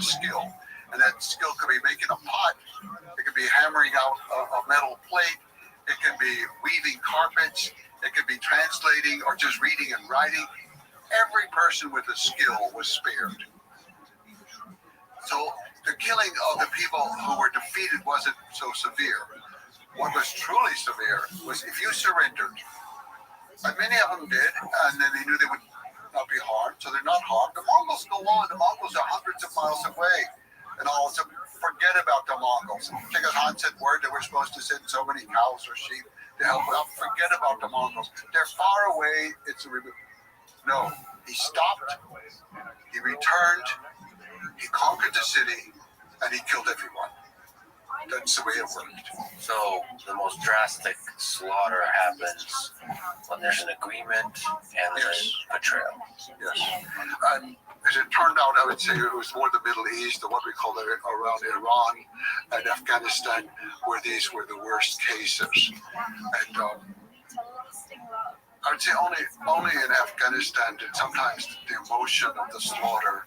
skill. And that skill could be making a pot, it could be hammering out a metal plate, it could be weaving carpets, it could be translating or just reading and writing. Every person with a skill was spared. So the killing of the people who were defeated wasn't so severe. What was truly severe was if you surrendered, and many of them did, and then they knew they would not be harmed, so they're not harmed. The Mongols go on. The Mongols are hundreds of miles away, and all of a sudden, forget about the Mongols. Genghis Khan said word they were supposed to send so many cows or sheep to help out. Forget about the Mongols. They're far away. No. He stopped. He returned. He conquered the city, and he killed everyone. That's the way it worked. So the most drastic slaughter happens when there's an agreement and there's betrayal. Yes. And as it turned out, I would say it was more the Middle East, or what we call it around Iran and Afghanistan, where these were the worst cases. And I would say only in Afghanistan did sometimes the emotion of the slaughter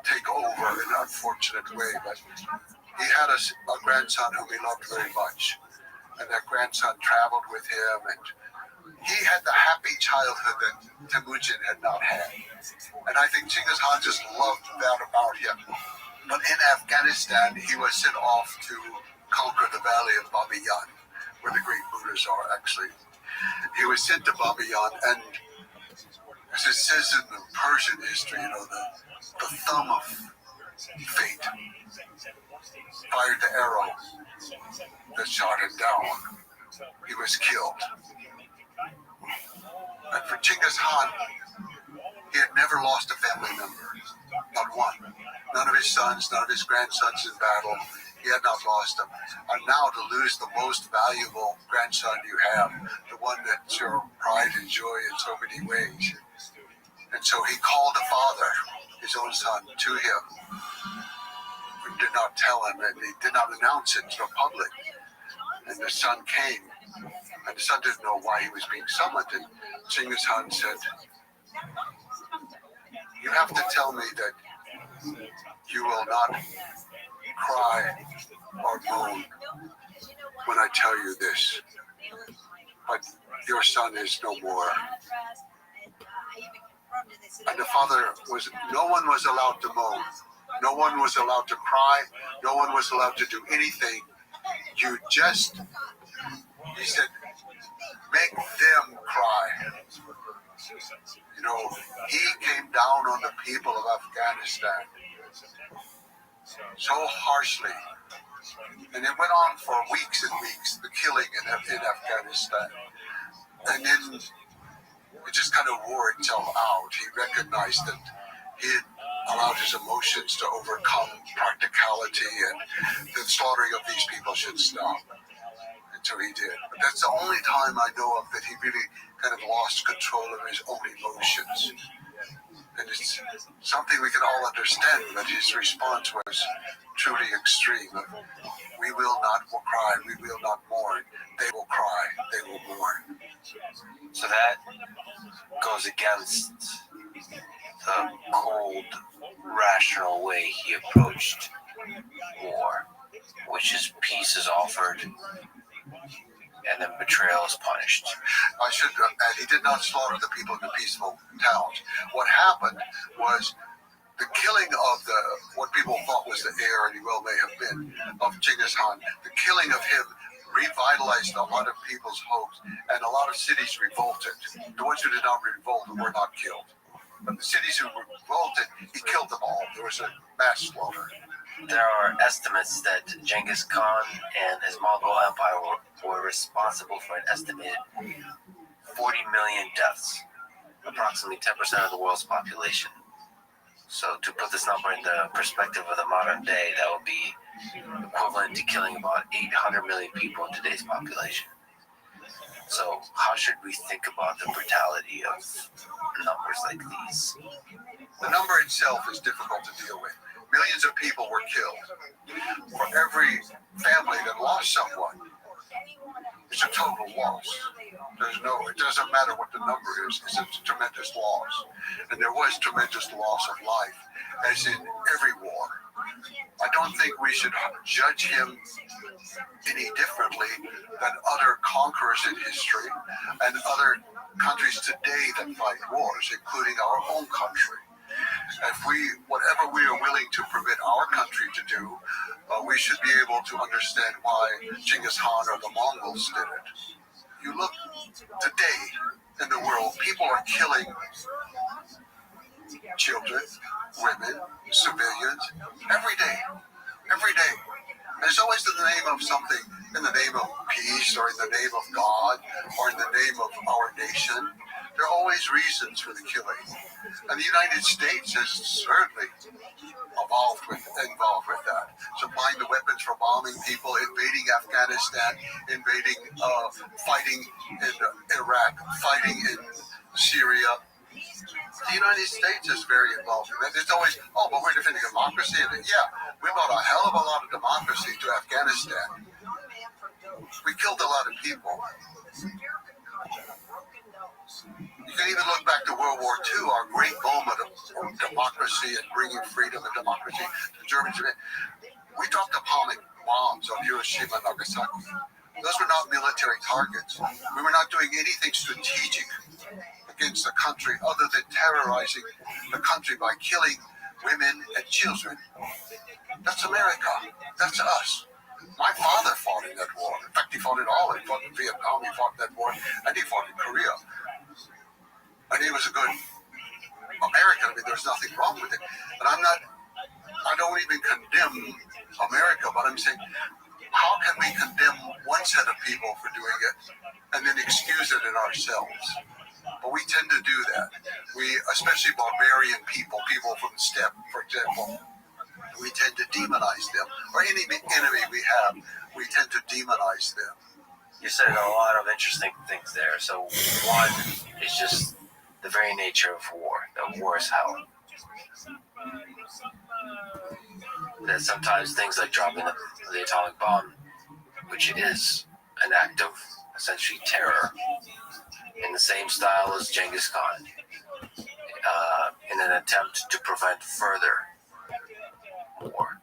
take over in an unfortunate way, but he had a grandson whom he loved very much, and that grandson traveled with him, and he had the happy childhood that Temujin had not had, and I think Genghis Khan just loved that about him. But in Afghanistan, he was sent off to conquer the valley of Bamiyan, where the great Buddhas are actually. He was sent to Bamiyan, and as it says in the Persian history, the thumb of fate fired the arrow that shot him down. He was killed. And for Genghis Khan, he had never lost a family member, not one. None of his sons, none of his grandsons in battle. He had not lost them. And now to lose the most valuable grandson you have, the one that's your pride and joy in so many ways. And so he called the father, his own son, to him, and did not tell him, and he did not announce it to the public. And the son came, and the son didn't know why he was being summoned. And Genghis Khan said, "You have to tell me that you will not cry or moan when I tell you this, but your son is no more." And the father no one was allowed to moan. No one was allowed to cry. No one was allowed to do anything. He said, make them cry. He came down on the people of Afghanistan so harshly. And it went on for weeks and weeks, the killing in Afghanistan. And then it just kind of wore itself out. He recognized that he had allowed his emotions to overcome practicality, and the slaughtering of these people should stop. And so he did. But that's the only time I know of that he really kind of lost control of his own emotions. And it's something we can all understand, but his response was truly extreme. We will not cry, we will not mourn. They will cry, they will mourn. So that goes against the cold, rational way he approached war, which is peace is offered and then betrayal is punished. I should add, he did not slaughter the people in the peaceful towns. What happened was the killing of what people thought was the heir, and he well may have been, of Genghis Khan. The killing of him revitalized a lot of people's hopes, and a lot of cities revolted. The ones who did not revolt were not killed. But the cities who revolted, he killed them all. There was a mass slaughter. There are estimates that Genghis Khan and his Mongol Empire were responsible for an estimated 40 million deaths, approximately 10% of the world's population. So to put this number in the perspective of the modern day, that would be equivalent to killing about 800 million people in today's population. So how should we think about the brutality of numbers like these? The number itself is difficult to deal with. Millions of people were killed. For every family that lost someone, It's a total loss. It doesn't matter what the number is. It's a tremendous loss. And there was tremendous loss of life, as in every war. I don't think we should judge him any differently than other conquerors in history and other countries today that fight wars, including our own country. Whatever we are willing to permit our country to do, we should be able to understand why Genghis Khan or the Mongols did it. You look today in the world, people are killing children, women, civilians, every day. Every day. And it's always in the name of something, in the name of peace, or in the name of God, or in the name of our nation. There are always reasons for the killing. And the United States has certainly involved with that. Supplying the weapons for bombing people, invading Afghanistan, fighting in Iraq, fighting in Syria. The United States is very involved in that. There's always, but we're defending democracy. And yeah, we brought a hell of a lot of democracy to Afghanistan. We killed a lot of people. You can even look back to World War II, our great moment of democracy and bringing freedom and democracy to Germany. We dropped atomic bombs on Hiroshima and Nagasaki. Those were not military targets. We were not doing anything strategic against the country other than terrorizing the country by killing women and children. That's America. That's us. My father fought in that war. In fact, he fought it all. He fought in Vietnam, he fought in that war, and he fought in Korea. And he was a good American. I mean, there's nothing wrong with it. And I don't even condemn America, but I'm saying, how can we condemn one set of people for doing it and then excuse it in ourselves? But we tend to do that. Especially barbarian people from the steppe, for example, we tend to demonize them. Or any enemy we have, we tend to demonize them. You said a lot of interesting things there. So one is just the very nature of war. That war is hell. That sometimes things like dropping the atomic bomb, which is an act of essentially terror, in the same style as Genghis Khan, in an attempt to prevent further war.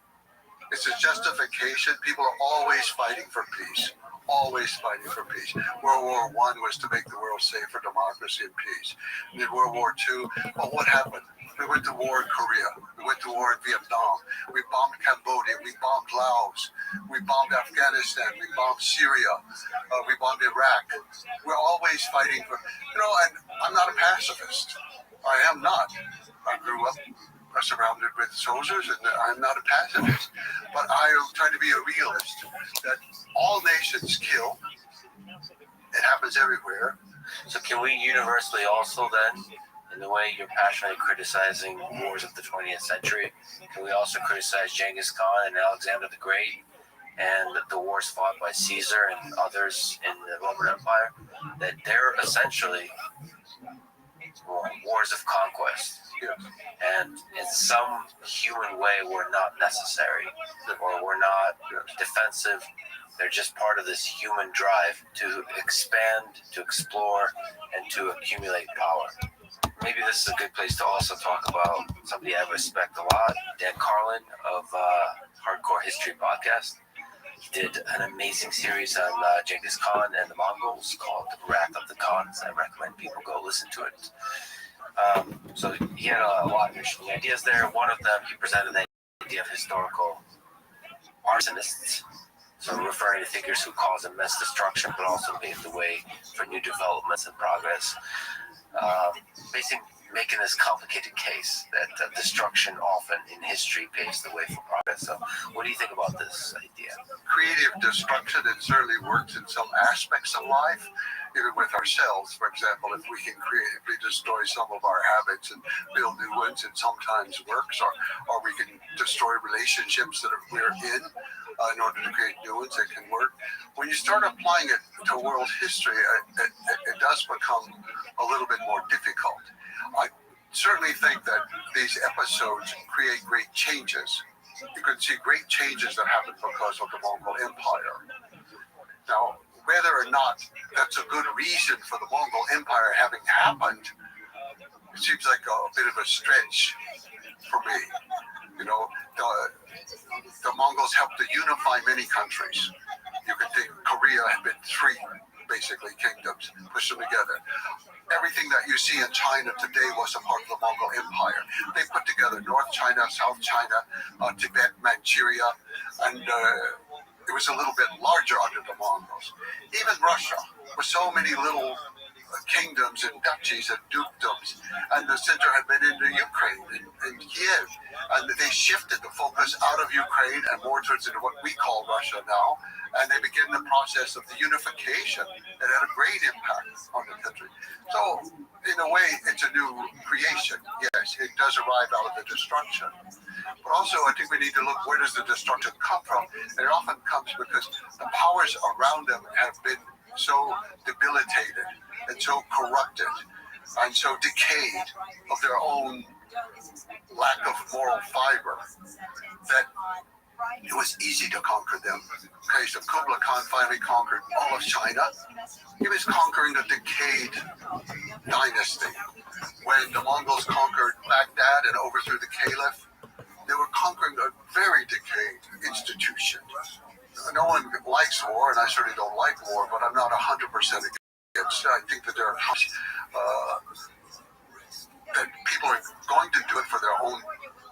It's a justification. People are always fighting for peace. Always fighting for peace. World War I was to make the world safe for democracy and peace. And in World War II, what happened? We went to war in Korea. We went to war in Vietnam. We bombed Cambodia. We bombed Laos. We bombed Afghanistan. We bombed Syria. We bombed Iraq. We're always fighting for, and I'm not a pacifist. I am not. I grew up surrounded with soldiers, and I'm not a pacifist. But I am trying to be a realist, that all nations kill. It happens everywhere. So can we universally also then, in the way you're passionately criticizing wars of the 20th century, can we also criticize Genghis Khan and Alexander the Great and the wars fought by Caesar and others in the Roman Empire? That they're essentially wars of conquest. Yes. And in some human way were not necessary or were not defensive. They're just part of this human drive to expand, to explore, and to accumulate power. Maybe this is a good place to also talk about somebody I respect a lot, Dan Carlin of Hardcore History Podcast. He did an amazing series on Genghis Khan and the Mongols called Wrath of the Khans. I recommend people go listen to it. So he had a lot of interesting ideas there. One of them, he presented the idea of historical arsonists, so referring to figures who cause immense destruction but also pave the way for new developments and progress. Basically making this complicated case that destruction often in history paves the way for progress. So what do you think about this idea? Creative destruction, it certainly works in some aspects of life, even with ourselves. For example, if we can creatively destroy some of our habits and build new ones, it sometimes works, or we can destroy relationships that we're in order to create new ones that can work. When you start applying it to world history, it does become a little bit more difficult. I certainly think that these episodes create great changes. You can see great changes that happen because of the Mongol Empire. Now, whether or not that's a good reason for the Mongol Empire having happened, it seems like a bit of a stretch for me. You know, the Mongols helped to unify many countries. You could think Korea had been three, basically, kingdoms, pushed them together. Everything that you see in China today was a part of the Mongol Empire. They put together North China, South China, Tibet, Manchuria, and it was a little bit larger under the Mongols. Even Russia, with so many little kingdoms and duchies and dukedoms, and the center had been into Ukraine and Kiev, and they shifted the focus out of Ukraine and more towards into what we call Russia now, and they began the process of the unification that had a great impact on the country. So, in a way, it's a new creation. Yes, it does arrive out of the destruction. But also, I think we need to look, where does the destruction come from? And it often comes because the powers around them have been so debilitated and so corrupted and so decayed of their own lack of moral fiber that it was easy to conquer them. Okay, so Kublai Khan finally conquered all of China. He was conquering a decayed dynasty. When the Mongols conquered Baghdad and overthrew the Caliph, they were conquering a very decayed institution. No one likes war, and I certainly don't like war, but I'm not 100% against it. I think that there are times that people are going to do it for their own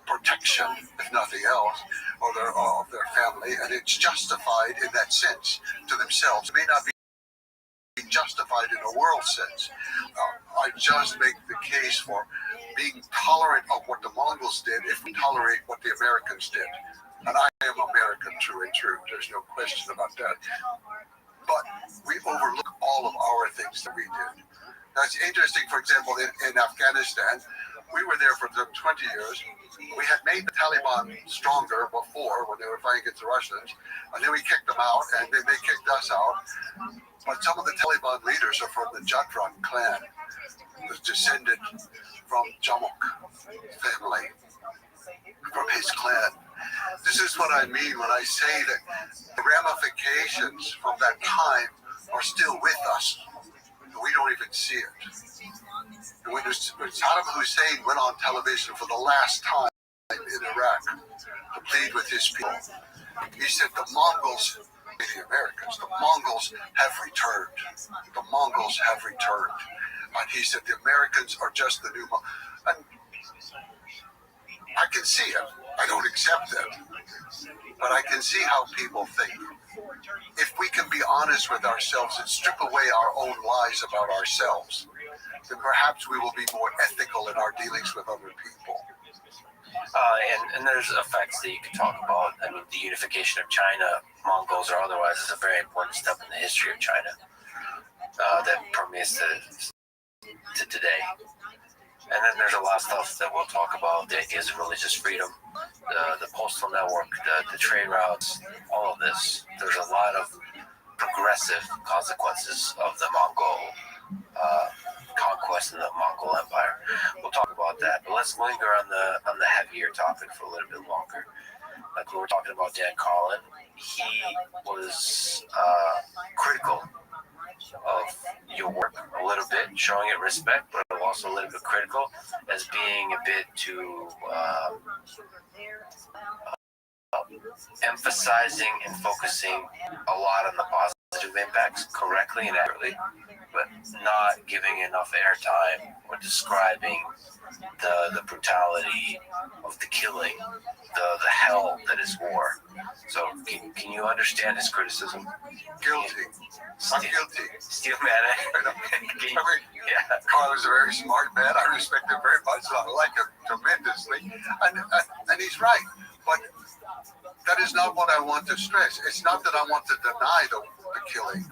protection, if nothing else, or of their family, and it's justified in that sense to themselves. It may not be justified in a world sense. I just make the case for being tolerant of what the Mongols did if we tolerate what the Americans did. And I am American, true and true. There's no question about that. But we overlook all of our things that we did. That's interesting. For example, in Afghanistan, we were there for 20 years. We had made the Taliban stronger before when they were fighting against the Russians, and then we kicked them out, and then they kicked us out. But some of the Taliban leaders are from the Jadran clan, who's descended from Jamuk family, from his clan. This is what I mean when I say that the ramifications from that time are still with us. We don't even see it. When Saddam Hussein went on television for the last time in Iraq to plead with his people, he said the Mongols, the Americans, the Mongols have returned. The Mongols have returned. And he said the Americans are just the new Mongols. And I can see it. I don't accept it. But I can see how people think. If we can be honest with ourselves and strip away our own lies about ourselves, then perhaps we will be more ethical in our dealings with other people. And there's effects that you can talk about. I mean, the unification of China, Mongols or otherwise, is a very important step in the history of China that permeates to today. And then there's a lot of stuff that we'll talk about, the ideas of religious freedom, the postal network, the trade routes, all of this. There's a lot of progressive consequences of the Mongol conquest in the Mongol Empire. We'll talk about that, but let's linger on the heavier topic for a little bit longer. Like we were talking about Dan Carlin, he was critical of your work a little bit, showing it respect, but also a little bit critical as being a bit too emphasizing and focusing a lot on the positive impacts correctly and accurately, but not giving enough airtime or describing the brutality of the killing, the hell that is war. So can you understand his criticism? Guilty. I'm guilty. Steel man. Yeah. Carl is a very smart man. I respect him very much. I like him tremendously. And he's right. But that is not what I want to stress. It's not that I want to deny the killing.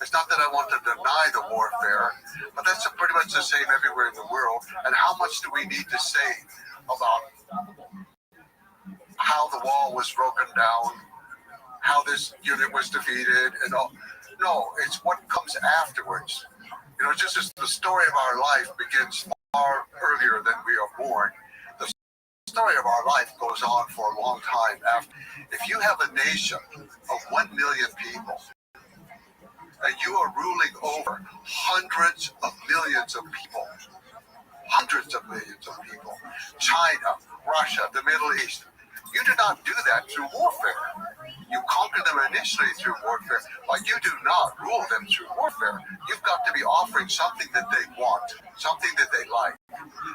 It's not that I want to deny the warfare, but that's pretty much the same everywhere in the world. And how much do we need to say about how the wall was broken down, how this unit was defeated, and all? No, it's what comes afterwards. You know, just as the story of our life begins far earlier than we are born, the story of our life goes on for a long time after. If you have a nation of 1 million people, and you are ruling over hundreds of millions of people. Hundreds of millions of people. China, Russia, the Middle East. You do not do that through warfare. You conquer them initially through warfare, but you do not rule them through warfare. You've got to be offering something that they want, something that they like.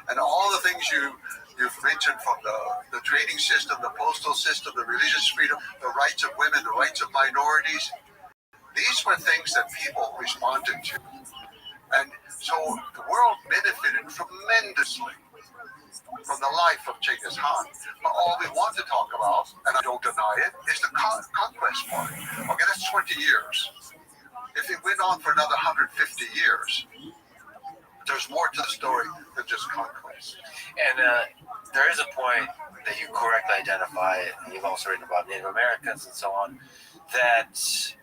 And all the things you've mentioned, from the trading system, the postal system, the religious freedom, the rights of women, the rights of minorities, these were things that people responded to. And so the world benefited tremendously from the life of Genghis Khan. But all we want to talk about, and I don't deny it, is the conquest part. Okay, that's 20 years. If it went on for another 150 years, there's more to the story than just conquest. And there is a point that you correctly identify, and you've also written about Native Americans and so on, that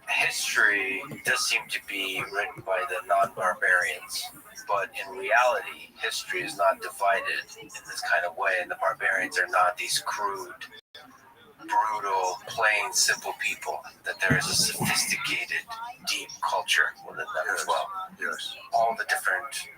history does seem to be written by the non-barbarians. But in reality, history is not divided in this kind of way, and the barbarians are not these crude, brutal, plain, simple people. That there is a sophisticated, deep culture within them as well. Yes. All the different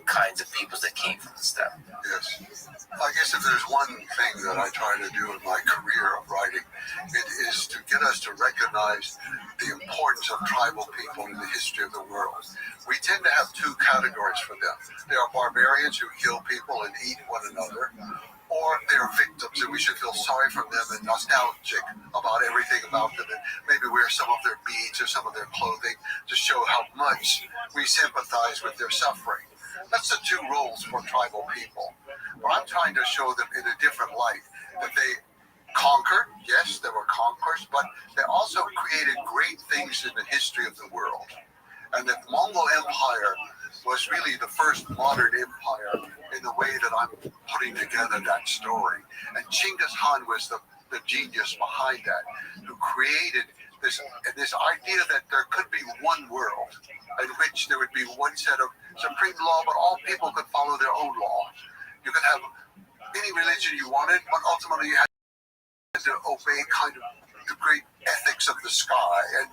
kinds of peoples that came from the steppe. Yes. I guess if there's one thing that I try to do in my career of writing, it is to get us to recognize the importance of tribal people in the history of the world. We tend to have two categories for them. There are barbarians who kill people and eat one another, or they're victims, and we should feel sorry for them and nostalgic about everything about them, and maybe wear some of their beads or some of their clothing to show how much we sympathize with their suffering. That's the two roles for tribal people. But I'm trying to show them in a different light, that they conquered, yes, there were conquerors, but they also created great things in the history of the world. And that Mongol Empire was really the first modern empire in the way that I'm putting together that story. And Genghis Khan was the genius behind that, who created this idea that there could be one world in which there would be one set of supreme law, but all people could follow their own law. You could have any religion you wanted, but ultimately you had to obey kind of the great ethics of the sky. And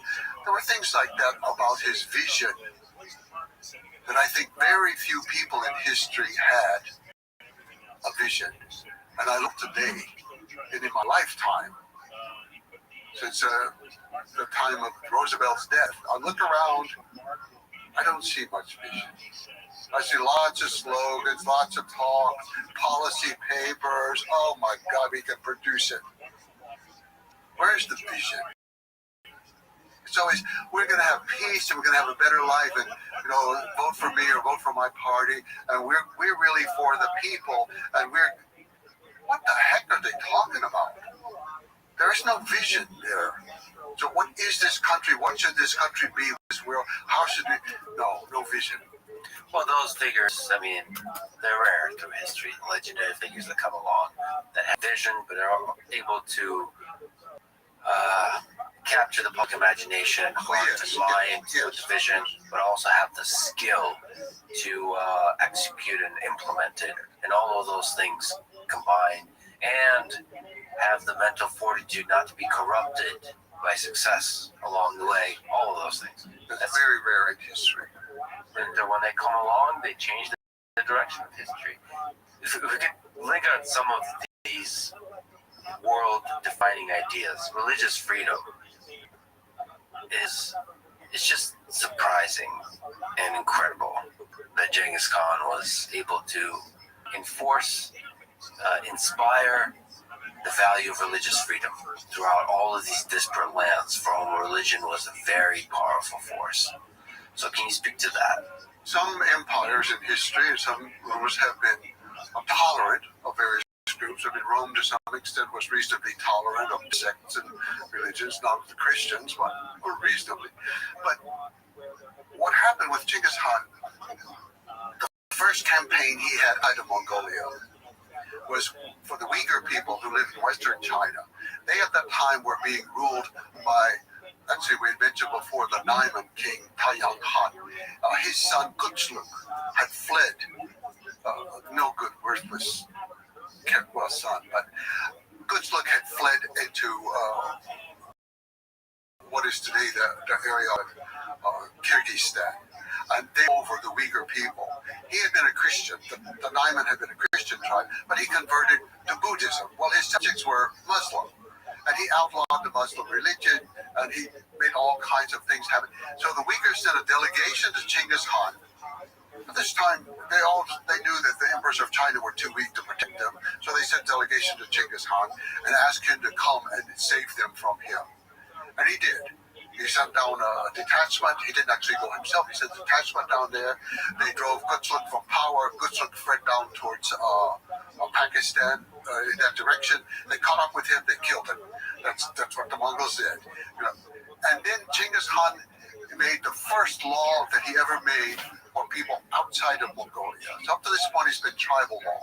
there were things like that about his vision that I think very few people in history had a vision. And I look today, and in my lifetime, since the time of Roosevelt's death, I look around, I don't see much vision. I see lots of slogans, lots of talk, policy papers. Oh my God, we can produce it. Where's the vision? It's always, we're going to have peace and we're going to have a better life, and vote for me or vote for my party, and we're really for the people, and what the heck are they talking about? There is no vision there. So what is this country? What should this country be? This world? How should we? No vision. Well, those figures, I mean, they're rare through history. Legendary figures that come along that have vision, but are able to capture the public imagination, heart and mind with the vision, but also have the skill to execute and implement it, and all of those things combined, and have the mental fortitude not to be corrupted by success along the way. All of those things. That's very rare in history. And when they come along, they change the direction of history. If we could link on some of these world-defining ideas, religious freedom it's just surprising and incredible that Genghis Khan was able to enforce, inspire the value of religious freedom throughout all of these disparate lands, for whom religion was a very powerful force. So can you speak to that? Some empires in history, and some rulers have been tolerant of various groups. I mean, Rome to some extent was reasonably tolerant of sects and religions, not the Christians, but reasonably. But what happened with Genghis Khan, the first campaign he had out of Mongolia was for the Uyghur people who lived in Western China. They at that time were being ruled by, actually we had mentioned before, the Naiman king, Taiyang Khan. His son, Gutsluk, had fled. No good, worthless son, but Gutsluk had fled into what is today the area of Kyrgyzstan, and they over the Uyghur people. He had been a Christian. The Naiman had been a Christian tribe, but he converted to Buddhism. Well, his subjects were Muslim, and he outlawed the Muslim religion, and he made all kinds of things happen. So the Uyghurs sent a delegation to Genghis Khan. At this time, they knew that the emperors of China were too weak to protect them, so they sent a delegation to Genghis Khan and asked him to come and save them from him. And he did. He sent down a detachment. He didn't actually go himself. He sent a detachment down there. They drove Gutsluk from power. Gutsluk fled down towards Pakistan in that direction. They caught up with him. They killed him. That's what the Mongols did. You know. And then Genghis Khan made the first law that he ever made for people outside of Mongolia. So up to this point, it's been tribal law.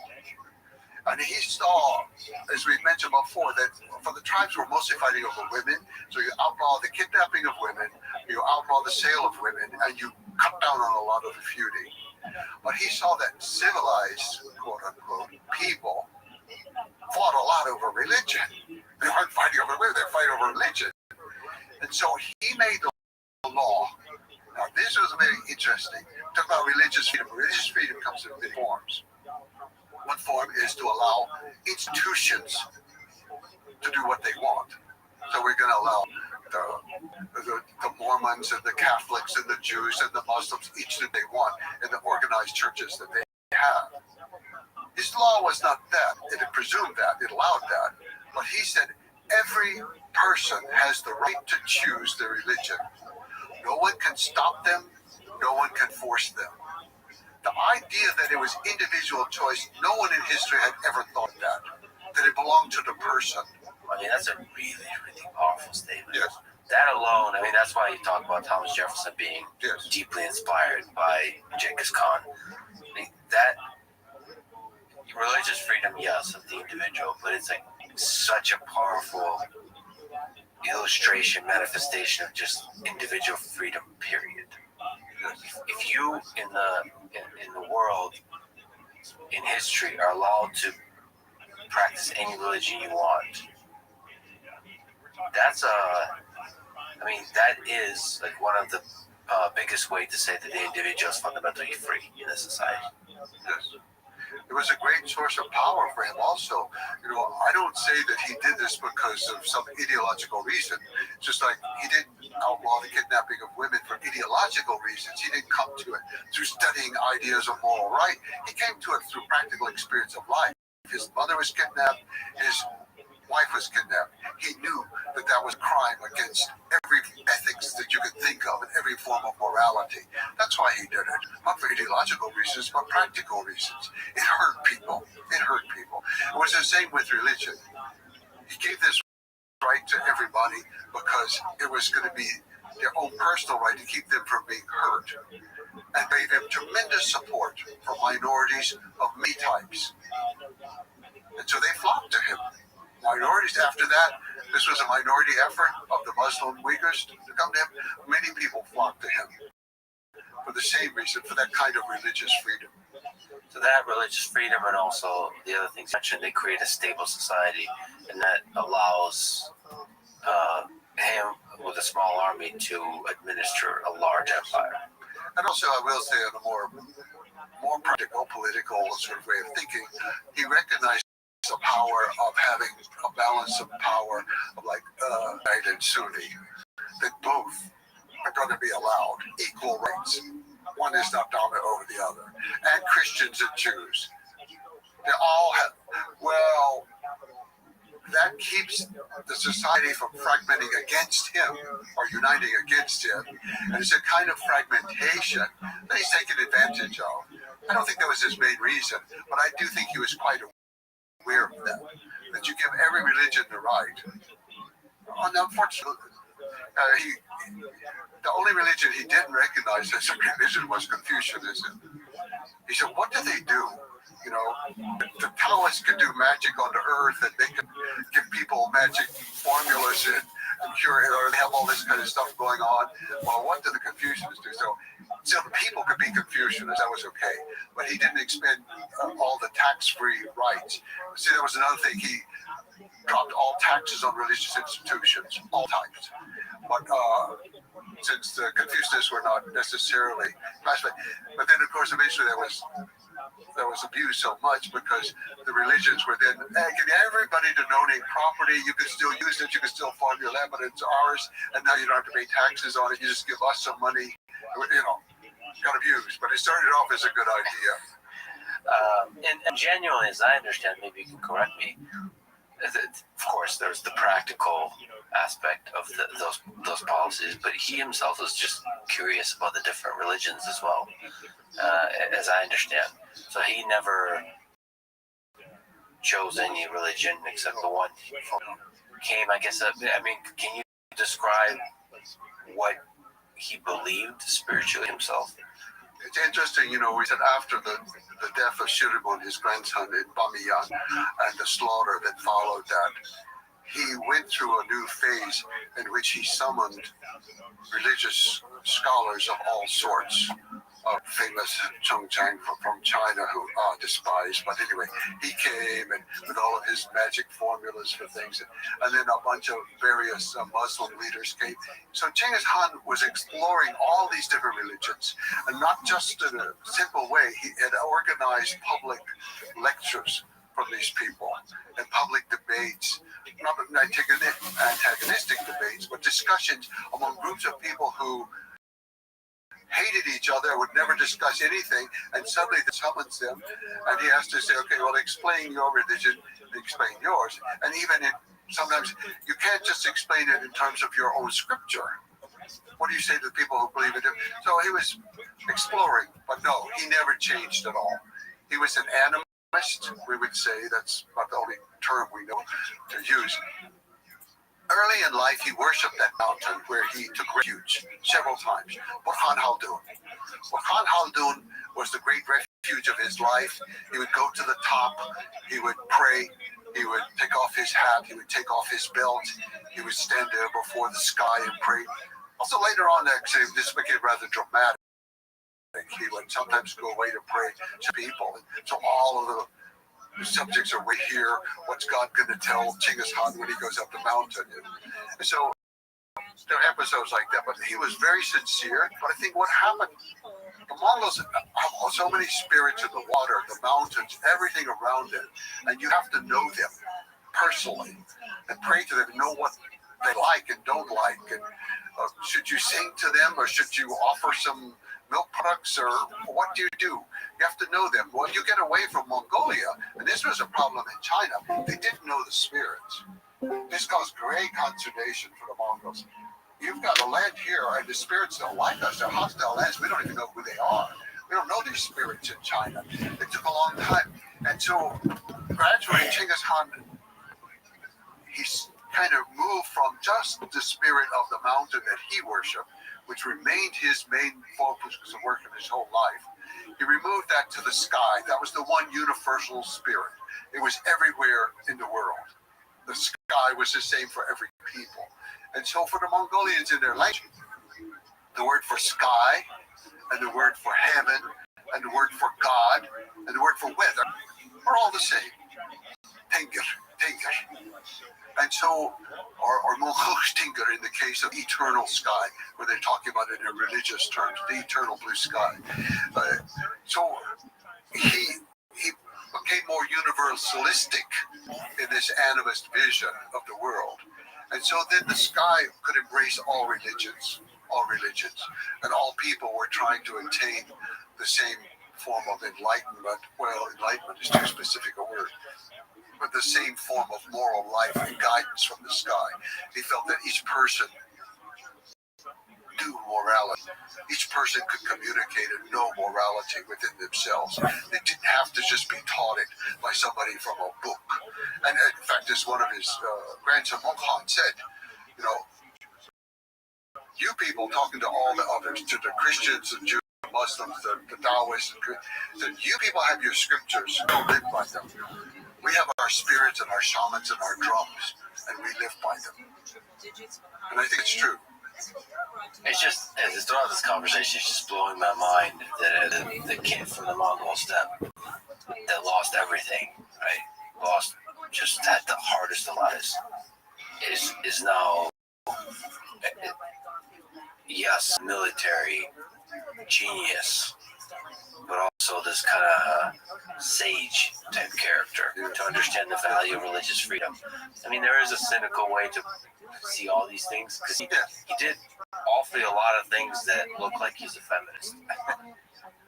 And he saw, as we mentioned before, that for the tribes were mostly fighting over women. So you outlaw the kidnapping of women, you outlaw the sale of women, and you cut down on a lot of the feuding. But he saw that civilized, quote unquote, people fought a lot over religion. They weren't fighting over women, they were fighting over religion. And so he made the law. Now this was very interesting. Talk about religious freedom. Religious freedom comes in many forms. One form is to allow institutions to do what they want. So we're going to allow the Mormons and the Catholics and the Jews and the Muslims each that they want in the organized churches that they have. His law was not that. It had presumed that. It allowed that. But he said every person has the right to choose their religion. No one can stop them. No one can force them. The idea that it was individual choice, no one in history had ever thought that it belonged to the person. I mean, that's a really, really powerful statement. Yes. That alone, I mean, that's why you talk about Thomas Jefferson being Yes. deeply inspired by Genghis Khan. I mean, that religious freedom, yes, of the individual, but it's like such a powerful illustration, manifestation of just individual freedom, period. If you in the world, in history, are allowed to practice any religion you want, that is like one of the biggest ways to say that the individual is fundamentally free in a society. Yes. It was a great source of power for him also. You know, I don't say that he did this because of some ideological reason. Just like he didn't outlaw the kidnapping of women for ideological reasons. He didn't come to it through studying ideas of moral right. He came to it through practical experience of life. His mother was kidnapped. His wife was kidnapped. He knew that was a crime against every ethics that you could think of and every form of morality. That's why he did it. Not for ideological reasons, but practical reasons. It hurt people. It hurt people. It was the same with religion. He gave this right to everybody because it was going to be their own personal right to keep them from being hurt. And gave him tremendous support for minorities of many types. And so they flocked to him. Minorities after that, this was a minority effort of the Muslim Uyghurs to come to him. Many people flocked to him for the same reason, for that kind of religious freedom. So that religious freedom, and also the other things you mentioned, they create a stable society, and that allows him with a small army to administer a large empire. And also, I will say, on a more practical, political sort of way of thinking, he recognized the power of having a balance of power of like Shiite and Sunni, that both are going to be allowed equal rights. One is not dominant over the other. And Christians and Jews, they all have, well, that keeps the society from fragmenting against him or uniting against him. And it's a kind of fragmentation that he's taken advantage of. I don't think that was his main reason, but I do think he was quite aware of that you give every religion the right. And unfortunately, the only religion he didn't recognize as a religion was Confucianism. He said, what do they do? You know, the Taoists can do magic on the earth, and they can give people magic formulas and cure it, or they have all this kind of stuff going on. Well, what do the Confucianists do? So the people could be Confucianists, that was okay. But he didn't expend all the tax-free rights. See, that was another thing. He dropped all taxes on religious institutions, all types. But since the Confucianists were not necessarily classified. But then, of course, eventually that was abused so much because the religions were then, hey, give everybody to donate property. You can still use it. You can still farm your land, but it's ours. And now you don't have to pay taxes on it. You just give us some money. Got abused. But it started off as a good idea. And genuinely, as I understand, maybe you can correct me. Of course, there's the practical aspect of those policies, but he himself was just curious about the different religions as well, as I understand. So he never chose any religion except the one he came. I guess. I mean, can you describe what he believed spiritually himself? It's interesting, we said after the death of Shiribun, his grandson in Bamiyan, and the slaughter that followed that, he went through a new phase in which he summoned religious scholars of all sorts. Famous Cheng Chang from China, who are despised, but anyway, he came and with all of his magic formulas for things, and then a bunch of various Muslim leaders came. So Genghis Khan was exploring all these different religions, and not just in a simple way. He had organized public lectures from these people and public debates, not antagonistic debates, but discussions among groups of people who hated each other, would never discuss anything, and suddenly he summons them, and he has to say, okay, well, explain your religion, explain yours. And even sometimes you can't just explain it in terms of your own scripture. What do you say to people who believe in it? So he was exploring, but no, he never changed at all. He was an animist, we would say. That's about the only term we know to use. Early in life, he worshipped that mountain where he took refuge several times. Burhan Khaldun. Burhan Khaldun was the great refuge of his life. He would go to the top. He would pray. He would take off his hat. He would take off his belt. He would stand there before the sky and pray. Also, later on, actually, this became rather dramatic. He would sometimes go away to pray to people. So all of the subjects are right here. What's God going to tell Genghis Khan when he goes up the mountain? And so there are episodes like that, but he was very sincere. But I think what happened, the Mongols have so many spirits in the water, the mountains, everything around it, and you have to know them personally and pray to them, know what they like and don't like. And should you sing to them, or should you offer some milk products, or what do? You have to know them. When you get away from Mongolia, and this was a problem in China, they didn't know the spirits. This caused great consternation for the Mongols. You've got a land here, and the spirits don't like us. They're hostile lands. We don't even know who they are. We don't know these spirits in China. It took a long time. And so gradually, Genghis Khan, he's kind of moved from just the spirit of the mountain that he worshipped, which remained his main focus of work in his whole life. He removed that to the sky. That was the one universal spirit. It was everywhere in the world. The sky was the same for every people. And so for the Mongolians in their language, the word for sky, and the word for heaven, and the word for God, and the word for weather are all the same. Tengir. And so, or Mongols Tengir in the case of eternal sky, where they're talking about it in religious terms, the eternal blue sky. So he became more universalistic in this animist vision of the world. And so then the sky could embrace all religions, and all people were trying to attain the same form of enlightenment. Well, enlightenment is too specific a word, but the same form of moral life and guidance from the sky. He felt that each person knew morality. Each person could communicate and know morality within themselves. They didn't have to just be taught it by somebody from a book. And in fact, as one of his grandson, Monghan, said, you people talking to all the others, to the Christians and Jews, Muslims, the Taoists, said, you people have your scriptures, don't live by them. We have our spirits and our shamans and our drums, and we live by them. And I think it's true. It's just, as throughout this conversation, it's just blowing my mind that the kid from the Mongols that lost everything, right? Just had the hardest of lives, is now, yes, military genius, but also this kind of sage type character to understand the value of religious freedom. I mean, there is a cynical way to see all these things because he did awfully a lot of things that look like he's a feminist.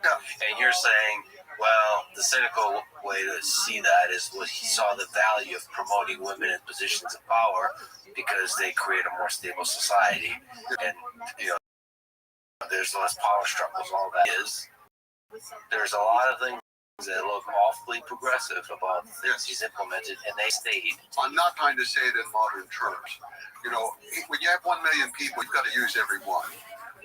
And you're saying, well, the cynical way to see that is what he saw the value of promoting women in positions of power because they create a more stable society, and there's less power struggles. All that is. There's a lot of things that look awfully progressive about the things he's implemented, and they stayed. I'm not trying to say it in modern terms. When you have 1 million people, you've got to use every one.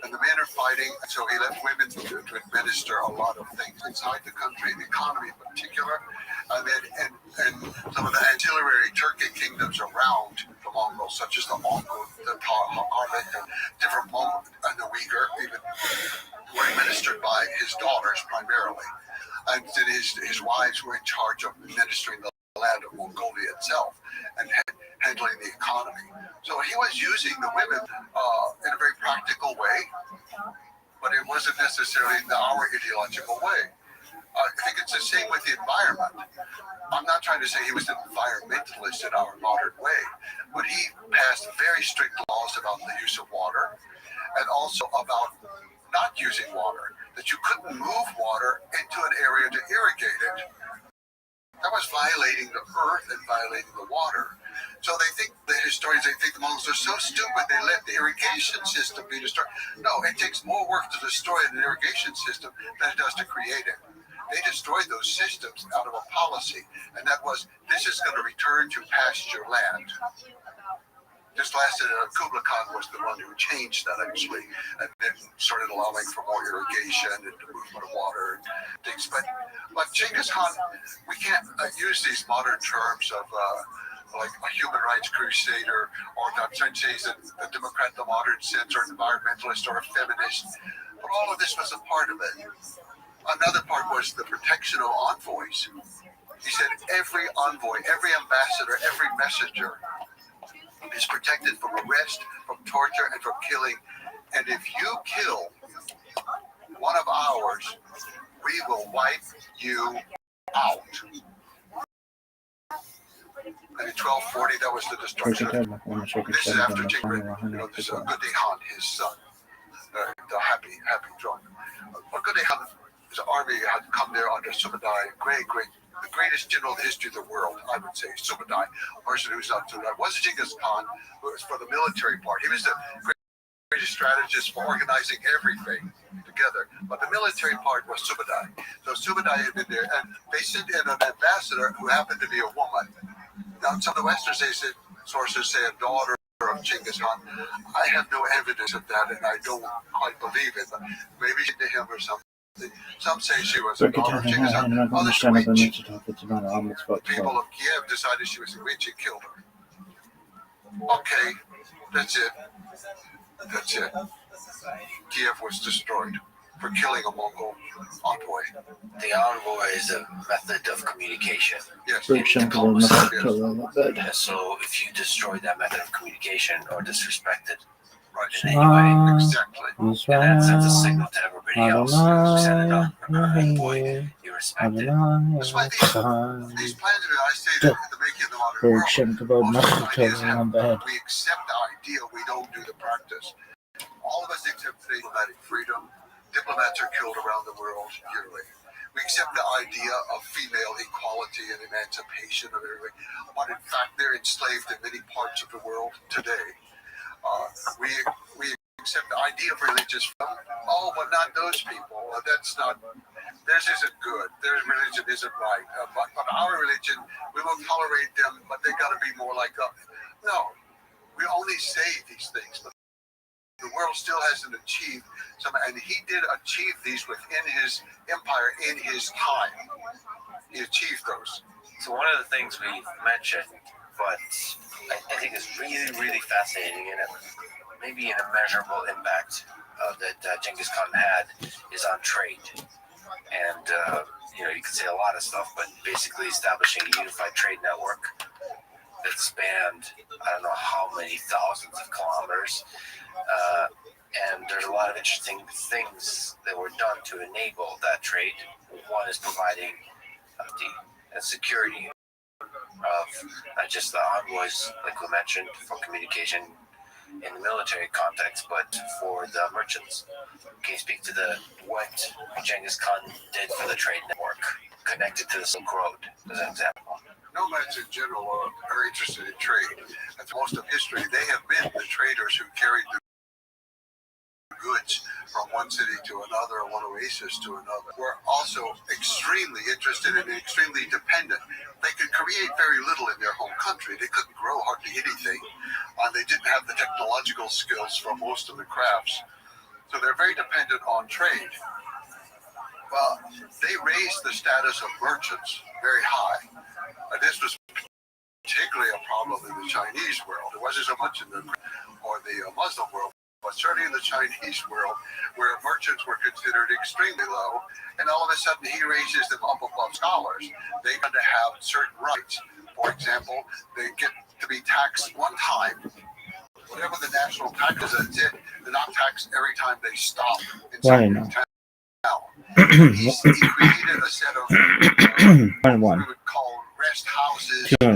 And the men are fighting, so he left women to administer a lot of things inside the country, the economy in particular, and some of the ancillary Turkic kingdoms around the Mongols, such as the Mongol, the Tarlik, and different Mongol, and the Uyghur, even were administered by his daughters primarily. And then his wives were in charge of administering the land of Mongolia itself and handling the economy. So he was using the women in a very practical way, but it wasn't necessarily our ideological way. I think it's the same with the environment. I'm not trying to say he was an environmentalist in our modern way, but he passed very strict laws about the use of water and also about not using water, that you couldn't move water into an area to irrigate it. That was violating the earth and violating the water. So the historians think the Mongols are so stupid they let the irrigation system be destroyed. No, it takes more work to destroy an irrigation system than it does to create it. They destroyed those systems out of a policy, and that was, this is going to return to pasture land. Just lasted, Kublai Khan was the one who changed that actually, and then started allowing for more irrigation and the movement of water and things. But Genghis Khan, we can't use these modern terms of like a human rights crusader, or not trying to say he's a Democrat in the modern sense, or an environmentalist, or a feminist. But all of this was a part of it. Another part was the protection of envoys. He said every envoy, every ambassador, every messenger is protected from arrest, from torture, and from killing. And if you kill one of ours, we will wipe you out. And in 1240, that was the destruction. This is after Genghis Khan, his son, the happy drone. Genghis Khan, his army had come there under Subadai, the greatest general in the history of the world, I would say, Subadai, a person who's up to that. Wasn't Genghis Khan, who was for the military part. He was the greatest strategist for organizing everything together. But the military part was Subadai. So Subadai had been there, and they sent in an ambassador who happened to be a woman. Now, some of the Western sources say a daughter of Genghis Khan. I have no evidence of that, and I don't quite believe it. But maybe she to him or something. Some say she was a daughter of Genghis Khan. Others a witch. People of Kiev decided she was a witch and killed her. Okay, that's it. Kiev was destroyed for killing a Mongol envoy. The envoy is a method of communication. Yes. So if you destroy that method of communication or disrespect it in any way, Exactly. and that sends a signal to everybody else. You send it on envoy, you respect it. That's why these plans that I say that the making of the modern world, most ideas we accept the idea, we don't do the practice. All of us accept diplomatic freedom. Diplomats are killed around the world yearly. We accept the idea of female equality and emancipation of everything, but in fact they're enslaved in many parts of the world today. We accept the idea of religious freedom. Oh, but not those people. That's not. Theirs isn't good. Their religion isn't right. But our religion, we will tolerate them, but they got to be more like us. No, we only say these things, but the world still hasn't achieved some, and he did achieve these within his empire in his time. He achieved those. So one of the things we mentioned, but I think is really, really fascinating, and maybe an immeasurable impact that Genghis Khan had is on trade. And you could say a lot of stuff, but basically establishing a unified trade network that spanned I don't know how many thousands of kilometers. And there's a lot of interesting things that were done to enable that trade. One is providing the security of not just the envoys, like we mentioned, for communication in the military context, but for the merchants. Can you speak to what Genghis Khan did for the trade network connected to the Silk Road, as an example? Nomads in general are interested in trade. At most of history, they have been the traders who carried the goods from one city to another, one oasis to another. Were also extremely interested and extremely dependent. They could create very little in their home country. They couldn't grow hardly anything. They didn't have the technological skills for most of the crafts. So they're very dependent on trade. Well, they raised the status of merchants very high. This was particularly a problem in the Chinese world. It wasn't so much in the Muslim world, but certainly in the Chinese world, where merchants were considered extremely low, and all of a sudden he raises them up above scholars. They got to have certain rights. For example, they get to be taxed one time. Whatever the national tax is, that's it. They're not taxed every time they stop in some town. He created a set of what we would call rest houses or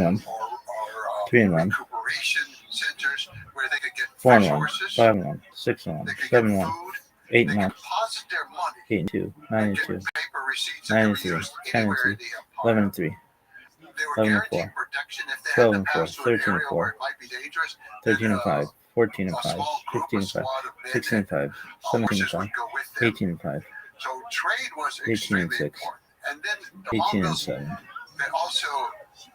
recuperation centers where they could get fresh horses, 5-1, 6-1, they could 7-1, get food, 8-1, they could deposit their money, 8-2, and 9-2, get paper receipts that they were 9-3, used anywhere 10-2, in the empire. 11-3, They were 11-4, guaranteed protection if they had to 12-4, pass through an area 13-4, where it might be dangerous. 13-5, A 14-5, small group, a 15-5, squad of men, 16-5, horses 17-5, would go with them. 18-5, So trade was extremely 18-6, important. And then the Mongols, 18-7.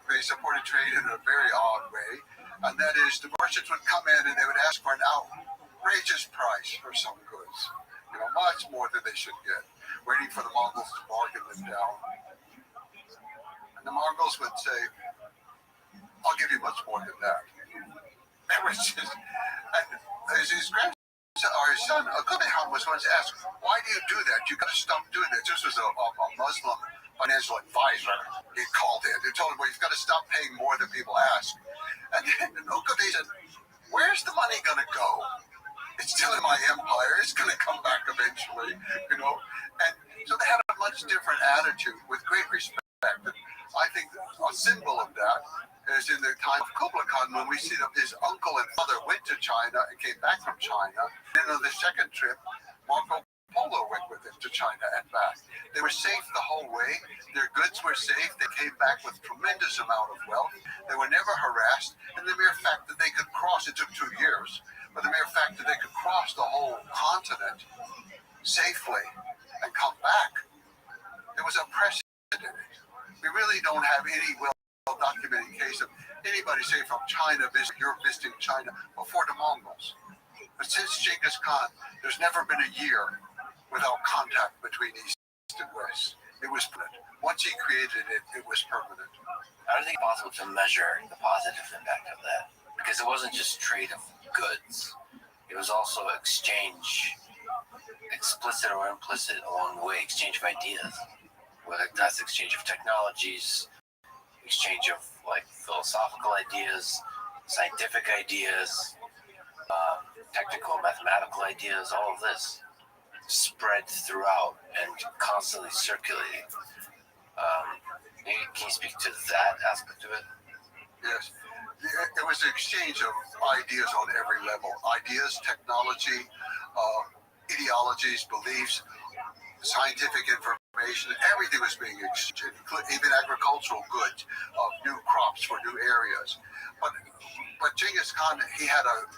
they supported trade in a very odd way, and that is the merchants would come in and they would ask for an outrageous price for some goods, much more than they should get, waiting for the Mongols to bargain them down. And the Mongols would say, "I'll give you much more than that." It was just, and his grandson or his son, Kublai Khan, was once asked, "Why do you do that? You got to stop doing that." This was a Muslim financial advisor. He called in and told him, "Well, you've got to stop paying more than people ask." And Kublai said, "Where's the money going to go? It's still in my empire. It's going to come back eventually, And so they had a much different attitude with great respect. And I think a symbol of that is in the time of Kublai Khan, when we see that his uncle and father went to China and came back from China. Then on the second trip, Marco Polo went with him to China and back. They were safe the whole way. Their goods were safe. They came back with tremendous amount of wealth. They were never harassed. And the mere fact that they could cross, it took 2 years, but the mere fact that they could cross the whole continent safely and come back, it was unprecedented. We really don't have any well-documented case of anybody, say, from China, you're visiting China before the Mongols. But since Genghis Khan, there's never been a year without contact between East and West. It was permanent. Once he created it, it was permanent. How do you think it's possible to measure the positive impact of that? Because it wasn't just trade of goods. It was also exchange, explicit or implicit along the way, exchange of ideas. Whether that's exchange of technologies, exchange of philosophical ideas, scientific ideas, technical, mathematical ideas, all of this spread throughout and constantly circulating. Can you speak to that aspect of it? Yes. It was an exchange of ideas on every level. Ideas, technology, ideologies, beliefs, scientific information, everything was being exchanged, even agricultural goods, new crops for new areas. But Genghis Khan, he had a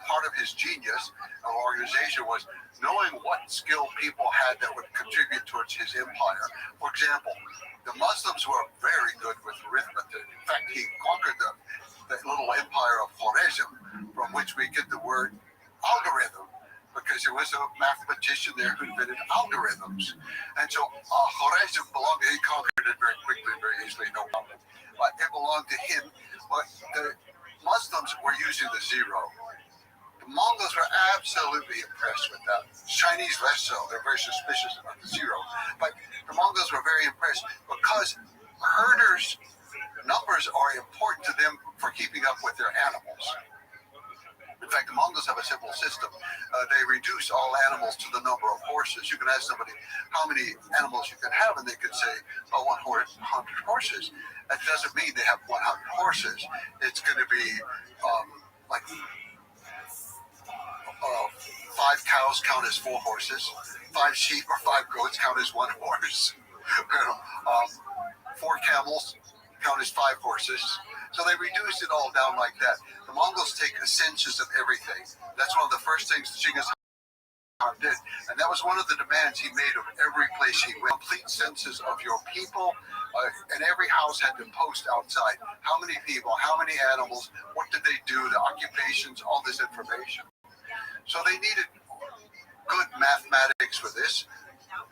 part of his genius of organization was knowing what skill people had that would contribute towards his empire. For example, the Muslims were very good with arithmetic. In fact, he conquered that little empire of Khwarezm, from which we get the word algorithm, because there was a mathematician there who invented algorithms. And so Khwarezm belonged, he conquered it very quickly, very easily, no problem. But it belonged to him. But the Muslims were using the zero. The Mongols were absolutely impressed with that. Chinese less so. They're very suspicious about the zero. But the Mongols were very impressed because herders' numbers are important to them for keeping up with their animals. In fact, the Mongols have a simple system. They reduce all animals to the number of horses. You can ask somebody how many animals you can have, and they could say, oh, 100 horses. That doesn't mean they have 100 horses. It's going to be like 5 cows count as 4 horses, 5 sheep or 5 goats count as 1 horse, 4 camels count as 5 horses. So they reduced it all down like that. The Mongols take a census of everything. That's one of the first things Genghis Khan did. And that was one of the demands he made of every place he went. Complete census of your people. And every house had to post outside how many people, how many animals, what did they do, the occupations, all this information. So they needed good mathematics for this.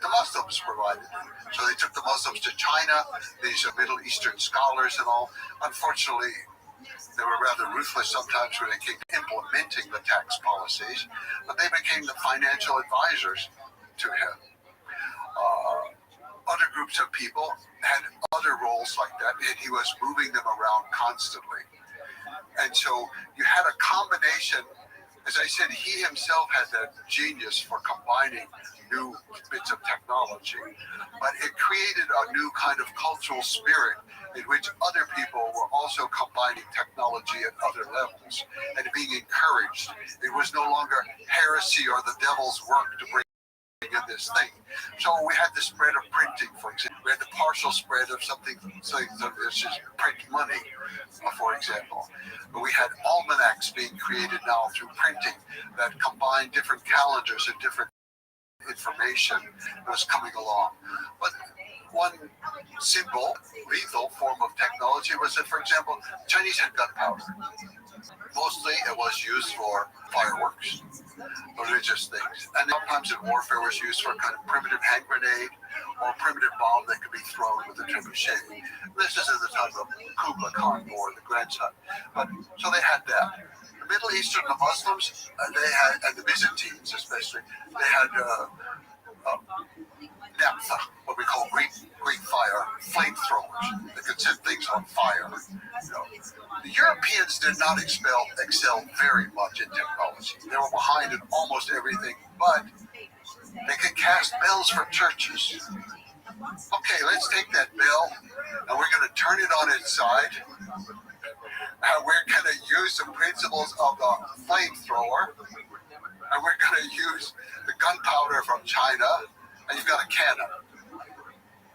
The Muslims provided it. So they took the Muslims to China, these Middle Eastern scholars and all. Unfortunately, they were rather ruthless sometimes when it came to implementing the tax policies, but they became the financial advisors to him. Other groups of people had other roles like that, and he was moving them around constantly. And so you had a combination. As I said, he himself had that genius for combining new bits of technology, but it created a new kind of cultural spirit in which other people were also combining technology at other levels and being encouraged. It was no longer heresy or the devil's work to bring in this thing. So we had the spread of printing, for example. We had the partial spread of something such as print money, for example. But we had almanacs being created now through printing that combined different calendars and different information that was coming along. But one simple, lethal form of technology was that, for example, Chinese had gunpowder. Mostly it was used for fireworks, religious things. And sometimes in warfare was used for a kind of primitive hand grenade or primitive bomb that could be thrown with a trebuchet. This is at the time of Kublai Khan or the grandson. But so they had that. The Middle Eastern, the Muslims, they had, and the Byzantines especially, they had naphtha, what we call Greek fire, flamethrowers that could set things on fire. The Europeans did not excel very much in technology. They were behind in almost everything, but they could cast bells for churches. Okay, let's take that bell and we're going to turn it on its side. And we're going to use the principles of the flamethrower, and we're going to use the gunpowder from China, and you've got a cannon.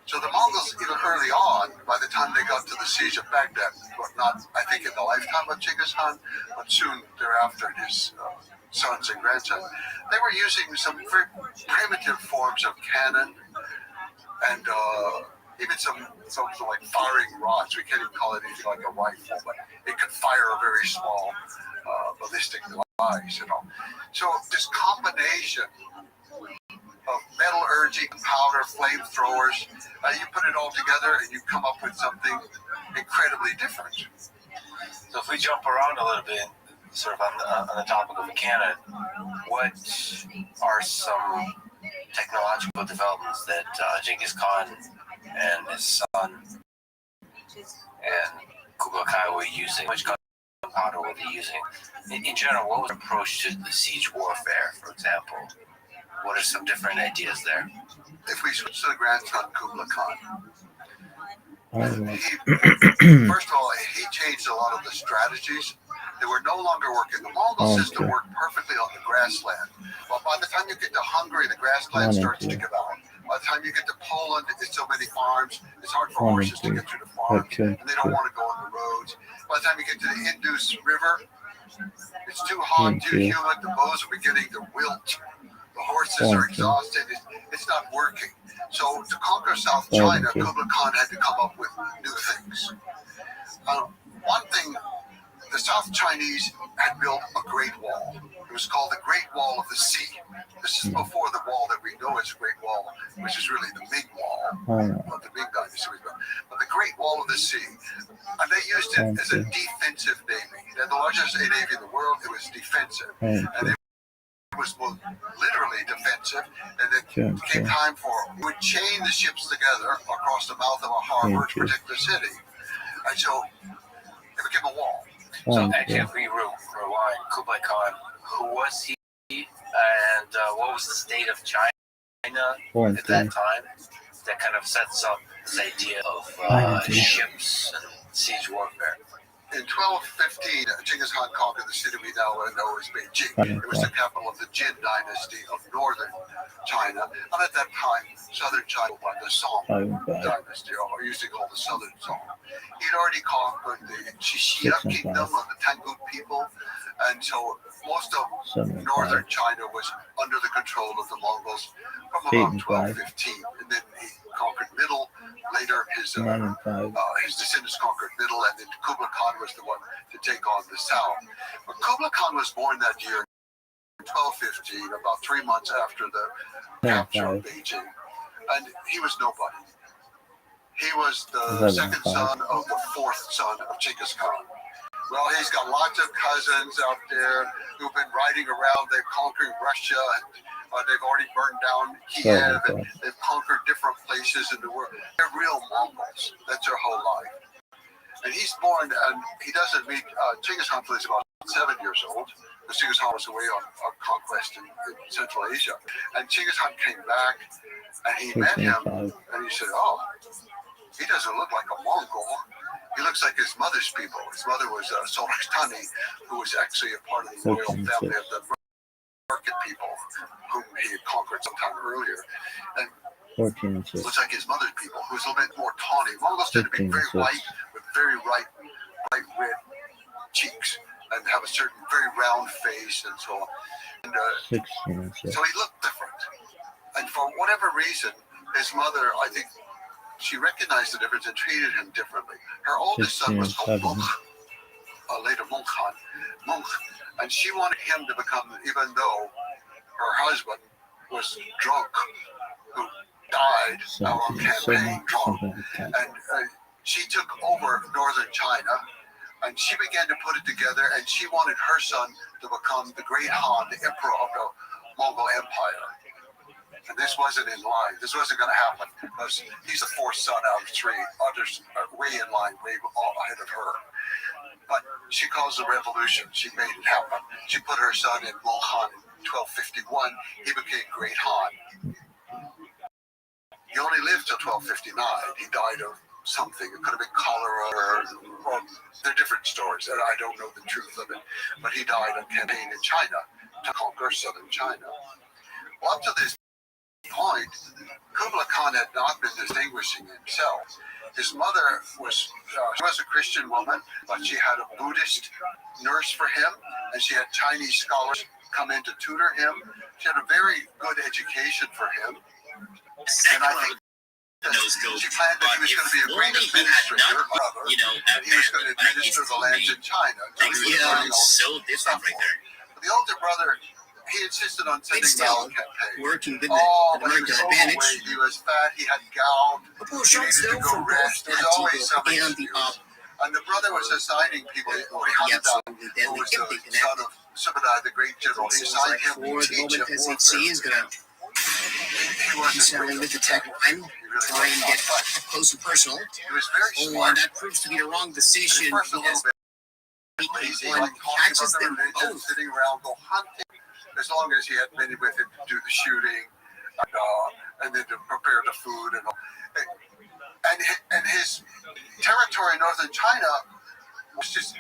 So the Mongols, even early on, by the time they got to the siege of Baghdad, but not, I think, in the lifetime of Genghis Khan, but soon thereafter, his sons and grandsons, they were using some very primitive forms of cannon and even some like firing rods. We can't even call it anything like a rifle, but it could fire a very small ballistic device, So this combination of metallurgy, powder, flamethrowers, you put it all together and you come up with something incredibly different. So if we jump around a little bit, sort of on the topic of the cannon, what are some technological developments that Genghis Khan and his son and Kublai Khan were using? Which gunpowder were they using? In general, what was the approach to the siege warfare, for example? What are some different ideas there? If we switch to the grandson, Kublai Khan, first of all, he changed a lot of the strategies. They were no longer working. The Mongol system worked perfectly on the grassland. But by the time you get to Hungary, the grassland starts to give out. By the time you get to Poland, it's so many farms. It's hard for horses to get through the farms, and they don't want to go on the roads. By the time you get to the Indus River, it's too hot, too humid. The bows are beginning to wilt. The horses are exhausted. It's not working. So to conquer South China, Kublai Khan had to come up with new things. One thing, the South Chinese had built a Great Wall. It was called the Great Wall of the Sea. This is before the wall that we know as Great Wall, which is really the Ming Wall, of the Ming Dynasty. But the Great Wall of the Sea, and they used it as a defensive navy. They had the largest navy in the world. It was defensive, and it was literally defensive. And it came time for would chain the ships together across the mouth of a harbor to protect the city, and so it became a wall. So actually, if we rewind, Kublai Khan, who was he, and what was the state of China at that time? That kind of sets up this idea of ships and siege warfare. In 1215, Genghis Khan conquered the city we now know as Beijing. It was the capital of the Jin dynasty of northern China. And at that time, southern China by the Song dynasty, or usually called the Southern Song. He'd already conquered the Xixia kingdom of the Tangut people. And so most of northern China was under the control of the Mongols from about 1215. And then he conquered middle. Later, his descendants conquered middle, and then Kublai Khan was the one to take on the south. But Kublai Khan was born that year in 1215, about 3 months after the capture of Beijing, and he was nobody. He was the second son of the fourth son of Genghis Khan. Well, he's got lots of cousins out there who've been riding around. They're conquering Russia, and they've already burned down Kiev, and they've conquered different places in the world. They're real Mongols. That's their whole life. And he's born, and he doesn't meet Genghis Khan until he's about 7 years old, because Genghis Khan was away on conquest in Central Asia. And Genghis Khan came back, and he met him, and he said, "Oh, he doesn't look like a Mongol. He looks like his mother's people." His mother was Sorastani, who was actually a part of the royal family of the market people, whom he had conquered sometime earlier. And looks like his mother's people, who was a little bit more tawny. Mongols tend to be very white, with very bright red cheeks, and have a certain very round face, and so on. And so he looked different. And for whatever reason, his mother, I think, she recognized the difference and treated him differently. Her oldest son was called Munch, later Munch Khan, and she wanted him to become, even though her husband was drunk, who died on campaign drunk, and she took over northern China, and she began to put it together, and she wanted her son to become the great Han, the emperor of the Mongol Empire. And this wasn't in line. This wasn't going to happen, because he's the fourth son out of 3. Others are way in line, way ahead of her. But she caused a revolution. She made it happen. She put her son in Mulhan in 1251. He became Great Han. He only lived till 1259. He died of something. It could have been cholera, or they're different stories, and I don't know the truth of it. But he died on campaign in China to conquer southern China. Well, up to this point, Kublai Khan had not been distinguishing himself. His mother was a Christian woman, but she had a Buddhist nurse for him, and she had Chinese scholars come in to tutor him. She had a very good education for him, and I think she planned that he was going to be a great administrator, and he was going to administer the lands in China. So different right there. The older brother, he insisted on sending still, Mao campaign. working with but he American was advantage. overweight, he was fat, he had gout, he needed to go rest. There was always some excuse. And the brother was assigning people. Orihantan, who was the son of Subadai, the great general, he assigned him to teach him warfare. Is going to He wasn't certainly with the tech line, try and get close and personal. He was very Oh, smart. that proves to be the wrong decision. And first a little bit lazy, one like talking catches about the them religion, both. sitting around, go hunting. As long as he had many with him to do the shooting, and then to prepare the food, and his territory in northern China was just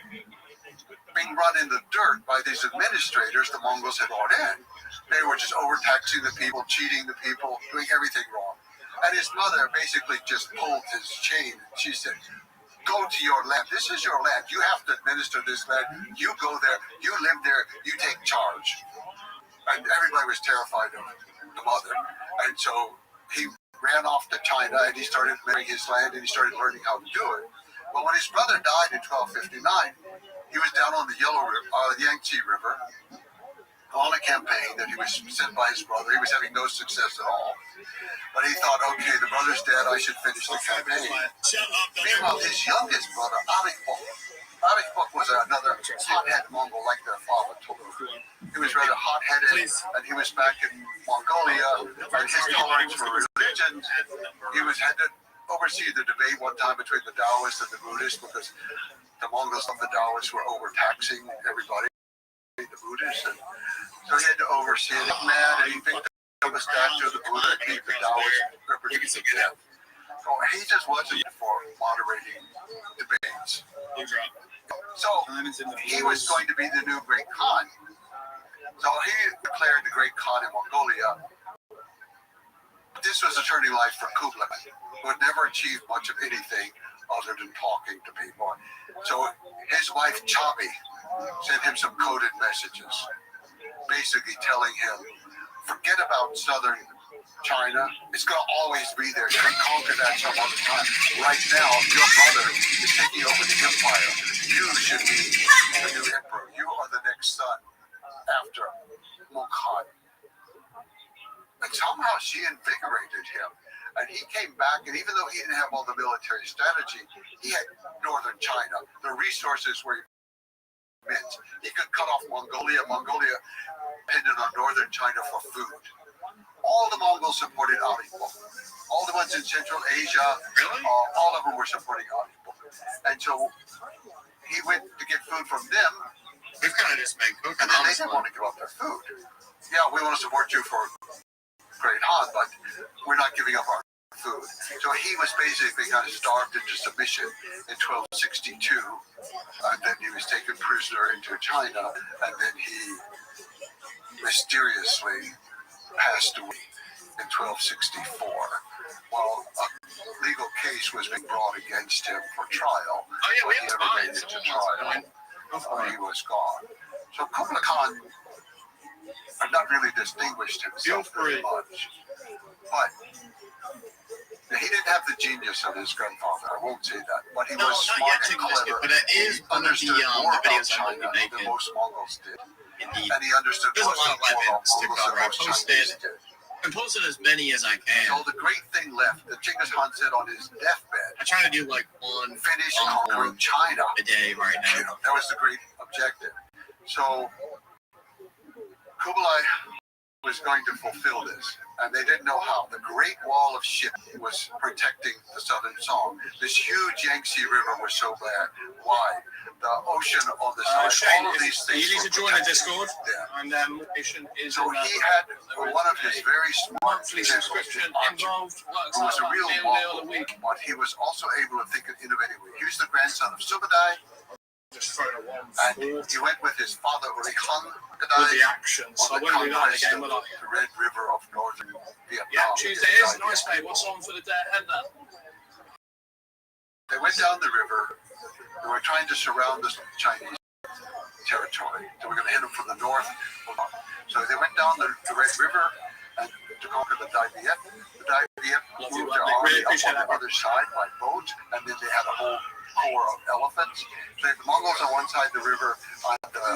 being run in the dirt by these administrators the Mongols had brought in. They were just overtaxing the people, cheating the people, doing everything wrong. And his mother basically just pulled his chain. She said, "Go to your land. This is your land. You have to administer this land. You go there. You live there. You take charge." And everybody was terrified of the mother. And so he ran off to China, and he started marrying his land, and he started learning how to do it. But when his brother died in 1259, he was down on the Yangtze River on a campaign that he was sent by his brother. He was having no success at all. But he thought, okay, the brother's dead, I should finish the campaign. Meanwhile, his youngest brother, Arikbok was another hot-headed Mongol like their father, Tolu. He was rather hot-headed, and he was back in Mongolia, and his tolerance for religions. He had to oversee the debate one time between the Taoists and the Buddhists, because the Mongols and the Taoists were overtaxing everybody. The overseeing it, man, and he picked up a statue of the Buddha and gave the Taoist representing him. So he just wasn't for moderating debates. So he was going to be the new great Khan. So he declared the great Khan in Mongolia. This was a turning life for Kublai, who had never achieved much of anything other than talking to people. So his wife Chabi sent him some coded messages, basically telling him, forget about southern China. It's going to always be there. You can conquer that some other time. Right now, your brother is taking over the empire. You should be the new emperor. You are the next son after Mughal. And somehow she invigorated him. And he came back, and even though he didn't have all the military strategy, he had northern China. The resources were immense. He could cut off Mongolia. Mongolia depended on northern China for food. All the Mongols supported Alipur. All the ones in Central Asia, all of them were supporting Alipur. And so he went to get food from them. We've kind of just made cooking. And then they didn't want to give up their food. Yeah, we want to support you for Great Han, but we're not giving up our food. So he was basically kind of starved into submission in 1262, and then he was taken prisoner into China, and then he mysteriously passed away in 1264. Well, a legal case was being brought against him for trial. But he never made it to trial. He was gone. So Kublai Khan had not really distinguished himself very much. But he didn't have the genius of his grandfather. I won't say that. But he was smart and clever. But it is He one of understood the more about videos I'm China going to be than making. most Mongols did. Indeed. And he understood There's a lot of more about weapons to Mongols than cover. I most Chinese posted- did. I'm posting as many as I can. So the great thing left that Genghis Khan said on his deathbed, I try to do like one finish conquering China. a day right now. You know, that was the great objective. So Kublai was going to fulfill this, and they didn't know how. The Great Wall of Shit was protecting the southern Song. This huge Yangtze River was so wide. The ocean on the side. Shane, all of these things. you need were to join the protected. Discord, Yeah. and location is So in he had one of his very smart monthly generals, subscription Archer, involved. Works who was a out real like Mongol, a week. but he was also able to think in innovative ways. He was the grandson of Subadai, Just throw a one and he went with his father Urikhan with the Gadai action. So I on the won't do that conquest again, of will I? the Red River of northern Vietnam. Yeah, Tuesday is nice, mate. What's on for the day ahead then? They went down the river. They were trying to surround the Chinese territory. They were going to hit them from the north. So they went down the Red River and to conquer the Dai Viet. The Dai Viet Love you, moved their Rodney. army Really up appreciate on the that. other side by boat, and then they had a whole corps of elephants. So the Mongols on one side of the river, and the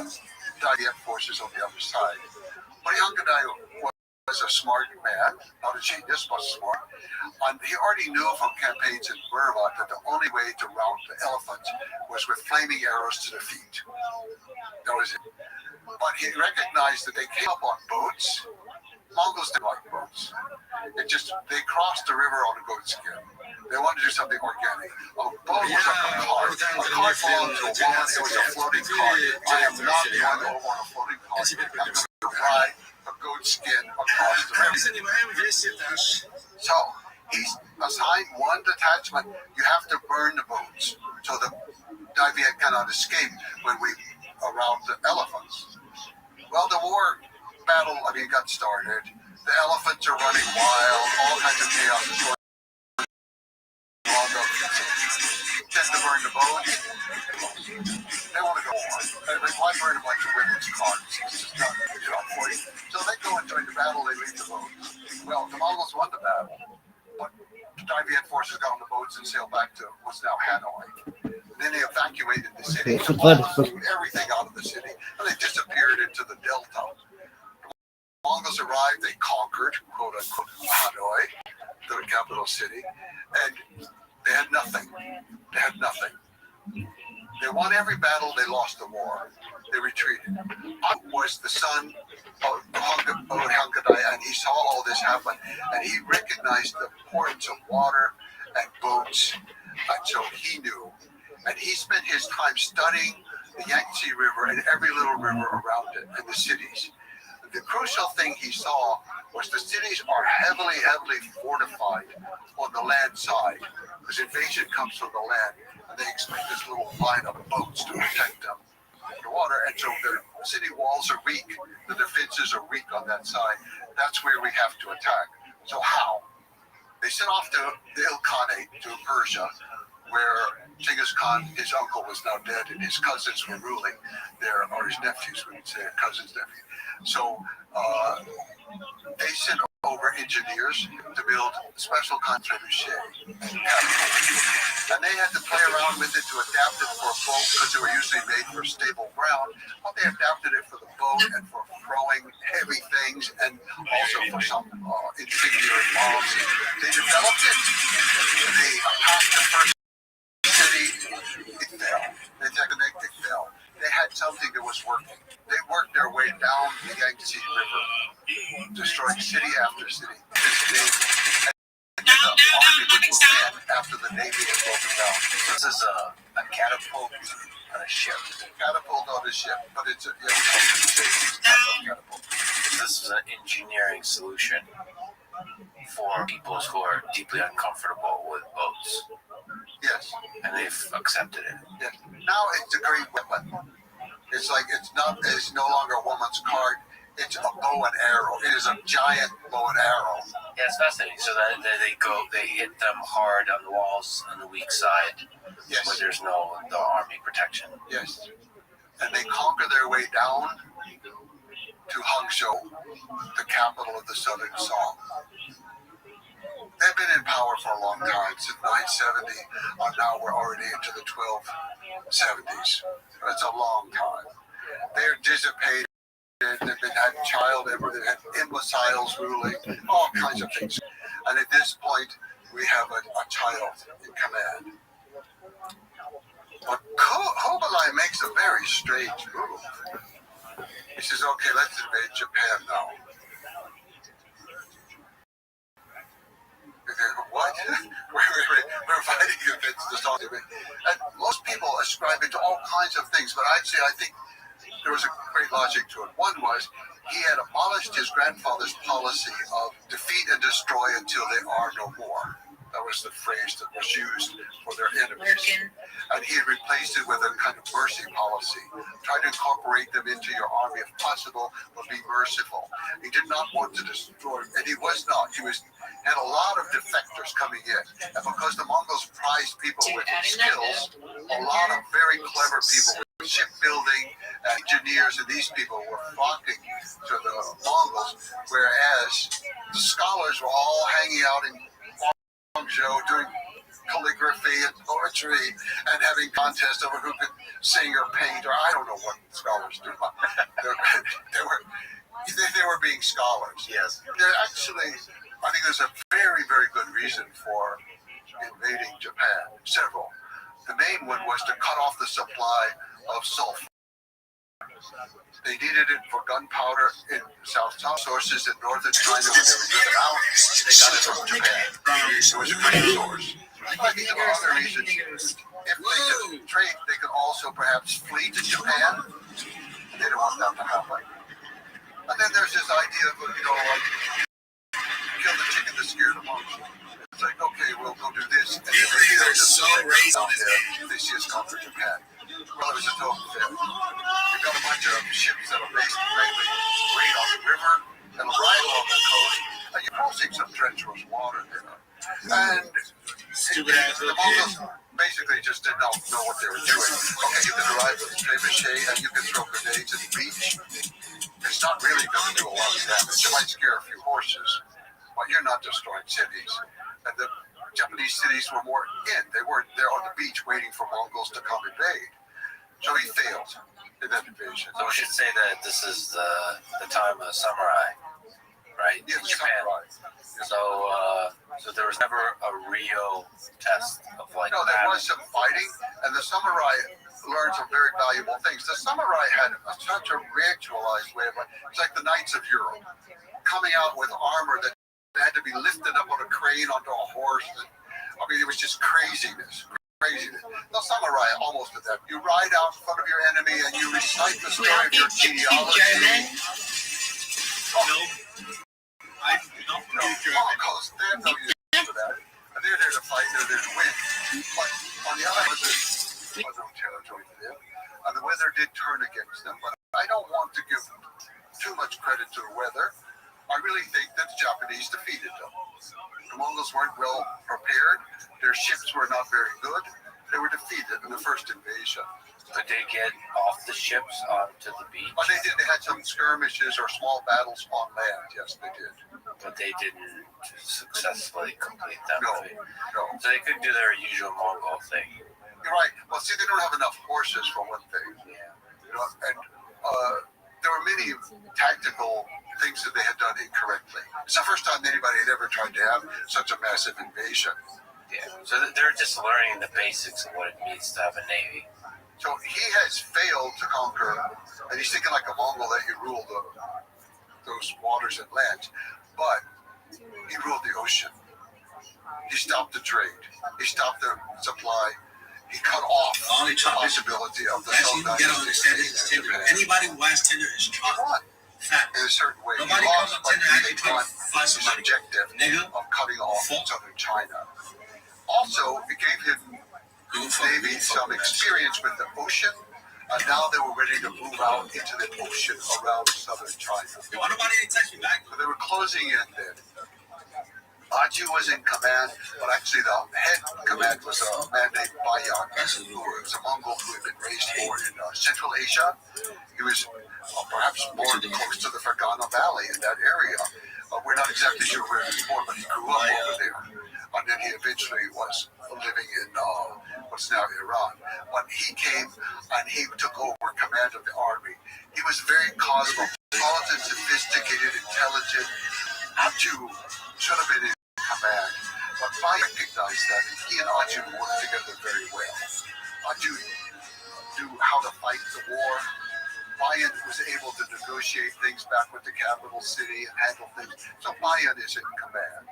Dai Viet forces on the other side. Urikhan was a smart man, not a genius, but smart. And he already knew from campaigns in Burma that the only way to rout the elephants was with flaming arrows to the feet. That was it. But he recognized that they came up on boats. Mongols didn't like boats. They crossed the river on a goat skin. They wanted to do something organic. A boat was like a cart. A cart belonged to a woman. It was a floating cart. I am not going to over on a floating cart. I'm going to ride a goat skin across the river. So he assigned one detachment. You have to burn the boats so the Dai Viet cannot escape when we around the elephants. Well, the war battle, got started. The elephants are running wild. All kinds of chaos is going on. Tend to burn the boats. They want to go on. Why burn a bunch of women's carts? It's just not for you. So they go and join the battle. They leave the boats. Well, the Mongols won the battle, but the Dai Viet forces got on the boats and sailed back to what's now Hanoi. And then they evacuated the city. The Mongols threw everything out of the city, and they disappeared into the delta. The Mongols arrived. They conquered, quote unquote, Hanoi, the capital city, and they had nothing. They had nothing. They won every battle. They lost the war. They retreated. Up was the son of Hangadai, and he saw all this happen, and he recognized the importance of water and boats, and so he knew. And he spent his time studying the Yangtze River and every little river around it and the cities. The crucial thing he saw was the cities are heavily fortified on the land side, because invasion comes from the land, and they expect this little line of boats to protect them from the water, and so the city walls are weak, the defenses are weak on that side. That's where we have to attack. So how? They sent off to the Ilkhanate, to Persia, where Genghis Khan, his uncle, was now dead, and his cousins were ruling there, or his nephews, we would say, cousins, nephew. So they sent over engineers to build special trebuchet, and they had to play around with it to adapt it for a boat, because they were usually made for stable ground, but they adapted it for the boat and for throwing heavy things, and also for some incendiary bombs. They developed it. They attacked the first city. It fell. They fell. They had something that was working. They worked their way down the Yangtze River, destroying city after city. And then the army would move in after the Navy had broken down. This is a catapult on a ship. Catapult on a ship, but it's a catapult. This is an engineering solution for people who are deeply uncomfortable with boats, Yes. and they've accepted it. Yes. Now it's a great weapon. It's like it's no longer a woman's card. It's a bow and arrow. It is a giant bow and arrow. Yeah, it's fascinating. So that they hit them hard on the walls on the weak side, Yes. where there's no the army protection. Yes. And they conquer their way down to Hangzhou, the capital of the Southern Song. They've been in power for a long time, since 970. Now we're already into the 1270s. It's a long time. They're dissipated. They've had they've had imbeciles ruling, all kinds of things. And at this point, we have a child in command. But Kublai makes a very strange move. He says, okay, let's invade Japan now. What? We're fighting against the Soviet. And most people ascribe it to all kinds of things, but I think there was a great logic to it. One was he had abolished his grandfather's policy of defeat and destroy until they are no more. That was the phrase that was used for their enemies. And he had replaced it with a kind of mercy policy. Try to incorporate them into your army if possible, but be merciful. He did not want to destroy, and he was not. He had a lot of defectors coming in. And because the Mongols prized people with skills, a lot of very clever people with shipbuilding engineers, and these people were flocking to the Mongols, whereas the scholars were all hanging out in Guangzhou doing calligraphy and poetry and having contests over who could sing or paint, or I don't know what scholars do. They were being scholars. Yes. They're actually, I think there's a very, very good reason for invading Japan. Several. The main one was to cut off the supply of sulfur. They needed it for gunpowder in South sources in northern China. When they were driven out, they got it from Japan. It was a great source. I think there are other reasons. If they could trade, they could also perhaps flee to Japan. They don't want that to happen. And then there's this idea of, like, kill the chicken to scare the monkey. It's like, okay, we'll go do this. And They're so raised on there. They see us conquer Japan. Well, it was a total failure. We've got a bunch of ships that are based mainly right on the river and right along the coast. And you're crossing some treacherous water there. And the Mongols basically just did not know what they were doing. Okay, you can arrive with a trebuchet and you can throw grenades at the beach. It's not really going to do a lot of damage. It might scare a few horses, but you're not destroying cities. And the Japanese cities were more in. They weren't there on the beach waiting for Mongols to come invade. So he failed in that invasion. So we should say that this is the time of the samurai, right? Yes, in Japan. So there was never a real test of like. No, there was some fighting, and the samurai learned some very valuable things. The samurai had such a ritualized way of life. It's like the knights of Europe, coming out with armor that had to be lifted up on a crane onto a horse. And, it was just craziness. The samurai almost did that. You ride out in front of your enemy and you recite the story of your genealogy. Mongols, they have no use for that. And they're there to fight, they're there to win. But on the other hand, there was no territory for them. And the weather did turn against them. But I don't want to give too much credit to the weather. I really think that the Japanese defeated them. The Mongols weren't well prepared. Their ships were not very good. They were defeated in the first invasion. Did they get off the ships onto the beach? But they did. They had some skirmishes or small battles on land. Yes, they did. But they didn't successfully complete them. No, Right? no. So they could do their usual Mongol thing. You're right. Well, see, they don't have enough horses for one thing. Yeah. You know, and there were many tactical things that they had done incorrectly. It's the first time anybody had ever tried to have such a massive invasion. Yeah. So they're just learning the basics of what it means to have a navy. So he has failed to conquer, and he's thinking like a Mongol that he ruled those waters and lands, but he ruled the ocean. He stopped the trade. He stopped the supply. He cut off the possibility of the Actually, you gotta understand it is tender. Anybody who has tender is He chocolate. won Fact. in a certain way. Nobody He comes lost up by tender after really won 25 his somebody. objective Nigga. of cutting off Fuck. southern China. Also, it gave him Navy some experience with the ocean, and now they were ready to move out into the ocean around southern China. Yo, why nobody ain't text me back? So they were closing in then. Aju was in command, but actually the head command was a man named Bayan, who was a Mongol who had been raised more in Central Asia. He was perhaps more close to the Fergana Valley in that area. We're not exactly sure where he was born, but he grew up over there. And then he eventually was living in what's now Iran. When he came and he took over command of the army, he was very cosmopolitan, sophisticated, intelligent. Aju should have been in command, but I recognized that he and Aju worked together very well. Aju knew how to fight the war. Bayan was able to negotiate things back with the capital city and handle things. So Bayan is in command.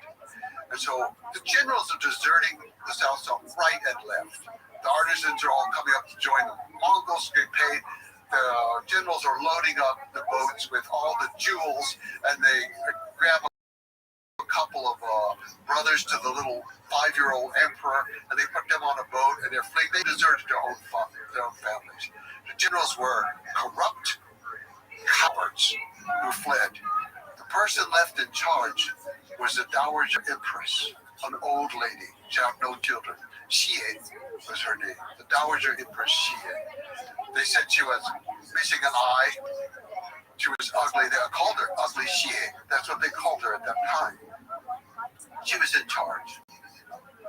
And so the generals are deserting the South Zone right and left. The artisans are all coming up to join the Mongols, get paid. The generals are loading up the boats with all the jewels, and they grab a couple of brothers to the little 5-year-old emperor, and they put them on a boat, and they're fleeing. They deserted their own families. The generals were corrupt cowards who fled. The person left in charge was the Dowager Empress, an old lady. She had no children. Xie was her name. The Dowager Empress Xie. They said she was missing an eye. She was ugly. They called her Ugly Xie. That's what they called her at that time. She was in charge.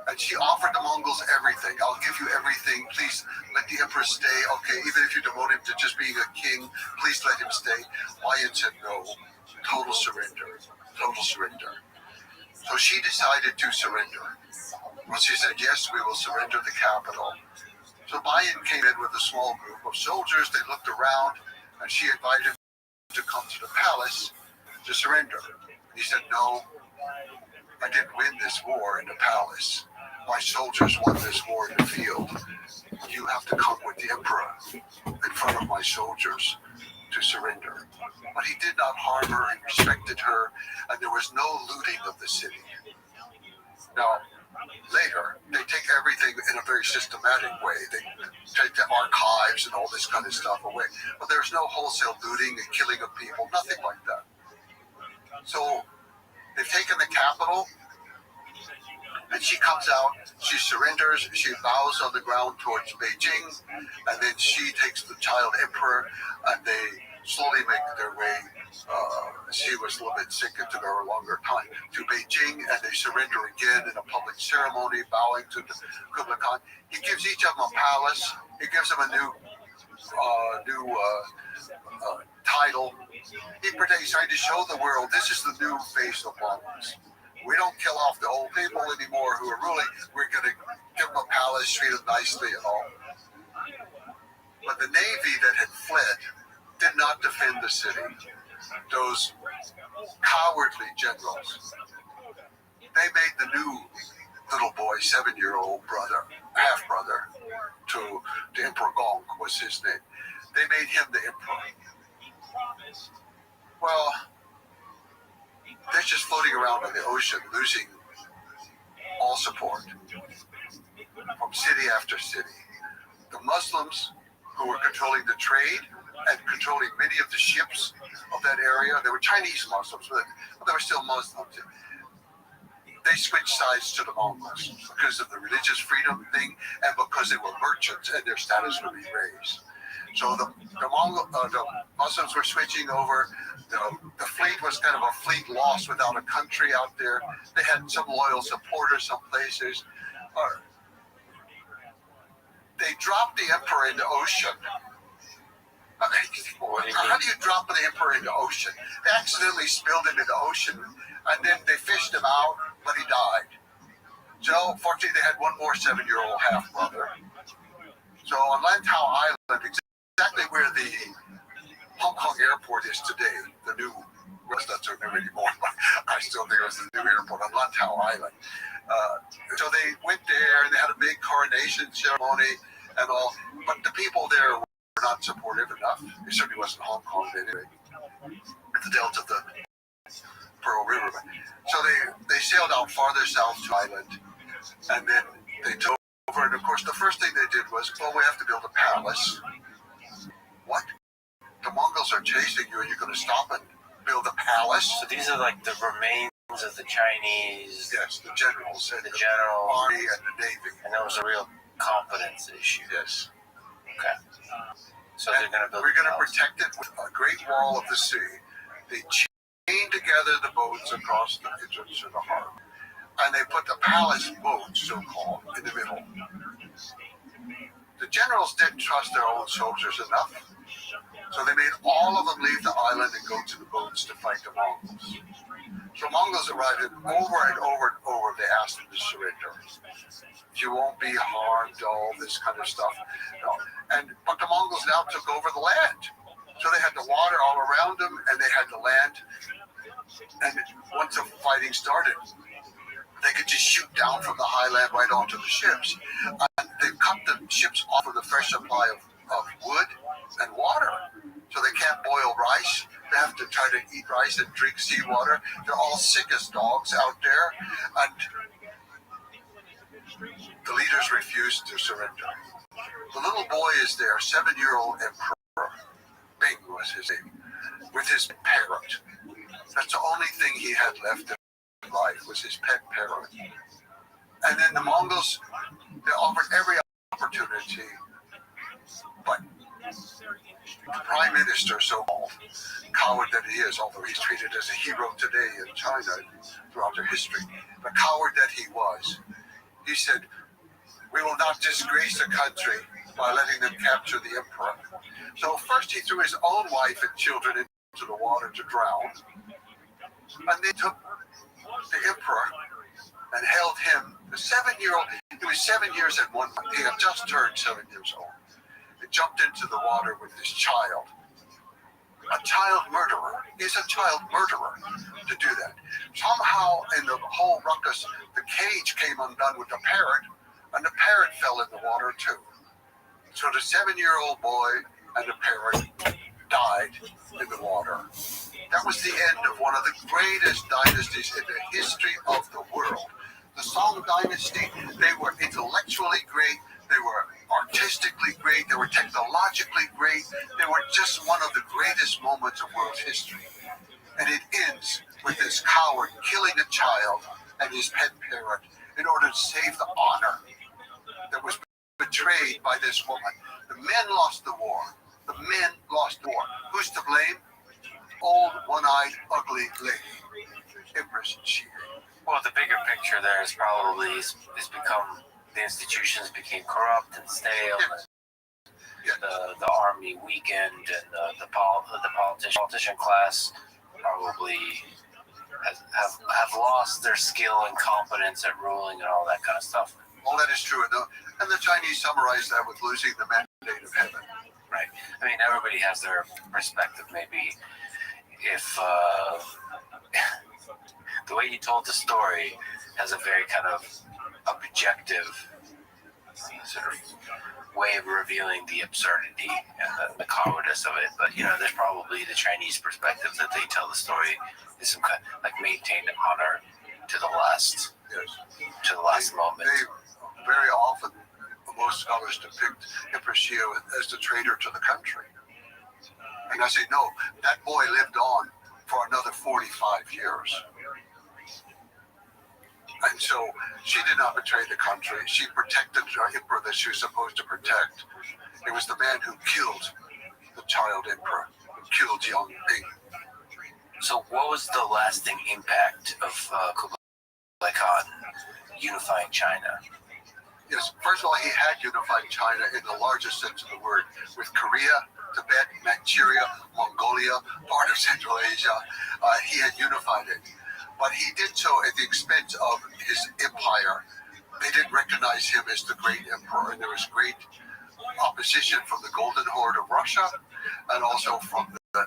And she offered the Mongols everything. I'll give you everything. Please let the emperor stay. Okay, even if you demote him to just being a king, please let him stay. Bayan said no. Total surrender. Total surrender. So she decided to surrender. Well, she said, yes, we will surrender the capital. So Bayan came in with a small group of soldiers. They looked around, and she invited him to come to the palace to surrender. He said, no, I didn't win this war in the palace. My soldiers won this war in the field. You have to come with the emperor in front of my soldiers to surrender. But he did not harm her. He respected her, and there was no looting of the city. Now, later, they take everything in a very systematic way. They take the archives and all this kind of stuff away. But there's no wholesale looting and killing of people, nothing like that. So they've taken the capital, and she comes out, she surrenders, she bows on the ground towards Beijing, and then she takes the child emperor, and they slowly make their way. She was a little bit sick, it took her a longer time, to Beijing, and they surrender again in a public ceremony, bowing to the Kublai Khan. He gives each of them a palace. He gives them a new title. He's trying to show the world this is the new face of Mongols. We don't kill off the old people anymore who are ruling. We're going to give them a palace, treat them nicely and all. But the navy that had fled did not defend the city. Those cowardly generals, they made the new little boy, 7-year-old brother, half-brother to the Emperor Gong was his name. They made him the emperor. Well, around on the ocean, losing all support from city after city. The Muslims who were controlling the trade and controlling many of the ships of that area, they were Chinese Muslims, but they were still Muslims. They switched sides to the Mongols because of the religious freedom thing and because they were merchants and their status would be raised. So the Muslims were switching over. The fleet was kind of a fleet lost without a country out there. They had some loyal supporters some places. They dropped the emperor in the ocean. How do you drop the emperor in the ocean? They accidentally spilled him in the ocean, and then they fished him out, but he died. So, fortunately, they had one more 7-year-old half-brother. So, on Lantau Island, exactly where the Hong Kong airport is today, the new, well, it's not so new anymore, but I still think it was the new airport on Lantau Island. So they went there, and they had a big coronation ceremony and all, but the people there were not supportive enough. It certainly wasn't Hong Kong anyway. It's the delta of the Pearl River. So they sailed out farther south to the island, and then they took over. And of course, the first thing they did was, well, we have to build a palace. What? The Mongols are chasing you, and you're going to stop and build a palace? So these are like the remains of the Chinese. Yes, the generals, and the general army and the navy. And that was a real competence issue. Yes. Okay. So and they're going to build. We're going to protect it with a great wall of the sea. They chained together the boats across the entrance to the harbor, and they put the palace boats, so-called, in the middle. The generals didn't trust their own soldiers enough, so they made all of them leave the island and go to the boats to fight the Mongols. So Mongols arrived, and over and over and over, they asked them to surrender. You won't be harmed, all this kind of stuff. No. But the Mongols now took over the land. So they had the water all around them, and they had the land. And once the fighting started, they could just shoot down from the high land right onto the ships. And they cut the ships off with a fresh supply of wood and water. So they can't boil rice. They have to try to eat rice and drink seawater. They're all sick as dogs out there. And the leaders refused to surrender. The little boy is there, 7-year-old emperor. Bing was his name, with his parrot. That's the only thing he had left in life, was his pet parrot. And then the Mongols, they offered every opportunity, but the prime minister, so-called coward that he is, although he's treated as a hero today in China throughout their history, the coward that he was, he said, we will not disgrace the country by letting them capture the emperor. So first he threw his own wife and children into the water to drown, and they took the emperor and held him, the 7-year-old, he was 7 years and 1 month, he had just turned 7 years old. He jumped into the water with his child. A child murderer. He's a child murderer to do that. Somehow in the whole ruckus, the cage came undone with the parrot, and the parrot fell in the water too. So the 7-year-old boy and the parrot died in the water. That was the end of one of the greatest dynasties in the history of the world. The Song Dynasty, they were intellectually great, they were artistically great, they were technologically great, they were just one of the greatest moments of world history. And it ends with this coward killing a child and his pet parrot in order to save the honor that was betrayed by this woman. The men lost the war. The men lost the war. Who's to blame? Old, one-eyed, ugly lady, Empress Xi. Well, the bigger picture there is probably it's become, the institutions became corrupt and stale. Yeah. The army weakened, and the politician class probably have lost their skill and competence at ruling and all that kind of stuff. All that is true, and the Chinese summarized that with losing the mandate of heaven. Right. I mean, everybody has their perspective. Maybe if the way you told the story has a very kind of objective sort of way of revealing the absurdity and the cowardice of it. But, there's probably probably the Chinese perspective that they tell the story is some kind like maintained honor to the last moment. They very often, most scholars depict Empress Xia as the traitor to the country. And I say, no, that boy lived on for another 45 years. And so she did not betray the country. She protected the emperor that she was supposed to protect. It was the man who killed the child emperor, who killed Jiang Ping. So what was the lasting impact of Kublai Khan unifying China? Yes, first of all, he had unified China in the largest sense of the word, with Korea, Tibet, Manchuria, Mongolia, part of Central Asia. He had unified it. But he did so at the expense of his empire. They didn't recognize him as the great emperor, and there was great opposition from the Golden Horde of Russia, and also from the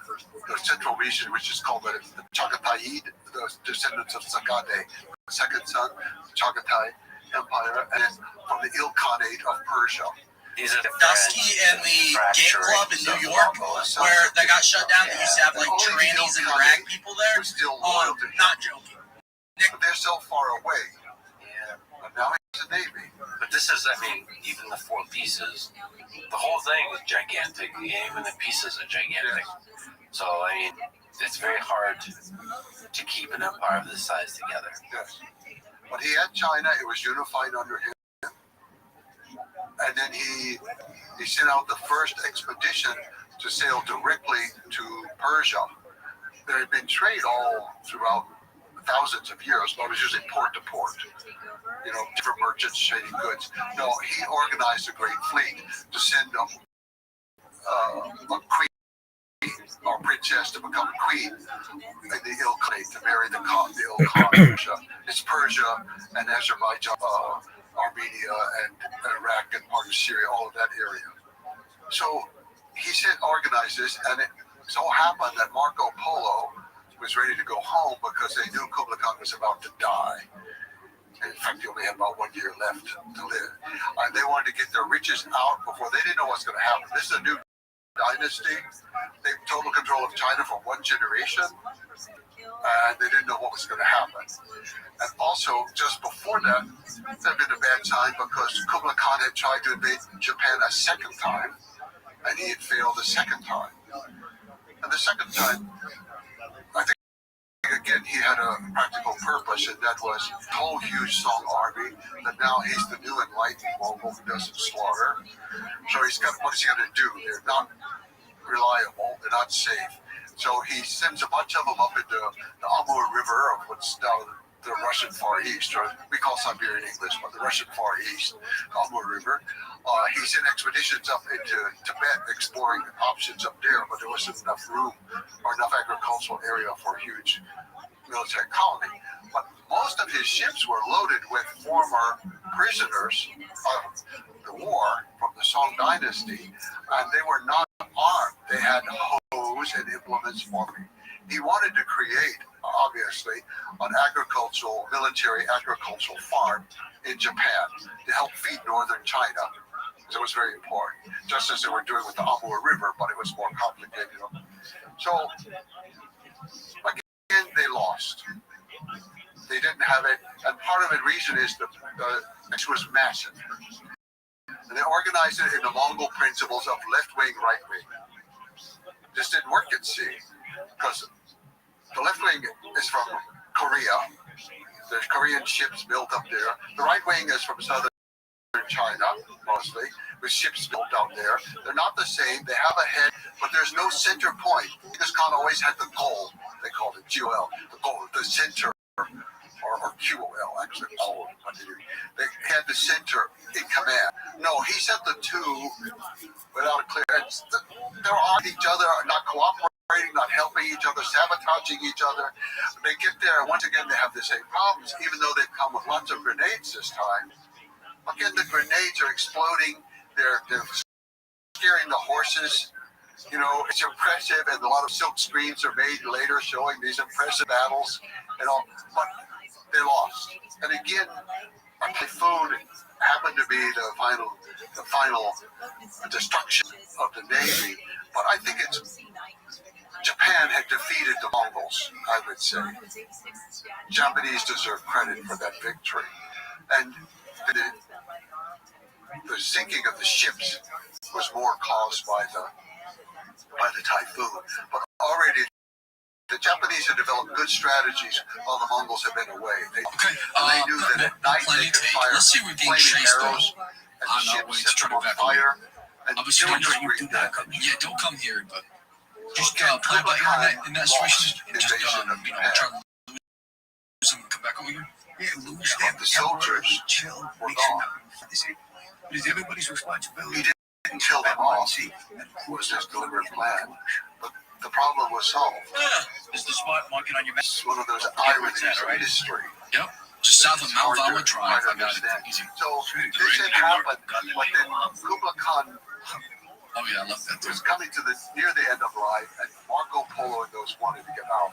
central region, which is called the Chagatai, the descendants of Sagade, the second son, Chagatai Empire, and from the Ilkhanate of Persia. These are the Dusky and the gay club in New York, where that got shut down. They used to have like trannies and drag people there. Were still loyal to him. Not joking. But they're so far away. Yeah. And now he's a Navy. But this is, I mean, even the four pieces, the whole thing is gigantic. Even the pieces are gigantic. So, I mean, it's very hard to keep an empire of this size together. Yes. But he had China. It was unified under him. And then he sent out the first expedition to sail directly to Persia. There had been trade all throughout thousands of years, but it was usually port to port. You know, different merchants trading goods. No, he organized a great fleet to send a queen or princess to become queen in the Ilkhanate, to marry the Khan, the Ilkhan. It's Persia and Azerbaijan, Armenia and Iraq and part of Syria, all of that area. So he organized this, and it so happened that Marco Polo was ready to go home because they knew Kublai Khan was about to die. In fact, he only had about 1 year left to live. And they wanted to get their riches out before. They didn't know what's going to happen. This is a new dynasty. They have total control of China for one generation, and they didn't know what was going to happen. And also, just before that, there had been a bad time because Kublai Khan had tried to invade Japan a second time, and he had failed a second time. And the second time, I think, again, he had a practical purpose, and that was a whole huge Song army, that now he's the new enlightened Mongol who doesn't slaughter. So what is he going to do? They're not reliable, they're not safe. So he sends a bunch of them up into the Amur River, of what's now the Russian Far East, or we call Siberian English, but the Russian Far East, Amur River. He sent expeditions up into Tibet, exploring options up there, but there wasn't enough room or enough agricultural area for a huge military colony. But most of his ships were loaded with former prisoners of the war from the Song dynasty, and they were not armed. They had hoes and implements for me. He wanted to create, obviously, an military agricultural farm in Japan to help feed northern China. It was very important, just as they were doing with the Amur River, but it was more complicated. So, again, they lost. They didn't have it, and part of the reason is it was massive. And they organized it in the Mongol principles of left-wing, right-wing. This didn't work at sea, because the left wing is from Korea. There's Korean ships built up there. The right wing is from southern China, mostly, with ships built out there. They're not the same. They have a head, but there's no center point. Genghis Khan always had the goal. They called it GOL, the goal, the center, or QOL, actually. They had the center in command. No, he sent the two without a clearance. They were on each other, not cooperating, not helping each other, sabotaging each other. They get there, and once again, they have the same problems, even though they've come with lots of grenades this time. Again, the grenades are exploding. They're scaring the horses. You know, it's impressive, and a lot of silk screens are made later showing these impressive battles and all, but they lost. And again, a typhoon happened to be the final destruction of the Navy. But I think it's defeated the Mongols, I would say. Japanese deserve credit for that victory. And the sinking of the ships was more caused by the typhoon. But already the Japanese had developed good strategies while the Mongols had been away. They knew that at night they could fire flaming arrows at the ships, set them on fire, and obviously they don't would do greet that. them. Yeah, don't come here, but just play by ear in that situation. Just try to lose and come back over here. Yeah, lose them. The soldiers chill. were Make sure gone. nothing. It is everybody's responsibility. He didn't kill them off. It was his deliberate plan. But the problem was solved. Is the spot marking on your map? It's one of those ironies of history. Yep. Just south of It's Mount hard Valor to Drive. I got it. understand. Easy. So this had happened, but then Kublai Khan Oh yeah, I love that too. was coming to near the end of life, and Marco Polo and those wanted to get out.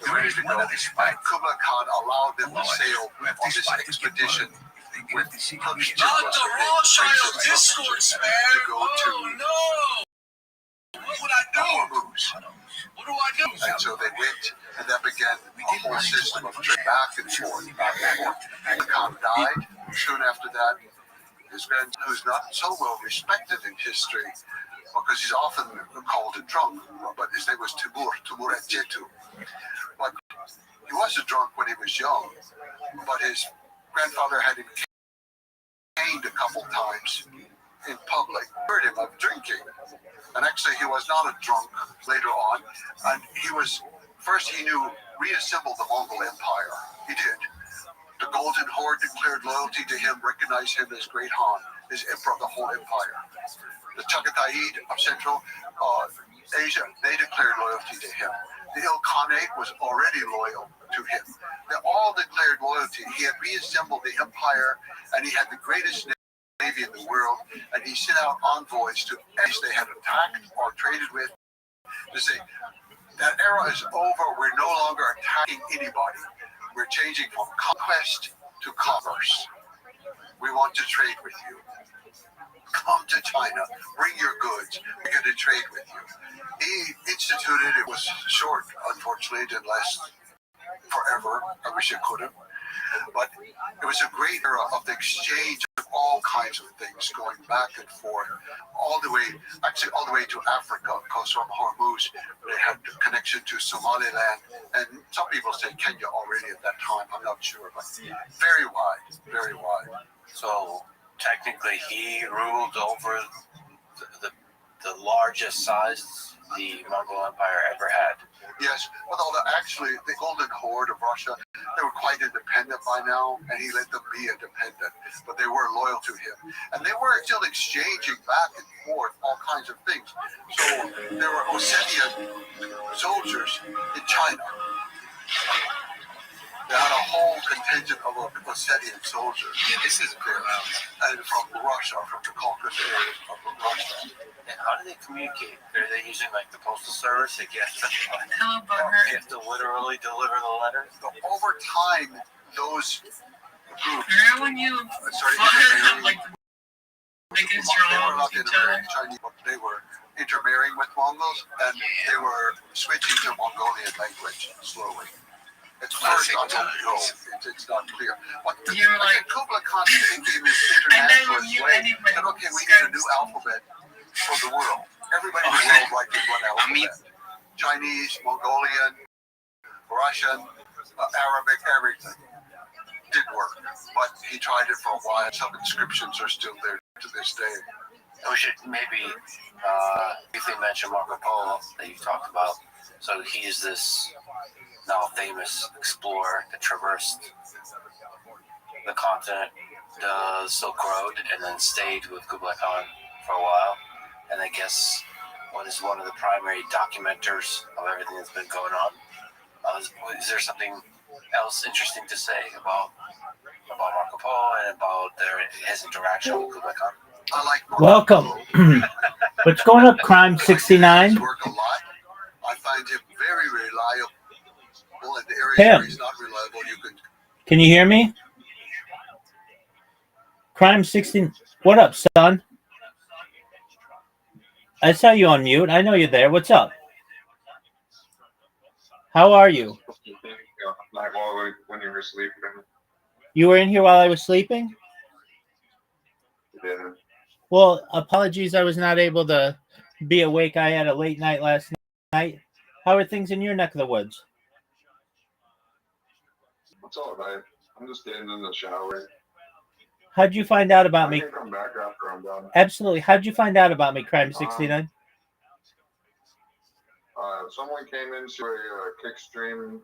They were ready to go. And Kublai Khan allowed them to sail on this expedition with Huck's Not the Rothschild discourse, man. to go to Oh no! What would I do? Hormuz. What do I do? And so they went, and that began a whole system of trade back and forth, back and forth. And Khan died soon after that. His grandson, who's not so well respected in history, because he's often called a drunk, but his name was Timur Adjetu. But he was a drunk when he was young, but his grandfather had him caned a couple times in public, heard him of drinking. And actually he was not a drunk later on, and he knew reassemble the Mongol Empire. He did. The Golden Horde declared loyalty to him, recognized him as Great Han, as emperor of the whole empire. The Chagatai of Central Asia, they declared loyalty to him. The Ilkhanate was already loyal to him. They all declared loyalty. He had reassembled the empire, and he had the greatest navy in the world, and he sent out envoys to enemies they had attacked or traded with to say, that era is over. We're no longer attacking anybody. We're changing from conquest to commerce. We want to trade with you. Come to China. Bring your goods. We're going to trade with you. He instituted, it was short, unfortunately, it didn't last forever. I wish it could have. But it was a great era of the exchange of all kinds of things going back and forth, all the way to Africa, because from Hormuz, they had connection to Somaliland, and some people say Kenya already at that time, I'm not sure, but very wide, very wide. So technically, he ruled over the largest size the Mongol Empire ever had. Yes, although actually the Golden Horde of Russia, they were quite independent by now, and he let them be independent, but they were loyal to him. And they were still exchanging back and forth all kinds of things. So there were Ossetian soldiers in China. They had a whole contingent of Ossetian soldiers. Yeah, this is cool. And from Russia, from the Caucasus area of Russia. And how do they communicate? Are they using like the postal service? They have to, Hello, Boomer. they have to literally deliver the letters. So over time, those groups Remember when you started fought like they making were strong not with each other? intermarrying Chinese, but they were intermarrying with Mongols, and they were switching to Mongolian language slowly. At first, I don't know. It's not clear. But You were like- Kublai Khan became this And then when internationalist you way. anybody Said, okay, we need a new alphabet for the world. Everybody in the world liked one alphabet. Chinese, Mongolian, Russian, Arabic, everything. Didn't work. But he tried it for a while. Some inscriptions are still there to this day. We should maybe briefly mention Marco Polo that you talked about. So he's this now famous explorer that traversed the continent, the Silk Road, and then stayed with Kublai Khan for a while. And I guess is one of the primary documenters of everything that's been going on. Is there something else interesting to say about Marco Polo and about his interaction with Kublai Khan? I like Marco Welcome. Polo. What's going up, Crime 69? His work a lot. I find him very reliable. In the areas Pam. where he's not reliable, you can. Can you hear me? Crime 16. What up, son? I saw you on mute. I know you're there. What's up? How are you? Like when you were sleeping. You were in here while I was sleeping? Yeah. Well, apologies I was not able to be awake. I had a late night last night. How are things in your neck of the woods? It's all right. I'm just getting in the shower. How'd you find out about I me? can come back after I'm done. Absolutely. How'd you find out about me, Crime 69? Someone came into a kick stream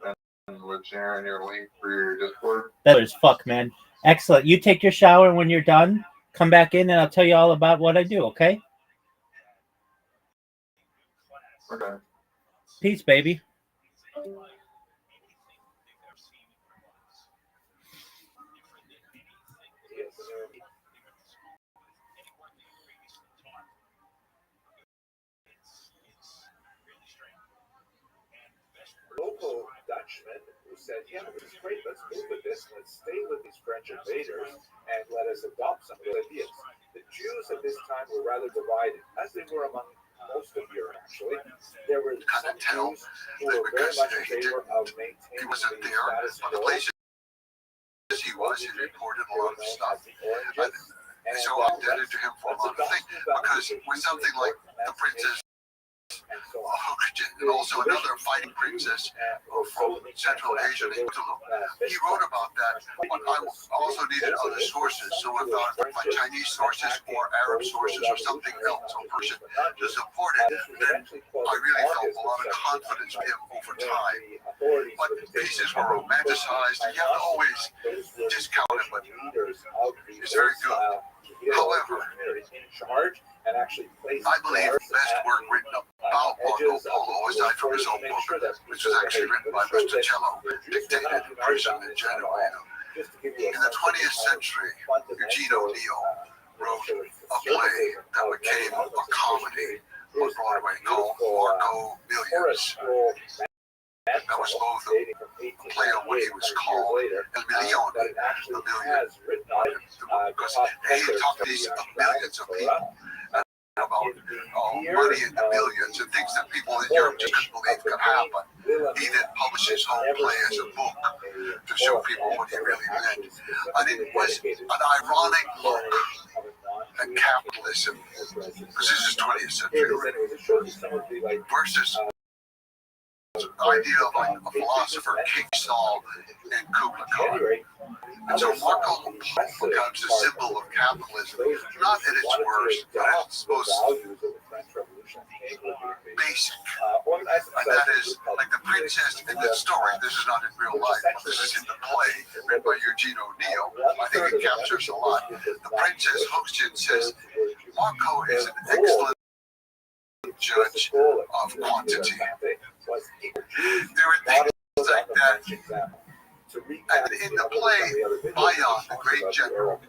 and was sharing your link for your Discord. That is fuck, man. Excellent. You take your shower, and when you're done, come back in and I'll tell you all about what I do, okay? Okay. Peace, baby. Local Dutchman who said, yeah, this is great, let's move with this, let's stay with these French invaders, and let us adopt some of the ideas. The Jews at this time were rather divided, as they were among most of Europe, actually. There were some Jews who were very much in favor of maintaining he wasn't the there, status but the quo. places he was, he reported a lot of stuff. And So I'm indebted to him for a lot of things, because with something like the Princess and also another fighting princess from Central Asia, he wrote about that, but I also needed other sources, so I thought my Chinese sources or Arab sources or something else, or Persian, to support it. Then I really felt a lot of confidence in him over time. But pieces were romanticized, and you have to always discount it, but it's very good. However, I believe the best work written about Marco Polo, aside from his own book, which was actually written by Rustichello, dictated in prison in Genoa. In the 20th century, Eugene O'Neill wrote a play that became a comedy on Broadway called Marco Millions. That was both a play on what he was called El Milione, the million, because he talked to these millions of people about money in the millions and things that people in Europe just couldn't believe could happen. He then published his whole play as a book to show people what he really meant. And it was an ironic look at capitalism, because this is 20th century already, versus the idea of like a philosopher, King Saul, and Kubla Khan. And so Marco Polo becomes a symbol of capitalism, not at its worst, but at its most basic. And that is like the princess in the story. This is not in real life, but this is in the play written by Eugene O'Neill. I think it captures a lot. The princess hooks in and says, Marco is an excellent judge of quantity. There are things like that. And in the play, Bayan, the great general,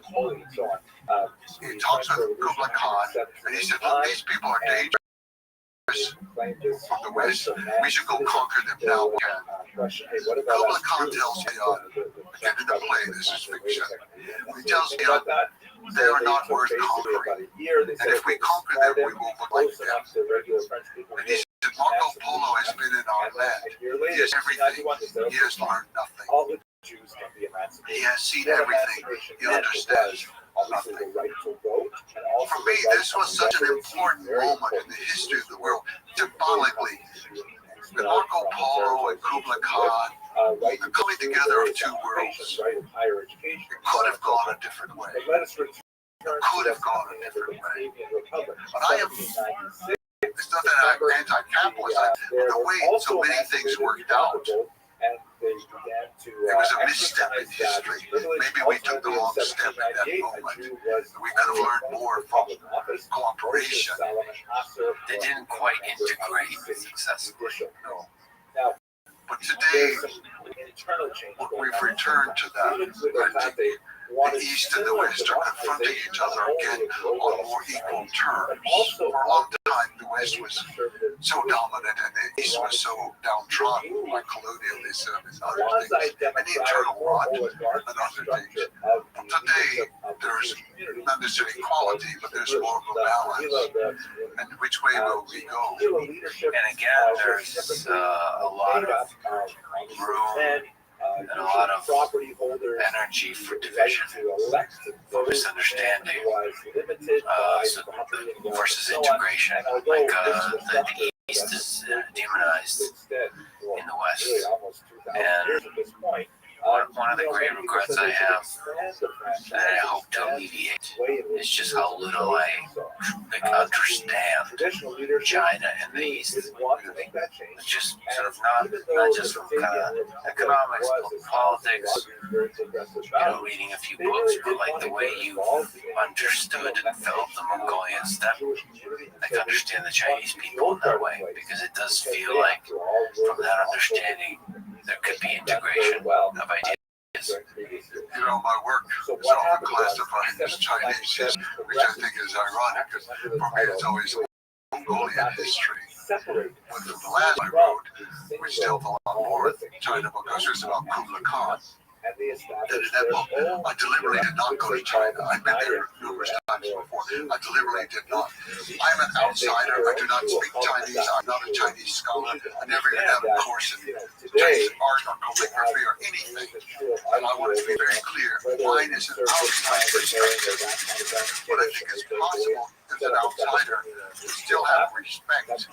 he talks with Kubla Khan, and he said, look, these people are dangerous from the West. We should go conquer them now. Kubla Khan tells Bayan, again in the play, this is fiction, he tells Bayan, they are not worth conquering. And if we conquer them, we will look like them. And he said, Marco Polo has been in our land. He has everything. He has learned nothing. He has seen everything. He understands nothing. For me, this was such an important moment in the history of the world. Symbolically, with Marco Polo and Kubla Khan, the coming together of two worlds. It could have gone a different way. It could have gone a different way. But I am, it's not that I'm anti-capitalist, the way so many things worked out, it was a misstep in history. Maybe we took the wrong step in that moment. We could have learned more from cooperation. They didn't quite integrate successfully. No. But today, we've returned to that. I think the East and the West are confronting each other again on more equal terms. For a long time, the West was so dominant and the East was so downtrodden by colonialism and other things, and the internal rot and other things. Today, there's not necessarily equality, but there's more of a balance. And which way will we go? And again, there's a lot of room and a lot of energy for division, for misunderstanding, versus integration. Like the East is demonized in the West. And one of the great regrets I have that I hope to alleviate is just how little I understand China and the East. It's just sort of not just from kind of economics, but politics, reading a few books, but like the way you understood and felt the Mongolian steppe. I can understand the Chinese people in that way, because it does feel like from that understanding there could be integration of ideas. My work is often classified as Chinese, which I think is ironic, because for me it's always Mongolian history. But from the last I wrote, which dealt a lot more with China, because it was about Kublai Khan. And in that book, I deliberately did not go to China. I've been there numerous times before. I deliberately did not. I'm an outsider. I do not speak Chinese. I'm not a Chinese scholar. I never even had a course in Chinese art or calligraphy or anything. And I want to be very clear. Mine is an outside perspective. But I think it's possible as an outsider to still have respect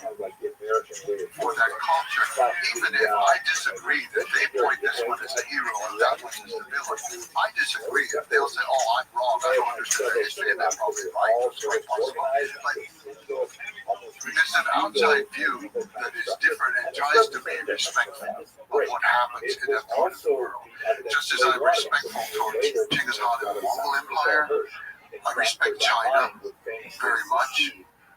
for that culture, even if I disagree that they point this one as the hero and that one as the villain. I disagree. If they'll say, "Oh, I'm wrong. I don't understand the history," and that's probably right. It's quite possible. But it's an outside view that is different and tries to be respectful of what happens in that part of the world. Just as I'm respectful towards Genghis Khan and the Mongol Empire, I respect China very much.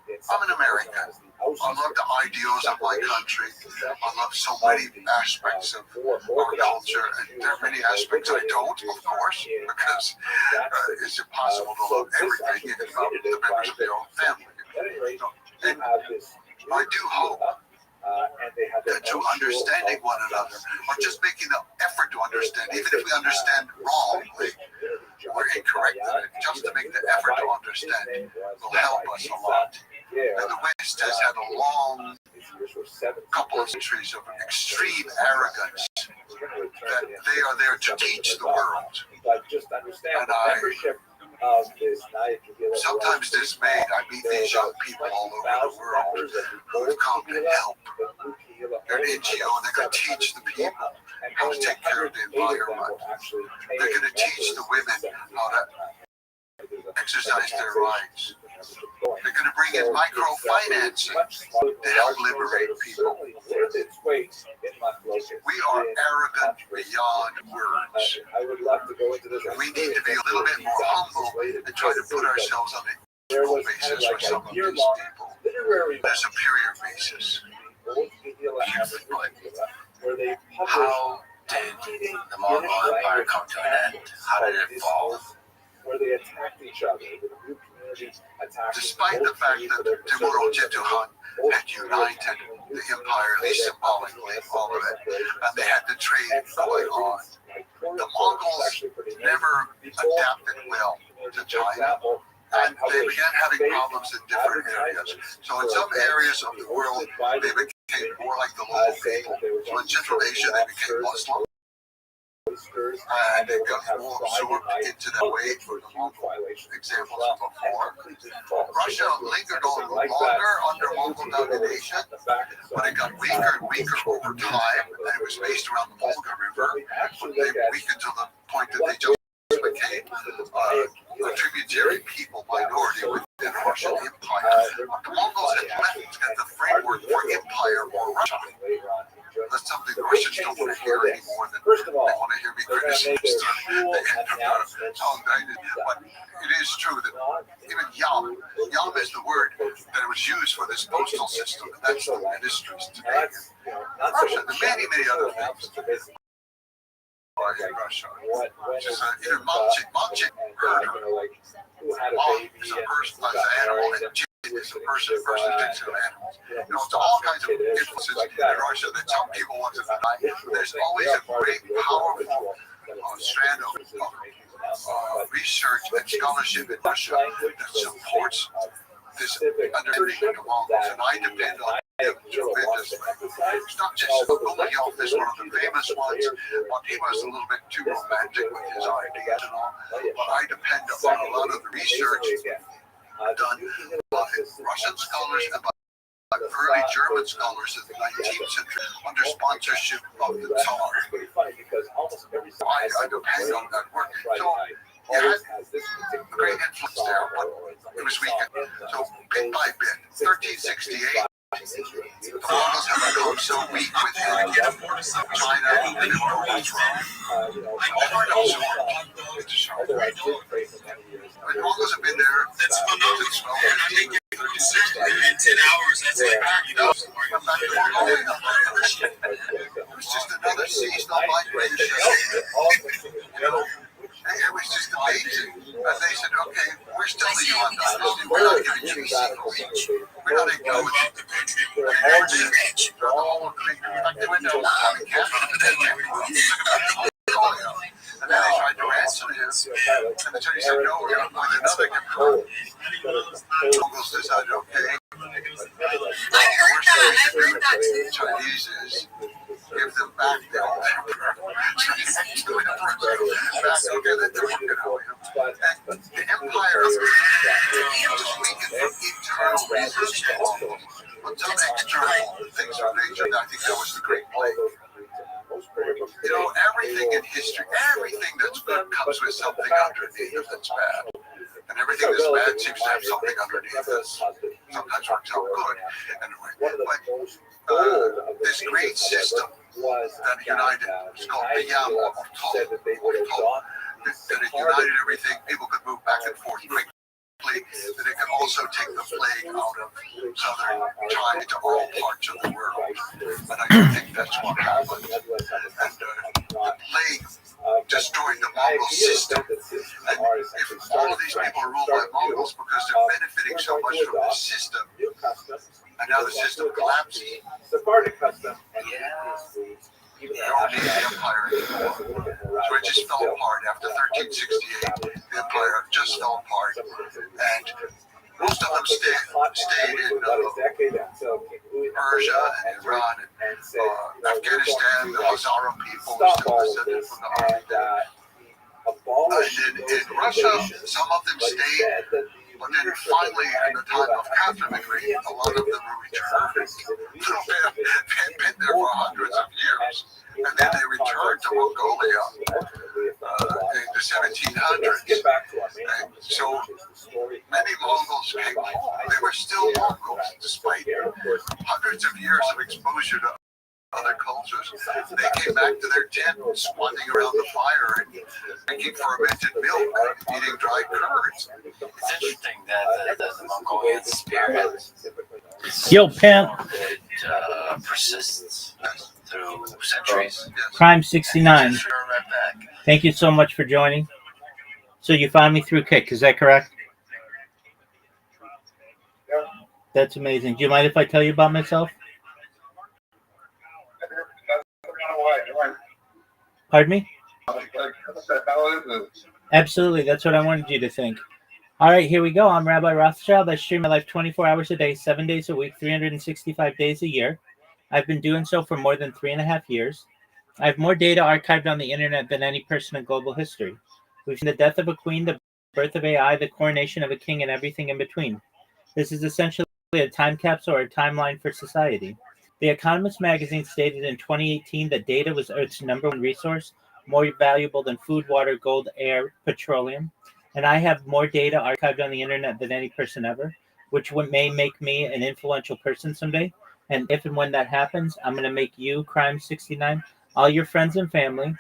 I'm an American. I love the ideals of my country. I love so many aspects of our culture, and there are many aspects I don't, of course, because it's impossible to love everything, even about the members of your own family. And I do hope that through understanding one another, or just making the effort to understand, even if we understand wrongly, we're incorrect in it, just to make the effort to understand will help us a lot. And the West has had a long couple of centuries of extreme arrogance that they are there to teach the world. And I sometimes dismayed. I meet these young people all over the world who have come to help. They're an NGO and they're going to teach the people how to take care of the environment. They're going to teach the women how to exercise their rights. They're going to bring in microfinancing to help liberate people. We are arrogant beyond words. We need to be a little bit more humble and try to put ourselves on an equal basis with some of these people. A superior basis. How did the Mongol Empire come to an end? How did it fall? Despite the fact that Timur Han had united the empire, at least symbolically, all of it, and they had the trade going on, the Mongols never adapted well to China, and they began having problems in different areas. So in some areas of the world, they became more like the local people. So in Central Asia, they became Muslim. And they got more absorbed into the way for the Mongol examples of before. Russia lingered on longer under Mongol domination, but it got weaker and weaker over time, and it was based around the Volga River. But they weakened to the point that they just became a tributary people minority within the Russian Empire. But the Mongols had left the framework for empire or Russia. That's something the Russians don't want to hear anymore than they want to hear me criticize. But it is true that even Yam is the word that was used for this postal system, and that's the ministries today. Russia, and many other things in Russia. Just even Mamchik, herder. Mom is a person, as an animal, and Jin is a person takes care of animals. It's all kinds of influences in Russia that some people want to deny. There's always a great, powerful strand of research and scholarship in Russia that supports this specific understanding of Mongols, and I depend on him tremendously. It's not just Goliath is one of the famous ones, but he was a little bit too romantic with his ideas and all. But I depend upon a lot of the research done by Russian scholars and by early German scholars in the 19th century under sponsorship of the Tsar. I depend on that work. So it had a great influence there, but it was weakened. So bit by bit, 1368, the Mongols have become so weak with China and the Mongols the Mongols have been there since 1215. In 10 hours, that's like, It was just another seasonal migration. It was just amazing. And they said, okay, we're still the Yuan dynasty. We're not giving you sequels. We're not including we're rich for the whole thing. In fact, they went down to and then they tried to ransom him. And the Chinese said, no, we're going to appoint another emperor. The Mongols decided, okay, the Chinese is give them back their old emperor. Okay, then they're working on him. And the empire just weakened from internal reasons to Mongols. But some external things of nature, I think that was the Great Plague. You know, everything in history, everything that's good comes with something underneath that's bad. And everything that's bad seems to have something underneath that's sometimes works out good. Anyway, but this great system that united, it's called the Yam or Tol, that it united everything, people could move back and forth quickly. That it can also take the plague out of southern China to all parts of the world. And I think that's what happened. And the plague destroyed the Mongol system. And if all of these people are ruled by Mongols because they're benefiting so much from the system, and now the system collapses, they don't need the empire anymore. So it just fell apart after 1368. The empire just fell apart, and most of them stayed in Persia and Iran and Afghanistan. The Hazara people were still descended from the Army. And in Russia, some of them stayed. But then finally, in the time of Catherine the Great, a lot of them were returned. They had been there for hundreds of years. And then they returned to Mongolia in the 1700s. And so many Mongols came home. They were still Mongols, despite hundreds of years of exposure to other cultures. They came back to their tent, squatting around the fire and drinking fermented milk and eating dried curds. It's interesting that the Mongolian spirit Yo, pimp. persists through centuries. Crime 69. Sure, right back. Thank you so much for joining. So you found me through Kick, is that correct? That's amazing. Do you mind if I tell you about myself? Pardon me? Absolutely. That's what I wanted you to think. All right, here we go. I'm Rabbi Rothschild. I stream my life 24 hours a day, 7 days a week, 365 days a year. I've been doing so for more than 3.5 years. I have more data archived on the internet than any person in global history. We've seen the death of a queen, the birth of AI, the coronation of a king, and everything in between. This is essentially a time capsule or a timeline for society. The Economist magazine stated in 2018 that data was Earth's #1 resource, more valuable than food, water, gold, air, petroleum. And I have more data archived on the internet than any person ever, which may make me an influential person someday. And if and when that happens, I'm going to make you, Crime 69, all your friends and family.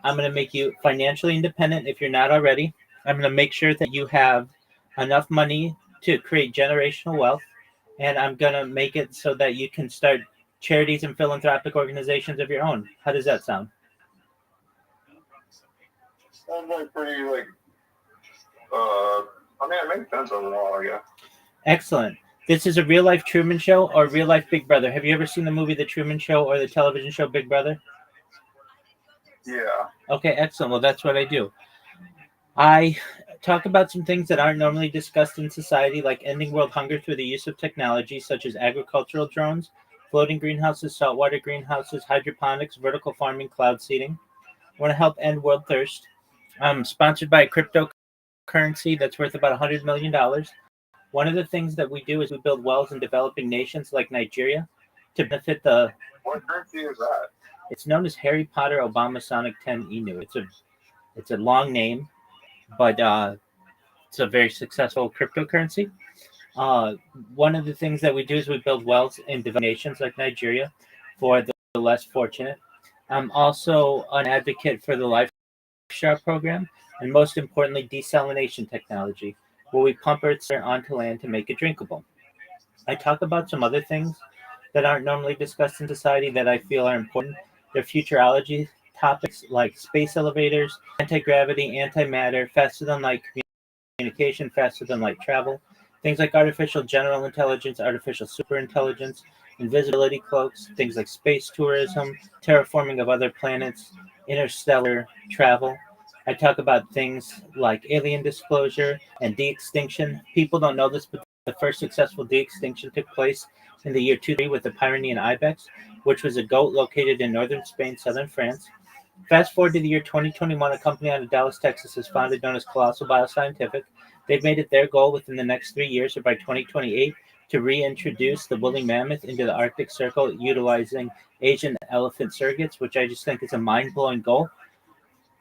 I'm going to make you financially independent if you're not already. I'm going to make sure that you have enough money to create generational wealth. And I'm going to make it so that you can start charities and philanthropic organizations of your own. How does that sound? Sounds like pretty, I mean, it makes sense overall, yeah. Excellent. This is a real-life Truman Show or real-life Big Brother. Have you ever seen the movie The Truman Show or the television show Big Brother? Yeah. Okay, excellent. Well, that's what I do. I talk about some things that aren't normally discussed in society, like ending world hunger through the use of technology such as agricultural drones, floating greenhouses, saltwater greenhouses, hydroponics, vertical farming, cloud seeding. I want to help end world thirst. I'm sponsored by a cryptocurrency that's worth about $100 million. One of the things that we do is we build wells in developing nations like Nigeria to benefit the. What currency is that? It's known as Harry Potter Obama Sonic 10 Inu. It's a long name, but it's a very successful cryptocurrency. Uh, One of the things that we do is we build wells in developing nations like Nigeria for the less fortunate. I'm also an advocate for the Lifestyle program, and most importantly, desalination technology, where we pump earth's air onto land to make it drinkable. I talk about some other things that aren't normally discussed in society that I feel are important. They're futurology topics like space elevators, anti-gravity, antimatter, faster than light communication, faster than light travel, things like artificial general intelligence, artificial superintelligence, invisibility cloaks, things like space tourism, terraforming of other planets, interstellar travel. I talk about things like alien disclosure and de-extinction. People don't know this, but the first successful de-extinction took place in the year 2003 with the Pyrenean ibex, which was a goat located in northern Spain, southern France. Fast forward to the year 2021, a company out of Dallas, Texas is founded known as Colossal Bioscientific. They've made it their goal within the next 3 years or by 2028 to reintroduce the woolly mammoth into the Arctic Circle utilizing Asian elephant surrogates, which I just think is a mind-blowing goal.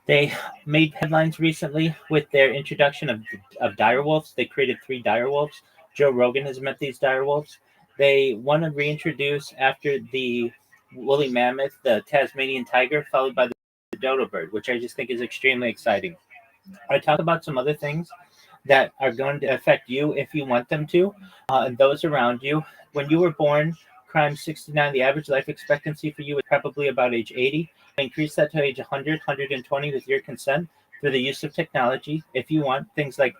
They made headlines recently with their introduction of direwolves. They created 3 direwolves. Joe Rogan has met these direwolves. They want to reintroduce, after the woolly mammoth, the Tasmanian tiger, followed by the dodo bird, which I just think is extremely exciting. I talk about some other things that are going to affect you if you want them to, and those around you. When you were born, crime 69, the average life expectancy for you is probably about age 80. I increase that to age 100, 120 with your consent through the use of technology. If you want things like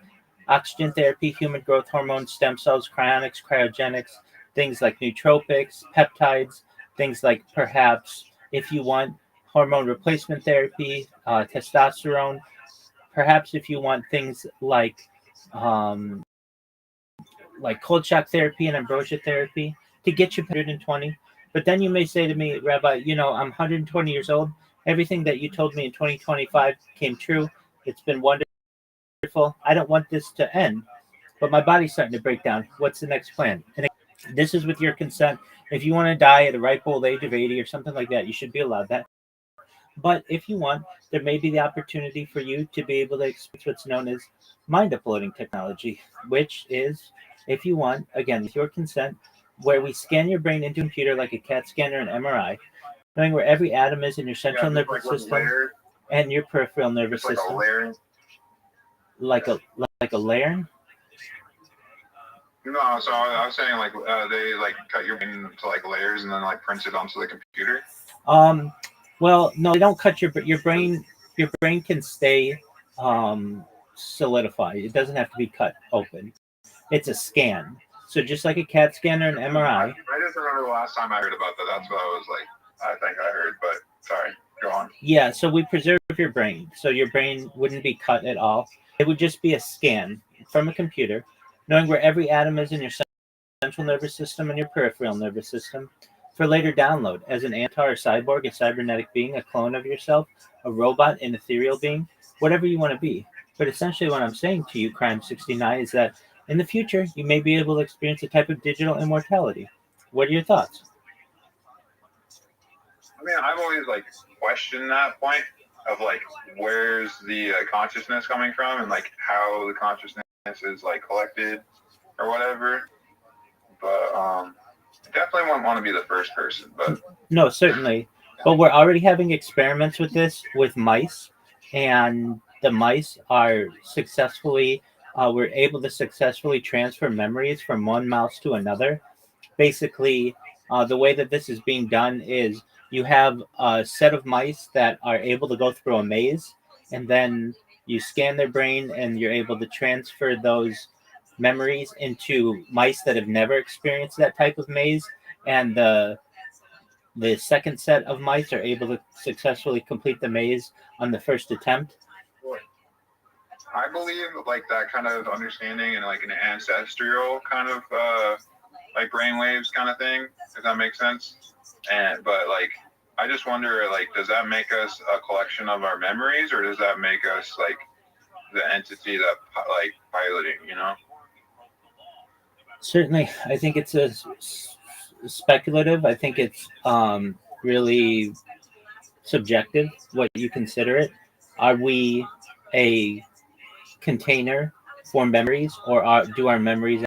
oxygen therapy, human growth hormone, stem cells, cryonics, cryogenics, things like nootropics, peptides, things like perhaps, if you want, hormone replacement therapy, testosterone, perhaps if you want things um, like cold shock therapy and ambrosia therapy to get you 120. But then you may say to me, Rabbi, I'm 120 years old. Everything that you told me in 2025 came true. It's been wonderful. I don't want this to end, but my body's starting to break down. What's the next plan? And this is with your consent. If you want to die at a ripe old age of 80 or something like that, you should be allowed that. But if you want, there may be the opportunity for you to be able to experience what's known as mind uploading technology, which is, if you want, again, with your consent, where we scan your brain into a computer like a CAT scan or an MRI, knowing where every atom is in your central nervous system and your peripheral nervous system. Like a layer? No, so I was saying they cut your brain into layers and then print it onto the computer. Well, no, they don't cut your brain. Your brain can stay solidified. It doesn't have to be cut open. It's a scan. So just like a CAT scan or an MRI. I just remember the last time I heard about that. That's what I was I think I heard, but sorry, go on. Yeah, so we preserve your brain. So your brain wouldn't be cut at all. It would just be a scan from a computer, knowing where every atom is in your central nervous system and your peripheral nervous system, for later download as an Antar or cyborg, a cybernetic being, a clone of yourself, a robot, an ethereal being, whatever you want to be. But essentially what I'm saying to you, Crime 69, is that in the future, you may be able to experience a type of digital immortality. What are your thoughts? I mean, I've always questioned that point of where's the consciousness coming from and how the consciousness is collected or whatever. But I definitely wouldn't want to be the first person. But no, certainly. But we're already having experiments with this with mice, and the mice are successfully. We're able to successfully transfer memories from one mouse to another. Basically, the way that this is being done is you have a set of mice that are able to go through a maze, and then you scan their brain and you're able to transfer those memories into mice that have never experienced that type of maze. And the second set of mice are able to successfully complete the maze on the first attempt. I believe like that kind of understanding and like an ancestral kind of like brainwaves kind of thing, if that makes sense. But like I just wonder, like, does that make us a collection of our memories, or does that make us like the entity that like piloting? You know? Certainly, I think it's speculative. I think it's really subjective what you consider it. Are we a container for memories, or do our memories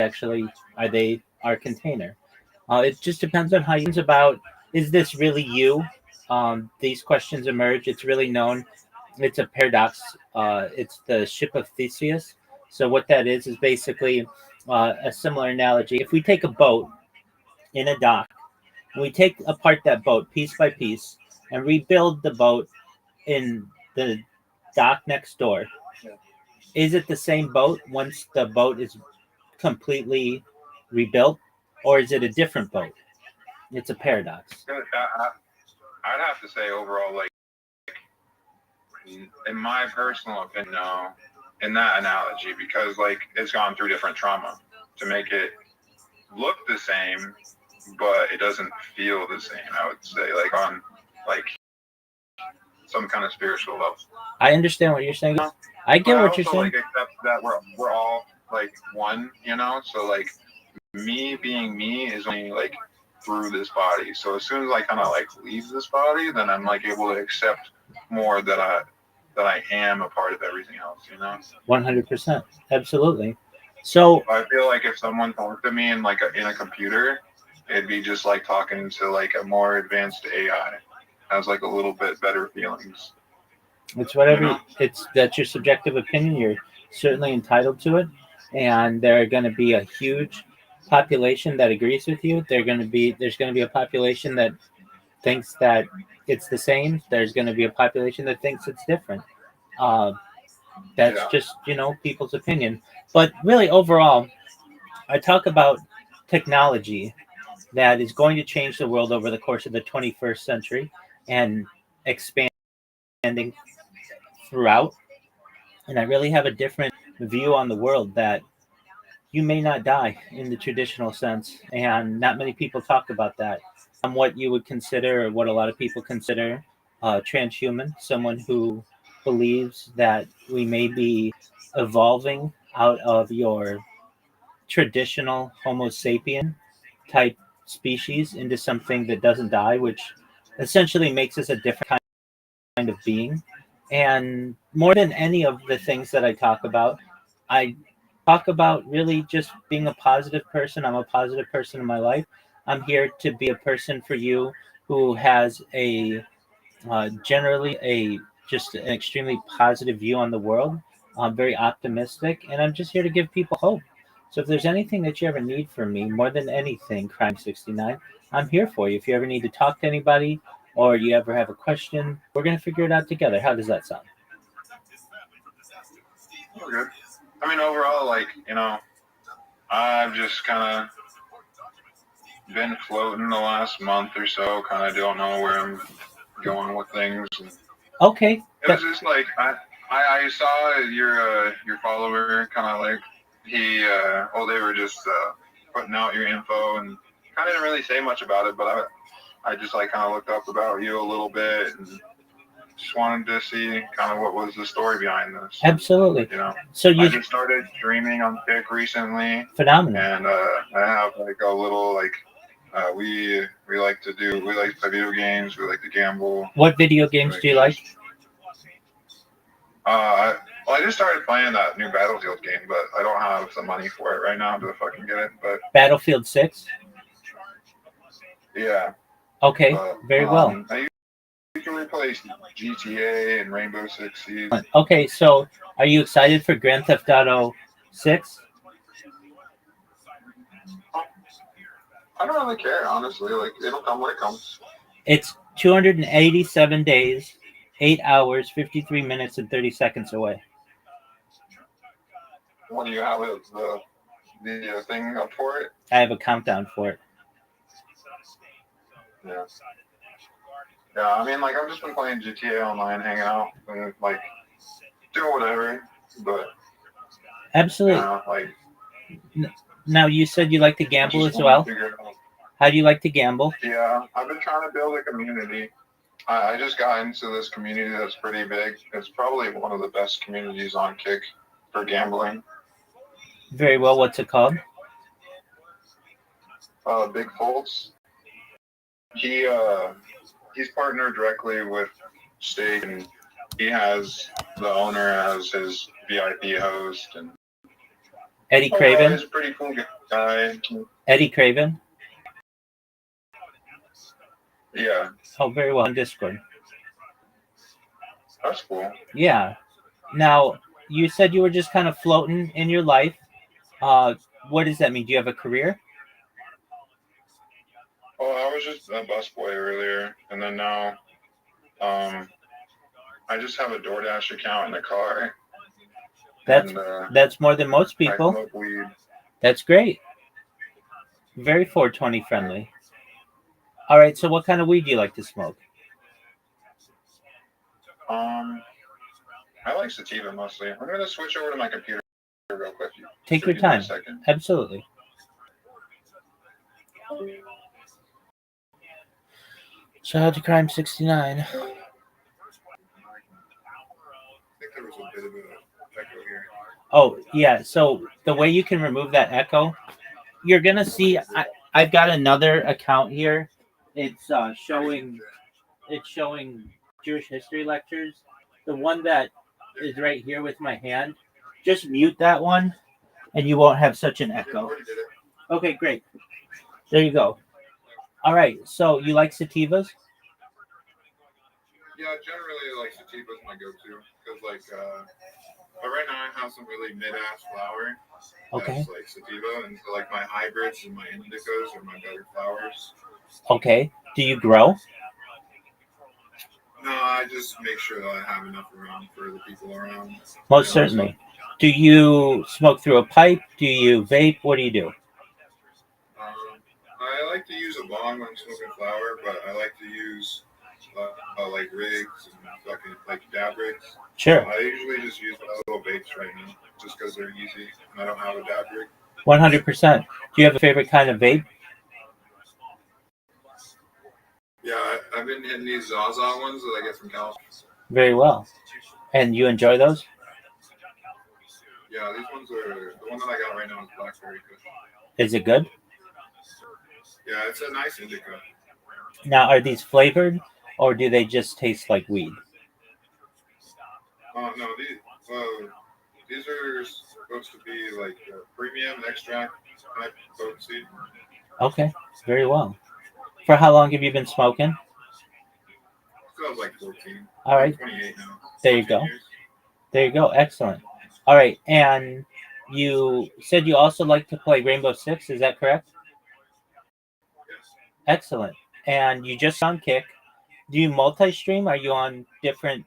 actually are they our container? It just depends on how you think about. Is this really you? These questions emerge. It's really known. It's a paradox. It's the ship of Theseus. So what that is basically a similar analogy. If we take a boat in a dock, and we take apart that boat piece by piece and rebuild the boat in the dock next door, is it the same boat once the boat is completely rebuilt, or is it a different boat? It's a paradox. I'd have to say overall, like in my personal opinion, no, in that analogy, because like it's gone through different trauma to make it look the same, but it doesn't feel the same. I would say, like on like some kind of spiritual level. I understand what you're saying. I get what you're saying. Like accept that we're all like one, you know. So like me being me is only like through this body. So as soon as I kind of like leave this body, then I'm like able to accept more that I am a part of everything else, you know. 100%, absolutely. So I feel like if someone talked to me in like in a computer, it'd be just like talking to like a more advanced AI. Has like a little bit better feelings. it's whatever. You know? That's your subjective opinion. You're certainly entitled to it, and there are going to be a huge population that agrees with you. There's going to be a population that thinks that it's the same. There's going to be a population that thinks it's different. That's just people's opinion. But really, overall, I talk about technology that is going to change the world over the course of the 21st century and expanding throughout. And I really have a different view on the world that you may not die in the traditional sense. And not many people talk about that. I'm what you would consider, or what a lot of people consider, transhuman, someone who believes that we may be evolving out of your traditional Homo sapien type species into something that doesn't die, which essentially makes us a different kind of being. And more than any of the things that I talk about, I talk about really just being a positive person. I'm a positive person in my life. I'm here to be a person for you who has a generally a just an extremely positive view on the world. I'm very optimistic, and I'm just here to give people hope. So if there's anything that you ever need from me, more than anything, Crime 69, I'm here for you. If you ever need to talk to anybody or you ever have a question, we're going to figure it out together. How does that sound? Oh, good. I mean, overall, like, I've just kind of been floating the last month or so. Kind of don't know where I'm going with things. Okay. It was just like I saw your follower kind of like they were just putting out your info and kind of didn't really say much about it, but I just like kind of looked up about you a little bit and just wanted to see kind of what was the story behind this. Absolutely. So I just started streaming on Kick recently. Phenomenal. And I have like a little like we like to play video games. We like to gamble. What video games do you like? I just started playing that new Battlefield game, but I don't have the money for it right now to fucking get it. But Battlefield 6? Yeah. Okay, very well. You can replace GTA and Rainbow Six Siege. Okay, so are you excited for Grand Theft Auto 6? I don't really care, honestly. Like, it'll come when it comes. It's 287 days, 8 hours, 53 minutes, and 30 seconds away. When you have the thing up for it? I have a countdown for it. Yeah. Yeah, I mean, like, I've just been playing GTA Online, hanging out, and, like, do whatever, but Absolutely. like Now, you said you like to gamble just as wanna well. figure it out. How do you like to gamble? Yeah, I've been trying to build a community. I just got into this community that's pretty big. It's probably one of the best communities on Kick for gambling. Very well. What's it called? Big Folds. He's partnered directly with Stake, and he has the owner as his VIP host, and Eddie overall, Craven. he's a pretty cool guy. Eddie Craven. Yeah, Oh, very well. On Discord. that's cool. Yeah. Now, you said you were just kind of floating in your life. What does that mean? Do you have a career? Oh, I was just a busboy earlier, and then now, I just have a DoorDash account in the car. That's And, that's more than most I people. smoke weed. That's great. Very 420 friendly. All right. So, what kind of weed do you like to smoke? I like sativa mostly. I'm gonna switch over to my computer real quick. Take So your give me a time. second. Absolutely. Shout out to Crime 69. I think there was a bit of an echo here. Oh, yeah. So the way you can remove that echo, you're going to see I've got another account here. It's showing Jewish history lectures. The one that is right here with my hand. Just mute that one and you won't have such an echo. Okay, great. There you go. All right. So you like sativas? Yeah, generally like sativa's my go-to because but right now I have some really mid-ass flower. Okay. That's like sativa, and so like my hybrids and my indicas are my better flowers. Okay. Do you grow? No, I just make sure that I have enough around for the people around. Most certainly. Do you smoke through a pipe? Do you vape? What do you do? I like to use a bong when I'm smoking flower, but I like to use like rigs and fucking like dab rigs. Sure. I usually just use my little vapes right now, just because they're easy and I don't have a dab rig. 100%. Do you have a favorite kind of vape? Yeah, I've been hitting these Zaza ones that I get from California. Very well. And you enjoy those? Yeah, these ones are the one that I got right now is blackberry kush. Is it good? Yeah, it's a nice indica. Now, are these flavored or do they just taste like weed? No, these are supposed to be like premium extract type potency. Okay, very well. For how long have you been smoking? So I was like 14. All right. I'm 28 now. There you go. Years. There you go. Excellent. All right. And you said you also like to play Rainbow Six. Is that correct? Yes. Excellent. And you just on Kick. Do you multi-stream? Are you on different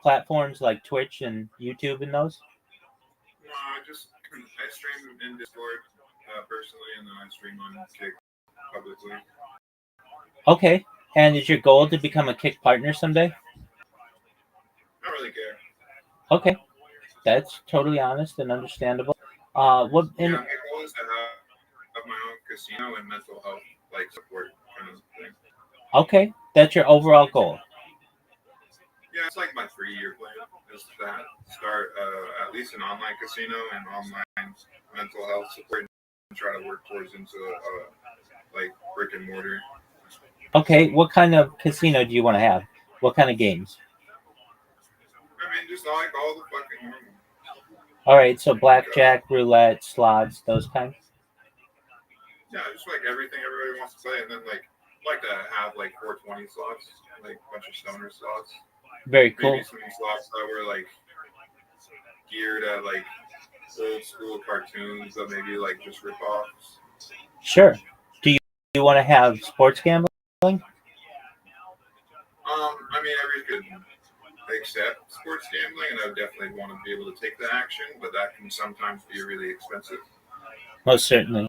platforms like Twitch and YouTube and those? No, I stream in Discord personally, and then I stream on Kick publicly. Okay. And is your goal to become a Kick partner someday? I don't really care. Okay. That's totally honest and understandable. My goal is to have my own casino and mental health support kind of thing. Okay. That's your overall goal. Yeah, it's like my 3-year plan is to start at least an online casino and online mental health support and try to work towards into brick and mortar. Okay, what kind of casino do you want to have? What kind of games? I mean, just like all the fucking normal. All right, so blackjack, roulette, slots, those kinds? Yeah, just like everything everybody wants to play, and then like to have 420 slots, like a bunch of stoner slots. Very cool. Maybe some slots that were geared at old school cartoons that maybe just rip offs. Sure. Do you want to have sports gambling? I mean, everybody could accept sports gambling, and I would definitely want to be able to take the action, but that can sometimes be really expensive. Most certainly.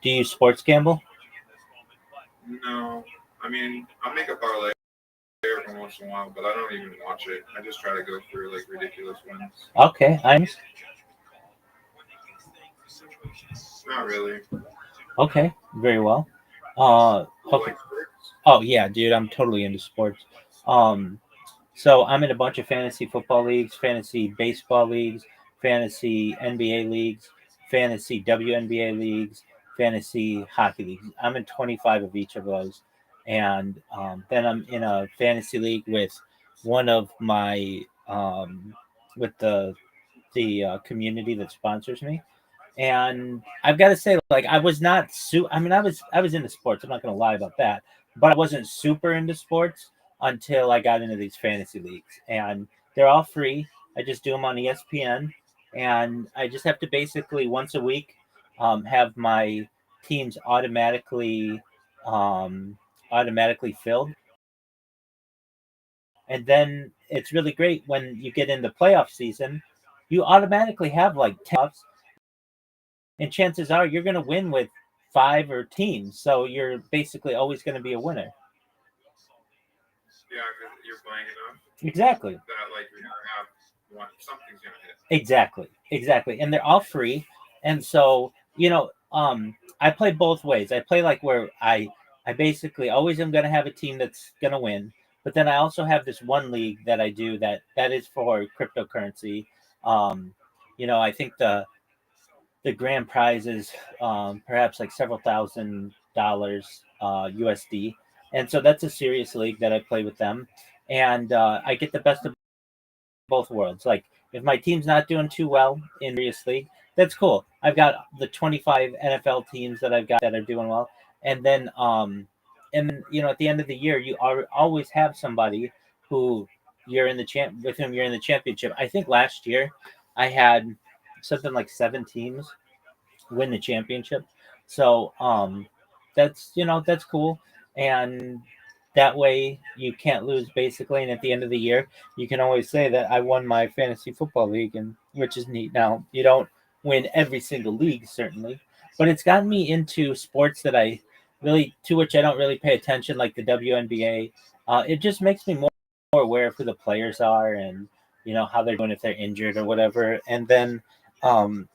Do you sports gamble? No, I mean, I'll make a parlay every every once in a while, but I don't even watch it. I just try to go for like ridiculous wins. Okay, Not really. okay, very well. You Okay. like sports? Oh yeah, dude, I'm totally into sports. Um, so I'm in a bunch of fantasy football leagues, fantasy baseball leagues, fantasy NBA leagues, fantasy WNBA leagues, fantasy hockey leagues. I'm in 25 of each of those, and then I'm in a fantasy league with one of my with the community that sponsors me. And I've got to say, like, I was not I mean, I was into sports. I'm not going to lie about that, but I wasn't super into sports until I got into these fantasy leagues, and they're all free. I just do them on ESPN, and I just have to basically once a week have my teams um, automatically filled, and then it's really great when you get in the playoff season. You automatically have like 10 and chances are you're going to win with five or teams. So you're basically always going to be a winner. Yeah, because you're playing enough Exactly. that like you're gonna have one. Something's gonna hit. Exactly. And they're all free. And so, I play both ways. I play like where I basically always am going to have a team that's going to win. But then I also have this one league that I do that is for cryptocurrency. I think the grand prize is perhaps like several $1,000 USD, and so that's a serious league that I play with them, and I get the best of both worlds. Like if my team's not doing too well in serious league, that's cool. I've got the 25 NFL teams that I've got that are doing well, and then at the end of the year, you always have somebody who you're in the champ with whom you're in the championship. I think last year I had something like 7 teams win the championship. So that's cool. And that way you can't lose basically. And at the end of the year, you can always say that I won my fantasy football league, and which is neat. Now you don't win every single league, certainly, but it's gotten me into sports that I really to which I don't really pay attention, like the WNBA. It just makes me more aware of who the players are and how they're doing if they're injured or whatever. And then um,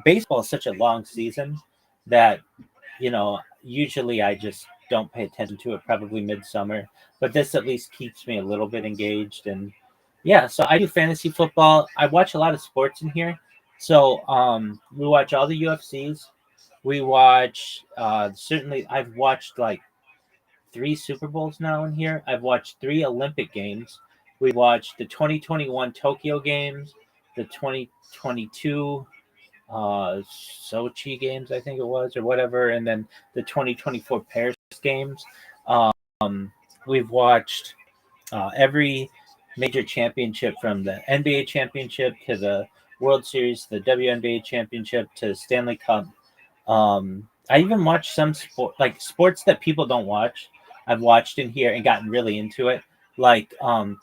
baseball is such a long season that usually I just don't pay attention to it, probably midsummer, but this at least keeps me a little bit engaged. And yeah, so I do fantasy football. I watch a lot of sports in here. So we watch all the UFCs. We watch certainly I've watched like 3 Super Bowls now in here. I've watched 3 Olympic Games. We watched the 2021 Tokyo Games, the 2022 Sochi games, I think it was, or whatever, and then the 2024 Paris games. We've watched every major championship, from the NBA championship to the World Series, the WNBA championship to Stanley Cup. I even watched some sports that people don't watch. I've watched in here and gotten really into it. Like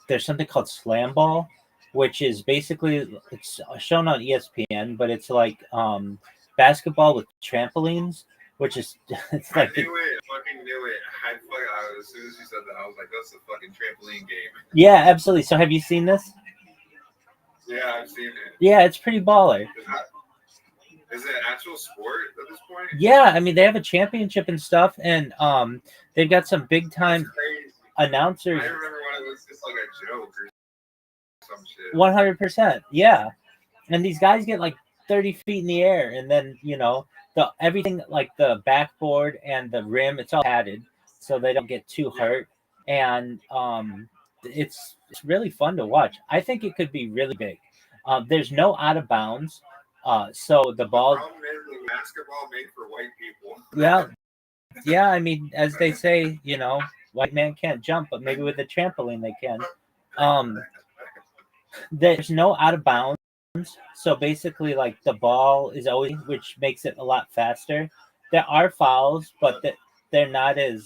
there's something called Slam Ball, which is basically it's shown on ESPN, but it's like basketball with trampolines, which is it's like Fucking knew it. As soon as you said that, I was like, that's a fucking trampoline game. yeah, absolutely. So have you seen this? Yeah, I've seen it. Yeah, it's pretty baller. Is it an actual sport at this point? Yeah, I mean they have a championship and stuff, and they've got some big time announcers. I remember when it was just like a joke or some shit. 100%, yeah. And these guys get like 30 feet in the air, and then the everything like the backboard and the rim, it's all padded so they don't get too hurt. And it's really fun to watch. I think it could be really big. There's no out of bounds. So the ball. Basketball made for white people. Yeah. I mean, as they say, white man can't jump, but maybe with a trampoline they can. There's no out of bounds. So basically, like the ball is always, which makes it a lot faster. There are fouls, but they're not as.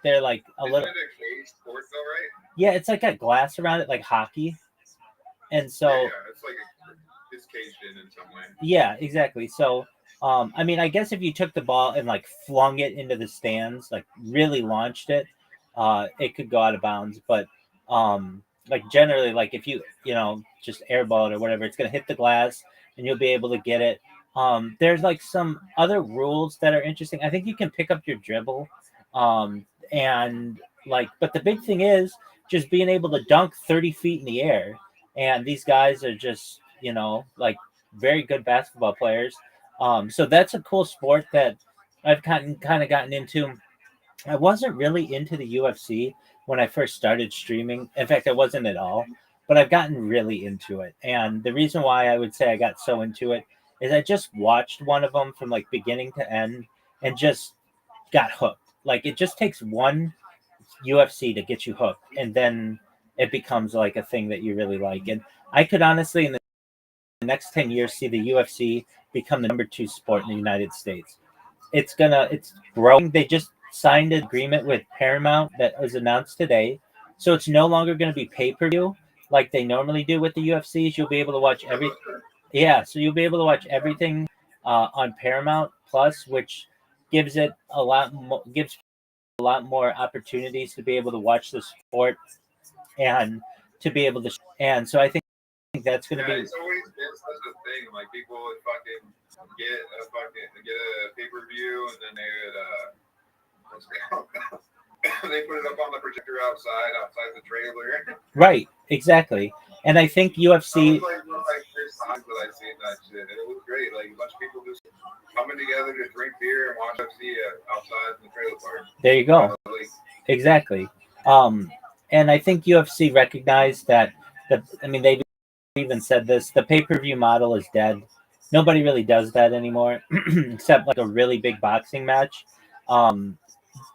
They're like a little. Is it a cage sport though, right? Yeah, it's like a glass around it, like hockey. And so. Yeah, it's like it's caged in some way. Yeah, exactly. So, I mean, I guess if you took the ball and like flung it into the stands, like really launched it, it could go out of bounds. But like generally, like if you just airball it or whatever, it's gonna hit the glass and you'll be able to get it. There's like some other rules that are interesting. I think you can pick up your dribble, and like, but the big thing is just being able to dunk 30 feet in the air. And these guys are just like very good basketball players. So that's a cool sport that I've kind of gotten into. I wasn't really into the UFC when I first started streaming. In fact, I wasn't at all, but I've gotten really into it. And the reason why I would say I got so into it is I just watched one of them from like beginning to end and just got hooked. Like it just takes one UFC to get you hooked, and then it becomes like a thing that you really like. And I could honestly, in the next 10 years, see the UFC become the number 2 sport in the United States. It's growing. They just signed an agreement with Paramount that was announced today. So it's no longer going to be pay-per-view like they normally do with the UFCs. You'll be able to watch so you'll be able to watch everything on Paramount Plus, which gives it gives a lot more opportunities to be able to watch the sport and to be able to. And so I think that's going to be. It's always been such a thing. Like people would fucking get a pay-per-view, and then they would they put it up on the projector outside the trailer. Right, exactly. And I think UFC. There's times that I've seen that shit, and it was great. Like a bunch of people just coming together to drink beer and watch UFC outside in the trailer park. There you go. Exactly. And I think UFC recognized that. They've even said this. The pay-per-view model is dead. Nobody really does that anymore, except like a really big boxing match.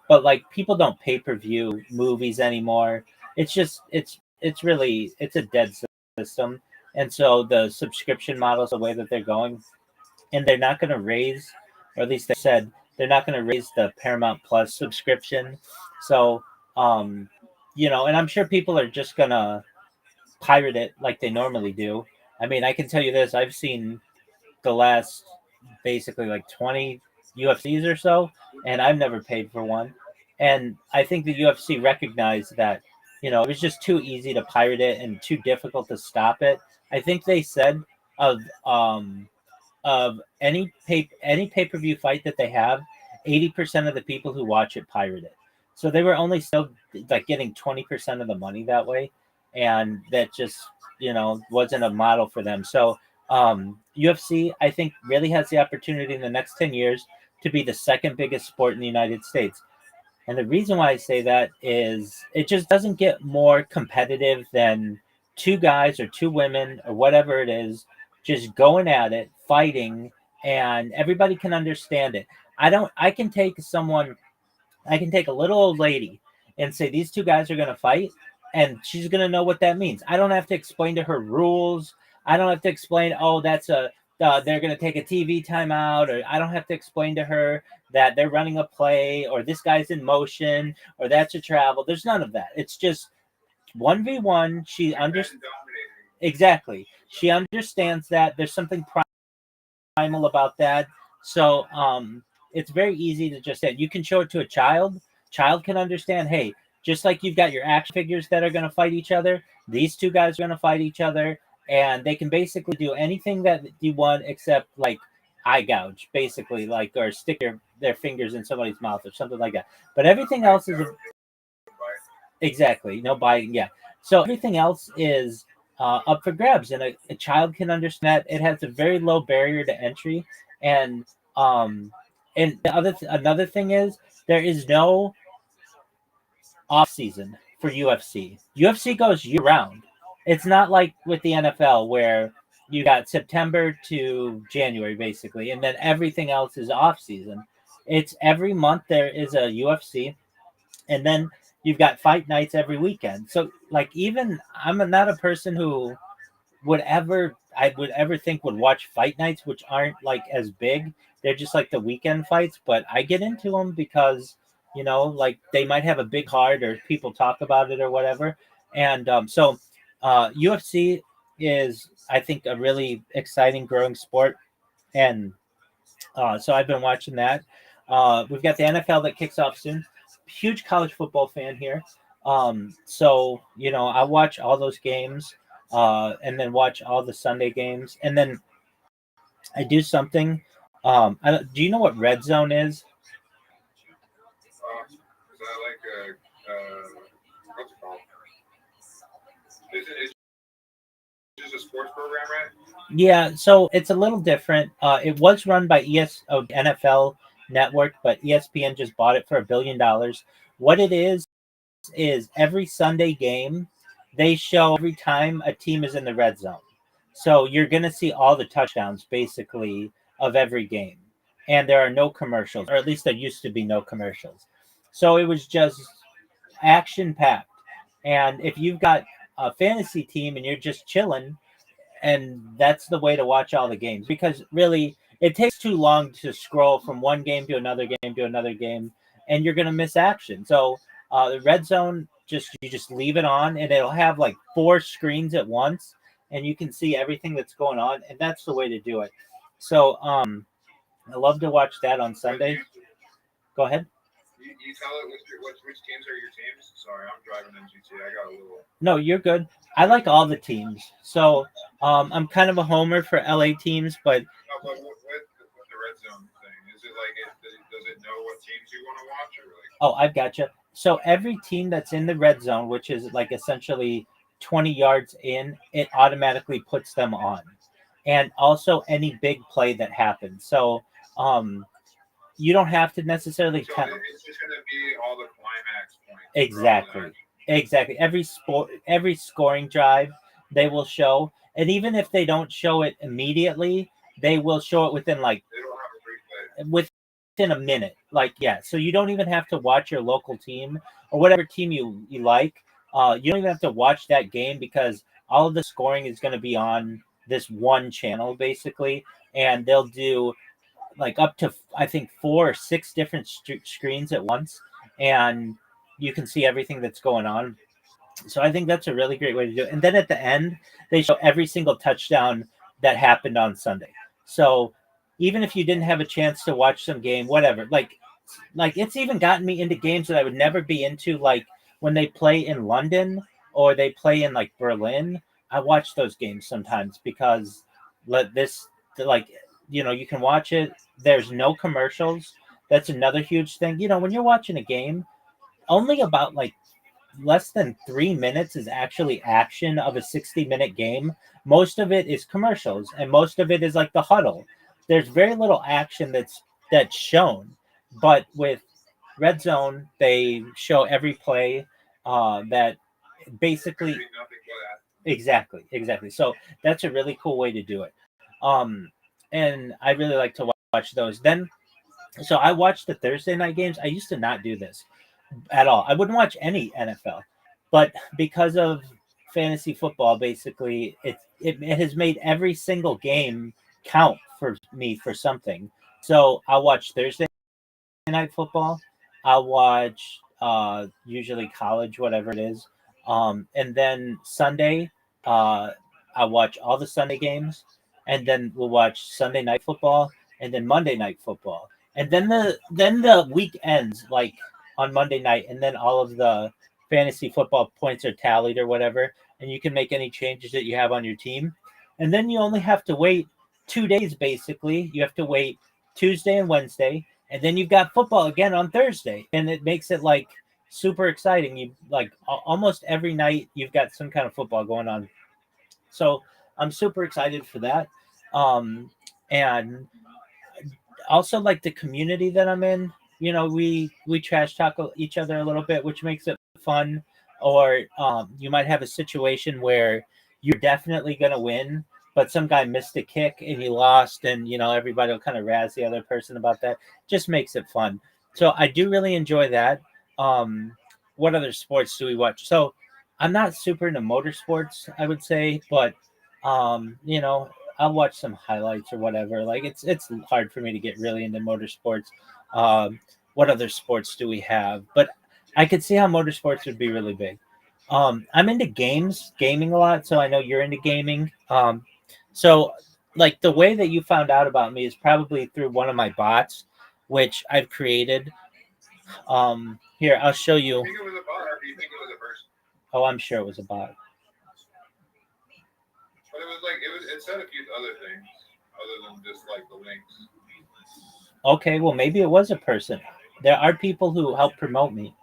But like people don't pay-per-view movies anymore. It's just it's a dead system. And so the subscription model is the way that they're going, and they're not going to raise, or at least they said they're not going to raise the Paramount Plus subscription. So and I'm sure people are just gonna pirate it like they normally do. I mean, I can tell you this: I've seen the last basically like 20 UFCs or so, and I've never paid for one. And I think the UFC recognized that, it was just too easy to pirate it and too difficult to stop it. I think they said of any pay-per-view fight that they have, 80% of the people who watch it pirate it. So they were only still like getting 20% of the money that way, and that just wasn't a model for them. So UFC, I think, really has the opportunity in the next 10 years to be the second biggest sport in the United States. And the reason why I say that is it just doesn't get more competitive than two guys or two women or whatever it is just going at it, fighting, and everybody can understand it. I can take a little old lady and say these two guys are going to fight, and she's going to know what that means. I don't have to explain to her rules. I don't have to explain, they're going to take a TV timeout, or I don't have to explain to her that they're running a play, or this guy's in motion, or that's a travel. There's none of that. It's just 1v1. Exactly. She understands that there's something primal about that. So it's very easy to just say, you can show it to a child. Child can understand, hey, just like you've got your action figures that are going to fight each other, these two guys are going to fight each other, and they can basically do anything that you want except like eye gouge, basically, like, or stick their fingers in somebody's mouth or something like that. But everything else is exactly no biting. Yeah. So everything else is up for grabs, and a child can understand that. It has a very low barrier to entry, and another thing is there is no off season for UFC. UFC goes year round. It's not like with the NFL where you got September to January basically, and then everything else is off season. It's every month there is a UFC, and then you've got fight nights every weekend. So like, even I'm not a person who would ever think would watch fight nights, which aren't like as big. They're just like the weekend fights, but I get into them because like they might have a big card or people talk about it or whatever. And so UFC is, I think, a really exciting growing sport, and so I've been watching that. We've got the NFL that kicks off soon. Huge college football fan here. So I watch all those games, and then watch all the Sunday games, and then I do something. Do you know what red zone is? Is that like what's it called? It's just a sports program, right? Yeah, so it's a little different. It was run by NFL Network, but ESPN just bought it for $1 billion. What it is every Sunday game, they show every time a team is in the red zone. So you're going to see all the touchdowns basically of every game. And there are no commercials, or at least there used to be no commercials. So it was just action packed. And if you've got a fantasy team and you're just chilling, and that's the way to watch all the games, because really it takes too long to scroll from one game to another game to another game, and you're going to miss action. So the red zone, you just leave it on and it'll have like 4 screens at once, and you can see everything that's going on, and that's the way to do it. So I love to watch that on Sunday. Go ahead. You tell it which teams are your teams. Sorry, I'm driving in GTA. I got a little. No, you're good. I like all the teams. So I'm kind of a homer for LA teams, but No, but with the red zone thing, is it like does it know what teams you want to watch, or like? oh, I've got you. So every team that's in the red zone, which is like essentially 20 yards in, it automatically puts them on. And also any big play that happens. So you don't have to necessarily So it's just going to be all the climax points. Exactly. Every scoring drive they will show, and even if they don't show it immediately, they will show it within They don't have a replay. within a minute. Like, yeah, so you don't even have to watch your local team or whatever team you like. You don't even have to watch that game, because all of the scoring is going to be on this one channel basically, and they'll do like up to I think 4 or 6 different screens at once, and you can see everything that's going on. So I think that's a really great way to do it. And then at the end, they show every single touchdown that happened on Sunday. So even if you didn't have a chance to watch some game, whatever, like it's even gotten me into games that I would never be into, like when they play in London or they play in like Berlin. I watch those games sometimes because let this like you can watch it. There's no commercials. That's another huge thing. When you're watching a game, only about like less than 3 minutes is actually action of a 60-minute game. Most of it is commercials, and most of it is like the huddle. There's very little action that's shown, but with Red Zone, they show every play that basically Nothing but that. exactly. So that's a really cool way to do it. And I really like to watch those. Then, so I watch the Thursday night games. I used to not do this at all. I wouldn't watch any NFL, but because of fantasy football, basically, it has made every single game count for me for something. So I'll watch Thursday night football. I'll watch usually college, whatever it is, and then Sunday, uh, I watch all the Sunday games, and then we'll watch Sunday night football, and then Monday night football, and then the week ends like on Monday night, and then all of the fantasy football points are tallied or whatever, and you can make any changes that you have on your team, and then you only have to wait 2 days basically. You have to wait Tuesday and Wednesday, and then you've got football again on Thursday, and it makes it like super exciting. You like almost every night you've got some kind of football going on. So I'm super excited for that. And also like the community that I'm in, we trash talk each other a little bit, which makes it fun. Or you might have a situation where you're definitely going to win, but some guy missed a kick and he lost, and everybody will kind of razz the other person about that. Just makes it fun. So I do really enjoy that. What other sports do we watch? So I'm not super into motorsports, I would say, but I'll watch some highlights or whatever. Like it's hard for me to get really into motorsports. What other sports do we have? But I could see how motorsports would be really big. I'm into gaming a lot, so I know you're into gaming. So like the way that you found out about me is probably through one of my bots, which I've created. Here, I'll show Do you. you think it was a bot, or do you think it was a Oh, I'm sure it was a bot. But it said a few other things other than just like the links. Okay, well maybe it was a person. There are people who help promote me.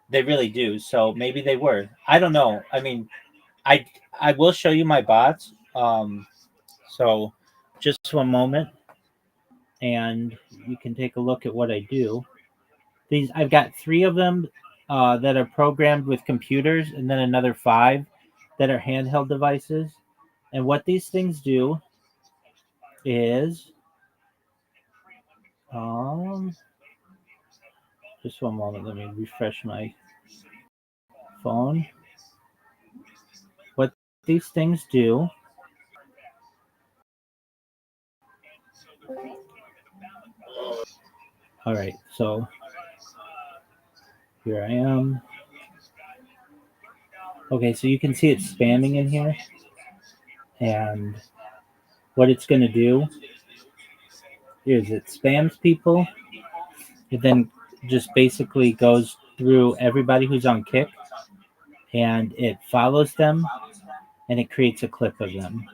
They really do. So maybe they were. I don't know. I mean, I I will show you my bots. So just one moment, and you can take a look at what I do. These I've got 3 of them that are programmed with computers, and then another 5 that are handheld devices. And what these things do is, just one moment. Let me refresh my phone. What these things do. All right, so here I am. Okay, so you can see it's spamming in here. And what it's going to do is it spams people. It then just basically goes through everybody who's on Kick, and it follows them, and it creates a clip of them.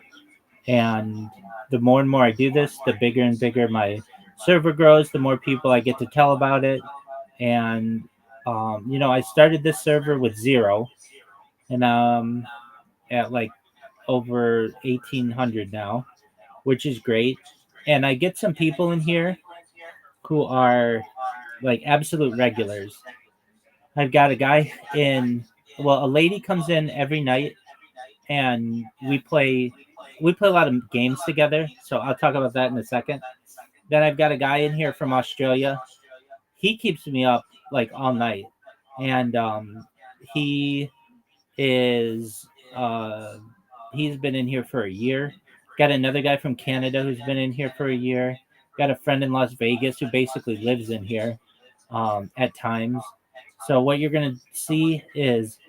And the more and more I do this, the bigger and bigger my server grows, the more people I get to tell about it. And I started this server with 0, and at like over 1,800 now, which is great. And I get some people in here who are like absolute regulars. I've got a guy a lady comes in every night, and we play a lot of games together. So I'll talk about that in a second. Then I've got a guy in here from Australia. He keeps me up like all night, and he is he's been in here for a year. Got another guy from Canada who's been in here for a year. Got a friend in Las Vegas who basically lives in here at times. So what you're gonna see is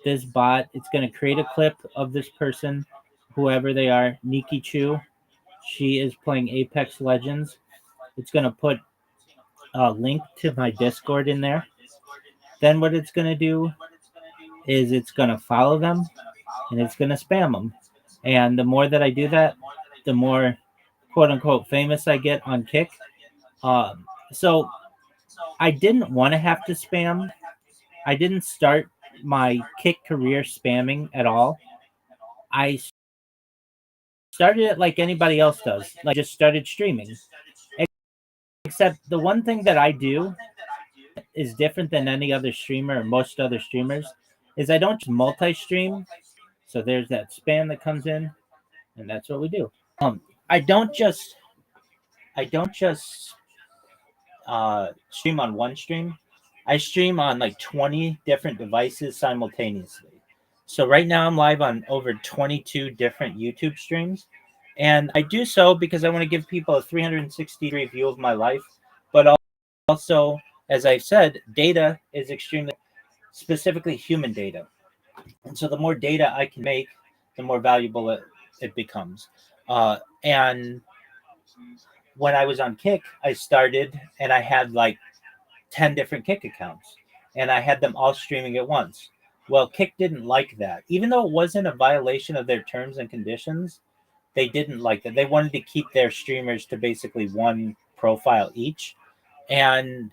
this bot. It's gonna create a clip of this person, whoever they are. Nikki Chu. She is playing Apex Legends. It's gonna put a link to my Discord in there. Then what it's gonna do is it's gonna follow them, and it's gonna spam them. And the more that I do that, the more quote unquote famous I get on Kick. So I didn't want to have to spam. I didn't start my Kick career spamming at all. I started it like anybody else does. Like just started streaming. Except the one thing that I do is different than any other streamer or most other streamers is I don't just multi-stream. So there's that spam that comes in, and that's what we do. I don't just stream on one stream. I stream on like 20 different devices simultaneously. So right now I'm live on over 22 different YouTube streams. And I do so because I want to give people a 360-degree view of my life. But also, as I've said, data is extremely, specifically human data. And so the more data I can make, the more valuable it becomes. And when I was on Kick, I started and I had like 10 different Kick accounts, and I had them all streaming at once. Well, Kick didn't like that. Even though it wasn't a violation of their terms and conditions, they didn't like that. They wanted to keep their streamers to basically one profile each. And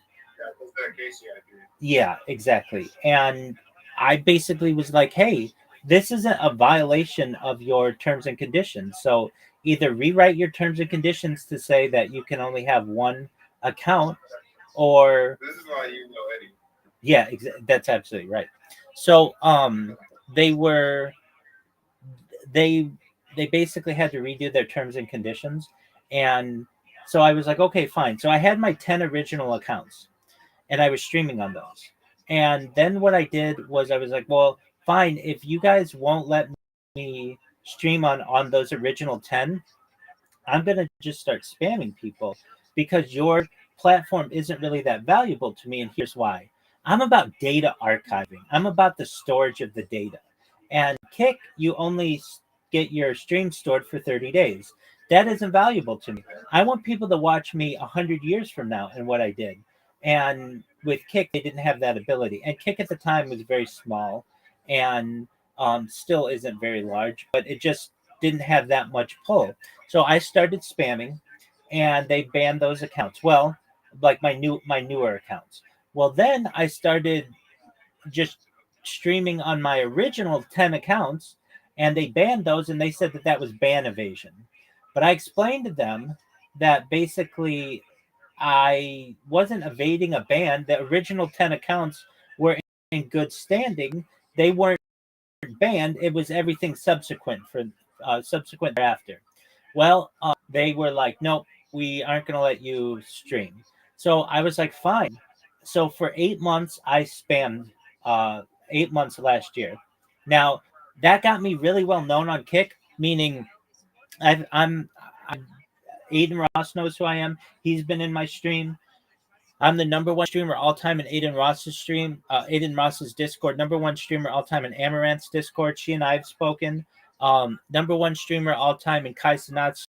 yeah, exactly. And I basically was like, hey, this isn't a violation of your terms and conditions. So either rewrite your terms and conditions to say that you can only have one account, or This is why you know Eddie. yeah, that's absolutely right. So they basically had to redo their terms and conditions. And so I was like, okay, fine. So I had my 10 original accounts, and I was streaming on those. And then what I did was I was like, well, fine, if you guys won't let me stream on those original 10, I'm going to just start spamming people because your platform isn't really that valuable to me. And here's why. I'm about data archiving. I'm about the storage of the data. And Kick, you only get your stream stored for 30 days. That isn't valuable to me. I want people to watch me 100 years from now and what I did. And with Kick, they didn't have that ability. And Kick at the time was very small, and still isn't very large, but it just didn't have that much pull. So I started spamming, and they banned those accounts. Well, like my newer accounts. Well, then I started just streaming on my original 10 accounts, and they banned those, and they said that that was ban evasion. But I explained to them that basically I wasn't evading a ban. The original 10 accounts were in good standing. They weren't banned. It was everything subsequent thereafter. Well, they were like, nope, we aren't going to let you stream. So I was like, fine. So for 8 months, I spammed 8 months last year. Now, that got me really well known on Kick, meaning I'm Aiden Ross knows who I am. He's been in my stream. I'm the number one streamer all time in Aiden Ross's stream. Aiden Ross's Discord. Number one streamer all time in Amaranth's Discord. She and I have spoken. Number one streamer all time in Kai Sanat's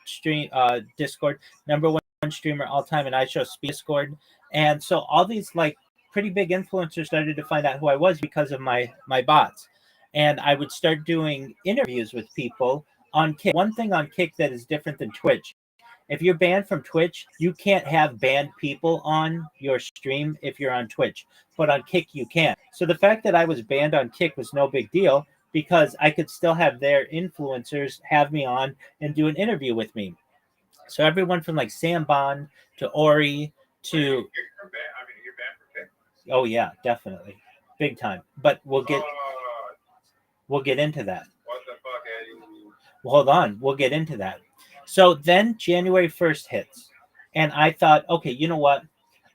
stream Discord. Number one streamer all time in iShow Speed Discord. And so all these like pretty big influencers started to find out who I was because of my bots. And I would start doing interviews with people on Kick. One thing on Kick that is different than Twitch. If you're banned from Twitch, you can't have banned people on your stream if you're on Twitch. But on Kick, you can. So the fact that I was banned on Kick was no big deal because I could still have their influencers have me on and do an interview with me. So everyone from like Sam Bond to Ori to... You're banned for Kick? Oh, yeah, definitely. Big time. But we'll get into that. What the fuck, Eddie? Well, hold on. We'll get into that. So then January 1st hits, and I thought, okay, you know what?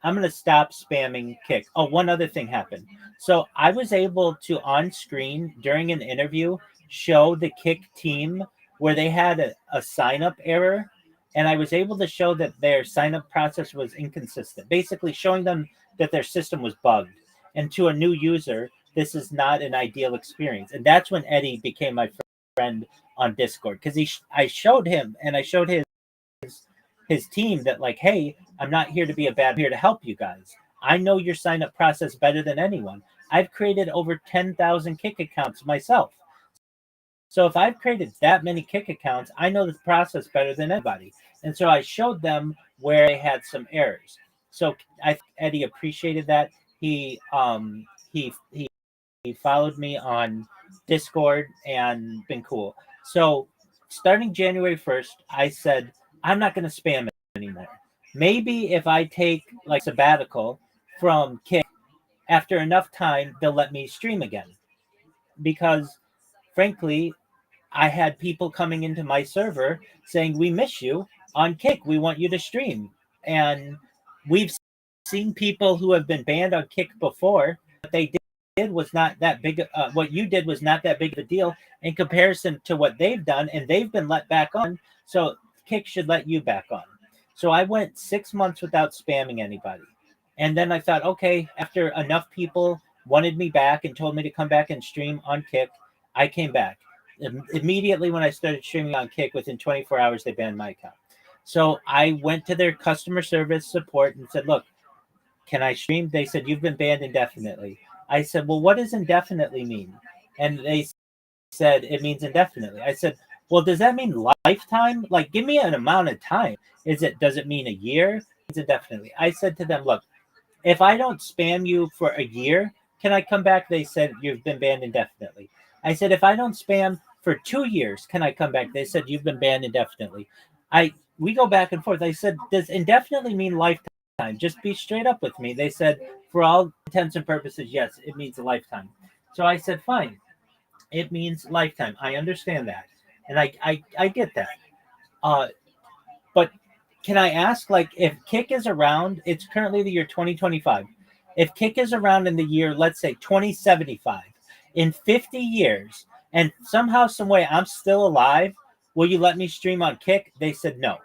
I'm going to stop spamming Kick. Oh, one other thing happened. So I was able to, on screen, during an interview, show the Kick team where they had a sign-up error, and I was able to show that their sign-up process was inconsistent, basically showing them that their system was bugged. And to a new user, this is not an ideal experience. And that's when Eddie became my friend on Discord, because I showed him and I showed his team that like, hey, I'm not here to be a bad, I'm here to help you guys. I know your sign up process better than anyone. I've created over 10,000 Kick accounts myself. So if I've created that many Kick accounts, I know the process better than anybody. And so I showed them where they had some errors. So Eddie appreciated that. He followed me on Discord and been cool. So starting January 1st, I said, I'm not going to spam it anymore. Maybe if I take like sabbatical from Kick, after enough time, they'll let me stream again. Because frankly, I had people coming into my server saying, we miss you on Kick. We want you to stream. And we've seen people who have been banned on Kick before, but they did was not that big. What you did was not that big of a deal in comparison to what they've done, and they've been let back on. So Kick should let you back on. So I went 6 months without spamming anybody, and then I thought, okay, after enough people wanted me back and told me to come back and stream on Kick, I came back. Immediately when I started streaming on Kick, within 24 hours they banned my account. So I went to their customer service support and said, look, can I stream? They said, you've been banned indefinitely. I said, well, what does indefinitely mean? And they said, it means indefinitely. I said, well, does that mean lifetime? Like, give me an amount of time. Does it mean a year? It's indefinitely. I said to them, look, if I don't spam you for a year, can I come back? They said, you've been banned indefinitely. I said, if I don't spam for 2 years, can I come back? They said, you've been banned indefinitely. We go back and forth. I said, does indefinitely mean lifetime? Just be straight up with me. They said, for all intents and purposes, yes, it means a lifetime. So I said, fine, it means lifetime. I understand that. And I get that. But can I ask, like, if Kick is around, it's currently the year 2025. If Kick is around in the year, let's say 2075, in 50 years, and somehow, some way I'm still alive, will you let me stream on Kick? They said no.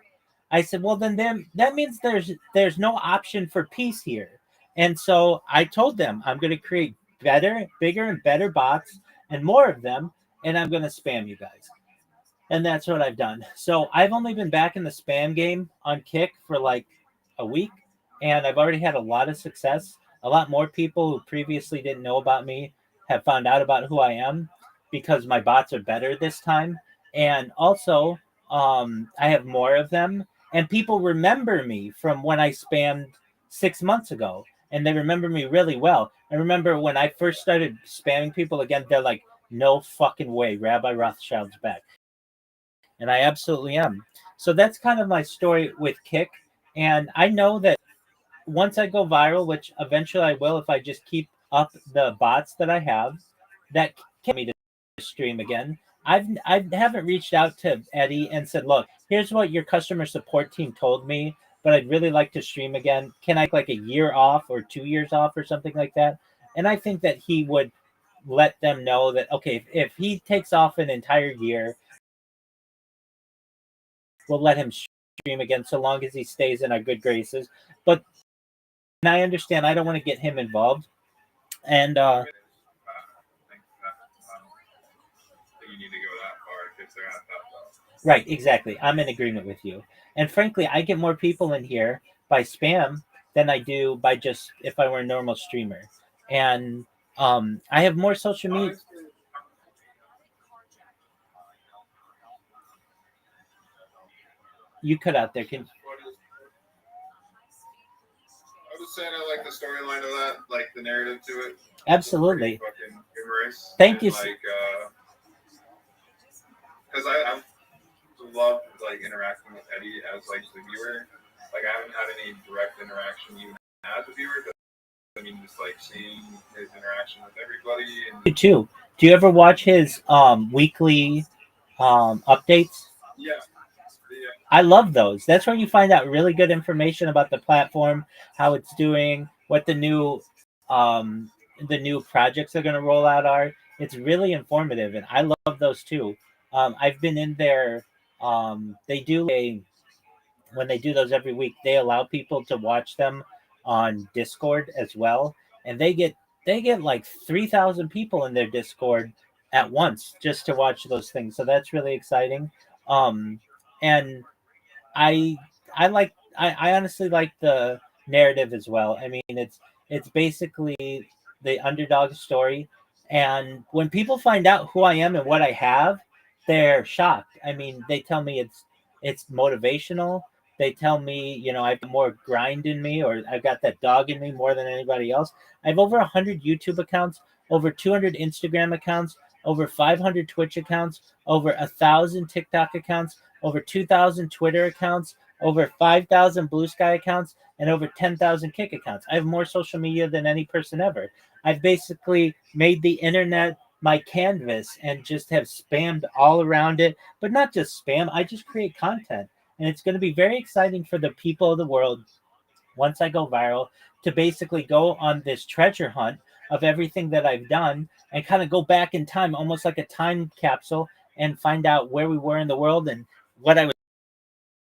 I said, well, then that means there's no option for peace here. And so I told them I'm going to create better, bigger, and better bots and more of them, and I'm going to spam you guys. And that's what I've done. So I've only been back in the spam game on Kick for like a week. and I've already had a lot of success. A lot more people who previously didn't know about me have found out about who I am because my bots are better this time. And also, I have more of them, and people remember me from when I spammed 6 months ago, and they remember me really well. I remember when I first started spamming people again, they're like, no fucking way, Rabbi Rothschild's back. And I absolutely am. So that's kind of my story with Kick. And I know that once I go viral, which eventually I will if I just keep up the bots that I have, that can me to stream again. I haven't reached out to Eddie and said, look, here's what your customer support team told me, but I'd really like to stream again. Can I like a year off or 2 years off or something like that? And I think that he would let them know that okay, if he takes off an entire year, we'll let him stream again so long as he stays in our good graces. But and I understand I don't want to get him involved. And I think that you need to go that far because they're not that far. right, exactly. I'm in agreement with you. And frankly, I get more people in here by spam than I do by just if I were a normal streamer. And I have more social media. You cut out there. Can I was saying I like the storyline of that, like the narrative to it. absolutely. Fucking humorous. Thank you. Like, because I love like interacting with Eddie as like the viewer. Like I haven't had any direct interaction even as a viewer. But, I mean, just like seeing his interaction with everybody. And You too. Do you ever watch his weekly updates? yeah, I love those. That's where you find out really good information about the platform, how it's doing, what the new projects they're going to roll out are. It's really informative, and I love those too. I've been in there. They do a when they do those every week. They allow people to watch them on Discord as well, and they get like 3,000 people in their Discord at once just to watch those things. So that's really exciting. And I I honestly like the narrative as well. I mean, it's basically the underdog story, and when people find out who I am and what I have, they're shocked. I mean, they tell me it's motivational. They tell me, I've got more grind in me, or I've got that dog in me more than anybody else. I have over 100 YouTube accounts, over 200 Instagram accounts, over 500 Twitch accounts, over 1,000 TikTok accounts, over 2,000 Twitter accounts, over 5,000 Blue Sky accounts, and over 10,000 Kick accounts. I have more social media than any person ever. I've basically made the internet my canvas and just have spammed all around it, but not just spam. I just create content. And it's going to be very exciting for the people of the world once I go viral to basically go on this treasure hunt of everything that I've done and kind of go back in time, almost like a time capsule, and find out where we were in the world and what I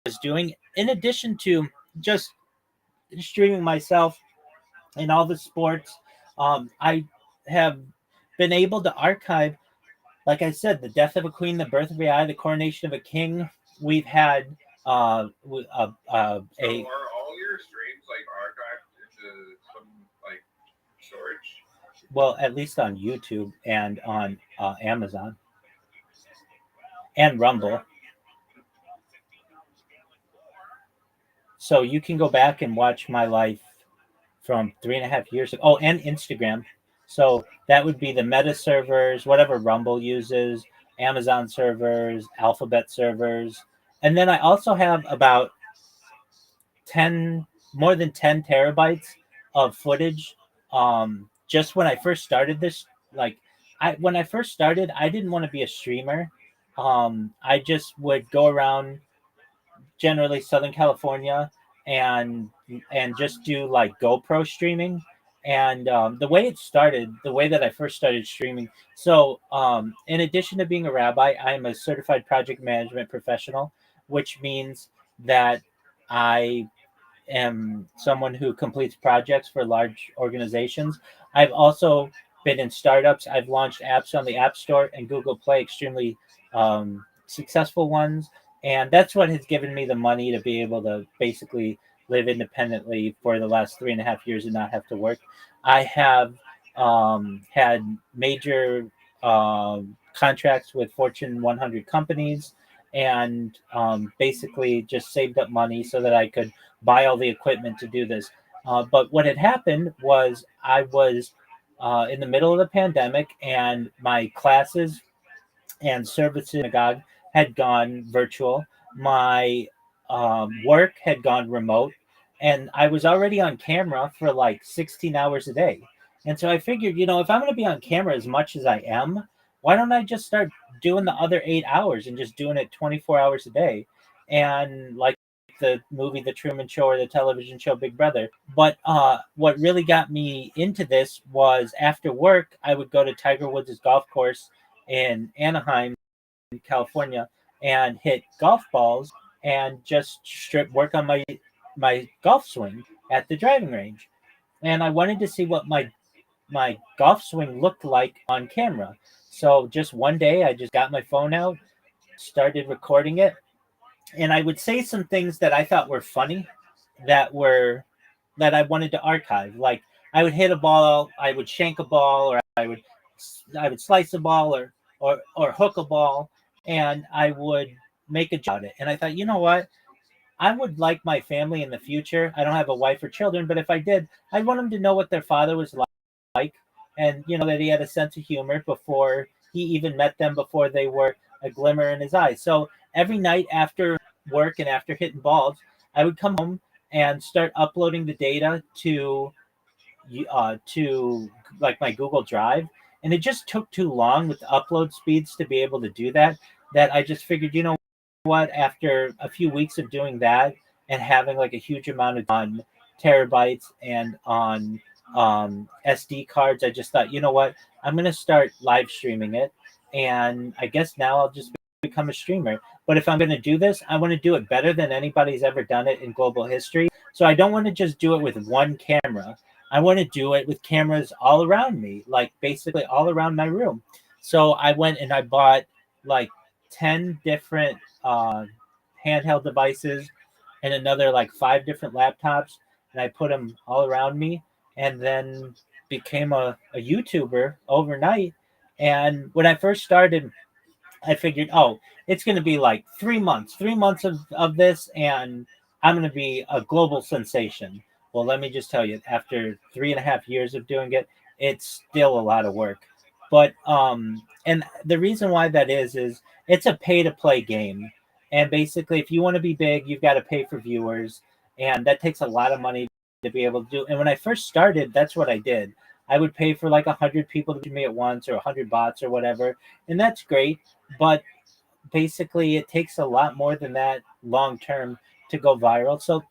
was doing, in addition to just streaming myself in all the sports. I have been able to archive, like I said, the death of a queen, the birth of AI, the coronation of a king. We've had so are all your streams like archived into some like storage? well, at least on YouTube and on Amazon and Rumble. So you can go back and watch my life from 3.5 years ago. Oh, and Instagram. So that would be the Meta servers, whatever Rumble uses, Amazon servers, Alphabet servers. And then I also have about 10, more than 10 terabytes of footage. Just when I first started this, like when I first started, I didn't want to be a streamer. I just would go around generally Southern California and just do like GoPro streaming. And the way it started, the way that I first started streaming. So, in addition to being a rabbi, I am a certified project management professional, which means that I am someone who completes projects for large organizations. I've also been in startups. I've launched apps on the App Store and Google Play, extremely successful ones. And that's what has given me the money to be able to basically live independently for the last 3.5 years and not have to work. I have had major contracts with Fortune 100 companies, and basically just saved up money so that I could buy all the equipment to do this. But what had happened was I was in the middle of the pandemic, and my classes and services synagogue had gone virtual. My work had gone remote, and I was already on camera for like 16 hours a day. And so I figured, if I'm going to be on camera as much as I am, why don't I just start doing the other 8 hours and just doing it 24 hours a day? And like the movie The Truman Show or the television show Big Brother. But what really got me into this was after work, I would go to Tiger Woods' golf course in Anaheim, California, and hit golf balls and just strip work on my golf swing at the driving range. And I wanted to see what my golf swing looked like on camera. So just one day, I just got my phone out, started recording it, and I would say some things that I thought were funny, that were that I wanted to archive. Like I would hit a ball, I would shank a ball, or I would slice a ball, or hook a ball, and I would make a joke about it. And I thought, you know what? I would like my family in the future. I don't have a wife or children, but if I did, I'd want them to know what their father was like, and that he had a sense of humor before he even met them, before they were a glimmer in his eyes. So every night after work and after hitting balls, I would come home and start uploading the data to like my Google Drive, and it just took too long with the upload speeds to be able to do that. That I just figured, what? After a few weeks of doing that and having like a huge amount of on terabytes and on SD cards, I just thought, you know what? I'm gonna start live streaming it, and I guess now I'll just become a streamer. But if I'm gonna do this, I want to do it better than anybody's ever done it in global history. So I don't want to just do it with one camera. I want to do it with cameras all around me, like basically all around my room. So I went and I bought like 10 different handheld devices and another like 5 different laptops, and I put them all around me, and then became a YouTuber overnight. And when I first started, I figured, oh, it's going to be like 3 months of this, and I'm going to be a global sensation. Well, let me just tell you, after 3.5 years of doing it, it's still a lot of work. But and the reason why that is it's a pay to play game, and basically, if you want to be big, you've got to pay for viewers, and that takes a lot of money to be able to do. And when I first started, that's what I did. I would pay for like 100 people to do me at once, or 100 bots or whatever, and that's great. But basically, it takes a lot more than that long term to go viral. So,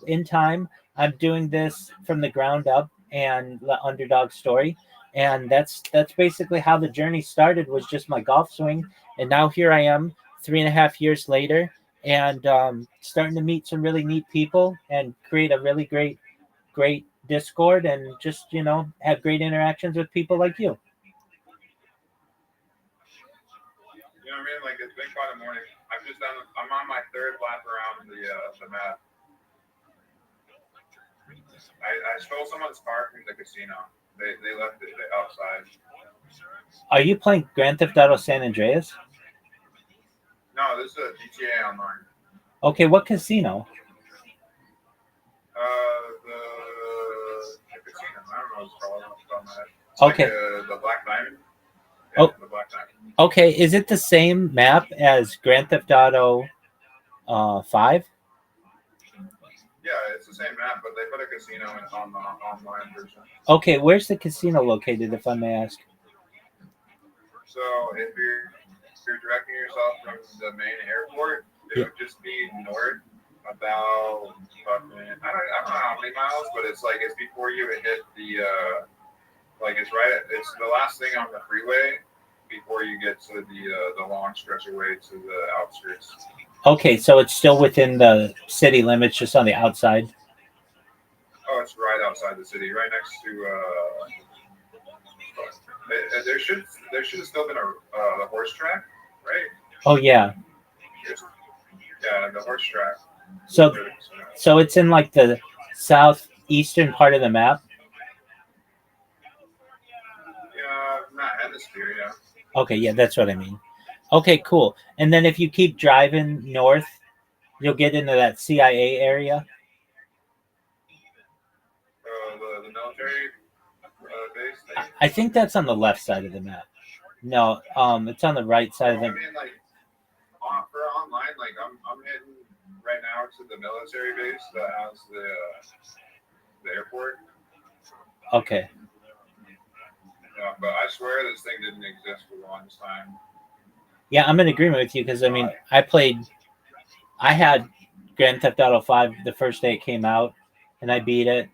in time, I'm doing this from the ground up and the underdog story. And that's basically how the journey started, was just my golf swing. And now here I am 3.5 years later, and starting to meet some really neat people and create a really great Discord, and just, have great interactions with people like you. You know what I mean? Like, it's been quite a morning. I'm on my third lap around the map. I stole someone's car from the casino. They left it outside. Are you playing Grand Theft Auto San Andreas? No, this is a GTA Online. Okay, what casino? The casino. I don't know what it's called off the top of my head. It's Okay. like the Black Diamond. Yeah, Oh. the Black Diamond. Okay, is it the same map as Grand Theft Auto 5? Yeah, it's the same map, but they put a casino on the online version. Okay, where's the casino located, if I may ask? So if you're directing yourself from the main airport, it would just be north about I don't know how many miles, but it's before you hit the it's the last thing on the freeway before you get to the long stretch away to the outskirts. Okay, so it's still within the city limits, just on the outside. Oh, it's right outside the city, right next to. There should have still been a horse track, right? Oh yeah. Yeah, the horse track. So it's in like the southeastern part of the map. Yeah, not hemisphere, yeah. Okay, yeah, that's what I mean. Okay, cool. And then if you keep driving north, you'll get into that CIA area. The military base thing. I think that's on the left side of the map. No, it's on the right side of I the. mean, like for online, like I'm heading right now to the military base that has the airport. Okay. Yeah, but I swear this thing didn't exist for the longest time. Yeah, I'm in agreement with you because I mean, I had Grand Theft Auto 5 the first day it came out, and I beat it,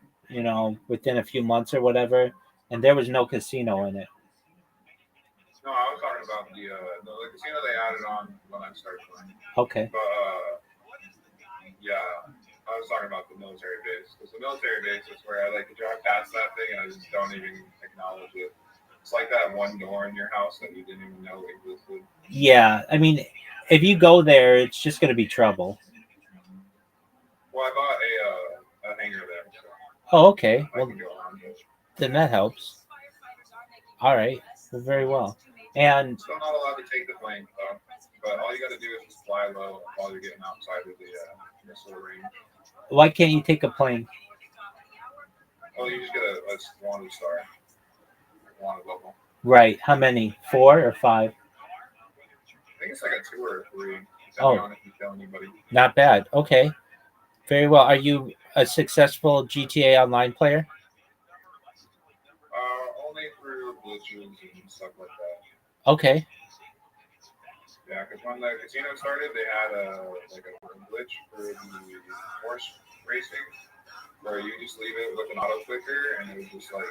within a few months or whatever, and there was no casino in it. No, I was talking about the casino they added on when I started playing. Okay. But yeah, I was talking about the military base because the military base is where I like to drive past that thing and I just don't even acknowledge it. It's like that one door in your house that you didn't even know existed. Yeah, I mean, if you go there, it's just going to be trouble. Well, I bought a hangar there. So Oh, okay. I Well, can go on it. then that helps. All right. Well, very well. And Still not allowed to take the plane, though. But all you got to do is just fly low while you're getting outside of the missile range. why can't you take a plane? Oh, you just get a wanted star, wanted level. Right. How many? 4 or 5? I think it's like a 2 or a 3, Oh. depending on if you kill anybody. Not bad. Okay. Very well. Are you a successful GTA Online player? Only through glitches and stuff like that. Okay. Yeah, because when the casino started, they had a glitch for the horse racing, where you just leave it with an auto clicker, and it was just like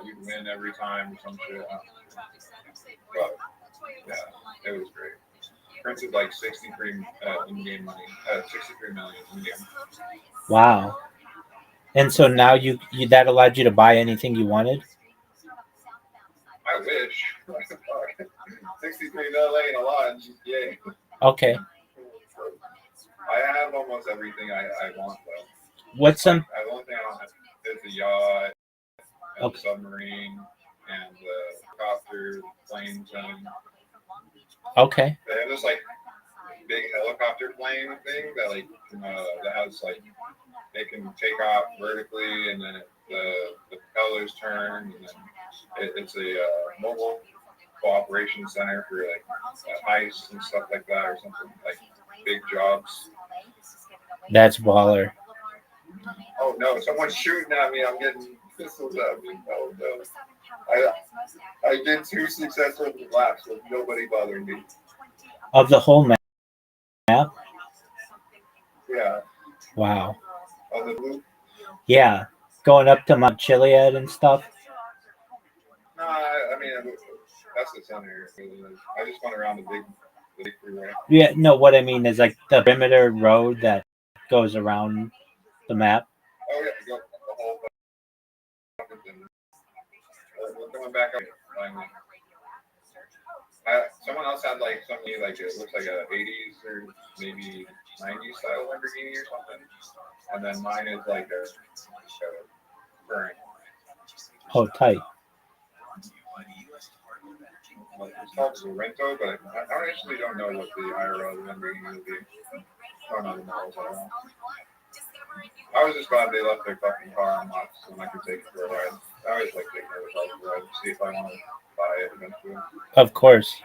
you'd win every time or some shit. But yeah, it was great. Printed like 63 in-game money, 63 million in-game. Wow. And so now you that allowed you to buy anything you wanted? I wish. 63 million ain't a lot. Yay. Okay. I have almost everything I want though. What's some? The only thing I don't have is the yacht, and Okay. the submarine, and the helicopter, planes, and Okay. they have this like big helicopter plane thing that like that has like it can take off vertically, and then the propellers turn, and then it's a mobile cooperation center for like ice and stuff like that, or something like big jobs. That's baller. Oh no, someone's shooting at me. I'm getting pistols at me. Oh no. I did 2 successful laps with nobody bothering me. Of the whole map? Yeah. Wow. On the loop? Yeah. Going up to Mount Chiliad and stuff? No, I mean, that's the center. I just went around the big freeway. Yeah, no, what I mean is like the perimeter road that goes around the map. Oh, yeah, go the whole fucking thing. We're coming back up. Someone else had like something like it looks like a 80s or maybe 90s style Lamborghini or something, and then mine is like a current. Oh, tight. It's called Sorrento, but I actually don't know what the IRL Lamborghini would be. I don't know the models at all. I was just glad they left their fucking car on lots so I could take it for a ride. I always like taking it for a ride to see if I want to buy it eventually. Of course.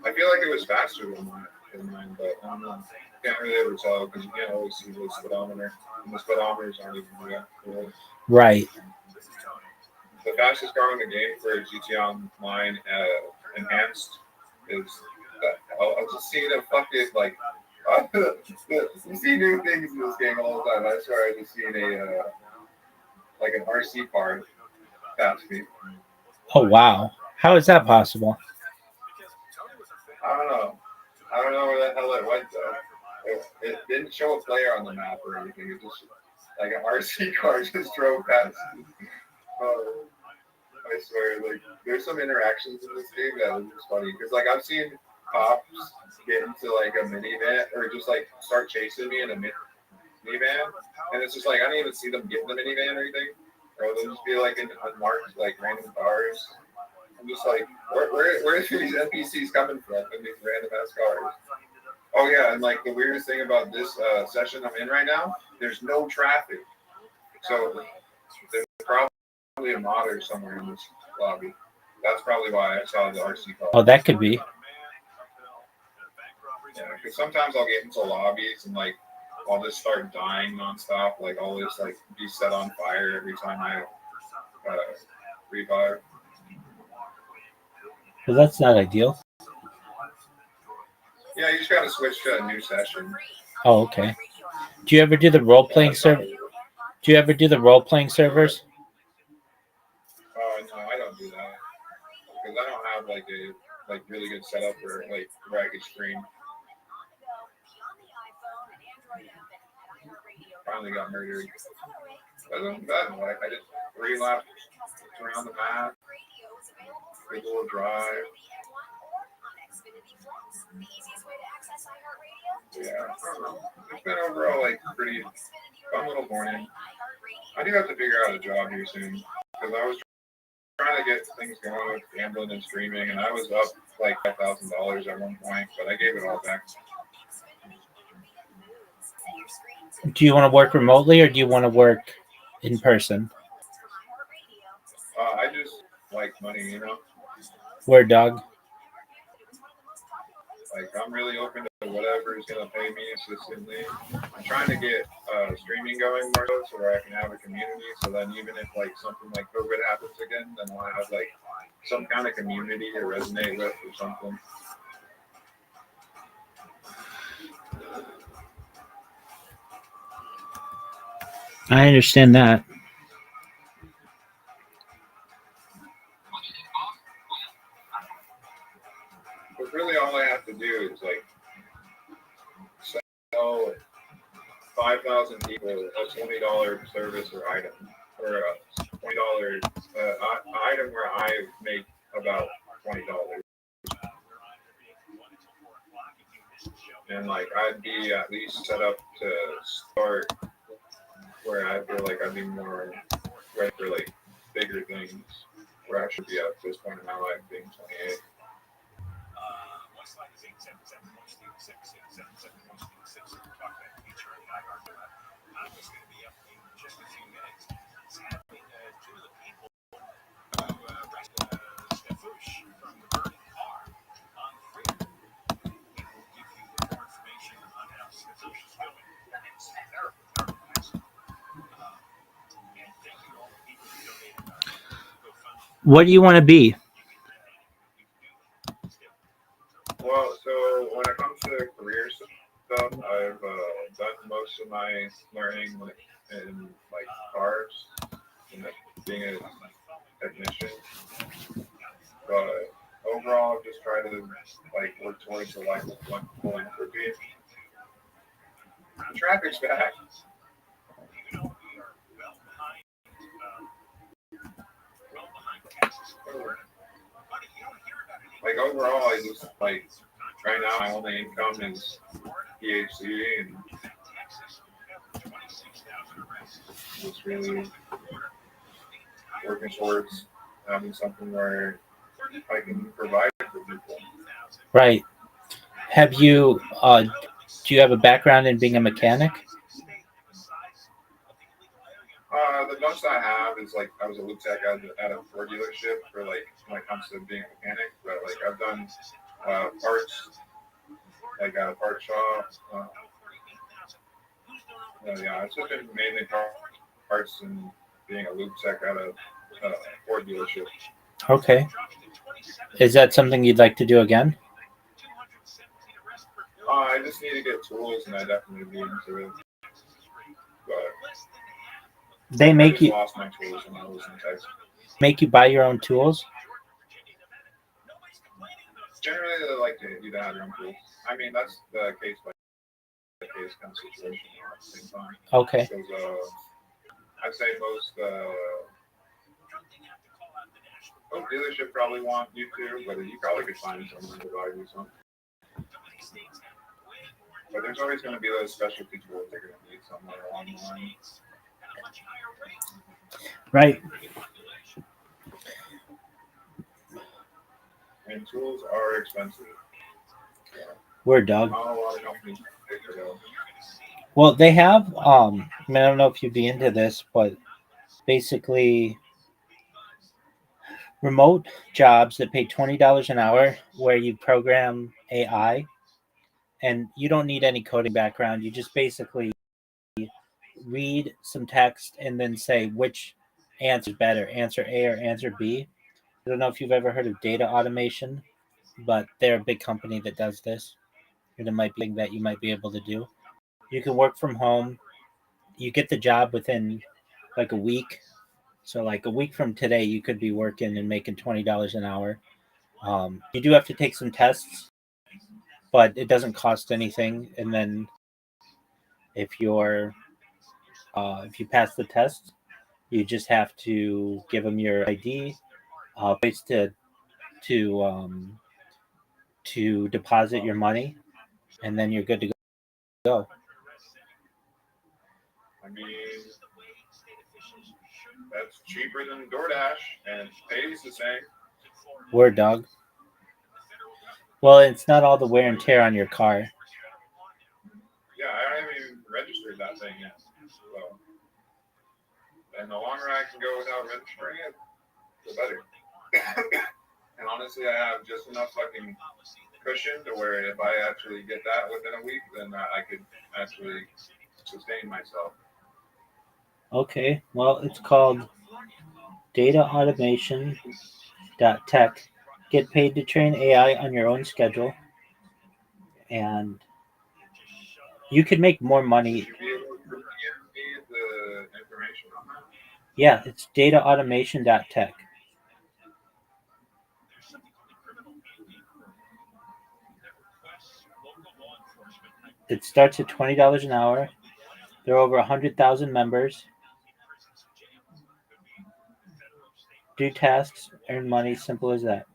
I feel like it was faster than mine, but I don't know. Can't really ever tell because you can't always see the speedometer. And the speedometers aren't even real. Right. The fastest car in the game for GTA Online enhanced is I'll just see the fucking like you see new things in this game all the time. I swear I just seen like an RC car pass me. Oh, wow. How is that possible? I don't know where the hell it went though. It didn't show a player on the map or anything. It just like an RC car just drove past me. I swear, like there's some interactions in this game that was just funny because like I've seen cops get into like a minivan or just like start chasing me in a minivan, and it's just like I don't even see them get in the minivan or anything, or they'll just be like in unmarked like random cars. I'm just like, where are these NPCs coming from in these random ass cars? Oh yeah, and like the weirdest thing about this session I'm in right now, there's no traffic, so there's probably a modder somewhere in this lobby. That's probably why I saw the RC car. Oh, that could be. Yeah, because sometimes I'll get into lobbies and like I'll just start dying nonstop. Like I'll just like be set on fire every time I revive. Well, that's not ideal. Yeah, you just gotta switch to a new session. Oh, okay. Do you ever do the role playing server? Do you ever do the role playing servers? Oh no, I don't do that because I don't have like a really good setup for like where I could stream. Finally got murdered. Other than that, like I did 3 laps around the map, big little drive. Yeah, I don't know. It's been overall like pretty fun little morning. I do have to figure out a job here soon because I was trying to get things going with gambling and streaming, and I was up like $5,000 at one point, but I gave it all back. Do you want to work remotely or do you want to work in person? I just like money, you know. Word dog. Like I'm really open to whatever is gonna pay me consistently. I'm trying to get streaming going more so where I can have a community. So then even if like something like COVID happens again, then I'll have like some kind of community to resonate with or something. I understand that. But really, all I have to do is like sell 5,000 people a $20 service or item, or a $20 item where I make about $20. And like I'd be at least set up to start where I feel like I'd be more ready for like bigger things, where I should be at this point in my life being 28. What do you want to be? Well, so when it comes to career stuff, I've done most of my learning in like cars and being a technician. But overall, I've just tried to like work towards the life of philanthropy. The traffic's back. Like overall, I just like right now my only income is PhD and just really working towards having something where I can provide for people. Right. Have you, do you have a background in being a mechanic? The most I have is like I was a loop tech at a Ford dealership for like when it comes to being a mechanic, but like I've done parts, like at a part shop. Yeah, it's just been mainly parts and being a loop tech at a Ford dealership. Okay. Is that something you'd like to do again? I just need to get tools, and I definitely be into it. But They make you lost my tools when I was in Texas. make you buy your own tools? Generally, they like to you to have your own tools. I mean, that's the case by case kind of situation at the same time. Okay. Because I'd say most dealership probably want you to, but you probably could find someone to buy you some. But there's always going to be those specialty tools they're going to need somewhere along the line. Right. And tools are expensive. Word, dog. Not a lot of companies pay for those. Well, they have. I mean, I don't know if you'd be into this, but basically, remote jobs that pay $20 an hour, where you program AI, and you don't need any coding background. You just basically read some text and then say which answer is better, answer A or answer B. I don't know if you've ever heard of data automation, but they're a big company that does this, and it might be something that you might be able to do. You can work from home. You get the job within like a week. So like a week from today, you could be working and making $20 an hour. You do have to take some tests, but it doesn't cost anything. And then if if you pass the test, you just have to give them your ID, place to deposit your money, and then you're good to go. I mean, that's cheaper than DoorDash and pays the same. Word, dog. Well, it's not all the wear and tear on your car. Yeah, I haven't even registered that thing yet. So, and the longer I can go without registering it, the better. And honestly, I have just enough fucking cushion to where if I actually get that within a week, then I could actually sustain myself. Okay, well, it's called Data Automation.tech. Get paid to train AI on your own schedule, and you could make more money. Would you be able to give me the information on that? Yeah, it's dataautomation.tech. It starts at $20 an hour. There are over 100,000 members. Do tasks, earn money, simple as that.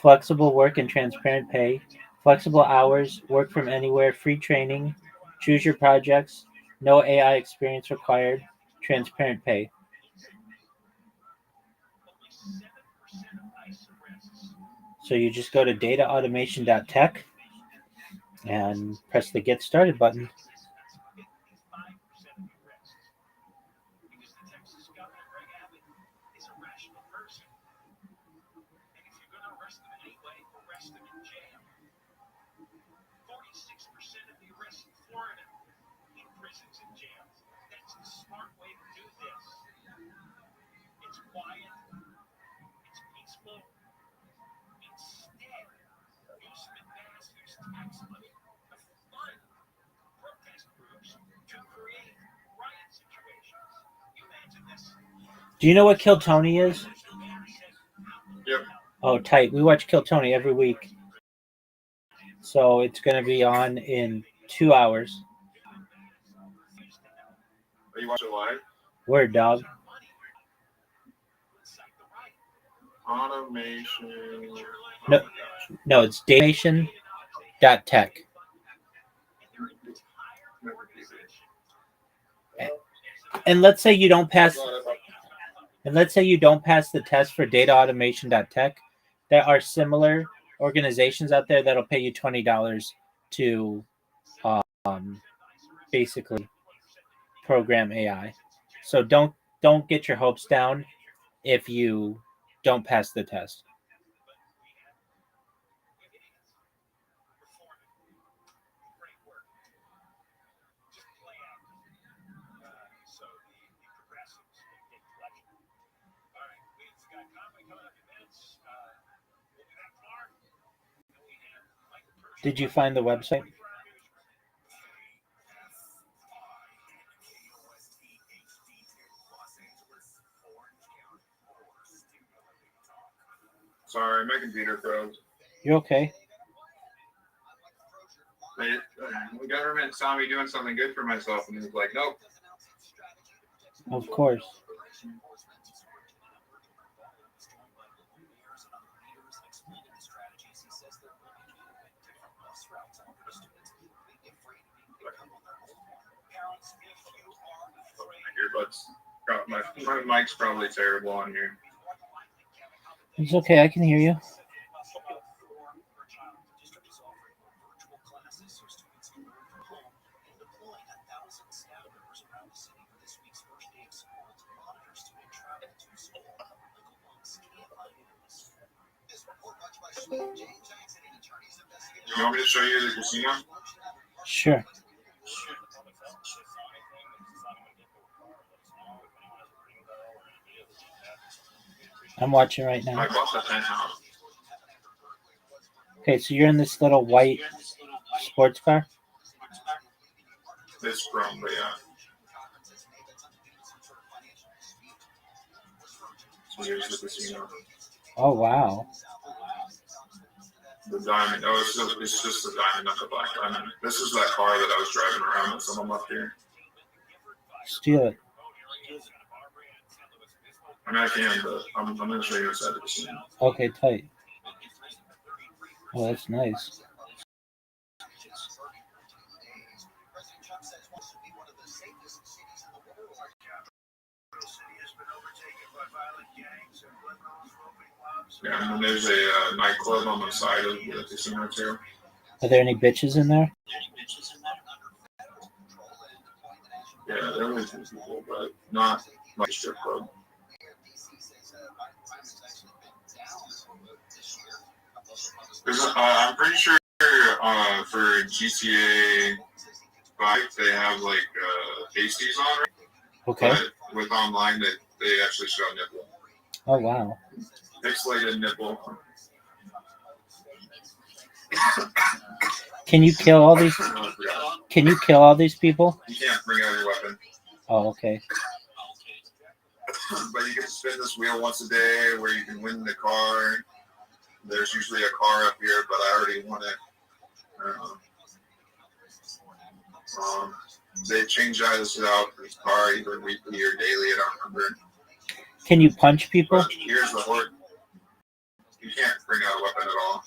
Flexible work and transparent pay. Flexible hours, work from anywhere, free training. Choose your projects. No AI experience required. Transparent pay. So you just go to dataautomation.tech and press the Get Started button. Do you know what Kill Tony is? Yep. Oh, tight. We watch Kill Tony every week. So it's going to be on in 2 hours. Are you watching live? Word, dog. Automation. No, no, it's datamation.tech. And let's say you don't pass the test for dataautomation.tech. There are similar organizations out there that'll pay you $20 to basically program AI. So don't get your hopes down if you don't pass the test. Did you find the website? Sorry, my computer froze. You're okay. The government saw me doing something good for myself and was like, nope. Of course. but my mic's probably terrible on here. It's okay. I can hear you. You want me to show you the casino? Sure. I'm watching right now. I bought the penthouse. Okay, so you're in this little white sports car? It's chrome, but yeah. So here's the casino. Oh, wow. The diamond. Oh, it's just the diamond, not the black diamond. This is that car that I was driving around with some of them up here. Steal it. I mean, I can, but I'm going to show you inside the casino. Okay, tight. Oh, that's nice. Yeah, and then there's a nightclub on the side of the casino too. Are there any bitches in there? Yeah, there was people, but not like a strip club. I'm pretty sure for GTA 5 they have like pasties on, right? Okay. But with online they actually show nipple. Oh, wow. Pixelated nipple. Can you kill all these? Can you kill all these people? You can't bring out your weapon. Oh, okay. But you can spin this wheel once a day where you can win the car. There's usually a car up here, but I already won it. They change this out for the car either weekly or daily. I don't remember. Can you punch people? But here's the horse. You can't bring out a weapon at all.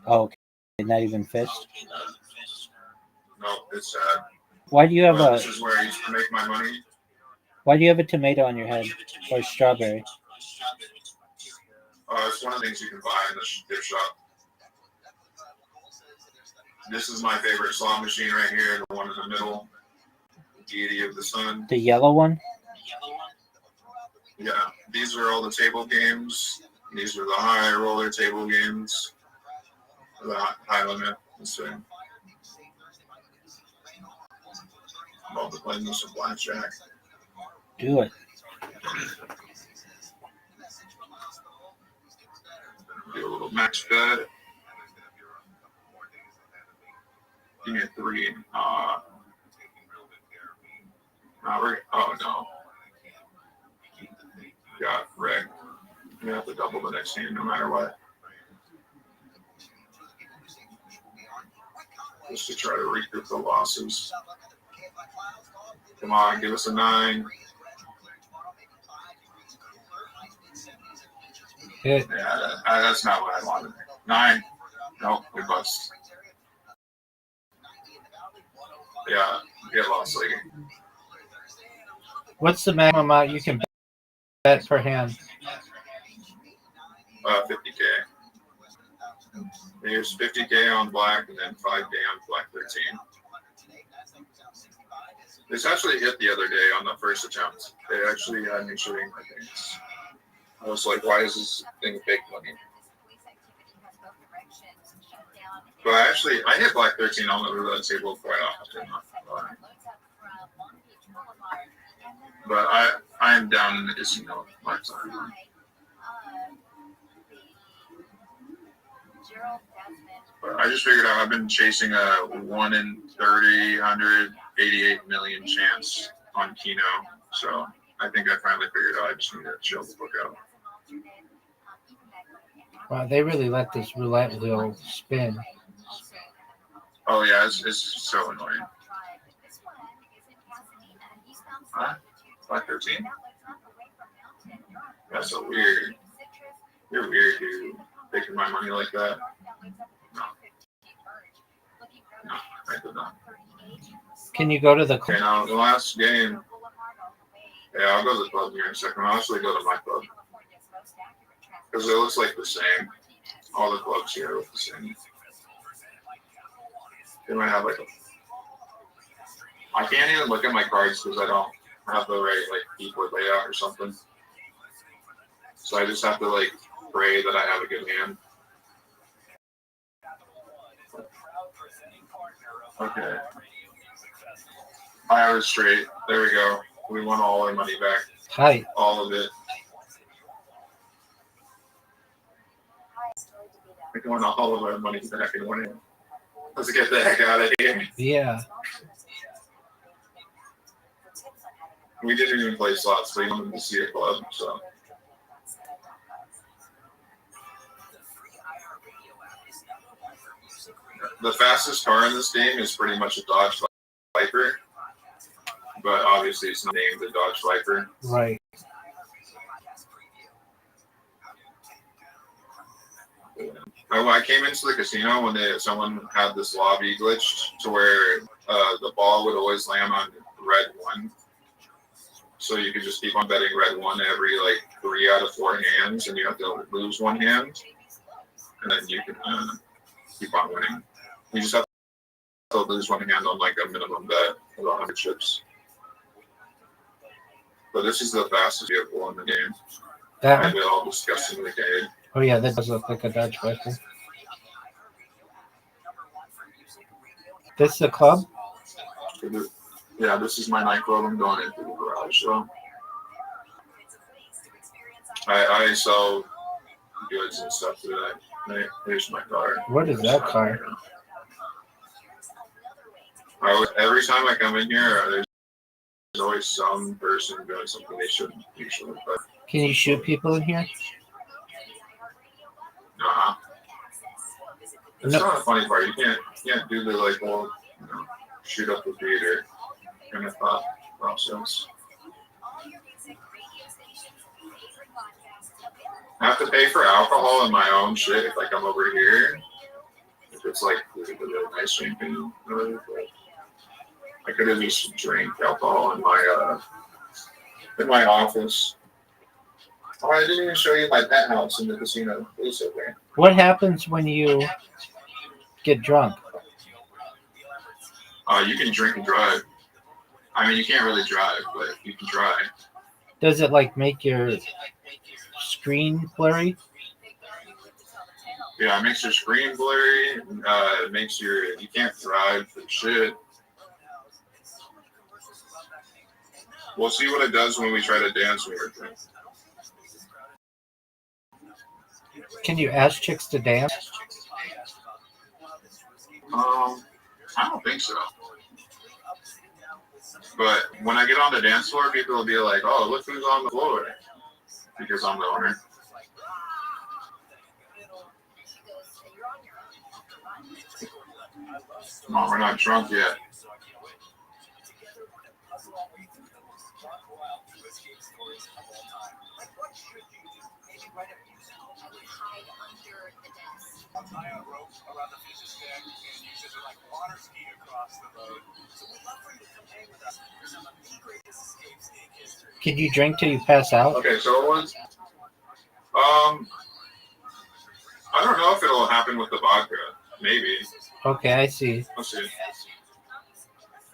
Oh, okay. Not even fist? No, it's sad. Why do you have This is where I used to make my money. Why do you have a tomato on your head? Or strawberry? It's one of the things you can buy in the gift shop. This is my favorite slot machine right here, the one in the middle. The deity of the sun. The yellow one? Yeah, these are all the table games. These are the high roller table games. The high limit. This thing. I'm about to play some blackjack. Do it. Do a little max bet. Give me a 3. Oh no. Got wrecked. You have to double the next hand no matter what. Just to try to recoup the losses. Come on, give us a 9. Hit. Yeah, that's not what I wanted. 9. Nope, we bust. Yeah, get lost, lady. What's the maximum amount you can bet per hand? 50K. There's 50K on black and then 5K on black 13. This actually hit the other day on the first attempt. They actually had me shooting my things. I was like, why is this thing fake money? But actually, I hit black 13 on the roulette table quite often. But I am down in the casino my time. But I just figured out I've been chasing a 1 in 30, 188 million chance on Keno. So I think I finally figured out I just need to chill the book out. Wow, they really let this roulette wheel spin. Oh yeah, it's so annoying. Huh? Black 13? That's so weird. You're weird, dude. Taking my money like that. No, I did not. Can you go to the... Okay, now the last game. Yeah, I'll go to the club here in a second. I'll actually go to my club. Because it looks like the same. All the clubs here look the same. They might have like a... I can't even look at my cards because I don't have the right like keyboard layout or something. So I just have to like pray that I have a good hand. Okay. I was straight. There we go. We won all our money back. Hi. All of it. We won all of our money back in 1 hand. Let's get the heck out of here. Yeah. We didn't even play slots. We wanted to see a club, so. The fastest car in this game is pretty much a Dodge Viper, but obviously it's not named the Dodge Viper. Right. I came into the casino when someone had this lobby glitched to where the ball would always land on red 1. So you could just keep on betting red 1 every like 3 out of 4 hands, and you have to lose 1 hand, and then you can keep on winning. You just have to lose 1 hand on like a minimum bet of 100 chips. But this is the fastest vehicle in the game. That I one? did all disgustingly gay. Oh yeah, that does look like a Dodge Viper. This is a club? Yeah, this is my nightclub. I'm going into the garage, so I sell goods and stuff today. Here's my car. What is that car? Every time I come in here, there's always some person doing something they shouldn't usually. But Can you shoot people in here? nah, it's No. not a funny part. You can't do the like whole shoot up the theater kind of thought process. I have to pay for alcohol in my own shit if I come over here. If it's like the really nice champagne, I could at least drink alcohol in my office. Oh, I didn't even show you my penthouse in the casino. It's okay. What happens when you get drunk? You can drink and drive. I mean, you can't really drive, but you can drive. Does it like make your screen blurry? Yeah, it makes your screen blurry. It makes you can't drive for shit. We'll see what it does when we try to dance with her. Can you ask chicks to dance? I don't think so. But when I get on the dance floor, people will be like, "Oh, look who's on the floor," because I'm the owner. No, we're not drunk yet. Can you drink till you pass out? Okay, so it was. I don't know if it'll happen with the vodka. Maybe. Okay, I see. Let's see.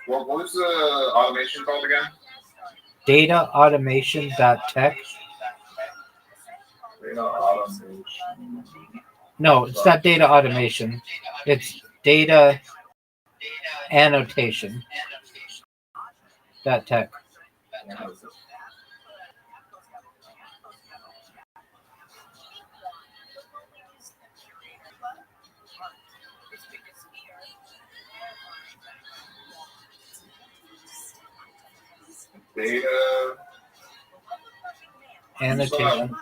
What was the automation called again? Dataautomation.tech. Data automation. No, it's not data automation. It's data annotation. .tech. Data Annotation.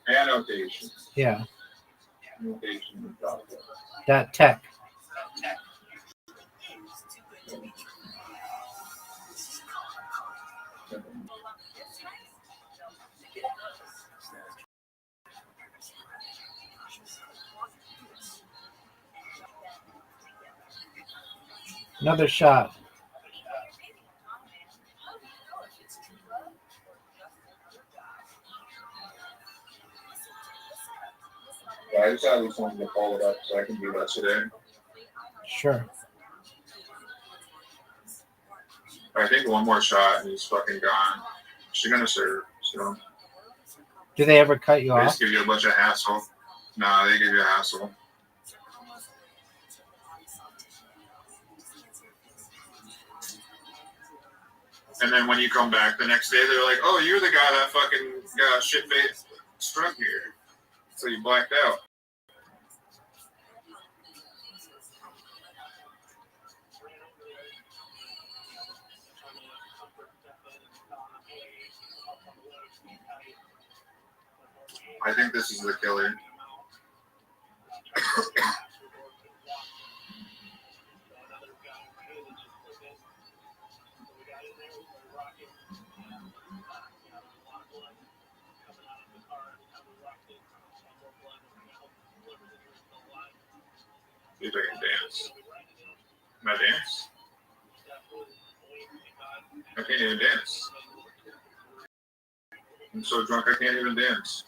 Annotation. Yeah. Annotation. .tech. Another shot. I just at least wanted to follow it up so I can do that today. Sure. I think one more shot and he's fucking gone. She's gonna serve, so. Do they ever cut you They off? just give you a bunch of hassle. Nah, they give you a hassle. And then when you come back the next day, they're like, "Oh, you're the guy that fucking got shit-faced struck here." So you blacked out. I think this is the killer. See if I can dance. Can I dance? I can't even dance. I'm so drunk I can't even dance.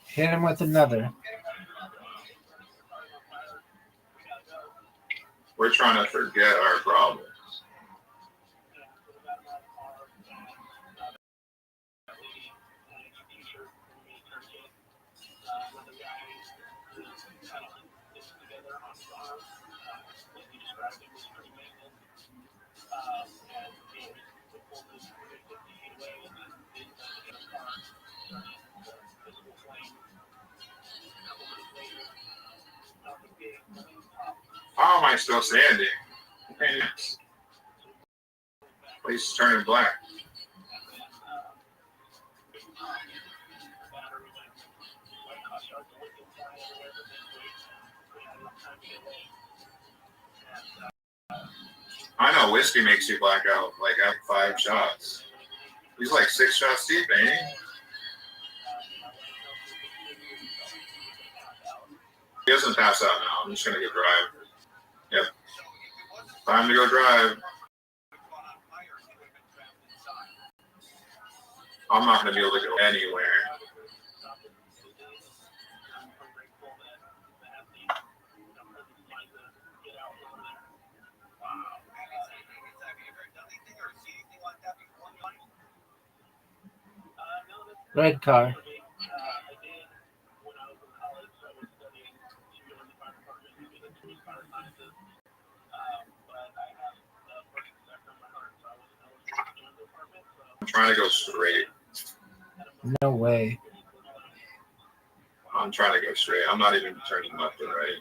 Hit him with another. We're trying to forget our problems. How am I still standing? Place is turning black. I know whiskey makes you black out like after 5 shots. He's like 6 shots deep, ain't he? He doesn't pass out now. I'm just gonna go drive. Yep. Time to go drive. I'm not gonna be able to go anywhere. Red car. I'm trying to go straight. No way. I'm trying to go straight. I'm not even turning left or right.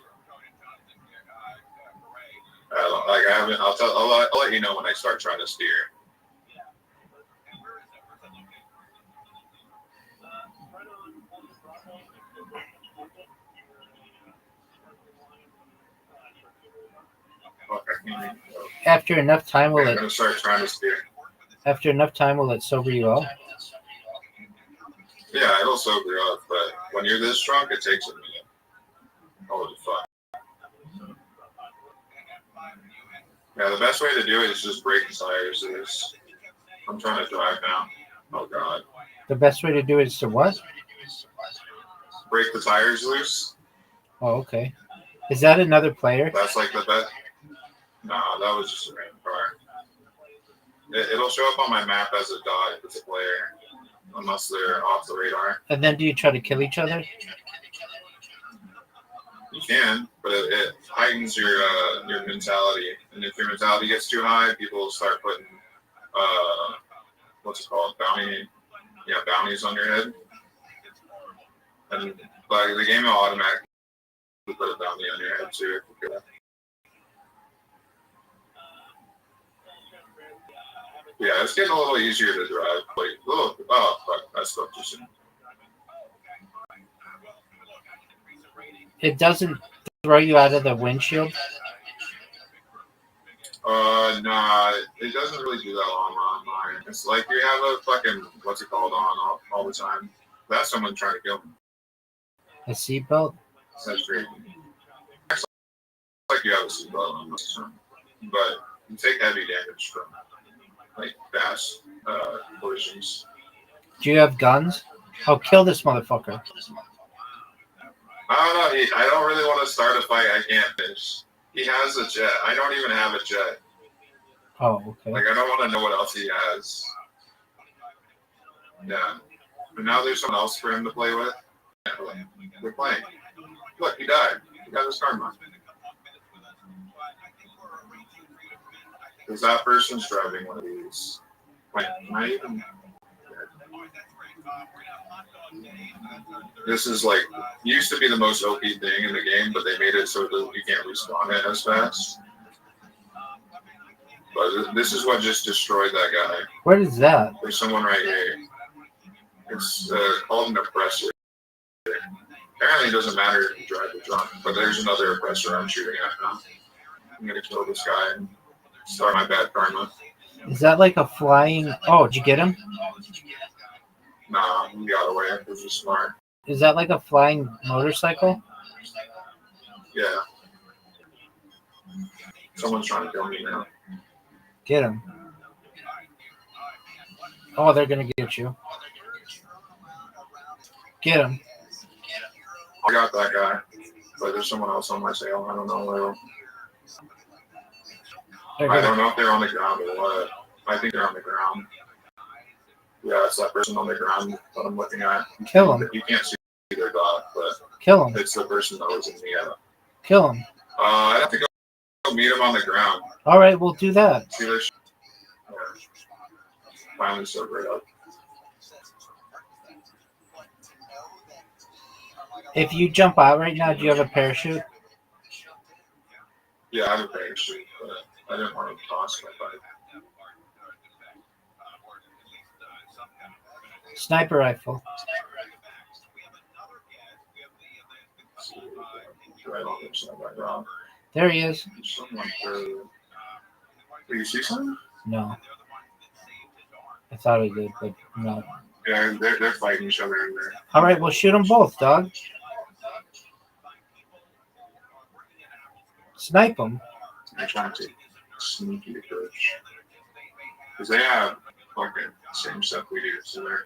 I haven't. I'll let you know when I start trying to steer. After enough time, will I'm it? gonna start trying to steer. After enough time, will it sober you up? Yeah, it'll sober you up, but when you're this drunk, it takes a minute. Holy fuck. Yeah, the best way to do it is just break the tires. I'm trying to drive now. Oh god. The best way to do it is to what? Break the tires loose. Oh, okay. Is that another player? That's like the best. No, that was just a random car. It'll show up on my map as a dot if it's a player, unless they're off the radar. And then do you try to kill each other? You can, but it heightens your mentality. And if your mentality gets too high, people will start putting what's it called? Bounties on your head. And like the game will automatically put a bounty on your head too. Yeah, it's getting a little easier to drive. Like, oh fuck, I spoke too soon. It doesn't throw you out of the windshield? Nah, it doesn't really do that on mine. It's like you have a fucking, what's it called, on all the time. That's someone trying to kill me. A seatbelt? That's great. It's like you have a seatbelt on most of the time. But you take heavy damage from, like, fast collisions. Do you have guns? Oh, kill this motherfucker. I don't know. I don't really want to start a fight I can't finish. He has a jet. I don't even have a jet. Oh, okay. Like, I don't want to know what else he has. Yeah. But now there's someone else for him to play with. Yeah, we're playing. Look, he died. He got his karma. Because that person's driving one of these. Wait, am I even... This is like, used to be the most OP thing in the game, but they made it so that you can't respawn it as fast. But this is what just destroyed that guy. What is that? There's someone right here. It's called an oppressor. Apparently it doesn't matter if you drive the drunk, but there's another oppressor I'm shooting at now. I'm gonna kill this guy and start my bad karma. Is that like a flying... Oh, did you get him? Nah, he got away. It was just smart. Is that like a flying motorcycle? Yeah. Someone's trying to kill me now. Get him. Oh, they're gonna get you. Get him. I got that guy, but there's someone else on my tail. I don't know where. I don't know if they're on the ground or what. I think they're on the ground. Yeah, it's that person on the ground that I'm looking at. Kill him. You can't see their dot, but Kill him. it's the person that was in the Kill him. I'd have to go meet him on the ground. All right, we'll do that. See this? Finally sobered up. If you jump out right now, do you have a parachute? Yeah, I have a parachute, but I didn't want to toss my bike. Sniper rifle. There he is. Do you see something? No. I thought I did, but no. Yeah, they're fighting each other in there. All right, we'll shoot them both, dog. Snipe them. They're trying to sneaky approach. Because they have fucking same stuff we do, so they're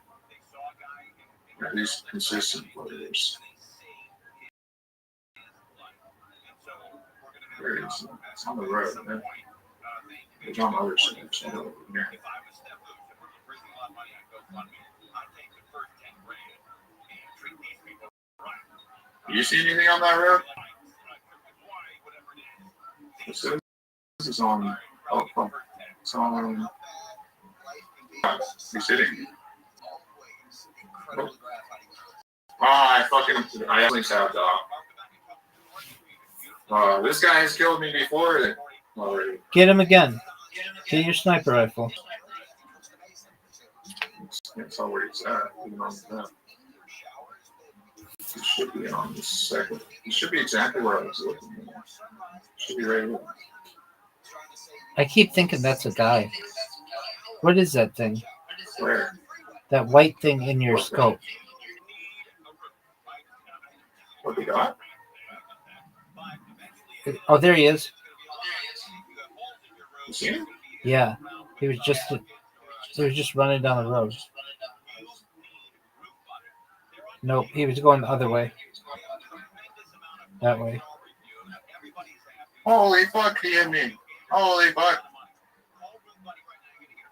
at least consistent players. There it is. It's on the road, man. It's on the other side. It's on the over here. Do you see anything on that road? This is on. Oh, fuck. It's on. He's sitting. Oh, I actually tapped off. This guy has killed me before already. Get him again. Get your sniper rifle. Can't tell where he's at. He should be on the second. He should be exactly where I was looking. Should be right here. I keep thinking that's a guy. What is that thing? Where? That white thing in your scope. What we got? Oh, there he is. You see him? Yeah, he was just running down the road. Nope, he was going the other way. That way. Holy fuck, he hit me. Holy fuck.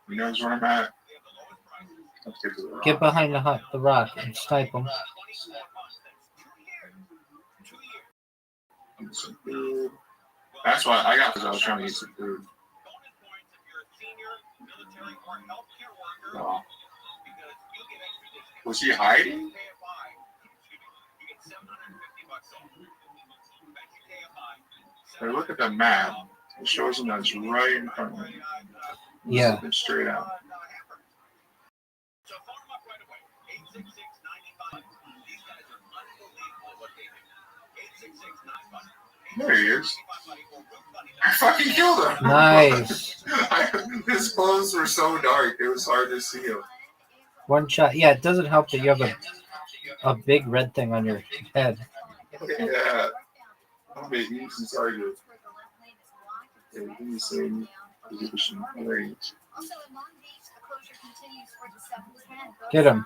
He knows where I'm at. Let's get to the rock. Get behind the rock and snipe him. Eat some food. That's why I got, because I was trying to eat some food. Oh. Was he hiding? Hey, look at the map. It shows him that's right in front of me. He's Yeah. looking straight out. There he is. I fucking killed him. Nice. His clothes were so dark, it was hard to see him. One shot. Yeah, it doesn't help that you have a big red thing on your head. Yeah. I'll be easy target. Anything great. Get him.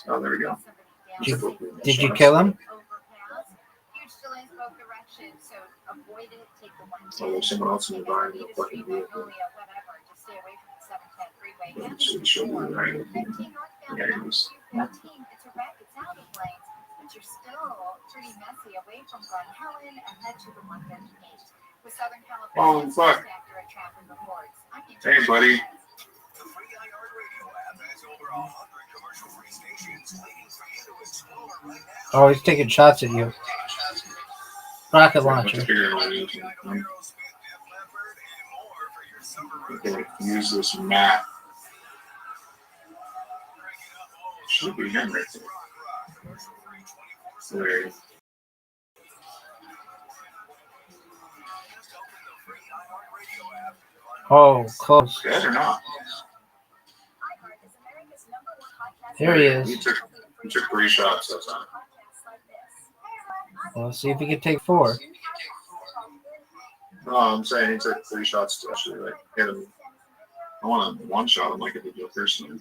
Oh, there we go. Did you kill him? Oh, there's someone else in the bar in the fucking vehicle. Should show you the right. Yeah, it was. Oh, fuck. Hey, buddy. Oh, he's taking shots at you. Rocket launcher. Okay, use this map. Should be him right there. There. Oh, close. Dead or not? There he is. He took 3 shots that time. Well, let's see if he can take 4. No, I'm saying he took 3 shots to actually like hit him. I want to one shot him like a video person.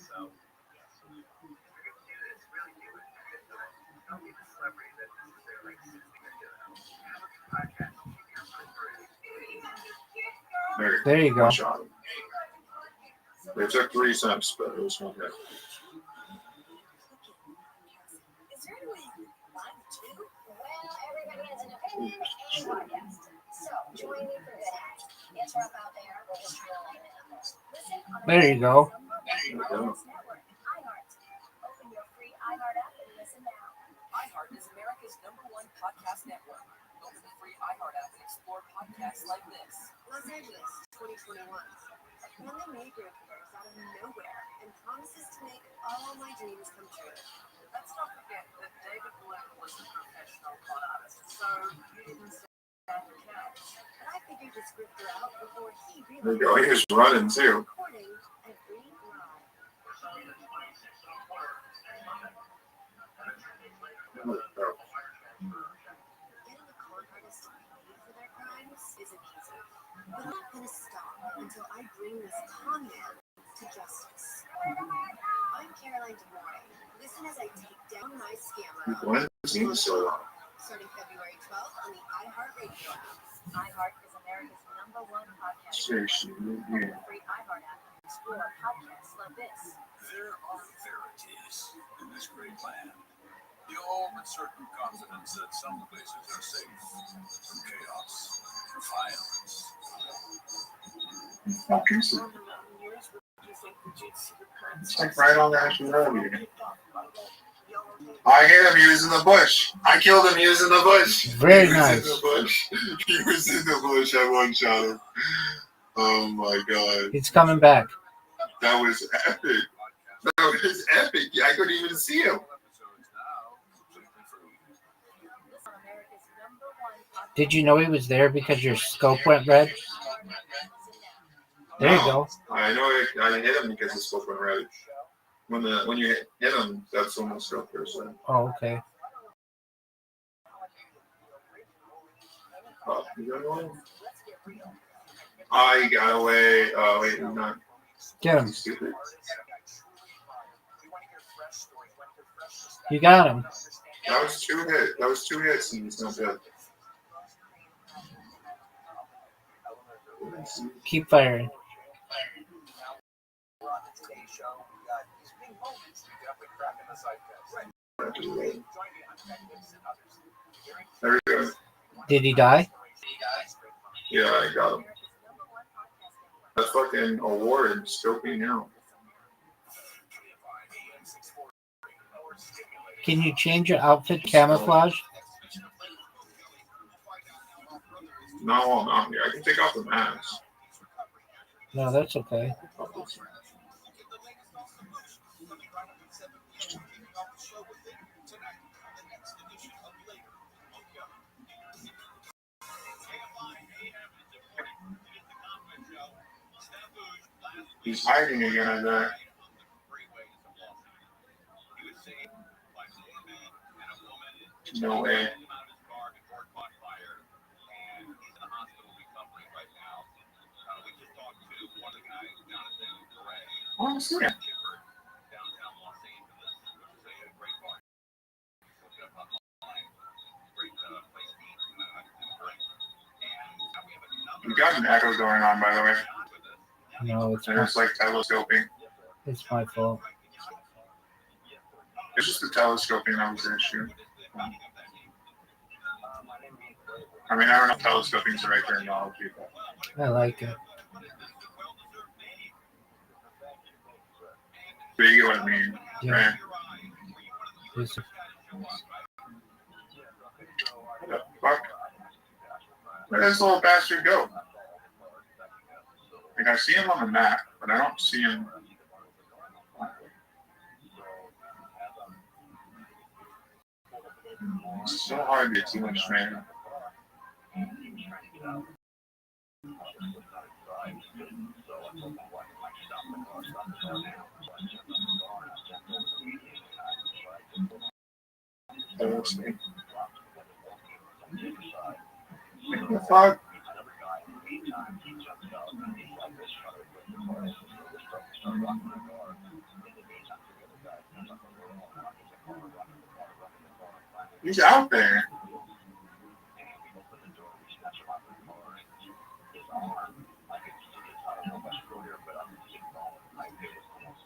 There you go. One shot him. They took 3 attempts, but it was one hit. There you go. iHeart is America's #1 podcast network. Open the free iHeart app and explore podcasts like this. Los Angeles, 2021. When they made your appears out of nowhere and promises to make all my dreams come true. Let's not forget that David Blaine was a professional con artist, so you didn't stand the chance. And I figured to script her out before he There you go. He was running too. recording every line. Getting a con artist to pay for their crimes isn't easy. But I'm not gonna stop until I bring this con man to justice. I'm Caroline DeMore. Listen as I take down my scammer. Why does it seem so long? Starting February 12th on the iHeartRadio app. iHeart is America's #1 podcast. Seriously, yeah. The free iHeart app and explore podcasts like this. There are verities in this great land. The all but certain confidence that some places are safe from chaos, violence. Fuckers. It's like right on the actual road here. I hit him. He was in the bush. I killed him. He was in the bush. Very He was nice. in the bush. He was in the bush. I one shot him. Oh my god. He's coming back. That was epic. That was epic. I couldn't even see him. Did you know he was there because your scope went red? There you go. I know I hit him because the scope went red. When you hit him, that's when the scope goes red. Oh, okay. Oh, you got away? Oh, he got away. Oh, wait, he's not. Get him. Stupid. You got him. That was 2 hits. That was 2 hits, and he's not dead. Keep firing. There we go. Did he die? Yeah, I got him. That fucking award scoping now. Can you change your outfit camouflage? No, I'm out here. I can take off the mask. No, that's okay. He's hiding again, I bet. No way. Oh, yeah. You got an echo going on, by the way. No, There's like telescoping. it's my fault. It's just the telescoping that was the issue. I mean, I don't know if telescoping is the right terminology, but I like it. you get what I mean, Yeah. right? Yes. What the fuck? Where does this little bastard go? Like, I see him on the map, but I don't see him. It's so hard to get too much, man. What the fuck? He's out there.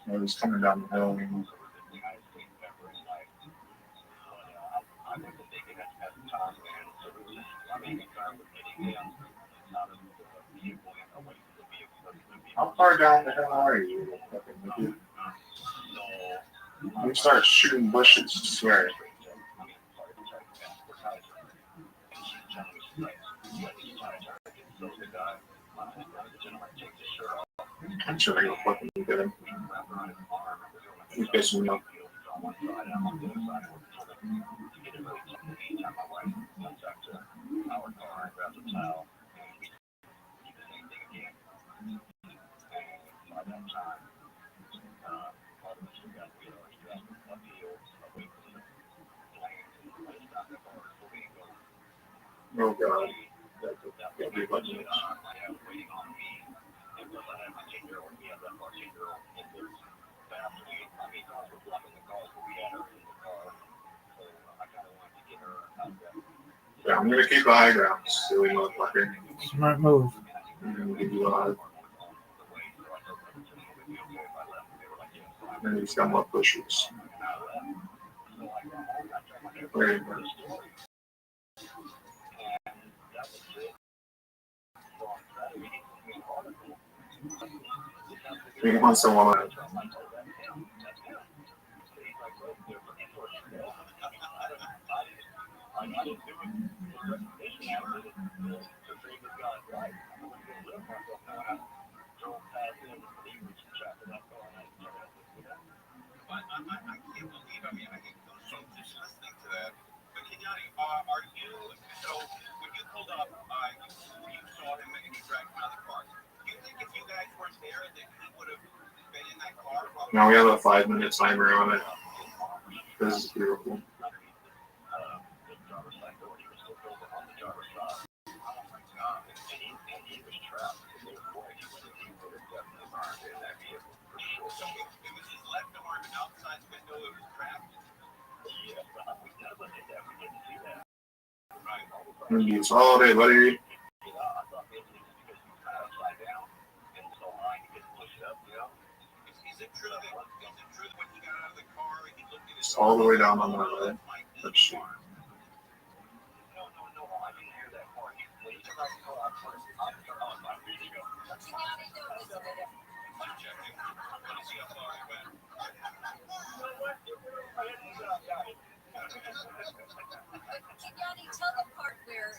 Oh, he's coming down the hill. How far down the hill are you? You start shooting bushes, I swear. I'm sure I go fucking get him. He's pissing me off. Oh god. That'd be funny. Yeah, I'm gonna keep the high ground, silly motherfucker. Smart move. I'm gonna give you a lot. And he's got more pushes. Where you go? He wants someone. Now we have a 5-minute timer on it. This is beautiful. Use all day, buddy. It's all the way down on that leg. Let's see. Yanni, tell the part where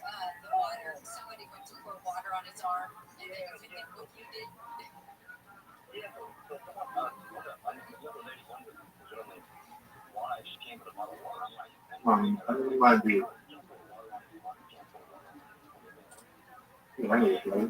the water, somebody went to pour water on his arm and then you did what you did. I might be. I need it, right?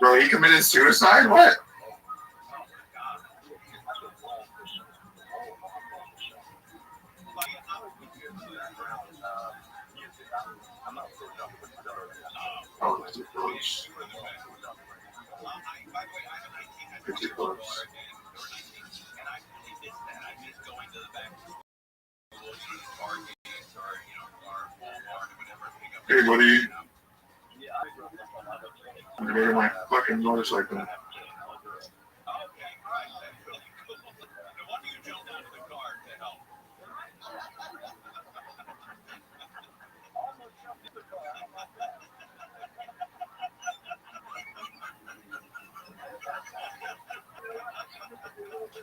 Bro, he committed suicide? What? Oh, it's too close. It's too close. Hey, buddy. I'm gonna go to my fucking motorcycle.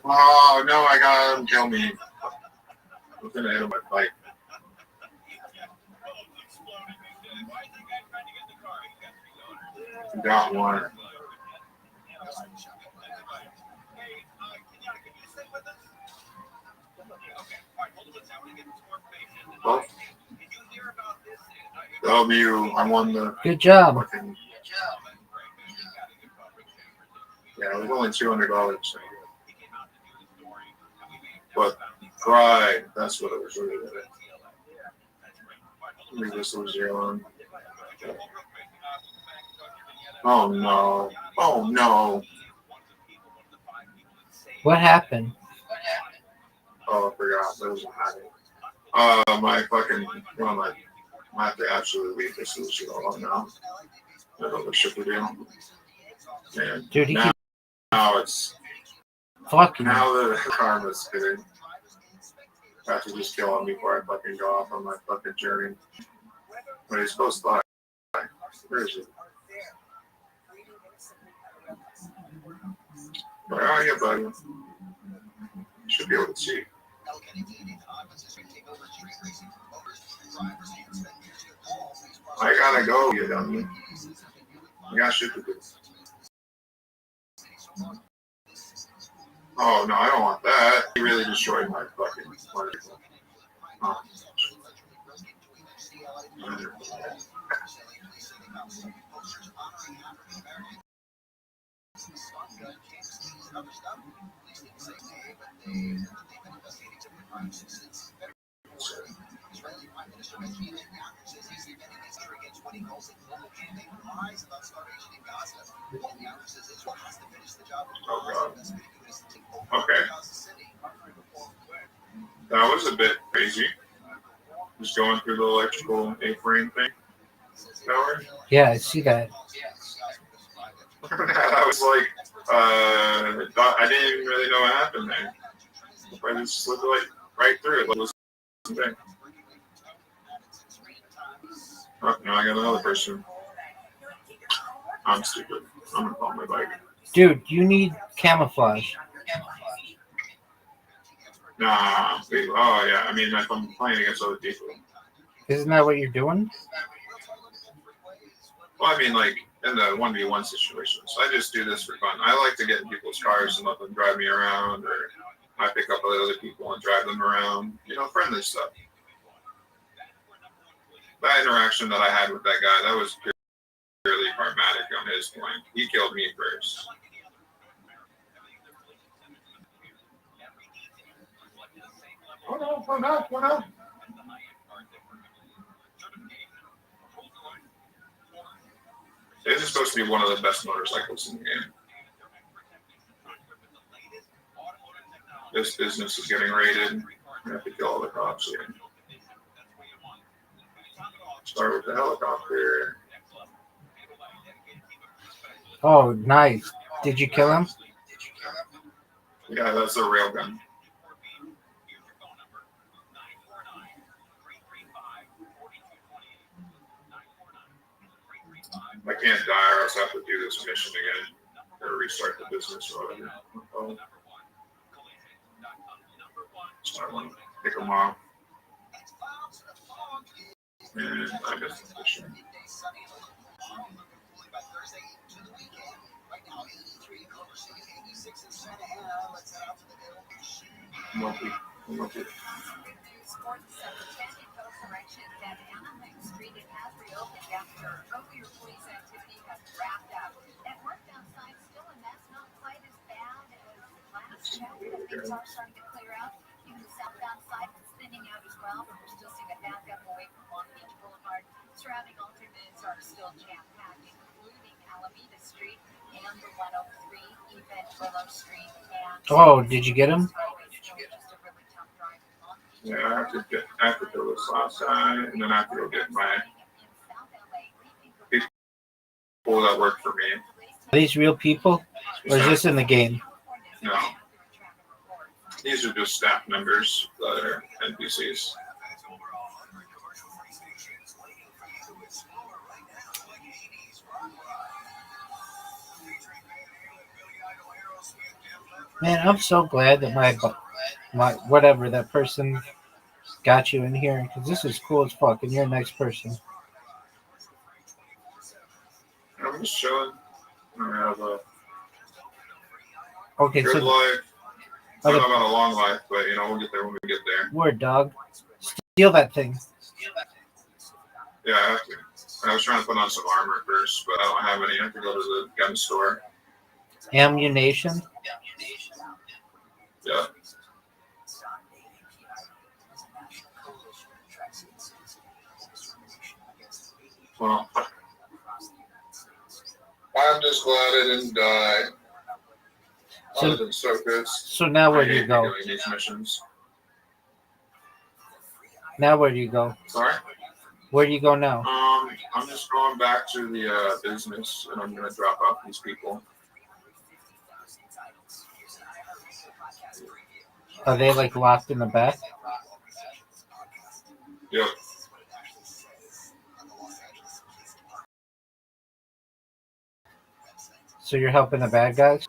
Oh, no, I got him. Kill me. I'm gonna hit him with my bike. Got one. Well, W, I won the. Good job. Fucking, yeah, it was only $200. But pride, that's what it was really good. Let me just lose your on. Oh no. Oh no. What happened? Oh, I forgot. That was my fucking, well, I have to absolutely leave this shit alone now. I don't know shit to do. Man, Dude, he now it's fucking. now the karma's good. I have to just kill him before I fucking go off on my fucking journey. But he's supposed to die. Where is he? Where are you, buddy? You should be able to see. I gotta go, you dummy. I got shit to do. Oh no, I don't want that. He really destroyed my fucking motorcycle. Oh. Oh god. Okay. That was a bit crazy. Just going through the electrical A-frame thing. Tower. Yeah, I see that. I was like, I didn't even really know what happened there. I just slipped like right through it. Like, it was something. Oh, now I got another person. I'm stupid. I'm gonna call my bike. Dude, you need camouflage. Nah, oh yeah. I mean, if I'm playing against other people. Isn't that what you're doing? Well, I mean, like in the 1v1 situations, I just do this for fun. I like to get in people's cars and let them drive me around, or I pick up other people and drive them around. You know, friendly stuff. That interaction that I had with that guy, that was purely pragmatic on his point. He killed me first. Oh no, oh no, oh no. This is supposed to be one of the best motorcycles in the game. This business is getting raided. I have to kill all the cops here. Start with the helicopter. Oh, nice. Did you kill him? Yeah, that's a railgun. I can't die or else I have to do this mission again. Or restart the business or whatever. So I want to pick them off. And I missed the mission. I'm lucky. mentioned that Anaheim Street has reopened after earlier police activity has wrapped up. That northbound side still a mess, not quite as bad as last check, but things are starting to clear out. Even the southbound side is thinning out as well, but we're still seeing a backup away from Long Beach Boulevard. Surrounding alternates are still jam-packed, including Alameda Street and the 103, even Willow Street. And Oh, did you get him? Yeah, I have to do this last time, and then I have to go get my people that work for me. Are these real people? Or is this in the game? No. These are just staff members that are NPCs. Man, I'm so glad that my whatever that person got you in here, because this is cool as fuck, and you're a nice person. I'm just chilling. I have a Okay, good so life. I don't know about a long life, but we'll get there when we get there. word, dog. Steal that thing. Yeah, I have to. I was trying to put on some armor first, but I don't have any. I have to go to the gun store. Ammunition. Yeah. Well, I'm just glad I didn't die. So- Other than so good. So now where do you go? Doing these missions. Now where do you go? Sorry? Where do you go now? I'm just going back to the business, and I'm gonna drop off these people. Are they like locked in the back? Yep. So you're helping the bad guys?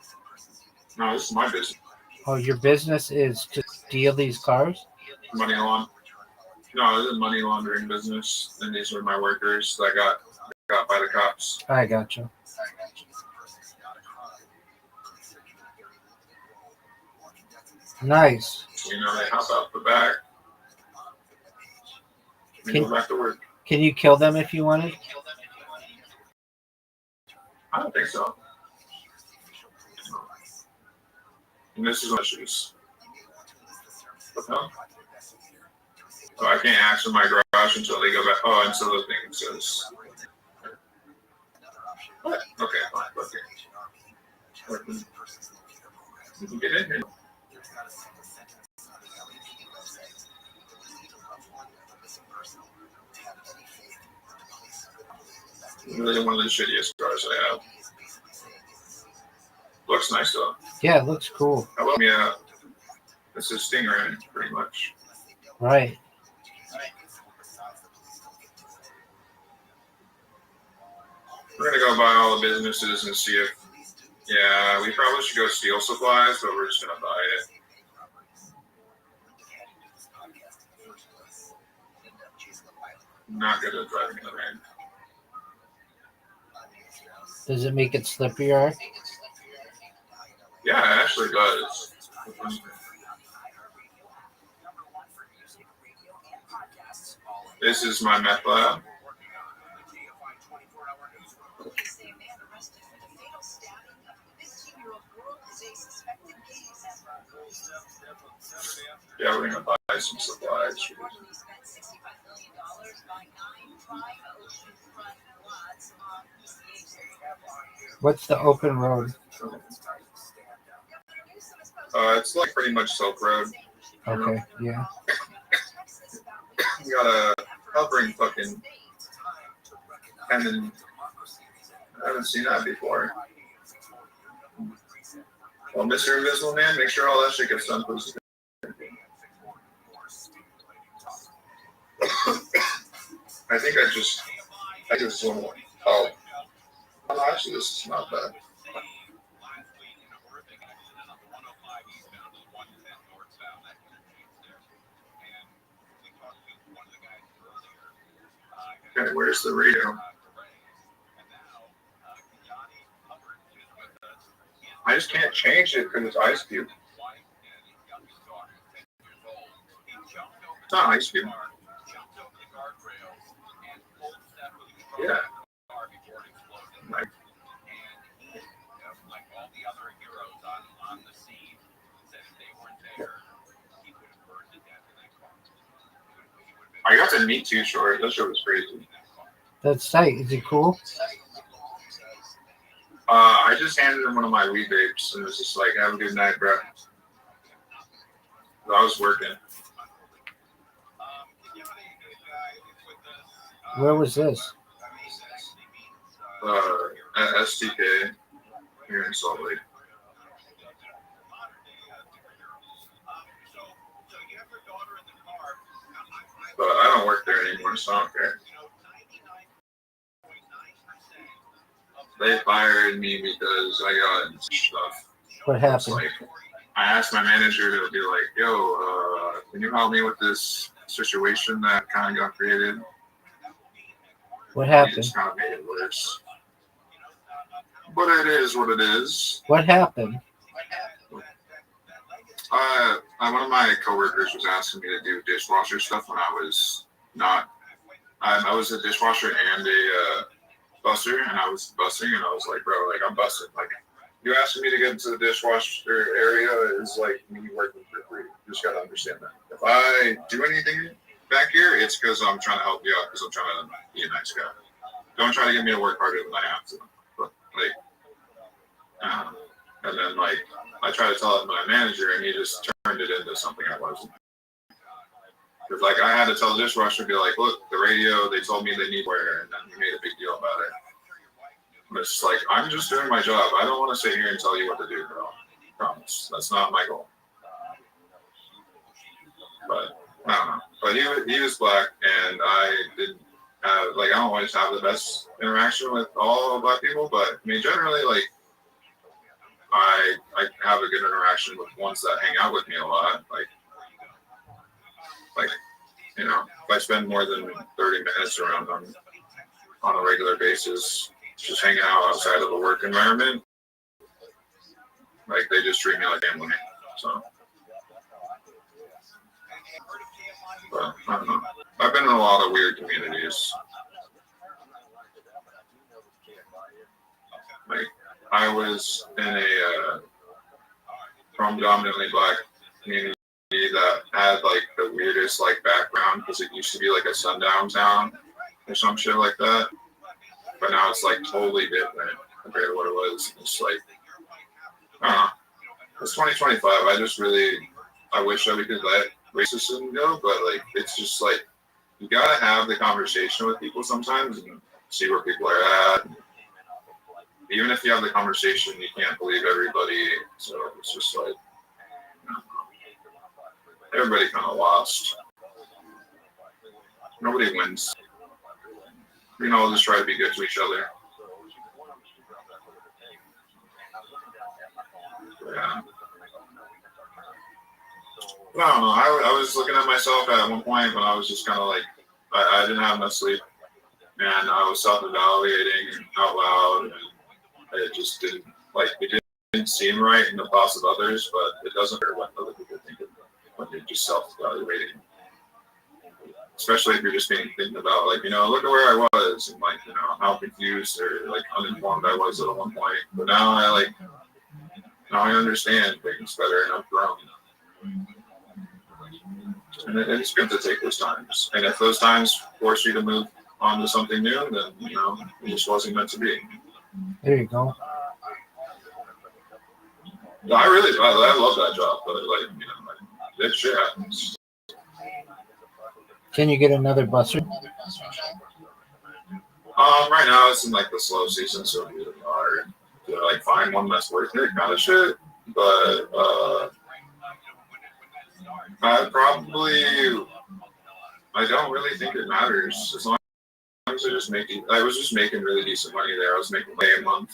No, this is my business. Oh, your business is to steal these cars? Money laundering. No, this is a money laundering business, and these are my workers that got by the cops. I got you. Nice. They hop out the back and go back to work. Can you kill them if you wanted? I don't think so. And this is issues. But no. Oh, I can't access my garage until they go back. Oh, until the thing says. What? Okay, fine. Okay. You can get in here. Really one of the shittiest cars I have. Looks nice though. Yeah, it looks cool. I love me out. It's a Stingray, pretty much. Right. We're gonna go by all the businesses and see if. Yeah, we probably should go steal supplies, but we're just gonna buy it. I'm not good at driving in the rain. Does it make it slipperier? Yeah, it actually does. This is my meth lab. Yeah, we're gonna buy some supplies. What's the open road? It's like pretty much Silk Road. Okay, yeah. We got a hovering fucking cannon. I haven't seen that before. Well, Mr. Invisible Man, make sure all that shit gets done, please. I think I just want. Oh, actually, this is not bad. Okay, where's the radio? I just can't change it because it's Ice Cube. It's not Ice Cube. I got to meet Too Short. That show was crazy. That's tight. Is it cool? I just handed him one of my weed vapes and was just like, "Have a good night, bro." I was working. Where was this? At STK here in Salt Lake. But I don't work there anymore, so I don't care. They fired me because I got stuff. What happened? Like, I asked my manager to be like, "Yo, can you help me with this situation that kind of got created?" What He happened? just kind of made it worse. But it is what it is. What happened? One of my coworkers was asking me to do dishwasher stuff when I was not. I was a dishwasher and a busser, and I was bussing, and I was like, "Bro, like I'm bussing. Like you asking me to get into the dishwasher area is like me working for free. You just gotta understand that. If I do anything back here, it's because I'm trying to help you out, because I'm trying to be a nice guy. Don't try to get me to work harder than I have to." But like, and then like I tried to tell it to my manager, and he just turned it into something I wasn't. Because like I had to tell the dishwasher, be like, "Look, the radio, they told me they need wear," and then we made a big deal about it. But it's like, I'm just doing my job. I don't want to sit here and tell you what to do, bro. Promise. That's not my goal. But I don't know. But he was black, and I didn't have, like, I don't always have the best interaction with all black people, but I mean, generally, like, I have a good interaction with ones that hang out with me a lot. Like, you know, if I spend more than 30 minutes around them on a regular basis, just hanging out outside of a work environment, like they just treat me like family. So, but I don't know. I've been in a lot of weird communities. Like I was in a predominantly black community that had like the weirdest like background, because it used to be like a sundown town or some shit like that. But now it's like totally different compared to what it was. It's like, I don't know. It's 2025. I wish that we could let racism go, but like, it's just like, you gotta have the conversation with people sometimes and see where people are at. Even if you have the conversation, you can't believe everybody. So it's just like, everybody kind of lost. Nobody wins. You know, just try to be good to each other. Yeah. I don't know. I was looking at myself at one point when I was just kind of like, I didn't have enough sleep, and I was self-evaluating out loud, and it just didn't, like, it didn't seem right in the thoughts of others, but it doesn't hurt what other people think when you're just self-evaluating. Especially if you're just thinking about, like, you know, look at where I was, and like, you know, how confused or like uninformed I was at one point. But now I understand things better, and I've grown. And it's good to take those times. And if those times force you to move on to something new, then, you know, it just wasn't meant to be. There you go. I love that job, but like, you know, like, that shit happens. Can you get another busser? Right now it's in like the slow season, so it'd be hard to like find one that's worth it kind of shit. But I don't really think it matters as long as I was just making really decent money there. I was making a month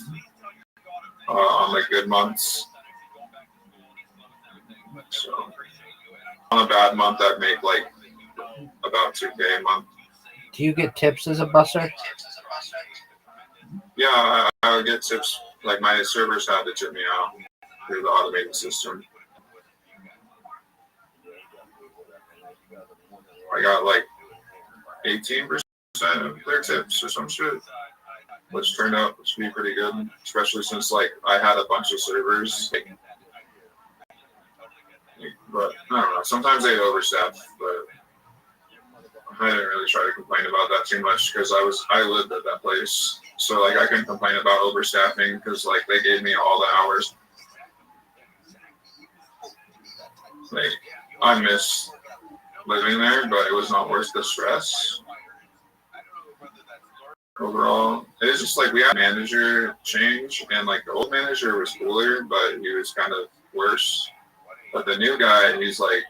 on like good months. So on a bad month, I'd make like about $2K a month. Do you get tips as a busser? Yeah, I would get tips. Like my servers had to tip me out through the automated system. I got like 18% of their tips or some shit, which turned out to be pretty good, especially since like I had a bunch of servers. But I don't know. Sometimes they overstep, but I didn't really try to complain about that too much because I lived at that place, so like I couldn't complain about overstaffing because like they gave me all the hours. Like I miss living there, but it was not worth the stress. Overall, it's just like we had a manager change, and like the old manager was cooler, but he was kind of worse. But the new guy, he's like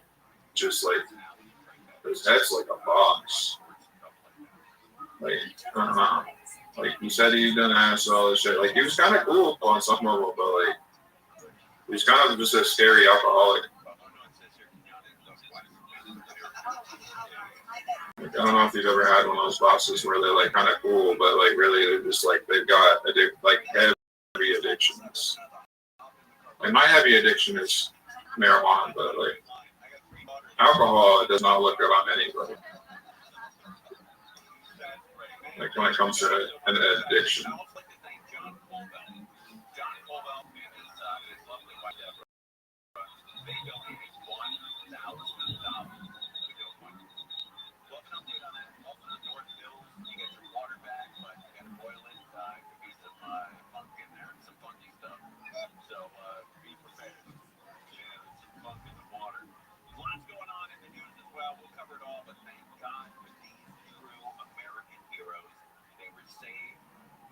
just like his head's like a box. Like I don't know. Like he said he didn't ask all this shit. Like he was kind of cool on some level, but like he's kind of just a scary alcoholic. Like, I don't know if you've ever had one of those bosses where they're like kind of cool, but like really they're just like they've got like heavy addictions. And my heavy addiction is marijuana, but like alcohol, it does not look good on anybody. Like when it comes to an addiction.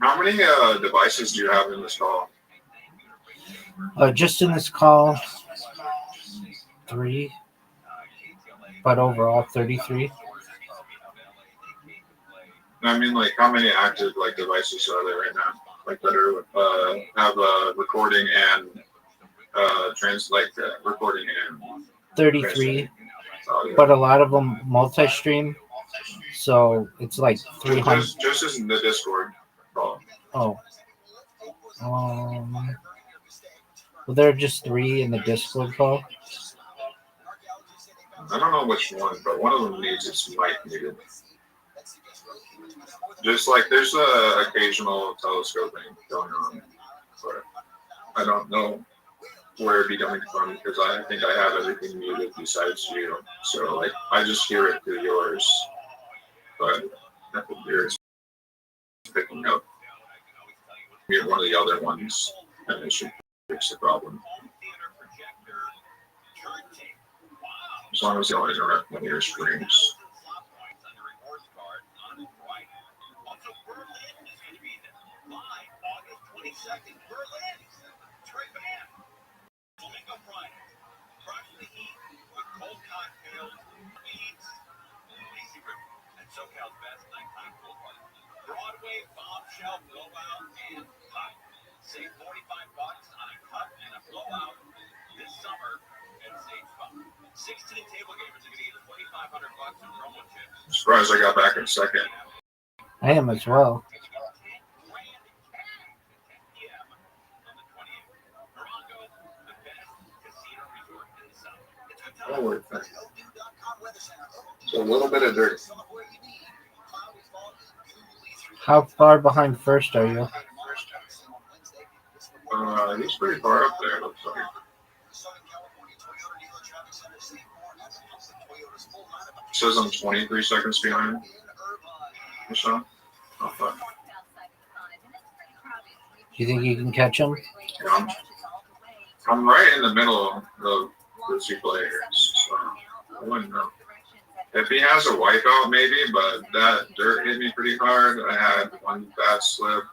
How many devices do you have in this call? Just in this call, 3, but overall 33. I mean, like, how many active like devices are there right now? Like that are have recording and recording and 33, but a lot of them multi-stream, so it's like 300. Just as in the Discord call. Oh. Well, there are just 3 in the Discord call. I don't know which one, but one of them needs its mic muted. Just like there's a occasional telescoping going on, but I don't know where it'd be coming from because I think I have everything muted besides you. So like I just hear it through yours, but I think yours is picking up one of the other ones, and it should fix the problem. As long as you don't interrupt one of your streams. I'm surprised I got back in second. I am as well. Oh, it's a little bit of dirt. How far behind first are you? He's pretty far up there, looks like. It says I'm 23 seconds behind. Or so. Oh, fuck. Do you think you can catch him? Yeah, I'm right in the middle of the two players, so I wouldn't know. If he has a wipeout, maybe, but that dirt hit me pretty hard. I had one bad slip.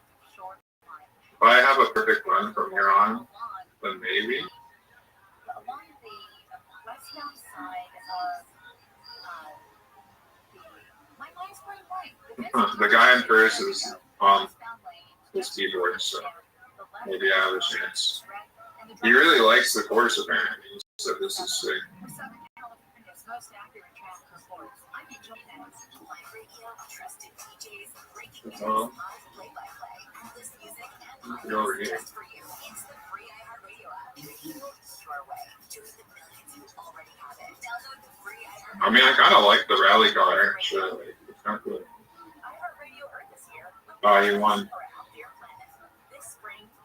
If I have a perfect run from here on, then maybe. The guy in first is on his keyboard, so maybe I have a chance. He really likes the course, apparently. So this is sick. Go over here. I mean, I kind of like the rally car. So it's kind of cool. Oh, you won.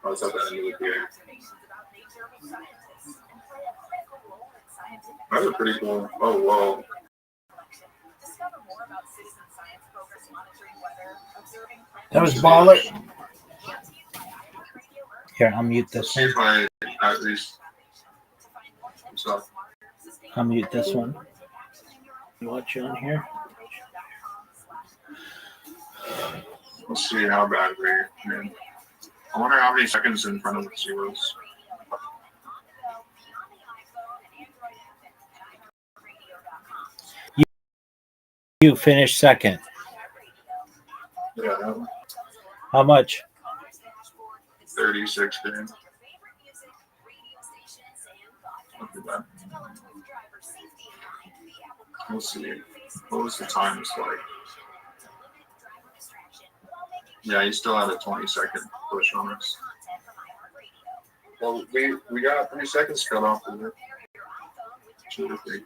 I was at that new here. That was pretty cool. Oh, whoa. That was baller. Here, I'll mute this See if one. I at least. So, I'll mute this one. Watch you on here. let's see how bad we're doing. I wonder how many seconds in front of the zeros. You finished second. Yeah, that one. How much? 36 games. Not too bad. Let's see. What was the times like? Yeah, he still had a 20-second push on us. Well, we got 3 seconds cut off of it. 2 to 3.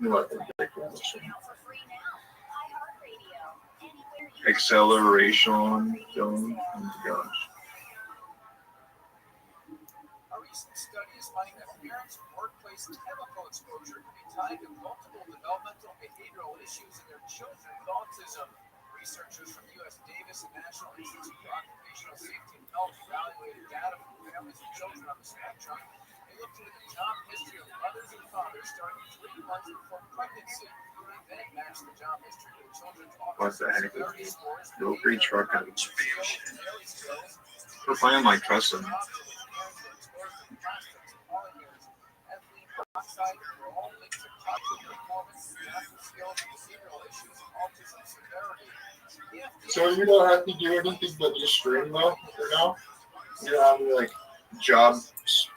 You like the big one. Acceleration. Oh my gosh. A recent study is finding that parents' workplace chemical exposure can be tied to multiple developmental behavioral issues in their children with autism. Researchers from U.S. Davis and National Institute for Occupational Safety and Health evaluated data from families and children on the spectrum. They looked into the job history of mothers and fathers starting 3 months before pregnancy. They then matched the job history with children's What the heck? autism scores. No free truck. We're playing like custom. So you don't have to do anything but just stream though for now? You don't have any like jobs?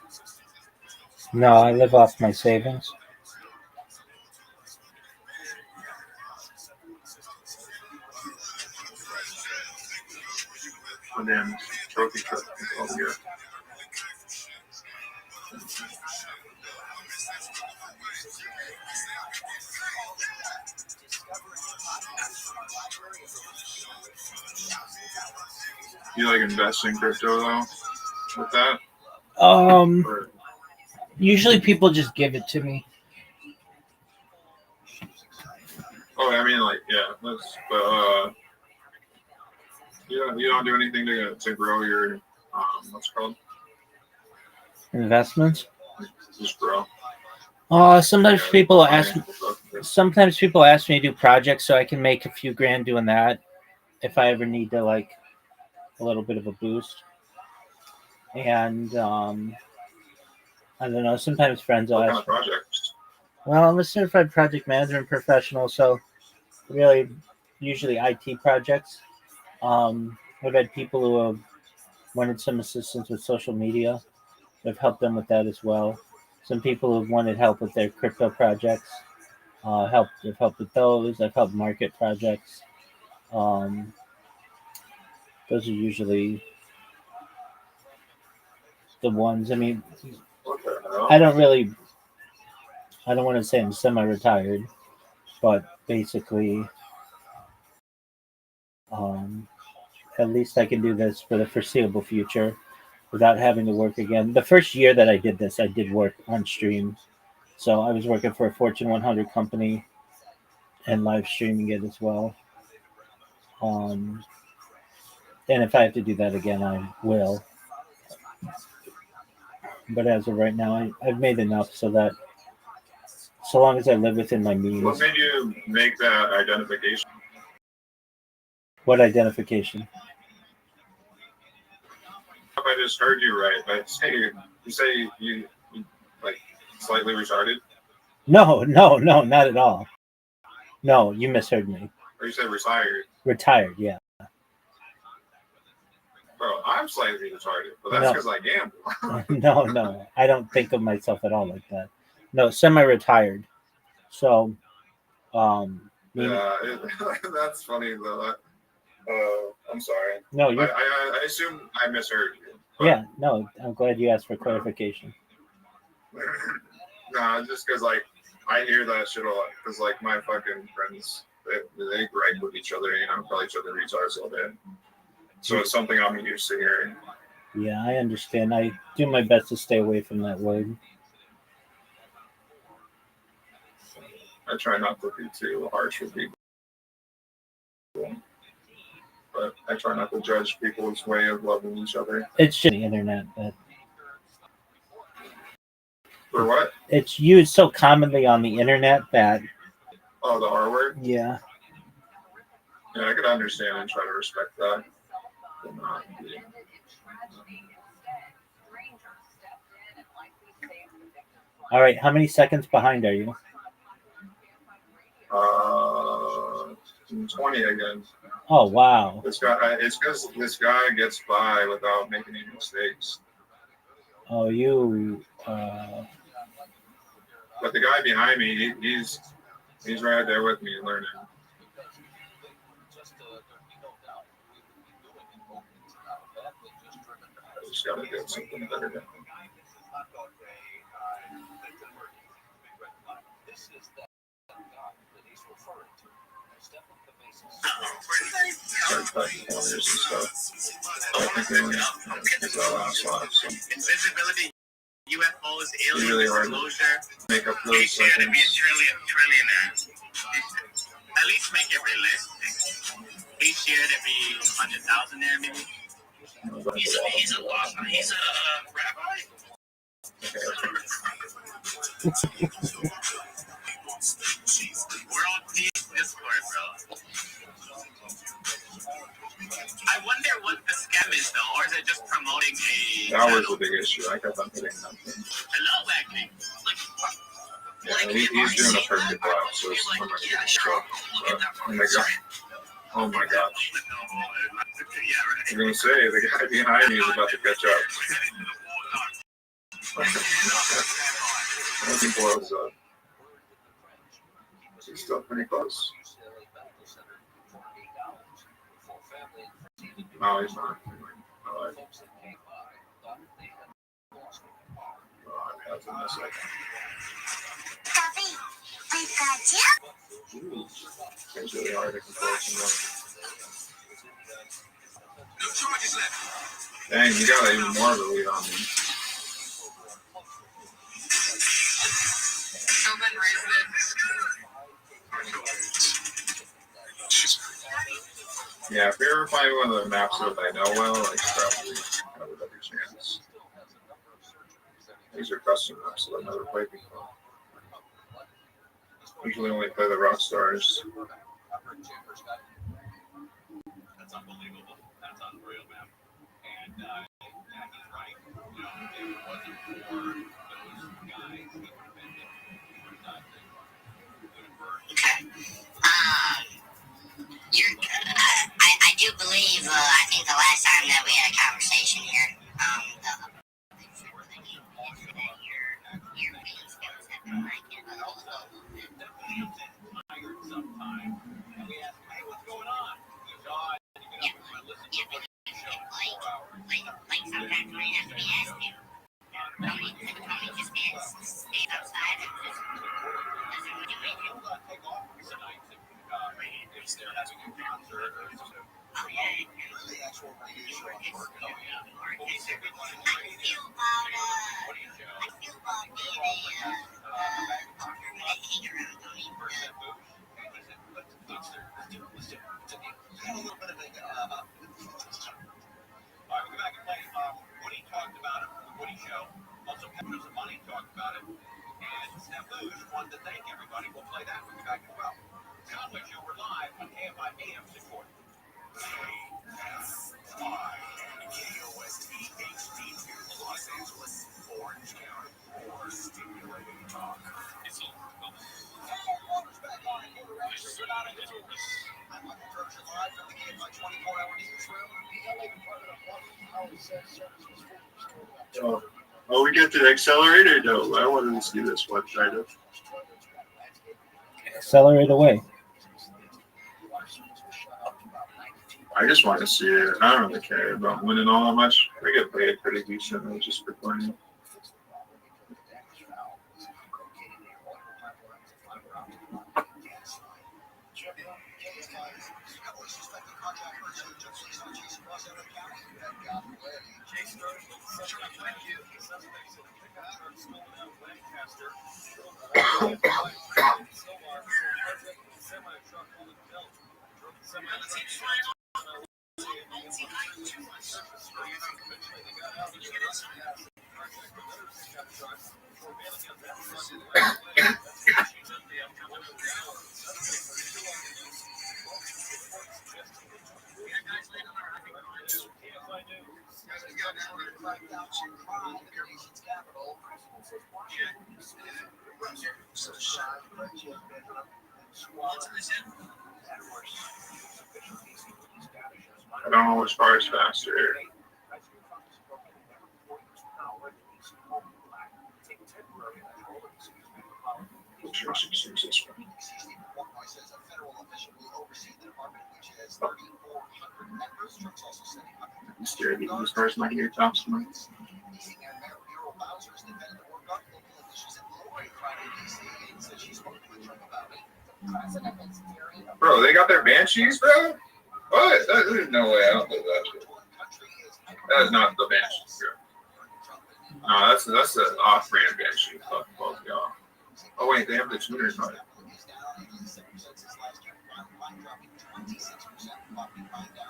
No, I live off my savings. And then trophy truck all year. You like invest in crypto though with that? Or, Usually people just give it to me. oh, I mean like yeah, that's but you don't do anything to grow your what's it called? Investments. Just grow. Sometimes people ask. Sometimes people ask me to do projects so I can make a few grand doing that. If I ever need to like a little bit of a boost. And I don't know. Sometimes friends will What kind ask. of projects? Well, I'm a certified project management professional, so really, usually IT projects. I've had people who have wanted some assistance with social media. I've helped them with that as well. Some people have wanted help with their crypto projects. I've helped with those. I've helped market projects. Those are usually the ones. I mean, I don't want to say I'm semi-retired, but basically, at least I can do this for the foreseeable future without having to work again. The first year that I did this, I did work on stream. So I was working for a Fortune 100 company and live streaming it as well. And if I have to do that again, I will. But as of right now, I've made enough so that so long as I live within my means. What made you make that identification? What identification? If I just heard you right, but you say you like slightly retarded? No, not at all. No, you misheard me. Or you said retired? Retired, yeah. Bro, I'm slightly retarded, but that's because I gamble. No, I don't think of myself at all like that. No, semi-retired. So, yeah, that's funny though. I'm sorry. No, I assume I misheard you. Yeah, no, I'm glad you asked for clarification. Nah, just because like I hear that shit a lot. Because like my fucking friends, they gripe with each other, call each other retards all day. So it's something I'm used to hearing. Yeah, I understand. I do my best to stay away from that word. I try not to be too harsh with people, but I try not to judge people's way of loving each other. It's just the internet that For what? it's used so commonly on the internet that Oh, the R word? yeah. Yeah, I could understand and try to respect that. But not be, All right, how many seconds behind are you? 20 again. Oh wow. This guy, it's because this guy gets by without making any mistakes. Oh you But the guy behind me, he's right there with me learning. I just gotta get something better than start cutting corners and stuff. It's our last one, so Invisibility, UFOs, it's alien really hard disclosure. to make up He those shared to be a seconds. trillionaire. At least make it realistic. He shared to be 100,000 there, maybe. He's a rabbi. We're on Discord, bro. I wonder what the scam is, though, or is it just promoting a? That was the big issue. I kept on hitting nothing. Hello, acting. Yeah, he's doing a perfect job, so it's I'm gonna get struck. But oh my god. Oh my gosh. I'm gonna say the guy behind me is about to catch up. I don't think Boyle's up. He's still pretty close. No, he's not. Oh, that's in a second. Ooh, it's really hard to control someone. Dang, you got even more of a lead on me. Yeah, if you're ever playing one of the maps that I know well, like probably have a better chance. These are custom maps that I've never played before. Usually only play the rock stars. That's unbelievable. That's unreal, man. And he's right. You know, if it wasn't for those guys, he would have been there. He would have died. I do believe, I think the last time that we had a conversation here, your reading skills have been like it. Sometime, and we asked, hey, what's going on? He goes, oh, I had to get up and listen to the show for 4 hours. Like sometimes when I have to be asked to, Tony just stays outside and just doesn't do anything. Take off tonight if they're having a concert or something. Oh yeah. The actual radio show at work. Oh yeah. I feel about being a hang around Tony. A little bit of a all right, we'll go back and play Woody talked about it, the Woody Show. Also, Pepper's Money talked about it. And Snafu's wanted to thank everybody. We'll play that. We'll be back as well. Conway Show, we're live on KFI AM 640. KFI, KOST HD2, Los Angeles, Orange County, for stimulating talk. It's all Water's back on it. You're not in this. I'm Michael Kircher live from the KFI 24-hour newsroom. The LA Department of Public Health says service was fully restored. Oh, we get to the accelerator? No, I wanted to see this one kind of. Accelerate away. I just want to see it. I don't really care about winning all that much. We get paid pretty decently just for playing. I don't know which car is faster. I'm scared that these cars might get top speed. Bro, they got their Banshees, bro? What? There's no way. I don't believe that shit. That is not the Banshee, bro. No, that's the off-brand Banshee. Fuck both y'all. Oh wait, they have the tuner card.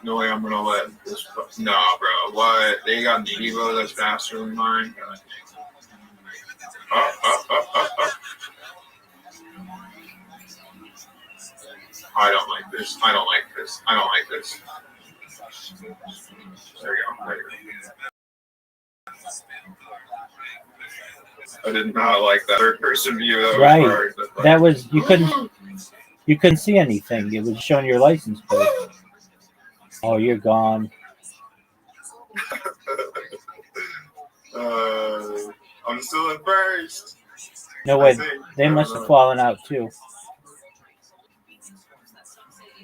No way I'm gonna let this. No, bro. What? They got an Evo that's faster than mine. Up. I don't like this. I don't like this. I don't like this. There you go. There you go. I did not like that third person view. That was Right. hard. That was you couldn't see anything. It was showing your license plate. Oh, you're gone. I'm still in first. No way. They must have fallen out too.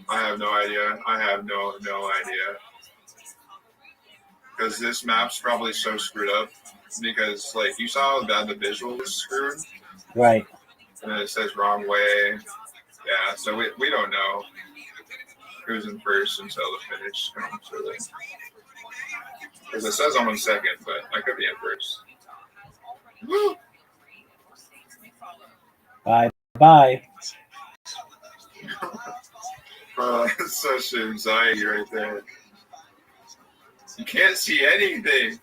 I have no idea. I have no idea. Because this map's probably so screwed up. Because like you saw how bad the visual was screwed. Right. And it says wrong way. Yeah, so we don't know who's in first until the finish comes. Really. Because it says I'm in second, but I could be in first. Woo! Bye. Bro, that's such anxiety right there. You can't see anything.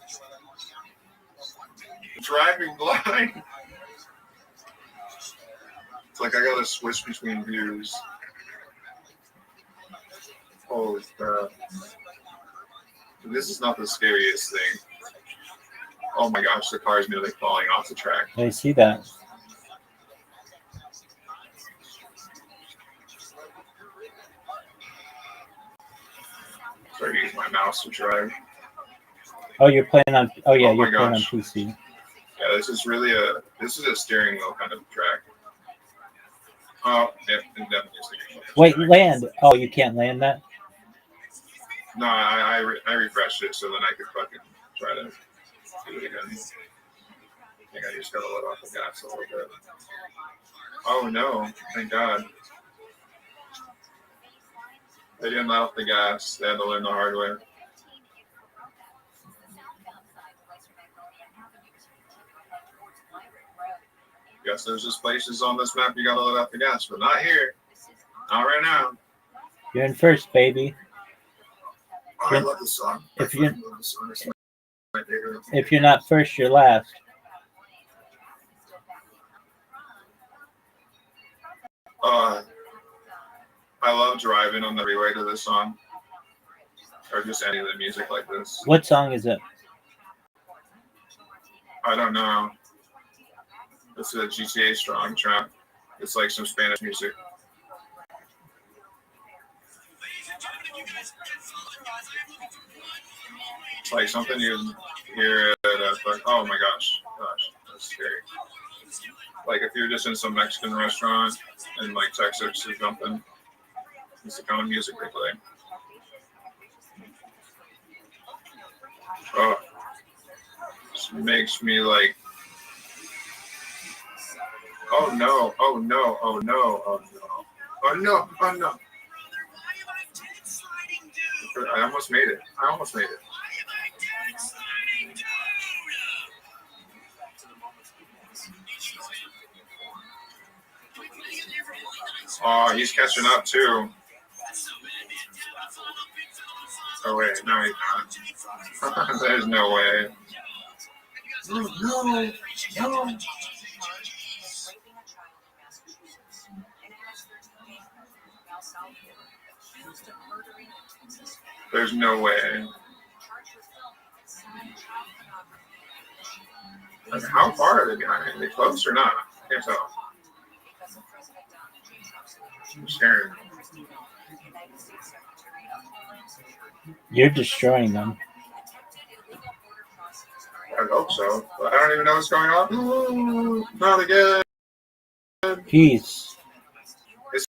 Driving blind. It's like I gotta switch between views. Holy crap. This is not the scariest thing. Oh my gosh, the car is nearly falling off the track. I see that. Sorry to use my mouse to drive. Oh, you're playing on. Oh yeah, Oh my you're playing on gosh. PC. Yeah, this is a steering wheel kind of track. Oh, yeah, definitely a steering wheel. Wait, land. Oh, you can't land that? No, I refreshed it so then I could fucking try to do it again. I think I just gotta let off the gas a little bit. Oh no, thank God. They didn't let off the gas. They had to learn the hard way. Guess there's just places on this map you gotta let off the gas, but not here. Not right now. You're in first, baby. I love the song. If you I love the song. It's my favorite. if you're not first, you're last. I love driving on the freeway to this song, or just any of the music like this. What song is it? I don't know. It's a GTA Strong track. It's like some Spanish music. It's like something you hear at oh my gosh, that's scary. Like if you're just in some Mexican restaurant and like Texas or something, it's the kind of music they play. Oh, this makes me like, oh no, oh no, oh no, oh no, oh no, oh no. I almost made it. Oh, he's catching up too. Oh wait, no, he's not. There's no way. No. There's no way. Like, how far are they behind? Are they close or not? I can't tell. I'm scared. You're destroying them. I hope so, but I don't even know what's going on. Ooh, not again. Peace. It's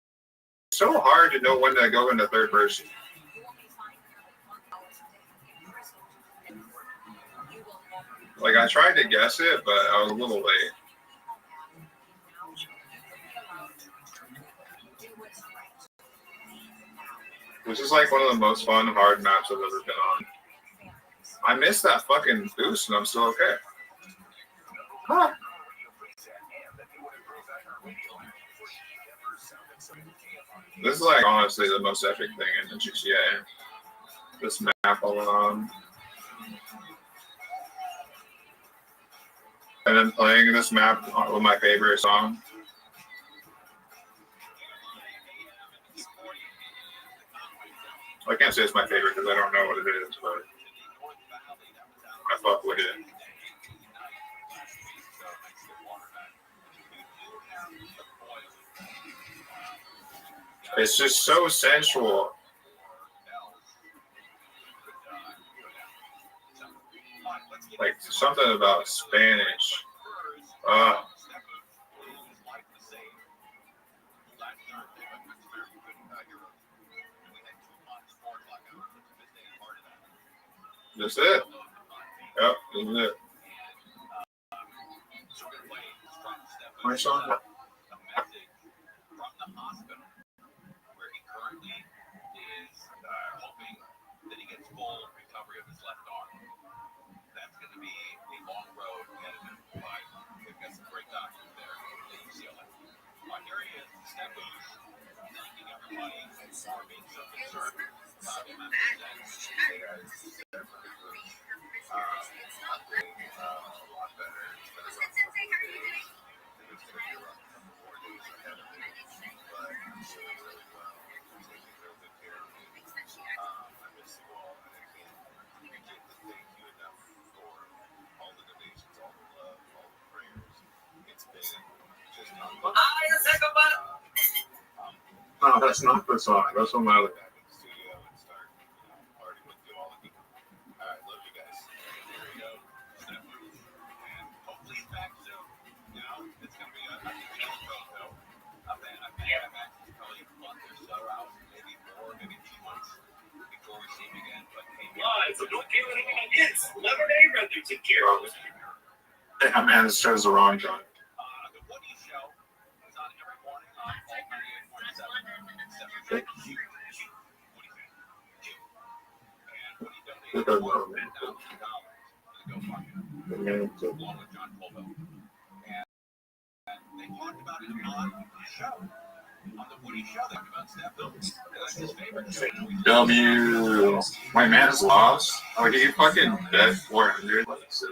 so hard to know when to go into third person. Like, I tried to guess it, but I was a little late. This is like one of the most fun hard maps I've ever been on. I missed that fucking boost and I'm still okay. Huh. This is like honestly the most epic thing in the GTA. This map alone. And then playing this map with my favorite song. I can't say it's my favorite because I don't know what it is, but I fuck with it. It's just so sensual. Like something about Spanish. That's it. Yep, that's it. My song. No, that's not the song. That's one of my other. Yeah, man, this show's the wrong time. W. My man is lost. Oh, he fucking bet 400. Let's see.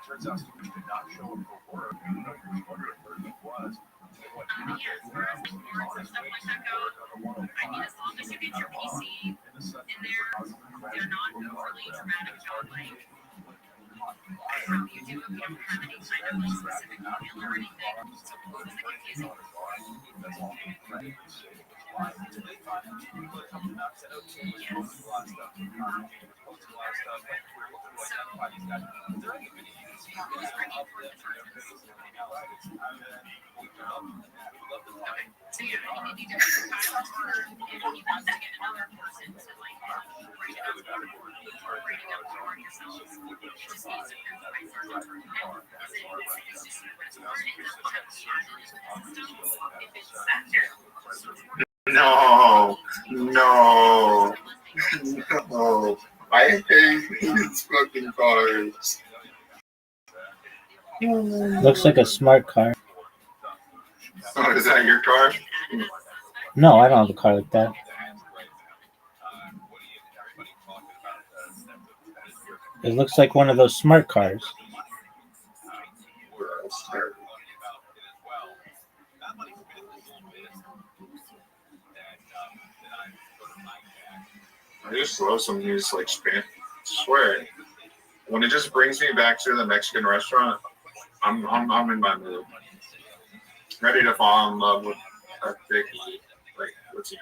Turns out Stupid did not show up for work, even though he was wondering where he was. What he did was he was on his way to work on the 105. I mean, as long as you get your PC in there, they're not overly dramatic about like how you do if you don't have any kind of like specific email or anything. So close the confusing. So yeah, you need to No, no, no. I hate these fucking cars. Looks like a smart car. Oh, is that your car? No, I don't have a car like that. It looks like one of those smart cars. I just love some of these like Spanish. Swear, when it just brings me back to the Mexican restaurant, I'm in my mood. Ready to fall in love with a big like what's here.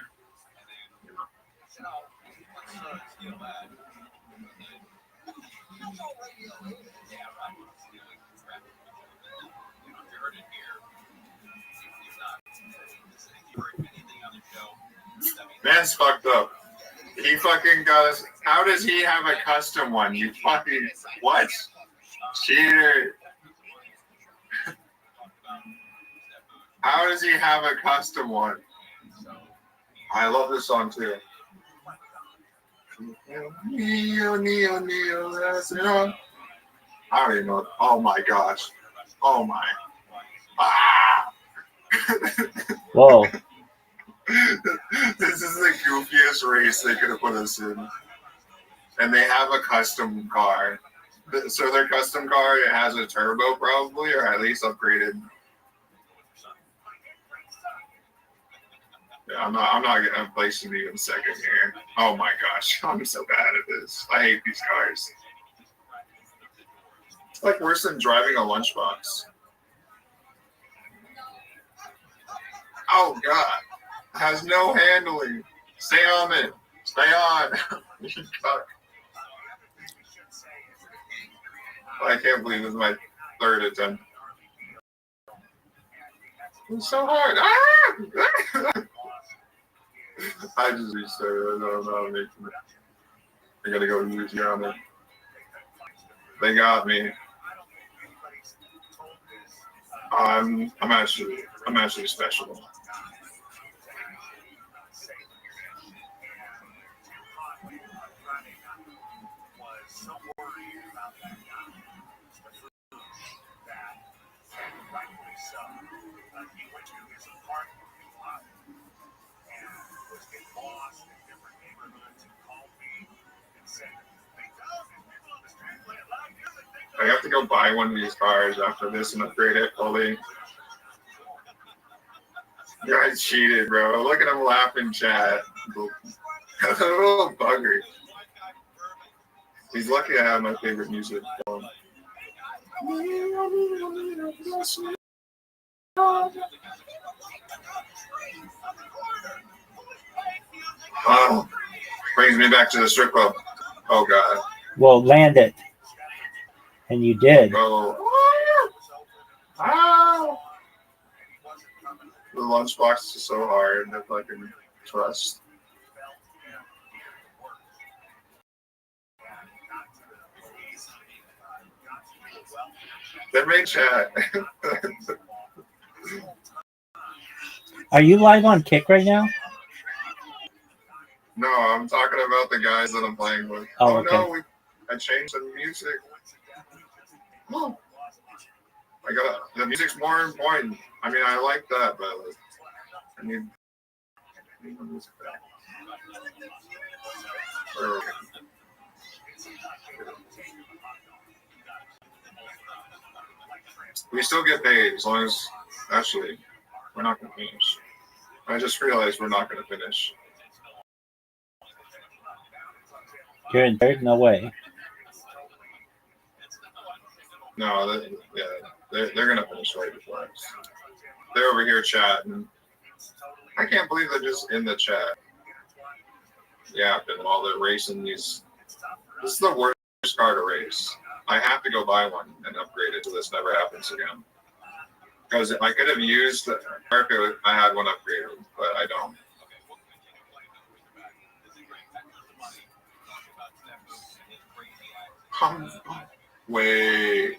Man's fucked up. He fucking got us. How does he have a custom one? You fucking what? Cheater. How does he have a custom one? I love this song too. Neo, Neo, Neo, that's it. I don't even know. Oh my gosh. Oh my. Ah! Whoa. This is the goofiest race they could have put us in. And they have a custom car. So their custom car, it has a turbo probably, or at least upgraded. Yeah, I'm not gonna place him even second here. Oh my gosh, I'm so bad at this. I hate these cars. It's like worse than driving a lunchbox. Oh god. Has no handling. Stay on it. Stay on. I can't believe this is my third attempt. It's so hard. Ah! I just restarted. I don't know how to make it. I gotta go to Louisiana. They got me. I'm actually special. I have to go buy one of these cars after this and upgrade it fully. You guys cheated, bro. Look at him laughing, chat. That's a little bugger. He's lucky I have my favorite music going. Oh, brings me back to the strip club. Oh god. Well, land it. And you did. Oh. Oh. The lunchbox is so hard to fucking trust. They made chat. Are you live on Kick right now? No, I'm talking about the guys that I'm playing with. Oh, okay. No, I changed the music. Oh. The music's more important. I mean, I like that, but like, I need the music back. We still get paid as long as, actually, we're not going to finish. I just realized we're not going to finish. You're in third? No way. No, they're going to finish right before us. They're over here chatting. I can't believe they're just in the chat. Yeah, and while they're racing these, this is the worst car to race. I have to go buy one and upgrade it so this never happens again. Because I could have used the car if I had one upgraded, but I don't. Wait.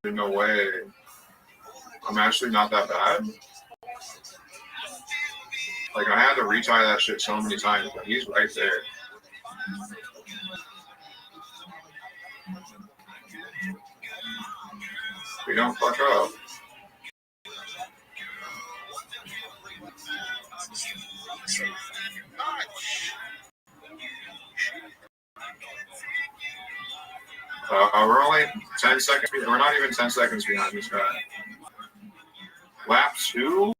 There's no way. I'm actually not that bad. Like, I had to retie that shit so many times, but he's right there. We don't fuck up. We're only 10 seconds. We're not even 10 seconds behind this guy. Lap 2?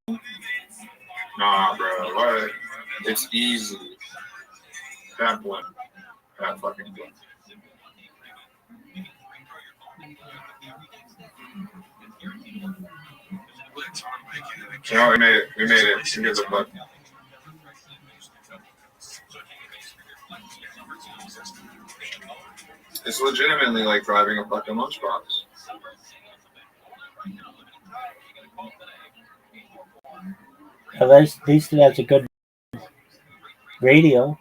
Nah, bro. What? It's easy. That one. That fucking one. No, we made it. We made it. Who gives a fuck? It's legitimately like driving a fucking lunchbox. At least it has a good radio.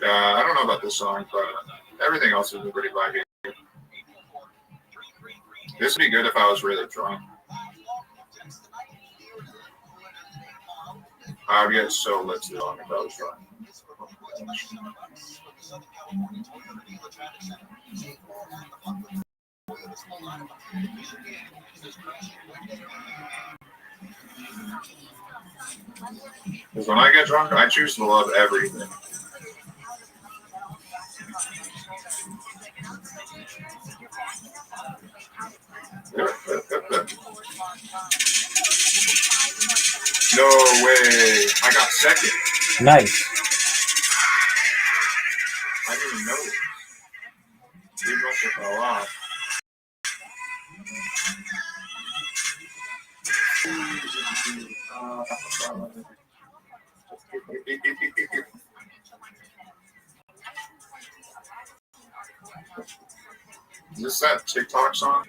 I don't know about this song, but everything else is pretty vibey. This would be good if I was really drunk. I would get so lit to the song if I was drunk. Because when I get drunk, I choose to love everything. No way. I got second. Nice. I didn't even know it. Dude must have fell off. Is this that TikTok song?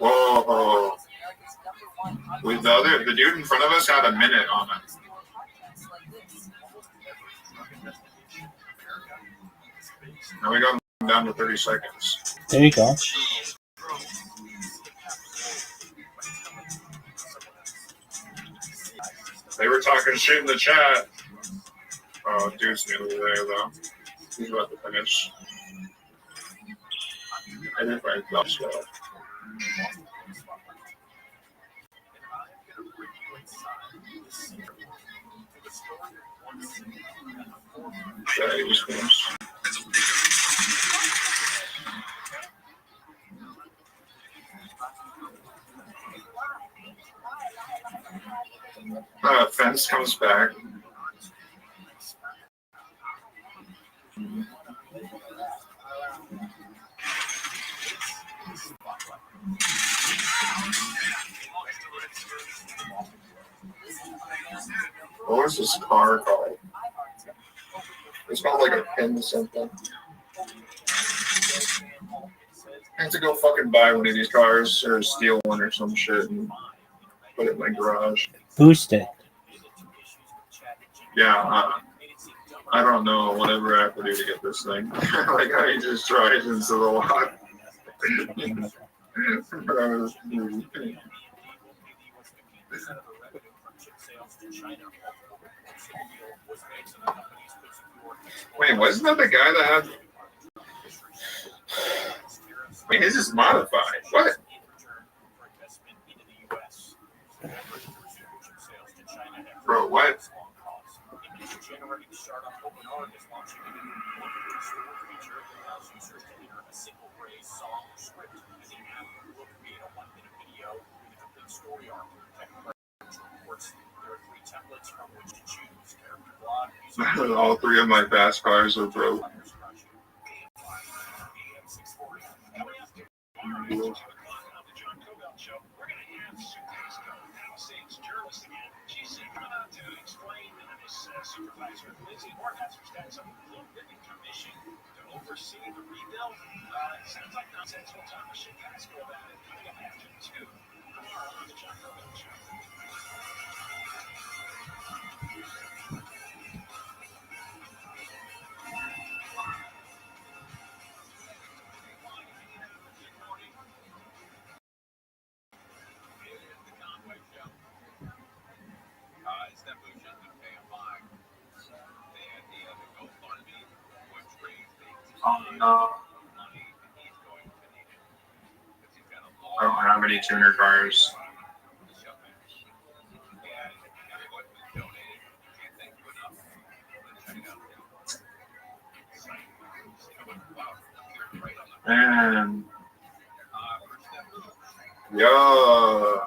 Whoa. With the dude in front of us had a minute on it. Now we got him down to 30 seconds. There you go. They were talking shit in the chat. Oh, dude's nearly there, though. He's about to finish. I didn't find Rothschild. Yeah, he was finished. Fence comes back. What was this car called? It's called like a pin something. I have to go fucking buy one of these cars or steal one or some shit and put it in my garage. Boost it. Yeah, I don't know. Whatever I have to do to get this thing. Like I just drive into the lot. Wait, wasn't that the guy that had? Wait, his is modified. What? Bro, what? All three of my fast cars are broke. Supervisor Lindsay Morehouse got some commission to oversee the rebuild. Sounds like nonsense. We'll talk to Chicago about it coming up after 2 tomorrow on the John Rogan Show. Oh no. I don't have any tuner cars. Man. Yo.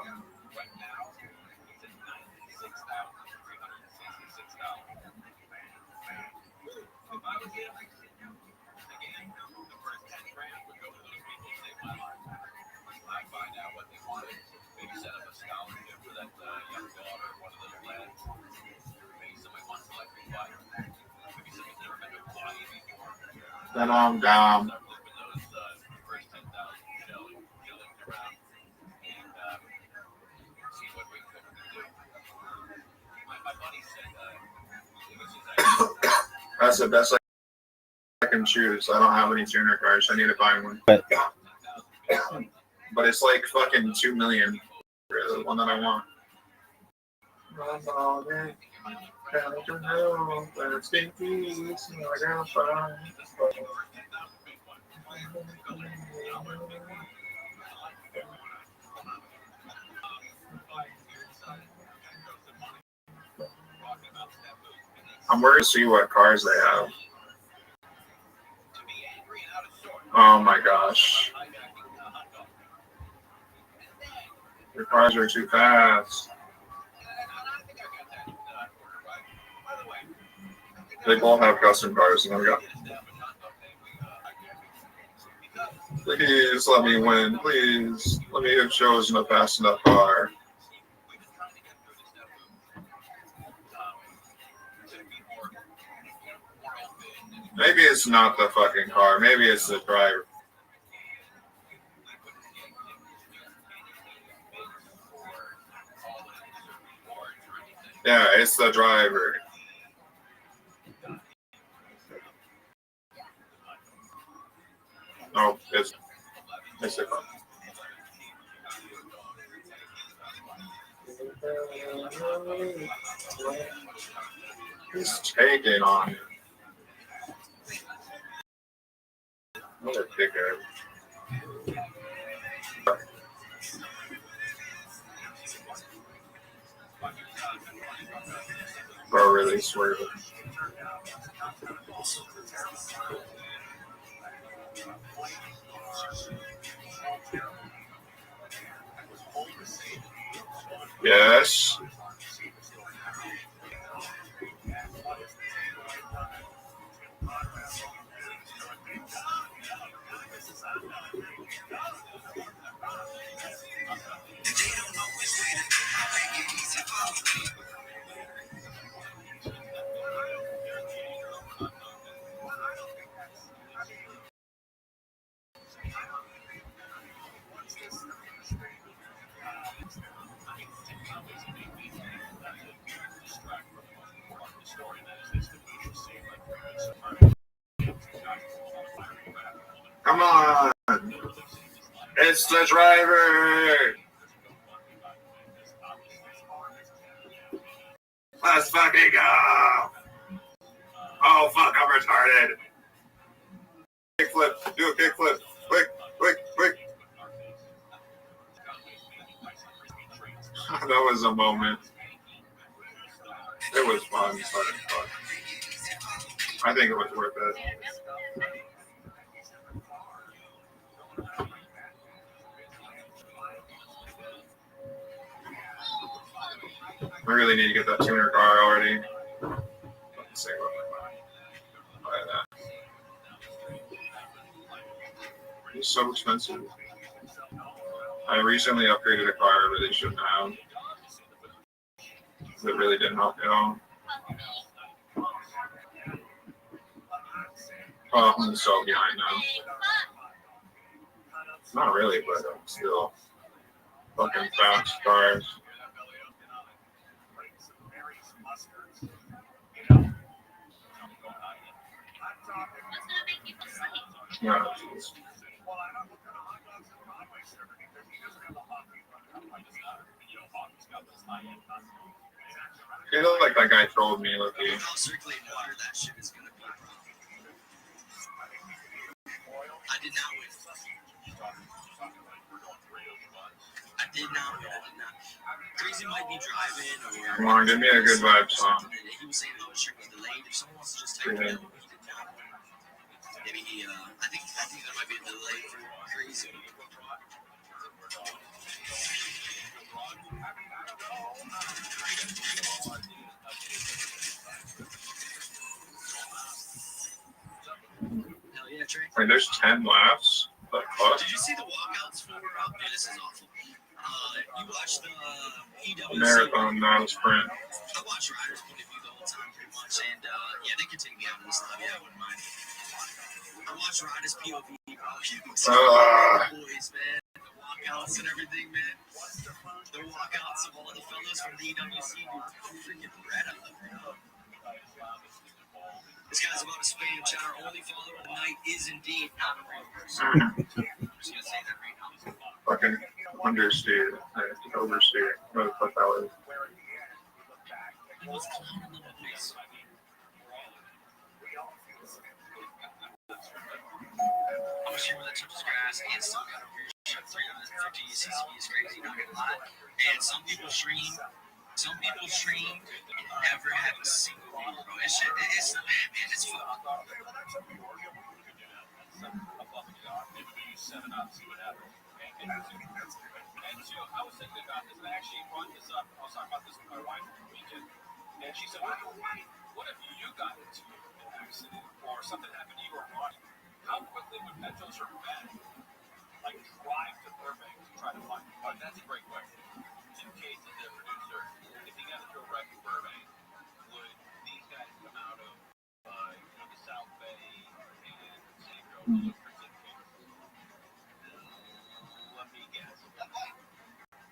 Then I'm down. That's the best I can choose. I don't have any tuner cars. I need to buy one. But it's like fucking 2 million for the one that I want. I'm worried to see what cars they have. Oh my gosh. Your cars are too fast. They both have custom cars, and I've got. Please let me win. Please let me have chosen a fast enough car. Maybe it's not the fucking car. Maybe it's the driver. Yeah, it's the driver. No, it's the car. He's taking on it. Another dickhead. Bro, really swerving. Yes. Come on. It's the driver. Let's fucking go. Oh, fuck, I'm retarded. Kickflip. Do a kickflip. Quick, quick, quick. That was a moment. It was fun. I think it was worth it. I really need to get that tuner car already. Let's see what I buy that. It's so expensive. I recently upgraded a car I really shouldn't have. It really didn't help at all. Oh, I'm so behind now. Not really, but still. Fucking fast cars. Yeah, geez. He looked like that guy trolled me, look. Circulating water, that shit is gonna be a problem. I did not win. I did not win. Crazy might be driving or. Come on, give me a good vibe song. He was saying how his trip was delayed. If someone wants to just type it in, he did not win. Maybe he, I think there might be a delay for Crazy. Hell yeah, Trey. Like, there's 10 laps. What the fuck? Did you see the walkouts for? Yeah, this is awful. You watched the EWC Marathon, not a sprint. I watch Riders point of view the whole time, pretty much, and yeah, they can take me out of this lobby. I wouldn't mind. I watch Riders POV. You can see the boys, man. The walkouts and everything, man. The walkouts of all the fellas from the EWC, freaking red up. This guy's about to spam chat. Our only follower tonight is indeed not a real person. I'm just gonna say that right now. Fucking understeer. Oversteer. What the fuck that was. What's the little place? I'm sure that touches grass and still got a weird shot 350 CCP is crazy, not gonna lie. And some people stream and never have a single view, bro. It's man, it's fun. And so I was thinking about this, and I actually brought this up. I was talking about this with my wife over the weekend, and she said, what if you got into an accident or something happened to you or Ronnie? How quickly would Metro or Ben like drive to Burbank to try to find you? Oh, that's a great question. In case of the producer, if he got into a wreck in Burbank, would these guys come out of the South Bay and San Diego? Let me guess.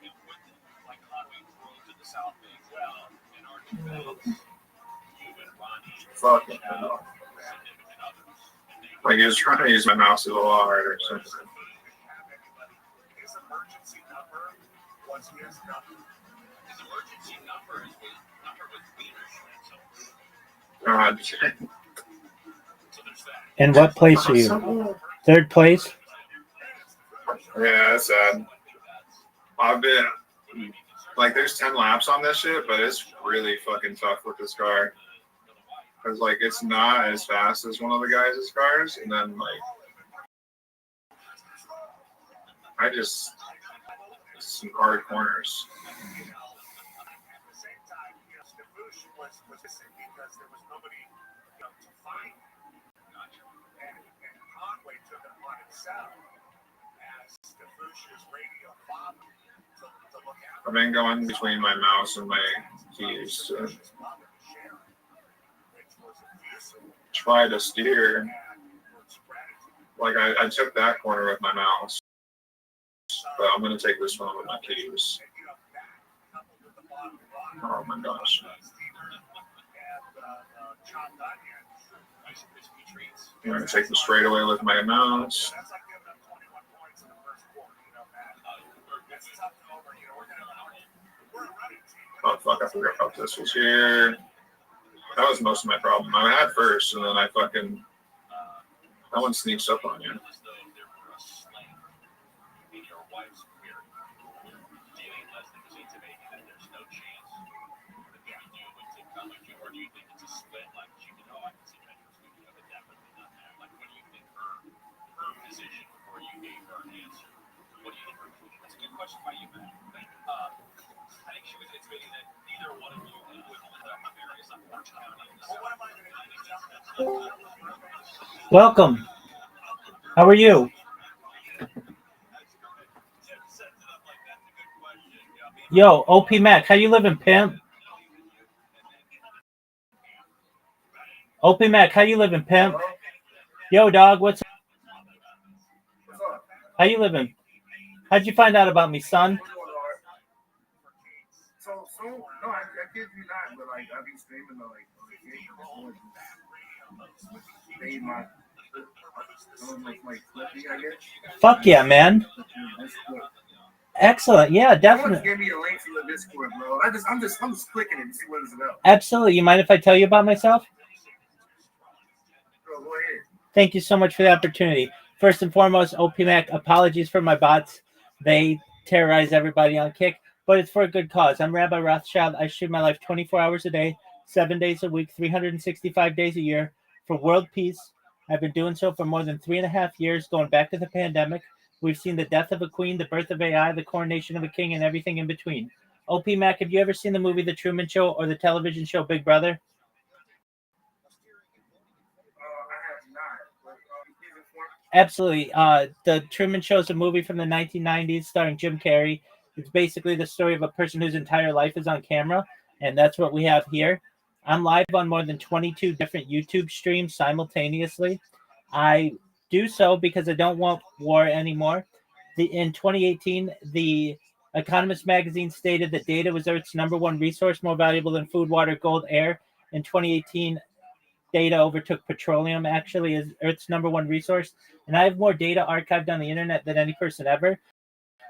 It would like Conway drove to the South Bay as well, and our defense, you and Ronnie, Fucking hell. Like, he was trying to use my mouse a little harder or something. His emergency number was his number. His emergency number is his number with leadership. God. So there's that. And what place are you? Third place? Yeah, that's sad. I've been, like, there's 10 laps on this shit, but it's really fucking tough with this car. Because, like, it's not as fast as one of the guys' cars, and then, like, I just, some hard corners. At the same time, Stefouche was missing because there was nobody to find. And Conway took it upon himself as Stefouche's radio fob to look out. I've been going between my mouse and my keys to try to steer. Like, I took that corner with my mouse, but I'm going to take this one with my keys. Oh my gosh. I'm going to take the straightaway with my mouse. Oh fuck, I forgot about this was here. That was most of my problem. I had first, and then I fucking, that one sneaks up on you. Question by you, Matt. I think she was intimating that neither one of you would have areas on Orange County. Well, what am I going to do? Welcome. How are you? Yo, OP Mac, how you living, pimp? OP Mac, how you living, pimp? Yo, dog, what's What's up? how you living? How'd you find out about me, son? We're doing all right. So no, I kid you not, but like I be streaming like they my like flippy, I guess. Fuck yeah, man. Excellent. Yeah, Someone just definitely. gave me a link to the Discord, bro. I'm just clicking it to see what it's about. Absolutely. You mind if I tell you about myself? Bro, go ahead. Thank you so much for the opportunity. First and foremost, OPMAC, apologies for my bots. They terrorize everybody on Kick, but it's for a good cause. I'm Rabbi Rothschild. I stream my life 24 hours a day, 7 days a week, 365 days a year for world peace. I've been doing so for more than 3.5 years, going back to the pandemic. We've seen the death of a queen, the birth of AI, the coronation of a king, and everything in between. OPMAC, have you ever seen the movie The Truman Show or the television show Big Brother? Absolutely. The Truman Show is a movie from the 1990s starring Jim Carrey. It's basically the story of a person whose entire life is on camera, and that's what we have here. I'm live on more than 22 different YouTube streams simultaneously. I do so because I don't want war anymore. In 2018, the Economist magazine stated that data was Earth's number one resource, more valuable than food, water, gold, air. In 2018, data overtook petroleum actually as Earth's number one resource. And I have more data archived on the internet than any person ever,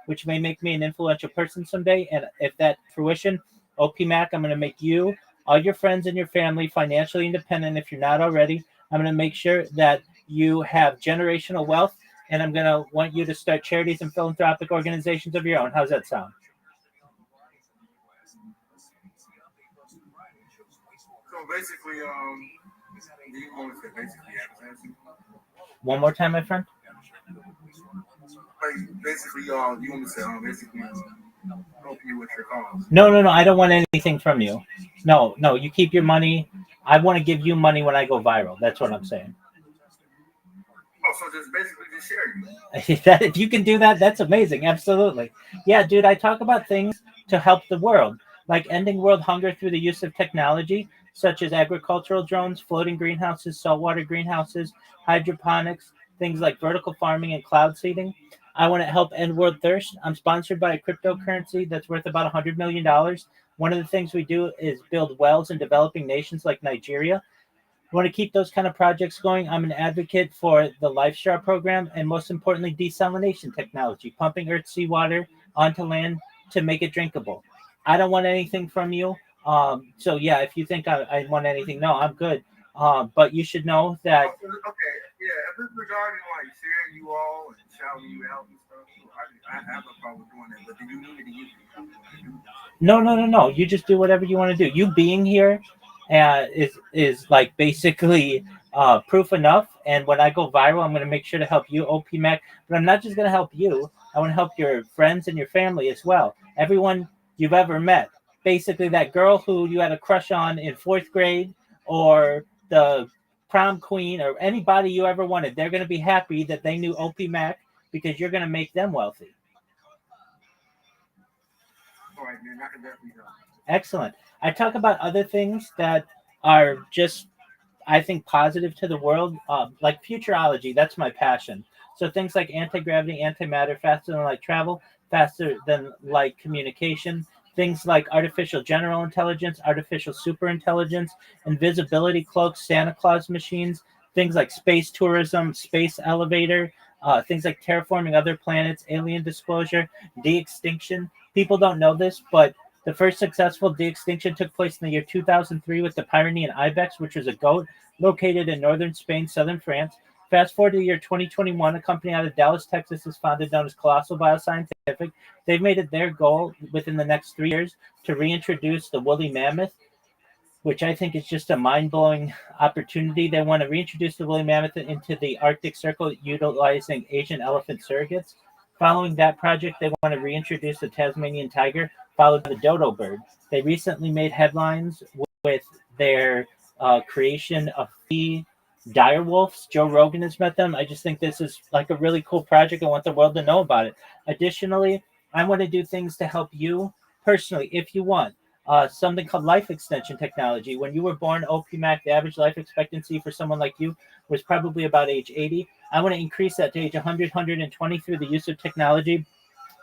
which may make me an influential person someday. And if that fruition, OPMAC, I'm going to make you, all your friends and your family financially independent if you're not already. I'm going to make sure that you have generational wealth, and I'm going to want you to start charities and philanthropic organizations of your own. How's that sound? So basically, do you want to say basically advertising? One more time, my friend. Like basically, you want me to say basically help you with your cause? No. I don't want anything from you. No. You keep your money. I want to give you money when I go viral. That's what I'm saying. Oh, so just basically just sharing. That if you can do that, that's amazing. Absolutely. Yeah, dude, I talk about things to help the world, like ending world hunger through the use of technology, such as agricultural drones, floating greenhouses, saltwater greenhouses, hydroponics, things like vertical farming and cloud seeding. I want to help end world thirst. I'm sponsored by a cryptocurrency that's worth about $100 million. One of the things we do is build wells in developing nations like Nigeria. I want to keep those kind of projects going. I'm an advocate for the LifeStar program and most importantly, desalination technology, pumping Earth seawater onto land to make it drinkable. I don't want anything from you. So yeah, if you think I want anything, no, I'm good. But you should know that. Okay, yeah, if it's regarding like sharing you all and shouting you out and stuff, I have no problem doing that. But do you need to use it? No. You just do whatever you want to do. You being here is like basically proof enough. And when I go viral, I'm going to make sure to help you, OPMAC. But I'm not just going to help you. I want to help your friends and your family as well. Everyone you've ever met. Basically, that girl who you had a crush on in 4th grade, or the prom queen, or anybody you ever wanted. They're going to be happy that they knew OPMAC because you're going to make them wealthy. All right, man, I can definitely help. Excellent. I talk about other things that are just, I think, positive to the world, like futurology. That's my passion. So things like anti-gravity, antimatter, faster than light travel, faster than light communication, things like artificial general intelligence, artificial superintelligence, invisibility cloaks, Santa Claus machines, things like space tourism, space elevator, things like terraforming other planets, alien disclosure, de-extinction. People don't know this, but the first successful de-extinction took place in the year 2003 with the Pyrenean ibex, which was a goat located in northern Spain, southern France. Fast forward to the year 2021, a company out of Dallas, Texas is founded known as Colossal Bioscientific. They've made it their goal within the next 3 years to reintroduce the woolly mammoth, which I think is just a mind-blowing opportunity. They want to reintroduce the woolly mammoth into the Arctic Circle utilizing Asian elephant surrogates. Following that project, they want to reintroduce the Tasmanian tiger, followed by the dodo bird. They recently made headlines with their creation of the dire wolves. Joe Rogan has met them. I just think this is like a really cool project. I want the world to know about it. Additionally, I want to do things to help you personally if you want. something called life extension technology. When you were born, OPMAC, the average life expectancy for someone like you was probably about age 80. I want to increase that to age 100, 120 through the use of technology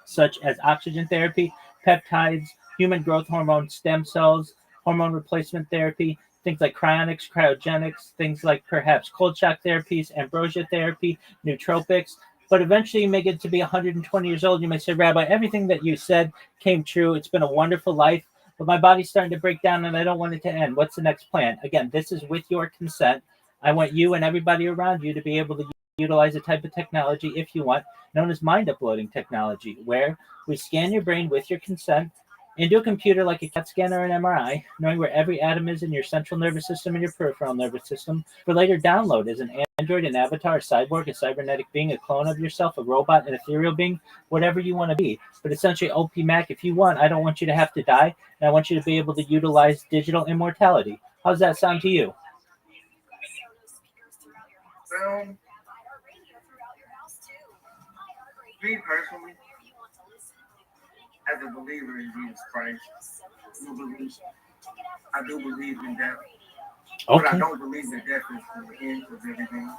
such as oxygen therapy, peptides, human growth hormone, stem cells, hormone replacement therapy, things like cryonics, cryogenics, things like perhaps cold shock therapies, ambrosia therapy, nootropics. But eventually you may get to be 120 years old. You may say, Rabbi, everything that you said came true. It's been a wonderful life, but my body's starting to break down and I don't want it to end. What's the next plan? Again, this is with your consent. I want you and everybody around you to be able to utilize a type of technology, if you want, known as mind uploading technology, where we scan your brain with your consent into a computer like a CAT scan or an MRI, knowing where every atom is in your central nervous system and your peripheral nervous system, for later download as an android, an avatar, a cyborg, a cybernetic being, a clone of yourself, a robot, an ethereal being, whatever you want to be. But essentially, OPMAC, if you want, I don't want you to have to die, and I want you to be able to utilize digital immortality. How's that sound to you? Me personally, as a believer in Jesus Christ, I do believe in death. Okay. But I don't believe that death is the end of everything.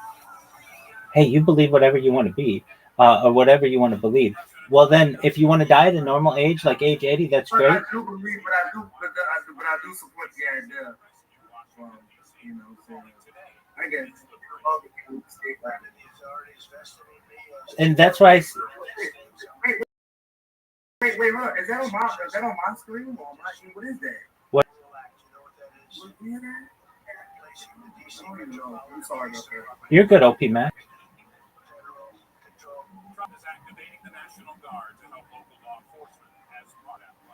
Hey, you believe whatever you want to be, or whatever you want to believe. Well, then, if you want to die at a normal age, like age 80, that's great. I do believe, but I do support the idea. You know, so I guess. And that's why. Wait, hold on. Is that on my screen or my? What is that? What? I'm sorry about that. You're good, OPMAC.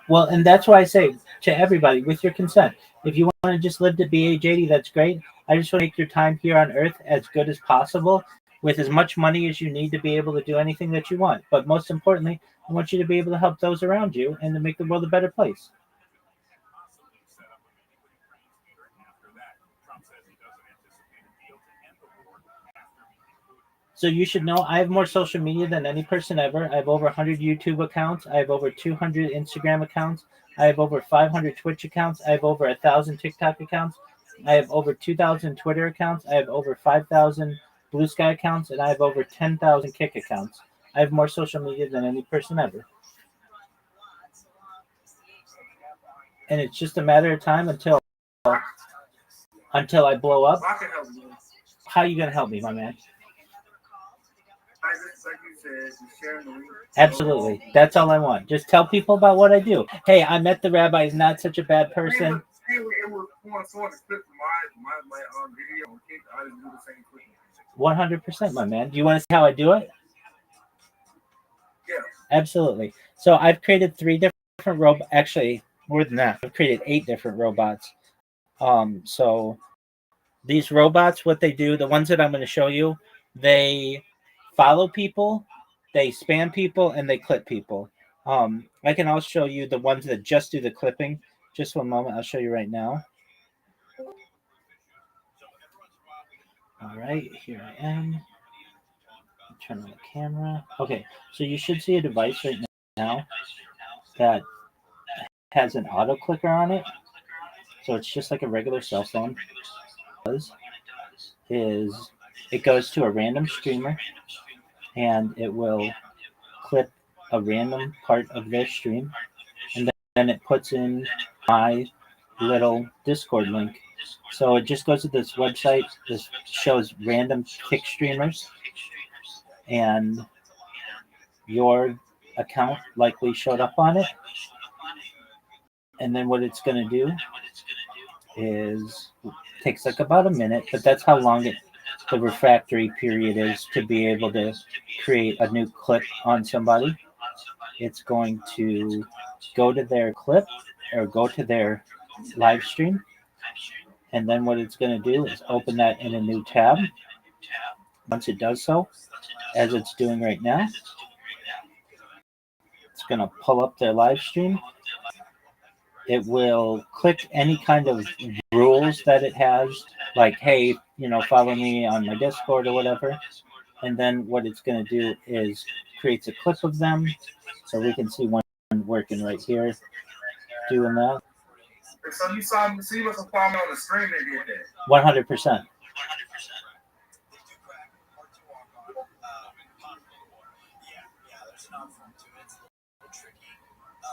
Well, and that's why I say to everybody, with your consent, if you want to just live to be age 80, that's great. I just want to make your time here on Earth as good as possible, with as much money as you need to be able to do anything that you want. But most importantly, I want you to be able to help those around you and to make the world a better place. So you should know I have more social media than any person ever. I have over 100 YouTube accounts. I have over 200 Instagram accounts. I have over 500 Twitch accounts. I have over 1,000 TikTok accounts. I have over 2,000 Twitter accounts. I have over 5,000 Blue Sky accounts, and I have over 10,000 Kick accounts. I have more social media than any person ever. And it's just a matter of time until I blow up. How are you going to help me, my man? Absolutely. That's all I want. Just tell people about what I do. Hey, I met the rabbi. He's not such a bad person. It was someone to clip my video. I just do the same clip. 100%, my man. Do you want to see how I do it? Yeah. Absolutely. So I've created 3 different robots. Actually, more than that. I've created 8 different robots. So these robots, what they do, the ones that I'm going to show you, they follow people, they spam people, and they clip people. I can also show you the ones that just do the clipping. Just one moment. I'll show you right now. All right, here I am. Turn on the camera. Okay, so you should see a device right now that has an auto clicker on it. So it's just like a regular cell phone. What it does is it goes to a random streamer and it will clip a random part of their stream, and then it puts in my little Discord link. So it just goes to this website. This shows random Kick streamers, and your account likely showed up on it. And then what it's going to do is takes like about a minute, but that's how long the refractory period is to be able to create a new clip on somebody. It's going to go to their clip or go to their live stream, and then what it's going to do is open that in a new tab. Once it does so, as it's doing right now, it's going to pull up their live stream. It will click any kind of rules that it has, like, hey, follow me on my Discord or whatever. And then what it's going to do is creates a clip of them. So we can see one working right here doing that. So you saw me, so you must have found me on the stream that did that. 100%.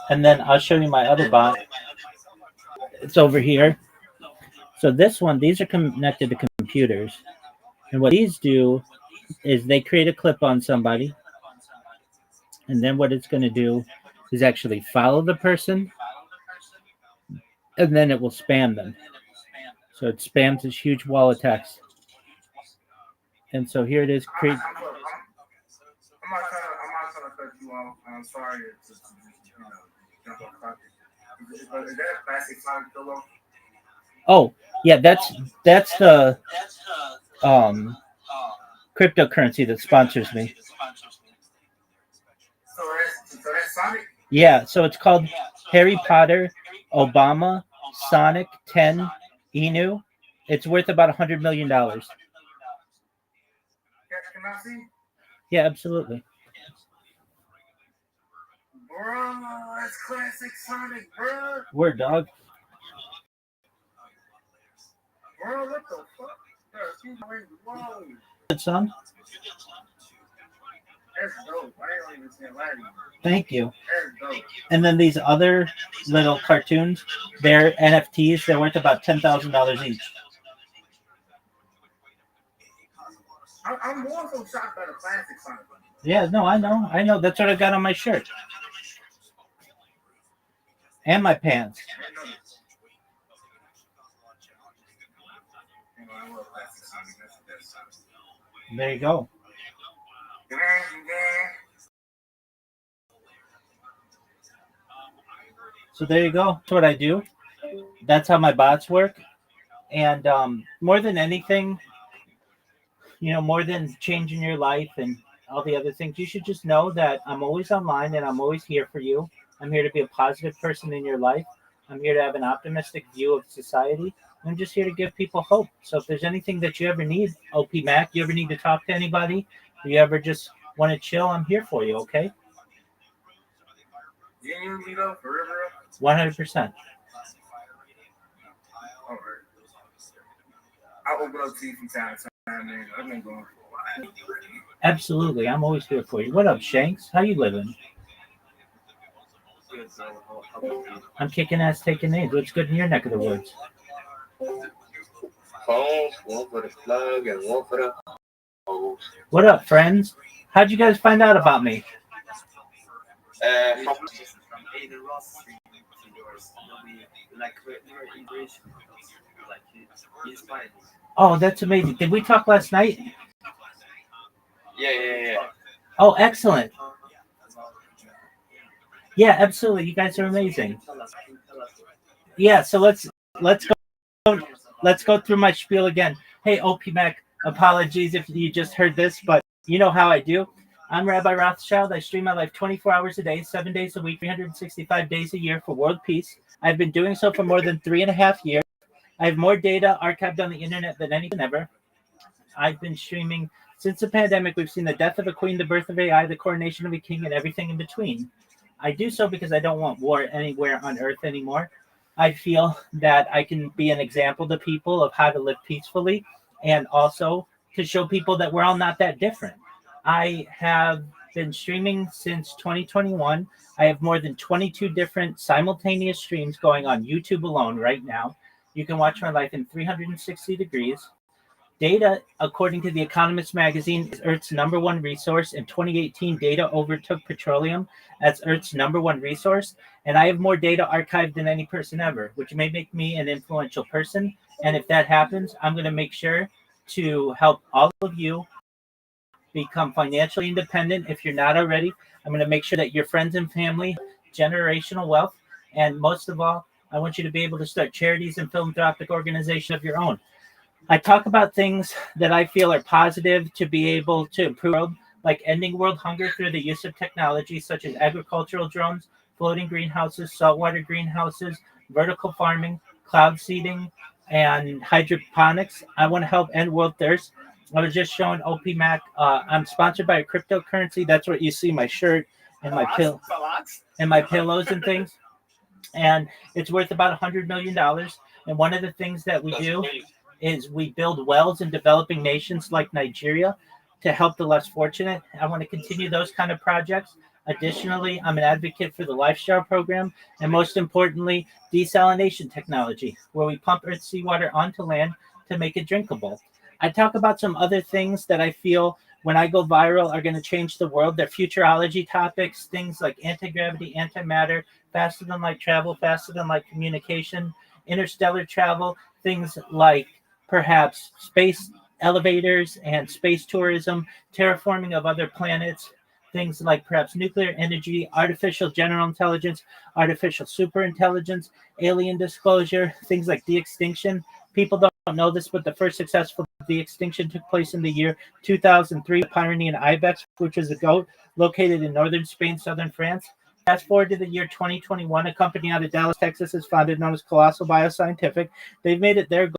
And then I'll show you my other bot. It's over here. So this one, these are connected to computers. And what these do is they create a clip on somebody. And then what it's going to do is actually follow the person. And then it will spam them. So it spams this huge wall of text. And so here it is. I'm not trying to cut you off. I'm sorry to jump on topic. But is that a classic Sonic pillow? Oh, yeah, that's the cryptocurrency that sponsors me. So that's Sonic? Yeah, so it's called Harry Potter, Obama, Sonic, 10, Inu. It's worth about $100 million. Can I see? Yeah, absolutely. Bro, that's classic Sonic, bro. Word, dog. Bro, what the fuck? Whoa. Good song? That's dope. I ain't even saying lie to you. Thank you. That's dope. And then these other little cartoons, they're NFTs. They're worth about $10,000 each. I'm more so shocked by the classic Sonic. Yeah, no, I know. That's what I got on my shirt. And my pants. There you go. So there you go. That's what I do. That's how my bots work. And more than anything, more than changing your life and all the other things, you should just know that I'm always online and I'm always here for you. I'm here to be a positive person in your life. I'm here to have an optimistic view of society. I'm just here to give people hope. So if there's anything that you ever need, OP Mac, you ever need to talk to anybody, or you ever just want to chill, I'm here for you, okay? Genuinely though, for real? 100%. All right. I'll open up to you from time to time, man. I've been going for a while. Absolutely. I'm always here for you. What up, Shanks? How you living? I'm kicking ass, taking names. What's good in your neck of the woods? Calls, one for the plug and one for the hose. What up, friends? How'd you guys find out about me? Oh, that's amazing. Did we talk last night? Yeah. Oh, excellent. Yeah, absolutely. You guys are amazing. Yeah, so let's go through my spiel again. Hey, OP Mac, apologies if you just heard this, but you know how I do. I'm Rabbi Rothschild. I stream my life 24 hours a day, 7 days a week, 365 days a year for world peace. I've been doing so for more than 3.5 years. I have more data archived on the internet than anyone ever. I've been streaming since the pandemic. We've seen the death of a queen, the birth of AI, the coronation of a king, and everything in between. I do so because I don't want war anywhere on earth anymore. I feel that I can be an example to people of how to live peacefully and also to show people that we're all not that different. I have been streaming since 2021. I have more than 22 different simultaneous streams going on YouTube alone right now. You can watch my life in 360 degrees. Data, according to The Economist magazine, is Earth's #1 resource. In 2018, data overtook petroleum as Earth's #1 resource. And I have more data archived than any person ever, which may make me an influential person. And if that happens, I'm going to make sure to help all of you become financially independent. If you're not already, I'm going to make sure that your friends and family, generational wealth, and most of all, I want you to be able to start charities and philanthropic organizations of your own. I talk about things that I feel are positive to be able to improve the world, like ending world hunger through the use of technology such as agricultural drones, floating greenhouses, saltwater greenhouses, vertical farming, cloud seeding, and hydroponics. I want to help end world thirst. I was just showing OP Mac. I'm sponsored by a cryptocurrency. That's what you see, my shirt and my pillows and things. and it's worth about $100 million. And one of the things that we do is we build wells in developing nations like Nigeria to help the less fortunate. I want to continue those kind of projects. Additionally, I'm an advocate for the Lifestyle program, and most importantly, desalination technology, where we pump earth seawater onto land to make it drinkable. I talk about some other things that I feel when I go viral are going to change the world. They're futurology topics, things like anti-gravity, antimatter, faster than light travel, faster than light communication, interstellar travel, things like perhaps space elevators and space tourism, terraforming of other planets, things like perhaps nuclear energy, artificial general intelligence, artificial superintelligence, alien disclosure, things like de-extinction. People don't know this, but the first successful de-extinction took place in the year 2003. The Pyrenean ibex, which is a goat located in northern Spain, southern France. Fast forward to the year 2021, a company out of Dallas, Texas is founded known as Colossal Bioscientific. They've made it their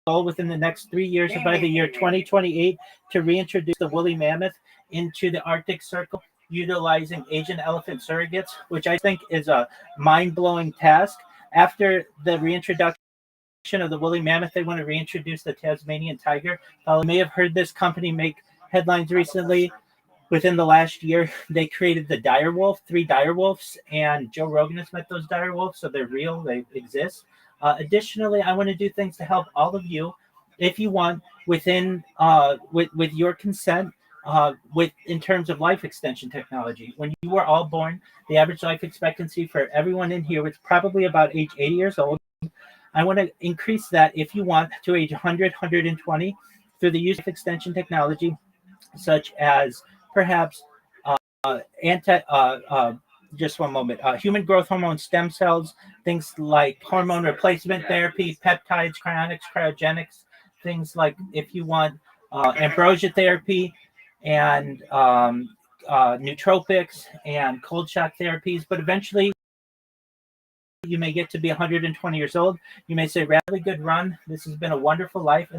goal within the next 3 years or by the year 2028 to reintroduce the woolly mammoth into the Arctic Circle utilizing Asian elephant surrogates, which I think is a mind-blowing task. After the reintroduction of the woolly mammoth, they want to reintroduce the Tasmanian tiger. You may have heard this company make headlines recently. Within the last year, they created the dire wolf, 3 dire wolves, and Joe Rogan has met those dire wolves, so they're real, they exist. Additionally, I want to do things to help all of you, if you want, within with your consent, with in terms of life extension technology. When you were all born, the average life expectancy for everyone in here was probably about age 80 years old. I want to increase that, if you want, to age 100, 120 through the use of extension technology, such as perhaps just one moment, human growth hormone stem cells, things like hormone replacement therapy, peptides, cryonics, cryogenics, things like, if you want, ambrosia therapy and nootropics and cold shock therapies. But eventually, you may get to be 120 years old. You may say, "Really good run. This has been a wonderful life."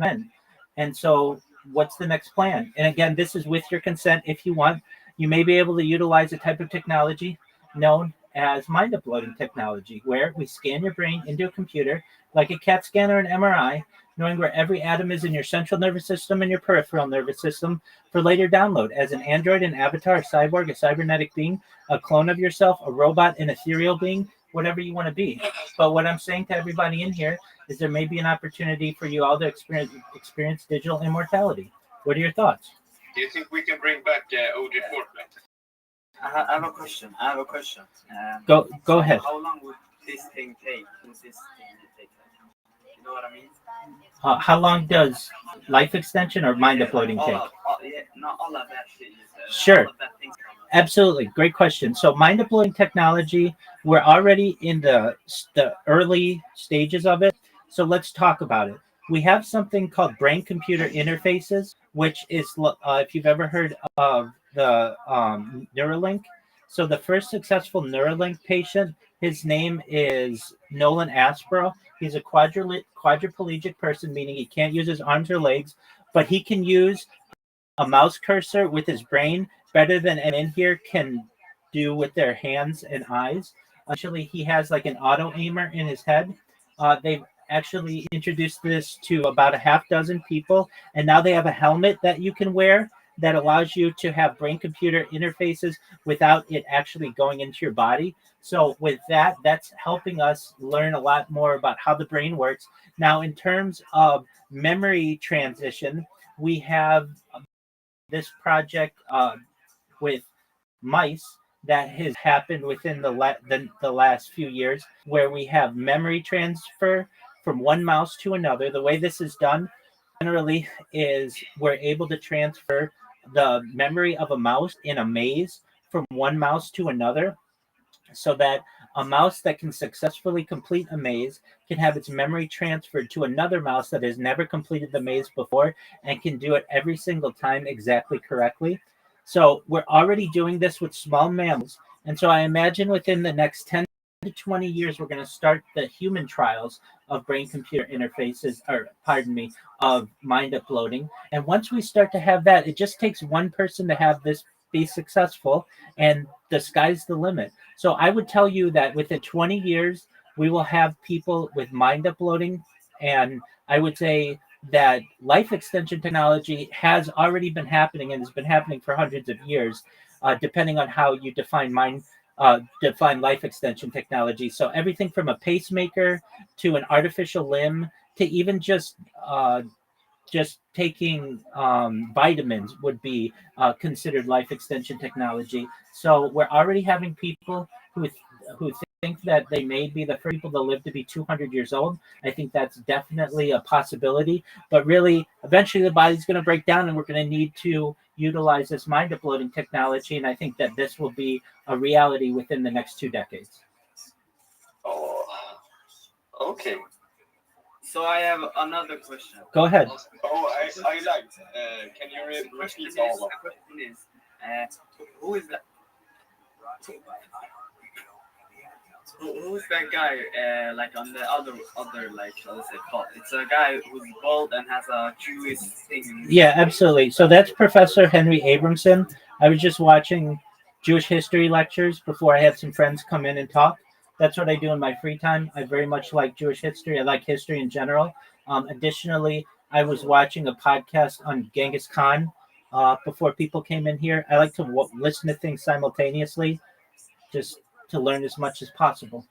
And so what's the next plan? And again, this is with your consent. If you want, you may be able to utilize a type of technology known as mind uploading technology, where we scan your brain into a computer like a CAT scan or an MRI, knowing where every atom is in your central nervous system and your peripheral nervous system for later download as an android, an avatar, a cyborg, a cybernetic being, a clone of yourself, a robot, an ethereal being, whatever you want to be. But what I'm saying to everybody in here is there may be an opportunity for you all to experience digital immortality. What are your thoughts? Do you think we can bring back OG Fortnite? I have a question. Go ahead. How long would this thing take? You know what I mean? How long does life extension or mind uploading take? Not all of that shit. Sure. All of that things. Absolutely. Great question. So mind uploading technology, we're already in the early stages of it. So let's talk about it. We have something called brain-computer interfaces, which is, if you've ever heard of the Neuralink. So the first successful Neuralink patient, his name is Nolan Aspro. He's a quadriplegic person, meaning he can't use his arms or legs, but he can use a mouse cursor with his brain better than anyone in here can do with their hands and eyes. Actually, he has like an auto aimer in his head. They've actually introduced this to about a half dozen people, and now they have a helmet that you can wear that allows you to have brain-computer interfaces without it actually going into your body. So with that, that's helping us learn a lot more about how the brain works. Now, in terms of memory transition, we have this project with mice that has happened within the last few years, where we have memory transfer from one mouse to another. The way this is done generally is we're able to transfer the memory of a mouse in a maze from one mouse to another, so that a mouse that can successfully complete a maze can have its memory transferred to another mouse that has never completed the maze before and can do it every single time exactly correctly. So we're already doing this with small mammals. And so I imagine within the next 10 to 20 years, we're going to start the human trials of brain-computer interfaces, of mind uploading. And once we start to have that, it just takes one person to have this be successful, and the sky's the limit. So I would tell you that within 20 years, we will have people with mind uploading, and I would say that life extension technology has already been happening and has been happening for hundreds of years, depending on how you define life extension technology. So everything from a pacemaker to an artificial limb to even just taking vitamins would be considered life extension technology. So we're already having people who think that they may be the first people to live to be 200 years old. I think that's definitely a possibility. But really, eventually the body's going to break down and we're going to need to utilize this mind uploading technology. And I think that this will be a reality within the next 2 decades. Oh, okay. So I have another question. Go ahead. Oh, I liked. Can you repeat all of them? The question is, who is that? Who's that guy? Like on the other like what's it called? It's a guy who's bald and has a Jewish thing. Yeah, absolutely. So that's Professor Henry Abramson. I was just watching Jewish history lectures before I had some friends come in and talk. That's what I do in my free time. I very much like Jewish history. I like history in general. Additionally, I was watching a podcast on Genghis Khan before people came in here. I like to listen to things simultaneously, just to learn as much as possible.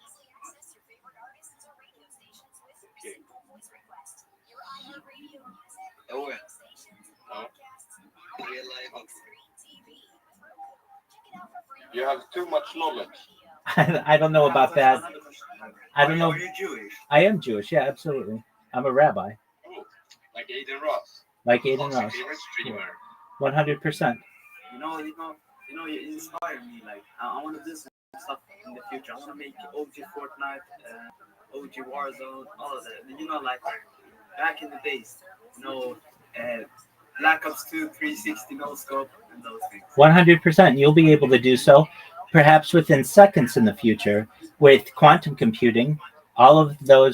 Oh, you have too much knowledge. I don't know about that. I don't know. Are you Jewish? I am Jewish. Yeah, absolutely. I'm a rabbi. Oh, like Aiden Ross. Like Aiden Ross. Favorite streamer. 100%. You inspire me. Like I want to do some stuff in the future. I want to make OG Fortnite, OG Warzone, all of that. Like back in the days, Black Ops 2, 360 no scope, and those things. 100%. You'll be able to do so, perhaps within seconds in the future. With quantum computing, all of those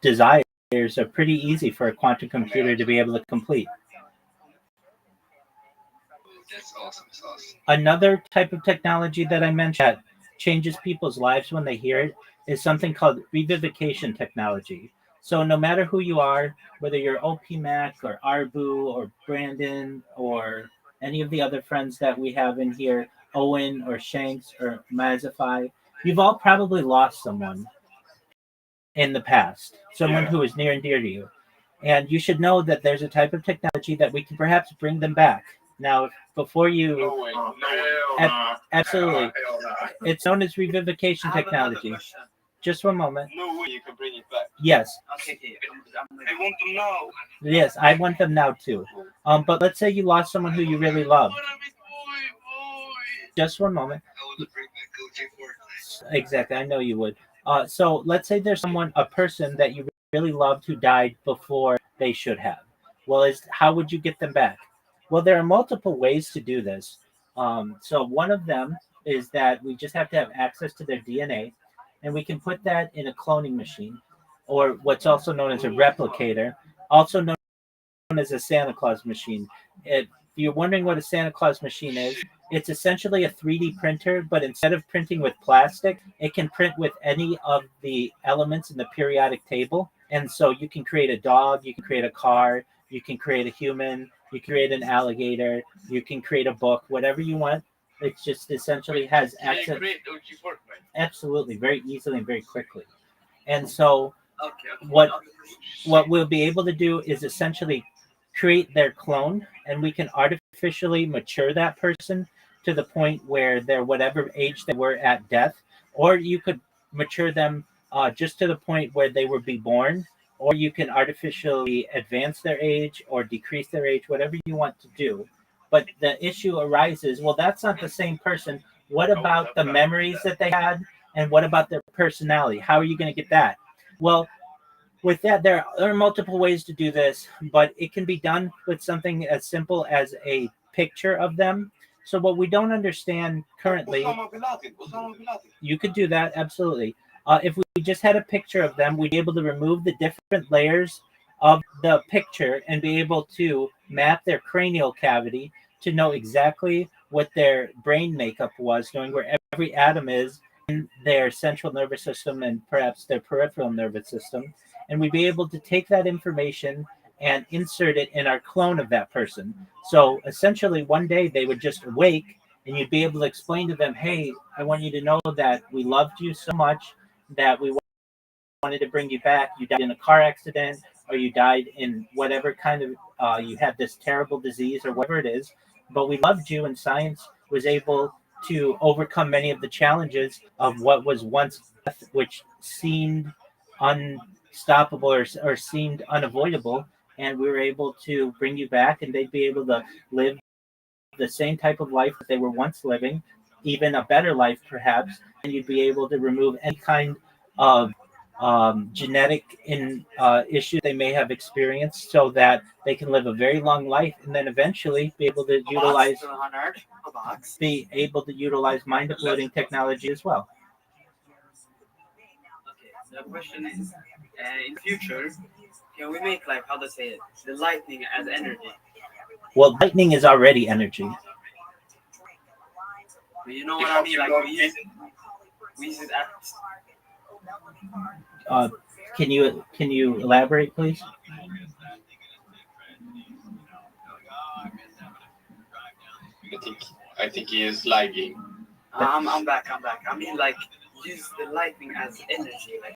desires are pretty easy for a quantum computer to be able to complete. That's awesome. That's awesome. Another type of technology that I mentioned that changes people's lives when they hear it is something called revivification technology. So no matter who you are, whether you're OPMAC or Arbu or Brandon or any of the other friends that we have in here, Owen or Shanks or Mazafai, you've all probably lost someone in the past, someone who is near and dear to you. And you should know that there's a type of technology that we can perhaps bring them back. Now, before you... Absolutely. It's known as revivification technology. Just one moment. No way you can bring it back. Yes. Okay. I want them now. Yes, I want them now too. But let's say you lost someone who you really love. Just one moment. I want to bring back OG Fortnite. Exactly, I know you would. So let's say there's a person that you really loved who died before they should have. Well, how would you get them back? Well, there are multiple ways to do this. So one of them is that we just have to have access to their DNA, and we can put that in a cloning machine, or what's also known as a replicator, also known as a Santa Claus machine. If you're wondering what a Santa Claus machine is, it's essentially a 3D printer, but instead of printing with plastic, it can print with any of the elements in the periodic table. And so you can create a dog, you can create a car, you can create a human, you can create an alligator, you can create a book, whatever you want. It just essentially has access. Absolutely, very easily and very quickly. And so what we'll be able to do is essentially create their clone, and we can artificially mature that person to the point where they're whatever age they were at death, or you could mature them just to the point where they would be born, or you can artificially advance their age or decrease their age, whatever you want to do. But the issue arises, well, that's not the same person. What about the memories that they had? And what about their personality? How are you going to get that? Well, with that, there are multiple ways to do this, but it can be done with something as simple as a picture of them. So what we don't understand currently, you could do that, absolutely. If we just had a picture of them, we'd be able to remove the different layers of the picture and be able to map their cranial cavity to know exactly what their brain makeup was, knowing where every atom is in their central nervous system and perhaps their peripheral nervous system. And we'd be able to take that information and insert it in our clone of that person. So essentially, one day they would just wake and you'd be able to explain to them, hey, I want you to know that we loved you so much that we wanted to bring you back. You died in a car accident, or you died in whatever kind of, you had this terrible disease or whatever it is, but we loved you, and science was able to overcome many of the challenges of what was once death, which seemed unstoppable or seemed unavoidable. And we were able to bring you back, and they'd be able to live the same type of life that they were once living, even a better life perhaps, and you'd be able to remove any kind of genetic issue they may have experienced, so that they can live a very long life, and then eventually be able to utilize mind uploading technology as well. Okay, the question is, in future, can we make, like, how to say it, the lightning as energy? Well, lightning is already energy. But you know what I mean? Like, we use it at... Can you elaborate, please? I think he is lagging. I'm back. I mean, like, use the lightning as energy, like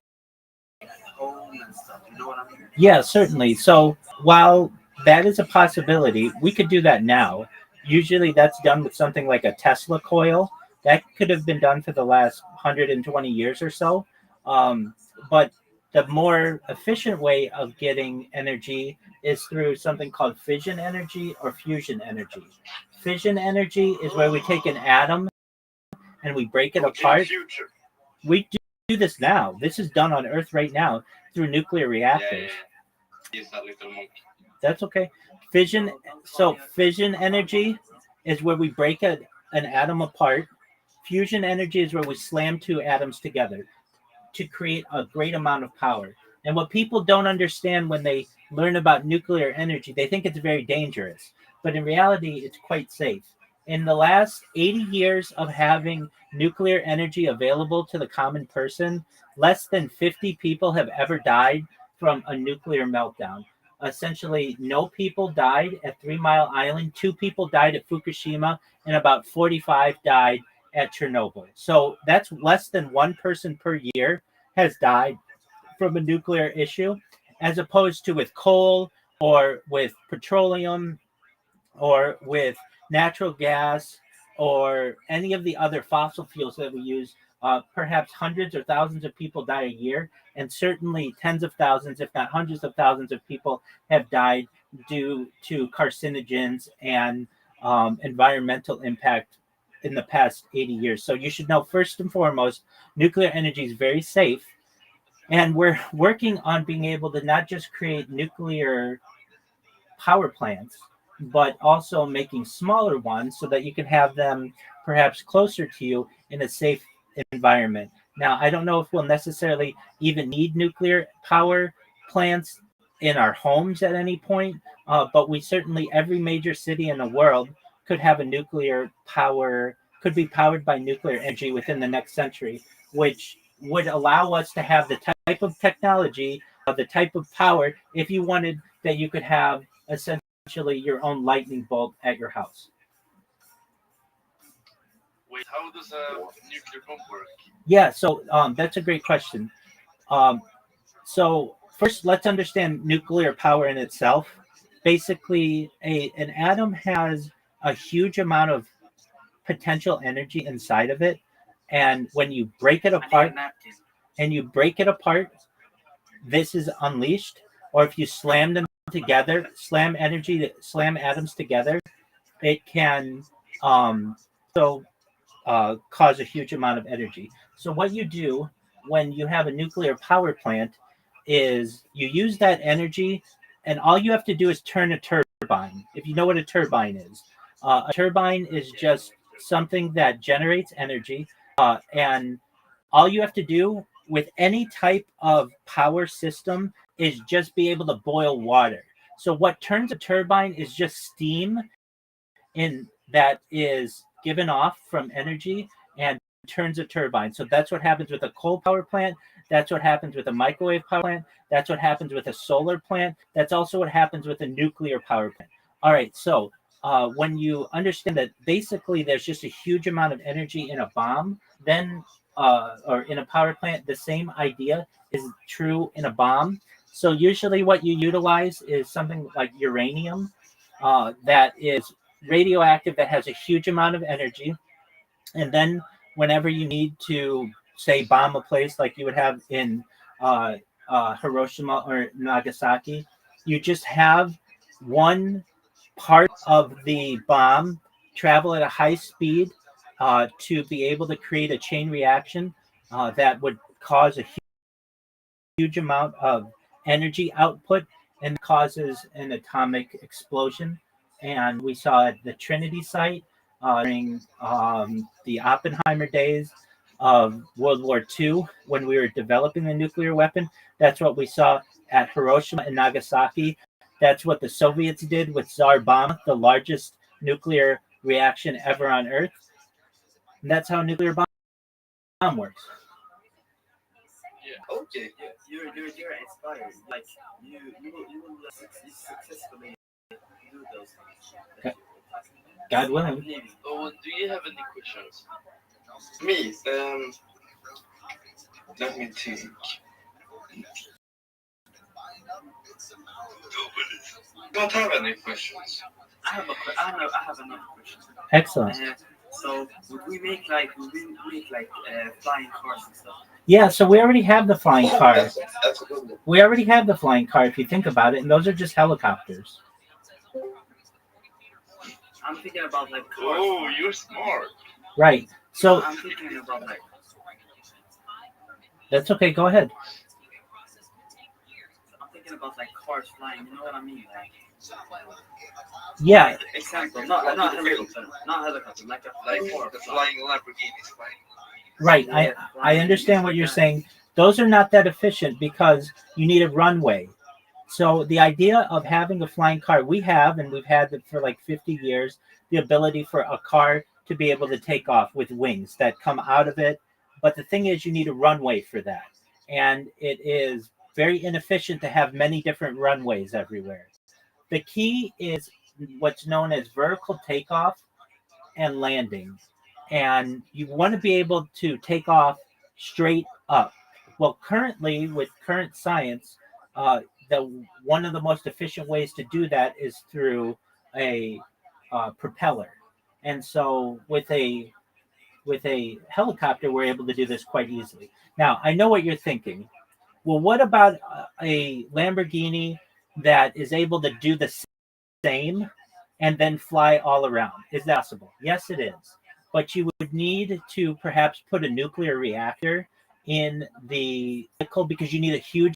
home and stuff. You know what I mean? Yeah, certainly. So while that is a possibility, we could do that now. Usually that's done with something like a Tesla coil. That could have been done for the last 120 years or so. But the more efficient way of getting energy is through something called fission energy or fusion energy. Fission energy is where we take an atom and we break it apart. We do this now. This is done on Earth right now through nuclear reactors. He's a little monkey. That's okay. Fission energy is where we break an atom apart. Fusion energy is where we slam two atoms together to create a great amount of power. And what people don't understand when they learn about nuclear energy, they think it's very dangerous. But in reality, it's quite safe. In the last 80 years of having nuclear energy available to the common person, less than 50 people have ever died from a nuclear meltdown. Essentially, no people died at 3 Mile Island, 2 people died at Fukushima, and about 45 died at Chernobyl. So that's less than one person per year has died from a nuclear issue, as opposed to with coal or with petroleum or with natural gas or any of the other fossil fuels that we use. Perhaps hundreds or thousands of people die a year, and certainly tens of thousands, if not hundreds of thousands of people have died due to carcinogens and environmental impact in the past 80 years. So you should know, first and foremost, nuclear energy is very safe. And we're working on being able to not just create nuclear power plants, but also making smaller ones so that you can have them perhaps closer to you in a safe environment. Now, I don't know if we'll necessarily even need nuclear power plants in our homes at any point, but we certainly, every major city in the world could have a nuclear power, could be powered by nuclear energy within the next century, which would allow us to have the type of technology, the type of power, if you wanted, that you could have essentially your own lightning bolt at your house. Wait, how does a nuclear bomb work? Yeah, so that's a great question. So first, let's understand nuclear power in itself. Basically, an atom has a huge amount of potential energy inside of it, and when you break it apart, this is unleashed. Or if you slam them together, slam atoms together, it can cause a huge amount of energy. So what you do when you have a nuclear power plant is you use that energy, and all you have to do is turn a turbine. If you know what a turbine is, a turbine is just something that generates energy, and all you have to do with any type of power system is just be able to boil water. So what turns a turbine is just steam in that is given off from energy and turns a turbine. So that's what happens with a coal power plant. That's what happens with a microwave power plant. That's what happens with a solar plant. That's also what happens with a nuclear power plant. All right, so when you understand that basically there's just a huge amount of energy in a bomb, then or in a power plant, the same idea is true in a bomb. So usually what you utilize is something like uranium that is radioactive, that has a huge amount of energy. And then whenever you need to, say, bomb a place like you would have in Hiroshima or Nagasaki, you just have one part of the bomb travel at a high speed to be able to create a chain reaction that would cause a huge amount of energy output and causes an atomic explosion. And we saw at the Trinity site during the Oppenheimer days of World War II when we were developing the nuclear weapon. That's what we saw at Hiroshima and Nagasaki. That's what the Soviets did with Tsar Bomba, the largest nuclear reaction ever on Earth. And that's how a nuclear bomb works. Yeah. Okay. Yeah. You're inspired. Like you will successfully do those things. God willing. Oh, do you have any questions? Me, let me think. Don't have any questions. I have another question. Excellent. So would we make like flying cars and stuff? Yeah, so we already have the flying car. That's a good one. We already have the flying car if you think about it, and those are just helicopters. I'm thinking about like cars. Oh, you're smart. Right. So I'm thinking about like. That's okay. Go ahead. I'm thinking about like cars flying. You know what I mean? Like, Yeah. like, example, not helicopter, like The flying Lamborghini is flying. Right. I understand what you're saying. Those are not that efficient because you need a runway. So the idea of having a flying car, we have, and we've had it for like 50 years, the ability for a car to be able to take off with wings that come out of it. But the thing is, you need a runway for that. And it is very inefficient to have many different runways everywhere. The key is what's known as vertical takeoff and landing. And you want to be able to take off straight up. Well, currently, with current science, one of the most efficient ways to do that is through a propeller. And so with a helicopter, we're able to do this quite easily. Now, I know what you're thinking. Well, what about a Lamborghini that is able to do the same and then fly all around? Is that possible? Yes, it is. But you would need to perhaps put a nuclear reactor in the vehicle because you need a huge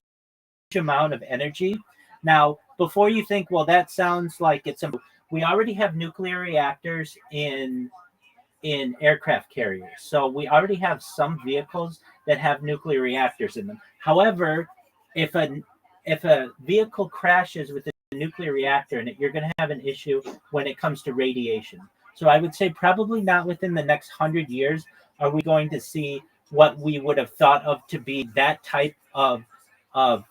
amount of energy. Now, before you think, well, that sounds like it's simple. We already have nuclear reactors in aircraft carriers. So we already have some vehicles that have nuclear reactors in them. However, if a vehicle crashes with a nuclear reactor in it, you're going to have an issue when it comes to radiation. So I would say probably not within the next 100 years are we going to see what we would have thought of to be that type of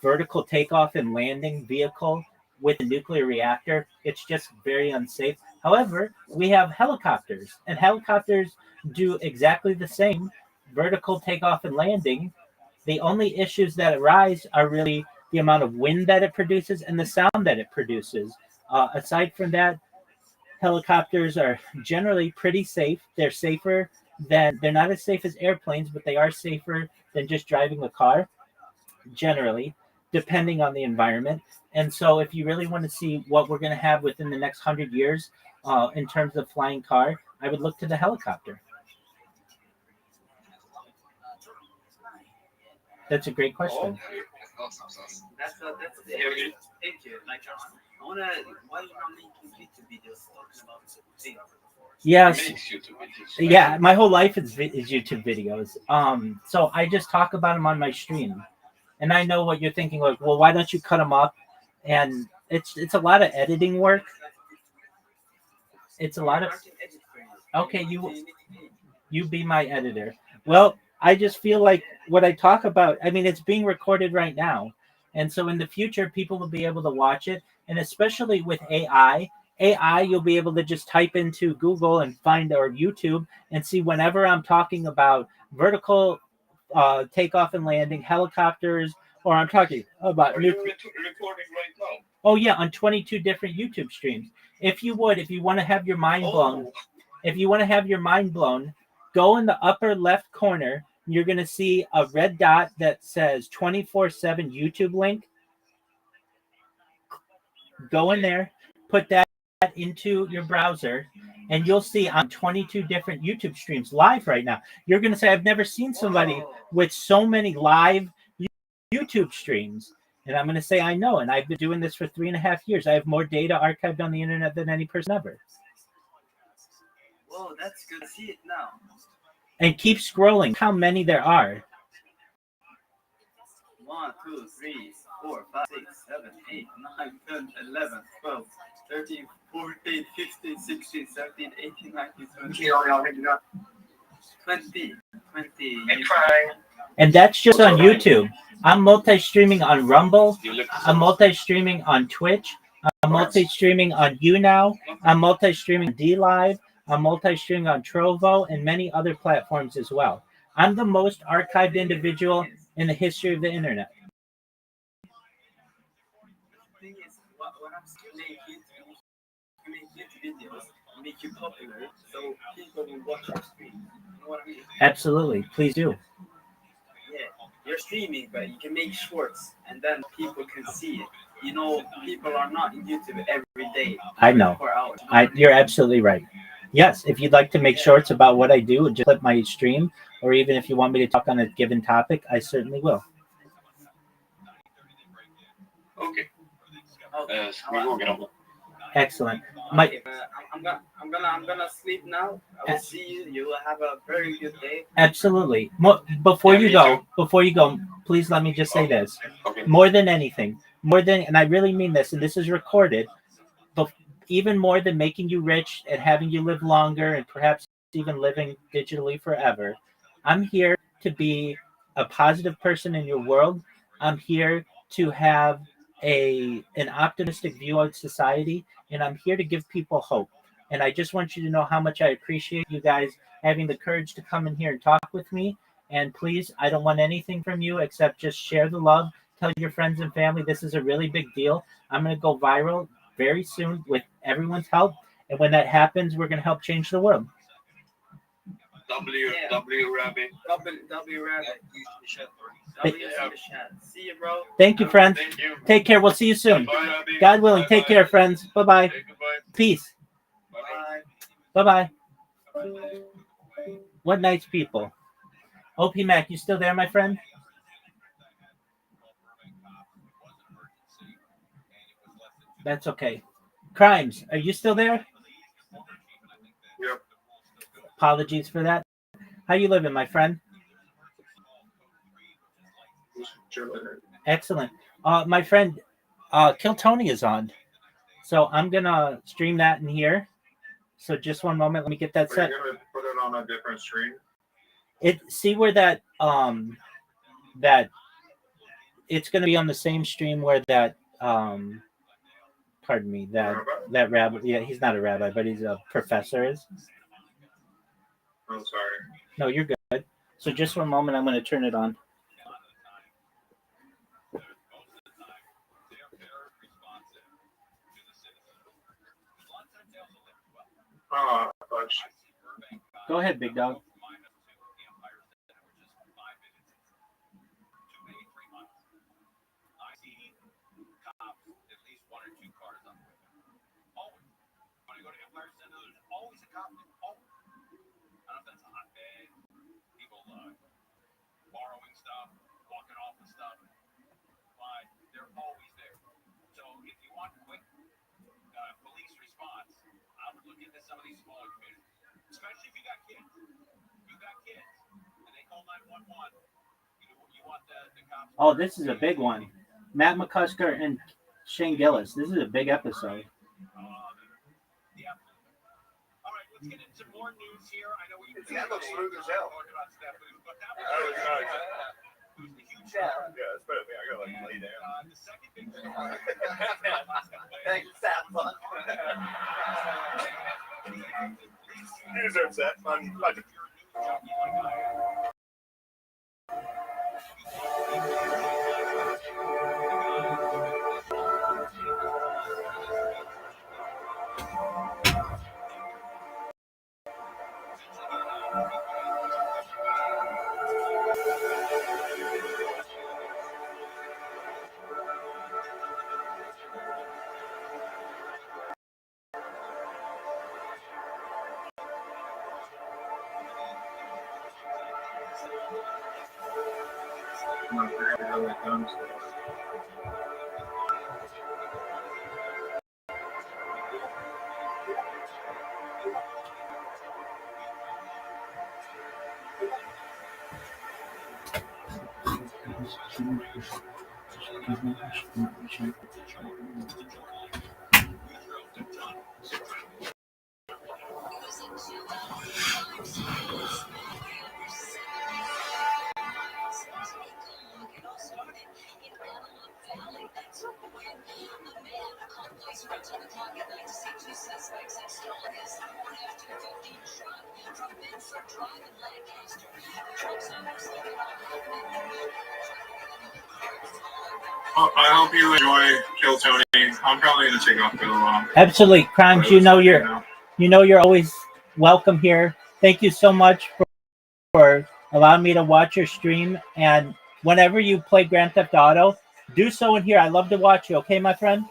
vertical takeoff and landing vehicle with a nuclear reactor. It's just very unsafe. However, we have helicopters, and helicopters do exactly the same vertical takeoff and landing. The only issues that arise are really the amount of wind that it produces and the sound that it produces. Aside from that, helicopters are generally pretty safe. They're not as safe as airplanes, but they are safer than just driving a car, generally, depending on the environment. And so if you really want to see what we're going to have within the next 100 years in terms of flying car, I would look to the helicopter. That's a great question. Awesome. That's thank you. Like, I wanna. Why are you not making YouTube videos talking about things? Yes. Makes YouTube videos. Yeah, my whole life is YouTube videos. So I just talk about them on my stream, and I know what you're thinking. Like, well, why don't you cut them up? And it's a lot of editing work. It's a lot of. I can edit for you. Okay, You you need to pay. you be my editor. Well, I just feel like what I talk about, I mean, it's being recorded right now. And so in the future, people will be able to watch it. And especially with AI, you'll be able to just type into Google and find or YouTube and see whenever I'm talking about vertical takeoff and landing, helicopters, or I'm talking about Are you recording right now? Oh yeah, on 22 different YouTube streams. If you want to have your mind blown, Oh, if you want to have your mind blown, go in the upper left corner. You're going to see a red dot that says 24/7 YouTube link. Go in there, put that into your browser, and you'll see on 22 different YouTube streams live right now. You're going to say, I've never seen somebody Whoa. with so many live YouTube streams. And I'm going to say, I know. And I've been doing this for 3.5 years. I have more data archived on the internet than any person ever. Whoa, that's good. See it now. And keep scrolling. How many there are? 1, 2, 3, 4, 5, 6, 7, 8, 9, 10, 11, 12, 13, 14, 15, 16, 17, 18, 19, 20. 20. And that's just on YouTube. I'm multi-streaming on Rumble. I'm multi-streaming on Twitch. I'm multi-streaming on YouNow. I'm multi-streaming on DLive. I'm multi-streaming on Trovo and many other platforms as well. I'm the most archived individual in the history of the internet. The thing is, what I'm saying is to make YouTube videos, make you popular, so people will watch your stream. You know what I mean? Absolutely. Please do. Yeah, you're streaming, but you can make shorts, and then people can see it. You know, people are not in YouTube every day. I know. 4 hours. You're absolutely right. Yes, if you'd like to make shorts about what I do, just clip my stream, or even if you want me to talk on a given topic, I certainly will. okay. Okay. Vi går grabbar. Excellent. Okay, I'm gonna sleep now. I will see you. You will have a very good day. Absolutely. Before you go, please let me just say this. Okay. More than anything, and I really mean this, and this is recorded, but even more than making you rich and having you live longer and perhaps even living digitally forever, I'm here to be a positive person in your world. I'm here to have an optimistic view of society, and I'm here to give people hope. And I just want you to know how much I appreciate you guys having the courage to come in here and talk with me. And please, I don't want anything from you except just share the love. Tell your friends and family this is a really big deal. I'm going to go viral very soon with everyone's help. And when that happens, we're going to help change the world. W Rabbi. W Rabbit. W in the chat. See you, bro. Thank you, friends. Thank you. Take care. We'll see you soon. Bye, Rabbi. God willing. Bye, Take bye. care, friends. Bye-bye. Say goodbye. Peace. Bye. Bye-bye. What nice people. OP Mac, you still there, my friend? That's okay. Crimes, are you still there? Yep. Apologies for that. How you living, my friend? Excellent. My friend, Kill Tony is on. So I'm gonna stream that in here. So just one moment, let me get that set. Are you gonna put it on a different stream? See where that that it's gonna be on the same stream where that pardon me, that rabbi, yeah, he's not a rabbi, but he's a professor is. I'm sorry. No, you're good. So just one moment, I'm gonna turn it on. Oh, gosh. Go ahead, big dog. Borrowing stuff, walking off with stuff, but they're always there. So if you want quick police response, I would look into some of these smaller communities, especially if you got kids. You got kids, and they call 911. You want the cops. Oh, this is a big one. Matt McCusker and Shane Gillis. This is a big episode. get into more news here. I know we've That looks smooth as hell. Yeah, it's better than me. I gotta like lay down. The second big Thanks, Sapon. You deserve that. I hope you enjoy Kill Tony. I'm probably gonna take off for a little while. Absolutely, Crimes. You know you're always welcome here. Thank you so much for allowing me to watch your stream. And whenever you play Grand Theft Auto, do so in here. I love to watch you. Okay, my friend.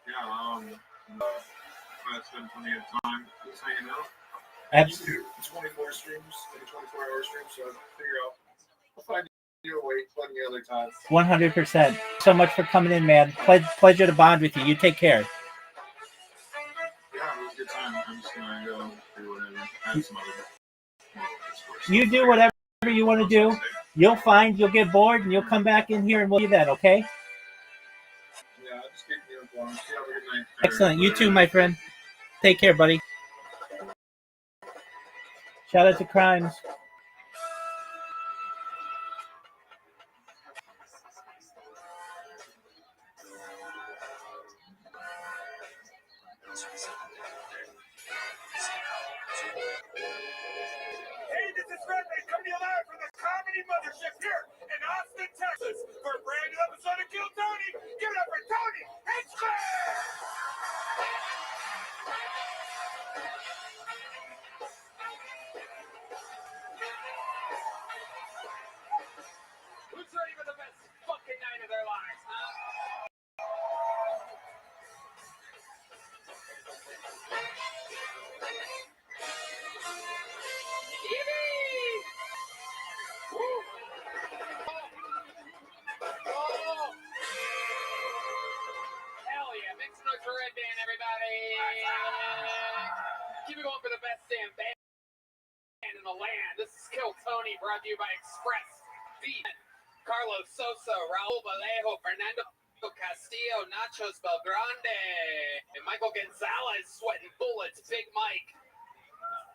Yeah. I spend plenty of time just hanging out. Absolutely. 24 streams, maybe 24-hour streams. So figure out. I'll find you a way plenty of other times. 100%. So much for coming in, man. Pleasure to bond with you. You take care. Yeah, it was a good time. I'm just gonna go do whatever. I have some other. You do whatever you want to do. You'll get bored and you'll come back in here and we'll do that, okay? Yeah, just keep me informed. You have a good night. Excellent. You too, my friend. Take care, buddy. Shout out to Crimes. Hey, this is Rabbi coming to you live from the Comedy Mothership here in Austin, Texas for a brand new episode of Kill Tony. Give it up for Tony Hinchcliffe! Who's ready for the best fucking night of their lives, huh? Hell yeah, make some noise for Red Band, everybody. Keep it going for the best damn band in the land. This is Kill Tony, brought to you by Express Beat. Carlos Sosa, Raul Vallejo, Fernando Castillo, Nachos Belgrande, and Michael Gonzalez sweating bullets, Big Mike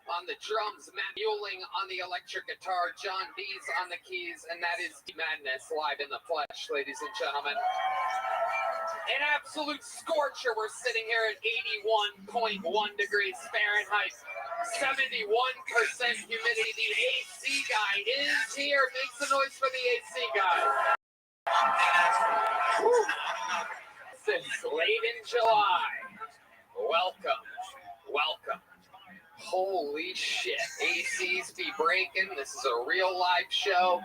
on the drums, Matt Mueling on the electric guitar, John Dees on the keys, and that is Madness live in the flesh, ladies and gentlemen. An absolute scorcher. We're sitting here at 81.1 degrees Fahrenheit, 71% humidity. The AC guy is here. Make some noise for the AC guy. Since late in July. Welcome. Holy shit. ACs be breaking. This is a real live show.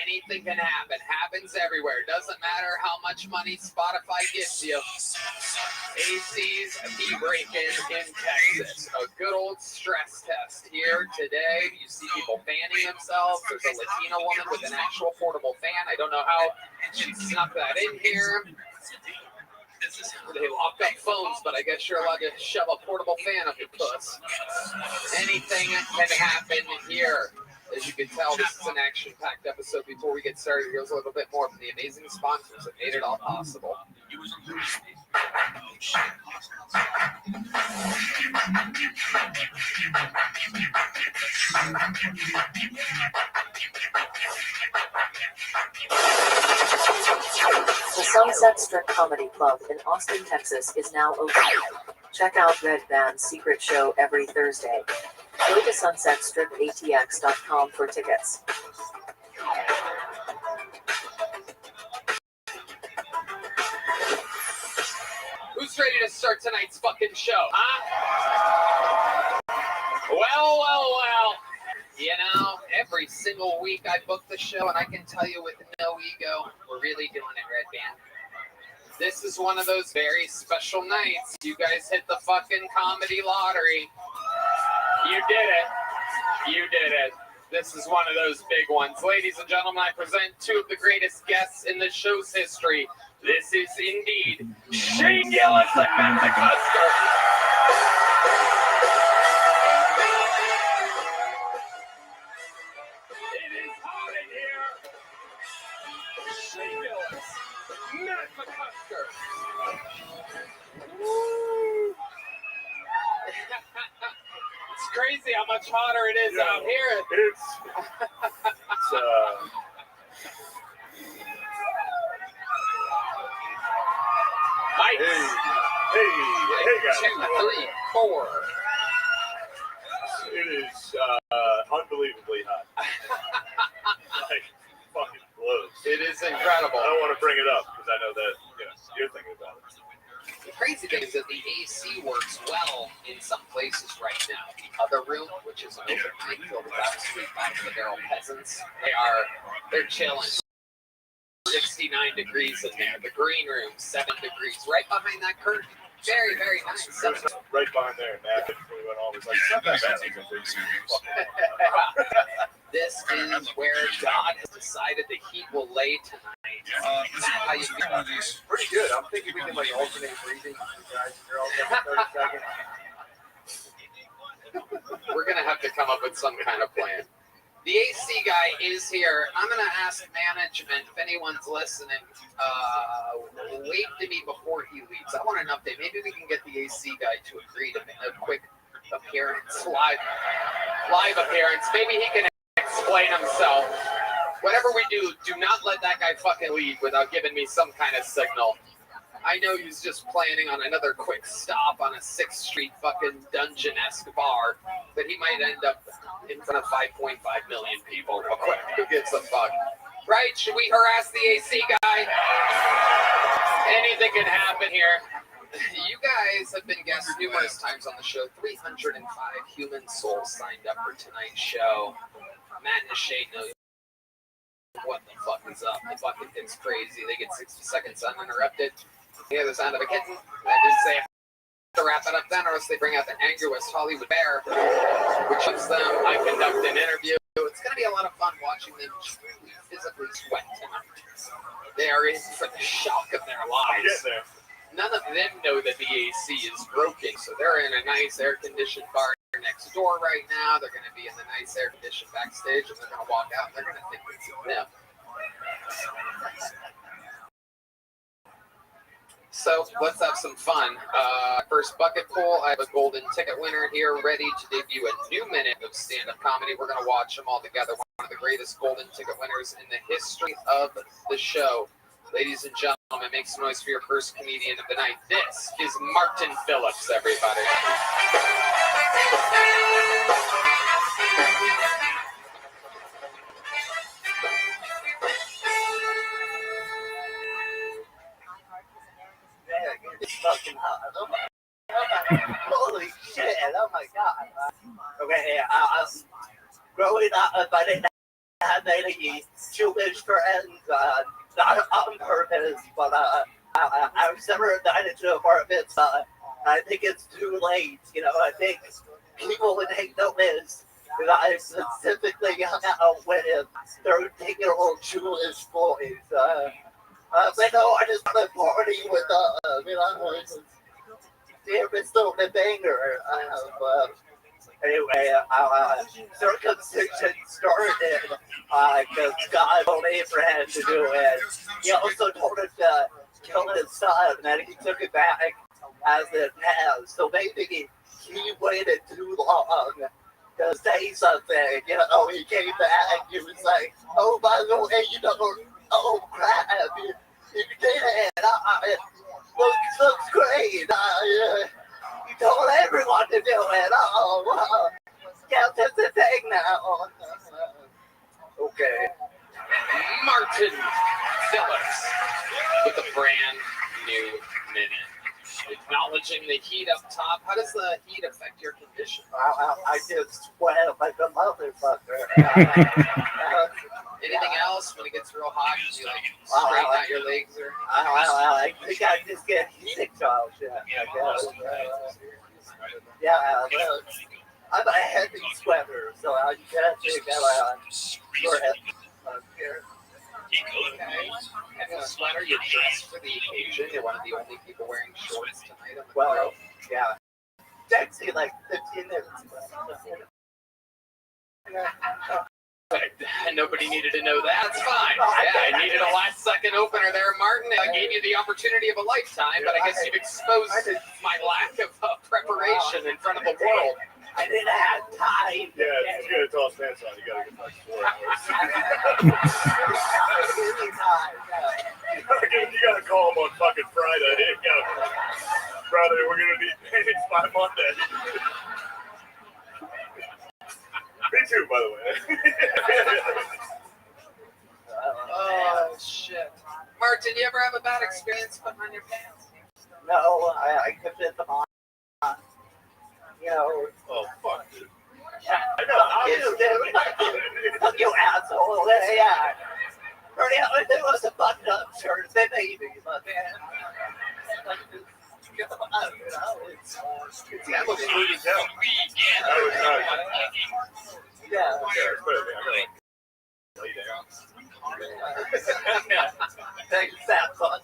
Anything can happen. Happens everywhere. Doesn't matter how much money Spotify gives you. ACs be breaking in Texas. A good old stress test here today. You see people fanning themselves. There's a Latina woman with an actual portable fan. I don't know how she snuck that in here. They locked up phones, but I guess you're allowed to shove a portable fan up your puss. Anything can happen here. As you can tell, this is an action-packed episode. Before we get started, here's a little bit more from the amazing sponsors that made it all possible. The Sunset Strip Comedy Club in Austin, Texas is now open. Check out Red Band's secret show every Thursday. Go to sunsetstripatx.com for tickets. Who's ready to start tonight's fucking show, huh? Well. You know, every single week I book the show, and I can tell you with no ego, we're really doing it, Red Band. This is one of those very special nights. You guys hit the fucking comedy lottery. You did it. This is one of those big ones. Ladies and gentlemen, I present two of the greatest guests in the show's history. This is indeed Shane Gillis and Matt McCusker. It is hot in here. Shane Gillis, Matt McCusker. Woo. It's crazy how much hotter it is out here. It's Hey, guys. 2, 3, 4. It is unbelievably hot. Like, fucking blows. It is incredible. I don't want to bring it up because I know that you're thinking about it. The crazy thing is that the AC works well in some places right now. The other room, which is an open mic filled with absolute bottom of the barrel peasants, they're chilling. 69 degrees in there. The green room, 7 degrees. Right behind that curtain. Very, very nice. Right behind there, man. We went all, was like, it's not that bad. This is where God has decided the heat will lay tonight. How you feel? Pretty good. I'm thinking we can like alternate breathing. Guys, you're all done in 30 seconds. We're gonna have to come up with some kind of plan. The AC guy is here. I'm gonna ask management if anyone's listening. Wait to me before he leaves. I want an update. Maybe we can get the AC guy to agree to make a quick appearance, live appearance. Maybe he can explain himself. Whatever we do, do not let that guy fucking leave without giving me some kind of signal. I know he's just planning on another quick stop on a 6th Street fucking dungeon-esque bar, but he might end up in front of 5.5 million people real quick. Who gives a fuck? Right? Should we harass the AC guy? Anything can happen here. You guys have been guests numerous times on the show. 305 human souls signed up for tonight's show. Matt and Shane know what the fuck is up. The fucking thing's crazy. They get 60 seconds uninterrupted. You hear the sound of a kitten. I did say to wrap it up then, or else they bring out the angry West Hollywood bear, which is them. I conduct an interview. It's going to be a lot of fun watching them truly physically sweat tonight. They are in for the shock of their lives. None of them know that the AC is broken, so they're in a nice air-conditioned bar next door right now. They're going to be in the nice air-conditioned backstage, and they're going to walk out, and they're going to think it's them. So let's have some fun. First bucket pool. I have a golden ticket winner here ready to debut a new minute of stand-up comedy. We're going to watch them all together. One of the greatest golden ticket winners in the history of the show. Ladies and gentlemen, make some noise for your first comedian of the night. This is Martin Phillips, everybody. It's fucking hot. Oh my, holy shit, oh my god. Okay, growing up, I didn't have any Jewish friends, not on purpose, but I was never invited to a bar mitzvah. I think it's too late, I think people would take notice that I specifically hung out with 13-year-old Jewish boys. But no, I just want to party with it's still the banger. Anyway, circumcision started because God told Abraham to do it. He also told him to kill his son, and he took it back as it has. So maybe he waited too long to say something. You know, he came back. He was like, "Oh, by the way, you know, oh crap, you did it. Looks great. You told everyone to do it. Oh, yeah, that's the thing now." Okay. Martin Phillips with a brand new minute. Acknowledging the heat up top. How does the heat affect your condition? I just sweat like a motherfucker. Anything else when it gets real hot? You like straighten out your legs or? I think I just get heat exhaustion. Yeah, I'm a heavy sweater, so I can't think that I'm here. Okay. And a sweater, you dress for the occasion. You're one of the only people wearing shorts tonight on the Well, yeah. Sexy like 15 minutes. Nobody needed to know that. It's fine. Yeah, I needed a last second opener there, Martin. I gave you the opportunity of a lifetime, but I guess you've exposed my lack of preparation in front of the world. I didn't have time. Yeah, if you're gonna toss pants on, you gotta get like 4 hours. You gotta call them on fucking Friday. Brother, we're gonna need pants by Monday. Me too, by the way. Oh, shit. Martin, you ever have a bad experience putting on your pants? No, I could fit them on. You know. Oh, fuck, dude. Yeah, I know. Fuck you, asshole. Yeah. If it was a button-up shirt, then maybe, but man. That looks smooth as hell. That was nice. Yeah. It's better than I gotta lay down. Thanks, that fun.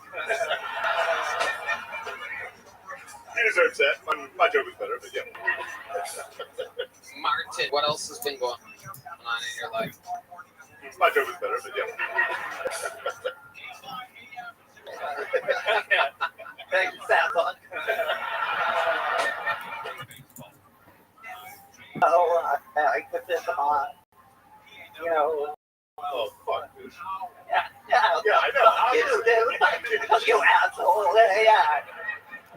You deserve that. My joke is better, but yeah. Martin, what else has been going on in your life? My joke is better, but yeah. Thanks, that fun. Oh, I could fit them on. You know. Oh, fuck, dude. Yeah, I know. Fuck you, asshole. Yeah.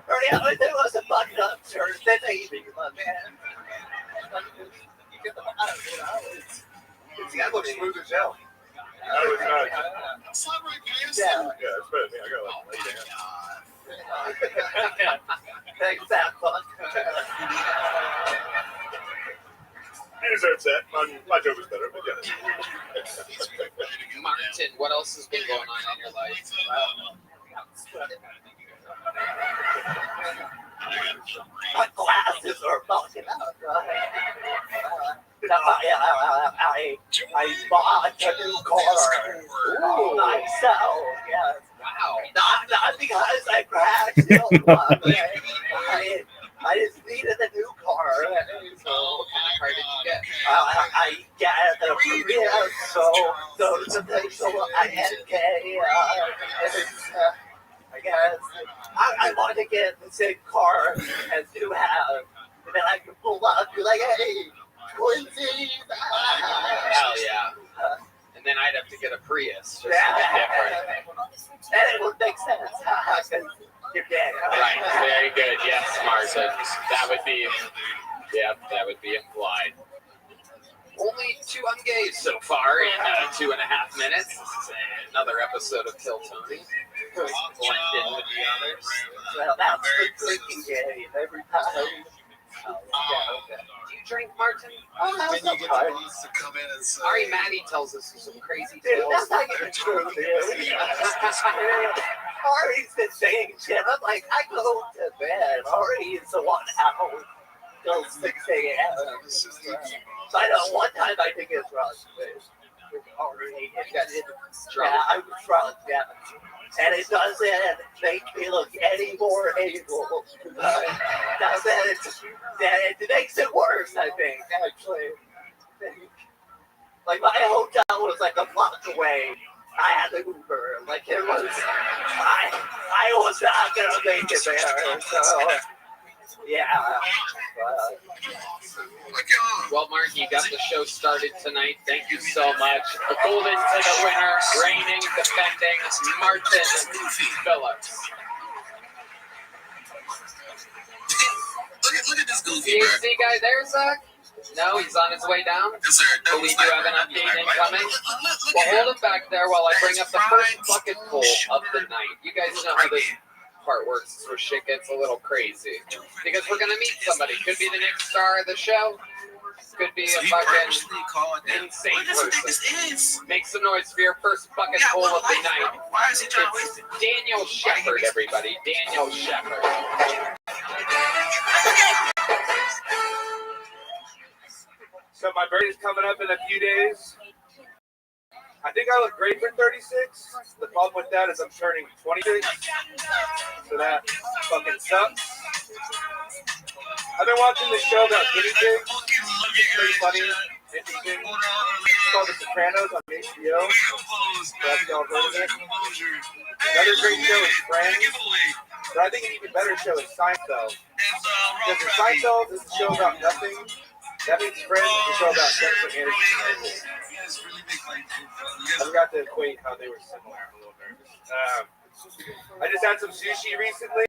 If it was a button-up shirt, then maybe, but man. That looks smooth as hell. That was nice. Yeah. It's better than me. I gotta lay down. Thanks, that fun. You deserve that. My joke is better, but yeah. Martin, what else has been going on in your life? My glasses are fucking out. I bought a new car myself. Yes. Wow. Not because I crashed into one. I just needed a new car. So what kind of car did you get? I got the Prius, so it's a potential INK. I guess I want to get the same car as you have, and then I can pull up and be like, "Hey, twinsies!" Hell yeah! And then I'd have to get a Prius. Just different. And it would make sense because you're dead. Right. Very good. Yes, Martin. That would be. Yep, that would be implied. Only 2 ungays so far in 2.5 minutes. This is another episode of Kill Tony. Blend in with the others. Well, that's the drinking game every time. Okay. Do you drink, Martin? Oh, that's Then you get the boss to come in and say, Ari Maddie tells us some crazy dude, tales. that's not even true, dude. Ari's the same shit. I'm like, I go to bed. Ari is the one out till 6 a.m. So I know one time I think it's wrong. Ari, yeah, I was drunk, yeah. And it doesn't make me look any more able. It makes it worse, I think, actually. Like, my hotel was like a block away. I had the Uber. Like, it was, I was not gonna make it there. So, yeah. Well, Mark, you got the show started tonight. Thank you so much. Golden to the winner, reigning, defending, Martin Phillips. Look at this goofy, You bro. see guy there, Zach? No, he's on his way down. Yes, sir. But we do have an update incoming. Well, hold him back there while I bring up the first bucket full of the night. You guys know how this part works. This is where shit gets a little crazy. Because we're going to meet somebody. Could be the next star of the show. Could be a fucking insane person. Make some noise for your first bucket full of the night. It's Daniel Shepard, everybody. Daniel Shepard. So my birthday's coming up in a few days. I think I look great for 36. The problem with that is I'm turning 26. So that fucking sucks. I've been watching this show about guinea pigs. It's pretty funny, interesting. It's called The Sopranos on HBO. Perhaps y'all heard of it. Another great show is Friends. But I think an even better show is Seinfeld. Because in Seinfeld is a show about nothing. That means Friends is a show about Jennifer Aniston. I forgot to equate how they were similar. I'm a little nervous. I just had some sushi recently.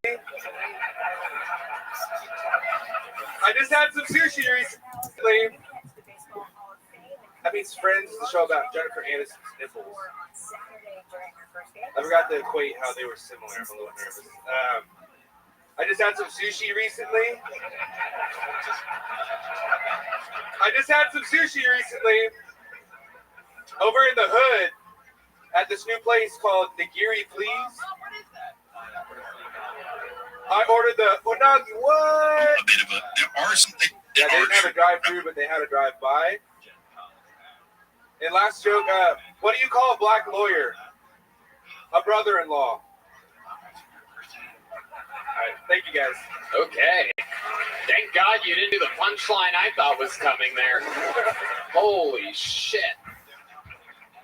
That means Friends is a show about Jennifer Aniston's nipples. I forgot to equate how they were similar. I'm a little nervous. I just had some sushi recently. Over in the hood at this new place called Nigiri Please. I ordered the unagi. What? A bit of a. There are some things. Yeah, they didn't have a drive-through, but they had a drive-by. And last joke, what do you call a black lawyer? A brother-in-law. All right, thank you guys. Okay. Thank God you didn't do the punchline I thought was coming there. Holy shit.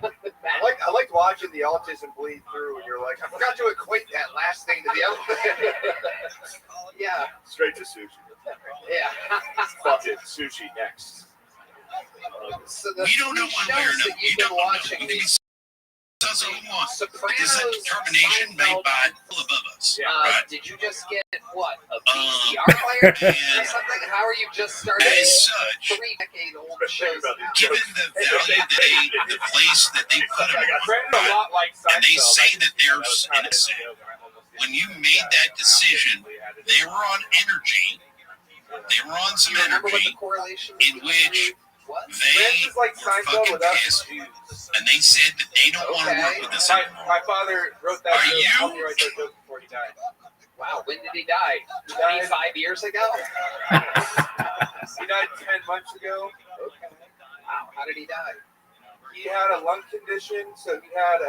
I liked watching the autism bleed through, and you're like, I forgot to equate that last thing to the other. Yeah. Straight to sushi. Yeah. Fuck it, sushi next. So the We don't know three one way or shows another. that you've been watching, these Does what we want. Sopranos, It's a determination made by people above us. Right? Did you just get, what, a VCR player or something? How are you just starting as such, 3-decade-old shows? given the value the place that they put them on, and they say that there's innocent. When you made that decision, they were on energy. They were on some energy in which they were fucking pissed, and they said that they don't want to work with us anymore. My father wrote that. Are you? Helped me write that joke before he died. Wow, when did he die? 25 years ago? He died 10 months ago. Okay. Wow, how did he die? He had a lung condition, so he had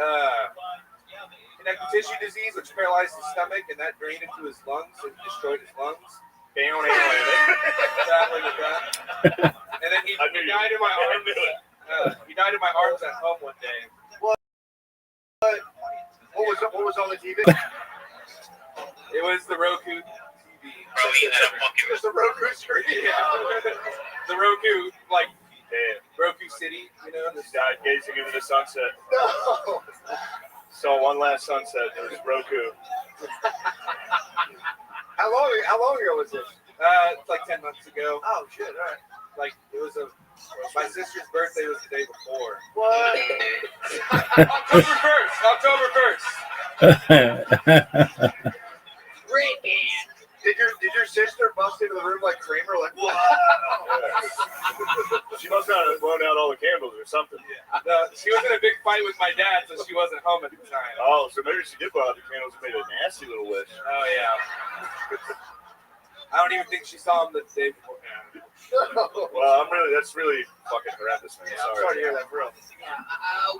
connective tissue disease, which paralyzed his stomach, and that drained into his lungs and destroyed his lungs. Traveling with that. And then he died in my arms. He died in my arms at home one day. What was on the TV? It was the Roku TV. It was the Roku screen. Yeah. The Roku, like Roku City, you know. This guy gazing into the sunset. No. Saw one last sunset. It was Roku. How long ago was this? It's like 10 months ago. Oh shit! All right. Like it was my sister's birthday was the day before. What? October 1st. Did your sister bust into the room like Kramer? Like what? She must not have blown out all the candles or something. No, she was in a big fight with my dad, so she wasn't home at the time. Oh, so maybe she did blow out the candles and made a nasty little wish. Oh yeah. I don't even think she saw him the day before. Well, that's really fucking horrendous, man. Yeah, I'm sorry to hear that, bro. Yeah.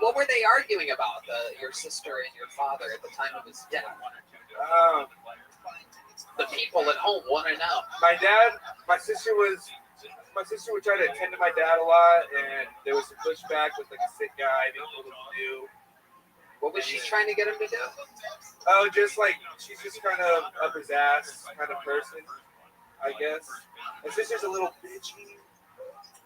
What were they arguing about, your sister and your father, at the time of his death? The people at home want to know. My sister would try to attend to my dad a lot, and there was some pushback with like a sick guy being told what to do. What was she trying to get him to do? Oh, just like she's just kind of up his ass kind of person, I guess. And sister's a little bitchy.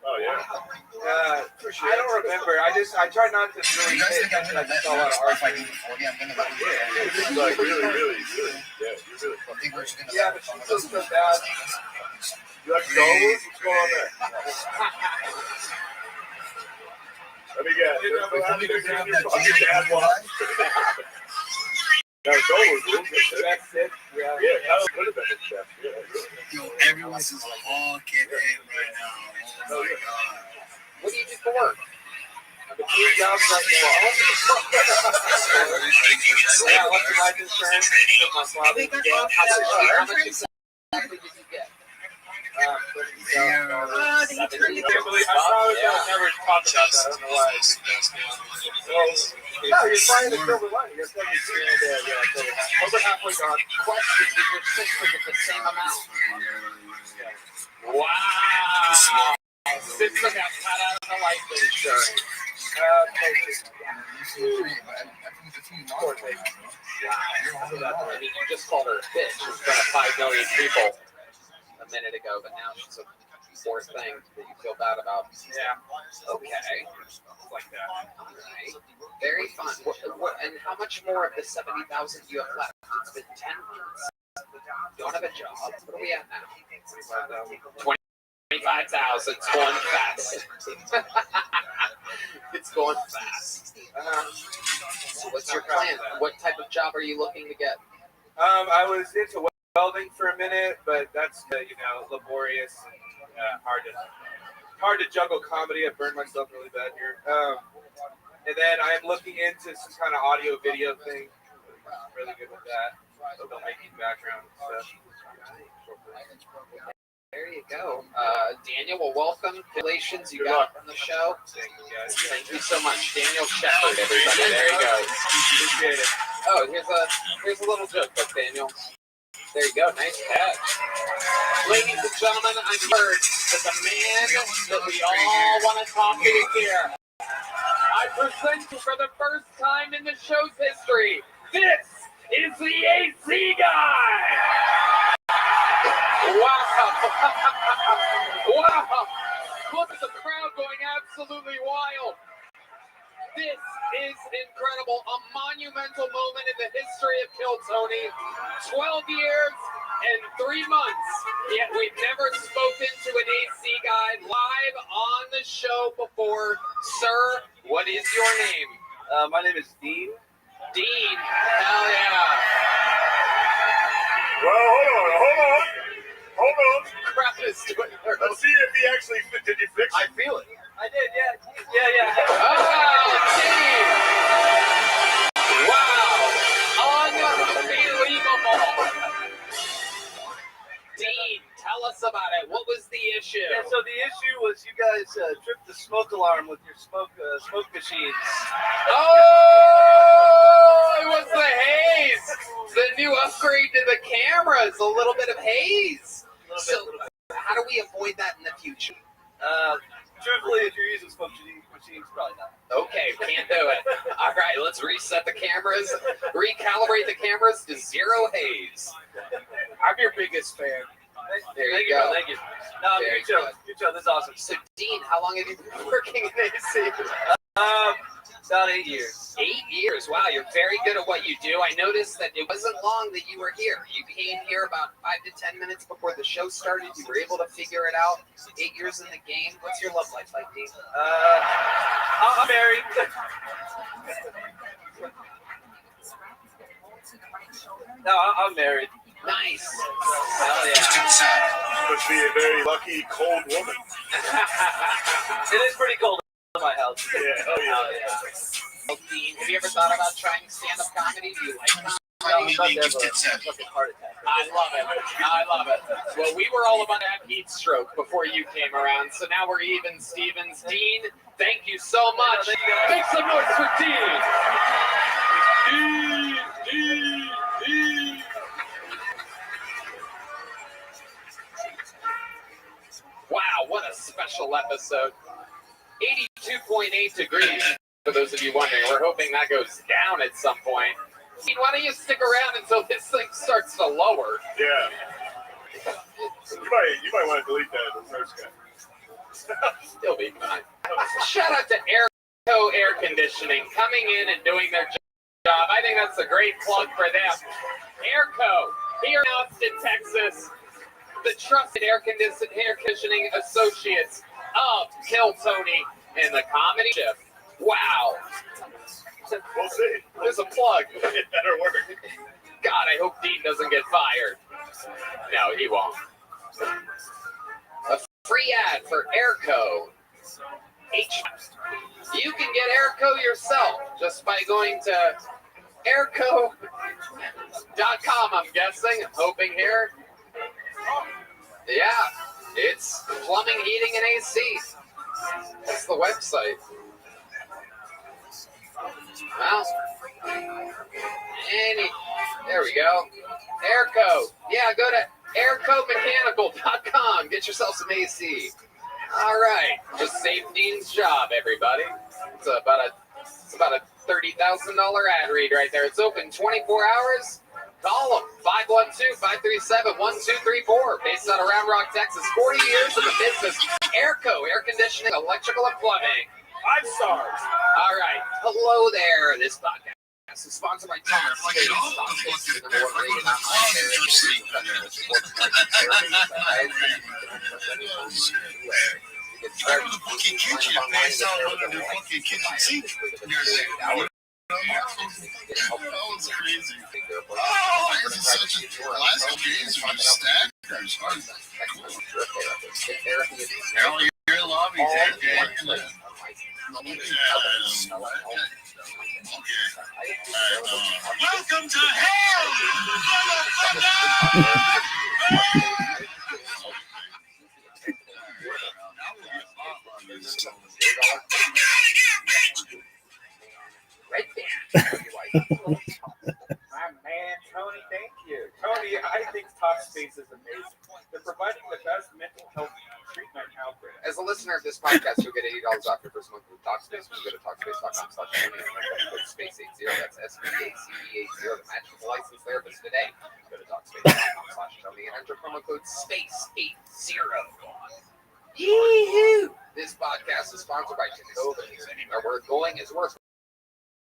Oh yeah. I don't remember. I try not to really pay attention. I just saw a lot of arguing. It's like really, really, really. Yeah, you really fucking. Yeah, but she feels so bad. You like Star Wars? What's going on there? Let me guess. I'll get your ass washed. No, Star Wars. That's it. Yeah. Yeah, that could have been the chef. Yeah, really. Yo, everyone's just honking in right now. Oh my god. What do you do for work? I'm between jobs right now. Yeah, what's the life insurance? My father. How much exactly did you get? I probably never talked about that. I don't know why. No, you're buying the silver lining. You're selling over halfway gone. Question: did your sister get the same amount? Wow! Sister got cut out of the life insurance. Wow. I mean, you just called her a bitch in front of 5 million people a minute ago, but now she's a poor thing that you feel bad about. Yeah. Okay. Like that. All right. Very fun. And how much more of the 70,000 you have left? It's been 10 months. Don't have a job. What are we at now? 25,000. It's going fast. It's going fast. So what's your plan? What type of job are you looking to get? I was into welding for a minute, but that's laborious and hard to juggle comedy. I burned myself really bad here. And then I am looking into some kind of audio video thing. I'm really good with that. Filmmaking background and stuff. There you go. Daniel, well, welcome. Congratulations, you got on the show. Thank you, guys. Thank you so much. Daniel Shepard, everybody. There you go. Appreciate it. Oh, here's a little joke book, Daniel. There you go. Nice catch. Ladies and gentlemen, I've heard that the man that we all want to talk to is here. I present you for the first time in the show's history. This is the AC guy. Wow. Wow. Look at the crowd going absolutely wild. This is incredible. A monumental moment in the history of Kill Tony. 12 years and 3 months. Yet we've never spoken to an AC guy live on the show before. Sir, what is your name? My name is Dean. Dean. Hell yeah. Well, hold on. Crap is doing her. Let's see if he actually did you fix it? I feel it. I did, yeah. Oh, Dean. Wow. Unbelievable. Dean, tell us about it. What was the issue? Yeah, so the issue was you guys tripped the smoke alarm with your smoke machines. Oh, it was the haze. The new upgrade to the cameras. A little bit of haze. So, how do we avoid that in the future? Truthfully, if you're using smoke machines, probably not. Okay, can't do it. All right, let's reset the cameras, recalibrate the cameras to zero haze. I'm your biggest fan. There you go. Thank you. No, you too. This is awesome. So, Dean, how long have you been working in AC? About 8 years. 8 years. Wow, you're very good at what you do. I noticed that it wasn't long that you were here. You came here about 5 to 10 minutes before the show started. You were able to figure it out. 8 years in the game. What's your love life like, Dean? I'm married. No, I'm married. Nice. Hell yeah. Must be a very lucky, cold woman. It is pretty cold in my house. Yeah, oh yeah. Well, Dean, have you ever thought about trying stand-up comedy? Do you like comedy? No, heart attack. I love it. Well, we were all about to have heat stroke before you came around, so now we're even, Stevens. Dean, thank you so much. Make some noise for Dean. Dean. Wow, what a special episode. 82.8 degrees. For those of you wondering, we're hoping that goes down at some point. Why don't you stick around until this thing starts to lower? Yeah. You might want to delete that in the first guy. Still be fine. Shout out to Airco Air Conditioning coming in and doing their job. I think that's a great plug for them. Airco, here in Austin, Texas, the trusted air conditioning associates of Kill Tony and the Comedy Shift. Wow. We'll see. There's a plug. It better work. God, I hope Dean doesn't get fired. No, he won't. A free ad for Airco. You can get Airco yourself just by going to airco.com, I'm guessing. I'm hoping here. Yeah, it's plumbing, heating, and AC. That's the website. Well, there we go. Airco. Yeah, go to aircomechanical.com. Get yourself some AC. All right, just save Dean's job, everybody. It's about a $30,000 ad read right there. It's open 24 hours. Call them, 512-537-1234. Based out of Round Rock, Texas. 40 years in the business. Airco, air conditioning, electrical, and plumbing. 5 stars. All right. Hello there. This podcast is sponsored by Tom Space. Start with the fucking kitchen and pass out under the fucking kitchen sink. That was crazy. Oh, this is such a classic games with stackers. Hell, your lobby there, okay. Welcome to hell, Right there. My man, Tony, thank you. Tony, I think Talkspace is amazing. They're providing the best mental health treatment out there. As a listener of this podcast, you'll get $80 off your first month with Talkspace when you go to Talkspace.com/Tony. That's SPACE80, the magical licensed therapist today. Go to Talkspace.com/Tony and enter promo code SPACE80. Yee-hoo! This podcast is sponsored by Jacobins. Anywhere we're going is worth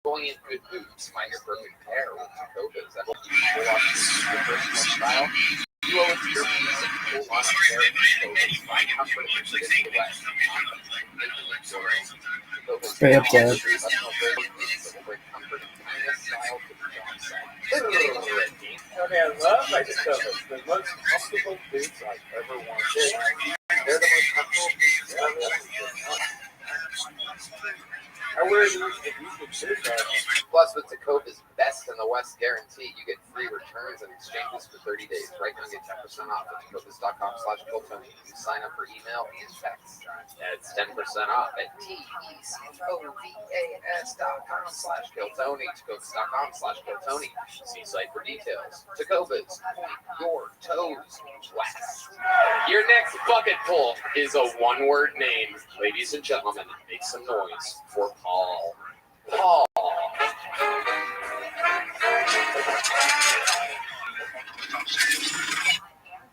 going in good boots. Find your perfect pair with Jacobins. That will keep you off your personal style. You owe it to your piece and pull on a pair of Jacobins. Find comfort in your traditional way. Straight up there. Tony, I love my Jacobins. The most comfortable boots I've ever worn. They're the most comfortable boots I've ever worn. I wear these Plus, with Tacovan's Best in the West guarantee, you get free returns and exchanges for 30 days. Right now, get 10% off at Tacovas.com/Tony. You sign up for email and text. That's 10% off at TECOVAS.com/Tony. Tacovas.com/Tony. See site for details. Tacovas, your toes west. Your next bucket pull is a one-word name. Ladies and gentlemen, make some noise for Paul. Paul.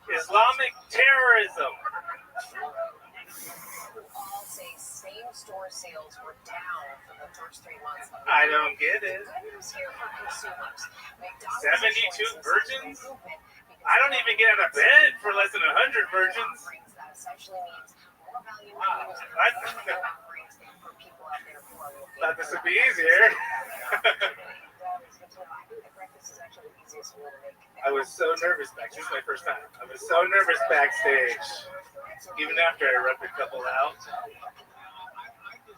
Islamic terrorism. All say same-store sales were down for the first 3 months. I don't get it. 72 virgins? I don't even get out of bed for less than 100 virgins. Thought this would be easier. I was so nervous backstage. This is my first time. I was so nervous backstage. Even after I ripped a couple out.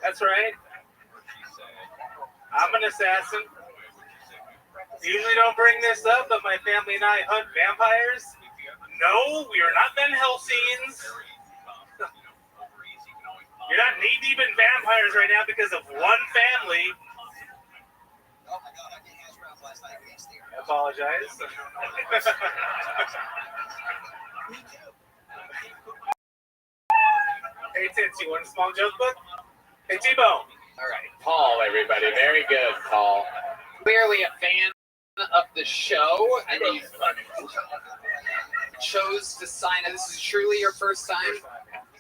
That's right. I'm an assassin. Usually don't bring this up, but my family and I hunt vampires. No, we are not Van Helsings. You're not knee-deep in vampires right now because of one family. I apologize. Hey, Tits, you want a small joke book? Hey, T-Bone, All right, Paul, everybody. Very good, Paul. Clearly a fan of the show, and you chose to sign it. This is truly your first time.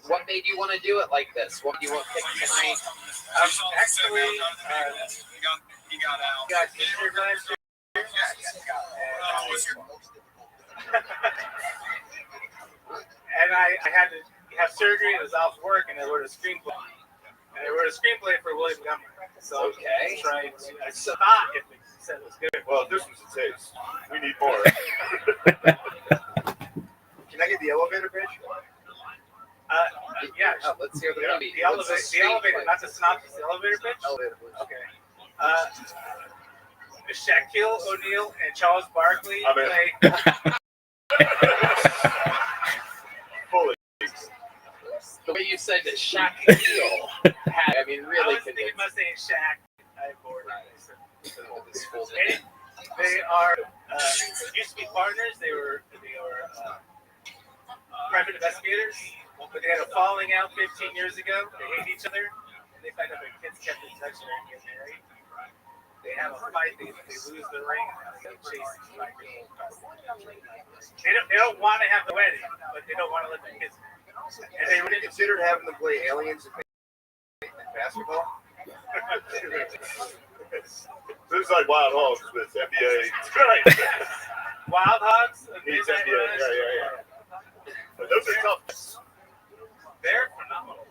What made you want to do it like this? What do you want to pick tonight? Actually, He got out. got injured last year. And I had to have surgery and was off work, and I wrote a screenplay. And I wrote a screenplay for William Montgomery. So Okay. I thought if it said it was good. Well, this was a taste. We need more. Can I get the elevator pitch? Yeah. Oh, let's hear the movie. The elevator, not the synopsis, the elevator pitch? Elevator pitch. Okay. Shaquille O'Neal and Charles Barkley play. Fully. The way you said that Shaquille had, I mean, really I was thinking about saying Shaq. I bored. They are used to be partners. They were private investigators, but they had a falling out 15 years ago. They hate each other. And they find out their kids kept in touch and they're getting married. They have a fight. They lose the ring. They chase the 5-year-old. They don't want to have the wedding, but they don't want to let their kids. And they really considered having them play aliens in basketball. This is like Wild Hogs with NBA. Wild Hogs? Meets NBA. Yeah. But those are tough. They're phenomenal.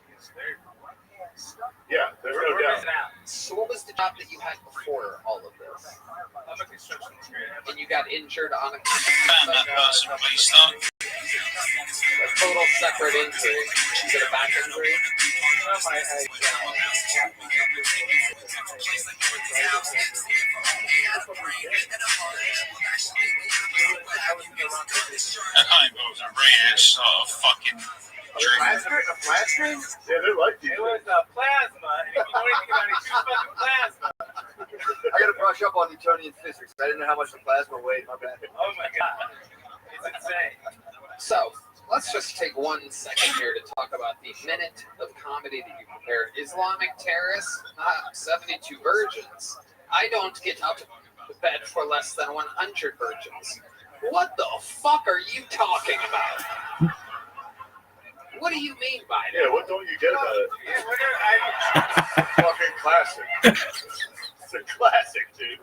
There's no doubt. So what was the job that you had before all of this? I'm a construction engineer. And you got injured on a Found that person, please, son. total separate injury. You get a back injury? That ain't both a red sort of fucking drink. A flat screen? Yeah, they're like these. It was plasma. And if you know anything about it, it's fucking plasma. I gotta brush up on Newtonian physics. I didn't know how much the plasma weighed. My bad. Oh my god. It's insane. So, let's just take 1 second here to talk about the minute of comedy that you prepared. Islamic terrorists, 72 virgins. I don't get out of bed for less than 100 virgins. What the fuck are you talking about? What do you mean by that? Yeah, what don't you get about it? Yeah, Fucking classic. It's a classic, dude.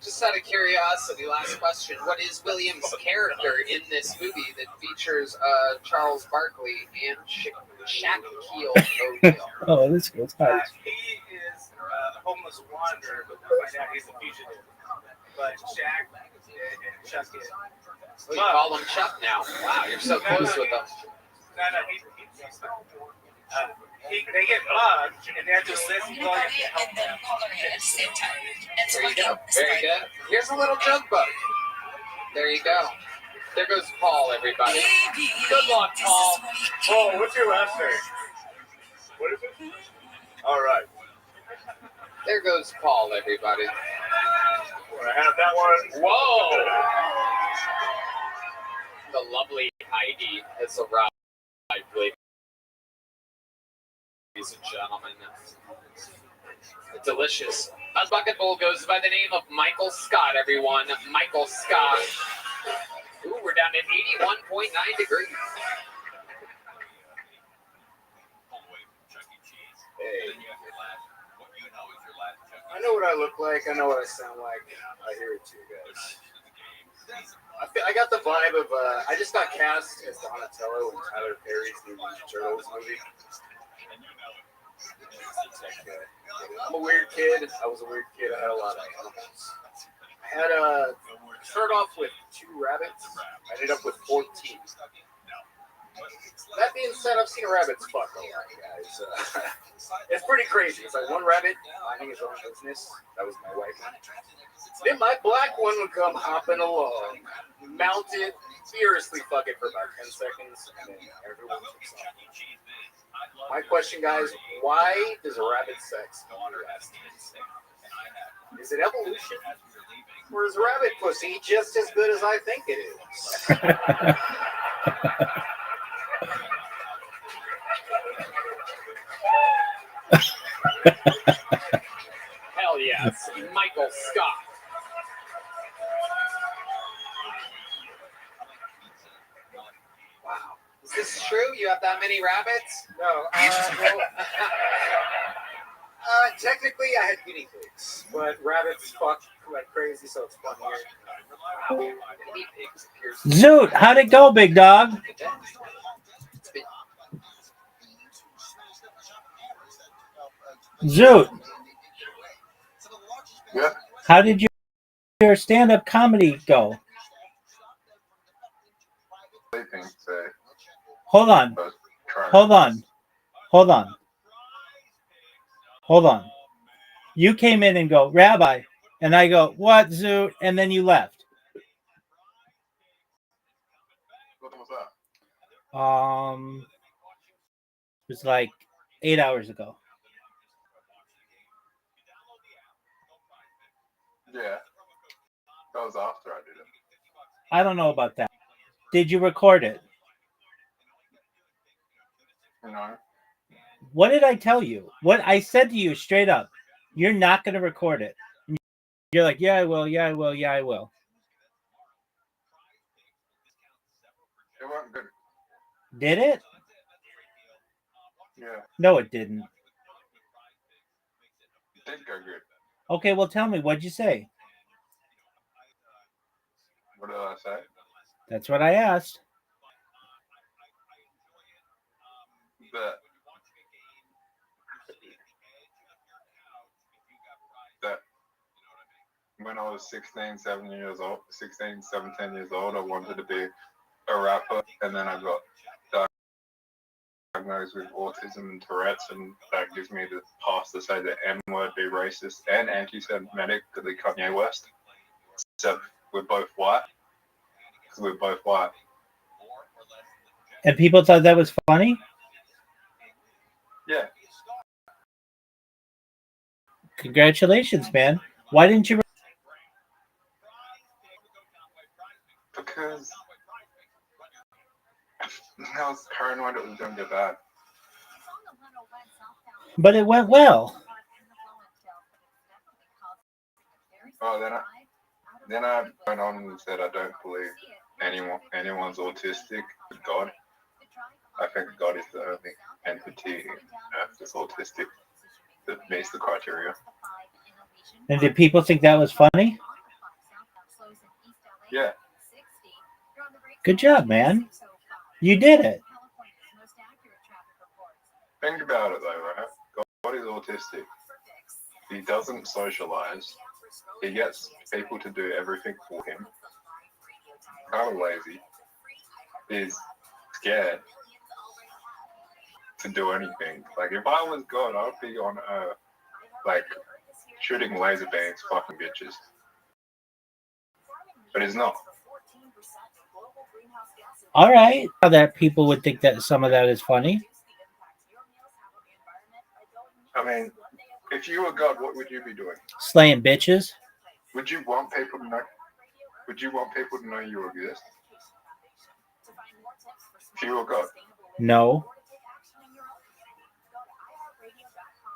Just out of curiosity, last question. What is William's character in this movie that features Charles Barkley and Shaquille O'Neal? Oh, this goes hard. he is a homeless wanderer, but we find out he's a fugitive. But Shaq and Chuck is. Oh, you call him Chuck now. Wow, you're so close with him. No, they get mugged, and they have to listen to all you help them. There you go. Very good. Here's a little joke book. There you go. There goes Paul, everybody. Good luck, Paul. Oh, what's your last name? What is it? All right. There goes Paul, everybody. Want to have that one? Whoa! The lovely Heidi has arrived, ladies and gentlemen. A delicious bucket bowl goes by the name of Michael Scott, everyone. Michael Scott. Ooh, we're down at 81.9 degrees. Hey. I know what I look like. I know what I sound like. I hear it too, guys. I got the vibe of, I just got cast as Donatello in Tyler Perry's new Ninja Turtles movie. I'm a weird kid. I was a weird kid. I had a lot of animals. I had started off with 2 rabbits. I ended up with 14. That being said, I've seen rabbits fuck a lot, guys. It's pretty crazy. It's like one rabbit minding his own business. That was my wife. Then my black one would come hopping along, mounted, furiously fucking for about 10 seconds, and then everyone takes off. My question, guys, why does rabbit sex last? Is it evolution? Or is rabbit pussy just as good as I think it is? Hell yes, Michael Scott. Wow. Is this true? You have that many rabbits? No, technically I had guinea pigs, but rabbits fuck like crazy, so it's funnier. Guinea pigs appears Zoot, how'd it go, big dog? Zoot, Yeah. how did your stand-up comedy go? Sleeping, so Hold on. I was trying. Hold on. Hold on. Hold on. You came in and go, Rabbi, and I go, what, Zoot? And then you left. What was that? It was like 8 hours ago. Yeah. That was after I did it. I don't know about that. Did you record it? No. What did I tell you? What I said to you straight up, you're not going to record it. You're like, yeah, I will. Yeah, I will. Yeah, I will. It wasn't good. Did it? Yeah. No, it didn't. It did go good. Okay, well, tell me, what'd you say? What did I say? That's what I asked. That when I was 17 years old, I wanted to be a rapper, and then I got diagnosed with autism and Tourette's, and that gives me the pass to say the N-word, be racist and anti-Semitic to the Kanye West. Except we're both white. Because we're both white. And people thought that was funny? Yeah. Congratulations, man. Why didn't you? Because I was paranoid it was going to get bad. But it went well. Oh, then I went on and said I don't believe anyone's autistic. God, I think God is the only entity that's autistic that meets the criteria. And did people think that was funny? Yeah. Good job, man. You did it. Think about it though, right? God is autistic. He doesn't socialize. He gets people to do everything for him. Kind of lazy. He's scared to do anything. Like if I was God, I would be on like shooting laser beams, fucking bitches. But he's not. All right. That people would think that some of that is funny. I mean, if you were God, what would you be doing? Slaying bitches. Would you want people to know? Would you want people to know you exist? If you were God. No.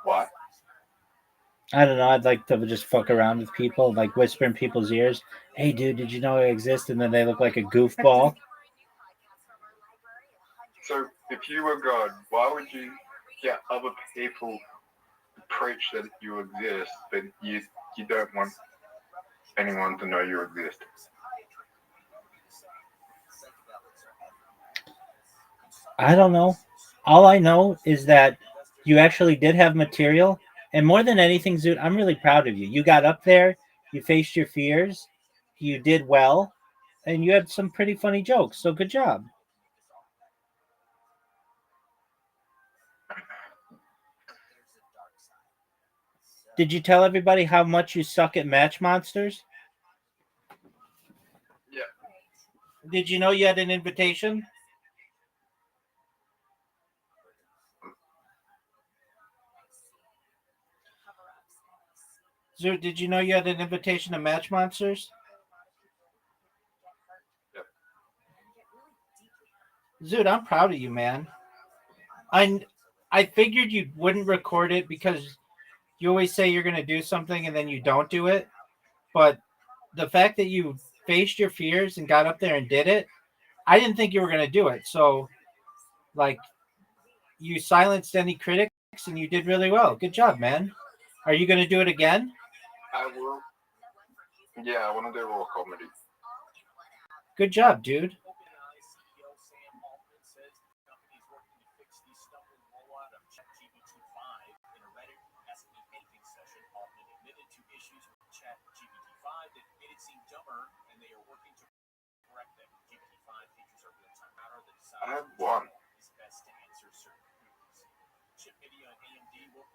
Why? I don't know. I'd like to just fuck around with people, like whisper in people's ears, hey, dude, did you know I exist? And then they look like a goofball. So if you were God, why would you get other people to preach that you exist, but you don't want anyone to know you exist? I don't know. All I know is that you actually did have material. And more than anything, Zoot, I'm really proud of you. You got up there, you faced your fears, you did well, and you had some pretty funny jokes. So good job. Did you tell everybody how much you suck at Match Monsters? Yeah. Did you know you had an invitation? Zoot, did you know you had an invitation to Match Monsters? Yep. Zoot, I'm proud of you, man. I figured you wouldn't record it because you always say you're going to do something and then you don't do it. But the fact that you faced your fears and got up there and did it, I didn't think you were going to do it. So, like, you silenced any critics and you did really well. Good job, man. Are you going to do it again? I will. Yeah, I want to do raw comedy. Good job, dude. I have one.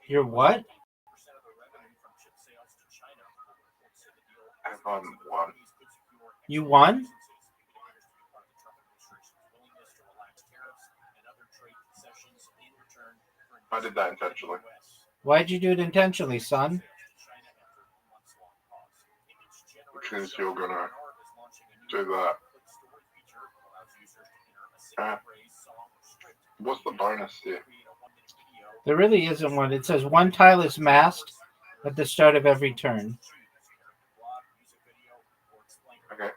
You're what? I have one. You won? I did that intentionally. Why'd you do it intentionally, son? Because you're gonna do that. What's the bonus here? There really isn't one. It says one tile is masked at the start of every turn. Okay.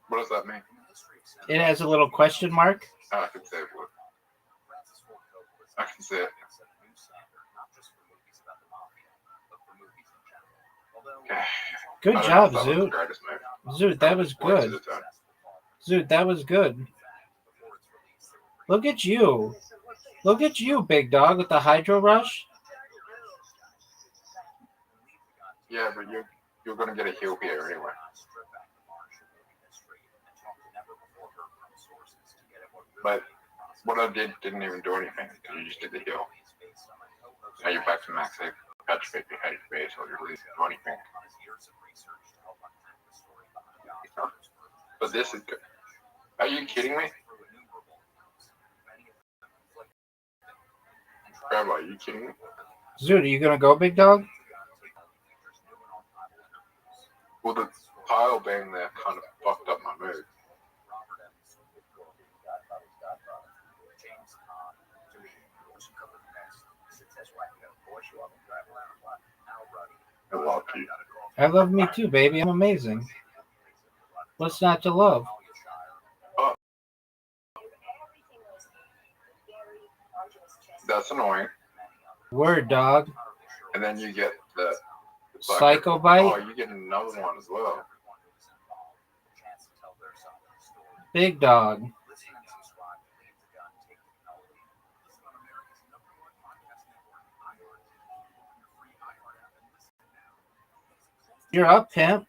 What does that mean? It has a little question mark. I can say it. I can say it. Good job, Zoot. Zoot, that was good. Zoot, that was good. Look at you. Look at you, big dog, with the hydro rush. Yeah, but you're gonna get a heal here anyway. But what I did didn't even do anything. You just did the heal. Now you're back to max save. Patch 50 HP, so you really didn't do anything. But this is good. Are you kidding me? Grandma, are you kidding me? Zoot, are you gonna go, big dog? Well, the pile being there kind of fucked up my mood. I love you. I love me too, baby. I'm amazing. What's not to love? Oh. That's annoying. Word, dog. And then you get the Psycho Bite. Oh, you get another one as well. Big dog. You're up, pimp.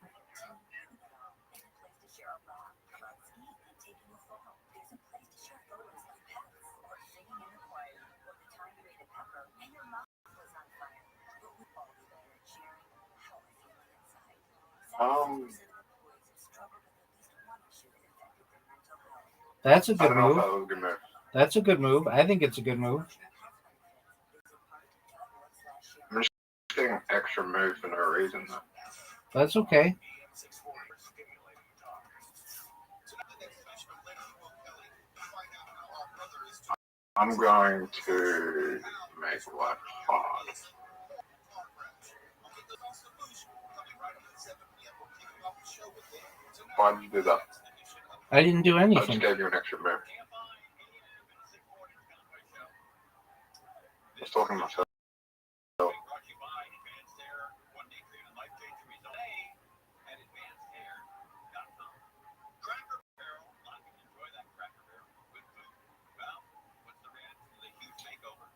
That's a good move. That's a good move. I think it's a good move. I'm just getting extra moves for no reason, though. That's okay. I'm going to make life hard. Why did you do that? I didn't do anything. I just gave you an extra move. I was talking to myself.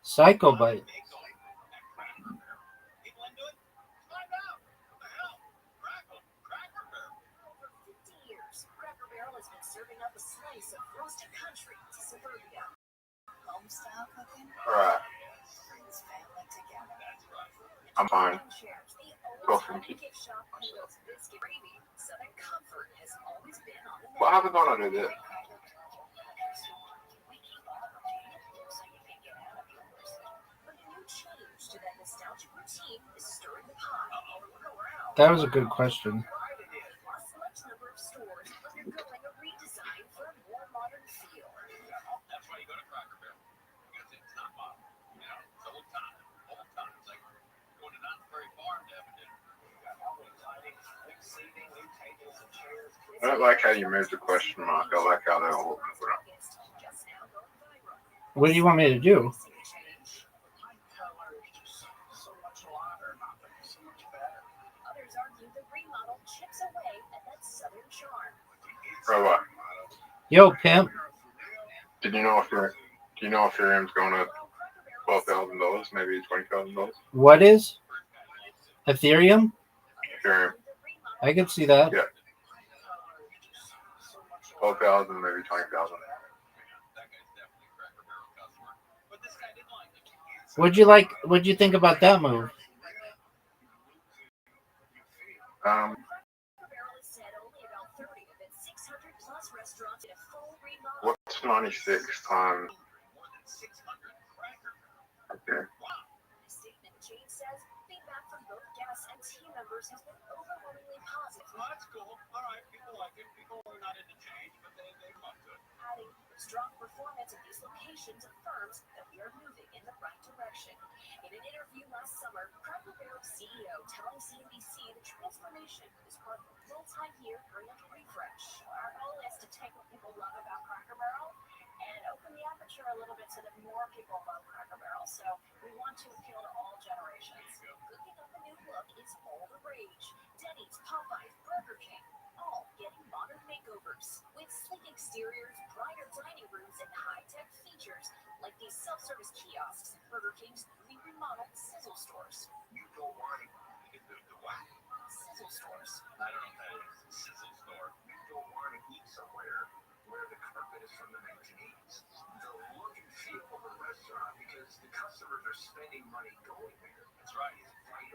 Psycho Bite. Alright. I'm fine. Talking to you. What happens when I do this? That was a good question. I don't like how you moved the question mark. I like how they're all put up. What do you want me to do? Robot, Yo, pimp. do you know if Ethereum's going to $12,000, maybe $20,000? What is Ethereum? Ethereum, I can see that. yeah. 12,000, maybe 20,000. What'd you think about that move? What's 96 times? Okay. Well, that's cool. All right, people like it. People are not into change, but they love it. Adding strong performance of these locations affirms that we are moving in the right direction. In an interview last summer, Cracker Barrel CEO telling CNBC the transformation is part of a multi-year brand refresh. Our goal is to take what people love about Cracker Barrel and open the aperture a little bit so that more people love Cracker Barrel. So we want to appeal to all generations. Cooking up a new look is all the rage. Denny's, Popeyes, Burger King, all getting modern makeovers with sleek exteriors, brighter dining rooms, and high-tech features like these self-service kiosks at Burger King's newly remodeled Sizzle stores. You don't want it. The what? Sizzle stores. I don't know what that is. Sizzle store. You don't want to eat somewhere where the carpet is from the 1980s. The look and feel of a restaurant because the customers are spending money going there. That's right.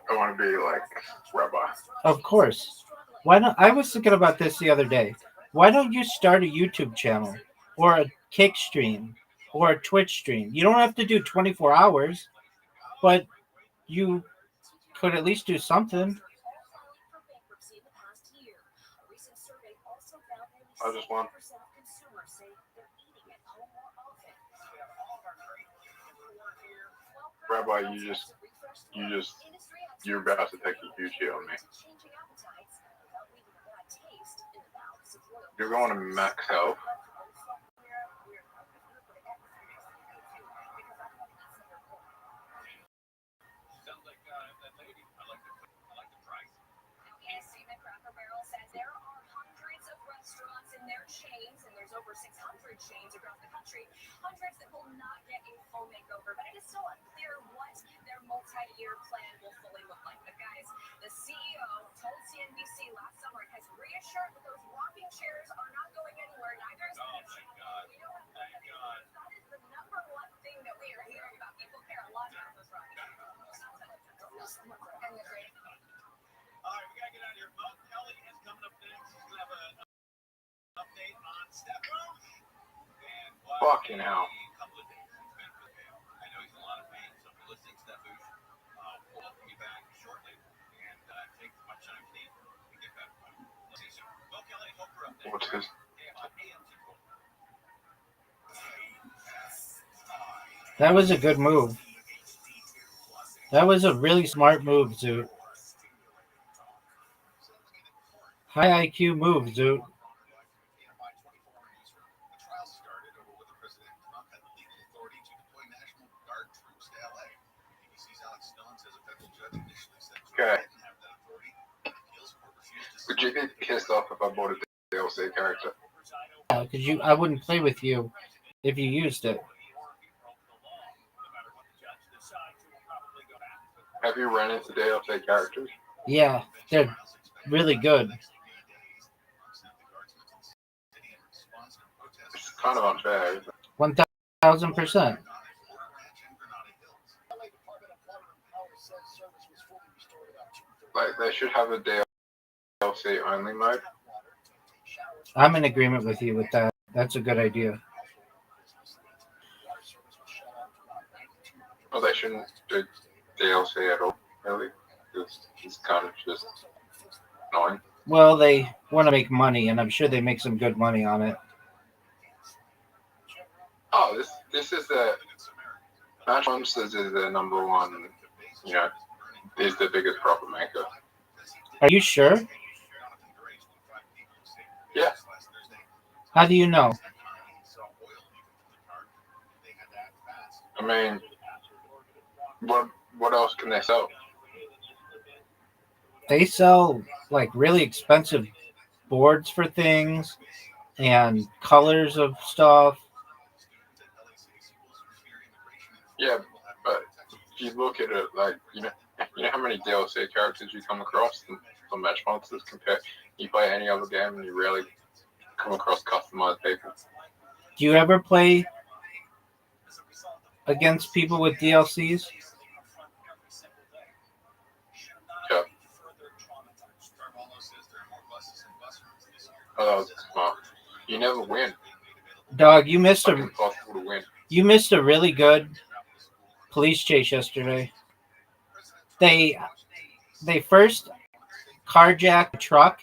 I want to be like Rabbi. Of course. Why not? I was thinking about this the other day. Why don't you start a YouTube channel or a Kick stream or a Twitch stream? You don't have to do 24 hours, but you could at least do something. I just want. Rabbi, you're about to take a huge hit on me. You're going to max health. Sounds like that lady. I like the price. Cracker Barrel says there are hundreds of restaurants in their chains, and there's over 600 chains across the country. Hundreds that will not get a full makeover, but it is still unclear what their multi-year plan will fully look like. But guys, the CEO told CNBC last summer and has reassured that those rocking chairs are not going anywhere. Neither is Oh, thank God. Thank God. That is the number one thing that we are hearing about. People care a lot about those rocking chairs. All right, we got to get out of here. Mo Kelly is coming up next. He's going to have an update on Steph Roach. And Fucking hell. A couple of days he's been for the mail. I know he's in a lot of pain, so if you're listening, Steph Roach, we'll welcome you back shortly. And take as much time you need to get back. See you soon. Mo Kelly, hope you're up there. What's his? That was a good move. That was a really smart move, Zoot. High IQ move, Zoot. Okay. Would you be pissed off if I bought a DLC character? Yeah, because I wouldn't play with you if you used it. Have you run into DLC characters? Yeah, they're really good. It's kind of unfair. 1,000%. Like, they should have a DLC only mode. I'm in agreement with you with that. That's a good idea. Well, they shouldn't do DLC at all, really. It's kind of just annoying. Well, they want to make money, and I'm sure they make some good money on it. Oh, this is the Match Monsters is the number one, is the biggest profit maker. Are you sure? Yeah. How do you know? I mean, what else can they sell? They sell like really expensive boards for things and colors of stuff. Yeah, but if you look at it, like you know how many DLC characters you come across from Match Monsters compared you play any other game and you rarely come across customized people. Do you ever play against people with DLCs? Yeah. Oh, that was smart. You never win. Dog, you It's impossible to win. missed a really good police chase yesterday. They first carjacked a truck,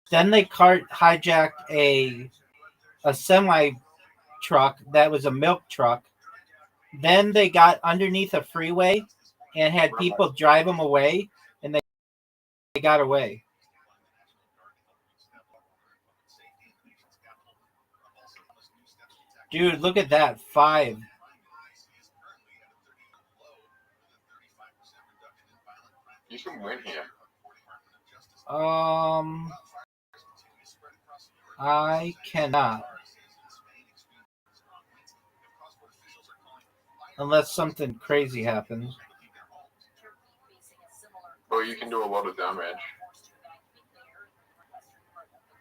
then they hijacked a semi truck that was a milk truck. Then they got underneath a freeway and had people drive them away, and they got away. Dude, look at that. 5. You can win here. I cannot. Unless something crazy happens. Well, you can do a lot of damage.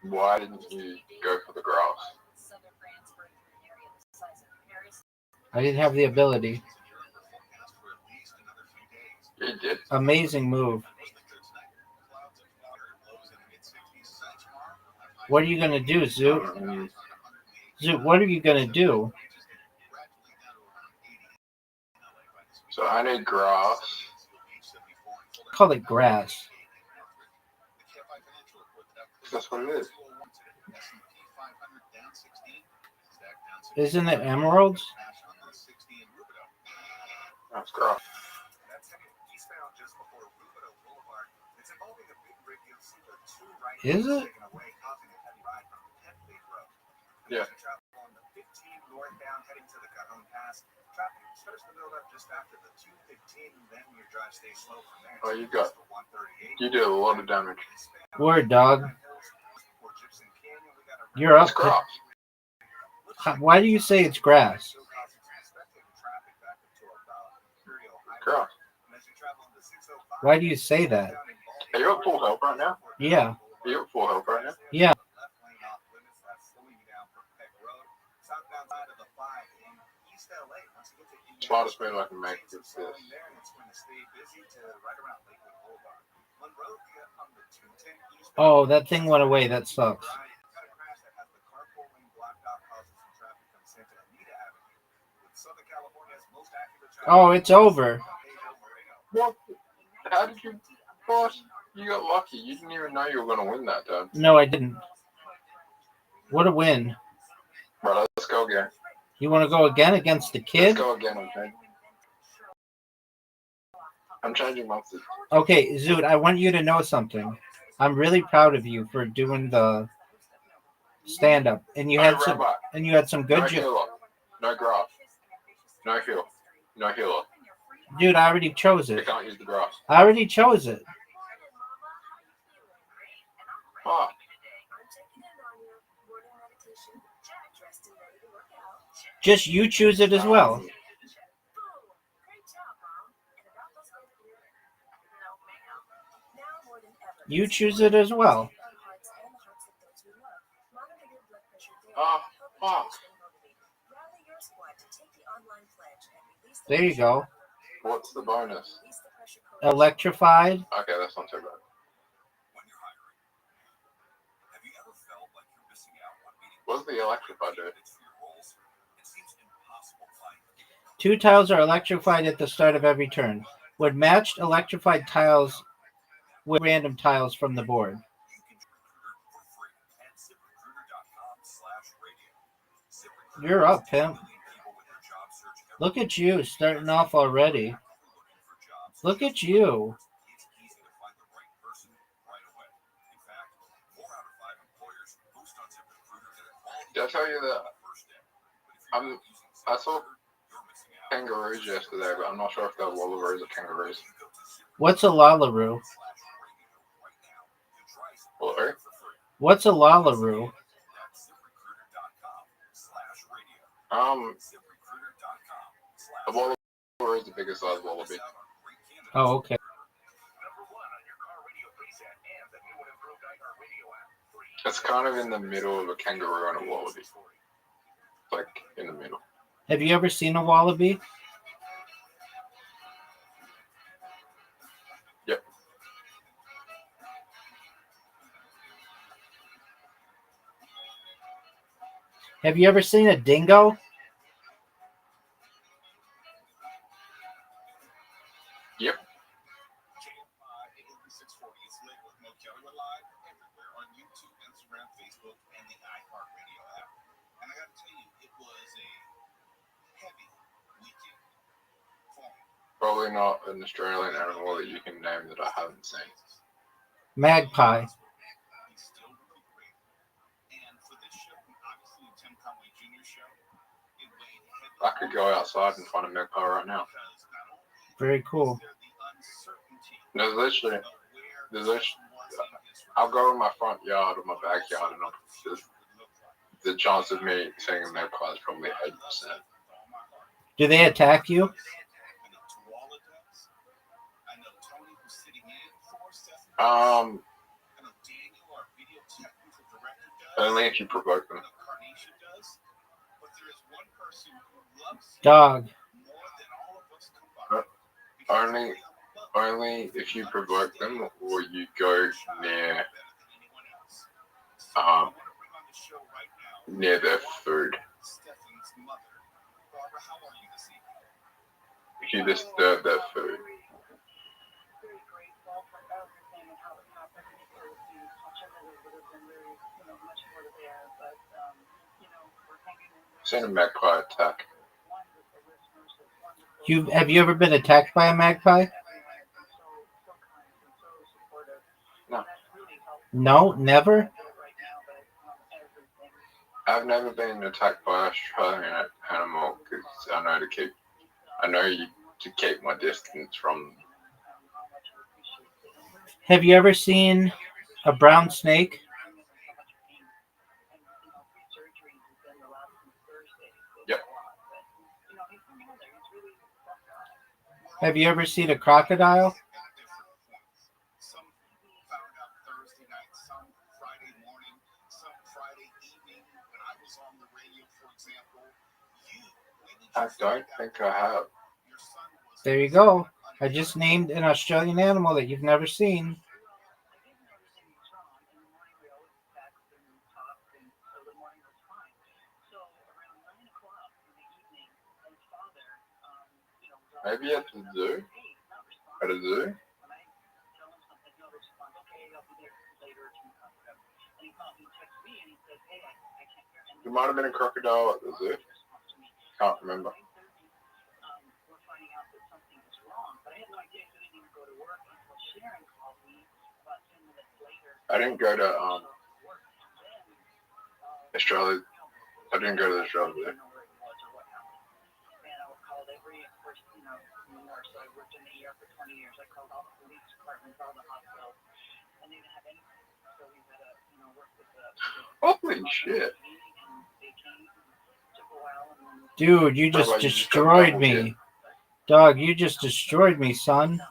Why didn't you go for the grass? I didn't have the ability. You did. Amazing move. What are you going to do, Zoot? Zoot, what are you going to do? So I need grass. Call it grass. That's what it is. Isn't it emeralds? That's grass. Is it? Yeah. Oh, you did a lot of damage. Word, dog. You're up. It's grass. Why do you say it's grass? Grass. Why do you say that? Are you at full health right now? Yeah. Are you at full health right now? Yeah. Smartest move I can make is this. Oh, that thing went away. That sucks. Oh, it's over. What? How did you, boss? You got lucky. You didn't even know you were going to win that time. No, I didn't. What a win. Right, let's go again. You want to go again against the kid? Let's go again, okay? I'm changing monsters. Okay, Zoot, I want you to know something. I'm really proud of you for doing the stand-up, and you had some good. No healer, no grass, no heal, no healer. Dude, I already chose You it. can't use the grass. I already chose it. Fuck. Just you choose it as well. You choose it as well. Oh, fuck. There you go. What's the bonus? Electrified. Okay, that's not too bad. What's the electrified do? 2 tiles are electrified at the start of every turn. When matched electrified tiles with random tiles from the board. You're up, pimp. Look at you, starting off already. Look at you. Did I tell you that I saw kangaroos yesterday, but I'm not sure if they're wallaroos or kangaroos. What's a lallaroo? What? What's a lallaroo? A wallaroo is the biggest size wallaby. Oh, okay. It's kind of in the middle of a kangaroo and a wallaby. Like in the middle. Have you ever seen a wallaby? Yep. Have you ever seen a dingo? Yep. Probably not an Australian animal that you can name that I haven't seen. Magpie. I could go outside and find a magpie right now. Very cool. There's literally, I'll go in my front yard or my backyard and the chance of me seeing a magpie is probably 80%. Do they attack you? Only if you provoke them. Dog. Only if you provoke them or you go near their food. If you disturb their food. Seen a magpie attack. Have you ever been attacked by a magpie? No. No, never? I've never been attacked by an Australian animal because I know to keep my distance from them. Have you ever seen a brown snake? Yep. Have you ever seen a crocodile? I don't think I have. There you go. I just named an Australian animal that you've never seen. Maybe at the zoo? At a zoo? There might have been a crocodile at the zoo. Can't remember. I didn't go to Australia. I didn't go to the Australia Zoo. Holy shit. Dude, you just destroyed me. Dog, you just destroyed me, son.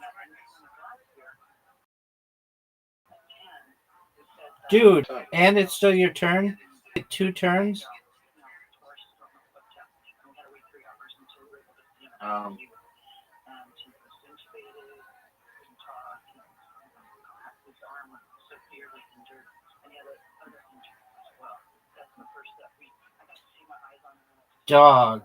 Dude, and it's still your turn? 2 turns? Dog.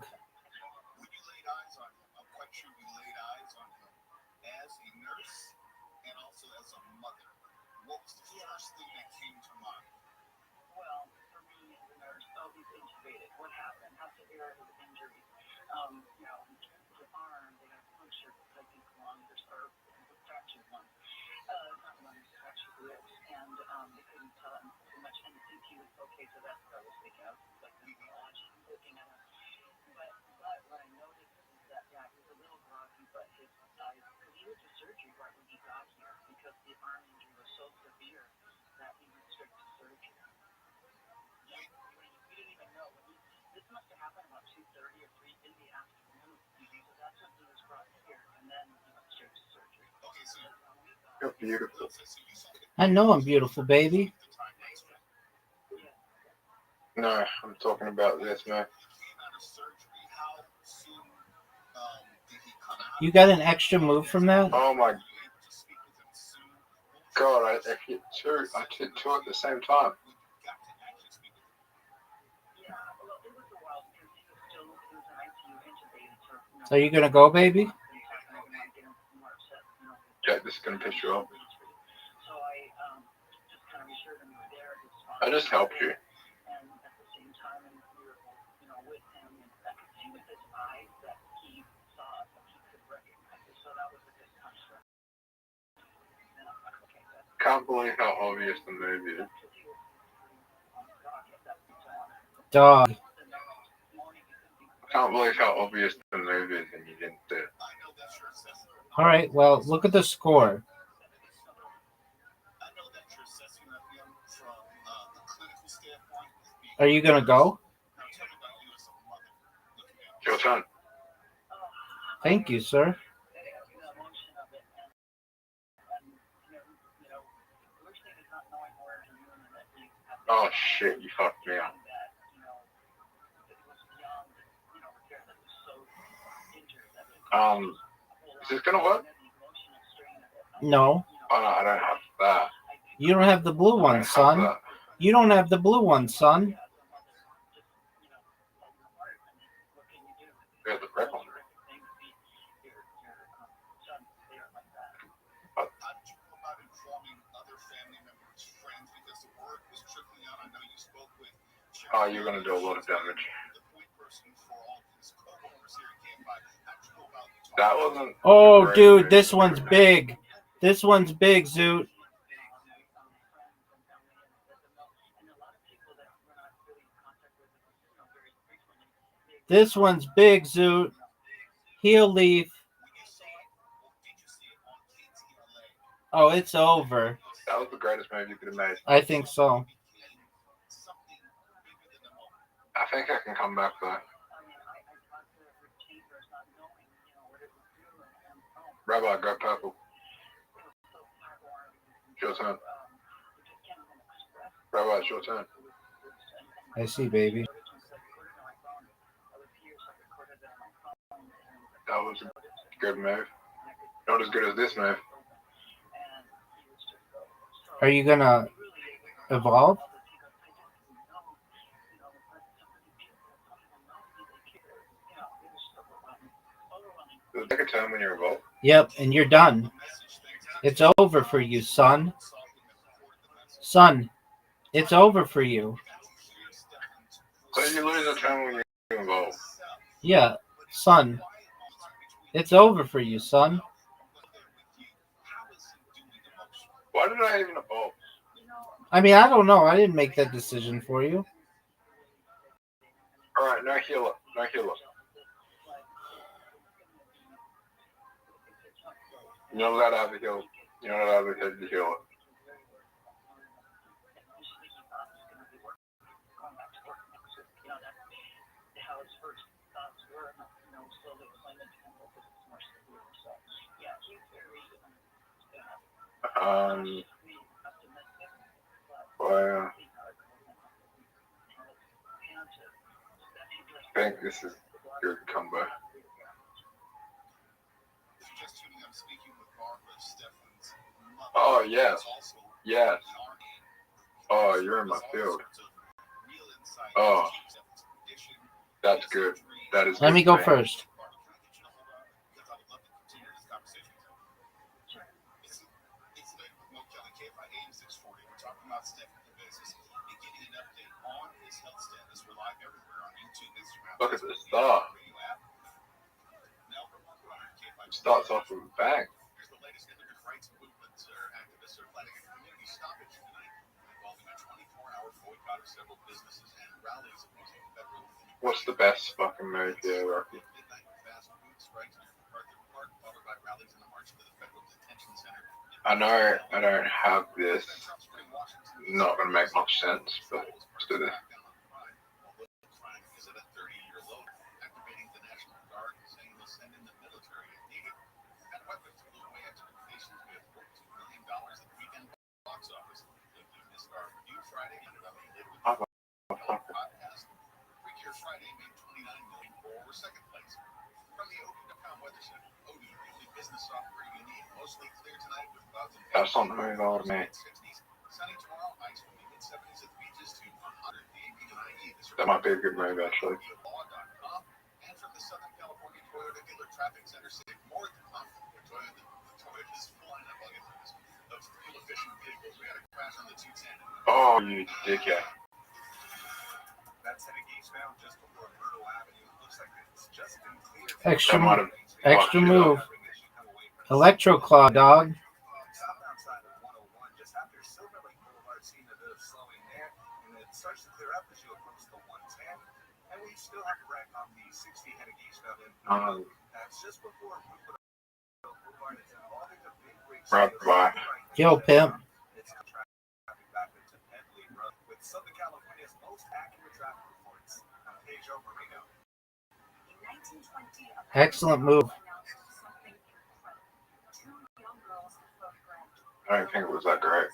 surgery right when he got here because the arm injury was so severe that he went straight to surgery. Yeah, we didn't even know. This must have happened about 2:30 or 3 in the afternoon. So that's when he was brought here, and then he went straight to surgery. You're beautiful. I know I'm beautiful, baby. No, I'm talking about this, man. You got an extra move from that? Oh my God, I hit two. I hit two at the same time. So you gonna go, baby? Yeah, this is gonna piss you off. I just helped you. Can't believe how obvious the movie is. Dog. Can't believe how obvious the movie is and you didn't do it. All right, well, look at the score. Are you gonna go? Your turn. Thank you, sir. Oh shit, you fucked me up. Is this gonna work? No. Oh no, I don't have that. You don't have the blue one, son. You don't have the blue one, son. There's the red one. Oh, you're gonna do a lot of damage. That wasn't. Oh, dude, this one's big. This one's big, Zoot. This one's big, Zoot. He'll leave. Oh, it's over. That was the greatest move you could have made. I think so. I think I can come back though. Rabbi, go purple. It's your turn. Rabbi, it's your turn. I see, baby. That was a good move. Not as good as this move. Are you gonna evolve? Does it take a turn when you're evolved? Yep, and you're done. It's over for you, son. Son, it's over for you. So you lose a turn when you're evolved? Yeah, son. It's over for you, son. Why did I even evolve? I mean, I don't know. I didn't make that decision for you. Alright, no healer. No healer. You're not allowed to have a heal. You're not allowed to have the healer. Well, I think this is a good combo. Oh, yes. Yes. Oh, you're in my field. Oh, that's good. That is good. Let me go first. Look at the start. Starts off with a bang. What's the best fucking move here, Rocky? I know I don't have this. Not going to make much sense, but let's do this. That's not the move I would make. That might be a good move, actually. Oh, you dickhead. Extra move. Electro Claw, dog. Right. Yo, pimp. Excellent move. I don't think it was that great.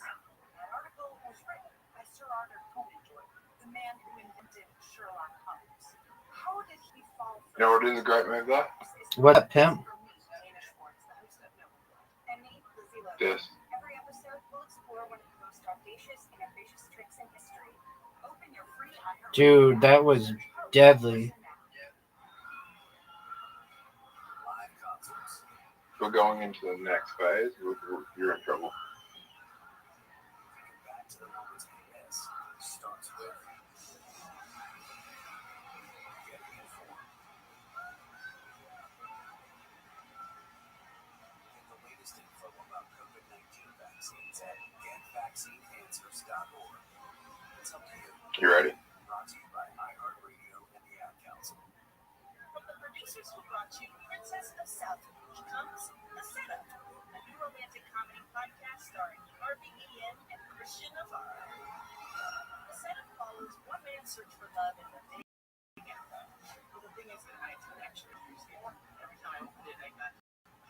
You know what is a great move though? What, pimp? This. Dude, that was deadly. If we're going into the next phase, you're in trouble. You ready?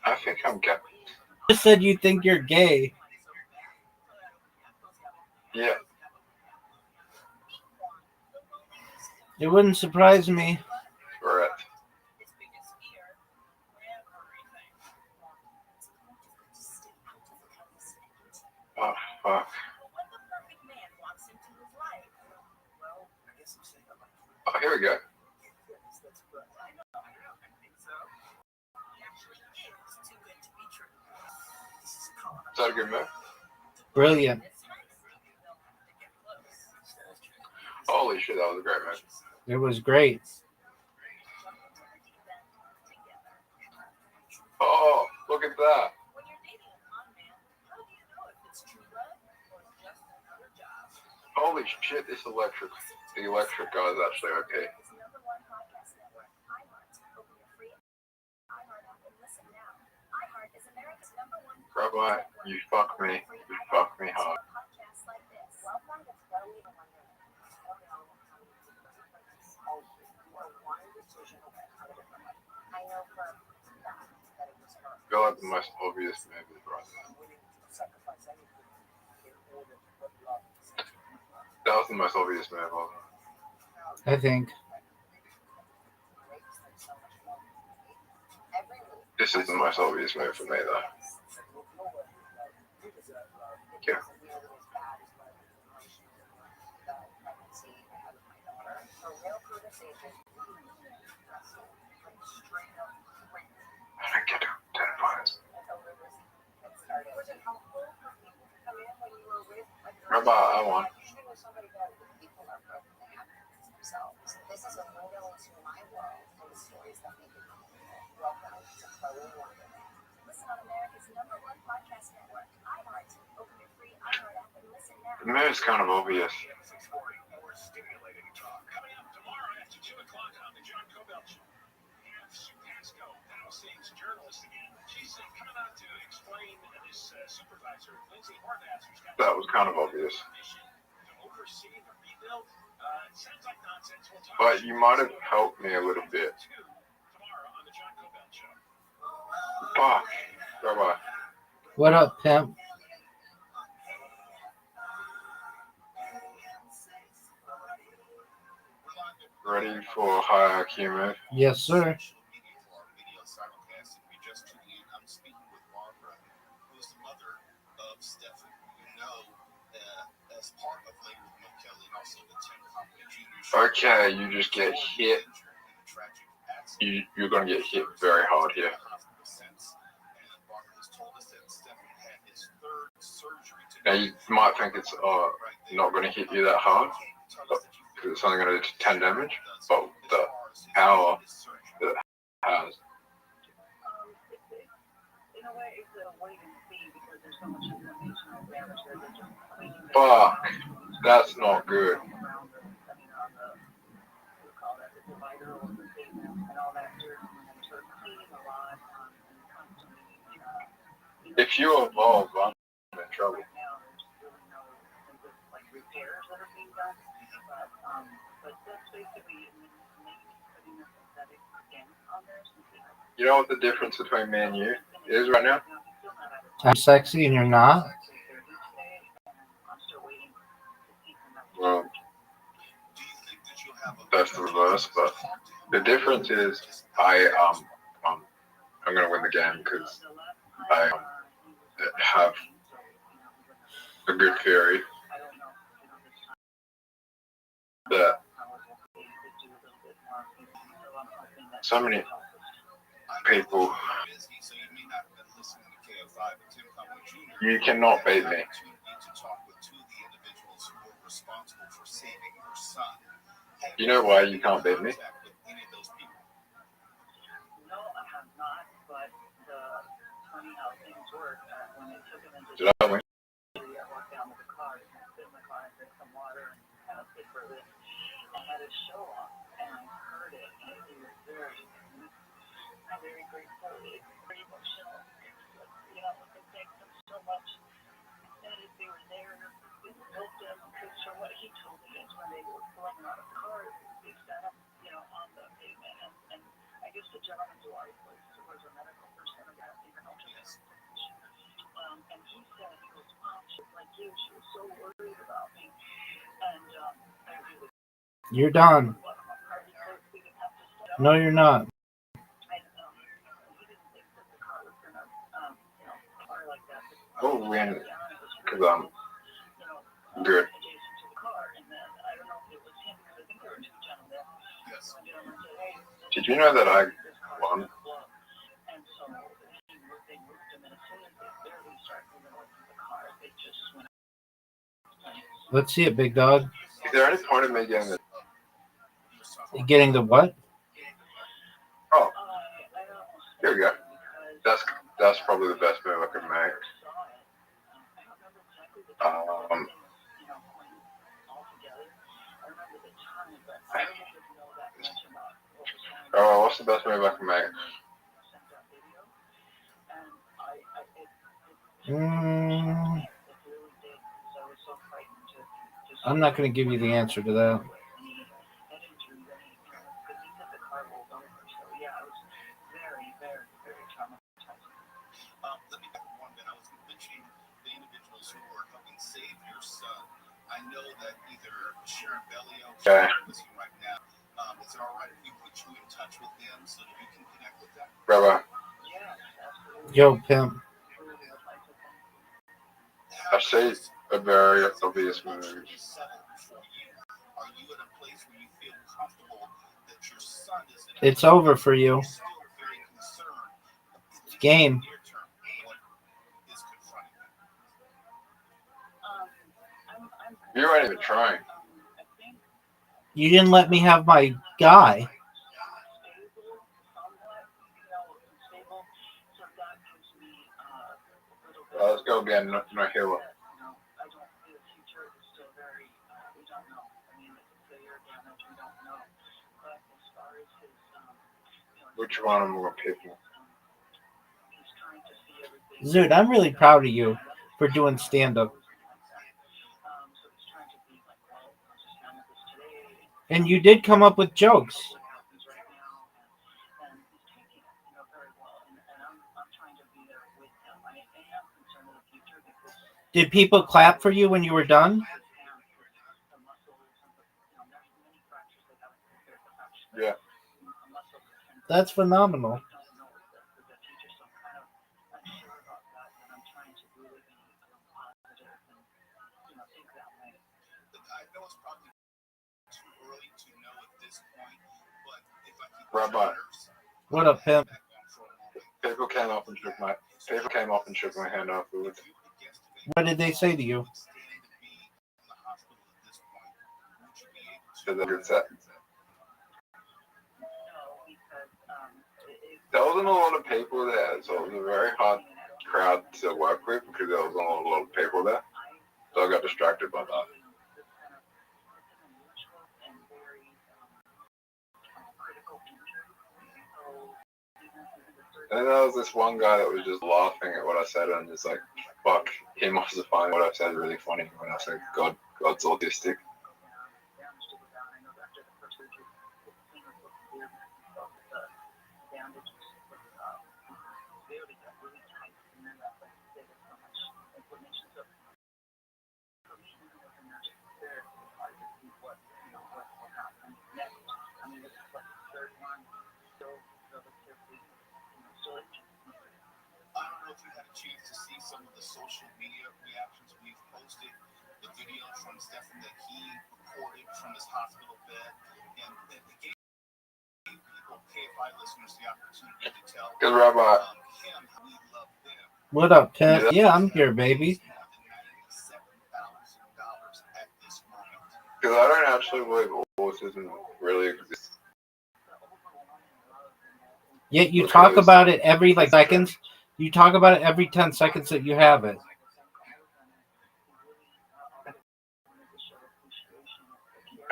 I think I'm gay. You said you think you're gay. Yeah. It wouldn't surprise me. Correct. Oh, fuck. Oh, here we go. Is that a good move? Brilliant. Holy shit, that was a great move. It was great. Oh, look at that. Holy shit, the electric guy is actually okay. Rabbi, you fuck me. You fuck me hard. I feel like the most obvious move is right there. That was the most obvious move, wasn't it? I think. This is the most obvious move for me, though. Yeah. I don't get 10 points. Remember, I won. This is a window into my world and the stories that make it come. Welcome to Chloe Wonderland. Listen on America's #1 podcast network, iHeart. Open your free iHeart app and listen now. The move's kind of obvious. That was kind of obvious. But you might have helped me a little bit. Fuck. Bye-bye. What up, pimp? Ready for high IQ move? Yes, sir. Okay, you just get hit. You're going to get hit very hard here. Now, you might think it's not going to hit you that hard, because it's only going to do 10 damage, but the power that it has. Fuck, that's not good. If you evolve, I'm in trouble. You know what the difference between me and you is right now? I'm sexy and you're not? Well, that's the reverse, but the difference is I'm going to win the game because I have a good theory that so many people, you cannot beat me. You know why you can't beat me? Did I win? You're done. No, you're not. I'll win because I'm good. Did you know that I won? Let's see it, big dog. Is there any point in me getting the... Getting the what? Oh, here we go. That's probably the best move I could make. Oh, what's the best move I can make? I'm not going to give you the answer to that. Okay. Rabbi. Yo, pimp. I say a very obvious move. It's over for you. It's game. You weren't even trying. You didn't let me have my guy. Let's go again. No hero. Which one am I going to pick? Zoot, I'm really proud of you for doing stand-up. And you did come up with jokes. Did people clap for you when you were done? Yeah. That's phenomenal. Rabbi, What up, pimp? people came up and shook my hand afterwards. What did they say to you? Said that you're set. There wasn't a lot of people there, so it was a very hard crowd to work with because there wasn't a lot of people there. So I got distracted by that. And there was this one guy that was just laughing at what I said and just like, fuck, he must have found what I said really funny when I said God's autistic. I don't know if you had a chance to see some of the social media reactions we've posted, the video from Stefan that he recorded from his hospital bed, and it gave people, KFI listeners, the opportunity to tell Good, Rabbi. him how we love them. What up, Ted? Yeah, I'm here, baby. Because I don't actually believe autism really exists. Yet you talk about it every seconds. You talk about it every 10 seconds that you have it.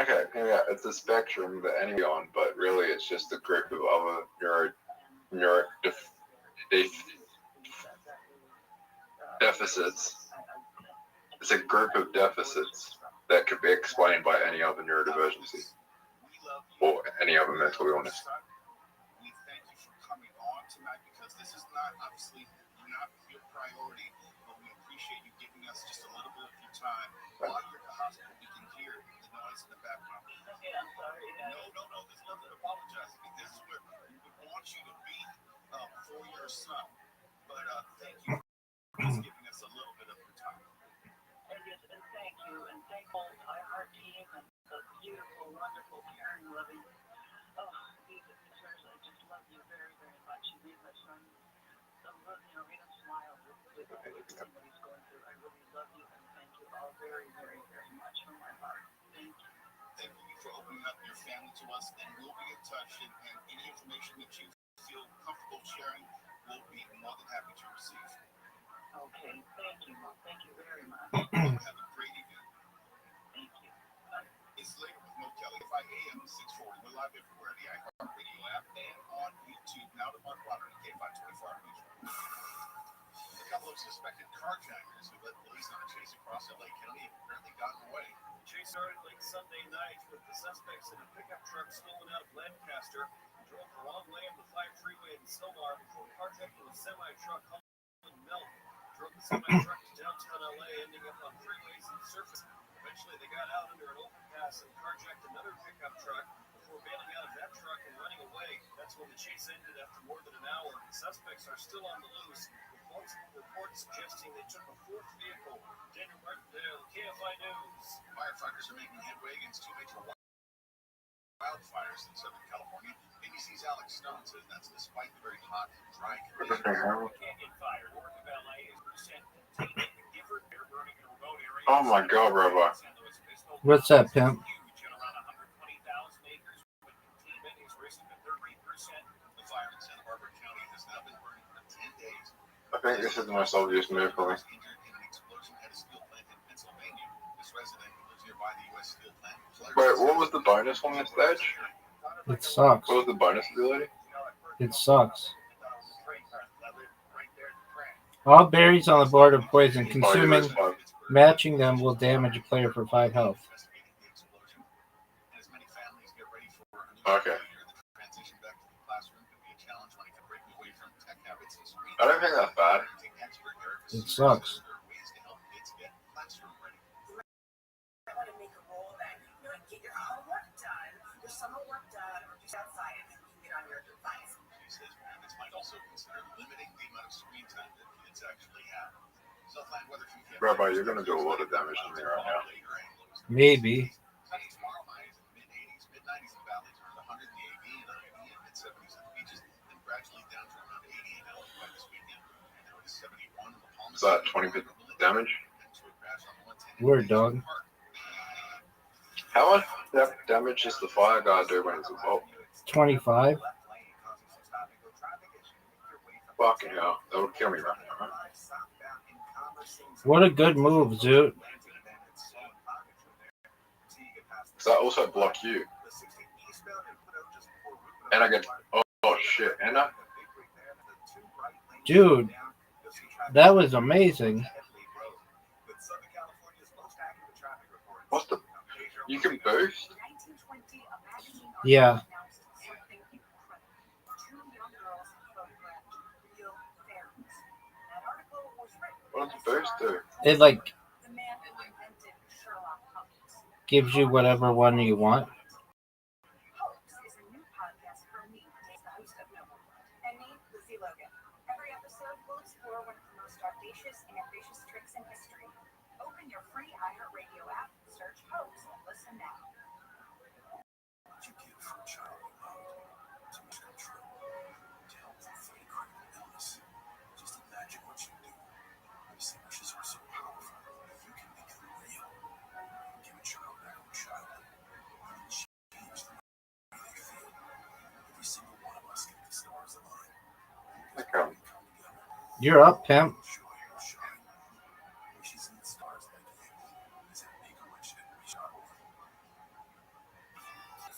Okay, yeah, it's a spectrum that anyone on, but really it's just a group of other deficits. It's a group of deficits that could be explained by any other neurodivergency or any other mental illness. We thank you for coming on tonight because this is not obviously not your priority, but we appreciate you giving us just a little bit of your time. While you're at the hospital, we can hear the noise in the background. No, there's nothing to apologize. I mean, this is where we want you to be for your son. But thank you for just giving us a little bit of your time. And thank you, and thank all our team and the beautiful, wonderful, caring, loving. Oh, Jesus, I just love you very, very much. You made my son so made him smile with everything that he's going through. I really love you and thank you all very, very, very much from my heart. Thank you. Thank you for opening up your family to us, and we'll be in touch. And any information that you feel comfortable sharing, we'll be more than happy to receive. Okay, thank you, Mom. Thank you very much. Have a great evening. Thank you. It's later with Mo Kelly, 5 a.m. 640. We're live everywhere, the iHeartRadio app and on YouTube. Now to Mark Potter and K5 24 Hour News. A couple of suspected carjackers who led police on a chase across LA County have apparently gotten away. Chase started late Sunday night with the suspects in a pickup truck stolen out of Lancaster and drove the wrong way on the 5 freeway in Silmar before carjacking a semi-truck hauling milk. Drove the semi-truck to downtown LA, ending up on freeways and surface. Eventually, they got out under an overpass and carjacked another pickup truck before bailing out of that truck and running away. That's when the chase ended after more than an hour. The suspects are still on the loose, with multiple reports suggesting they took a fourth vehicle. Daniel Martindale, KFI News. Firefighters are making headway against two major wildfires in Southern California. ABC's Alex Stone says that's despite the very hot and dry conditions. Canyon Fire, north of LA, is percent contained in Gifford. They're burning in a remote area. Oh my God, Rabbi. What's that, pimp? Huge at around 120,000 acres, but containment is risen to 30%. The fire in Santa Barbara County has now been burning for 10 days. I think this is the most obvious move for me. Injured in an explosion at a steel plant in Pennsylvania. This resident who lives nearby the U.S. steel plant. Wait, what was the bonus on this stage? It sucks. What was the bonus ability? It sucks. All berries on the board are poison. Oh, you Consuming, lose 5. matching them will damage a player for 5 health. Okay. I don't think that's bad. It sucks. Rabbi, you're gonna do a lot of damage to me right now. Maybe. Is that 20 damage? Word, dog. How much damage does the fire guard do when it's involved? 25. Fucking hell, that would kill me right now. Right? What a good move, Zoot. Does that also block you? And I get... Oh shit, and I... Dude, that was amazing. What's the... You can boost? Yeah. What does boost do? It, like, gives you whatever one you want. Every episode will explore one of the most audacious and ambitious tricks in history. Open your free iHeartRadio app, search Hoax, and listen now. What you give from a child you loved to wish come true, to help them fight critical illness. Just imagine what you do. You see, wishes are so powerful, you can make them real. Give a child back from childhood. You can change the way they feel. Every single one of us get the stars align. Okay. You're up, pimp.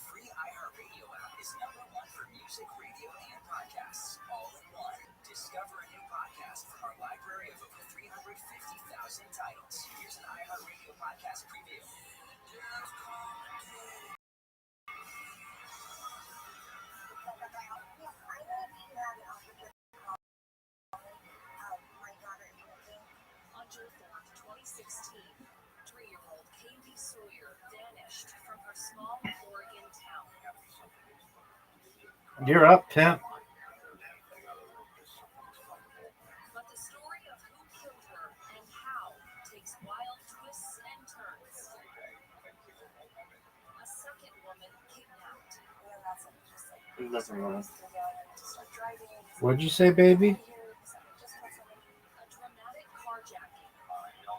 Free iHeartRadio app is #1 for music, radio, and podcasts, all in one. Discover a new podcast from our library of over 350,000 titles. Here's an iHeartRadio podcast preview. On June 4th, 2016, 3-year-old Kaylee Sawyer vanished from her small Oregon town. You're up, pimp. But the story of who killed her and how takes wild twists and turns. A second woman kidnapped. What'd you say, baby? A dramatic carjacking. A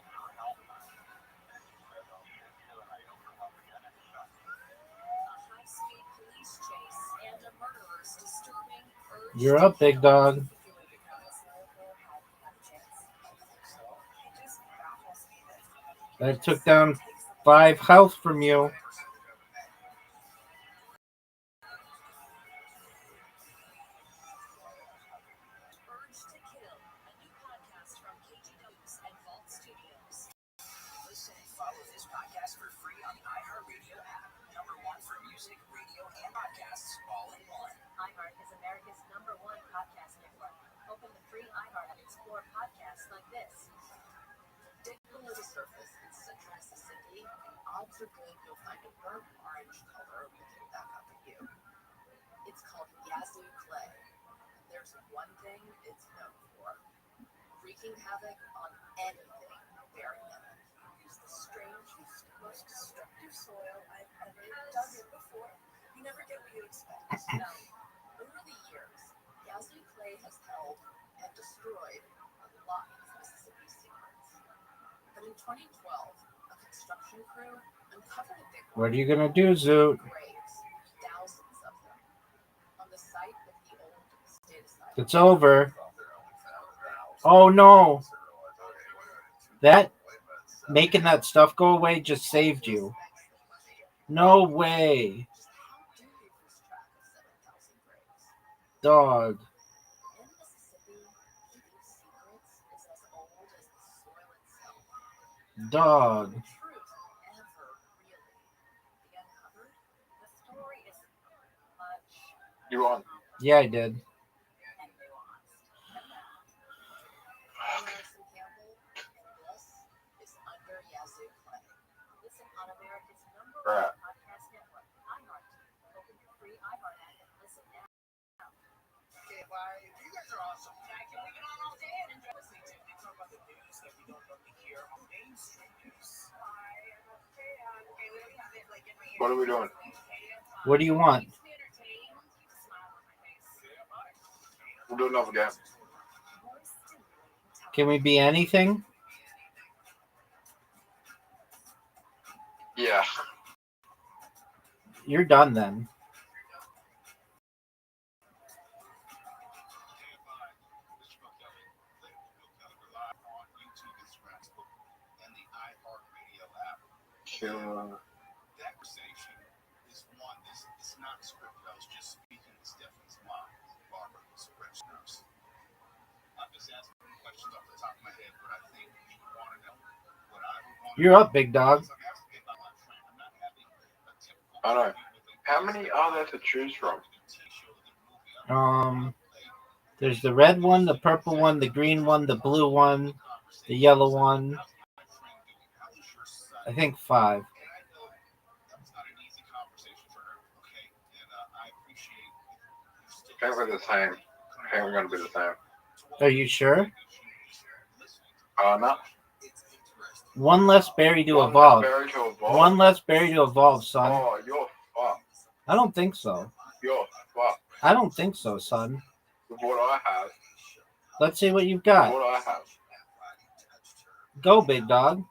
high-speed police chase and a murderer's disturbing urge. You're up, big dog. That took down 5 health from you. Listen and follow this podcast for free on the iHeartRadio app. #1 for music, radio, and podcasts, all in one. iHeart is America's #1 podcast network. Open the free iHeart and explore podcasts like this. Dig below the surface in central Mississippi, and odds are good you'll find a burnt orange color looking back up at you. It's called yazoo clay. And there's one thing it's known for: wreaking havoc on anything bearing in it. Use the strangest, most destructive soil I've ever dug in before. You never get what you expect. Now, over the years, yazoo clay has held and destroyed a lot of Mississippi's secrets. But in 2012, a construction crew uncovered a big What are you gonna do, Zoot? graves, thousands of them, on the site of the old state asylum. It's over. Oh no. That making that stuff go away just saved you. No way. Dog. In Mississippi, keeping secrets is Dog. You on? Yeah, I did. Right. What are we doing? What do you want? We'll do another game. Can we be anything? Yeah. You're done then. Sure. That conversation is one. It's not scripted. I was just speaking. It's definitely mine. Barbara was a French nurse. I'm just asking questions off the top of my head, but I think you want to know what I would want. You're up, big dog. I know. How many are there to choose from? There's the red one, the purple one, the green one, the blue one, the yellow one. I think 5. I think we're the same. I think we're going to be the same. Are you sure? No. One less berry to evolve. One less berry to evolve, son. Oh, you're fucked. I don't think so. You're fucked. I don't think so, son. With what I have. Let's see what you've got. What I have. Go, big dog.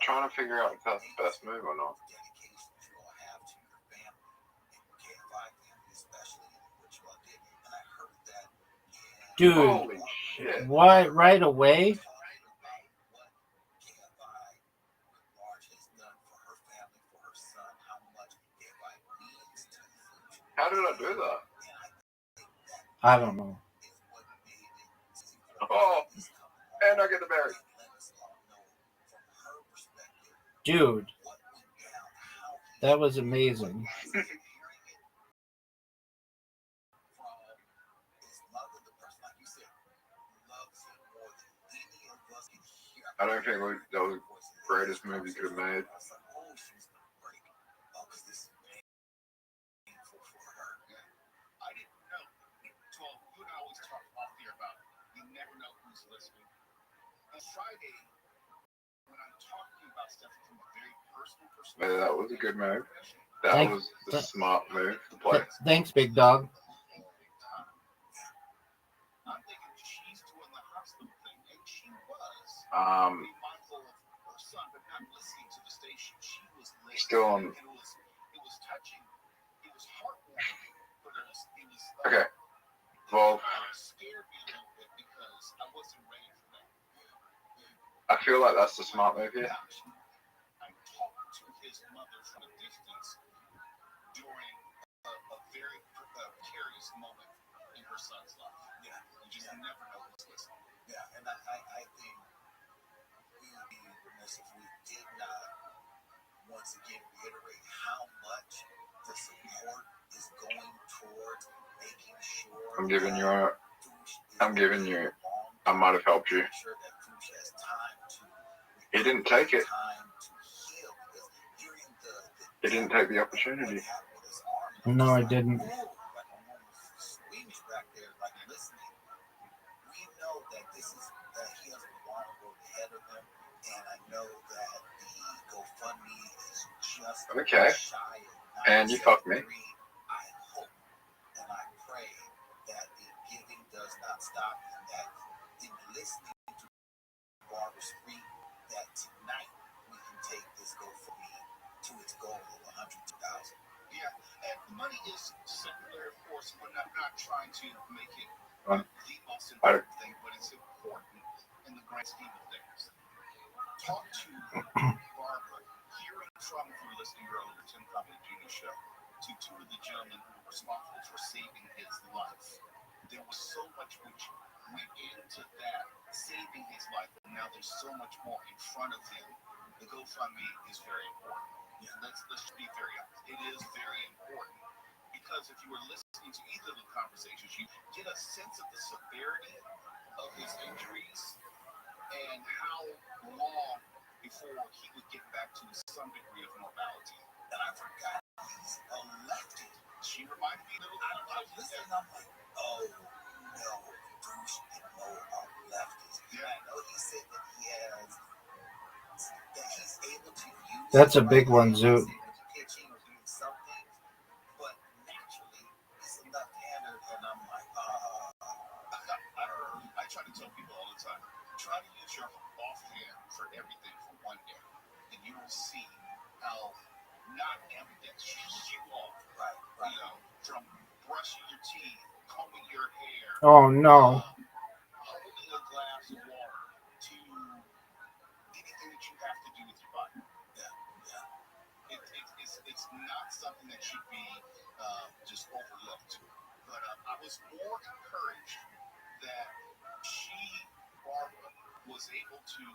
Trying to figure out if that's the best move or not. Dude, holy shit. What? Right away? How did I do that? I don't know. Oh, and I get the berry. Dude, that was amazing. I don't think that was the greatest move you could have made. Maybe that was a good move. That was the smart move to play. Thanks, big dog. Still on. Okay. Well, I feel like that's the smart move here. Once again reiterate how much the support is going towards making sure I'm giving you I might have helped you. He didn't take it. He didn't take the opportunity. No, I didn't. Okay. And you fucked me. And I pray that the giving does not stop and that in listening to Barbara speak, that tonight we can take this GoFundMe to its goal of 102,000. Yeah, and money is secular, of course. We're not trying to make it the most important thing, but it's important in the grand scheme of things. Talk to Barbara here in Trauma for listening earlier to the Comedy Genius Show, to two of the gentlemen who were responsible for saving his life. there was so much which went into that saving his life, and now there's so much more in front of him. The GoFundMe is very important. Yeah, let's be very honest. It is very important because if you were listening to either of the conversations, you get a sense of the severity of his injuries and how long before he would get back to some degree of normality. And I forgot he's a lefty. She reminded me of I was listening, I'm like, oh no, Bruce and Mo are lefties. Yeah. I know he said that he has that he's able to use. That's a big one, Zoot. Pitching or doing something, but naturally he's a left-hander, and I'm like, I try to tell people all the time, try to use your offhand for everything for one day, and you will see how not ambidextrous you are. Right. You know, from brushing your teeth, combing your hair. Oh no. Holding a glass of water to anything that you have to do with your body. Yeah. It's not something that should be just overlooked. But I was more encouraged that Barbara, was able to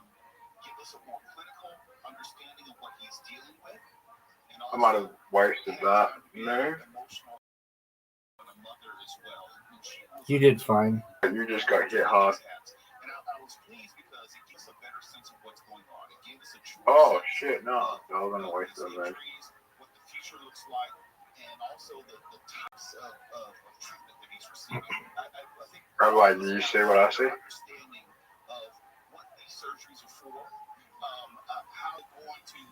give us a more clinical understanding of what he's dealing with. And I might have wasted that. No. You did fine. You just got hit hard. And I was pleased because it gives a better sense of what's going on. It gave us a true Oh sense shit, no. I was gonna waste his those guys. injuries, what the future looks like, and also the types of treatment that he's receiving. I think Rabbi, did you see what I see? understanding of what these surgeries are for, how they're going to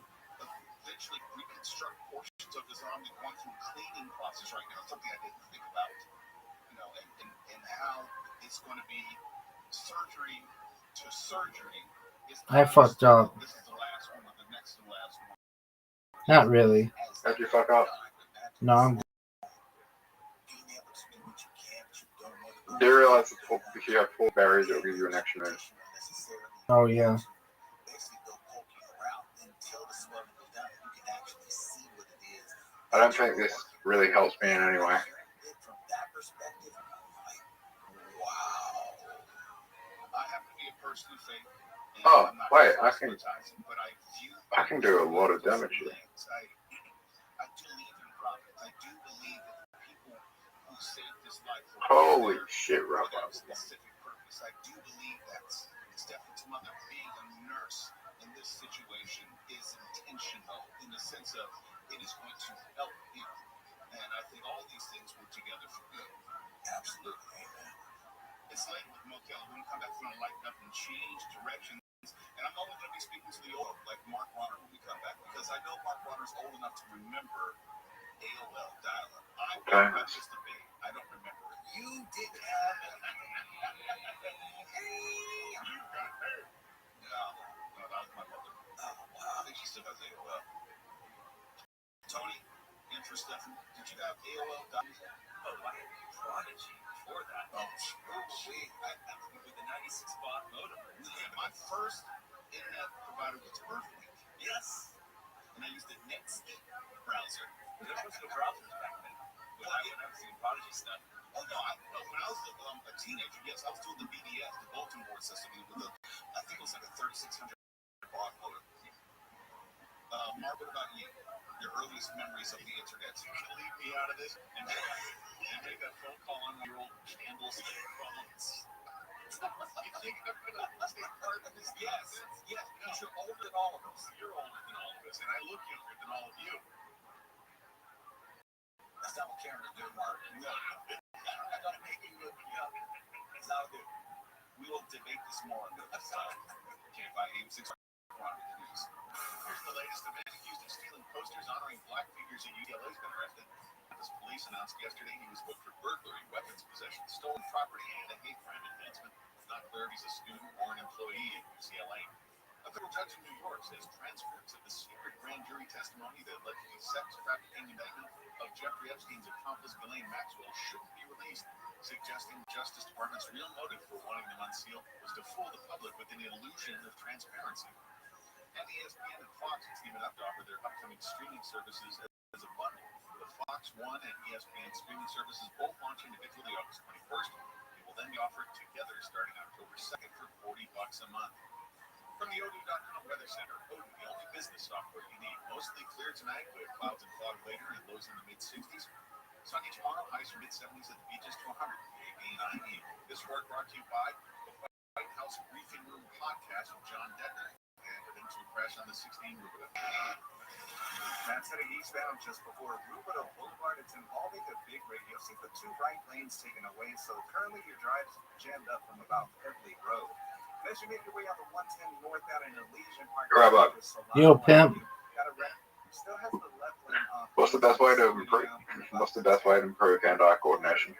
eventually reconstruct portions of his arm. They're going through cleaning process right now, something I didn't think about, you know, and how it's going to be surgery to surgery. I fucked up. This is the last one, or the next to last one. Not really. How'd you fuck up? No, I'm Do you realize that if you have full berries, it'll give you an extra minute? Oh yeah. I don't think this really helps me in any way. Oh, wait, I can do a lot of damage here. Holy shit, Rob. I do believe that Stephanie's mother being a nurse in this situation is intentional in the sense of it is going to help him. And I think all these things work together for good. Absolutely. It's late with Motel. We're going to come back, we're going to lighten up and change directions. And I'm only going to be speaking to the old, like Mark Warner when we come back, because I know Mark Warner's old enough to remember AOL dial-up. I watched this debate. I don't remember it. You did have it. No, that was my mother. Oh, wow. I think she still has AOL. Tony, interest Stephanie, did you have AOL dial-up? Oh, I had Prodigy before that. Oh, sweet. I with the 96 baud modem. Yeah, my first internet provider was Earthlink. Yes. And I used the Netscape browser. There was no browsers back then. When I was doing Prodigy stuff. Oh, no, when I was a teenager, yes, I was doing the BDS, the bulletin board system, with I think it was like a 3600 baud modem. Mark, what about you? Your earliest memories of the internet? You can leave me out of this and make that phone call on your old candlestick phones. You think I'm going to take part in this? Yes, because you're older than all of us. You're older than all of us, and I look younger than all of you. That's not what cameras do, Mark. No. I don't make you look young. It's not good. We will debate this more on this time. KFI 86 news. Here's the latest. The man accused of stealing posters honoring black figures in UCLA has been arrested. As police announced yesterday, he was booked for burglary, weapons possession, stolen property, and a hate crime enhancement. It's not clear if he's a student or an employee at UCLA. A federal judge in New York says transcripts of the secret grand jury testimony that led to the sex trafficking indictment of Jeffrey Epstein's accomplice Ghislaine Maxwell shouldn't be released, suggesting the Justice Department's real motive for wanting them unsealed was to fool the public with an illusion of transparency. And ESPN and Fox has given up to offer their upcoming streaming services as a bundle. The Fox One and ESPN streaming services both launch individually August 21st. They will then be offered together starting October 2nd for $40 a month. From the Odoo.com Weather Center, Odoo, the only business software you need. Mostly clear tonight with clouds and fog later and lows in the mid-60s. Sunny tomorrow, highs from mid-70s at the beaches to 100. AB and IE. This work brought to you by the White House Briefing Room podcast with John Decker. And into a crash on the 16 Rubida. That's heading eastbound just before Rubida Boulevard. It's involving a big radio. See the two right lanes taken away, so currently your drive's jammed up from about Kirkley Road. As you make your way on the 110 northbound in Elysian Park. Yo, pimp. Still has the left lane off. What's the best way to improve? What's the best way to improve hand-eye coordination?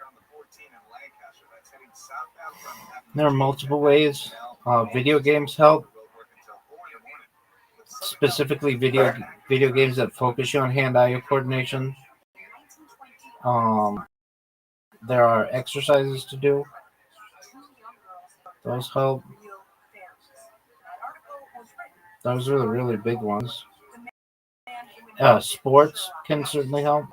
There are multiple ways. Video games help. Specifically, video games that focus you on hand-eye coordination. There are exercises to do. Those help. Those are the really big ones. Sports can certainly help.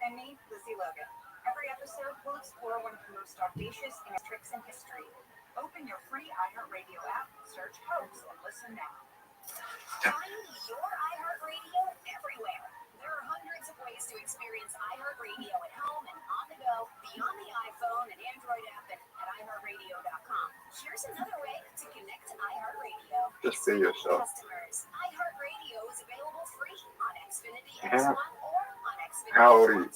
And me, Lizzie Logan. Every episode will explore one of the most audacious tricks in history. Open your free iHeartRadio app, search Hoax, and listen now. Find your iHeartRadio everywhere. There are hundreds of ways to experience iHeartRadio at home and on the go, beyond the iPhone and Android app at iHeartRadio.com. Here's another way to connect to iHeartRadio. Just be yourself. Customers, iHeartRadio is available free on Xfinity X1 or on Xfinity. How old are you?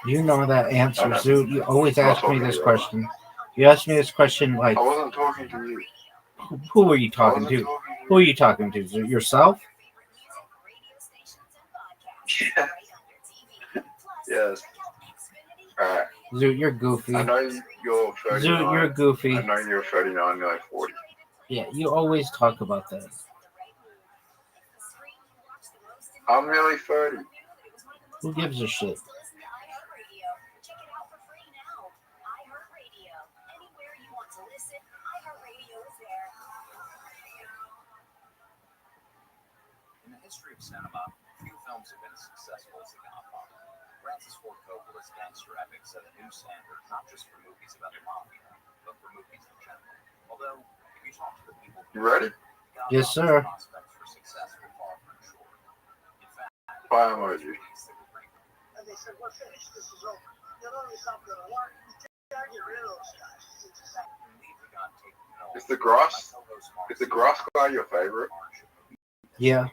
You know that answer, Zoot. You always ask me this question. You asked me this question like, I wasn't talking to you. Who are you talking to? Who are you talking to? Zoot? Yourself? Yeah. Yes. Alright. Zoot, you're goofy. I know you're 39. Zoot, you're goofy. I know you're 39, you're like 40. Yeah, you always talk about that. I'm nearly 30. Who gives a shit? In the history of cinema, few films have been as successful as The Godfather. Francis Ford Coppola's gangster epic set a new standard, not just for movies about the mafia, but for movies in general. Although, if you talk to the people You ready? Yes, sir. prospects for success were far from short. In fact, Fire emoji. and they said, we're finished, this is over. You know it's not gonna work. You can't get rid of those guys. Is the grass guy your favorite? Yeah.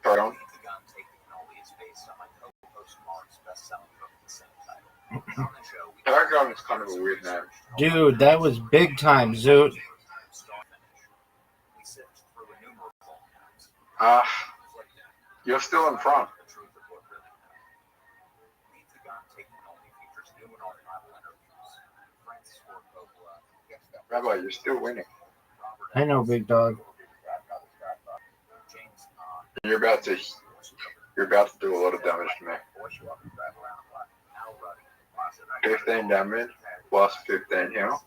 Try on. Paragon is kind of a weird name. Dude, that was big time, Zoot. You're still in front. Rabbi, you're still winning. I know, big dog. You're about to do a lot of damage to me. 15 damage plus 15 heal.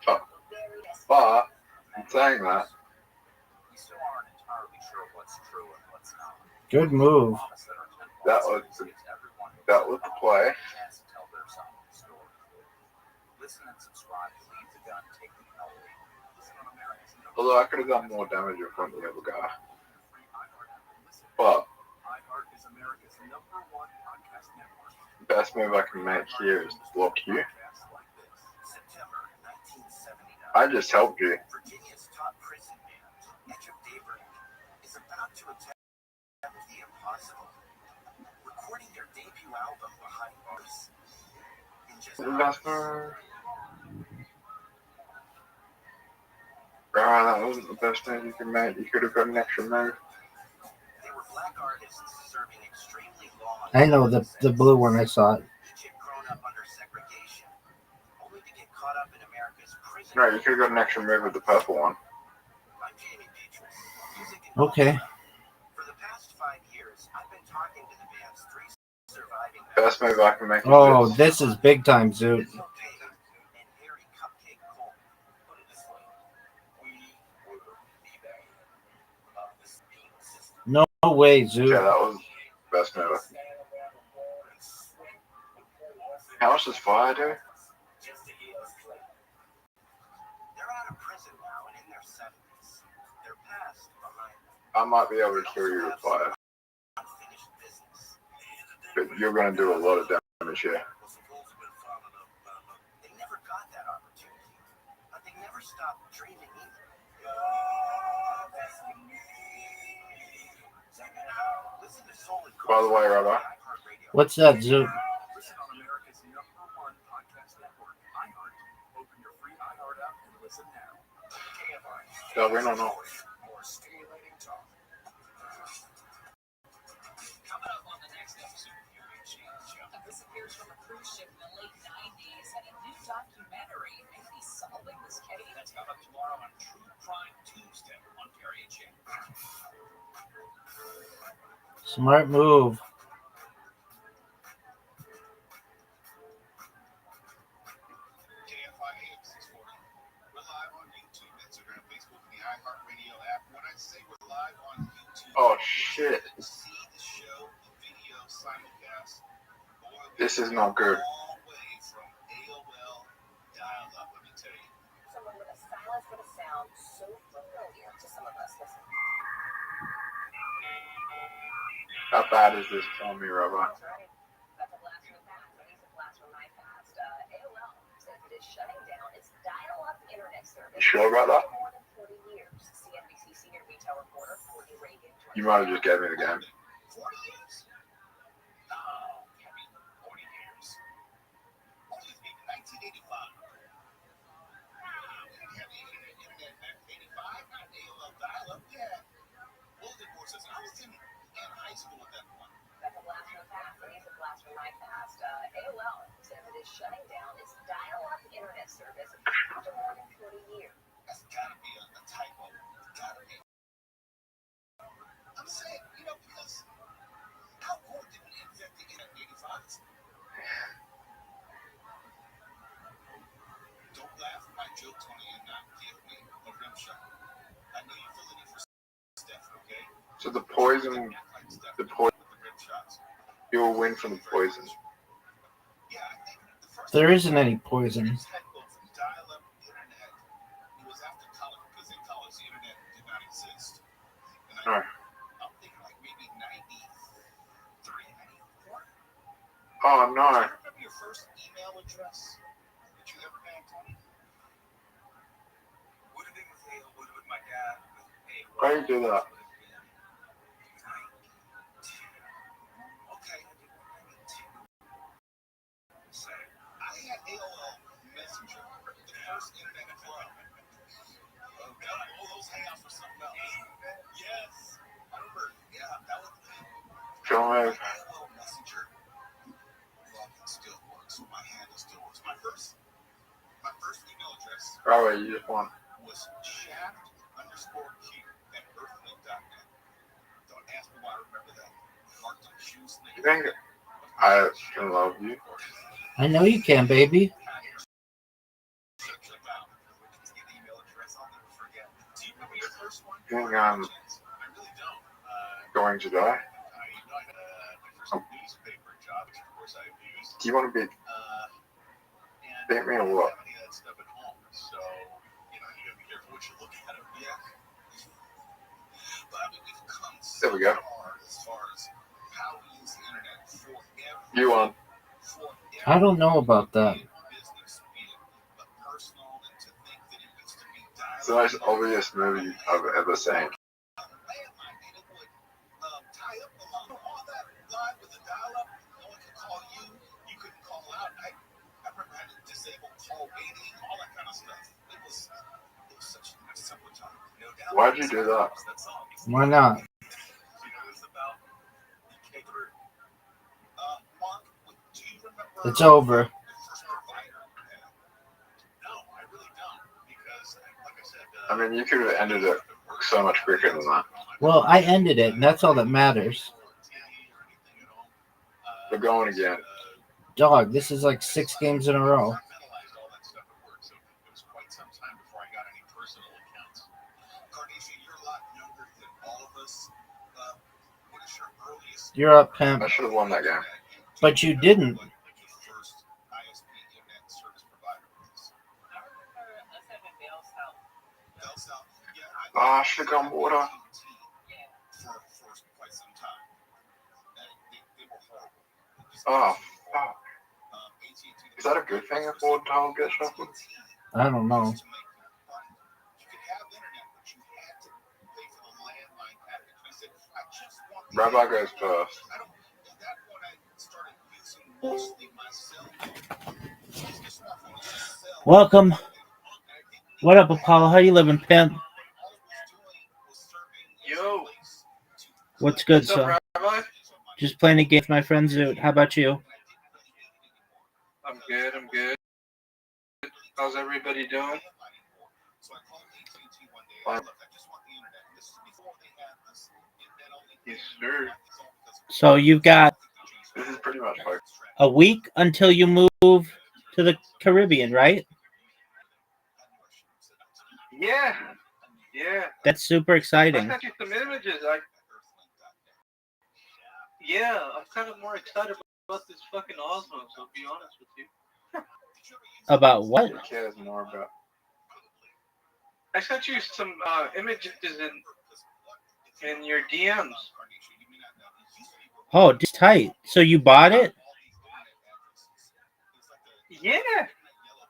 Oh. But in saying that, Good move. that was the play. Although I could have done more damage in front of the other guy. But the best move I can make here is block you. I just helped you. Investor. That wasn't the best thing you could make. You could have got an extra move. I know the blue one. I saw it. No, you could have got an extra move with the purple one. Okay. For the past 5 years, I've been talking to the band's 3 surviving Best move I can make. Oh, this is big time, Zoot. No way, Zoot. Yeah, that was best move. How much does fire do? They're out of prison now and in their 70s. Their past behind them. I might be able to kill you with fire. But you're going to do a lot of damage here. They never got that opportunity, but they never stopped dreaming either. By the way, Rabbi. What's that, Zoot? Listen on America's #1 podcast network, iHeart. Open your free iHeart app and listen now. No, we don't know. More stimulating talk. Coming up on the next episode of Area Change, a disappears from a cruise ship in the late 90s and a new documentary may be solving this case. That's coming up tomorrow on True Crime Tuesday on Area Change. Smart move. KFI AM 640. We're live on YouTube, Instagram, Facebook, and the iHeartRadio app. When I say we're live on YouTube, Oh, shit. see the show, the video, simulcast. This is not good. All the way from AOL dial-up, let me tell you. Someone with a silence but a sound so familiar to some of us. Listen. How bad is this? Tell me, Rabbi. That's right. That's a blast from the past. That is a blast from my past. AOL says it is shutting down its dial-up internet service. You sure about that? For more than 40 years. CNBC senior retail reporter Courtney Reagan. You might have just gave me the game. 40 years? No, can't be 40 years. Only 1985. We didn't have the internet back in 85, not AOL dial-up. Yeah. Bulletin board says I was in high school at that point. That's a blast from the past. That is a blast from my past. AOL says it is shutting down its dial-up internet service after more than 40 years. That's gotta be a typo. Gotta be. I'm saying, because Al Gore didn't invent the internet in 85. Don't laugh at my joke, Tony, and not give me a rim shot. I know you feel the need for Steph, okay? So the poison, you'll win from the poison. There isn't any poison. It was after college, because in college the internet did not exist. And I'm thinking like maybe 93, 94. Oh, no. Do you remember your first email address that you ever had, Tony? Would have been with Hale, would have been my dad. Why do you do that? I had AOL Messenger, the first internet club. Oh God, all those hangouts were something else. Yes, I remember. Yeah, that was John. AOL Messenger. Login still works. My handle still works. My first email address. Rabbi, you just won. Was shaft_q@earthlink.net. Don't ask me why I remember that. Marked on shoes. You think I can love you? I know you can, baby. You think I'm going to die? Do you want to beat me or what? There we go. You won. I don't know about that. It's the most obvious movie I've ever seen. Why'd you do that? Why not? It's over. I mean, you could have ended it so much quicker than that. Well, I ended it, and that's all that matters. We're going again. Dog, this is like 6 games in a row. You're up, Pimp. I should have won that game. But you didn't. I should have gone water. Oh, fuck. Is that a good thing if one tile gets shuffled? I don't know. Rabbi goes first. Welcome. What up, Apollo? How you living, Pimp? Yo. What's good, What's up, son? Rabbi? Just playing a game with my friend Zoot. How about you? I'm good. How's everybody doing? Yes, sir. So you've got This is pretty much like a week until you move to the Caribbean, right? Yeah. That's super I exciting. sent you some images. I'm kind of more excited about this fucking Osmo, so I'll be honest with you. About what? who cares more about. I sent you some images in your DMs. Oh, just tight. So you bought it? Yeah.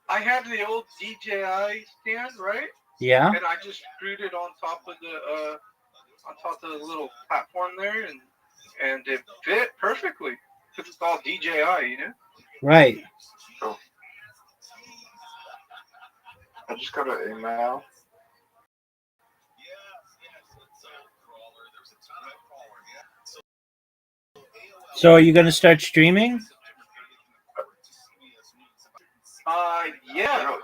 I had the old DJI stand, right? Yeah. And I just screwed it on top of the little platform there, and it fit perfectly because it's all DJI, you know. Right. Cool. I just got an email. So are you going to start streaming? Yeah.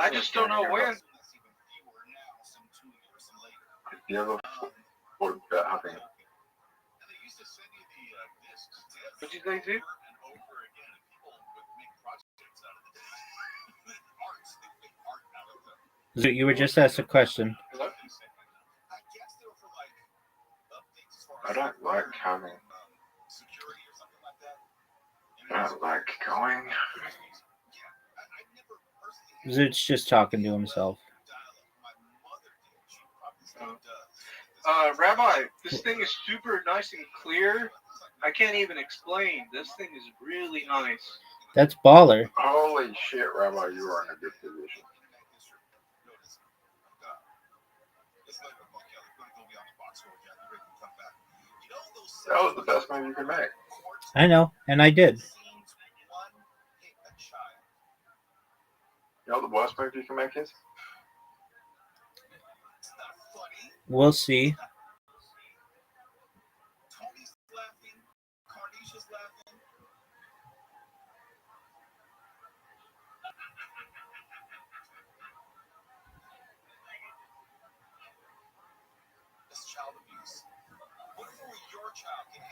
I just don't know when. If you ever thought about having it. What did they do? Zoot, you were just asked a question. Hello? I don't like having. I don't like going. Zoot's just talking to himself. Rabbi, this thing is super nice and clear. I can't even explain. This thing is really nice. That's baller. Holy shit, Rabbi, you are in a good position. That was the best move you could make. I know, and I did. You know what the worst move you can make is? We'll see.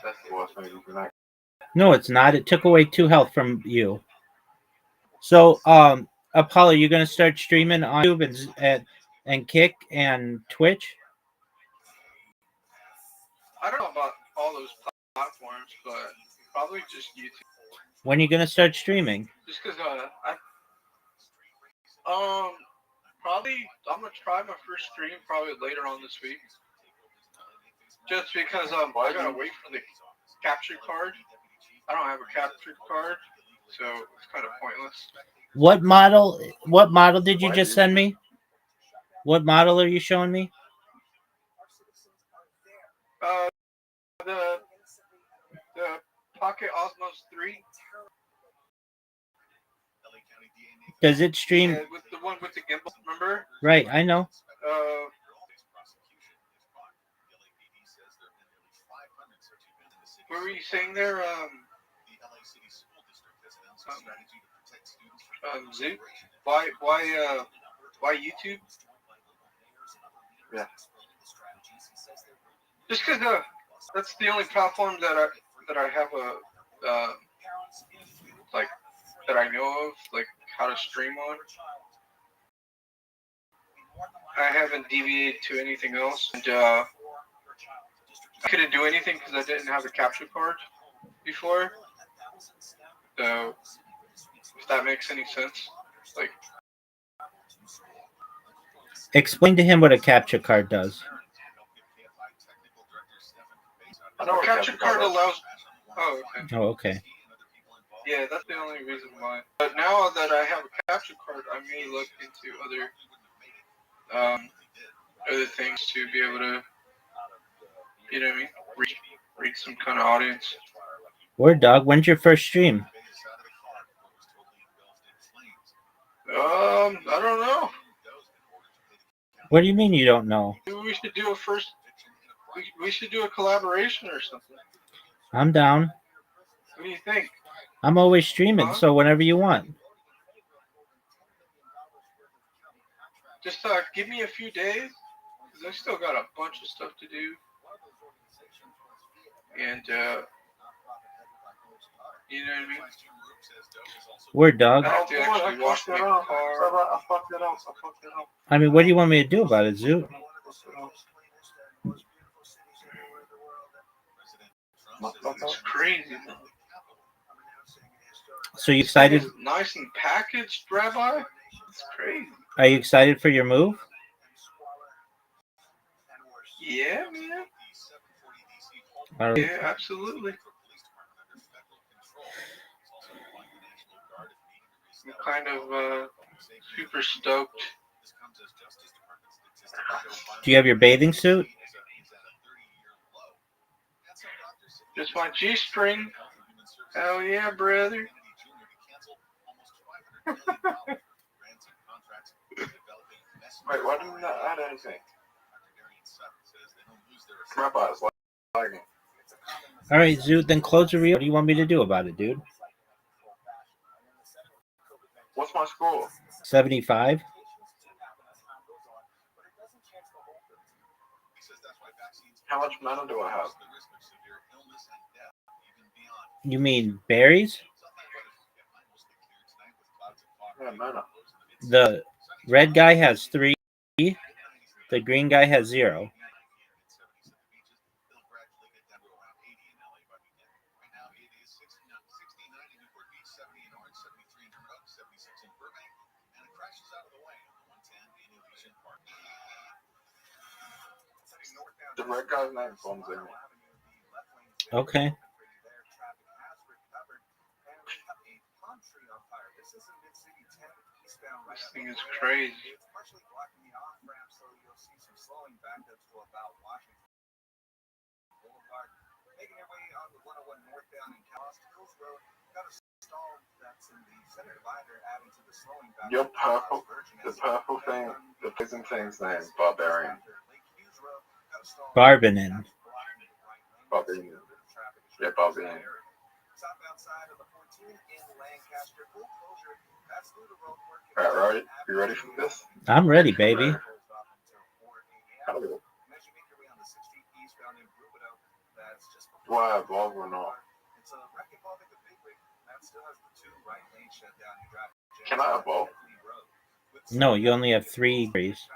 That's the worst move you can make. No, it's not. It took away 2 health from you. So, Apollo, you're going to start streaming on YouTube and Kick and Twitch? I don't know about all those platforms, but probably just YouTube. When are you going to start streaming? Just because probably I'm gonna try my first stream probably later on this week. Just because I gotta wait for the capture card. I don't have a capture card, so it's kind of pointless. What model did you just send me? What model are you showing me? The Pocket Osmos 3. Does it stream? Yeah, with the one with the gimbal, remember? Right, I know. What were you saying there? Zoot? Why YouTube? Yeah. Just because That's the only platform that I have a like that I know of, like how to stream on. I haven't deviated to anything else, and I couldn't do anything because I didn't have a capture card before. So, if that makes any sense, like. Explain to him what a capture card does. No, capture card allows. Oh, okay. Oh, okay. Yeah, that's the only reason why. But now that I have a capture card, I may look into other things to be able to, you know what I mean, reach some kind of audience. Word dog, when's your first stream? I don't know. What do you mean you don't know? We should do a first. We should do a collaboration or something. I'm down. What do you think? I'm always streaming, so whenever you want. Just give me a few days, because I still got a bunch of stuff to do. And, you know what I mean? Word dog. I have to actually wash my car. I fucked it up. I mean, what do you want me to do about it, Zoo? It's crazy. So you excited? It's nice and packaged, Rabbi. It's crazy. Are you excited for your move? Yeah, man. Right. Yeah, absolutely. I'm kind of super stoked. Do you have your bathing suit? Just my G-string. Hell yeah, brother. Wait, why didn't that add anything? Rabbi's lagging. All right, Zoo, then close the reel. What do you want me to do about it, dude? What's my score? 75. How much mana do I have? You mean berries? Yeah, mana. The red guy has 3. The green guy has 0. The red guy's name comes in. Okay. This thing is crazy. Your purple, the purple thing, the prison thing's name, Barbarian. Barbanin. Barbarian. Yeah, Barbarian. Alright, you ready for this? I'm ready, baby. Do I evolve or not? Can I evolve? No, you only have 3 berries.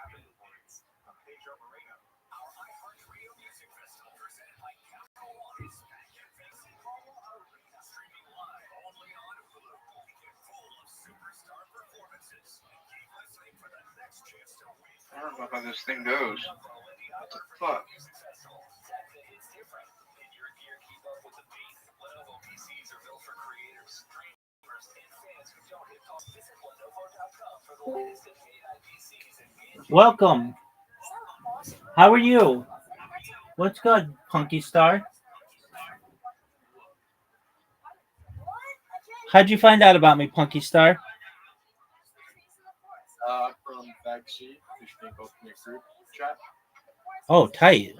I don't know how this thing goes. What the fuck? Welcome. How are you? What's good, Punky Star? How'd you find out about me, Punky Star? From Bagsheet, which we both in a group chat. Oh, tight.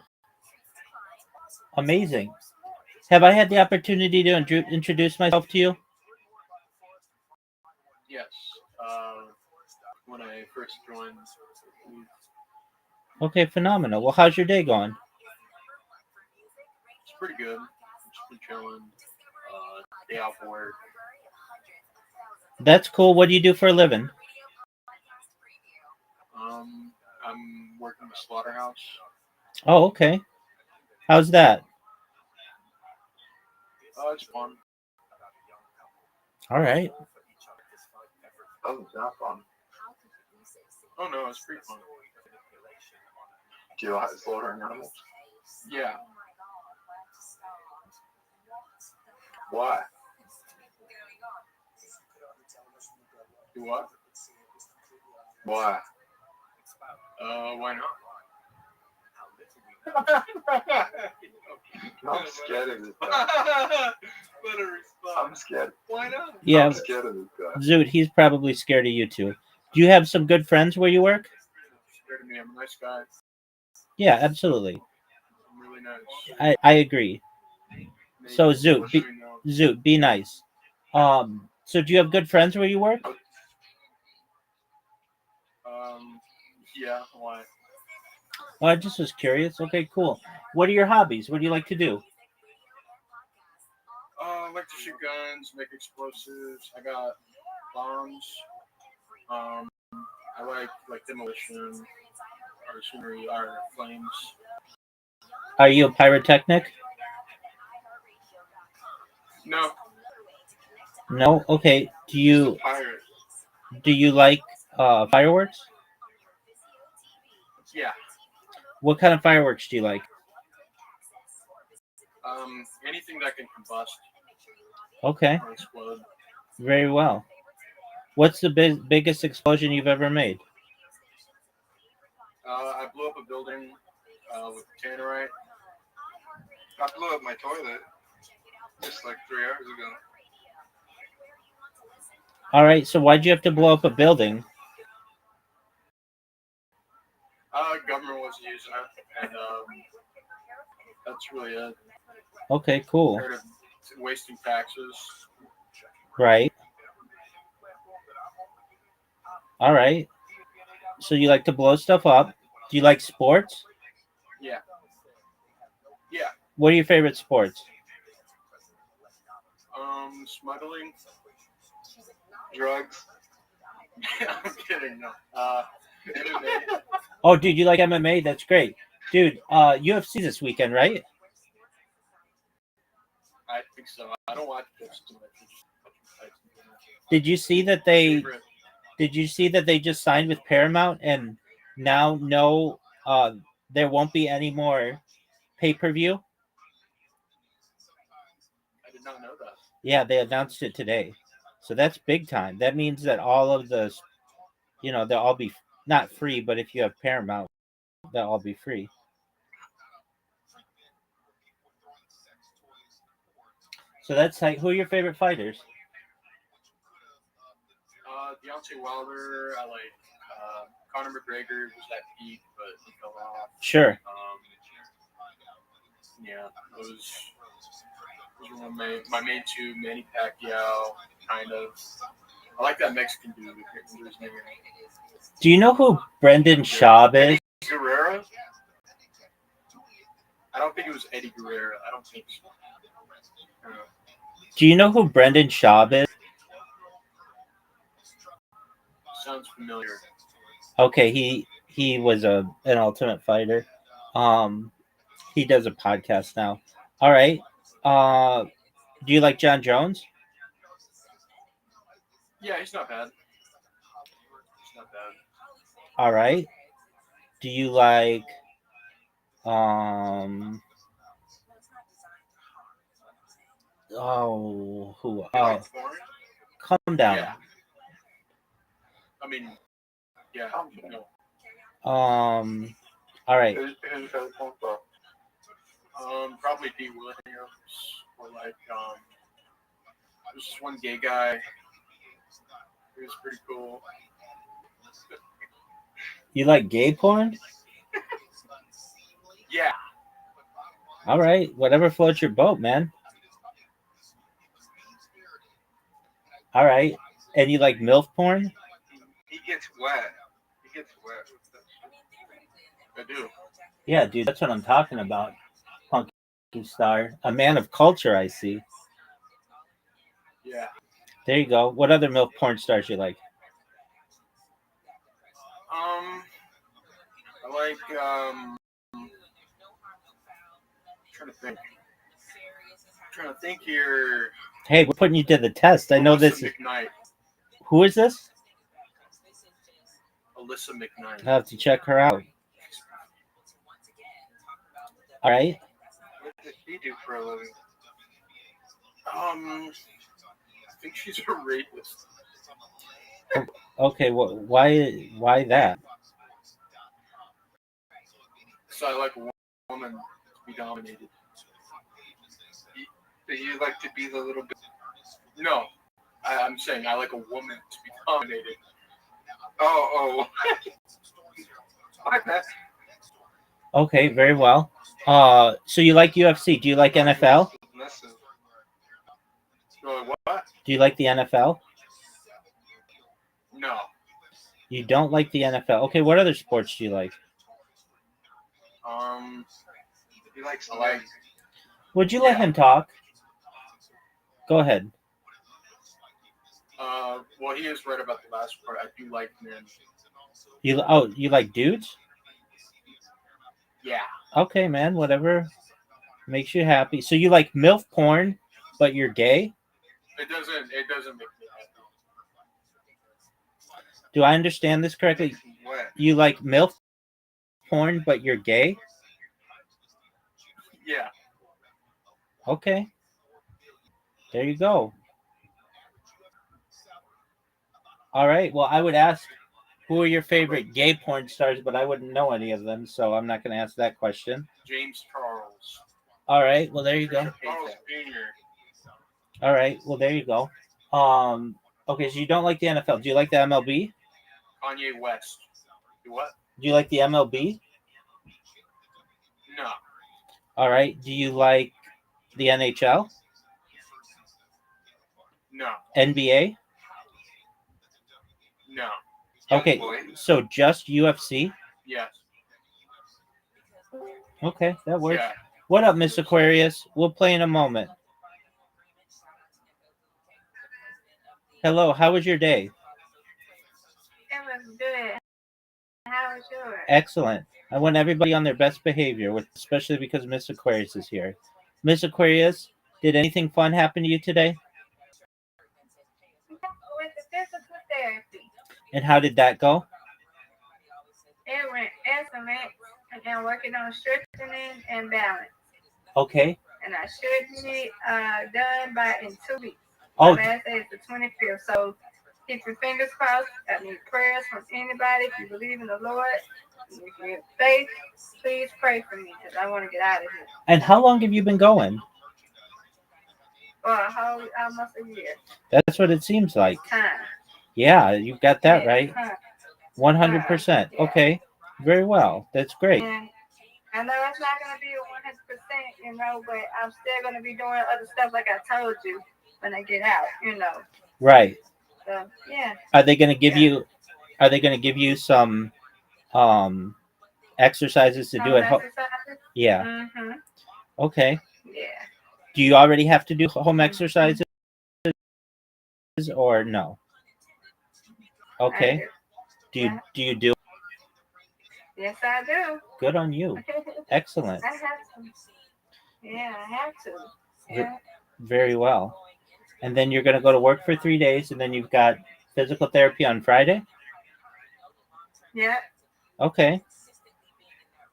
Amazing. Have I had the opportunity to introduce myself to you? Yes. When I first joined. Okay, phenomenal. Well, how's your day going? pretty good. Just been chilling. Day off work. That's cool. What do you do for a living? I'm working the slaughterhouse. Oh, okay. How's that? It's fun. All right. Oh, it's not fun. Oh no, it's pretty fun. Do you like slaughtering animals? Yeah. Why? Do what? Why? Why not? I'm scared of this guy. Better respond. I'm scared. Why not? Yeah. I'm scared of this guy. Zoot, he's probably scared of you too. Do you have some good friends where you work? Scared of me. I'm a nice guy. Yeah, absolutely. I'm really nice. I agree. So Zoot, be nice. So do you have good friends where you work? Yeah. Why? Well, I just was curious. Okay, cool. What are your hobbies? What do you like to do? I like to shoot guns, make explosives. I got bombs. I like demolition, artillery, or flames. Are you a pyrotechnic? No. No. Okay. Pirate. Do you like fireworks? Yeah. What kind of fireworks do you like? Anything that can combust. Okay. Or explode. Very well. What's the biggest explosion you've ever made? I blew up a building with tannerite. I blew up my toilet just like 3 hours ago. All right. So why'd you have to blow up a building? Government wasn't using it, and that's really it. Okay, cool. Tired of wasting taxes. Right. All right. So you like to blow stuff up. Do you like sports? Yeah. Yeah. What are your favorite sports? Smuggling. Drugs. I'm kidding. No. MMA. Oh, dude, you like MMA? That's great. Dude, UFC this weekend, right? I think so. I don't watch this too much. Did you see that they just signed with Paramount and now there won't be any more pay-per-view? I did not know that. Yeah, they announced it today. So that's big time. That means that all of the they'll all be not free, but if you have Paramount, they'll all be free. So that's like, who are your favorite fighters? Deontay Wilder. I like Conor McGregor was at peak, but he fell off. Sure. Yeah, those were my main two. Manny Pacquiao, kind of. I like that Mexican dude. His name. Do you know who Brendan Schaub is? Guerrero? I don't think it was Eddie Guerrero. I don't think so. Do you know who Brendan Schaub is? Sounds familiar. Okay, he was an Ultimate Fighter. He does a podcast now. All right. Do you like John Jones? Yeah, he's not bad. He's not bad. All right. Do you like who? Like Calm down. Yeah. I mean, yeah. No. All right. Probably Pete Williams or like there's this one gay guy. He was pretty cool. You like gay porn? Yeah. All right. Whatever floats your boat, man. All right. And you like MILF porn? He gets wet. I do. Yeah, dude, that's what I'm talking about. Punk star, a man of culture. I see. Yeah. There you go. What other MILF porn stars you like? I like trying to think here. Hey, we're putting you to the test. I know this is. McKnight. Who is this? Alyssa McKnight. I'll have to check her out. All right. What does she do for a living? I think she's a rapist. Okay. Well, why that? So I like a woman to be dominated. You like to be the little bit. No, I'm saying I like a woman to be dominated. Oh. I bet. Okay, very well. So you like UFC? Do you like NFL? What? Do you like the NFL? No. You don't like the NFL. Okay, what other sports do you like? He likes like. Would you let him talk? Go ahead. Well, he is right about the last part. I do like men. You like dudes? Yeah. Okay, man. Whatever makes you happy. So you like MILF porn, but you're gay? It doesn't make me happy. Do I understand this correctly? What? You like MILF porn, but you're gay? Yeah. Okay. There you go. All right. Well, I would ask who are your favorite gay porn stars, but I wouldn't know any of them, so I'm not going to ask that question. James Charles. All right. Well, there you go. Charles Jr. All right. Well, there you go. Okay, so you don't like the NFL. Do you like the MLB? Kanye West. You what? Do you like the MLB? No. All right. Do you like the NHL? No. NBA? No. Okay, so just UFC? Yes. Okay, that works. Yeah. What up, Miss Aquarius? We'll play in a moment. Hello, how was your day? It was good. How was yours? Excellent. I want everybody on their best behavior, especially because Miss Aquarius is here. Miss Aquarius, did anything fun happen to you today? With the physical therapy. And how did that go? It went excellent. And working on strengthening and balance. Okay. And I should be done in 2 weeks. Oh. My last day is the 25th. So keep your fingers crossed. I need prayers from anybody. If you believe in the Lord, if you have faith, please pray for me because I want to get out of here. And how long have you been going? For almost a year. That's what it seems like. Time. Yeah, you got that right. 100%. Yeah. Okay. Very well. That's great. And I know it's not going to be 100%, but I'm still going to be doing other stuff like I told you when I get out, Right. So, yeah. Are they going to give you? Are they going to give you some exercises to do at home? Yeah. Mm-hmm. Okay. Yeah. Do you already have to do home exercises, or no? Okay. Do you do? Yes, I do. Good on you. Excellent. I have to. Yeah, I have to. Yeah. Very well. And then you're going to go to work for 3 days, and then you've got physical therapy on Friday? Yeah. Okay.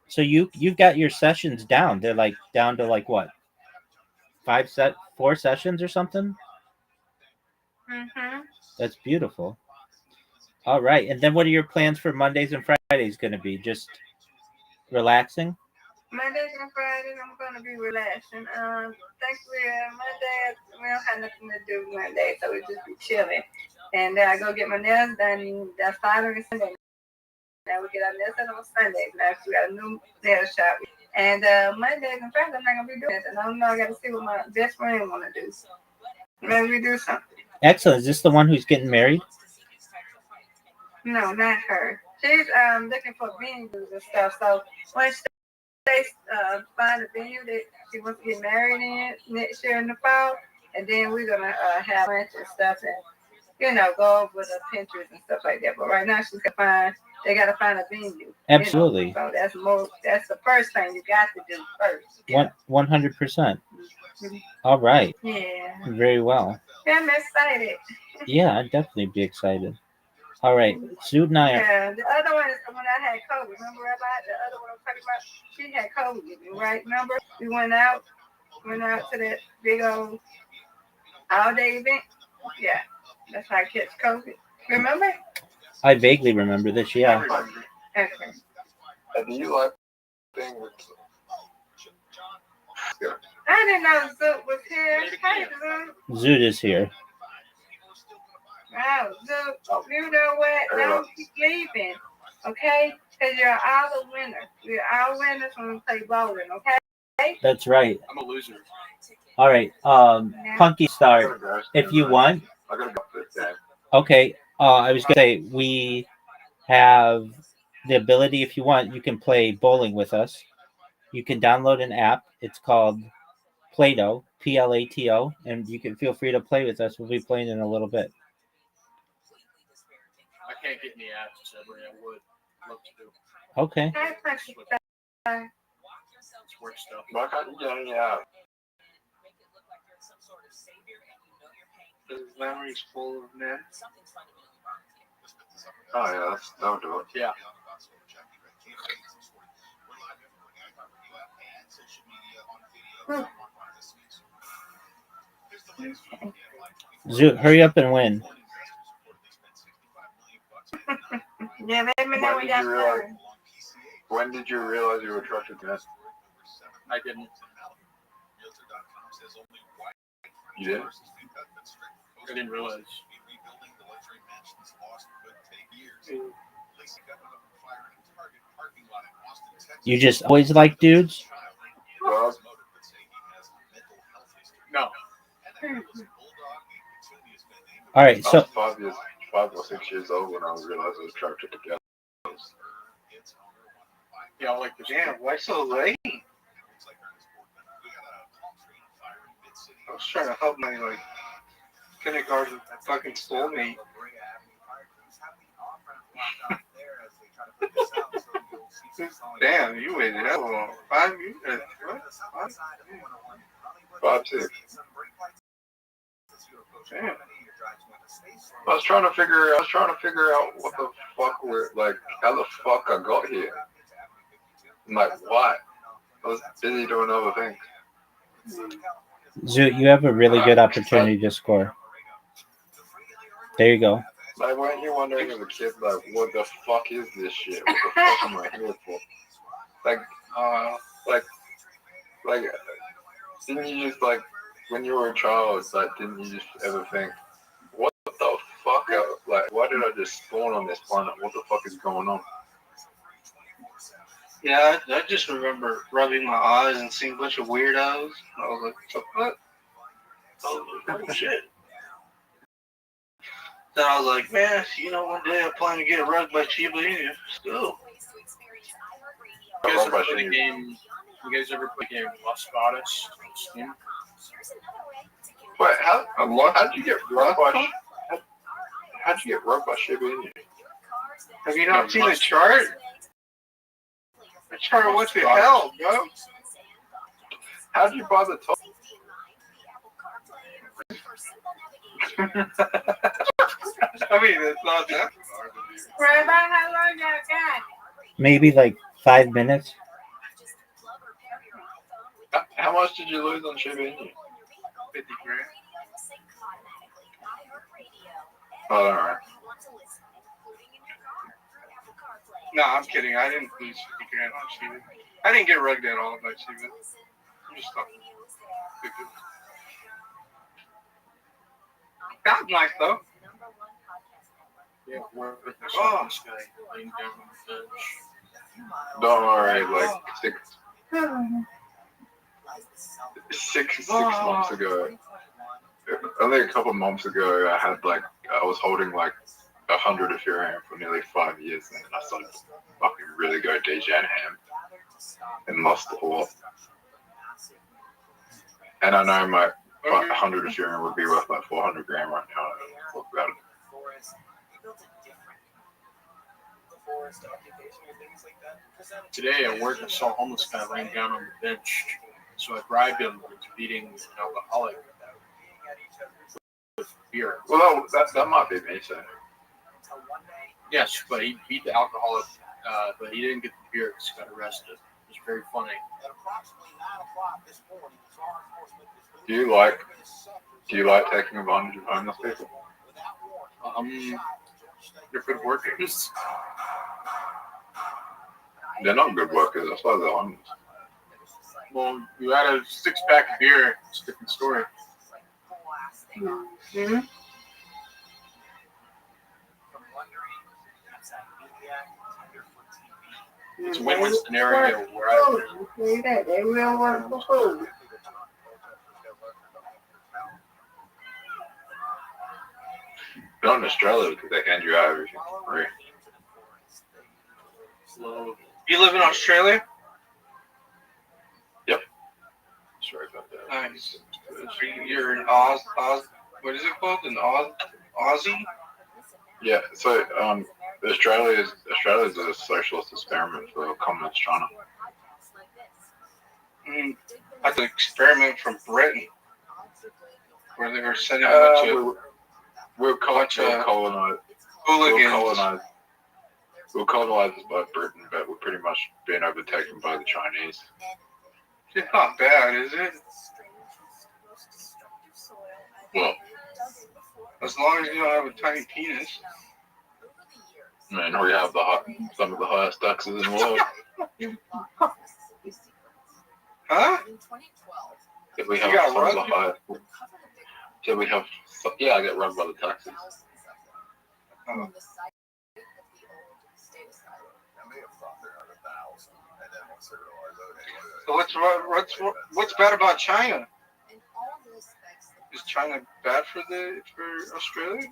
So you've got your sessions down. They're like down to like what? 4 sessions or something? Mm-hmm. That's beautiful. All right. And then what are your plans for Mondays and Fridays going to be? Just relaxing? Mondays and Fridays, I'm going to be relaxing. Thankfully, Monday, we don't have nothing to do Monday, so we just be chilling. And then I go get my nails done. That's Saturday and Sunday. Now we get our nails done on Sunday. Now we got a new nail shop. And Mondays and Fridays, I'm not going to be doing this. And I don't know, I got to see what my best friend want to do. Maybe we do something. Excellent. Is this the one who's getting married? No, not her. She's looking for beans and stuff. So once they find a venue that she wants to get married in next year in the fall, and then we're gonna have lunch and stuff, and go over the pictures and stuff like that. But right now they gotta find a venue. Absolutely. So that's the first thing you got to do first. 100%. All right. Yeah. Very well. Yeah, I'm excited. Yeah, I'd definitely be excited. All right, Zoot and I are. Yeah, the other one is when I had COVID. Remember, Rabbi? The other one I'm talking about, she had COVID, right? Remember? We went out to that big old all-day event. Yeah, that's how I catch COVID. Remember? I vaguely remember this, yeah. Okay. Do you like thing with? Yeah. I didn't know Zoot was here. Hey, Zoot. Zoot is here. Wow, Zoot, you know what? Don't keep leaving, okay? Because you're all a winner. We're all winners when we play bowling, okay? That's right. I'm a loser. All right, Punky Star, if you want. I gotta go this day. Okay, I was gonna say we have the ability, if you want, you can play bowling with us. You can download an app. It's called Plato, Plato, and you can feel free to play with us. We'll be playing in a little bit. I can't get any apps, sadly. I would love to do. Okay. It's work stuff. Why can't you get any app? His memory's full of men. Oh yeah, that'll do it. Yeah. Zoot, hurry up and win. Yeah, let me know when y'all start. When did you realize you were attracted to men? I didn't. You didn't? I didn't realize. You just always like dudes? Well, No. All right, I so was 5 or 6 years old when I realized I was attracted to girls. Yeah, I like this. Damn, why so late? I was trying to help my kindergarten fucking schoolmate. Damn, you waited that long. 5 years? What? 5, 6. Damn. I was trying to figure out what the fuck how the fuck I got here. I'm like, why? I was busy doing other things. Zoot, you have a really good opportunity to score. There you go. Like, weren't you wondering as a kid, like, what the fuck is this shit? What the fuck am I here for? Like, didn't you just, like, when you were a child, like, didn't you just ever think, what the fuck? Like, why did I just spawn on this planet? What the fuck is going on? Yeah, I just remember rubbing my eyes and seeing a bunch of weirdos. I was like, what? Oh, shit. Then I was like, man, one day I plan to get rubbed by Shiba Inu. Still. You guys ever play the game? You guys ever play the game Las Vegas on Steam? Wait, how'd you get rubbed by Shiba Inu? Have you not seen the chart? The chart went to hell, bro. How'd you buy the top? I mean, it's not that. Rabbi, how long y'all got? Maybe like 5 minutes. How much did you lose on Shiba Inu? 50 grand. Oh, alright. No, I'm kidding. I didn't lose 50 grand on Shiba. I didn't get rugged at all by Shiba. I'm just talking. That was nice, though. Yeah, we're with this guy laying down on the bench. Don't worry, like 6 months ago, only a couple months ago, I was holding like 100 Ethereum for nearly 5 years, and I started to fucking really go DJ ham. and lost a lot. And I know my 100 Ethereum would be worth like 400 grand right now. Talk about it. Today at work, I saw a homeless guy laying down on the bench. So I bribed him into beating an alcoholic with beer. Well, that might be me, so. Yes, but he beat the alcoholic, but he didn't get the beer because he got arrested. It was very funny. Do you like taking advantage of homeless people? They're good workers. They're not good workers. That's why they're homeless. Well, you had a 6-pack of beer. It's a different story. Mm-hmm. It's a win-win scenario where I See that? They will work for food. Not in Australia because they hand you out everything for free. You live in Australia? Yep. Sorry about that. Nice. You're in Oz. What is it called? An Aussie? Yeah. So Australia is a socialist experiment for communist China. That's an experiment from Britain, where they were sending a bunch of We're colonized. We're colonized by Britain, but we're pretty much being overtaken by the Chinese. It's not bad, is it? Well, as long as you don't have a tiny penis. Man, we have some of the highest taxes in the world. Huh? Yeah, we have some of the highest. Yeah, we have. Yeah, I get run by the taxes. Oh. So what's bad about China? Is China bad for Australia?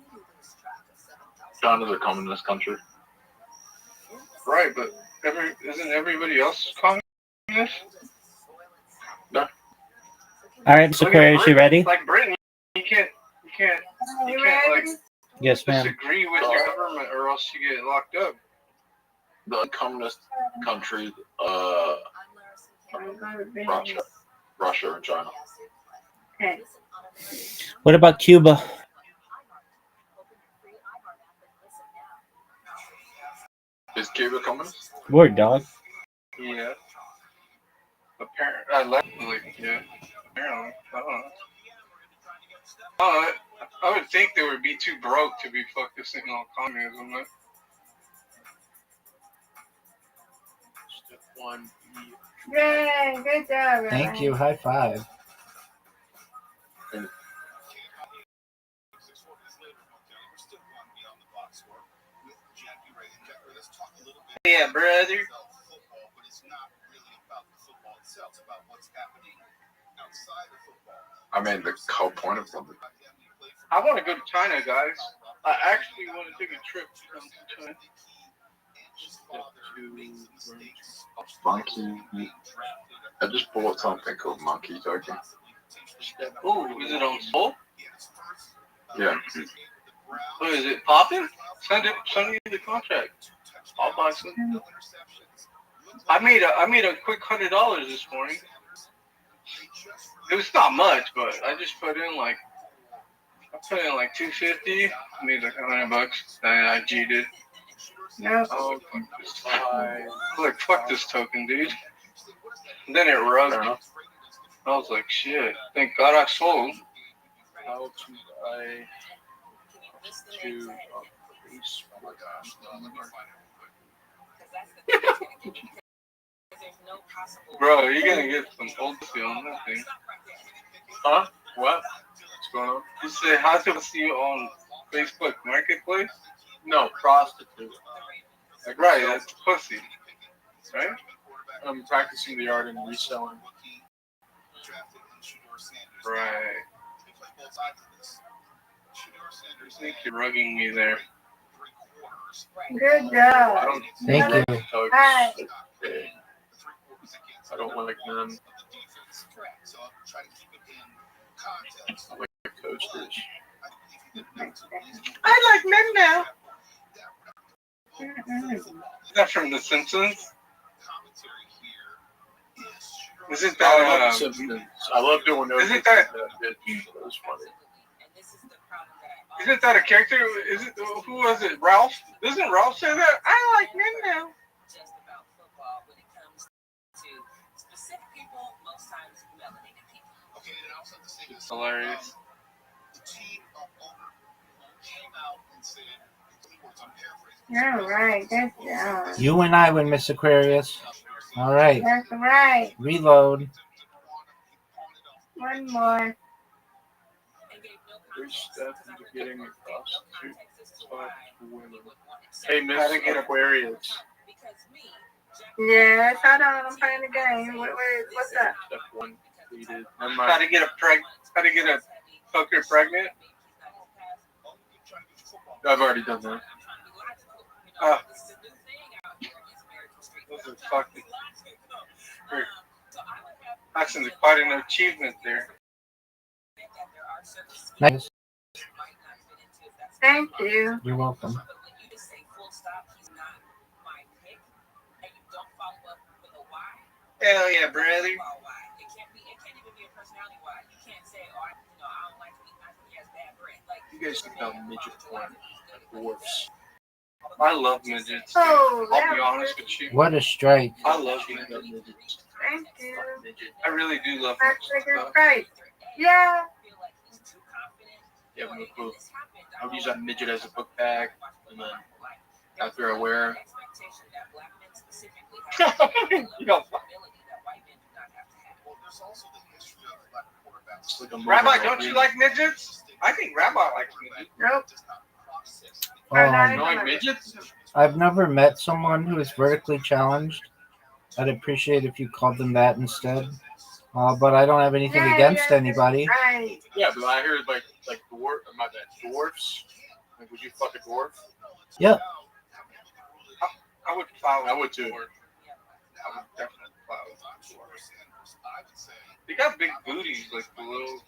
China's a communist country. Right, but isn't everybody else communist? No. All right, Mr. Aquarius, you ready? Like Britain, you can't like Yes, ma'am. disagree with your government, or else you get locked up. The communist countries, Russia and China. Okay. What about Cuba? Is Cuba communist? Word, dog. Yeah. Allegedly, yeah. Apparently, I don't know. I would think they would be too broke to be focusing on communism. Right? Step 1. Yay, good job, Rabbi. Thank you. High five. Yeah, brother. I mean, the whole point of something. I want to go to China, guys. I actually want to take a trip to China. Monkey. I just bought something called Monkey Token. Oh, is it on Soul? Yeah. Oh, is it popping? Send me the contract. I'll buy some. I made a quick $100 this morning. It was not much, but I just put in like $250. I made like $100, and I G'd it. No. Oh, fuck this token, dude. And then it rugged. I was like, shit. Thank God I sold. How to buy to Bro, you're gonna get some old pussy on that thing. Huh? What? What's going on? You say how to see you on Facebook Marketplace? No, prostitute. Like, right, that's pussy. Right? I'm practicing the art and reselling. Right. I think you're rugging me there. Good job. Thank you. Hi. I don't like them. So I'll try to keep it in context. I like coasters. I like men now. Is that from The Simpsons? Isn't I love that The Simpsons. I love doing those. Isn't that- It was funny. Isn't that a character? Is it who was it? Ralph? Doesn't Ralph say that? I like men now. Just about football when it comes to specific people, most times melanated people. Okay, and I also have to say this. Hilarious. The team of owner came out and said, I'm paraphrasing. You're right. That's yeah. You and I win, Miss Aquarius. All right. That's right. Reload. One more. Three steps into getting a prostitute spot for women. Hey, Miss Gotta get Aquarius. Yes, hold on. I'm playing the game. What's up? Step one completed. Never How mind. to get a hooker pregnant? I've already done that. Those are fucking. That's quite an achievement there. Nice. Thank you. You're welcome. Hell yeah, brother. You guys think about midget porn and dwarfs. I love midgets. Oh, I'll be honest with you. What a strike. I love Think about midgets. midgets. Thank you. I really do love That's midgets. a good fight. Yeah. Yeah, I'm gonna put. I'll use that midget as a book bag, and then after I wear him, You know, it's like a Rabbi, don't you like midgets? I think Rabbi likes midgets. Nope. You Um, like midgets? I've never met someone who is vertically challenged. I'd appreciate if you called them that instead. But I don't have anything against anybody. Right. Yeah, but I hear like dwarfs. Like, would you fuck a dwarf? Yep. I would plow. I would too. I would definitely plow. They got big booties, like the little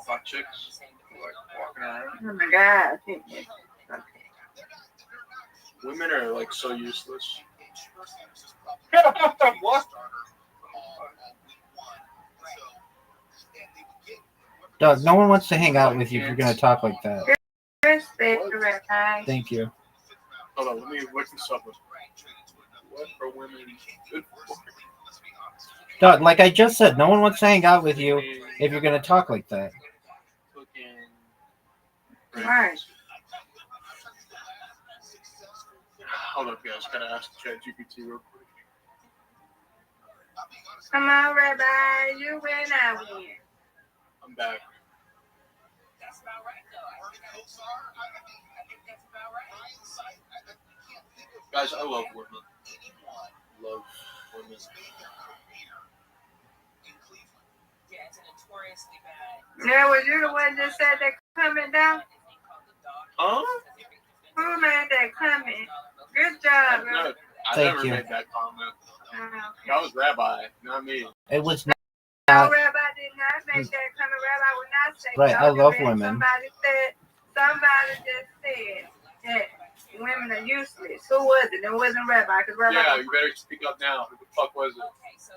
hot chicks, like walking around. Oh my God. Women are like so useless. What? Doug, no one wants to hang out with you if you're going to talk like that. Respect, Rabbi. Thank you. Hold on, let me look this up. What are women good for? Doug, like I just said, no one wants to hang out with you if you're going to talk like that. Right. Hold up, guys. Gotta ask ChatGPT real quick. Come on, Rabbi. You win, I win. I'm back. That's about right, though. I think that's about right. Guys, I love women. Love women. Yeah, it's notoriously bad. Now, was you the one that said that coming down? Huh? Who made that comment? Good job, No, Rabbi. I Thank never you. made that comment. Oh, That was Rabbi, not me. It was No, not. Rabbi did not make that comment. Rabbi would not say Right, I no. love When women. Somebody just said that women are useless. Who was it? It wasn't Rabbi. Because Rabbi, Yeah, you better speak up now. Who the fuck was it?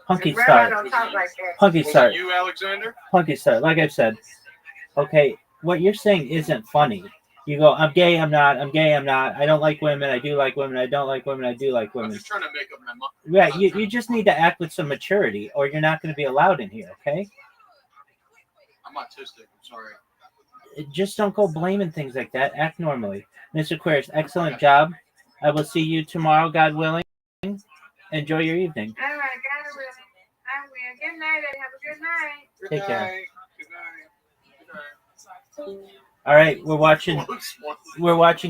Punky Rabbi Star. don't talk like that. Punky Was Star. it you, Alexander? Punky Star. Like I've said, okay, what you're saying isn't funny. You go, I'm gay, I'm not. I'm gay, I'm not. I don't like women. I do like women. I don't like women. I do like I'm women. just trying to make up my mind. Right. You just need to act with some maturity, or you're not going to be allowed in here. Okay. I'm autistic. I'm sorry. Just don't go blaming things like that. Act normally. Mr. Aquarius, excellent job. I will see you tomorrow, God willing. Enjoy your evening. All right, got it, Rabbi. I will. Good night, Eddie. Have a good night. Take care. Good night. All right, we're watching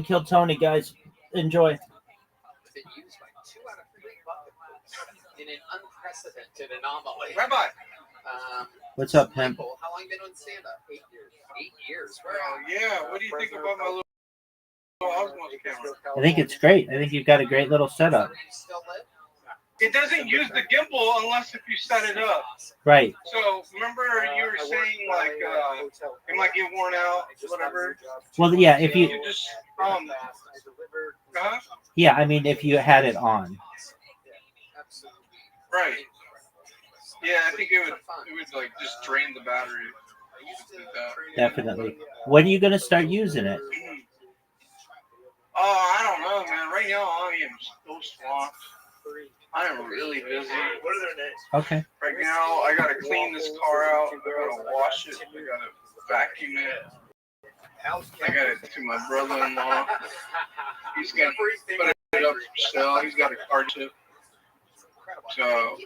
Kill Tony, guys. Enjoy. Been used by 2 out of 3 bucket books in an unprecedented anomaly. Rabbi. What's up, Pimp? Michael, how long you been on stand-up? 8 years. 8 years. Where Yeah, what do you think about my little Osmos camera? I think it's great. I think you've got a great little setup. you still live? It doesn't use the gimbal unless if you set it up. Right. So remember you were saying like it might get worn out, whatever. Well, yeah, if You you, just yeah, I mean, if you had it on. right. Yeah, I think it would like just drain the battery. Definitely. When are you going to start using it? Oh, I don't know, man. Right now I am so swamped. I am really busy. What are their names? Okay. Right now I gotta clean this car out. I gotta wash it. I gotta vacuum it. I got it to my brother-in-law. He's gonna put it up for sale. He's got a car chip. So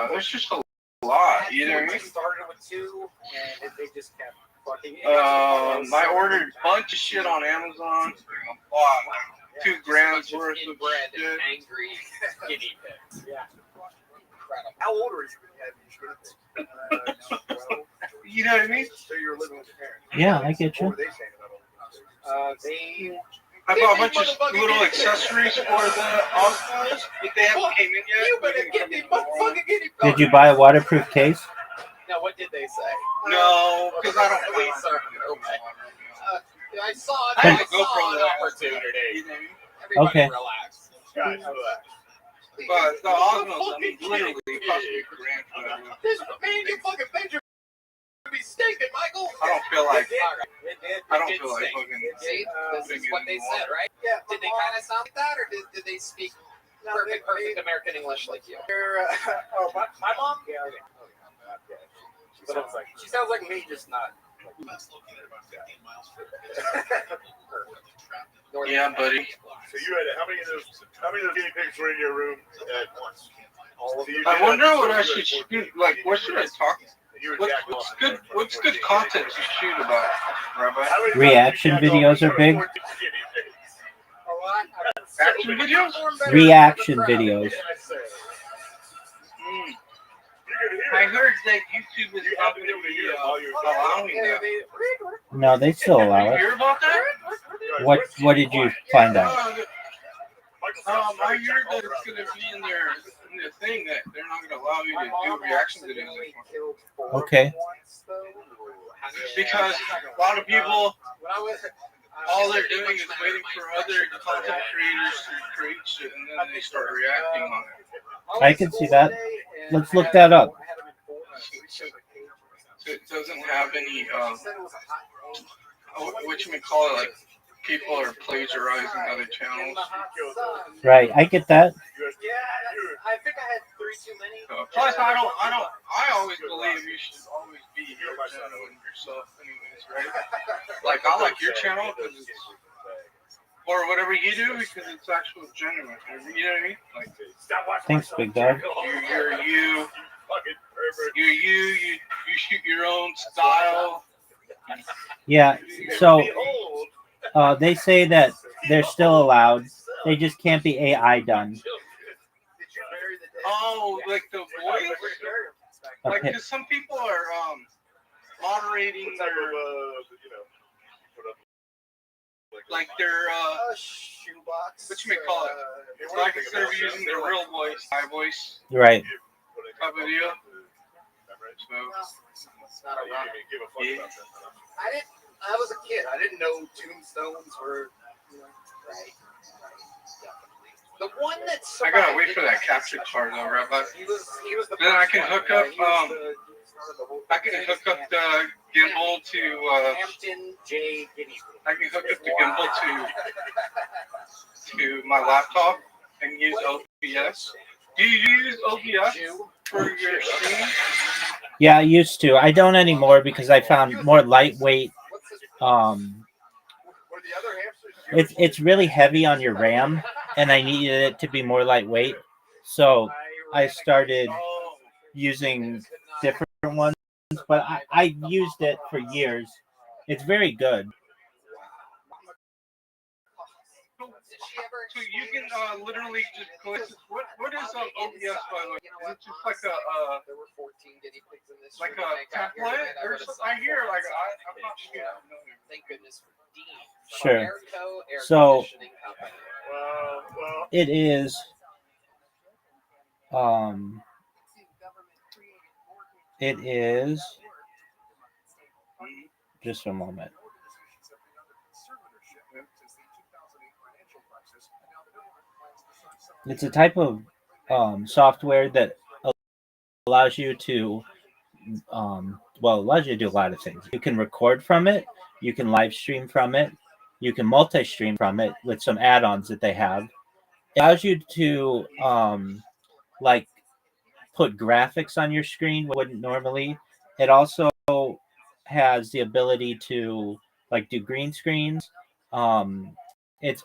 there's just a lot. You know what I mean? Started with 2, and they just kept fucking. I ordered a bunch of shit on Amazon. A lot, like $2,000 worth of shit. Angry guinea pigs. Yeah. How old are you? You know what I mean? So you're living with your parents. Yeah, I get you. What were they saying about it? I bought a bunch of little accessories for the Oscars, but they haven't came in yet. You better get me motherfucking guinea pig. Did you buy a waterproof case? Now, what did they say? No, because I don't. Wait, sorry. Okay. I saw I an had to go for opportunity. Everybody Okay. relax. Guys, relax. But the Oscars, I mean, literally cost me $1,000 for that movie. This man, you fucking Benjamin be stinking, Michael. I don't feel like. I don't It feel like stink. fucking. See, this is what they said, right? Yeah. Did they kind of sound like that, or did they speak perfect American English like you? Oh, my mom? Yeah. She sounds like me, just not. Yeah, buddy. So you had how many of those guinea pigs were in your room at once? All of you. I wonder what I should shoot. Like, what should I talk? You were What's good? What's good content to shoot about, Rabbi? Reaction videos are big. Action videos? Reaction videos. I heard that YouTube is not going to be allowing that. No, they still allow You it. hear about that? What did you find out? I heard that it's going to be in the thing that they're not going to allow you to do reaction videos anymore. Okay. Because a lot of people, all they're doing is waiting for other content creators to create shit, and then they start reacting on it. I can see that. Let's look that up. So it doesn't have any, whatchamacallit, like, people are plagiarizing other channels. Right, I get that. Yeah, I think I had 3 too many. Plus, I always believe you should always be your channel and yourself anyways, right? Like, I like your channel because it's, or whatever you do because it's actual genuine. You know what I mean? Like, Thanks, big dog. you're you. You shoot your own style. Yeah, so they say that they're still allowed. They just can't be AI done. Oh, like the voice? Like, Okay. because some people are moderating their, like their, whatchamacallit? Like instead of using their real voice, my voice Right. type of deal. Yeah. I was a kid. I didn't know tombstones were. Right. The one that's. I gotta wait for that capture card though, Rabbi. He was the Then I first can one, to the gimbal to Hampton J. Guinea. I can hook up the gimbal to my laptop and use OBS. Do you use OBS for your stream? Yeah, I used to. I don't anymore because I found more lightweight. It's really heavy on your RAM, and I needed it to be more lightweight. So I started using different ones, but I used it for years. It's very good. So you can literally just click. What is OBS by the way? Is it just like a template or something? I hear like I'm not sure. Thank goodness for Dean. Sure. So it is It is just a moment. It's a type of software that allows you to allows you to do a lot of things. You can record from it, you can live stream from it, you can multi-stream from it with some add-ons that they have. It allows you to like put graphics on your screen wouldn't normally. It also has the ability to like do green screens. It's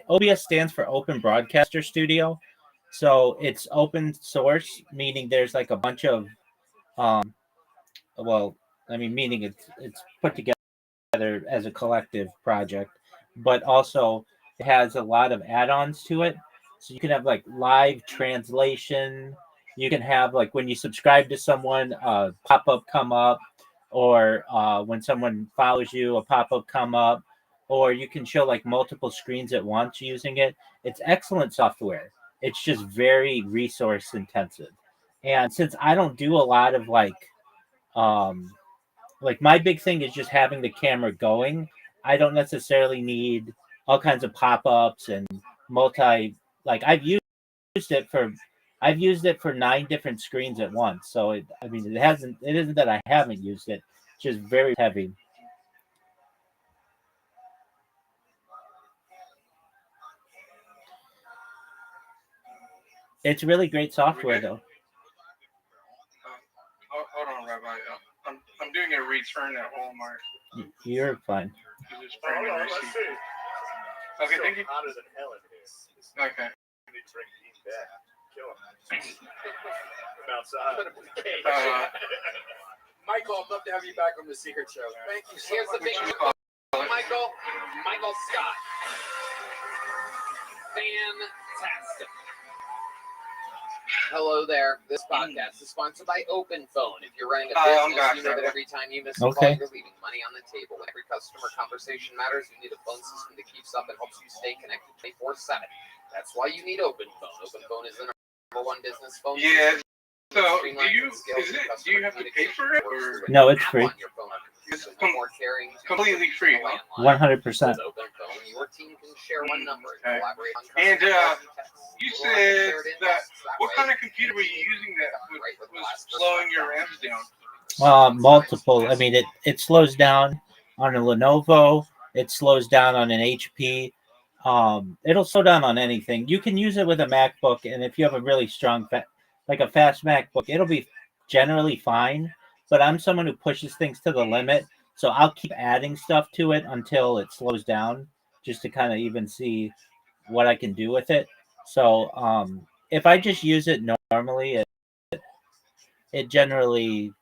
OBS stands for Open Broadcaster Studio, so it's open source, meaning there's like a bunch of well, meaning it's put together as a collective project, but also it has a lot of add-ons to it. So you can have like live translation. You can have like when you subscribe to someone, pop-up come up, or when someone follows you, a pop-up come up, or you can show like multiple screens at once using it. It's excellent software. It's just very resource intensive. And since I don't do a lot of like my big thing is just having the camera going. I don't necessarily need all kinds of pop-ups and multi like I've used it for 9 different screens at once. So it isn't that I haven't used it, it's just very heavy. It's really great software though. Hold on, Rabbi. I'm doing a return at Walmart. You're fine. Just bring my receipt. Okay, thank you. Hotter than hell in here. Okay. Drink these back. Kill him. From outside. Michael, I'd love to have you back on the Secret Show. Thank you so much. Here's the big Michael Scott. Fantastic. Hello there. This podcast is sponsored by Open Phone. If you're running a business, you know that every time you miss a call, you're leaving money on the table. Every customer conversation matters. You need a phone system that keeps up and helps you stay connected 24/7. That's why you need Open Phone. Open Phone is the #1 business phone. Yeah. So do you have to pay for it or no? It's free. It's completely free. 100%. Your team can share one number and collaborate on and you said that what kind of computer were you using that was slowing your RAMs down? Multiple. It slows down on a Lenovo. It slows down on an HP. It'll slow down on anything. You can use it with a MacBook, and if you have a really strong, like a fast MacBook, it'll be generally fine. But I'm someone who pushes things to the limit, so I'll keep adding stuff to it until it slows down, just to kind of even see what I can do with it. So if I just use it normally, it generally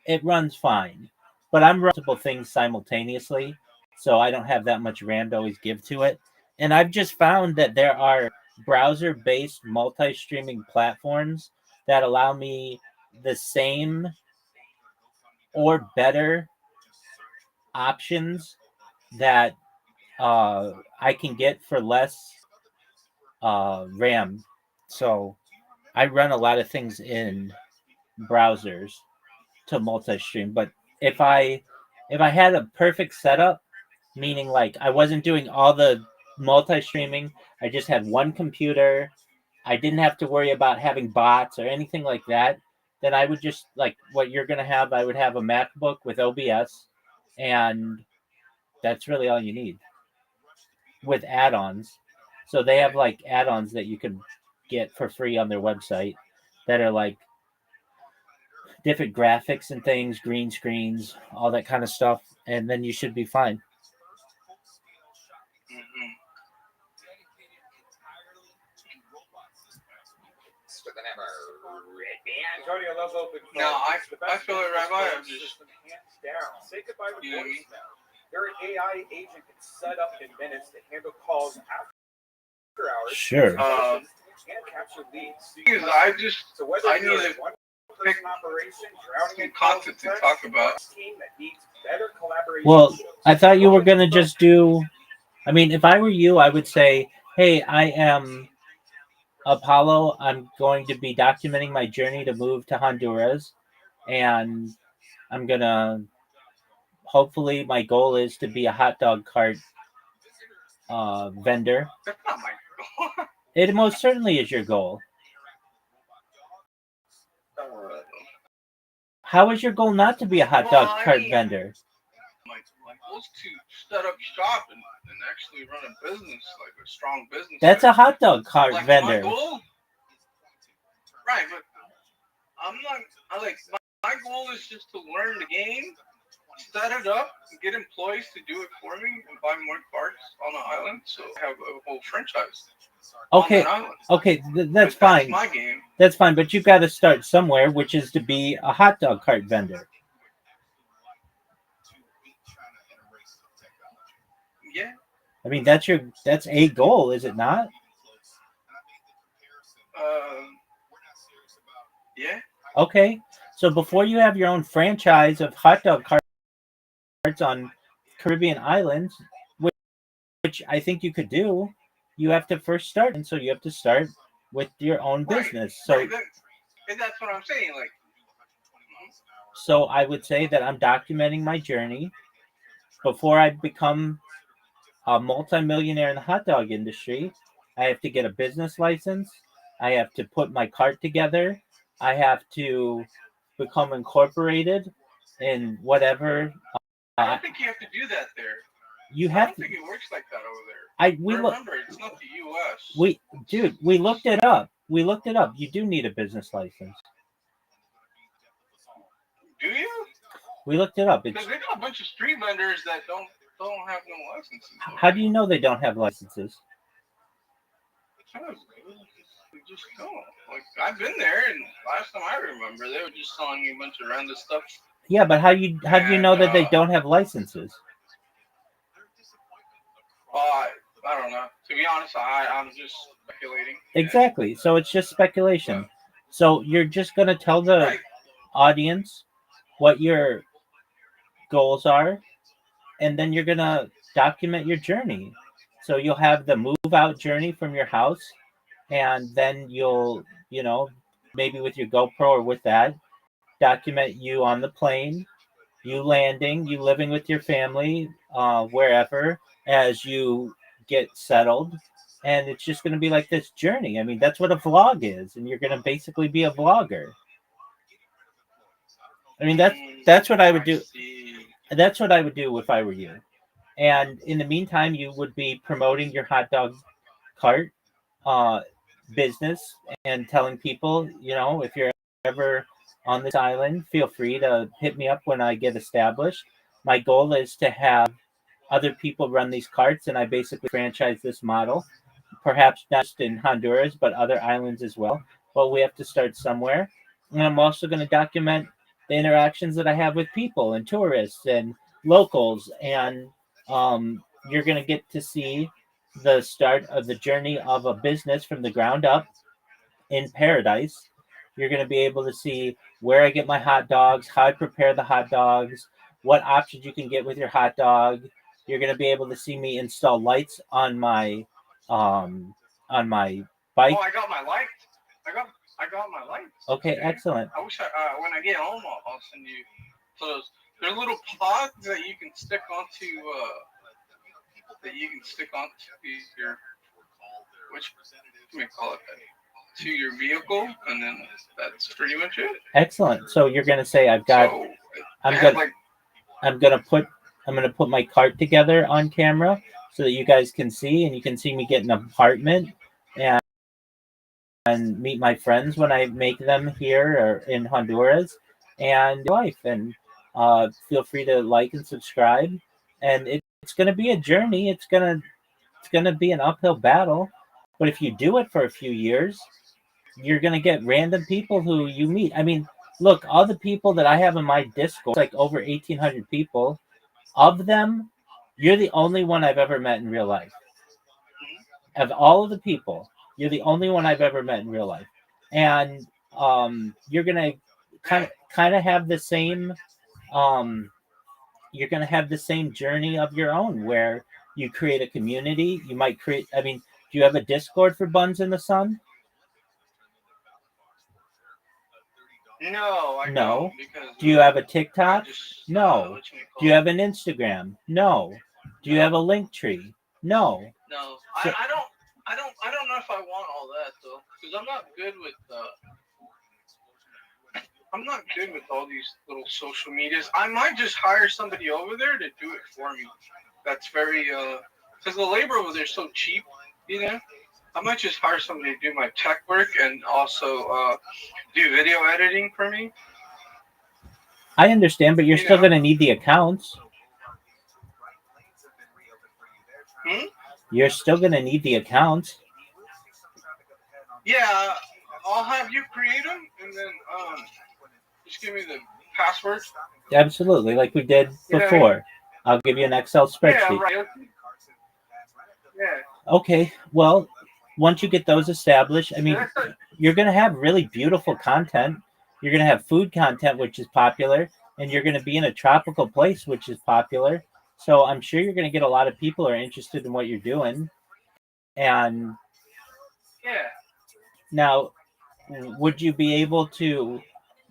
it runs fine. But I'm running multiple things simultaneously, so I don't have that much RAM to always give to it. And I've just found that there are browser-based multi-streaming platforms that allow me the same or better options that I can get for less RAM. So I run a lot of things in browsers to multi-stream. But if I had a perfect setup, meaning like I wasn't doing all the multi-streaming, I just had one computer, I didn't have to worry about having bots or anything like that, then I would just like what you're gonna have. I would have a MacBook with OBS, and that's really all you need with add-ons. So they have like add-ons that you can get for free on their website that are like different graphics and things, green screens, all that kind of stuff, and then you should be fine. Antonio loves Open Phone. No, I feel it, Rabbi. I'm just hands down. Say goodbye to voicemail. Their AI agent can set up in minutes to handle calls after hours. Sure. And capture leads. I need a one-person operation, drowning in content to talk about. Team that needs better collaboration. Well, I thought you were gonna just do. If I were you, I would say, "Hey, I am Apollo, I'm going to be documenting my journey to move to Honduras, and I'm gonna. Hopefully, my goal is to be a hot dog cart vendor. That's not my goal. It most certainly is your goal. How is your goal not to be a hot dog cart vendor? My goal is to set up shop and actually run a business, like a strong business. That's a hot dog cart like vendor. My goal, right? But I'm not. My goal is just to learn the game, set it up, get employees to do it for me, and buy more carts on the island, so I have a whole franchise. Okay, that's fine. That's my game. That's fine, but you've got to start somewhere, which is to be a hot dog cart vendor. Yeah. I mean, that's a goal, is it not? Yeah. Okay, so before you have your own franchise of hot dog carts on Caribbean islands, which I think you could do, you have to first start, and so you have to start with your own business. So, and that's what I'm saying. Like, so I would say that I'm documenting my journey before I become a multimillionaire in the hot dog industry. I have to get a business license. I have to put my cart together. I have to become incorporated in whatever. I don't think you have to do that there. You I have don't to. think it works like that over there. Remember, it's not the U.S. We looked it up. We looked it up. You do need a business license. Do you? We looked it up. Because they got a bunch of street vendors that don't have no licenses. How do you know they don't have licenses? Because they just don't. Like, I've been there, and last time I remember, they were just selling you a bunch of random stuff. Yeah, but how do you know that they don't have licenses? I don't know. To be honest, I'm just speculating. Exactly. So it's just speculation. So you're just going to tell the audience what your goals are, and then you're going to document your journey. So you'll have the move out journey from your house, and then you'll, maybe with your GoPro or with that, document you on the plane, you landing, you living with your family, wherever, as you get settled. And it's just going to be like this journey. I mean, that's what a vlog is. And you're going to basically be a vlogger. I mean, that's what I would do. That's what I would do if I were you. And in the meantime, you would be promoting your hot dog cart business and telling people, if you're ever on this island, feel free to hit me up when I get established. My goal is to have other people run these carts, and I basically franchise this model, perhaps not just in Honduras, but other islands as well. But we have to start somewhere. And I'm also going to document the interactions that I have with people and tourists and locals. And you're going to get to see the start of the journey of a business from the ground up in paradise. You're going to be able to see where I get my hot dogs, how I prepare the hot dogs, what options you can get with your hot dog. You're going to be able to see me install lights on my bike. Oh, I got my lights. I got my lights. Okay, excellent. I wish when I get home, I'll send you those. They're little pods that you can stick onto your to your vehicle, and then that's pretty much it. Excellent. So you're going to say I'm going to put my cart together on camera so that you guys can see, and you can see me get an apartment and meet my friends when I make them here or in Honduras and life. And feel free to like and subscribe. And it's going to be a journey. It's going to be an uphill battle. But if you do it for a few years, you're going to get random people who you meet. I mean, look, all the people that I have in my Discord, like over 1,800 people, of them, you're the only one I've ever met in real life. Of all of the people, you're the only one I've ever met in real life. And you're going to kind of have the same you're going to have the same journey of your own where you create a community. You might create, do you have a Discord for Buns in the Sun? No, I No. don't. Because Do you have a TikTok? just, No. Do you have an Instagram? No. Do you have a link tree? No. No, So- I don't know if I want all that though, because I'm not good with. I'm not good with all these little social medias. I might just hire somebody over there to do it for me. That's very because the labor over there is so cheap, you know. I might just hire somebody to do my tech work and also do video editing for me. I understand, but you're You still know. going to need the accounts. Hmm? You're still going to need the accounts. Yeah, I'll have you create them and then just give me the password. Absolutely, like we did Yeah. before. I'll give you an Excel spreadsheet. Yeah, right. Yeah. Okay, well, once you get those established, I mean, you're going to have really beautiful content. You're going to have food content, which is popular, and you're going to be in a tropical place, which is popular. So I'm sure you're going to get a lot of people who are interested in what you're doing. And Yeah. now, would you be able to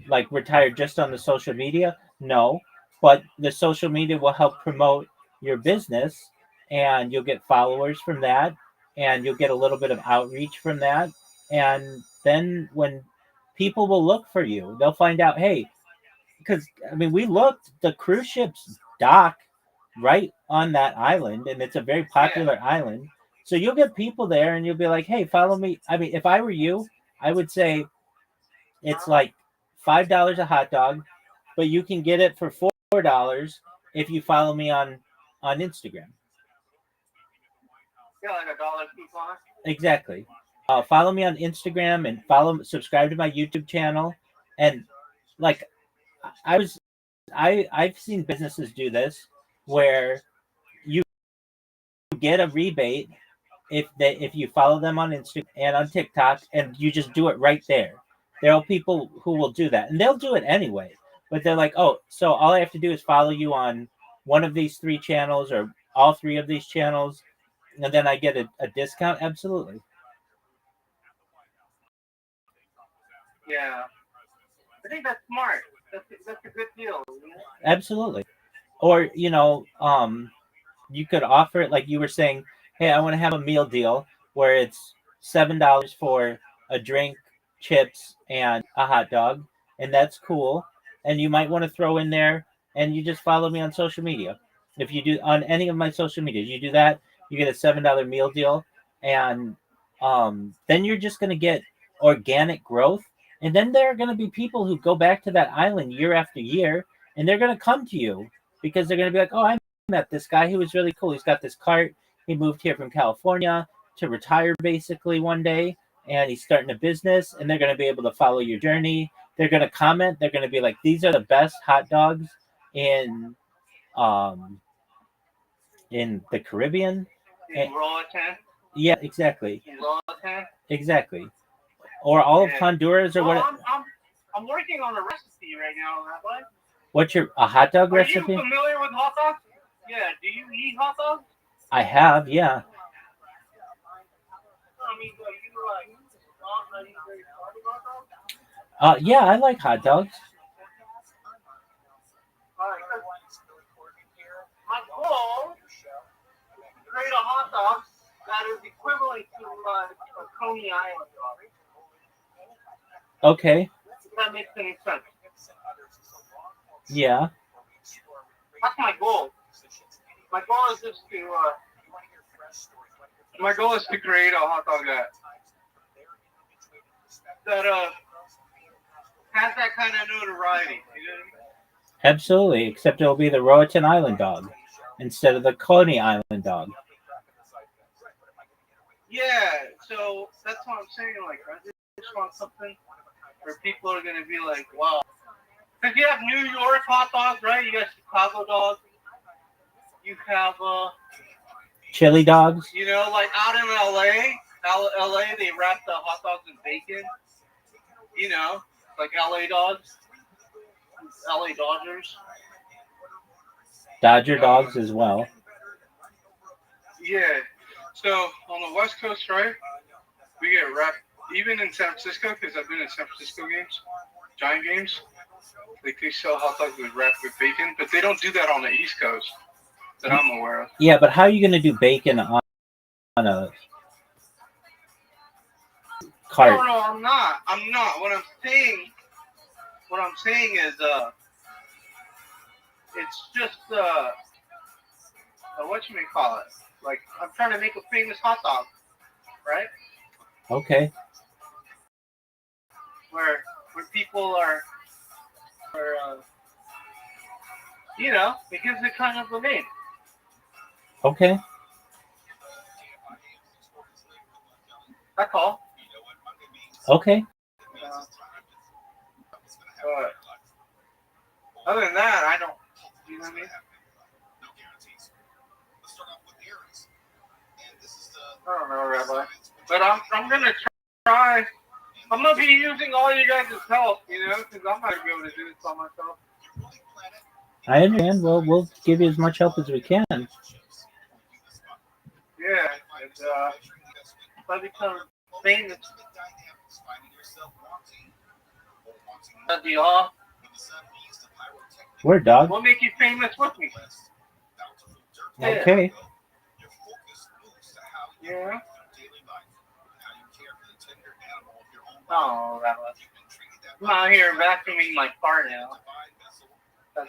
like retire just on the social media? No, but the social media will help promote your business, and you'll get followers from that, and you'll get a little bit of outreach from that. And then when people will look for you, they'll find out, hey, because I mean, we looked, the cruise ships dock right on that island, and it's a very popular island. So you'll get people there, and you'll be like, hey, follow me. I mean, if I were you, I would say it's like $5 a hot dog, but you can get it for $4 if you follow me on Instagram. Yeah, like $1 coupon. Exactly. Follow me on Instagram and subscribe to my YouTube channel. And like I've seen businesses do this where you get a rebate if you follow them on Instagram and on TikTok, and you just do it right there. There are people who will do that, and they'll do it anyway. But they're like, oh, so all I have to do is follow you on one of these 3 channels or all 3 of these channels, and then I get a discount. Absolutely. Yeah. I think that's smart. That's a good deal. You know? Absolutely. Or you could offer it like you were saying, hey, I want to have a meal deal where it's $7 for a drink, chips, and a hot dog, and that's cool. And you might want to throw in there, and you just follow me on social media. If you do on any of my social media, you do that, you get a $7 meal deal, and then you're just going to get organic growth. And then there are going to be people who go back to that island year after year, and they're going to come to you because they're going to be like, oh, I met this guy. He was really cool. He's got this cart. He moved here from California to retire basically one day, and he's starting a business, and they're going to be able to follow your journey. They're going to comment. They're going to be like, these are the best hot dogs in the Caribbean. In Roatan. Yeah, exactly. In Roatan. Exactly. Or all of Honduras or what? I'm working on a recipe right now, Rabbi. What's a hot dog recipe? Are you familiar with hot dogs? Yeah. Do you eat hot dogs? I have, yeah. I mean, do you hot dogs? Yeah, I like hot dogs. My goal is to create a hot dog that is equivalent to a Coney Island dog. Okay. If that makes any sense. Yeah. That's my goal. My goal is just to. My goal is to create a hot dog that has that kind of notoriety. You know what I mean? Absolutely, except it'll be the Roatan Island dog instead of the Coney Island dog. Yeah, so that's what I'm saying. Like, I just want something where people are gonna be like, wow. Because you have New York hot dogs, right? You got Chicago dogs. You have Chili dogs. You know, like out in LA, they wrap the hot dogs in bacon. You know, like LA dogs. LA Dodgers. Dodger dogs as well. Yeah. So on the West Coast, right, we get wrapped, even in San Francisco, because I've been in San Francisco games Giant Games. Like they sell hot dogs with wrapped with bacon, but they don't do that on the East Coast that I'm aware of. Yeah, but how are you going to do bacon on a cart? No, I'm not. What I'm saying is, it's just what you may call it. Like I'm trying to make a famous hot dog, right? Okay. Where people are it gives it kind of a name. Okay. That's all. Okay. Other than that, I don't. You know what I mean? I don't know, Rabbi. But I'm gonna try. I'm gonna be using all you guys' help, because I'm not gonna be able to do this by myself. I understand. Well, we'll give you as much help as we can. Yeah, and if I become famous, that'd be all. Word, dog. We'll make you famous with me. Okay. Yeah. Oh, Rabbi. I'm out here vacuuming my car now. I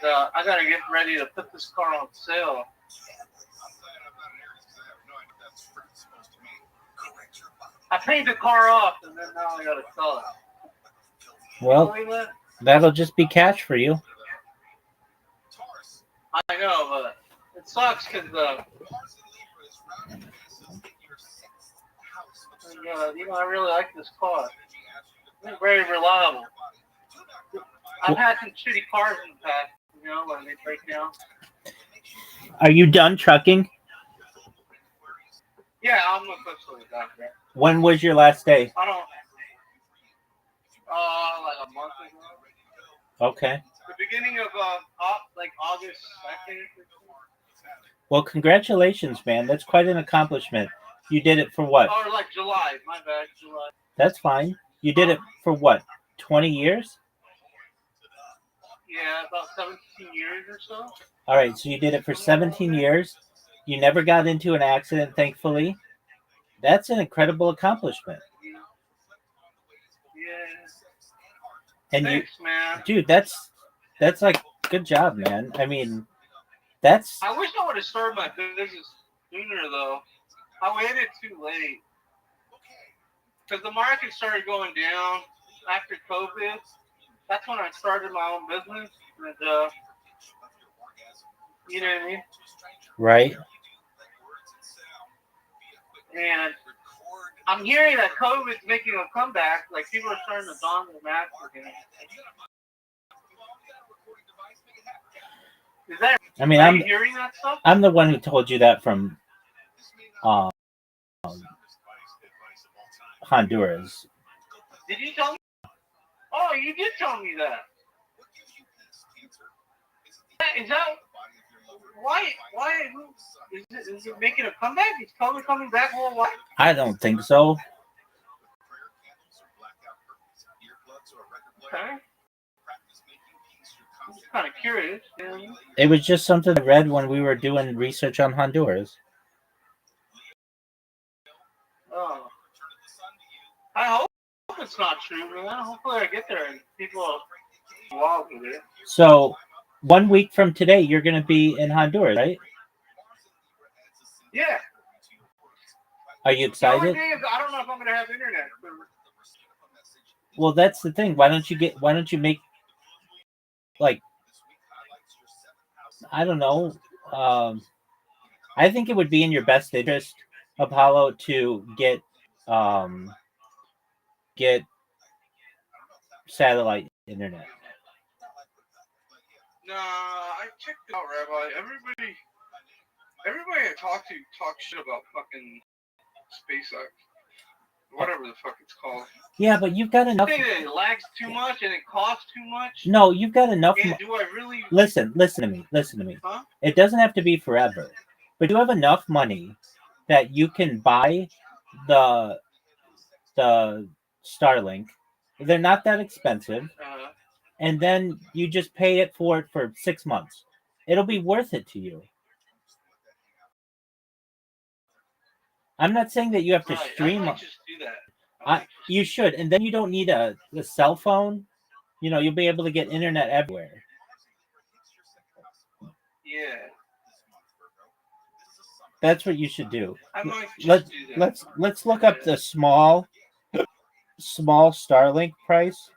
gotta get ready to put this car on sale. I paid the car off, and then now I gotta sell it. Well, that'll just be cash for you. I know, but it sucks because I really like this car. It's very reliable. I've had some shitty cars in the past, when they break down. Are you done trucking? Yeah, I'm officially done. When was your last day? I don't. Like a month ago. Okay. The beginning of August 2nd. Well, congratulations, man. That's quite an accomplishment. You did it for what? Or like July. My bad, July. That's fine. You did it for what? 20 years? Yeah, about 17 years or so. All right, so you did it for 17 years. You never got into an accident, thankfully. That's an incredible accomplishment. Yeah. And Thanks, man. Dude, that's like good job, man. I mean, that's. I wish I would have started my business sooner, though. I waited too late because the market started going down after COVID. That's when I started my own business, and you know what I mean? Right. And I'm hearing that COVID's making a comeback. Like people are starting to don their masks again. Is that? I mean, are you hearing that stuff? I'm the one who told you that from Honduras. Did you tell me? Oh, you did tell me that. Is that why? Is it making a comeback? Is COVID coming back worldwide? I don't think so. Okay. I'm just kind of curious. It was just something I read when we were doing research on Honduras. Oh. I hope it's not true, man. Hopefully I get there and people are wild with it. So, 1 week from today, you're going to be in Honduras, right? Yeah. Are you excited? The only thing is, I don't know if I'm going to have internet. Well, that's the thing. Why don't you make, like, I don't know. I think it would be in your best interest, Apollo, to get satellite internet. Nah, I checked it out, Rabbi. Everybody I talk to talks shit about fucking SpaceX. Whatever the fuck it's called. Yeah, but you've got enough. I think it lags too much and it costs too much. No, you've got enough. And do I really listen to me? Huh? It doesn't have to be forever, but you have enough money that you can buy the Starlink. They're not that expensive. and then you just pay it for 6 months. It'll be worth it to you. I'm not saying that you have to Right. stream. I might just do that. You should, and then you don't need a cell phone. You'll be able to get internet everywhere. Yeah. That's what you should do. I might just do that. Let's look up the small Starlink price.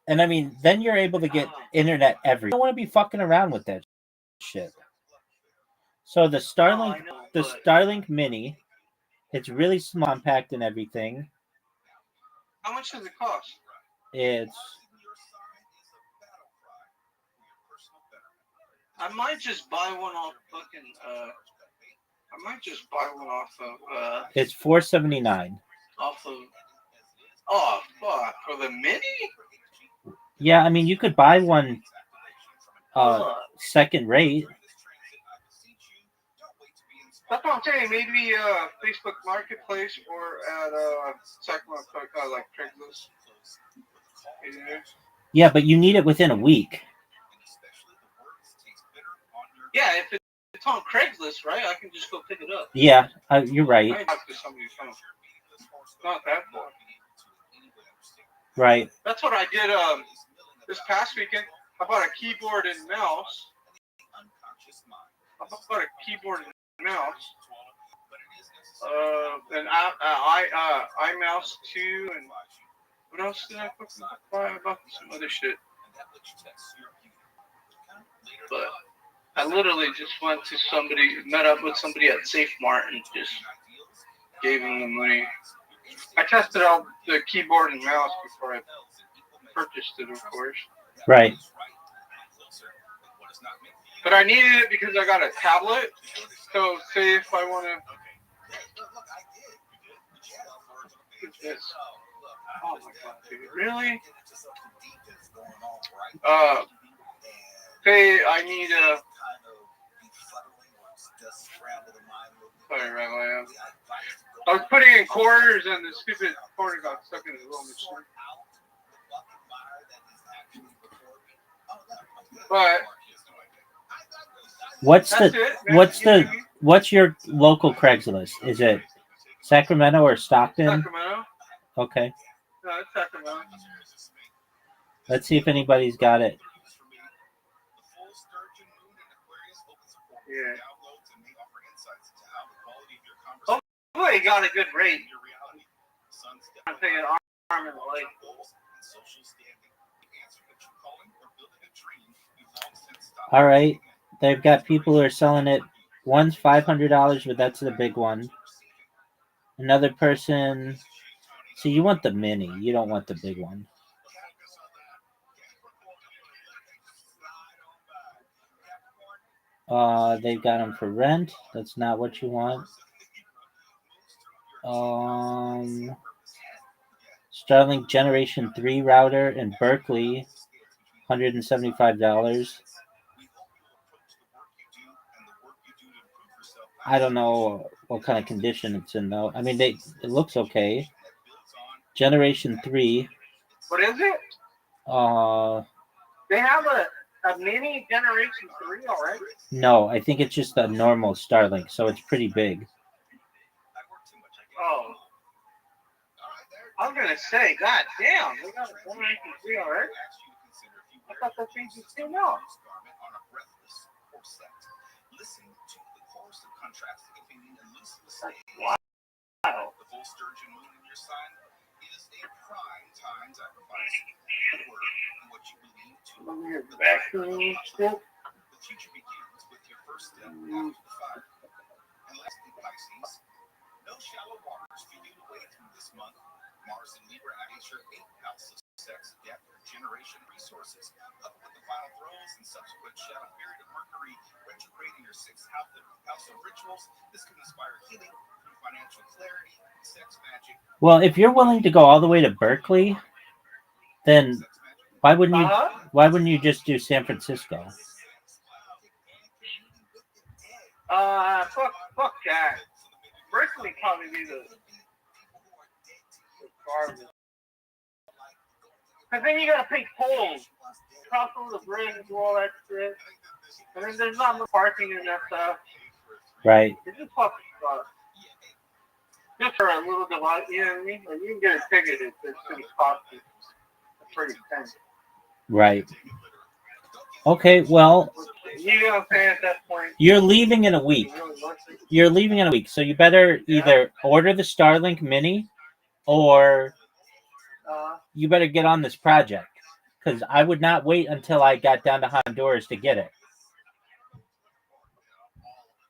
And I mean, then you're able to get internet everywhere. You don't want to be fucking around with that shit. So the Starlink Mini, it's really small, compact, and everything. How much does it cost? It's. I might just buy one off fucking. I might just buy one off of. It's $479. Off of. Oh fuck! For the mini? Yeah, I mean, you could buy one. Second rate. That's what I'm saying. Maybe Facebook Marketplace or at Sacramento, like Craigslist. Yeah, but you need it within a week. Yeah, if it's on Craigslist, right? I can just go pick it up. Yeah, you're right. I have to somebody's phone. It's not that far. Right. That's what I did this past weekend. I bought a keyboard and mouse. And iMouse 2, and what else did I fucking buy? I bought some other shit. But I literally just went to met up with somebody at Safe Mart and just gave them the money. I tested out the keyboard and mouse before I purchased it, of course. Right. But I needed it because I got a tablet. So say if I want to. This. Oh my god, dude. Really? Say I need a. Sorry, Rabbi. I was putting in quarters and the stupid quarter got stuck in his little machine. But what's your local Craigslist? Is it Sacramento or Stockton? Sacramento. Okay. No, it's Sacramento. Let's see if anybody's got it. Yeah. Hopefully he got a good rate. I'm thinking arm and leg. All right. They've got people who are selling it. One's $500, but that's the big one. Another person. So you want the mini. You don't want the big one. They've got them for rent. That's not what you want. Starlink Generation 3 router in Berkeley, $175. I don't know what kind of condition it's in though. I mean, it looks okay. Generation 3. What is it? They have a mini Generation 3 already? No, I think it's just a normal Starlink, so it's pretty big. Oh. I was gonna say, god damn, they got a Generation 3 already? I thought that thing was still out. Wow. The full sturgeon moon in your sign is a prime time sacrifice for what you believe to the future begins with your first step after the fire. And lastly, Pisces, no shallow waters for you to wade through this month. Mars and Libra activate your 8th house of sex, depth, generation, resources. Coupled with the final throes and subsequent shadow period of Mercury retrograde in your 6th house of rituals, this can inspire healing through financial clarity, sex magic. Well, if you're willing to go all the way to Berkeley, then why wouldn't you just do San Francisco? Fuck that. Berkeley probably be the farthest. Because then you gotta pay tolls, cross over the bridge, and do all that shit. And then there's not much parking and that stuff. Right. It just fucking sucks. Just for a little bit, you know what I mean? Like you can get a ticket, it's gonna cost you a pretty penny. Right. Okay, well, You know what I'm saying at that point? you're leaving in a week. You're leaving in a week, so you better either order the Starlink Mini or you better get on this project. Because I would not wait until I got down to Honduras to get it.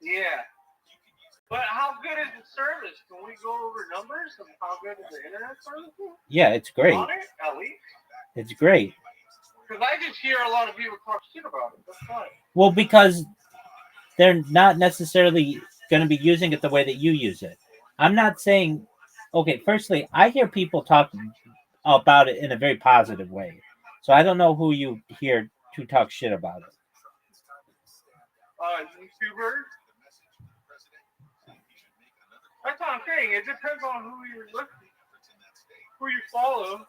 Yeah. But how good is the service? Can we go over numbers of how good is the internet service? Yeah, it's great. On it, at least? It's great. Because I just hear a lot of people talk shit about it. That's fine. Well, because they're not necessarily going to be using it the way that you use it. I'm not saying, okay, firstly, I hear people talk about it in a very positive way. So I don't know who you hear to talk shit about it. YouTubers? That's what I'm saying. It depends on who you're listening, who you follow.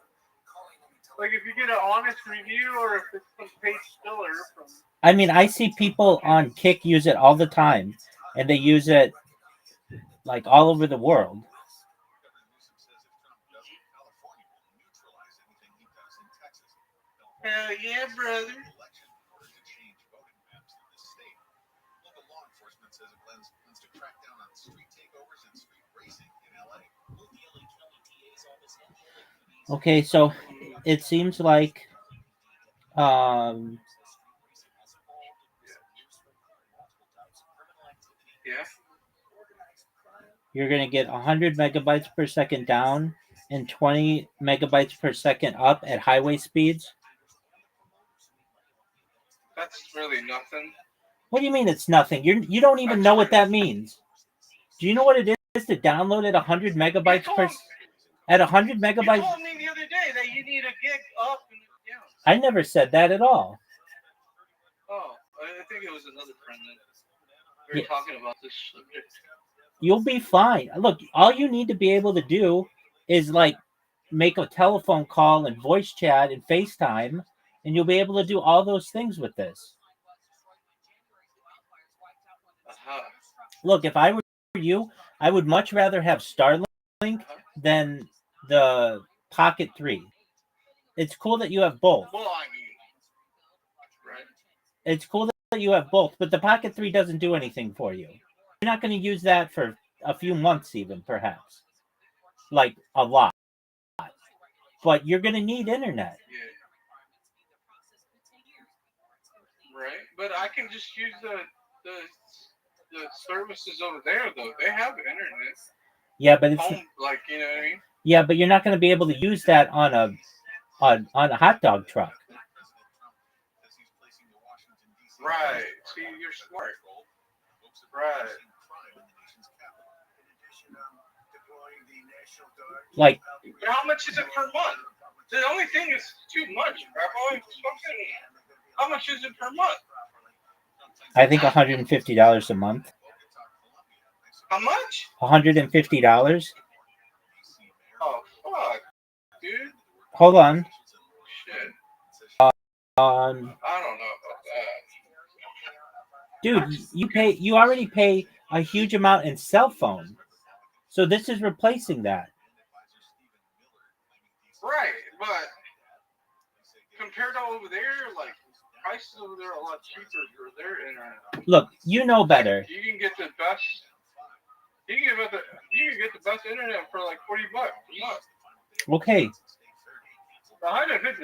Like if you get an honest review or if it's some paid filler from... I mean, I see people on Kick use it all the time, and they use it like all over the world. Hell yeah, brother. Okay, so it seems like you're going to get 100 megabytes per second down and 20 megabytes per second up at highway speeds. That's really nothing. What do you mean it's nothing? You don't even know what that means. Do you know what it is to download at 100 megabytes per... At 100 megabytes... You told me the other day that you need a gig up and down. I never said that at all. Oh, I think it was another friend that we were talking about this subject. You'll be fine. Look, all you need to be able to do is like make a telephone call and voice chat and FaceTime, and you'll be able to do all those things with this. Look, if I were you, I would much rather have Starlink than the Pocket 3. It's cool that you have both. Well, I mean, right. It's cool that you have both, but the Pocket 3 doesn't do anything for you. You're not going to use that for a few months even, perhaps. Like, a lot. But you're going to need internet. Yeah. Right, but I can just use the services over there, though. They have internet. Yeah, but it's... Home, like, you know what I mean? Yeah, but you're not going to be able to use that on a hot dog truck. Right. See, you're smart. Right. Like, but how much is it per month? The only thing is too much, bro. How much is it per month? I think $150 a month. How much? $150. Oh, fuck, dude. Hold on. Shit. I don't know about that. Dude, you already pay a huge amount in cell phone. So this is replacing that. Right, but compared to over there, like prices over there are a lot cheaper for their internet. Look, you know better. You can get the best. You can get the best internet for like $40 a month. Okay. $150 is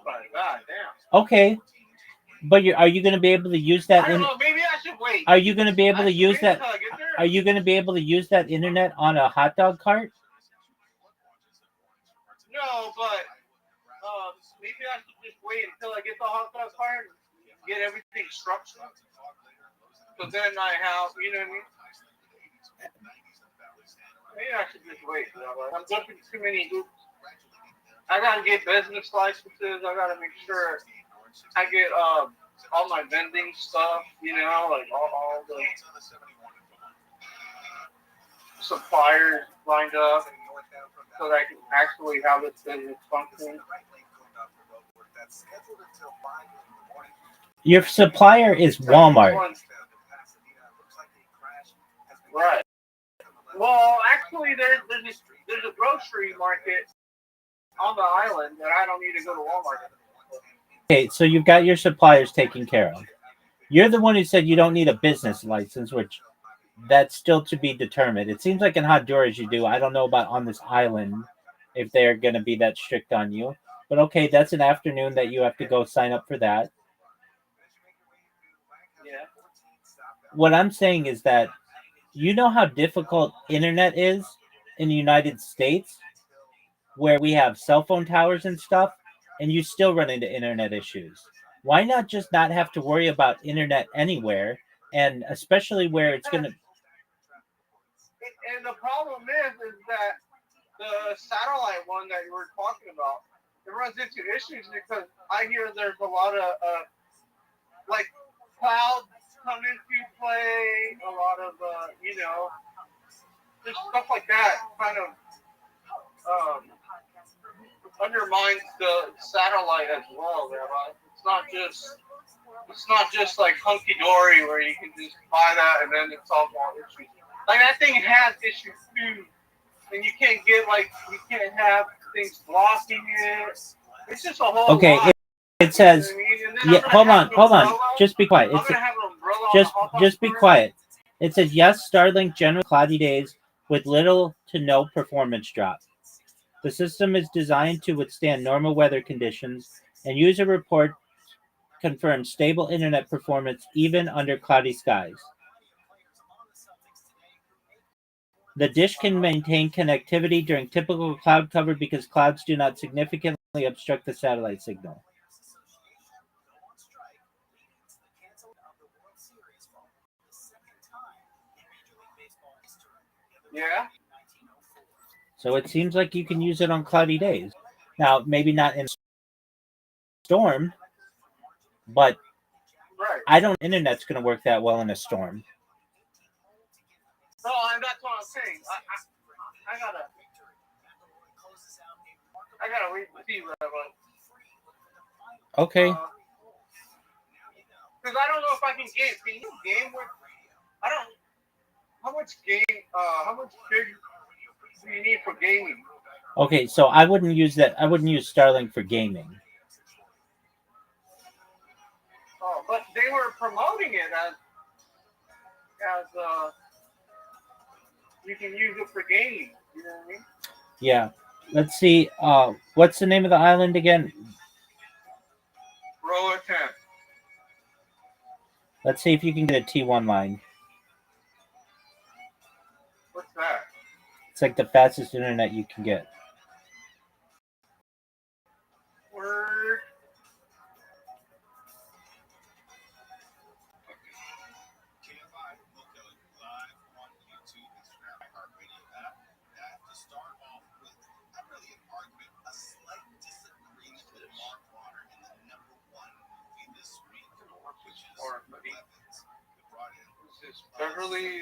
like, god damn. Okay. But are you going to be able to use that? I don't know. Maybe I should wait. Are you going to be able to use that? Are you going to be able to use that internet on a hot dog cart? No, but maybe I should just wait until I get the hot dog cart and get everything structured. So then I have, you know what I mean? Maybe I should just wait. I'm jumping too many hoops. I gotta get business licenses. I gotta make sure I get all my vending stuff. You know, like all the suppliers lined up so that I can actually have this business function. scheduled until 5 in the morning. Your supplier is Walmart. Right. Well, actually, there's a grocery market on the island that I don't need to go to Walmart. Okay, so you've got your suppliers taken care of. You're the one who said you don't need a business license, which that's still to be determined. It seems like in Honduras you do. I don't know about on this island if they're going to be that strict on you. But okay, that's an afternoon that you have to go sign up for that. Yeah. What I'm saying is that you know how difficult internet is in the United States, where we have cell phone towers and stuff, and you still run into internet issues. Why not just not have to worry about internet anywhere, and especially where it's going to... And the problem is that the satellite one that you were talking about, it runs into issues because I hear there's a lot of like clouds come into play, a lot of just stuff like that kind of undermines the satellite as well. Rabbi. It's not just like hunky dory where you can just buy that and then it's all issues. Like that thing has issues too, and you can't have things blocking it. It's just a whole Okay, lot. it says... Yeah, hold on. Just be quiet. Just be quiet. It says, yes, Starlink generally cloudy days with little to no performance drop. The system is designed to withstand normal weather conditions, and user report confirms stable internet performance even under cloudy skies. The dish can maintain connectivity during typical cloud cover because clouds do not significantly obstruct the satellite signal. Yeah. So it seems like you can use it on cloudy days. Now, maybe not in a storm, but right. I don't think internet's going to work that well in a storm. No, and that's what I'm saying. I gotta wait and see what I want. Okay. Because I don't know if I can game. Can you game with? I don't. How much game? How much big do you need for gaming? Okay, so I wouldn't use that. I wouldn't use Starlink for gaming. Oh, but they were promoting it as you can use it for gaming. You know what I mean? Yeah. Let's see. What's the name of the island again? Roatan. Let's see if you can get a T1 line. What's that? It's like the fastest internet you can get. Word. Beverly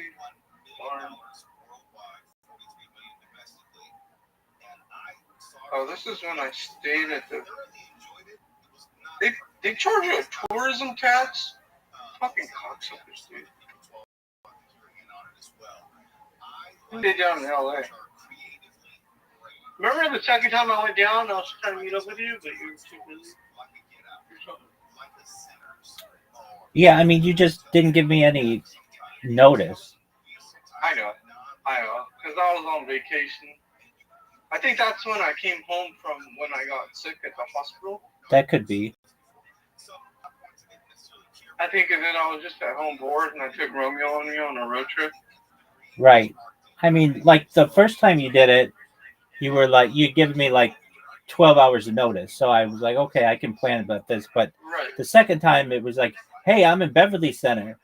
Oh, this is when I stayed at the. They charge you a tourism tax. Fucking cocksuckers, dude. They down in LA. Remember the second time I went down, I was trying to meet up with you, but you were too busy. Yeah, I mean, you just didn't give me any notice. I know, because I was on vacation. I think that's when I came home from when I got sick at the hospital. That could be. I think, and then I was just at home bored, and I took Romeo and me on a road trip. Right. I mean, like the first time you did it, you were like, you give me like 12 hours of notice. So I was like, okay, I can plan about this. But right. The second time it was like, hey, I'm in Beverly Center.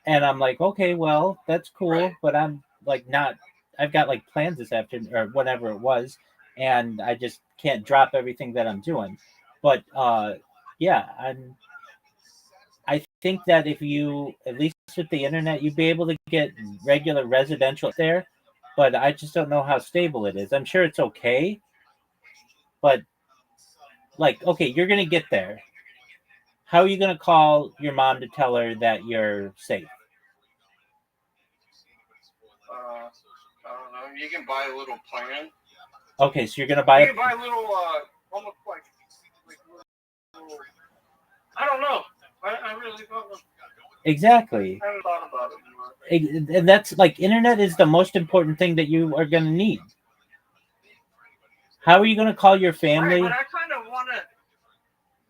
And I'm like, okay, well, that's cool. Right. But I'm like not, I've got like plans this afternoon or whatever it was. And I just can't drop everything that I'm doing. But yeah, I think that if you, at least with the internet, you'd be able to get regular residential there. But I just don't know how stable it is. I'm sure it's okay. But like, okay, you're gonna get there. How are you gonna call your mom to tell her that you're safe? I don't know. You can buy a little plan. Okay, so you're gonna buy You a. can buy a little, almost like little, I don't know. I really don't know. Exactly. I haven't thought about it. And that's like internet is the most important thing that you are gonna need. How are you gonna call your family? Right, but I kind of want to.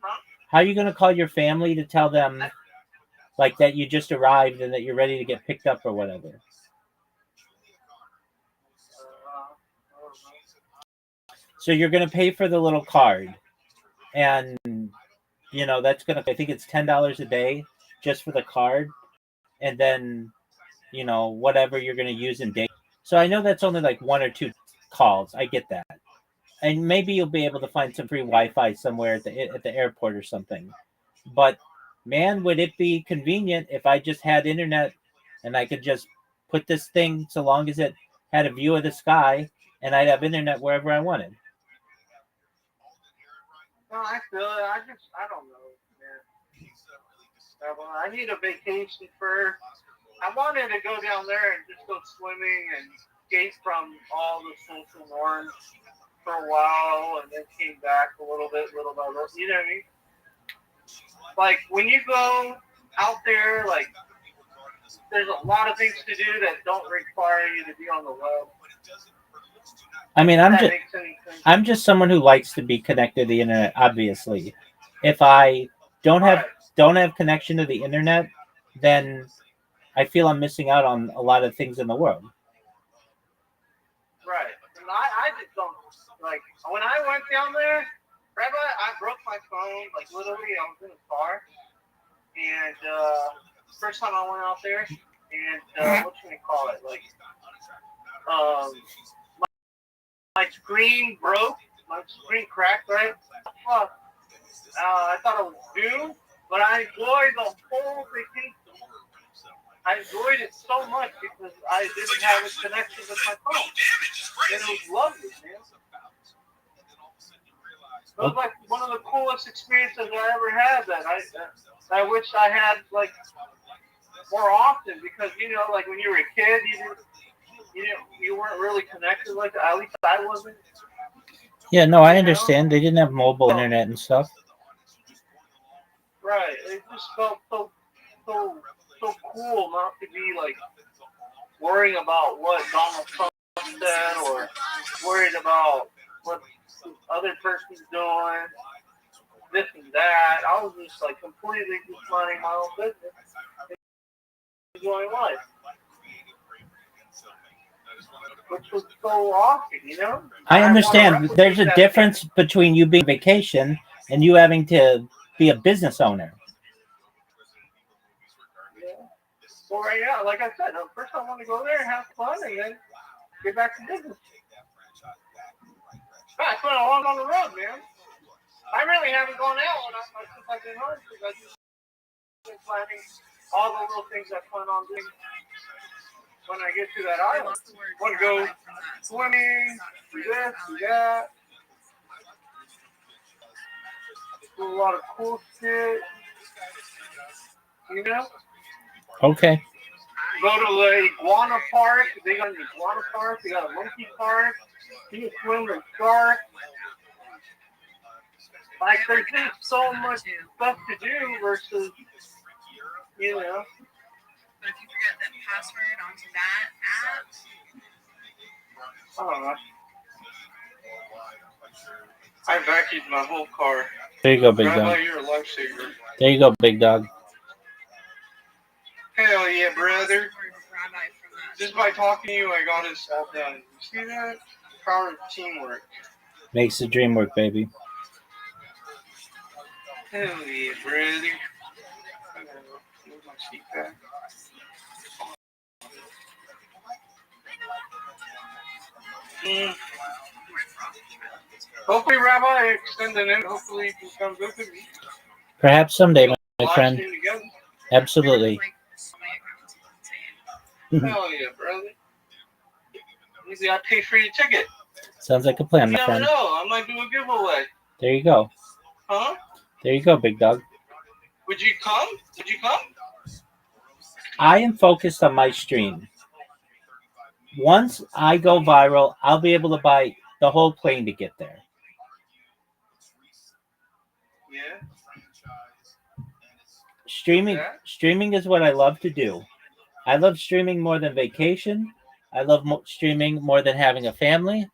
Huh? How are you gonna call your family to tell them, like, that you just arrived and that you're ready to get picked up or whatever? So you're gonna pay for the little card, and that's gonna. I think it's $10 a day just for the card, and then whatever you're gonna use in data. So I know that's only like 1 or 2 calls. I get that, and maybe you'll be able to find some free Wi-Fi somewhere at the airport or something. But man, would it be convenient if I just had internet and I could just put this thing, so long as it had a view of the sky, and I'd have internet wherever I wanted. No, I feel it. I don't know, man. I need a vacation first. I wanted to go down there and just go swimming and escape from all the social norms for a while, and then came back a little bit, little by little. You know what I mean? Like, when you go out there, like, there's a lot of things to do that don't require you to be on the web. I mean, I'm just someone who likes to be connected to the internet. Obviously, if I don't have connection to the internet, then I feel I'm missing out on a lot of things in the world. Right. And I just don't, like, when I went down there, Rabbi, I broke my phone, like, literally, I was in a car, and first time I went out there, and what should we call it, like, my screen broke, my screen cracked, right? Fuck. I thought it was due, but I enjoyed the whole vacation. I enjoyed it so much because I didn't have a connection with my phone. And it was lovely, man. It was like one of the coolest experiences I ever had that I wish I had, like, more often, because, like, when you were a kid, you weren't really connected like that. At least I wasn't. Yeah, no, I understand. They didn't have mobile internet and stuff. Right. It just felt so cool not to be, like, worrying about what Donald Trump said, or worried about what the other person's doing, this and that. I was just, like, completely just minding my own business, enjoying life, which was so awesome, I understand. There's a difference between you being on vacation and you having to be a business owner. Well, right now, like I said, first I want to go there and have fun, and then get back to business. I spent a long on the road, man. I really haven't gone out since I've been home, because I've just been planning all the little things I plan on doing when I get to that island. Want to go swimming, do this, do that. Do a lot of cool shit. Okay. Go to the iguana park. They got an iguana park. They got a monkey park. You can swim with sharks. Like, there's just so much stuff to do versus, But if you forget that password onto that app, I don't know. I vacuumed my whole car. There you go, big Rabbi, dog. you're a lifesaver. There you go, big dog. Hell yeah, brother. Just by talking to you, I got us all done. You see that? Power of teamwork. Makes the dream work, baby. Hell yeah, brother. Move my seat back. Hopefully, Rabbi, extend an end. Hopefully, you can come visit me. Perhaps someday, my friend. Together. Absolutely. Hell yeah, brother. Easy, I pay for your ticket. Sounds like a plan, You my never friend. know. I might do a giveaway. There you go. Huh? There you go, big dog. Would you come? Would you come? I am focused on my stream. Once I go viral, I'll be able to buy the whole plane to get there. Yeah. Streaming is what I love to do. I love streaming more than vacation. I love streaming more than having a family.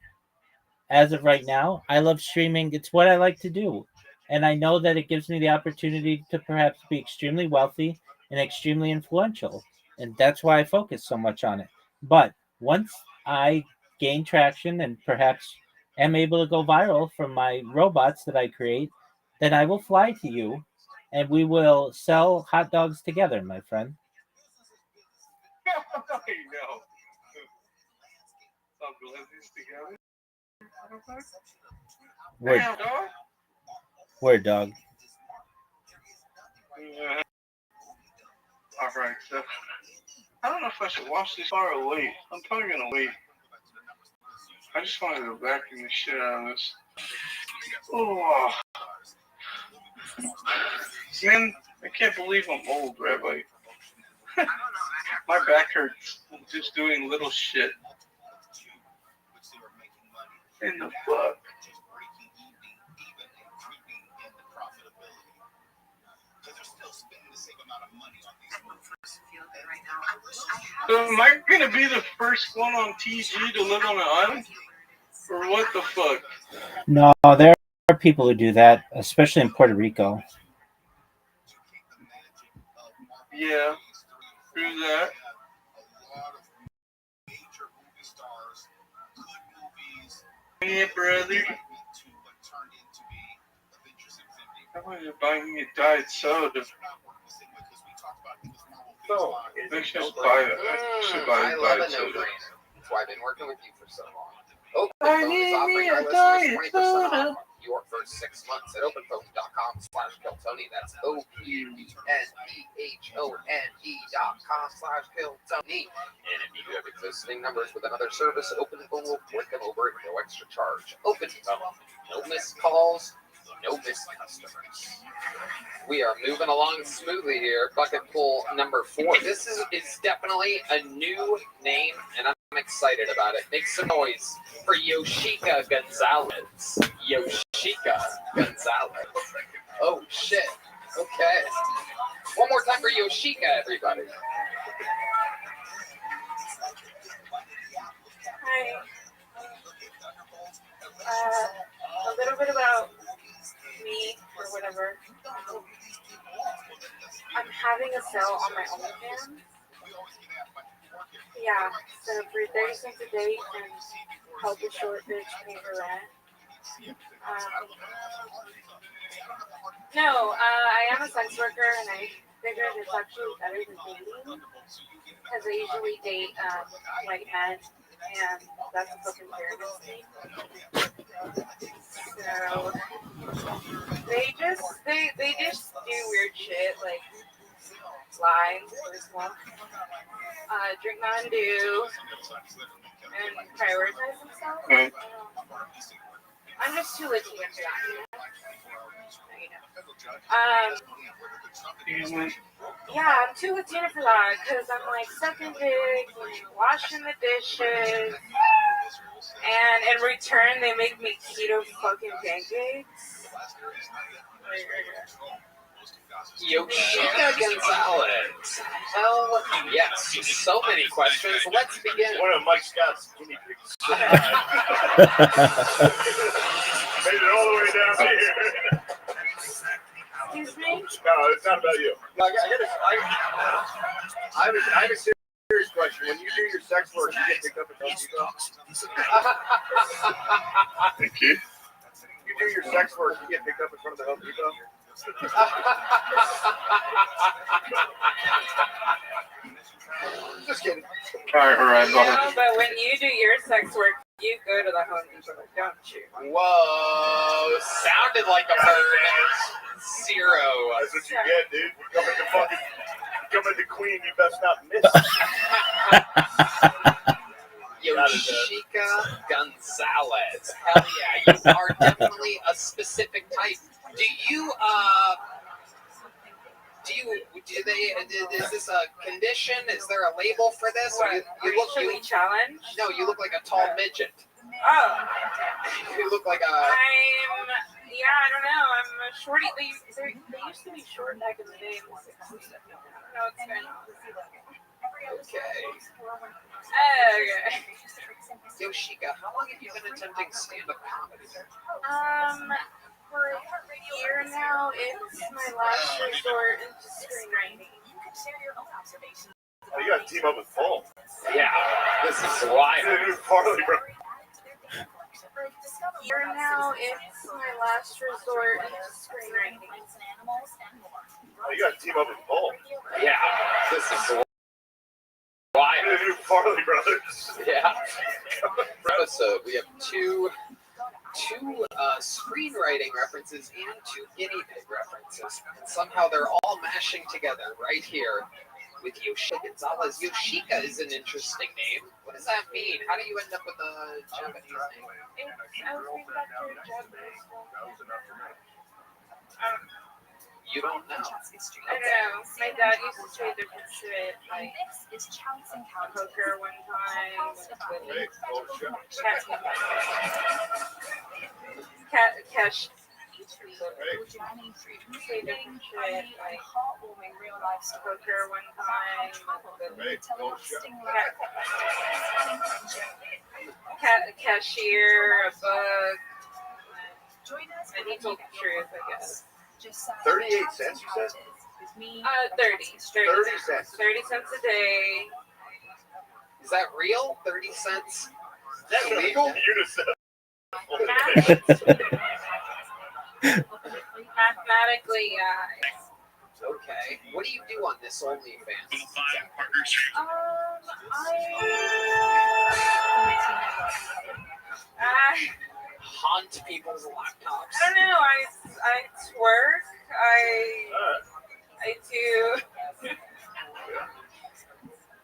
As of right now, I love streaming. It's what I like to do. And I know that it gives me the opportunity to perhaps be extremely wealthy and extremely influential. And that's why I focus so much on it. But once I gain traction and perhaps am able to go viral from my robots that I create, then I will fly to you and we will sell hot dogs together, my friend. No. Some glizzies together. Word, Damn, dog. word dog. Yeah. All right, so I don't know if I should watch this far or wait. I'm probably gonna wait. I just wanted to vacuum the shit out of this. Oh, man, I can't believe I'm old, Rabbi. My back hurts just doing little shit. In the fuck. So am I gonna be the first one on TG to live on an island? Or what the fuck? No, there are people who do that, especially in Puerto Rico. Yeah, do that. Yeah, brother. I wanted to buy me a diet soda. So, I should buy it. I should buy I a love diet a soda. no-brainer. That's why I've been working with you for so long. Open I Phone is need offering me our a listeners diet 20% soda. off your first 6 months at openphone.com/Kiltony. That's openphone.com/Kiltony. And if you have existing numbers with another service, Open Phone will port them over at no extra charge. Open Phone. No missed calls, no missed customers. We are moving along smoothly here. Bucket pull number 4. This is definitely a new name, and I'm excited about it. Make some noise for Yoshika Gonzalez. Yoshika Gonzalez. Oh, shit. Okay. One more time for Yoshika, everybody. Hi. A little bit about me or whatever. I'm having a sale on my OnlyFans. Yeah, so for 30 cents a day, you can help a short bitch pay her rent. No, I am a sex worker, and I figured it's actually better than dating, because I usually date white men, and that's a fucking pyramid scheme. So they just do weird shit like lie, first one, drink Mountain Dew, and prioritize themselves. I'm just too Latina for that. Yeah, I'm too Latina for that because I'm like sucking dick and washing the dishes, and in return they make me keto fucking pancakes. Yoshika Gonzalez. Hell yes. So many questions. Let's begin. One of Mike Scott's guinea pigs. Made it all the way down here. Excuse me? No, it's not about you. I have a serious question. When you do your sex work, you get picked up at Home Depot? Thank you. You do your sex work, you get picked up in front of the Home Depot? Just kidding. All right. No, but when you do your sex work, you go to the Home Depot, don't you? Whoa, sounded like a bird. Zero. That's what you get, dude. You come at the queen, you best not miss. Yoshika Gonzalez. Hell yeah, you are definitely a specific type. Is this a condition? Is there a label for this? What? Racially challenged? No, you look like a tall midget. Oh. You look like a... I don't know. I'm a shorty. They used to be short back in the day in the 60s. I don't know what's going on. Okay. Yoshika, how long have you been attempting stand-up comedy? For a year now, it's my last resort into screenwriting. Oh, you got to team up with Paul. Yeah, this is wild. Farley, bro. Year now, it's my last resort into screenwriting. Oh, you got to team up with Paul. Yeah, this is wild. Farley brothers. Yeah. Episode, we have two screenwriting references and two guinea pig references. And somehow they're all mashing together right here with Yoshika Gonzalez. Yoshika is an interesting name. What does that mean? How do you end up with a Japanese name? I was thinking back to Japanese. You don't know. I know. My dad used to say different shit, like poker one time. Cash. Say different shit, like poker one time. Cashier, a book. And he told the truth, I guess. 38 cents, you said? 30 cents. 30 cents a day. Is that real? 30 cents? Is that legal? Mathematically, yeah. Okay. What do you do on this OnlyFans? Haunt people's laptops. I don't know. I twerk.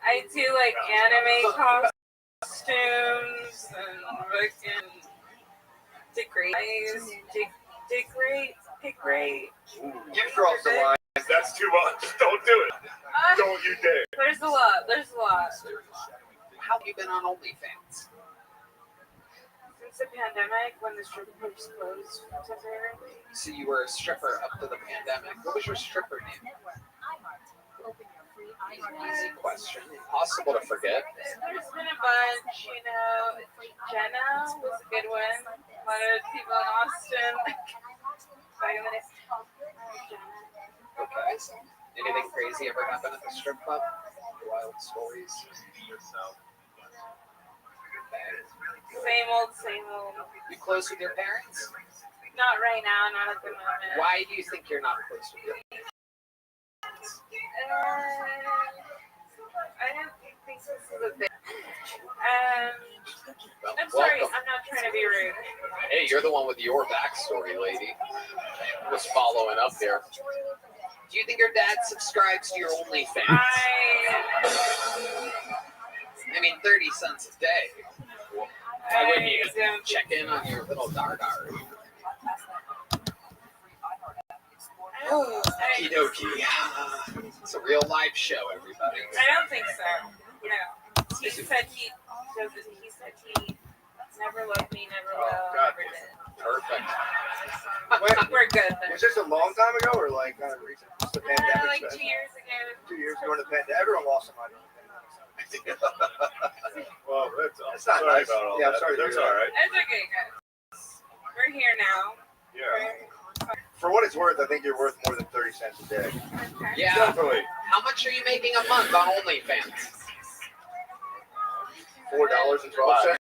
I do like anime costumes and fucking degrade. You cross the line. That's too much. Don't do it. Don't you dare. There's a lot. How have you been on OnlyFans? Since the pandemic, when the strip clubs closed temporarily. So you were a stripper up to the pandemic. What was your stripper name? Easy question. Impossible to forget. There's been a bunch, Jenna was a good one. A lot of people in Austin. Okay. Anything crazy ever happen at the strip club? Wild stories? Same old. You close with your parents? Not right now, not at the moment. Why do you think you're not close with your parents? I don't think this is a thing. I'm sorry, I'm not trying to be rude. Hey, you're the one with your backstory, lady. Just following up here. Do you think your dad subscribes to your OnlyFans? I mean, 30 cents a day. Why wouldn't you check in on your little dardar? Okie dokie. It's a real live show, everybody. I don't think so. No. He said he never loved me, never will, never did. Perfect. We're good. Was this a long time ago or like kind of recent? Just the pandemic? Like 2 years ago. 2 years during the pandemic. Everyone lost some money. Well, that's not nice. Yeah, I'm sorry. That's all right. It's okay, guys. We're here now. Yeah. For what it's worth, I think you're worth more than 30 cents a day. Okay. Yeah. Definitely. How much are you making a month on OnlyFans? $4.12.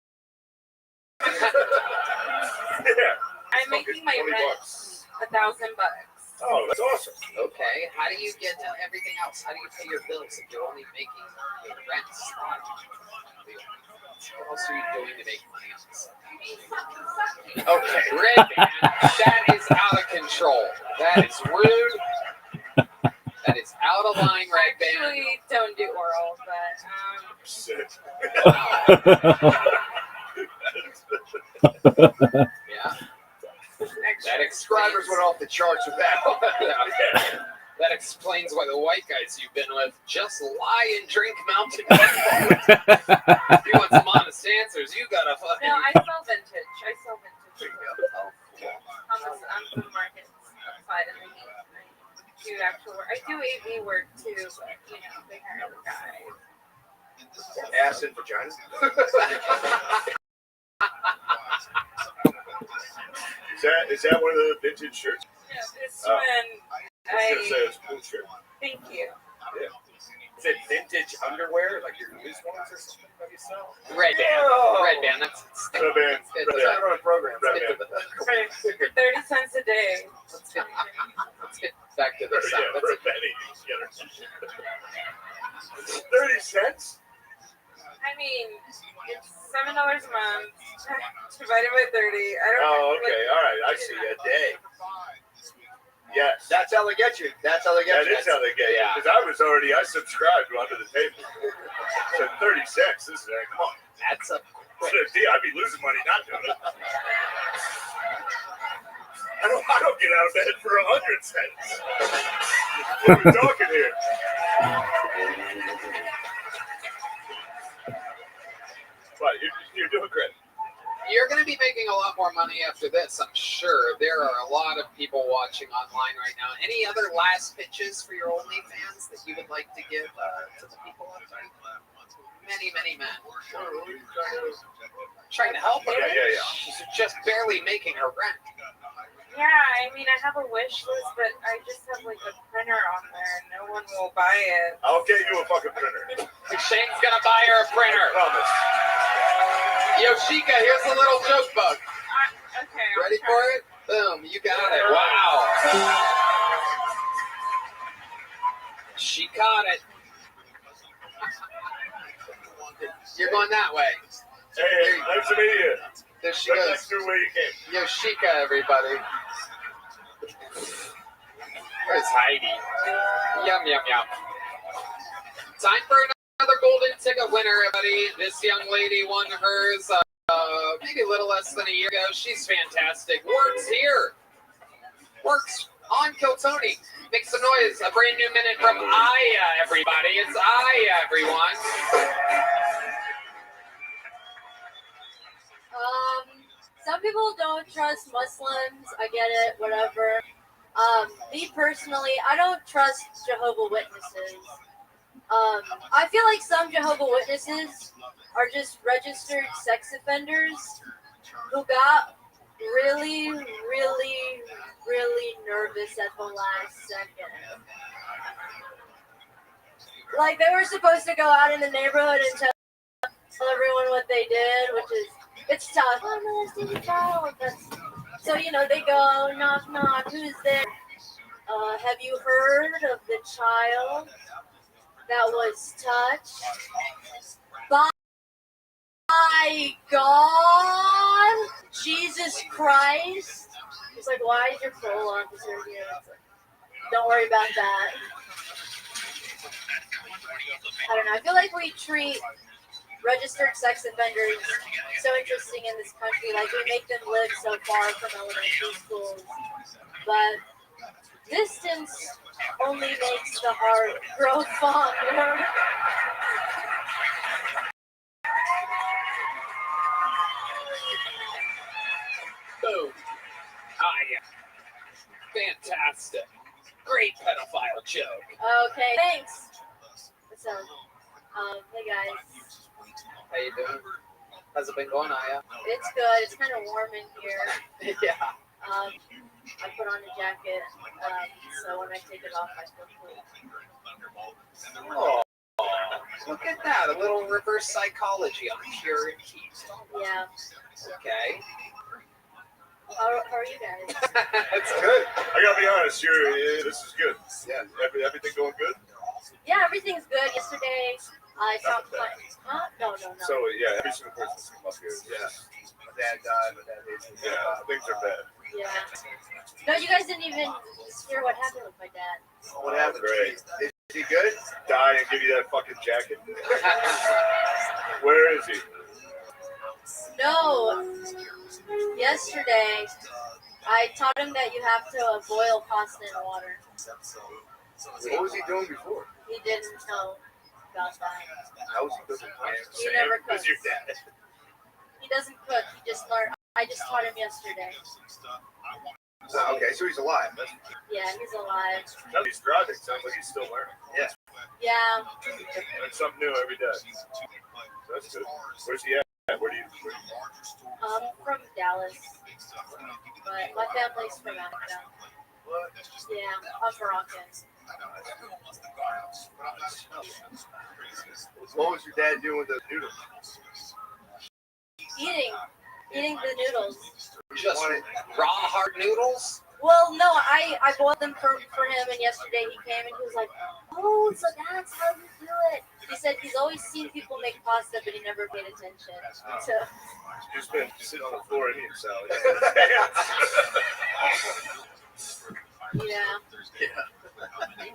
Yeah. I'm making my rent $1,000. Oh, that's awesome. Okay. How do you get to everything else? How do you pay your bills if you're only making your rent? What else are you doing to make money on this? Okay, Red Band, that is out of control. That is rude. That is out of line, Red Band. Actually, don't do oral, but Shit. Wow. Yeah. That subscribers went off the charts with that. That explains why the white guys you've been with just lie and drink Mountain Dew. If you want some honest answers, you gotta fucking. No, I sell vintage. There you go. On the market side of the game. I do actual work. I do AV work too, but you know, they hire the guy. Ass and vagina. Is that one of the vintage shirts? Yeah, it's when I was gonna say it's a cool shirt. Thank you. Yeah. Is it vintage underwear, like your used ones or something that you sell? Red band. Oh. Red band. That's Red band. Let's run a program. Red band. For 30 cents a day. Let's get back to this. Yeah, for a penny. 30 cents? I mean, it's $7 a month divided by 30. I don't know. Oh, okay. All right. I see. A day. Yes. That's how they get you. That's how they get you. That is how they get you. Because I subscribed under the table. So 30 cents. This is come on. That's a I'd be losing money not doing it. I don't get out of bed for 100 cents. What are we talking here? What? You're doing great. You're going to be making a lot more money after this, I'm sure. There are a lot of people watching online right now. Any other last pitches for your OnlyFans that you would like to give to the people out there? Many, many men. Trying to help her. Yeah. She's just barely making her rent. Yeah, I mean, I have a wish list, but I just have like a printer on there. No one will buy it. I'll get you a fucking printer. Shane's going to buy her a printer. I promise. Yoshika, here's a little joke bug. Okay. Ready for it? Boom, you got it. Wow. She caught it. You're going that way. Hey, nice to meet you. There she goes. Next to where you came. Yoshika, everybody. Where's Heidi? Yum, yum, yum. Time for another golden ticket winner, everybody. This young lady won hers maybe a little less than a year ago. She's fantastic. Works here. Works on Kiltony. Make some noise. A brand new minute from Aya, everybody. It's Aya, everyone. Some people don't trust Muslims. I get it, whatever. Me personally, I don't trust Jehovah's Witnesses. I feel like some Jehovah's Witnesses are just registered sex offenders who got really, really, really nervous at the last second. Like, they were supposed to go out in the neighborhood and tell everyone what they did, which is, it's tough. Oh, molesting a child. So, you know, they go, knock, knock, who's there? Have you heard of the child that was touched by God? Jesus Christ? He's like, why is your parole officer here? Don't worry about that. I don't know. I feel like we treat registered sex offenders so interesting in this country. Like, we make them live so far from elementary schools. But distance only makes the heart grow fonder. Boom. Fantastic. Great pedophile joke. Okay, thanks. So, hey guys. How you doing? How's it been going, Aya? It's good. It's kind of warm in here. Yeah. I put on a jacket, so when I take it off, I feel cool. Oh, look at that. A little reverse psychology on pure heat. Yeah. Okay. How are you guys? It's good. I gotta be honest, this is good. Yeah, everything going good? Yeah, everything's good. Yesterday, I talked to my... Huh? No. So, yeah, every single person up here. Yeah. My dad died, my dad hates me. Yeah, things are bad. Yeah. No, you guys didn't even hear what happened with my dad. What happened? Great. Is he good? Die and give you that fucking jacket? Where is he? No, yesterday I taught him that you have to boil pasta in water. What was he doing before? He didn't know about that. How was he cooking? He never Who's cooks. your dad? He doesn't cook. He just learned. I just taught him yesterday. Okay, so he's alive. Yeah, he's alive. Now he's driving. Sounds like he's still learning. Yeah. Yeah. Learn something new every day. That's good. Where's he at? Where do you? From Dallas, but my family's from Africa. Yeah, I'm Moroccan. What was your dad doing with those noodles? Eating the noodles. Just raw hard noodles? Well, no, I boiled them for him, and yesterday he came and he was like, "Oh, so that's how you do it." He said he's always seen people make pasta, but he never paid attention. So You've just been sitting on the floor eating salad. yeah.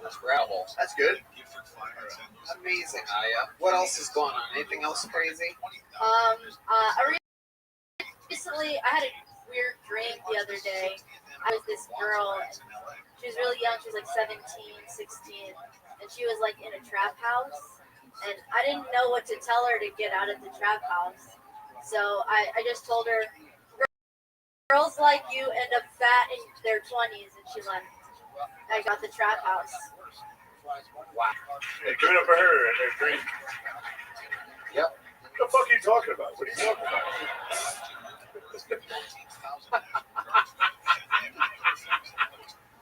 Incredible. That's good. Amazing, Aya. What else is going on? Anything else crazy? Recently, I had a weird dream the other day. I was this girl, and she was really young, she was like 17, 16, and she was like in a trap house, and I didn't know what to tell her to get out of the trap house. So I just told her, girls like you end up fat in their 20s, and she went, I got the trap house. Wow. Hey, give it up for her and her dream. Yep. What the fuck are you talking about? What are you talking about?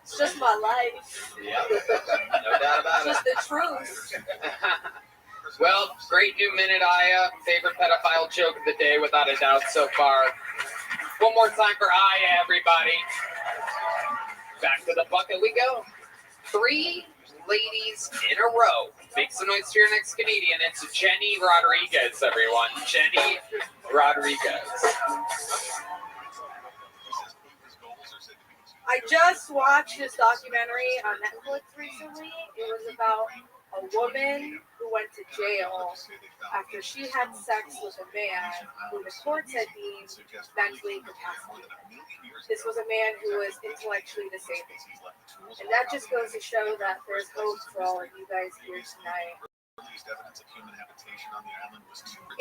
It's just my life. Yep. No doubt about It's it. just the truth. Well, great new minute, Aya. Favorite pedophile joke of the day, without a doubt, so far. One more time for Aya, everybody. Back to the bucket we go. 3 ladies in a row. Make some noise to your next comedian. It's Jenny Rodriguez, everyone. Jenny Rodriguez. I just watched this documentary on Netflix recently. It was about a woman who went to jail after she had sex with a man who the courts had deemed mentally incapacitated. This was a man who was intellectually disabled. And that just goes to show that there's hope for all of you guys here tonight.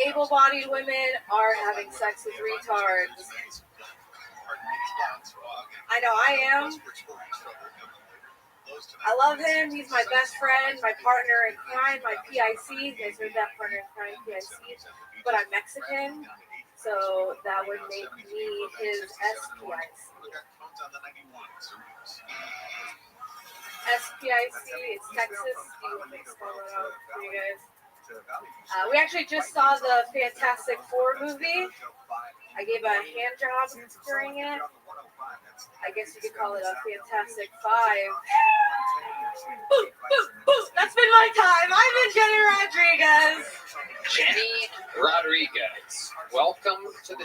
Able-bodied women are having sex with retards. I know I am. I love him. He's my best friend, my partner in crime, my PIC. You guys heard that, partner in crime, PIC. But I'm Mexican, so that would make me his SPIC. SPIC, it's Texas. You want me to spell it out for you guys? We actually just saw the Fantastic Four movie. I gave a hand job during it. I guess you could call it a Fantastic Five. Boo, boo, boo. That's been my time. I've been Jenny Rodriguez. Jenny Rodriguez. Welcome to the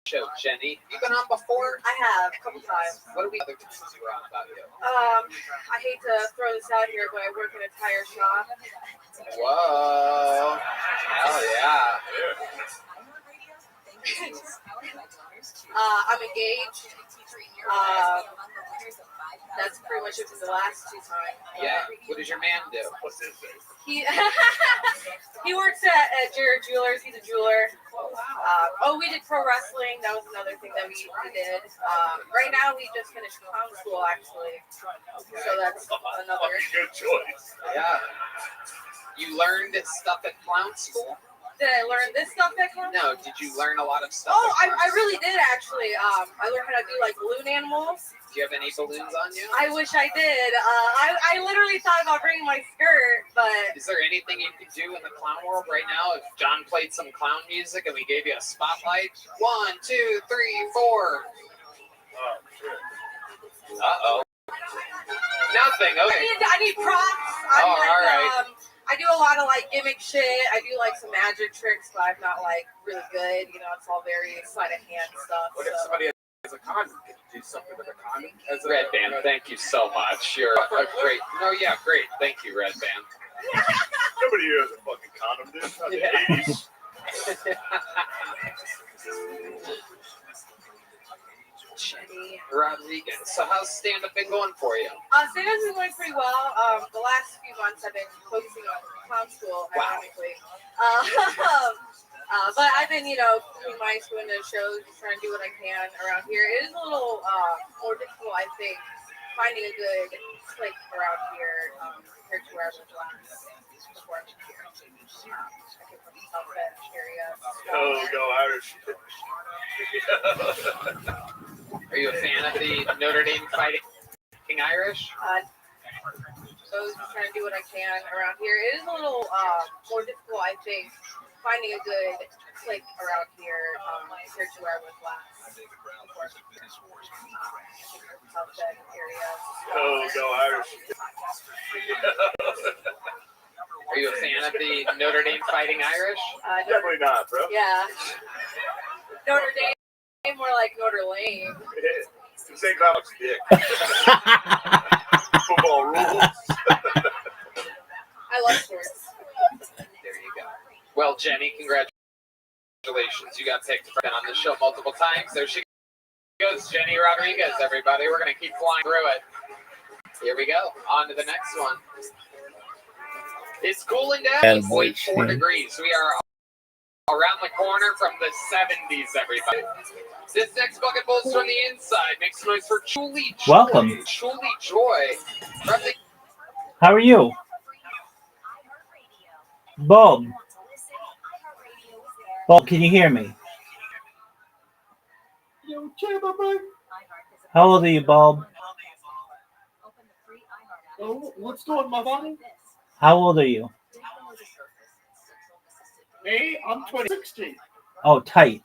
show, Jenny. You been on before? I have, a couple times. What are we other things we're on about you? I hate to throw this out here, but I work in a tire shop. Whoa. Hell yeah. I'm engaged. That's pretty much it for the last 2 times. Yeah. What does your man do? What's his name? He works at Jared Jewelers. He's a jeweler. We did pro wrestling. That was another thing that we did. Right now, we just finished clown school, actually. So that's another good choice. Yeah. You learned stuff at clown school? Did I learn this stuff at clown school? No. Did you learn a lot of stuff? Oh, I really did, actually. I learned how to do, like, balloon animals. Do you have any balloons on you? I wish I did. I literally thought about bringing my skirt, but... Is there anything you could do in the clown world right now if John played some clown music and we gave you a spotlight? 1, 2, 3, 4. Uh-oh. Nothing. Okay. I need props. All right. I do a lot of like gimmick shit. I do like some magic tricks, but I'm not like really good. You know, it's all very sleight of hand stuff. What if somebody has a condom? Can you do something with a condom? Red Band, thank you so much. You're a great. No, yeah, great. Thank you, Red Band. Nobody here has a fucking condom, dude. Not the 80s. weekend. So how's stand-up been going for you? Stand-up's been going pretty well. The last few months I've been focusing on clown school, ironically. But I've been, doing my school into shows, just trying to do what I can around here. It is a little more difficult, I think, finding a good clique around here compared to where I was last before I moved here. I came from the South Bend area. Go Irish. Are you a fan of the Notre Dame Fighting Irish? So just trying to do what I can around here. It is a little more difficult, I think, finding a good clique around here compared to where I was last. South Bend area. Go Irish. Are you a fan of the Notre Dame Fighting Irish? Definitely not, bro. Yeah. Notre Dame, more like Notre Lame. St. Cloud's dick. Football rules. I love sports. There you go. Well, Jenny, congratulations. You got picked for on the show multiple times. There she goes, Jenny Rodriguez, everybody. We're going to keep flying through it. Here we go. On to the next one. It's cooling down. It's like 4 degrees. We are around the corner from the 70s, everybody. This next bucket bowl's from the inside. Make some noise for Julie Joy. Welcome. Julie Joy. How are you? Bob. Bob, can you hear me? How old are you, Bob? Oh, what's going, my buddy? How old are you? Me? I'm 2016. Oh, tight.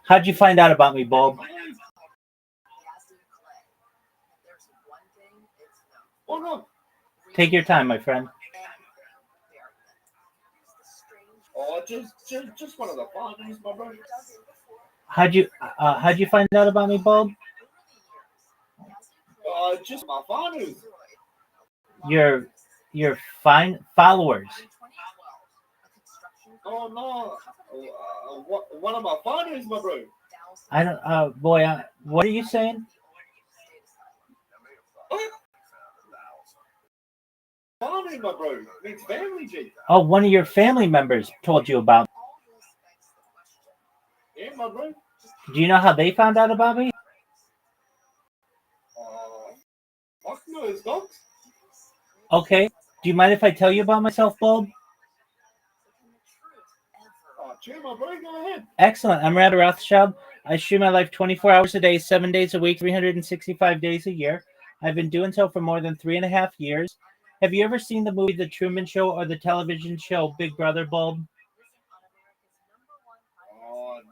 How'd you find out about me, Bob? Oh, no. Take your time, my friend. Oh, just one of the fathers, my brother. How'd you find out about me, Bob? Just my fathers. Your fine followers. Oh no, one of my fathers, my bro. I don't. Boy, what are you saying? Family, my bro. Means family, G. Oh, one of your family members told you about. Yeah, my bro. Do you know how they found out about me? Fuck no, it's dogs. Okay. Do you mind if I tell you about myself, Bob? Sure, my bro. Go ahead. Excellent. I'm Rabbi Rothschild. I stream my life 24 hours a day, 7 days a week, 365 days a year. I've been doing so for more than 3.5 years. Have you ever seen the movie The Truman Show or the television show Big Brother, Bob?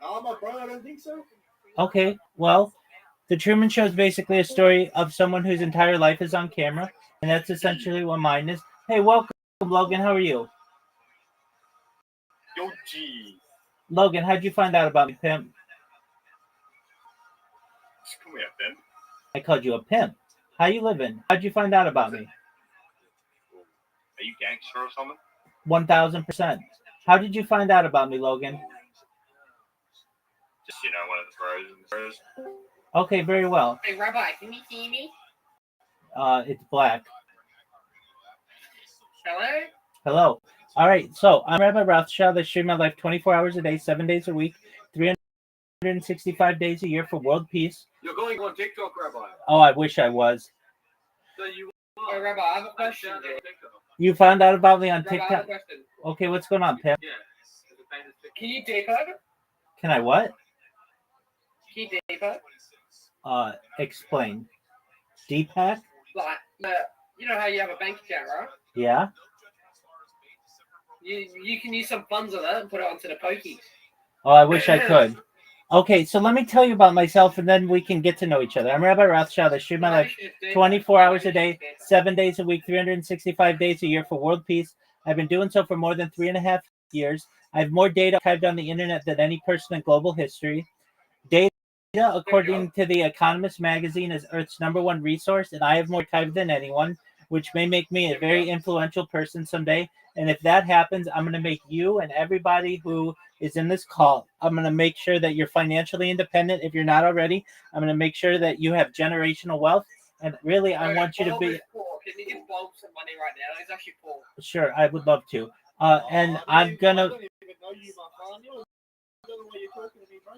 No, my bro. I don't think so. Okay. Well, The Truman Show is basically a story of someone whose entire life is on camera, and that's essentially what mine is. Hey, welcome, Logan. How are you? Yo, G. Logan, how'd you find out about me, pimp? Come here, pimp. I called you a pimp. How you living? How'd you find out about me? Are you gangster or something? 1,000%. How did you find out about me, Logan? Just, one of the pros. Okay, very well. Hey, Rabbi, can you see me? It's black. Hello? Hello. All right, so I'm Rabbi Rothschild. I stream my life 24 hours a day, 7 days a week, 365 days a year for world peace. You're going on TikTok, Rabbi. Oh, I wish I was. So you Hey, Rabbi, I have a question. You found out about me on Rabbi, I have TikTok? a question. Okay, what's going on, Pip? Can you date her? Can I what? Can you date her? Explain. Deepak? Like, you know how you have a bank account, right? Yeah? You can use some funds on that and put it onto the pokies. Oh, I wish I could. Okay, so let me tell you about myself, and then we can get to know each other. I'm Rabbi Rothschild. I stream my life 24 hours a day, 7 days a week, 365 days a year for world peace. I've been doing so for more than 3.5 years. I have more data archived on the internet than any person in global history. Data, according to The Economist magazine, is Earth's #1 resource, and I have more archived than anyone, which may make me a very influential person someday. And if that happens, I'm going to make you and everybody who is in this call, I'm going to make sure that you're financially independent. If you're not already, I'm going to make sure that you have generational wealth. And really, I want you to be. Poor. Can you give Bob some money right now? He's actually poor. Sure, I would love to. And I'm going to. I don't even know you, my son. You don't know what you're talking to me, bro.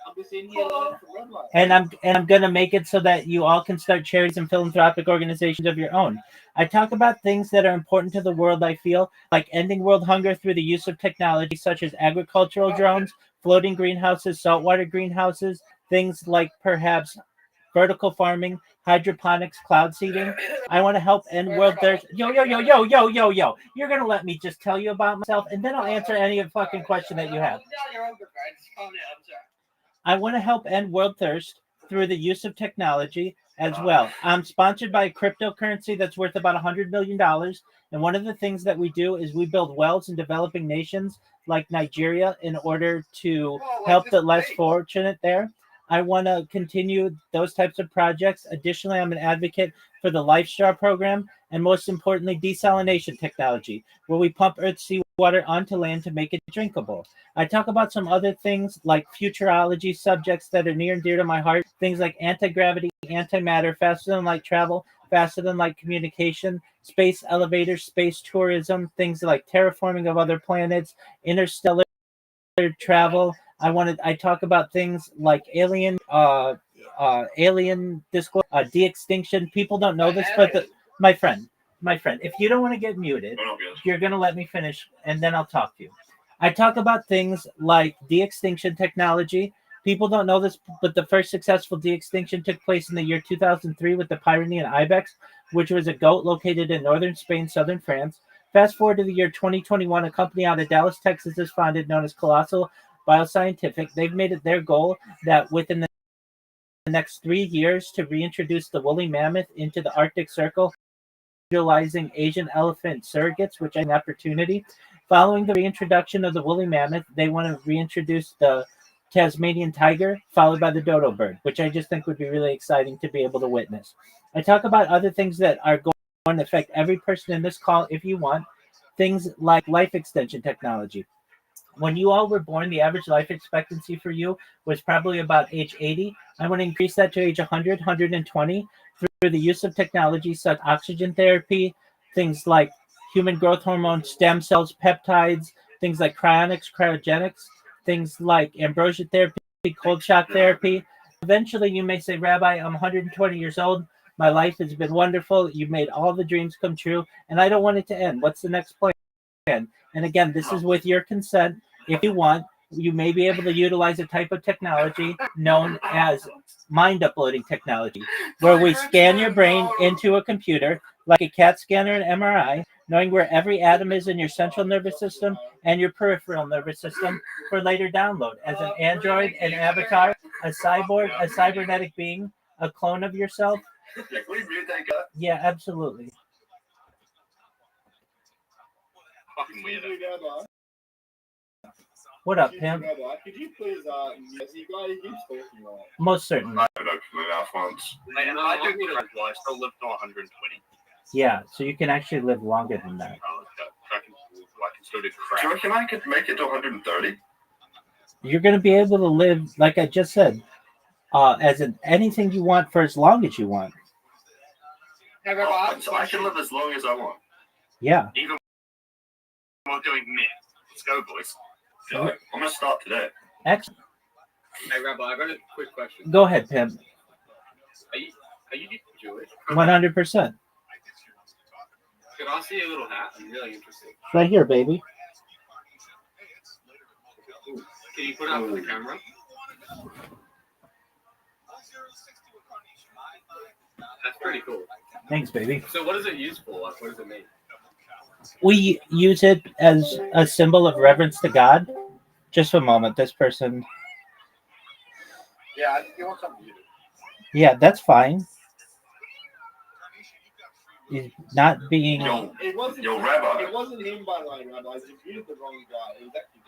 I'm just in here learning from Red Light. And I'm gonna make it so that you all can start charities and philanthropic organizations of your own. I talk about things that are important to the world. I feel like ending world hunger through the use of technology such as agricultural drones, floating greenhouses, saltwater greenhouses, things like perhaps vertical farming, hydroponics, cloud seeding. I want to help end world thirst. Yo. You're gonna let me just tell you about myself, and then I'll answer any fucking question that you have. I want to help end world thirst through the use of technology as well. I'm sponsored by a cryptocurrency that's worth about $100 million. And one of the things that we do is we build wells in developing nations like Nigeria in order to help the less fortunate there. I want to continue those types of projects. Additionally, I'm an advocate for the LifeStar program and most importantly, desalination technology, where we pump Earth's seawater onto land to make it drinkable. I talk about some other things like futurology subjects that are near and dear to my heart, things like anti-gravity, antimatter, faster than light travel, faster than light communication, space elevators, space tourism, things like terraforming of other planets, interstellar travel. I talk about things like alien discourse, de-extinction. People don't know this, but my friend, if you don't want to get muted, you're gonna let me finish, and then I'll talk to you. I talk about things like de-extinction technology. People don't know this, but the first successful de-extinction took place in the year 2003 with the Pyrenean ibex, which was a goat located in northern Spain, southern France. Fast forward to the year 2021, a company out of Dallas, Texas is founded known as Colossal Bioscientific. They've made it their goal that within the next 3 years to reintroduce the woolly mammoth into the Arctic Circle, utilizing Asian elephant surrogates, which is an opportunity. Following the reintroduction of the woolly mammoth, they want to reintroduce the Tasmanian tiger, followed by the dodo bird, which I just think would be really exciting to be able to witness. I talk about other things that are going to affect every person in this call if you want, things like life extension technology. When you all were born, the average life expectancy for you was probably about age 80. I want to increase that to age 100, 120 through the use of technology such as oxygen therapy, things like human growth hormone, stem cells, peptides, things like cryogenics, things like ambrosia therapy, cold shock therapy. Eventually, you may say, Rabbi, I'm 120 years old. My life has been wonderful. You've made all the dreams come true, and I don't want it to end. What's the next plan? And again, this is with your consent. If you want, you may be able to utilize a type of technology known as mind uploading technology, where we scan your brain into a computer like a CAT scanner and MRI, knowing where every atom is in your central nervous system and your peripheral nervous system for later download as an android, an avatar, a cyborg, a cybernetic being, a clone of yourself. Yeah, absolutely. Fucking weirdo. What up, Pam? Could you please, you guys keep talking on? Most certainly. I haven't opened my mouth once. And I do need a red light. I still live to 120. Yeah, so you can actually live longer than that. I can still do crap. Do you reckon I could make it to 130? You're going to be able to live, like I just said, as in anything you want for as long as you want. So I can live as long as I want. Yeah. Even while doing me. Let's go, boys. I'm going to start today. Excellent. Hey, Rabbi, I got a quick question. Go ahead, Pim. Are you Jewish? 100%. Can I see a little hat? I'm really interested. Right here, baby. Can you put it up for the camera? That's pretty cool. Thanks, baby. So what is it used for? Like, what does it mean? We use it as a symbol of reverence to God. Just a moment. This person. Yeah, you want something to do. Yeah, that's fine. He's not being. Rabbi. It wasn't him, by the way, Rabbi. I viewed the wrong guy. It was actually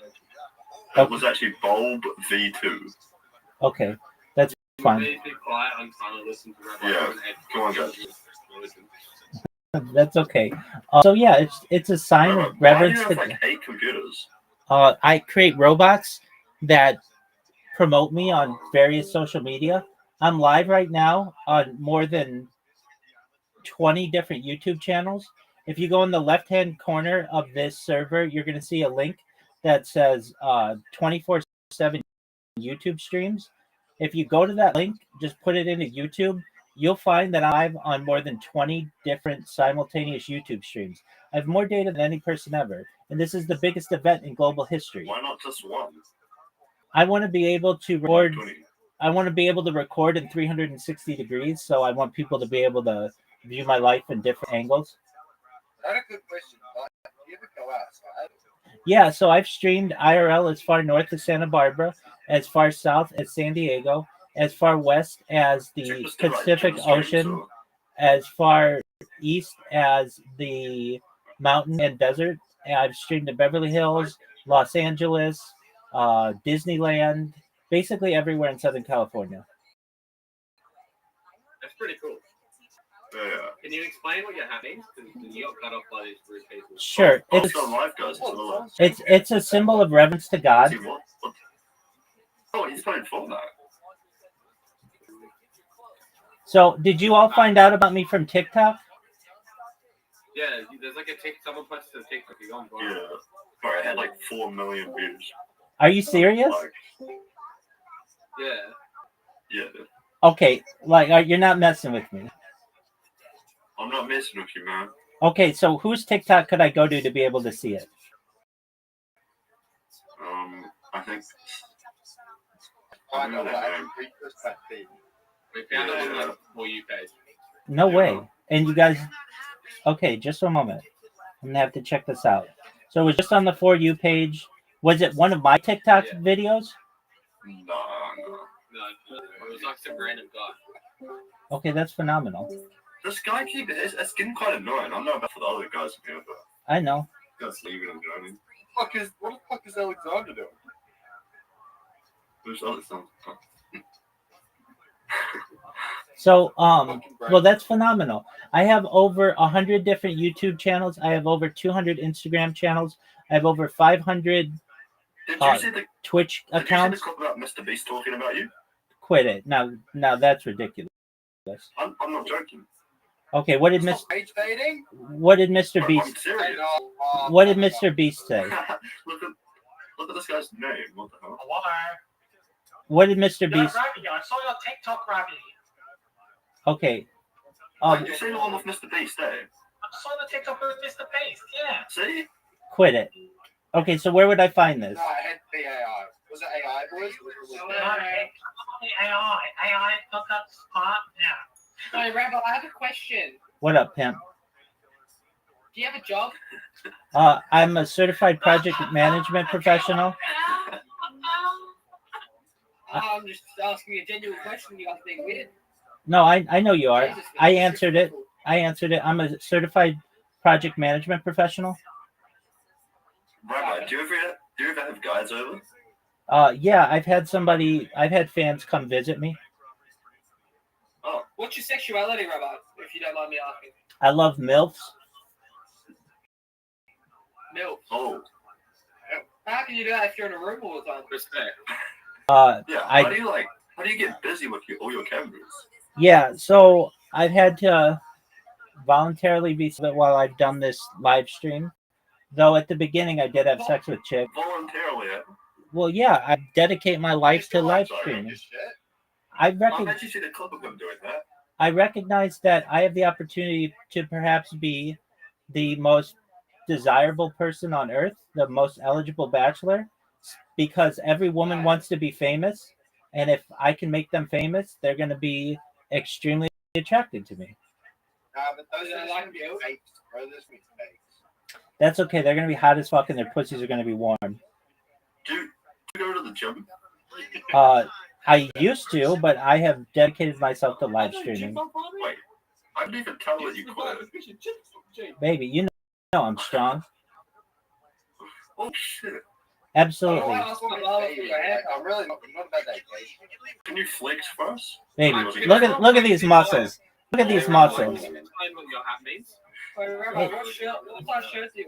It was actually Bulb V2. Okay, that's fine. Be quiet. I'm trying to listen to Rabbi. Yeah, come on, guys. That's okay. So yeah, it's a sign of Why do you reverence have to. like 8 computers? I create robots that promote me on various social media. I'm live right now on more than 20 different YouTube channels. If you go in the left hand corner of this server, you're going to see a link that says 24/7 YouTube streams. If you go to that link, just put it into YouTube, you'll find that I'm live on more than 20 different simultaneous YouTube streams. I have more data than any person ever, and this is the biggest event in global history. Why not just one? I want to be able to record. I want to be able to record in 360 degrees, so I want people to be able to view my life in different angles. That's a good question. Do you ever go outside? Yeah, so I've streamed IRL as far north as Santa Barbara, as far south as San Diego, as far west as the Pacific Ocean, as far east as the mountain and desert. And I've streamed in Beverly Hills, Los Angeles, Disneyland, basically everywhere in Southern California. That's pretty cool. Yeah. Can you explain what you're having? Because you got cut off by these rude people. Sure. It's a symbol of reverence to God. Oh, he's playing Fortnite. So, did you all find out about me from TikTok? Yeah, there's like a someone posted a TikTok. You gone viral. Yeah. Sorry, I had like 4 million views. Are you serious? Yeah. Yeah. Okay, you're not messing with me. I'm not messing with you, man. Okay, so whose TikTok could I go to be able to see it? I think. I know that that. name. We found it on the For You page. No way. And you guys, okay, just a moment. I'm gonna have to check this out. So it was just on the For You page. Was it one of my TikTok videos? No. It was like some random guy. Okay, that's phenomenal. This guy it's getting quite annoying. I don't know about the other guys in here, but I know. guys leaving and joining. What the fuck is Alexander doing? There's other stuff. So, well, that's phenomenal. I have over 100 different YouTube channels. I have over 200 Instagram channels. I have over 500 Twitch accounts. Did you see the clip about Mr. Beast talking about you? Quit it. Now that's ridiculous. I'm not joking. Okay, what did Mr. Beast? What did Mr. Beast say? Look at this guy's name. What the hell? Hello. What did Mr. Beast? Rabbi, I saw your TikTok, Rabbi. Okay. You see the one with Mr. Beast, eh? I saw the TikTok with Mr. Beast. Yeah. See? Quit it. Okay, so where would I find this? No, it had to be AI. Was it AI, boys? No, AI. AI, not that smart. Yeah. Hey, Rabbi, I have a question. What up, pimp? Do you have a job? I'm a certified project management professional. I'm just asking a genuine question. You guys being weird. No, I know you are. I answered it. I'm a certified project management professional. Rabbi, do you ever have guides over? Yeah, I've had fans come visit me. Oh. What's your sexuality, Rabbi, if you don't mind me asking? I love MILFs. MILFs? Oh. How can you do that if you're in a room all the time? Respect. Yeah, how do you get busy with all your cameras? Yeah, so I've had to voluntarily be split while I've done this live stream. Though at the beginning I did have sex with chicks. Voluntarily, eh? Well, yeah, I dedicate my life to live streaming. I recognize that I have the opportunity to perhaps be the most desirable person on earth, the most eligible bachelor, because every woman wants to be famous, and if I can make them famous, they're going to be extremely attracted to me. But those are like fakes, bro. Those are fakes. That's okay. They're going to be hot as fuck, and their pussies are going to be warm. Do you go to the gym? I used to, but I have dedicated myself to live streaming. Wait, I didn't even tell that you quit. Baby, you know I'm strong. Oh shit! Absolutely. I'm really not about that. Can you flex for us? Baby, look at these muscles. Look at these muscles. Wait, Rabbi, what size shirt do you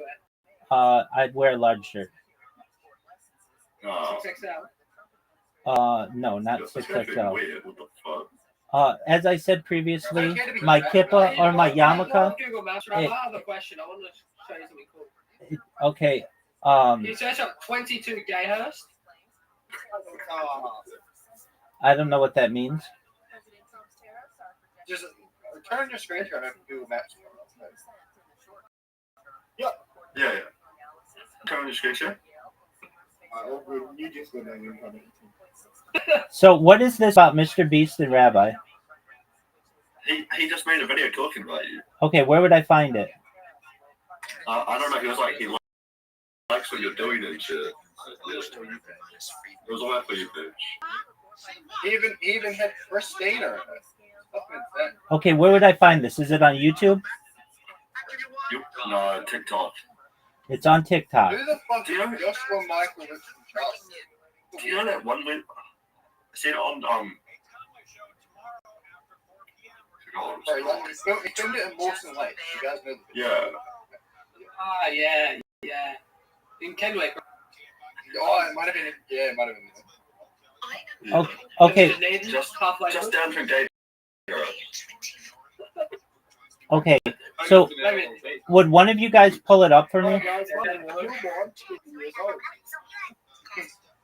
wear? I'd wear a large shirt. 6XL. No, not That's gonna be 6XL. weird. What the fuck? As I said previously, my kippa or my yarmulke. Google Maps, Rabbi, I have a question. I want to show you something cool. Okay. You search up 22 Gayhurst. I don't know what that means. Just turn your screen share and Google Maps. Yeah. Turn on your screen share. You just go down and come So, what is this about Mr. Beast and Rabbi? He just made a video talking about you. Okay, where would I find it? I don't know. He was like, he likes what you're doing and shit. It was all that for you, bitch. He even had Christina in it. Okay, where would I find this? Is it on YouTube? No, TikTok. It's on TikTok. Who the fuck is Joshua Michael with Do you know that one with? See it on Sorry, he filmed it in Mawson Lake. You guys know the video. Yeah. Yeah. In Kenwick. Oh, it might have been. Yeah, it might have been. Okay. Just down from Dave. Okay. So, would one of you guys pull it up for me?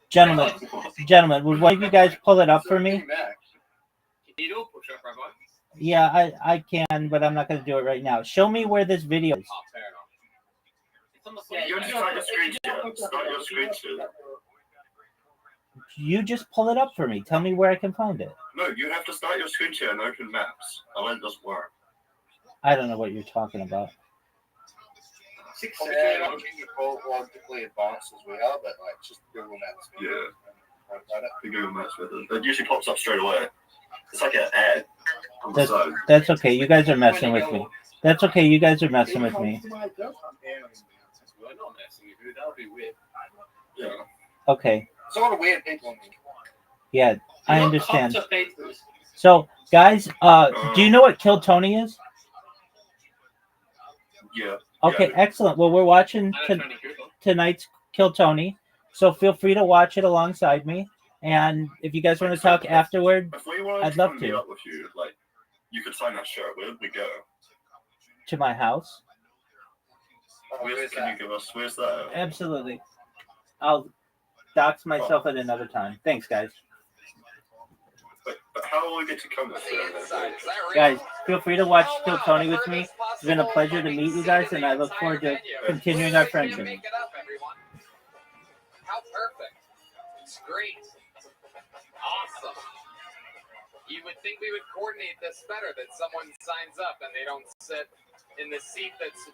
Gentlemen, would one of you guys pull it up for me? Yeah, I can, but I'm not going to do it right now. Show me where this video is. You just start your screen share. Start your screen share. You just pull it up for me. Tell me where I can find it. No, you have to start your screen share and open maps. Otherwise it doesn't work. I don't know what you're talking about. Technically advanced as we are, but like just Google Maps. Yeah. The Google Maps method. It usually pops up straight away. It's like an ad on the side. That's okay. You guys are messing with me. That's okay. You guys are messing with me. We're not messing with you. That would be weird. Yeah. Okay. It's a lot of weird people. Yeah, I understand. So, guys, do you know what Kill Tony is? Yeah. Okay, excellent. Well, we're watching tonight's Kill Tony, so feel free to watch it alongside me. And if you guys want to talk afterward, I'd love Meet to. up with you, like, you could sign that shirt. Where would we go? To my house. Can you give us? Where's that? Absolutely. I'll dox myself at another time. Thanks, guys. But how will we get to come with Guys, feel free to watch Kill Tony with me. It's been a pleasure to meet you guys, and I look forward to continuing our friendship. How perfect. It's great. Awesome. You would think we would coordinate this better, that someone signs up and they don't sit in the seat that's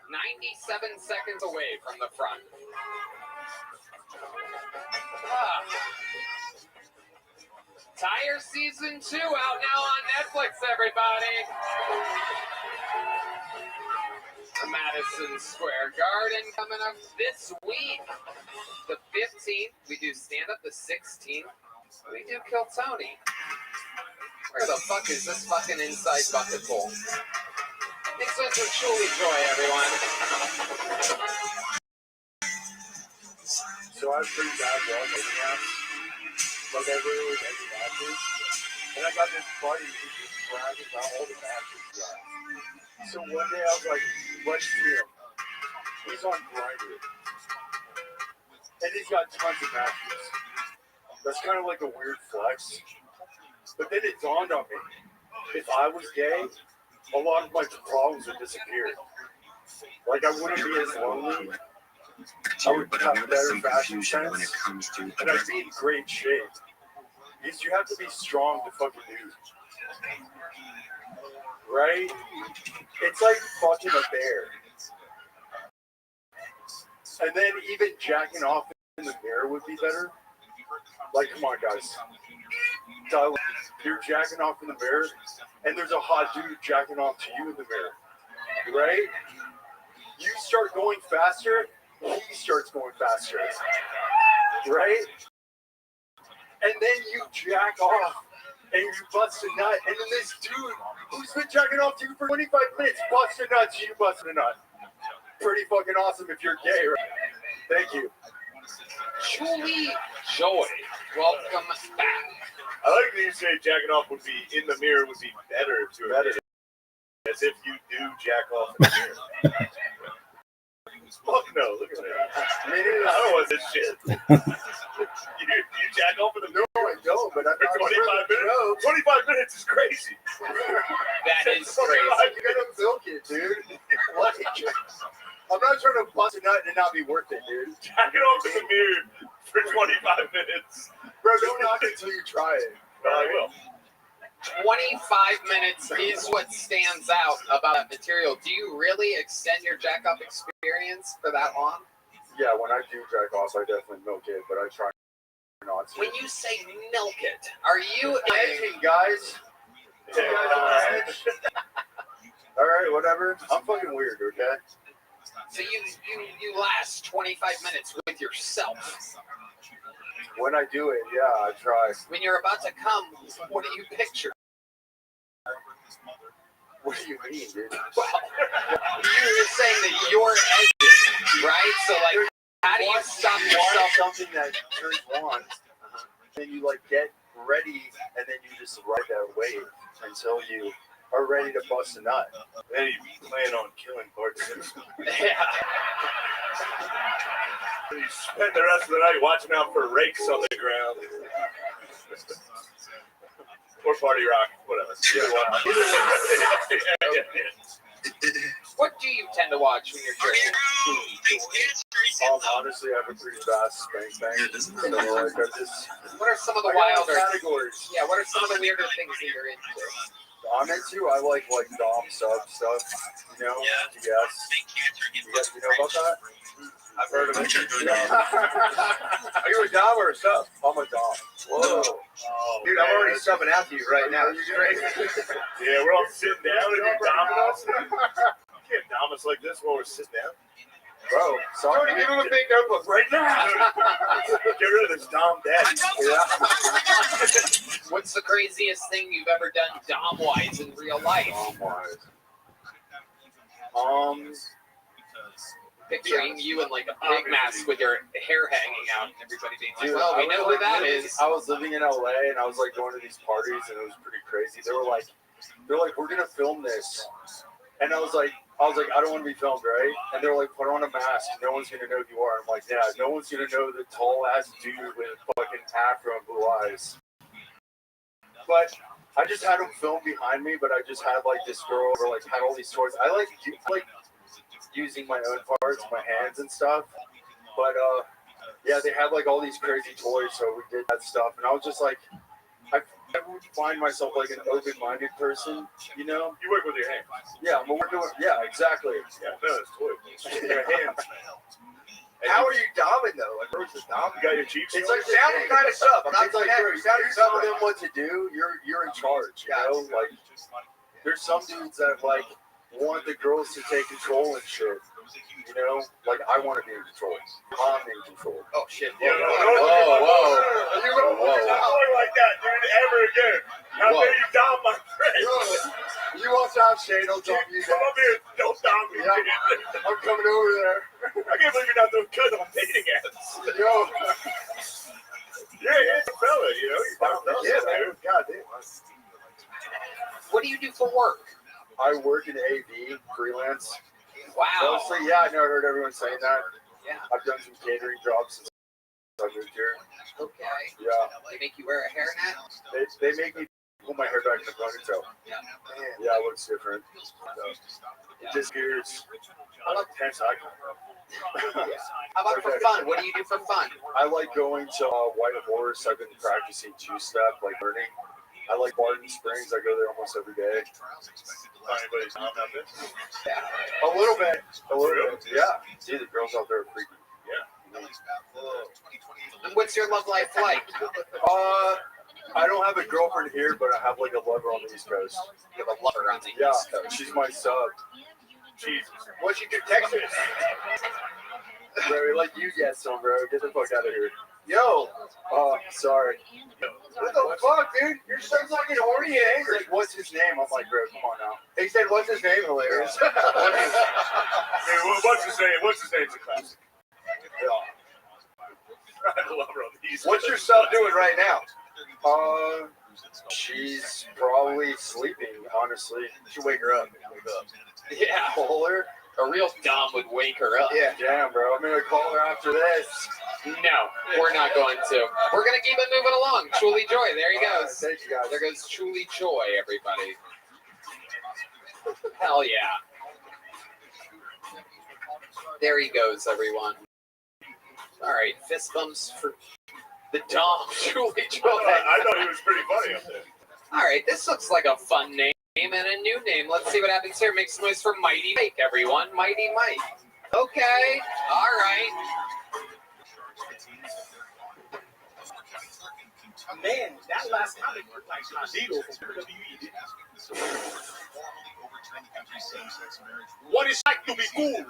97 seconds away from the front. Tire Season 2 out now on Netflix, everybody. The Madison Square Garden coming up this week. The 15th, we do stand-up. The 16th, we do Kill Tony. Where the fuck is this fucking inside bucket bowl? Mix us with Chili Joy, everyone. So I have pretty bad walk every house. Like every matches. And I got this buddy who just bragging about all the matches dry. So one day I was like, let's see him. He's on Grindr. And he's got tons of matches. That's kind of like a weird flex. But then it dawned on me. If I was gay, a lot of my problems would disappear. Like I wouldn't be as lonely. I would have better fashion sense. And I'd be in great shape. Because you have to be strong to fucking do. Right? It's like fucking a bear. And then even jacking off in the mirror would be better. Like, come on, guys. You're jacking off in the mirror, and there's a hot dude jacking off to you in the mirror. Right? You start going faster, he starts going faster. Right? And then you jack off and you bust a nut, and then this dude who's been jacking off to you for 25 minutes busts a nut, so you bust a nut. Pretty fucking awesome if you're gay, right? Thank you. Julie Joy, welcome back. I like that you say jacking off would be in the mirror would be better to better. As if you do jack off in the mirror. Fuck no, look at that. I mean, I don't want this shit. you jack off in the mirror? No, I don't, but I thought 25 minutes? No, 25 minutes is crazy. That is crazy. You gotta milk it, dude. What? I'm not trying to bust a nut and not be worth it, dude. Jacking off in the mirror for 25 minutes. Bro, don't knock it until you try it. No, I will. 25 minutes is what stands out about that material. Do you really extend your jack-up experience for that long? Yeah, when I do jack off, I definitely milk it, but I try not to. When you say milk it, are you edging, guys? All right, whatever. I'm fucking weird, okay? So you last 25 minutes with yourself. When I do it, yeah, I try. When you're about to come, what do you picture? What do you mean, dude? Well, you're saying that you're edging, right? So, like, how do you stop yourself? Something that church wants. Then you, like, get ready, and then you just ride that wave until you are ready to bust a nut. Then you plan on killing Bart Simpson. Yeah. You spend the rest of the night watching out for rakes on the ground. Or Party Rock, whatever. What do you tend to watch when you're drinking? Honestly, I have a pretty fast spank bang. So, like, what are some of the wilder categories? Yeah, what are some of the weirder things that you're into? I'm into, I like Dom sub stuff, you know? Yes. You know about that? I've heard of it. Are you a Dom or a sub? I'm a Dom. Whoa. Oh, dude, I'm already subbing out to you right now. It's great. Yeah, we're all sitting down and you're Doming us. You can't Dom us like this while we're sitting down. Bro, sorry. Give him a big notebook right now. Get rid of this Dom dad. Yeah. What's the craziest thing you've ever done Dom-wise in real life? Dom-wise. Picturing you in like a pig mask with your hair hanging out and everybody being like, well, we know who that is. I was living in LA and I was like going to these parties and it was pretty crazy. They're like, we're gonna film this. And I was like, I don't want to be filmed, right? And they're like, put on a mask. No one's gonna know who you are. I'm like, yeah, no one's gonna know the tall ass dude with fucking afro and blue eyes. But I just had them film behind me, but I just had like this girl who like had all these toys. I like using my own parts, my hands and stuff. But yeah, they had like all these crazy toys, so we did that stuff. And I was just like, I would find myself like an open-minded person, you know? You work with your hands. Yeah, I'm working with, yeah, exactly. Yeah, no, it's toys. Your hands. How are you doming though? Like, where's the dom? You got your cheeks. It's like sounding kind of sub. I'm not like you're telling them what to do. You're in charge. You know, like there's some dudes that like want the girls to take control and shit. You know, like I want to be in control. I'm in control. Oh shit! Whoa! You don't talk like that, dude, ever again. How dare you dom my friend? You watch out, Shane. Don't dom you. Come up here. Don't dom me. I'm coming over there. I can't believe you're not doing good on dating apps. Yo. Yeah, it's a fella, you know. You dom us. Yeah, man. God damn. What do you do for work? I work in AV, freelance. Wow. Mostly, yeah, I know I heard everyone saying that. Yeah. I've done some catering jobs since I moved here. Okay. Yeah. They make you wear a hairnet? They make me pull my hair back in the ponytail. Yeah. Yeah, it looks different. So, it just gears. I like tense eye contact. How about for fun? What do you do for fun? I like going to White Horse. I've been practicing two-step, like learning. I like Barton Springs. I go there almost every day. Anybody's not that bit? Yeah. A little bit. Yeah. See, the girls out there are freaky. Yeah. And what's your love life like? I don't have a girlfriend here, but I have like a lover on the East Coast. You have a lover on the East Coast? Yeah, she's my sub. Jesus. What'd you do, Texas? Bro, like you get some, bro. Get the fuck out of here. Yo. Oh, sorry. What the fuck, dude? You're so fucking horny and angry. Like, what's his name? I'm like, bro, come on now. He said, what's his name? Hilarious. Hey, what's his name? What's his name? It's a classic. I love Rothschild. What's your sub doing right now? She's probably sleeping, honestly. You should wake her up. Yeah. Call her? A real dumb would wake her up. Yeah, damn, bro. I'm gonna call her after this. No, we're not going to. We're going to keep it moving along. Truly Joy. There he goes. Thank you, guys. There goes Truly Joy, everybody. Hell yeah. There he goes, everyone. All right, fist bumps for the dumb Truly Joy. I thought he was pretty funny up there. All right, this looks like a fun name and a new name. Let's see what happens here. Make some noise for Mighty Mike, everyone. Mighty Mike. Okay, all right. Man, that last comic looked like Zito from WWE. What is like to be cool?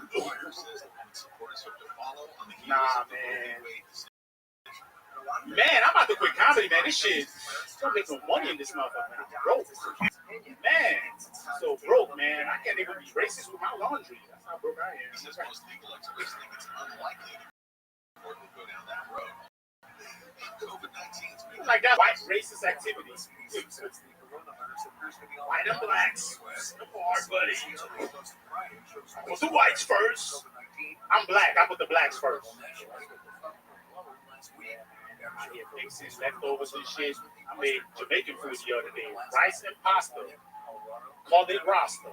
Nah, man. Man, I'm about to quit comedy, man. This shit, don't make no money in this motherfucker, man. I'm broke. Man, so broke, man. I can't even be racist with my laundry. That's how broke I am. Like that white racist activity. White and blacks. Come on, buddy. What's the whites first? I'm black. I put the blacks first. I get fixing leftovers and shit. I made Jamaican food the other day. Rice and pasta. Called it Rasta.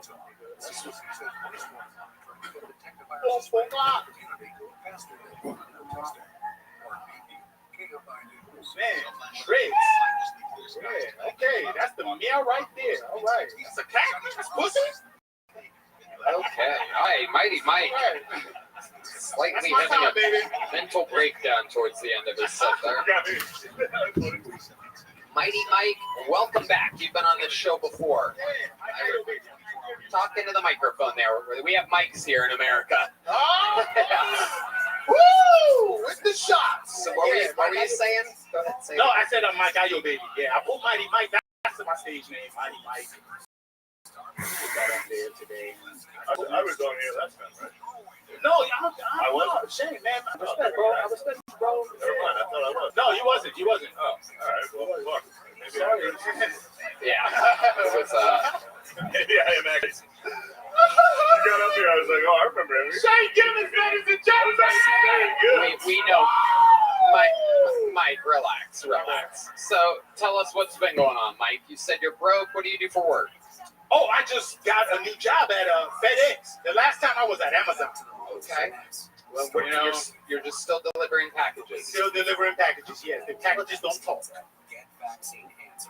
Man, tricks. Yeah, okay, that's the meal right there. All right. That's a cat? That's pussy? Okay. All right, Mighty Mike. Slightly having a mental breakdown towards the end of his set there. Mighty Mike, welcome back. You've been on this show before. Talk into the microphone there. We have mics here in America. Oh! Woo! With the shots. So what were you saying? Go ahead. Say no, I said I'm Mike Ayo, baby. Yeah, I put Mighty Mike. That's my stage name, Mighty Mike. Put that up there today. I was on here last time, right? No, I was. No, shame, man. Respect, bro. I respect you, bro. Never mind. I thought I was. No, you wasn't. You wasn't. Oh, all right. Well, fuck. Sorry. Yeah. It was, maybe I am actually. You got up here, I was like, oh, I remember him. Shane Givens, ladies and gentlemen. We know. Mike, relax. So, tell us what's been going on, Mike. You said you're broke. What do you do for work? Oh, I just got a new job at FedEx. The last time I was at Amazon. Okay. Well, you're just still delivering packages. Still delivering packages, yes. The packages don't talk.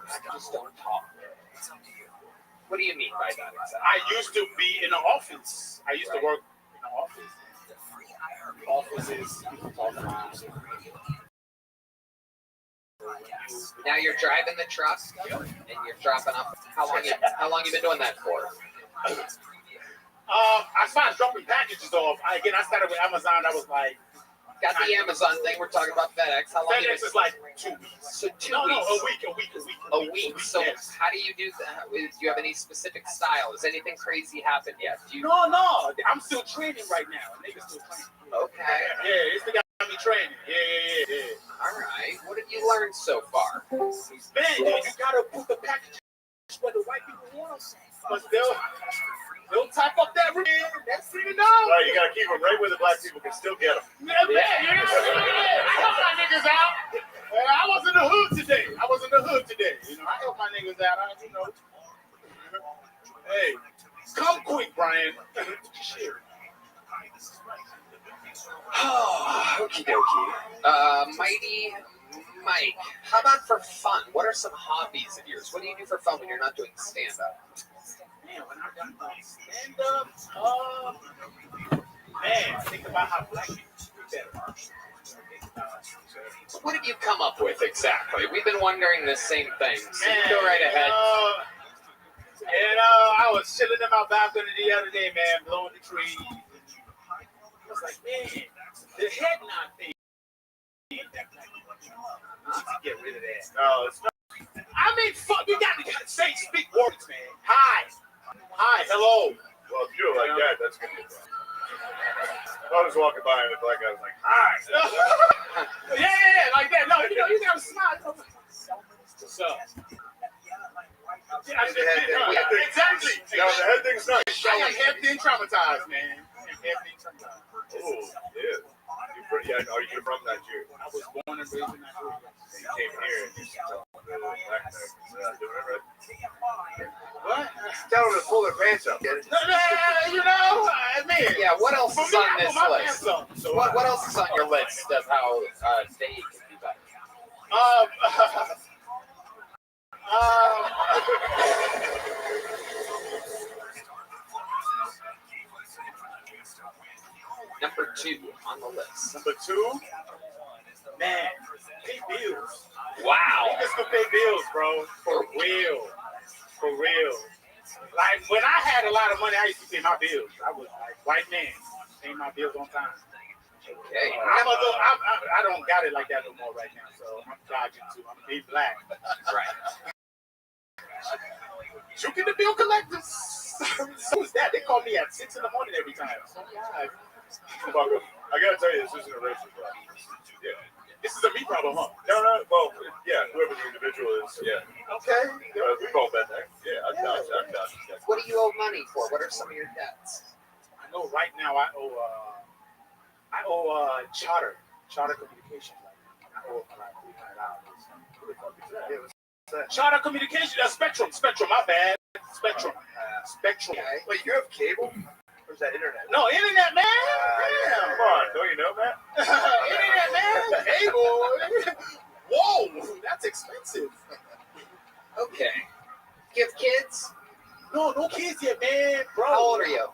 Packages don't talk. What do you mean by that exactly? I used to be in an office. I used to work in an office. Offices, people talk around. Now you're driving the truck and you're dropping off. How long you been doing that for? I started dropping packages off. I started with Amazon. I was like, got the Amazon thing. We're talking about FedEx. How long? FedEx is like 2 weeks. So 2 weeks. No, a week. So yes. How do you do that? Do you have any specific style? Has anything crazy happened yet? No. I'm still training right now. Niggas still training. Okay. Yeah, it's the guy me training. Yeah. All right. What have you learned so far? Man, you gotta put the package where the white people want them. But they'll type up that ring. That's pretty enough. Right, you gotta keep them right where the black people can still get them. Yeah. I help my niggas out. I was in the hood today. You know, I help my niggas out. Hey, come quick, Brian. Shit. Okie dokie. Mighty Mike, how about for fun? What are some hobbies of yours? What do you do for fun when you're not doing stand-up? Man, when I'm done doing stand-up, think about how black people do better. What have you come up with exactly? We've been wondering the same thing. So you go right ahead. I was chilling in my balcony the other day, man, blowing the trees. I was like, man, The head nod thing. Get rid of that. No, it's not. I mean, fuck, you gotta say, speak words, man. Hi. Hi, hello. Well, if you're like that, that's gonna be a problem. I was walking by and the black guy was like, "Hi." yeah, like that. No, you know, you gotta smile. What's up? Yeah, exactly. No, the head thing's nice. I am head thing traumatized, man. Oh, yeah. Yeah, are you from Nigeria? I was born and raised in Nigeria. You came here and you saw the black guy. What? Tell them to pull their pants up. You know, I mean. Yeah, what else is on this list? So What else is on your list of how dating can be better? Number 2 on the list. Number 2, man, pay bills. Wow. Niggas can pay bills, bro. For real. For real. Like, when I had a lot of money, I used to pay my bills. I was like, white man, paying my bills on time. Okay. I don't got it like that no more right now, so I'm dodging too. I'm being black. Right. Juking the bill collectors. So is that? They call me at 6 in the morning every time. So, yeah. I gotta tell you, this isn't a racial problem. Yeah. This is a me problem, huh? No, well, yeah, whoever the individual is, yeah. Okay. We call that there. Yeah, I'm down. What do you owe money for? What are some of your debts? I know right now I owe Charter Communications. I owe like $300. Charter Communications, Spectrum, my bad. Spectrum. Wait, you have cable? Or is that internet? No, internet, man. Damn. Come on, don't you know, man? Internet, man. Cable. Whoa, that's expensive. Okay. You have kids? No kids yet, man. Bro. How old are you?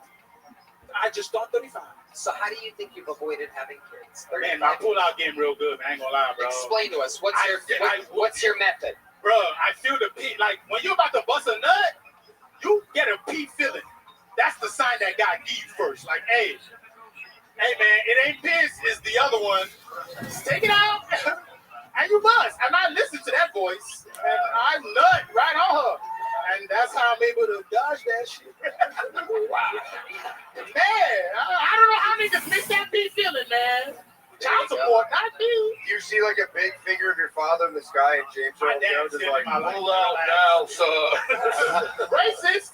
I just turned 35. So how do you think you've avoided having kids? Man, my pull-out game real good, man. I ain't gonna lie, bro. Explain to us. What's your method? Bro, I feel the pee. Like, when you're about to bust a nut, you get a pee feeling. That's the sign that God gave you first. Like, hey, man, it ain't piss, it's the other one. Just take it out, and you bust. And I listen to that voice, and I nut right on her. And that's how I'm able to dodge that shit. Wow. Man, I don't know how niggas miss that pee feeling, man. Child support, not me. Do you see like a big figure of your father in the sky and James Earl Jones is like, pull out now, son. Racist.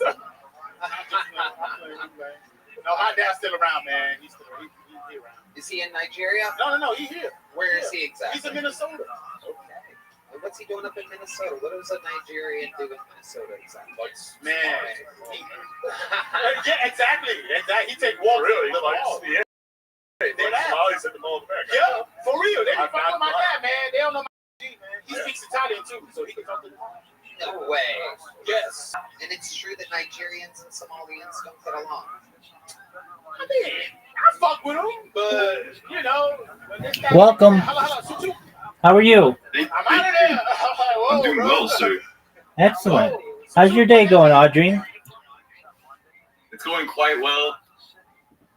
No, my dad's still around, man. He's around. Is he in Nigeria? No, he's here. Where is he exactly? He's in Minnesota. Okay. And what's he doing up in Minnesota? What does a Nigerian do in Minnesota exactly? Man. Yeah, exactly. He take walks. Really? With the Somalis at the Mall of America. Yeah, for real. They be fucking with my dad, man. They don't know my G, man. He speaks Italian too, so he can talk to them. No way. Yes. And it's true that Nigerians and Somalians don't get along. I mean, I fuck with them, but, you know. Welcome. Hello. How are you? I'm out of there. I'm doing well, sir. Excellent. How's your day going, Audrey? It's going quite well.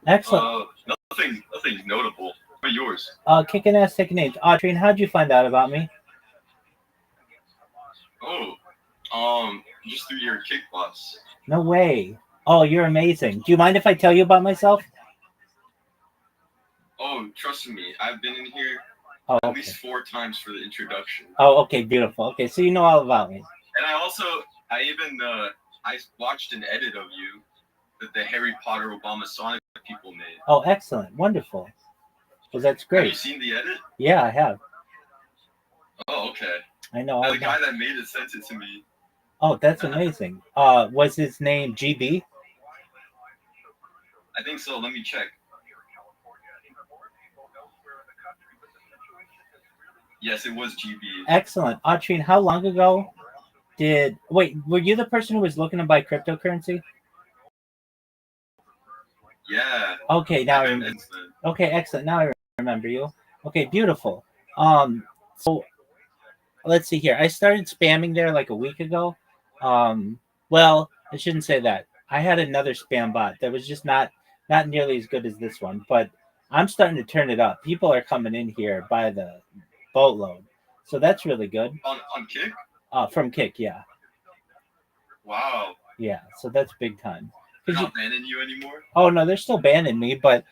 Excellent. Nothing notable. What are yours? Kicking ass, taking names. Audrey, how'd you find out about me? Just through your kick boss. No way. Oh, you're amazing. Do you mind if I tell you about myself? Oh, trust me, I've been in here at least 4 times for the introduction. Oh, okay, beautiful. Okay, so you know all about me. And I watched an edit of you that the Harry Potter Obama Sonic people made. Oh, excellent. Wonderful. Well, that's great. Have you seen the edit? Yeah, I have. Oh, okay. I know. The guy that made it sent it to me. Oh, that's amazing. Was his name GB? I think so. Let me check. Yes, it was GB. Excellent. Audrey, how long ago were you the person who was looking to buy cryptocurrency? Yeah. Okay, now I remember. Okay, excellent. Now I remember you. Okay, beautiful. So let's see here. I started spamming there like a week ago. Well, I shouldn't say that. I had another spam bot that was just not nearly as good as this one, but I'm starting to turn it up. People are coming in here by the boatload, so that's really good. On Kick? From Kick, yeah. Wow. Yeah, so that's big time. They're not banning you anymore? Oh no, they're still banning me, but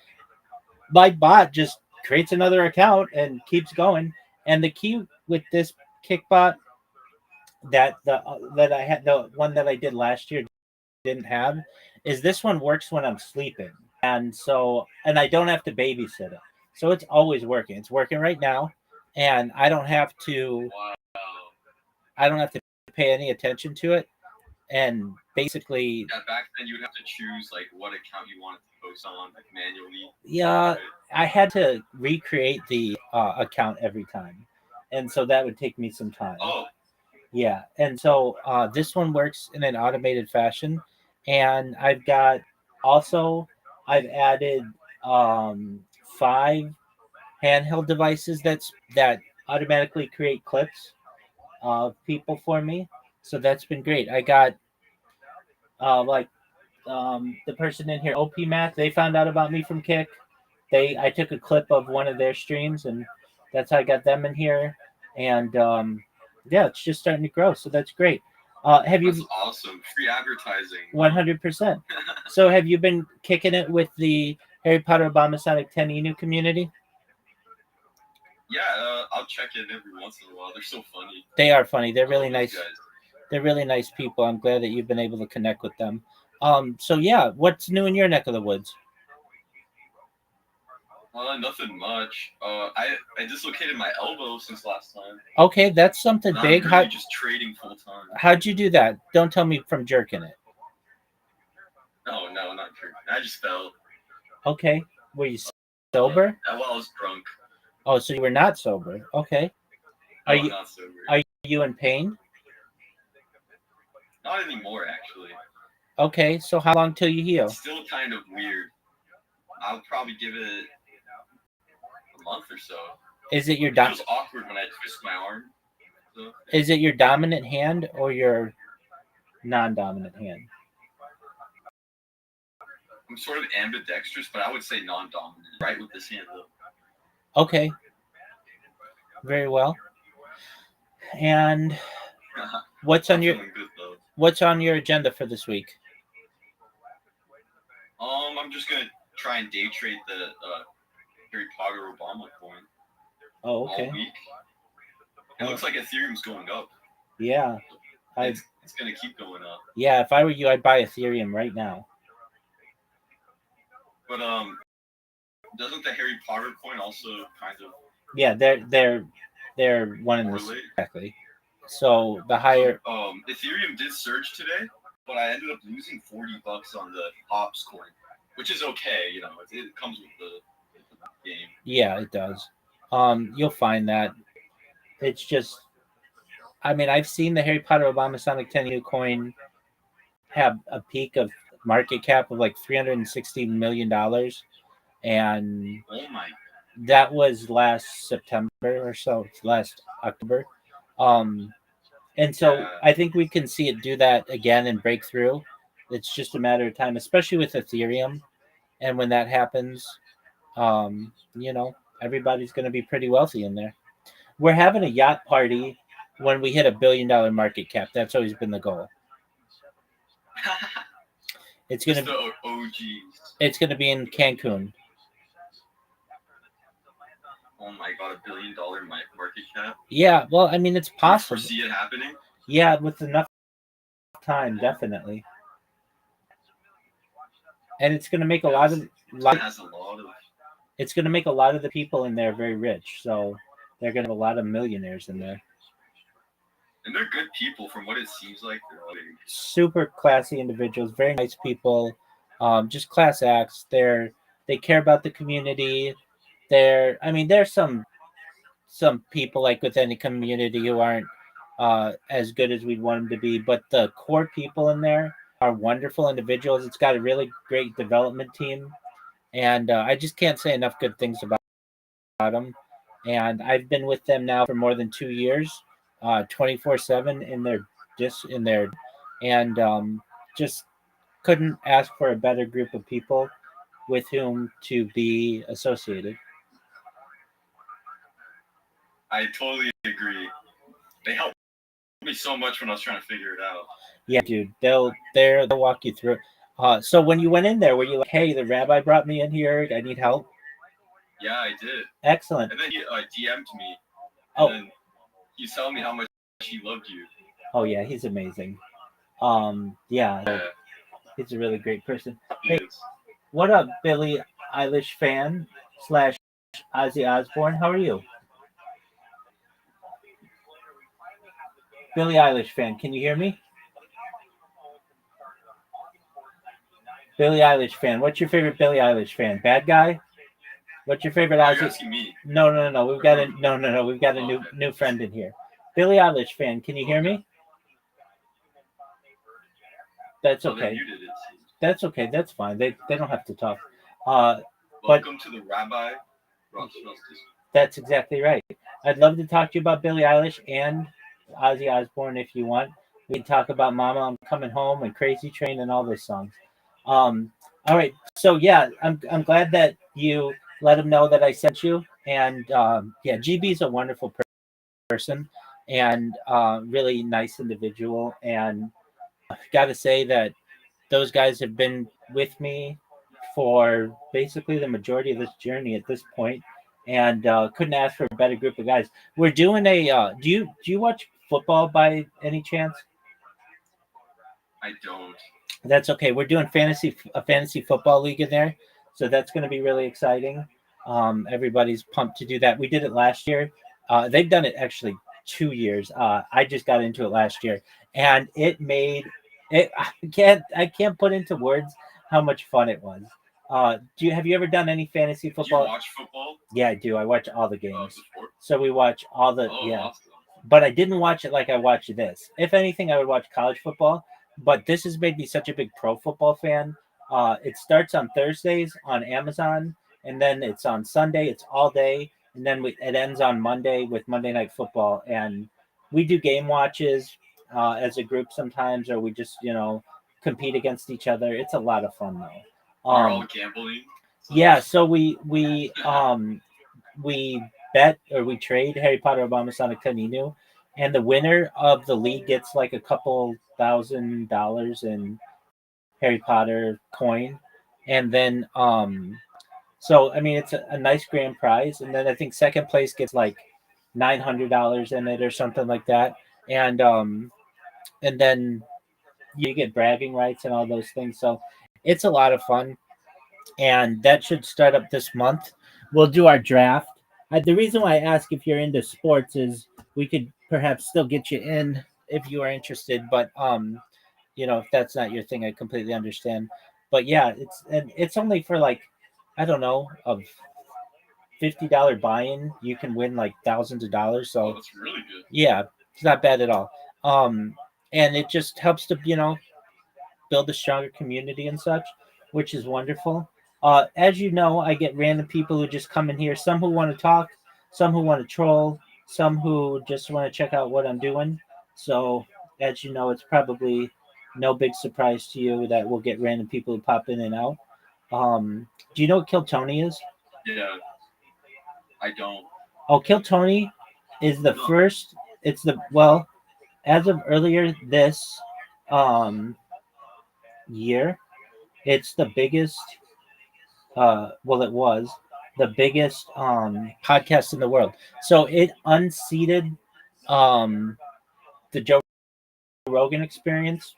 my bot just creates another account and keeps going. And the key with this Kickbot that I had, the one that I did last year didn't have, is this one works when I'm sleeping, and I don't have to babysit it, so it's always working. It's working right now, and I don't have to. Wow. I don't have to pay any attention to it, and basically, Yeah, back then you would have to choose like what account you wanted to post on like manually. yeah, I had to recreate the account every time, and so that would take me some time. Oh. Yeah, and so this one works in an automated fashion, and I've added 5 handheld devices that automatically create clips of people for me. So that's been great. I got like the person in here, OP Mac. They found out about me from Kick. I took a clip of one of their streams, and that's how I got them in here. And yeah, it's just starting to grow, so that's great. Have you? That's awesome. Free advertising. 100%. So have you been kicking it with the Harry Potter Obama Sonic 10 Inu community? Yeah, I'll check in every once in a while. They're so funny. They are funny. They're really nice. Guys. They're really nice people. I'm glad that you've been able to connect with them. So yeah, what's new in your neck of the woods? Nothing much. I dislocated my elbow since last time. Okay, that's something And big. I'm really just trading full time. How'd you do that? Don't tell me from jerking it. No, not true. I just fell. Okay, were you sober? Well, I was drunk. Oh, so you were not sober. Okay. Are No, you not sober. Are you in pain? Not anymore, actually. Okay, so how long till you heal? It's still kind of weird. I'll probably give it a month or so. Is it your It feels awkward when I twist my arm. So. Is it your dominant hand or your non-dominant hand? I'm sort of ambidextrous, but I would say non-dominant. Right with this hand, though. Okay. Very well. And what's on your agenda for this week? I'm just gonna try and day trade the Harry Potter Obama coin. Oh, okay. All week. It looks like Ethereum's going up. Yeah. It's gonna keep going up. Yeah, if I were you, I'd buy Ethereum right now. But doesn't the Harry Potter coin also kind of? Yeah, they're one and the same. Exactly. So the higher. Ethereum did surge today, but I ended up losing $40 on the Ops coin, which is okay. You know, it comes with the game. Yeah, it does. You'll find that. It's just, I mean, I've seen the Harry Potter Obama Sonic 10 new coin have a peak of market cap of like $360 million, and that was last September or so, last October. And so I think we can see it do that again and break through. It's just a matter of time, especially with Ethereum. And when that happens, everybody's going to be pretty wealthy in there. We're having a yacht party when we hit $1 billion market cap. That's always been the goal. It's going to It's going to be in Cancun. Oh my god, $1 billion market cap. Yeah, well, I mean, it's possible. Do you foresee it happening? Yeah, with enough time, definitely. And it's going to make it's going to make a lot of the people in there very rich. So they're going to have a lot of millionaires in there. And they're good people, from what it seems like. They're like super classy individuals, very nice people, just class acts. They care about the community. There's some people like within the community who aren't as good as we'd want them to be, but the core people in there are wonderful individuals. It's got a really great development team, and I just can't say enough good things about them. And I've been with them now for more than 2 years, 24/7 in their, and just couldn't ask for a better group of people. with whom to be associated. I totally agree. They helped me so much when I was trying to figure it out. Yeah, dude, they'll walk you through. So when you went in there, were you like, "Hey, the rabbi brought me in here. I need help"? Yeah, I did. Excellent. And then he DM'd me. Oh. And then he's telling me how much he loved you. Oh yeah, he's amazing. Yeah, he's a really great person. Hey, what up, Billie Eilish fan / Ozzy Osbourne? How are you? Billie Eilish fan, can you hear me? Billie Eilish fan. What's your favorite Billie Eilish fan? Bad guy? What's your favorite Are Ozzy? you asking me? No. We've got We've got a new friend in here. Billie Eilish fan. Can you hear me? That's okay. That's okay. That's fine. They don't have to talk. Welcome to the Rabbi Rothschild. That's exactly right. I'd love to talk to you about Billie Eilish and Ozzy Osbourne if you want. We can talk about Mama, I'm Coming Home and Crazy Train and all those songs. All right. So yeah, I'm glad that you let him know that I sent you. And yeah, GB's a wonderful person and really nice individual. And I've got to say that those guys have been with me for basically the majority of this journey at this point, and couldn't ask for a better group of guys. We're doing a. Do you watch football by any chance? I don't. That's okay. We're doing a fantasy football league in there, so that's going to be really exciting. Everybody's pumped to do that. We did it last year. They've done it actually 2 years. I just got into it last year, and it made it. I can't put into words how much fun it was. Have you ever done any fantasy football? Do you watch football? Yeah, I do. I watch all the games. Sport? So we watch all the Awesome. But I didn't watch it like I watched this. If anything, I would watch college football. But this has made me such a big pro football fan. It starts on Thursdays on Amazon, and then it's on Sunday. It's all day, and then it ends on Monday with Monday Night Football. And we do game watches as a group sometimes, or we just compete against each other. It's a lot of fun though. Are all gambling? Yeah, so we bet or we trade Harry Potter Obama Sonic Kaninu, and the winner of the league gets like a couple $1,000 in Harry Potter coin, and then so I mean it's a nice grand prize, and then I think second place gets like $900 in it or something like that, and then you get bragging rights and all those things. So it's a lot of fun, and that should start up this month. We'll do our draft. The reason why I ask if you're into sports is we could perhaps still get you in if you are interested, but if that's not your thing, I completely understand. But yeah, it's only for like, I don't know, of $50 buy-in, you can win like thousands of dollars. So that's really good. Yeah, it's not bad at all. And it just helps to build a stronger community and such, which is wonderful. As you know, I get random people who just come in here, some who want to talk, some who want to troll, some who just want to check out what I'm doing. So, as you know, it's probably no big surprise to you that we'll get random people who pop in and out. Do you know what Kill Tony is? Yeah, I don't. Oh, Kill Tony is the first. It's as of earlier this year, it's the biggest. It was the biggest podcast in the world. So it unseated the Joe Rogan Experience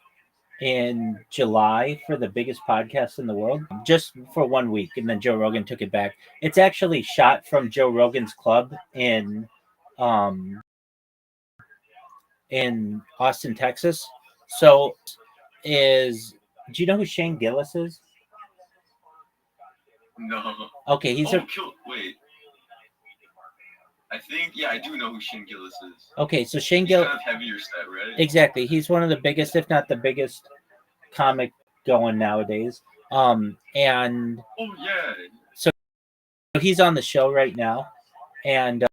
in July for the biggest podcast in the world, just for 1 week, and then Joe Rogan took it back. It's actually shot from Joe Rogan's club in Austin, Texas. So do you know who Shane Gillis is? No. Okay, he's wait. I think I do know who Shane Gillis is. Okay, so Shane Gillis Gillis, kind of heavier set, right? Exactly. He's one of the biggest, if not the biggest, comic going nowadays. And oh yeah. So he's on the show right now, and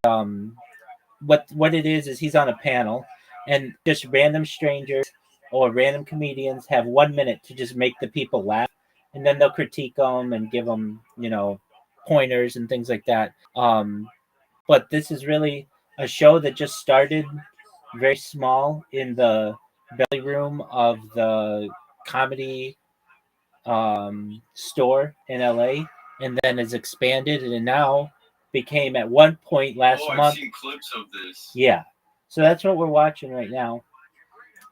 what it is he's on a panel, and just random strangers or random comedians have 1 minute to just make the people laugh, and then they'll critique them and give them, pointers and things like that. But this is really a show that just started very small in the belly room of the comedy store in LA, and then has expanded, and now became at one point last I've month. seen clips of this. Yeah, so that's what we're watching right now,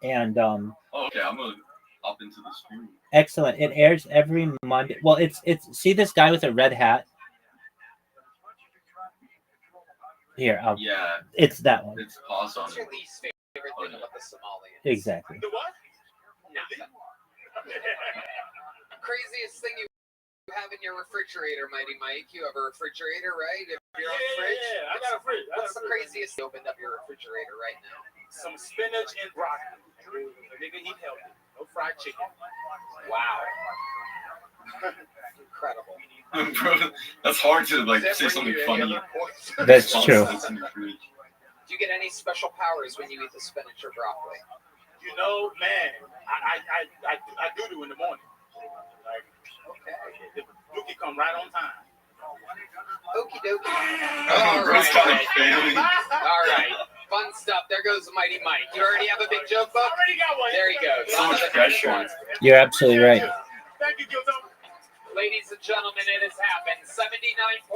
and okay, I'm gonna hop into the stream. excellent. It airs every Monday. Well, it's see this guy with a red hat. Here, yeah, it's that one. It's awesome. What's your least favorite thing about the Somalians? Exactly. The what? Nothing. Craziest thing you have in your refrigerator, Mighty Mike? You have a refrigerator, right? You have your own fridge? Yeah, I got a fridge. What's the craziest you opened up your refrigerator right now? Some spinach and broccoli. Nigga, eat healthy. No fried chicken. Wow. Incredible. Bro, that's hard to say something funny. That's true. Do you get any special powers when you eat the spinach or broccoli? You know, man, I do in the morning. Like, okay, the Dookie come right on time. Okie dokie. All right. Fun stuff. There goes Mighty Mike. You already have a big joke book? Already got one. There you go. So much pressure. You're absolutely right. Thank you, Gildo. Ladies and gentlemen, it has happened. 79.9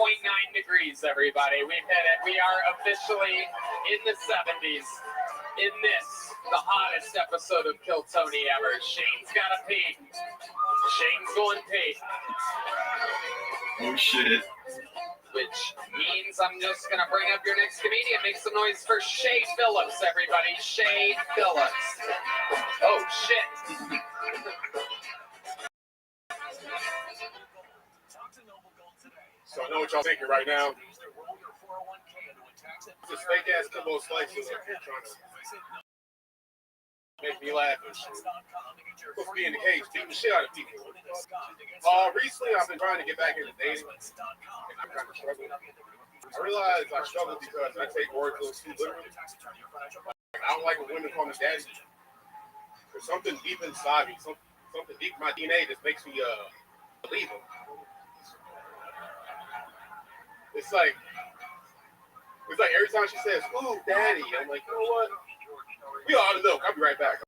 degrees, everybody. We've hit it. We are officially in the 70s. In this, the hottest episode of Kill Tony ever. Shane's got to pee. Shane's going pee. Oh, shit. Which means I'm just going to bring up your next comedian. Make some noise for Shay Phillips, everybody. Shay Phillips. Oh, shit. So I know what y'all thinking right now. This fake ass Kimbo Slices up here trying to make me laugh. Supposed to be in the cage, beating the shit out of people. Recently I've been trying to get back into dating, and I'm kind of struggling. I realize I struggle because I take words a little too literally. I don't like when women call me daddy. There's something deep inside me, something deep in my DNA that makes me believe them. It's like every time she says, "Ooh, daddy," I'm like, you know what? We all ought to milk. I'll be right back.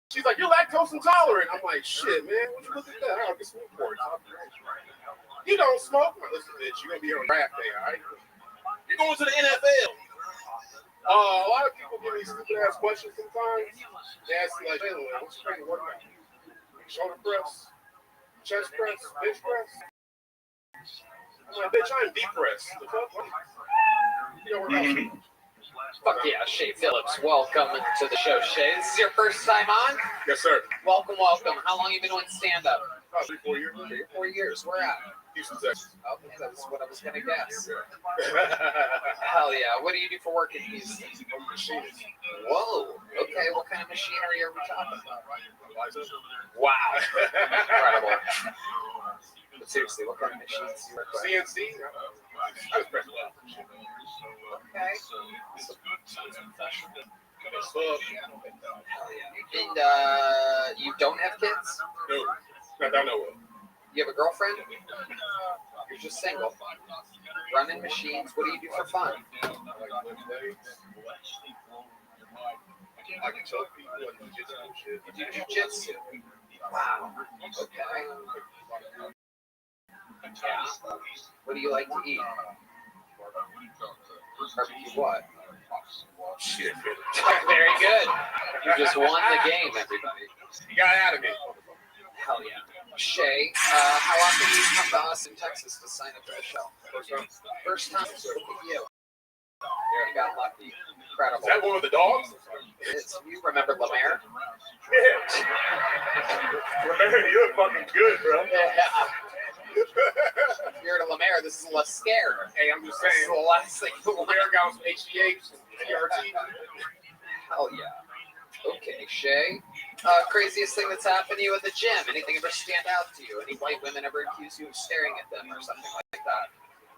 She's like, "You're lactose intolerant." I'm like, "Shit, man. What you look at that? I'll get some Newports." You don't smoke? Well, listen, bitch. You're gonna be here on draft day, all right? You're going to the NFL. A lot of people give me stupid ass questions sometimes. They ask me like, "Hey, what's your favorite workout? Shoulder press, chest press, bench press?" I'm like, "Bitch, I'm deep press." The fuck? Fuck yeah, Shay Phillips. Welcome to the show, Shay. This is your first time on? Yes, sir. Welcome. How long have you been doing stand-up? 3 or 4 years. 3 or 4 years. Where at? Houston, Texas. Okay, that's what I was going to guess. Hell yeah. What do you do for work in Houston? I'm a machinist. Whoa. Okay, what kind of machinery are we talking about? Wow. Incredible. But seriously, what kind of machines do you work with? CNC? I was pressing that. Okay. And you don't have kids? No, not that I know of. You have a girlfriend? You're just single. Running machines. What do you do for fun? I can choke people and jiu-jitsu and shit. You do jiu-jitsu? Wow. Okay. Yeah. What do you like to eat? Barbecue what? Shit. Very good. You just won the game, everybody. You got out of me. Hell yeah. Shay, how often do you come to Austin, Texas to sign up for the show? First time. Look at you. You got lucky. Incredible. Is that one of the dogs? You remember Lemaire? Yeah. Lemaire, you're fucking good, bro. Yeah. You're to Lemaire. This is Lascare. Hey, I'm just saying. This is the last thing you want. Lemaire got some HGH and CRT. Hell yeah. Okay, Shay. Craziest thing that's happened to you at the gym? Anything ever stand out to you? Any white women ever accuse you of staring at them or something like that?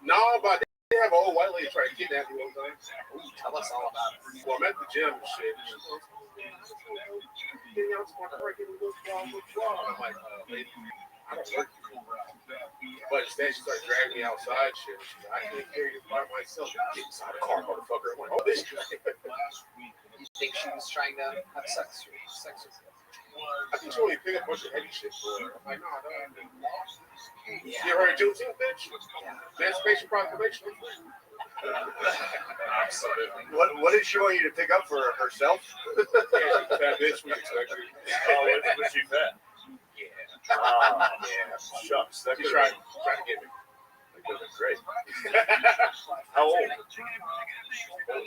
No, but They have an old white lady try to kidnap me one time. Ooh, tell us all about it. Well, I'm at the gym and shit. And she's like, I'm like, lady, I don't work here. But instead, she started dragging me outside. Shit. She's like, I can't carry you by myself. Get inside the car, motherfucker. I'm like, oh, this guy. You think she was trying to have sex with you? I think she only picked up a bunch of heavy shit for her. I'm like, nah, you ever heard of Juneteenth, bitch? Emancipation Proclamation. Absolutely. What did she want you to pick up for herself? Yeah, that bitch we expected. Oh, was she fat? Yeah. Oh, yeah. Shucks. That She's could trying to get me. That could have been great. How old? Old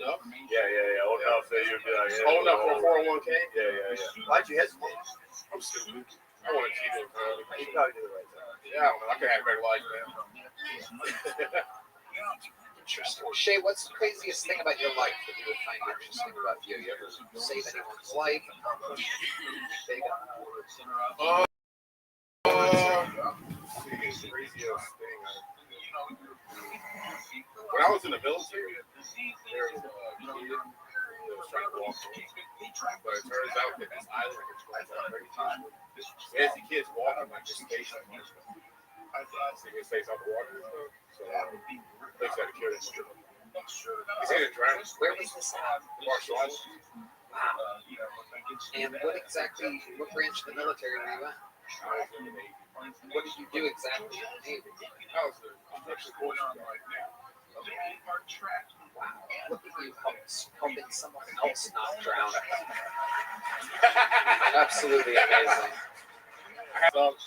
enough? Yeah. Old enough that you'd be like, yeah. Old enough for a 401k? Yeah. Why'd you hesitate? I'm stupid. I want to keep it. You probably did the right thing. Yeah, I don't know. I could have a better life, man. Interesting. Shay, what's the craziest thing about your life that you would find interesting about you? You ever save anyone's life? Big Craziest thing. When I was in the military, there was a kid that was trying to walk home. But it turns out that this island controls very time. As the kids walking, like this station, so they stays on the water and stuff. So they had to kill him. He's in a drown. Where was this at? Marshall Island. Wow. And what branch of the military were you at? I was in the Navy. What did you do exactly in the Navy? I was the construction coordinator right now. Wow. Look at you helping someone else not drown. Absolutely amazing. Yep. Look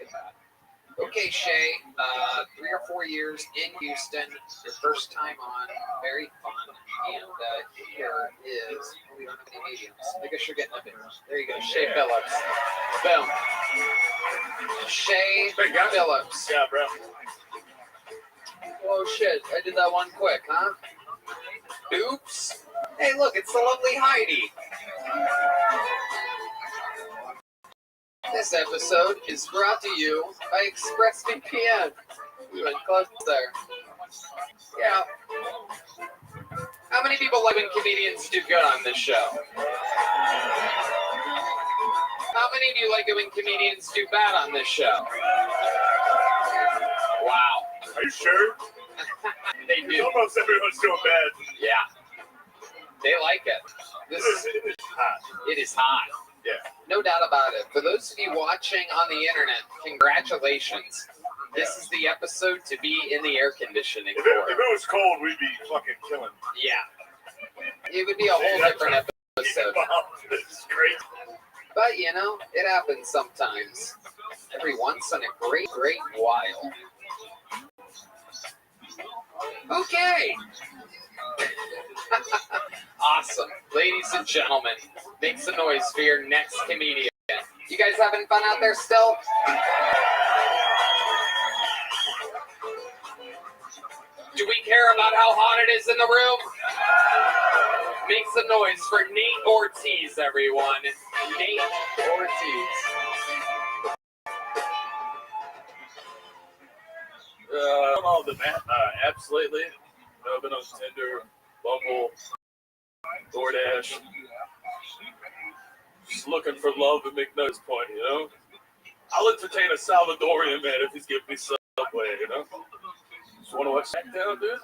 at that. Okay, Shay, 3 or 4 years in Houston, your first time on, very fun, and here is, we don't have any mediums. I guess you're getting up there. There you go, Shay Phillips. Boom. Shay Phillips. Yeah, bro. Oh shit, I did that one quick, huh? Oops. Hey, look, it's the lovely Heidi. This episode is brought to you by ExpressVPN. We went close there. Yeah. How many people like when comedians do good on this show? How many of you like it when comedians do bad on this show? Wow. Are you sure? They do. Almost everyone's doing bad. Yeah. They like it. This is hot. It is hot. Yeah. No doubt about it. For those of you watching on the internet, congratulations. This is the episode to be in the air conditioning If for. it was cold, we'd be fucking killing. Yeah. It would be a whole different episode. This is crazy. But, you know, it happens sometimes. Every once in a great while. Okay. Awesome. Ladies and gentlemen, make some noise for your next comedian. You guys having fun out there still? Do we care about how hot it is in the room? Make some noise for Nate Ortiz, everyone. Nate Ortiz. On all the apps lately. I've been on Tinder, Bumble, DoorDash. Just looking for love and make noise point, you know? I'll entertain a Salvadorian man if he's giving me Subway, you know? Just want to watch SmackDown, dude?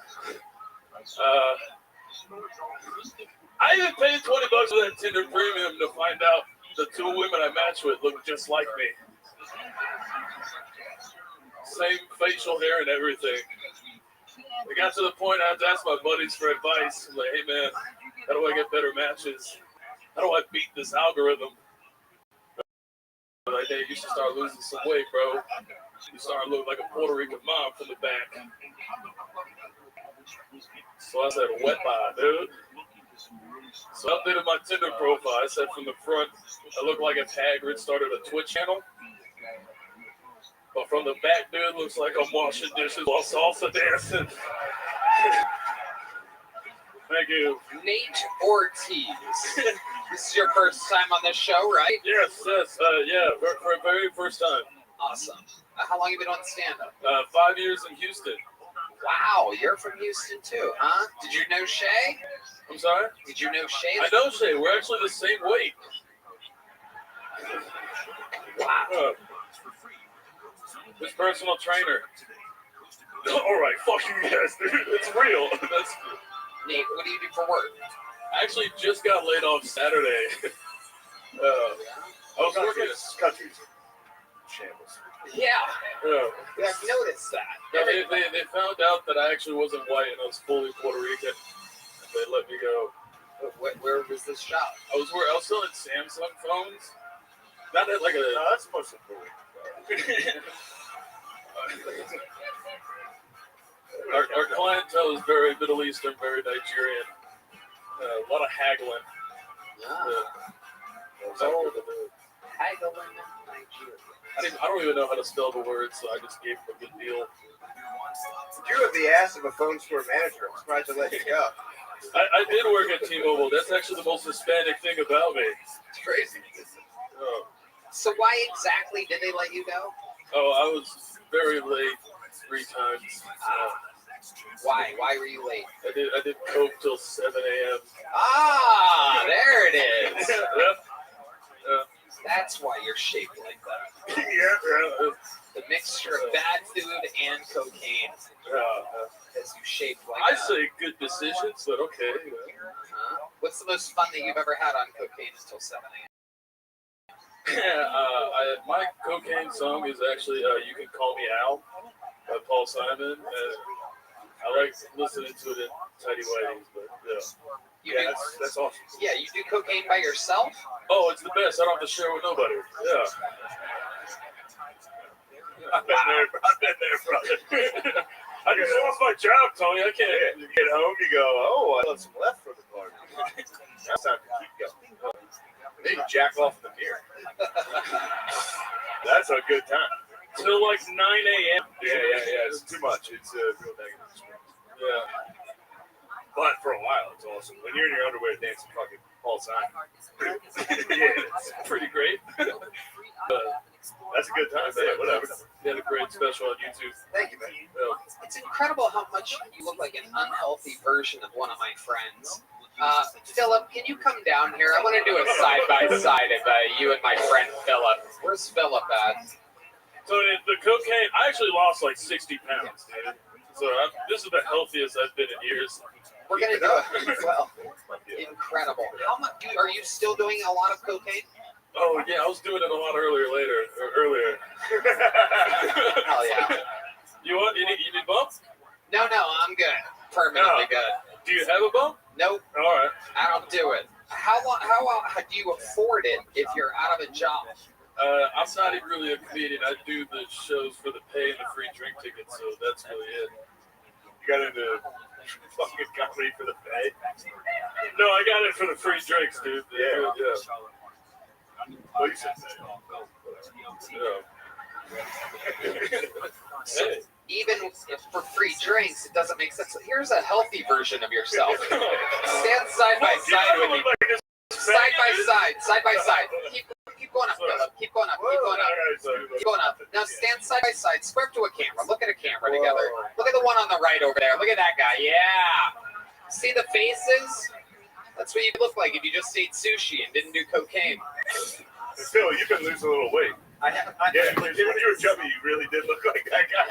I even paid $20 for that Tinder premium to find out the 2 women I matched with look just like me. Same facial hair and everything. It got to the point I had to ask my buddies for advice. I'm like, hey man, how do I get better matches? How do I beat this algorithm? Like, hey, you should start losing some weight, bro. You start looking like a Puerto Rican mom from the back. So I said, wet by, dude. So I updated my Tinder profile. I said from the front, I look like if Hagrid started a Twitch channel. But from the back, dude, looks like I'm washing dishes while salsa dancing. Thank you. Nate Ortiz. This is your first time on this show, right? Yes. Yeah, for a very first time. Awesome. How long have you been on stand-up? 5 years in Houston. Wow, you're from Houston too, huh? Did you know Shay? I'm sorry? Did you know Shay? I know Shay. We're actually the same weight. Wow. His personal trainer. All right, fuck you guys, dude. It's real. That's. Nate, what do you do for work? I actually just got laid off Saturday. I was working at countries. Shambles. Yeah. Yeah. I've noticed that. No, they found out that I actually wasn't white and I was fully Puerto Rican. And they let me go. Where was this shop? I was selling Samsung phones. Not that like a. No, that's supposed to be. Our clientele is very Middle Eastern, very Nigerian. A lot of haggling. Haggling Nigeria. I don't even know how to spell the word, so I just gave him a good deal. You have the ass of a phone store manager. I'm surprised to let you go. I did work at T-Mobile. That's actually the most Hispanic thing about me. It's crazy. So why exactly did they let you go? Oh, I was very late 3 times. Why? Why were you late? I did coke till 7 a.m. Ah, there it is. Yep. That's why you're shaped like that. Yeah. The mixture of bad food and cocaine. Because you shaped like I that. say good decisions, but okay. What's the most fun that you've ever had on cocaine until 7 a.m.? My cocaine song is actually "You Can Call Me Al" by Paul Simon, and I like listening to it in tidy whities. But yeah, that's awesome. Yeah, you do cocaine by yourself? Oh, it's the best. I don't have to share with nobody. Yeah. I've been there, brother. I just lost my job, Tony. I can't get home. You go, oh, I left some left for the party. That's time to keep going. Then you jack off the mirror. That's a good time. Till like 9 a.m. Yeah. It's too much. It's real negative. Yeah. But for a while, it's awesome. When you're in your underwear dancing fucking Paul Simon. Yeah, it's pretty great. That's a good time. Yeah, whatever. They had a great special on YouTube. Thank you, man. It's incredible how much you look like an unhealthy version of one of my friends. Philip, can you come down here? I want to do a side-by-side of you and my friend Philip. Where's Philip at? So the cocaine, I actually lost like 60 pounds, dude. So this is the healthiest I've been in years. We're going to do it. Well, incredible. How much are you still doing a lot of cocaine? Oh, yeah, I was doing it a lot earlier. Hell yeah. You need bump? No, I'm good. Permanently good. Do you have a bump? Nope. All right. I don't do it. How do you afford it if you're out of a job? I'm not even really a comedian. I do the shows for the pay and the free drink tickets, so that's really it. You got into fucking comedy for the pay? No, I got it for the free drinks, dude. Yeah. Well, you said So even if for free drinks, it doesn't make sense. Here's a healthy version of yourself. Stand side by side with me. Side by side. Keep going up, Philip. Keep going up. Now stand side by side. Square to a camera. Look at a camera together. Look at the one on the right over there. Look at that guy. Yeah. See the faces? That's what you look like if you just ate sushi and didn't do cocaine. Phil, you can lose a little weight. When you were chubby, you really did look like that guy.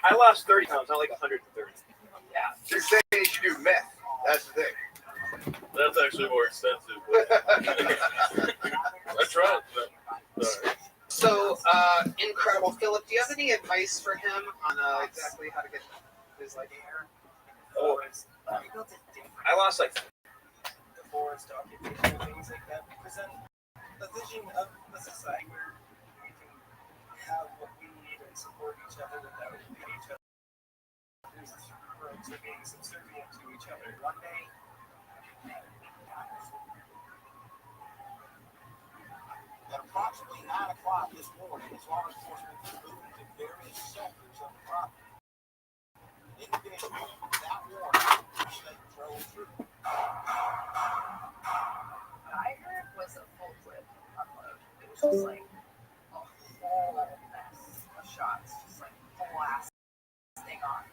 I lost 30 pounds, not like 130. Yeah. You're saying you should do meth. That's the thing. That's actually more expensive. I tried. So, incredible. Philip, do you have any advice for him on exactly how to get his life here? I lost like the forest occupation, things like that, because then the vision of a society where we can have what we need and support each other without each other's throats or being subservient to each other. One day, at approximately 9 o'clock this morning, as law enforcement moved to various sectors of the property. Individuals without warning, they drove through. What I heard was a full clip upload. It was just like a whole mess of shots, just like full ass thing on.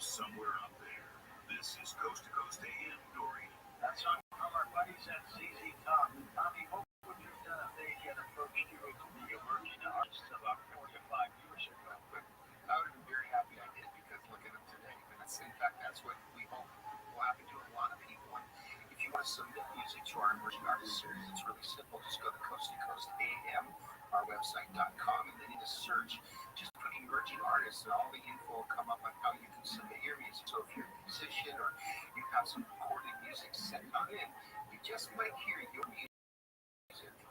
somewhere out there. This is Coast to Coast AM, Dory. That's on from our buddies at ZZ Top. Tommy, what would you have done if they had approached you with the emerging artists about 4 to 5 years ago? But I would have been very happy I did, because look at them today. And that's, in fact, that's what we hope will happen to a lot of people. And if you want to submit music to our emerging artist series, it's really simple. Just go to Coast AM, our website.com, and then in the search, just put emerging artists, and all the info will come up on how you can submit your music. So if you're a musician or you have some recorded music sent on in, you just might hear your music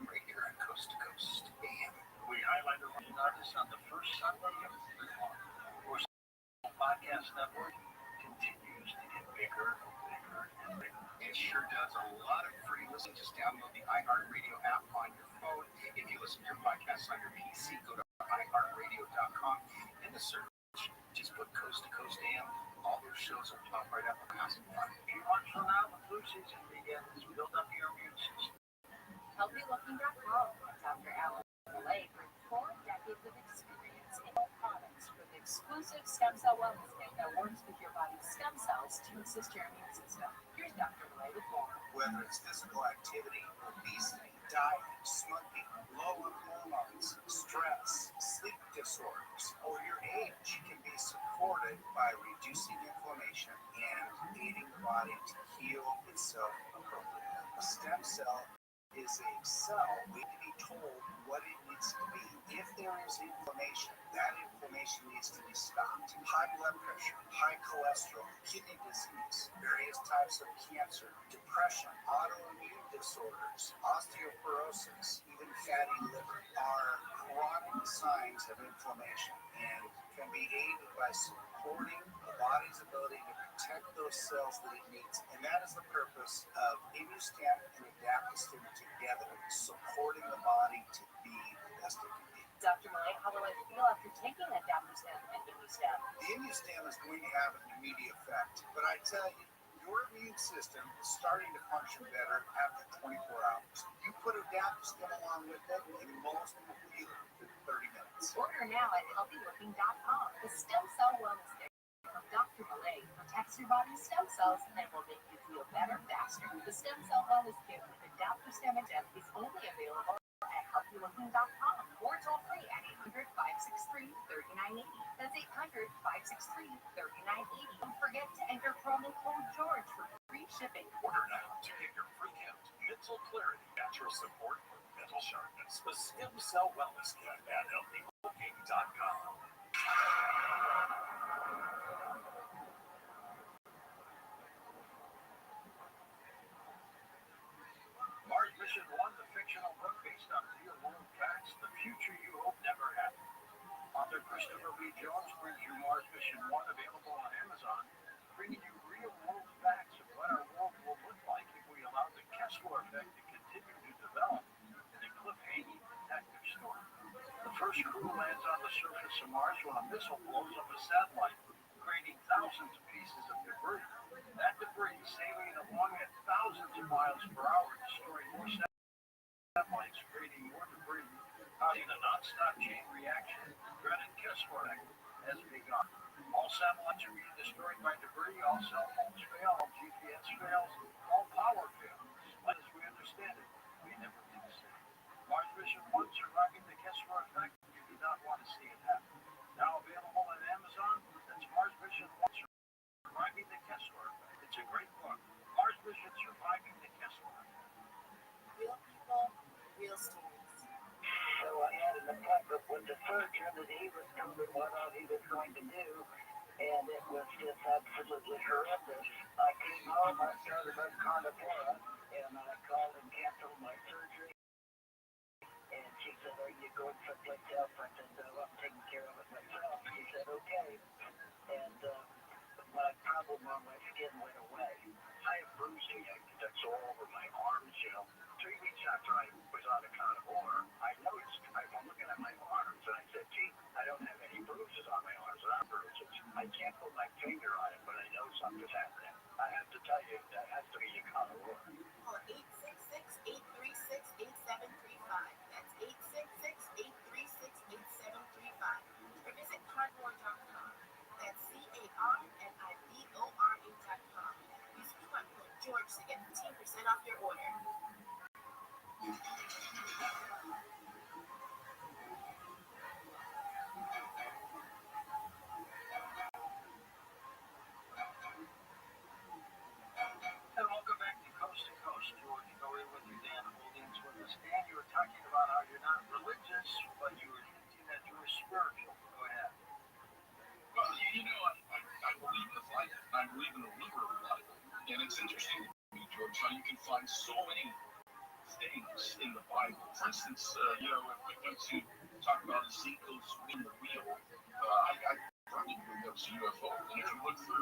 right here on Coast to Coast AM. We highlight emerging artists on the first Sunday of every month. Our podcast network continues to get bigger and bigger and bigger. It sure does. A lot of free listening. Just download the iHeartRadio app on your phone. If you listen to your podcasts on your PC, go to iHeartRadio.com. In the search, just put Coast to Coast AM. All those shows will pop right up and have some fun. A few months from now, the flu season begins. Build up your immune system. HealthyLooking.com. Dr. Alan Millay brings 4 decades of experience in all products for the exclusive stem cell wellness kit that works with your body's stem cells to assist your immune system. Here's Dr. Millay with more. Whether it's physical activity, obesity, diet, smoking, low on hormones, stress, sleep disorders, or your age, can be supported by reducing inflammation and aiding the body to heal itself appropriately. A stem cell is a cell waiting to be told what it needs to be. If there is inflammation, that inflammation needs to be stopped. High blood pressure, high cholesterol, kidney disease, various types of cancer, depression, autoimmune disorders, osteoporosis, even fatty liver are chronic signs of inflammation and can be aided by supporting the body's ability to protect those cells that it needs. And that is the purpose of Immustem and Adaptostem together, supporting the body to be the best it can be. Dr. Millay, how will I feel after taking Adaptostem and Immustem? The Immustem is going to have an immediate effect, but I tell you, your immune system is starting to function better after 24 hours. You put Adaptostem along with it, and most will feel it in 30 minutes. Order now at HealthyLooking.com. The stem cell wellness kit from Dr. Millay protects your body's stem cells and will make you feel better faster. The stem cell wellness kit with Adaptostem and Gem is only available at HealthyLooking.com or toll free at 800-563-3980. That's 800-563-3980. Don't forget to enter promo code George for free shipping. Order now to get your free count, mental clarity, natural support for mental sharpness. The Stem Cell Wellness Kit at HealthyLooking.com. Mars Mission 1, the fictional book based on real-world facts, the future you hope never happened. Author Christopher B. Jones brings you Mars Mission 1, available on Amazon, bringing you real-world facts of what our world will look like if we allow the Kessler effect to continue to develop in a cliff-hanging detective story. The first crew lands on the surface of Mars when a missile blows up a satellite, creating thousands of pieces of debris. That debris sailing along at thousands of miles per hour, destroying more satellites, creating more debris, causing a non-stop chain reaction. Dreaded Kessler effect has begun. All satellites are being destroyed by debris, all cell phones fail, all GPS fails, all power fails. As we understand it, we never be the same. Mars Mission 1, Surviving the Kessler Effect, you do not want to see it happen. Now available on Amazon, that's Mars Mission 1, Surviving the Kessler Effect. It's a great book. Mars Mission, Surviving the Kessler Effect. Real people, real stories. So I had an appointment with the surgeon, and he was telling me what all he was going to do, and it was just absolutely horrendous. I came home, I started on carnivora, and I called and canceled my surgery. And she said, "Are you going someplace else?" I said, "No, I'm taking care of it myself." She said, "Okay." And my problem on my skin went away. I have bruising that's all over my arms, 3 weeks after I was on a carnivore, I noticed, I'm looking at my arms, and I said, "Gee, I don't have any bruises on my arms, or bruises." I can't put my finger on it, but I know something's happening. I have to tell you, that has to be a carnivore. Call 866-836-8735. That's 866-836-8735. Or visit carnivore.com. That's CARNIVORE.com. to get 15% off your order. And welcome back to Coast, George Dory with you, Dan Holdings with us. Dan, you were talking about how you're not religious, but you were hinting that you were spiritual. Go ahead. Well, I believe in the Bible. I believe in the literal Bible. And it's interesting to me, George, how you can find so many things in the Bible. For instance, if we went to talk about Ezekiel's in the wheel, I probably believe that was a UFO. And if you look at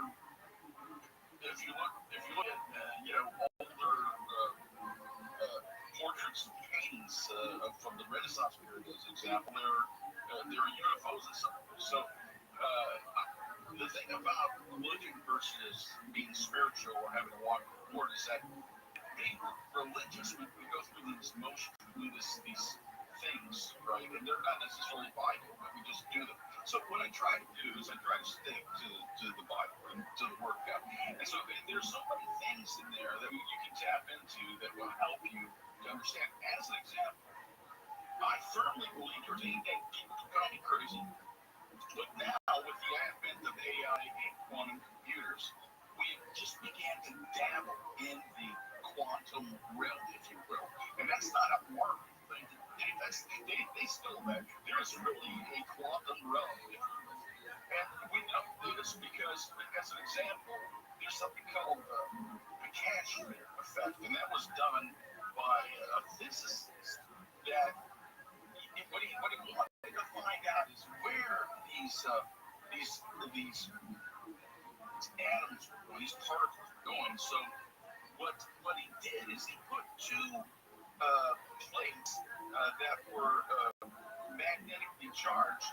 older portraits and paintings from the Renaissance period, as an example, there are UFOs and stuff. So the thing about religion versus being spiritual or having to walk with the Lord is that being religious, we go through these motions, we do these things, right? And they're not necessarily Bible, but we just do them. So what I try to do is I try to stick to the Bible and to the Word of God. And so there's so many things in there that you can tap into that will help you to understand. As an example, I firmly believe, George, and people can call me crazy, but now with the advent of AI and quantum computers, we just began to dabble in the quantum realm, if you will. And that's not a mark thing. They stole that. There is really a quantum realm. And we know this because, as an example, there's something called the Cashmere effect. And that was done by a physicist that what he wanted to find out is where these atoms, these particles are going. So what he did is he put two plates that were magnetically charged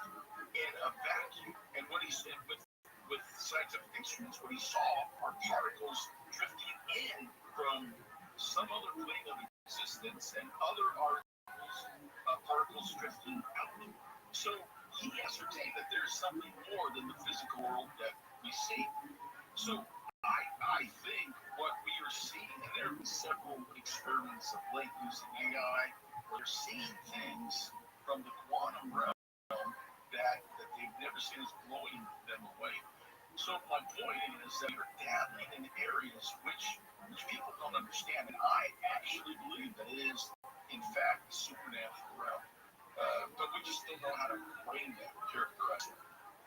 in a vacuum. And what he said with scientific instruments, what he saw are particles drifting in from some other plane of existence and other particles drifting out. So he ascertained that there's something more than the physical world that we see. So I think what we are seeing, and there have been several experiments of late using AI, where they're seeing things from the quantum realm that they've never seen, is blowing them away. So my point is that we're dabbling in areas which people don't understand, and I actually believe that it is, in fact, the supernatural realm. But we just don't know how to frame that characterize it.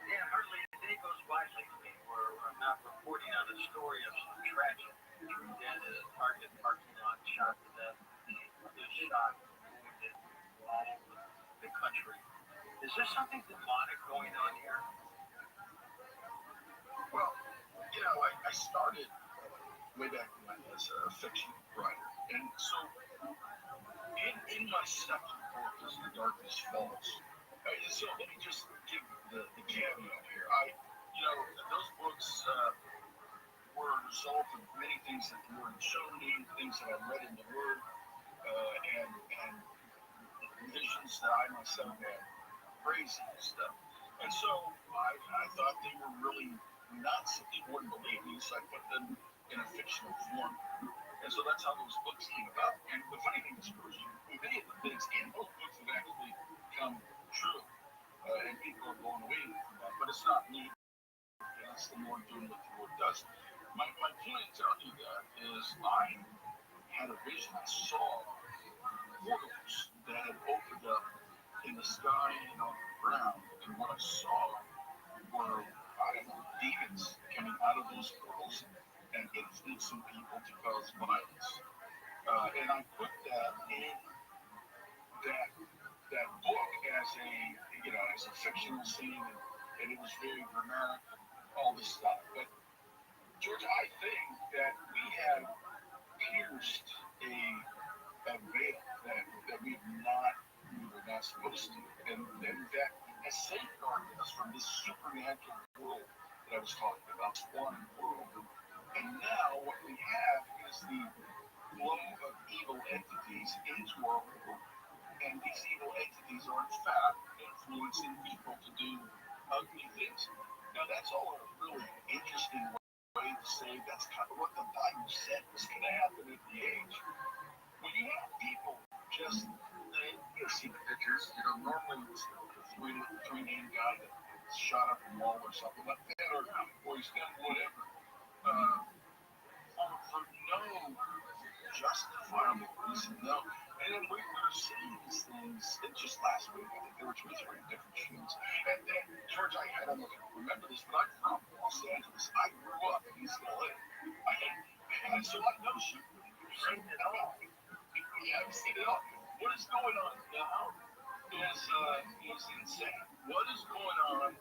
Dan, hardly a day goes by lately where I'm not reporting on a story of some tragic dead at a Target parking lot, shot to death, others shot, wounded, all over the country. Is there something demonic going on here? Well, I started way back when I was a fiction writer, and so in my second book, as The Darkness Falls. So let me just give the caveat here. Those books were a result of many things that the Lord showed me, things that I read in the Word, and visions that I myself had, crazy stuff. And so I thought they were really nuts. People wouldn't believe me, so I put them in a fictional form. And so that's how those books came about. And the funny thing is, many of the things in those books have actually come true. And people are blown away from that. But it's not me. It's the Lord doing what the Lord does. My point in telling you that is I had a vision. I saw portals that had opened up in the sky and on the ground. And what I saw were, demons coming out of those portals and influencing people to cause violence. And I put that in that book as a fictional scene, and it was very dramatic, all this stuff. But George, I think that we have pierced a veil that we're not supposed to, and that has safeguarded us from this supernatural world that I was talking about, this quantum world. And now what we have is the flow of evil entities into our world, and these evil entities are in fact influencing people to do ugly things. Now that's all a really interesting way way to say that's kind of what the Bible said was going to happen at the age. When you have people just, you see the pictures, normally it's the three-name guy that shot up a wall or something like that, or he's done whatever. For no justifiable reason, no. And then we were seeing these things just last week. I think there were 2 or 3 different shootings. And then, George, I don't know if you remember this, but I'm from Los Angeles. I grew up in East LA. And so I know shooting. Right now, I've seen it all. What is going on now is insane. What is going on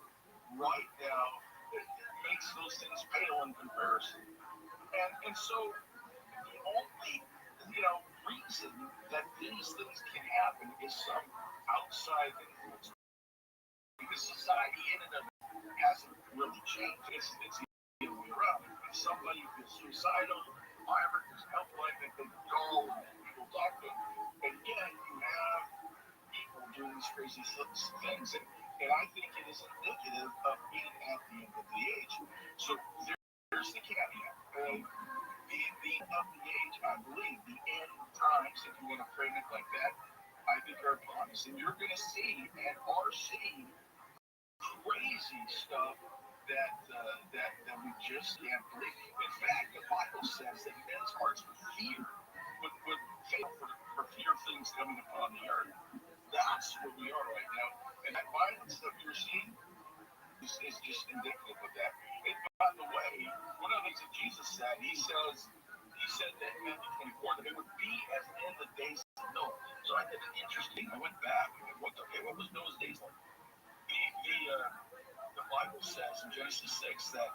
right now that makes those things pale in comparison? And so the only reason that these things can happen is some outside influence, because society in and of it hasn't really changed. It's the other way around. If somebody feels suicidal, America's helpline that they go and people talk to them, and yet you have people doing these crazy things, and I think it is indicative of being at the end of the age. So there's the caveat. The end of the age, I believe, the end times, if you want to frame it like that, I think are upon us. And you're going to see and are seeing crazy stuff that we just can't believe. In fact, the Bible says that men's hearts would fail for fear of things coming upon the earth. That's where we are right now. And that violence that we're seeing is just indicative of that. And by the way, one of the things that Jesus said, he said that in Matthew 24 that it would be as in the days of Noah. So I did an interesting, I went back and what was Noah's days like? The Bible says in Genesis 6 that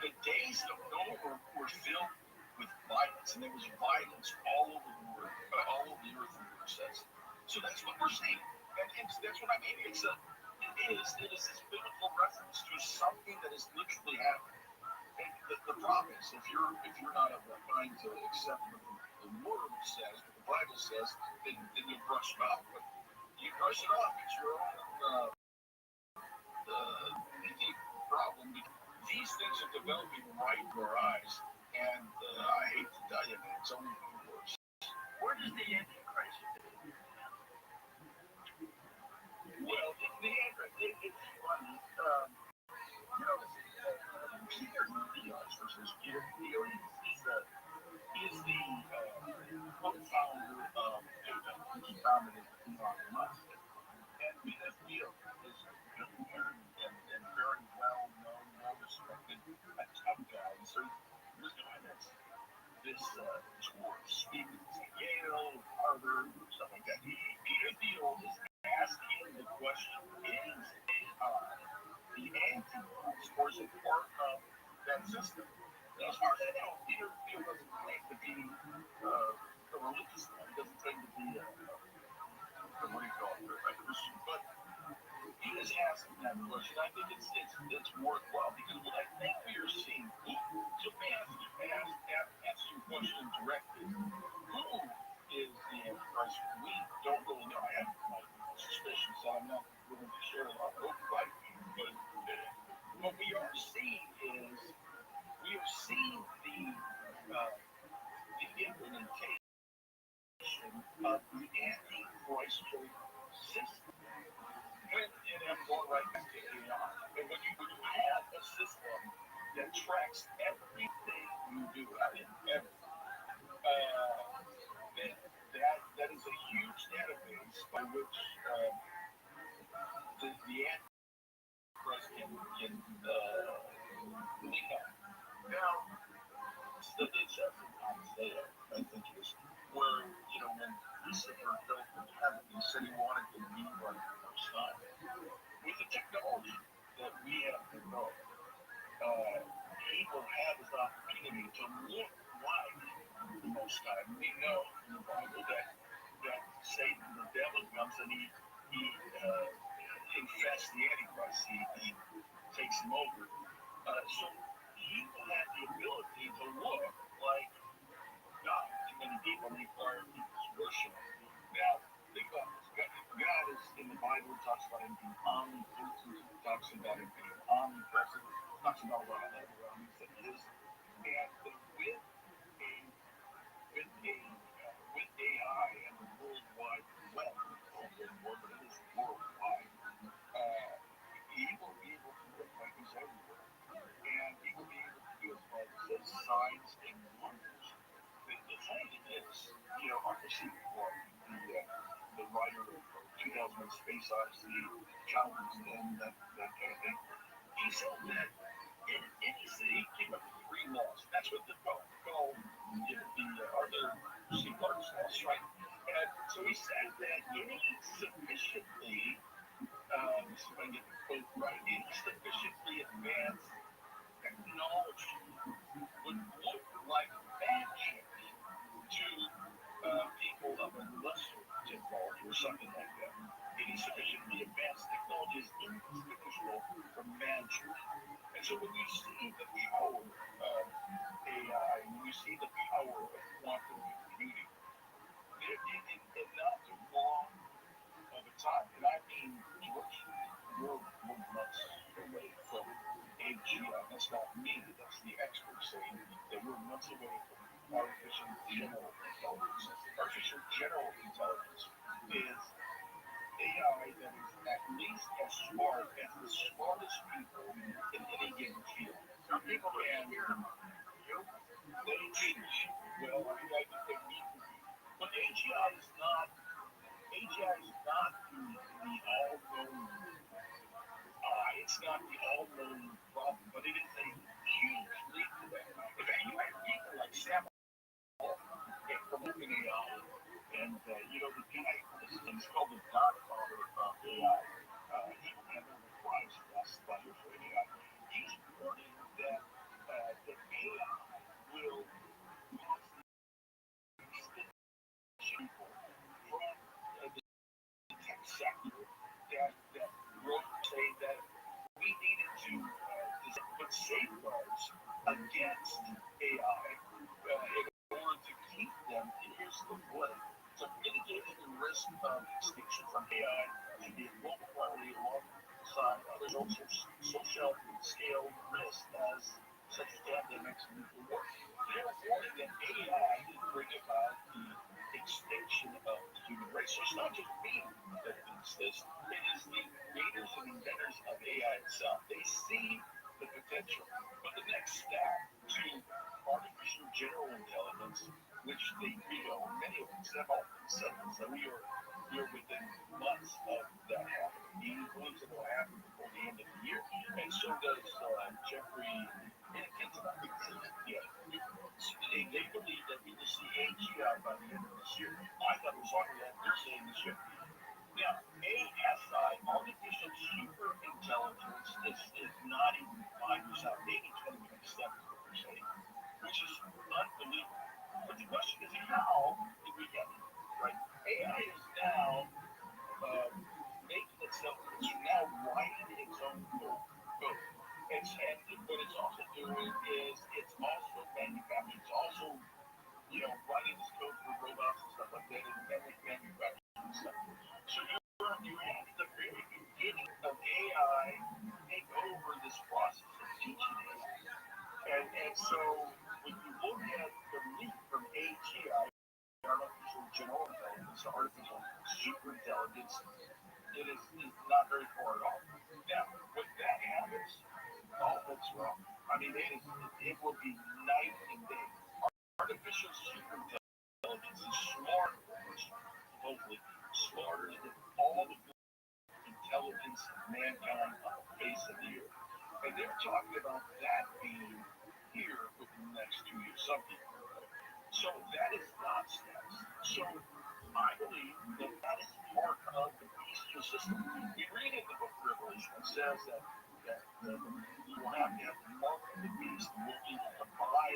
the days of Noah were filled with violence, and there was violence all over the earth, the word says. So that's what we're seeing. And that's what I mean. It is this biblical reference to something that is literally happening. And the problem is, if you're not of the mind to accept what the word says, what the Bible says, then you brush it off. But you brush it off. It's your own problem. These things are developing right in our eyes, and I hate to tell you, man, it's only getting worse. Where does the Antichrist fit? Well, the Antichrist, it's funny. Peter Theos versus Peter Theo, he's the co-founder of PayPal. He founded it with Elon Musk. And Peter Theo is a billionaire and very well known, well respected, a tough guy. And so he was doing this tour speaking at Yale, Harvard, stuff like that. Peter Theo is asking the question, is AI the Antichrist, or is it part of that system? Now, as far as I know, Peter Thiel doesn't claim to be a religious man. He doesn't claim to be a Christian, but he is asking that question. I think it's worthwhile, because what I think we are seeing, so let me answer your question directly. Who is the Antichrist? We don't really know. I have my suspicions, so I'm not willing to share a lot of open life. But what we are seeing is the implementation of the Antichrist system. And I'm going right back to AI. And when you have a system that tracks everything you do, I mean everything, that is a huge database by which the Antichrist can leak out. Now, the just in Isaiah, I think, is where, when Lucifer fell from heaven, he said he wanted to be like the first time. With the technology that we have developed, he will have his opportunity to look like the Most High. We know in the Bible that Satan, the devil, comes and he infests the Antichrist. He takes him over. So he will have the ability to look like God, and many people require people's worship. Now, think about this. God is, in the Bible, talks about him being omnipotent, talks about him being omnipresent, talks about what I love around him that he is with AI and the World Wide Web, but it is worldwide, he will be able to look like he's everywhere. And he will be able to do as much as signs and wonders. The funny thing is, obviously, the writer of 2001 Space Odyssey, Challenge, and that kind of thing, he said that in any city, came up with 3 laws. That's what they're called the other Seagull's laws, right? And so he said that any sufficiently, this is when I get the quote right, any sufficiently advanced technology would look like magic to people of a lesser technology or something like that. Any sufficiently advanced technology is indistinguishable from magic. And so when you see the power of AI, when you see the power of quantum computing, in not too long of a time, and I mean, we're months away from AGI. That's not me, that's the experts saying that we're months away from artificial general intelligence. Artificial general intelligence is AI that is at least as smart as the smartest people in any given field. Some people can, they teach. Well, I mean, I think they need to be. But AGI is not the all-knowing eye. It's not the all-knowing problem, but it is a huge leap to that. In fact, you have people like Sam from OpenAI, and the guy, he's called the godfather of AI. He will have over 5 letters for AI. He's reporting that AI will cause people from the tech sector that wrote say that we needed to put safeguards against AI in order to keep them, and here's the point, to mitigate the risk of extinction from AI and the global quality alongside other social scale risks such as pandemics and nuclear war. They're warning that AI is bringing about the extinction of the human race. So it's not just me that thinks this, it is the creators and inventors of AI itself. They see the potential. But the next step to artificial general intelligence, which many of them said that we are within months of that happening. He believes it will happen before the end of the year, and so does Jeffrey. They believe that we will see AGI by the end of this year. I thought it was longer than they're saying this year. Now, ASI, artificial super intelligence, is not even 5 years out, maybe 2027, per se, which is unbelievable. But the question is, how did we get here? Right? AI is now making itself, it's now writing its own code. And what it's also doing is it's also manufacturing. It's also, writing this code for robots and stuff like that, and manufacturing stuff. So you're at the very beginning of AI take over this process of teaching AI. And so when you look at the leap from AGI, artificial general intelligence, to artificial super intelligence, it is not very far at all. Now, when that happens, all bets are off. I mean, it will be night and day. Artificial super intelligence is smart, hopefully smarter than all the intelligence of mankind on the face of the earth. And they're talking about that being here within the next 2 years, something. So that is nonsense. So I believe that is part of the bestial system. We read in the book of Revelation, it says that you will have to have the mark of the beast, and will be able to buy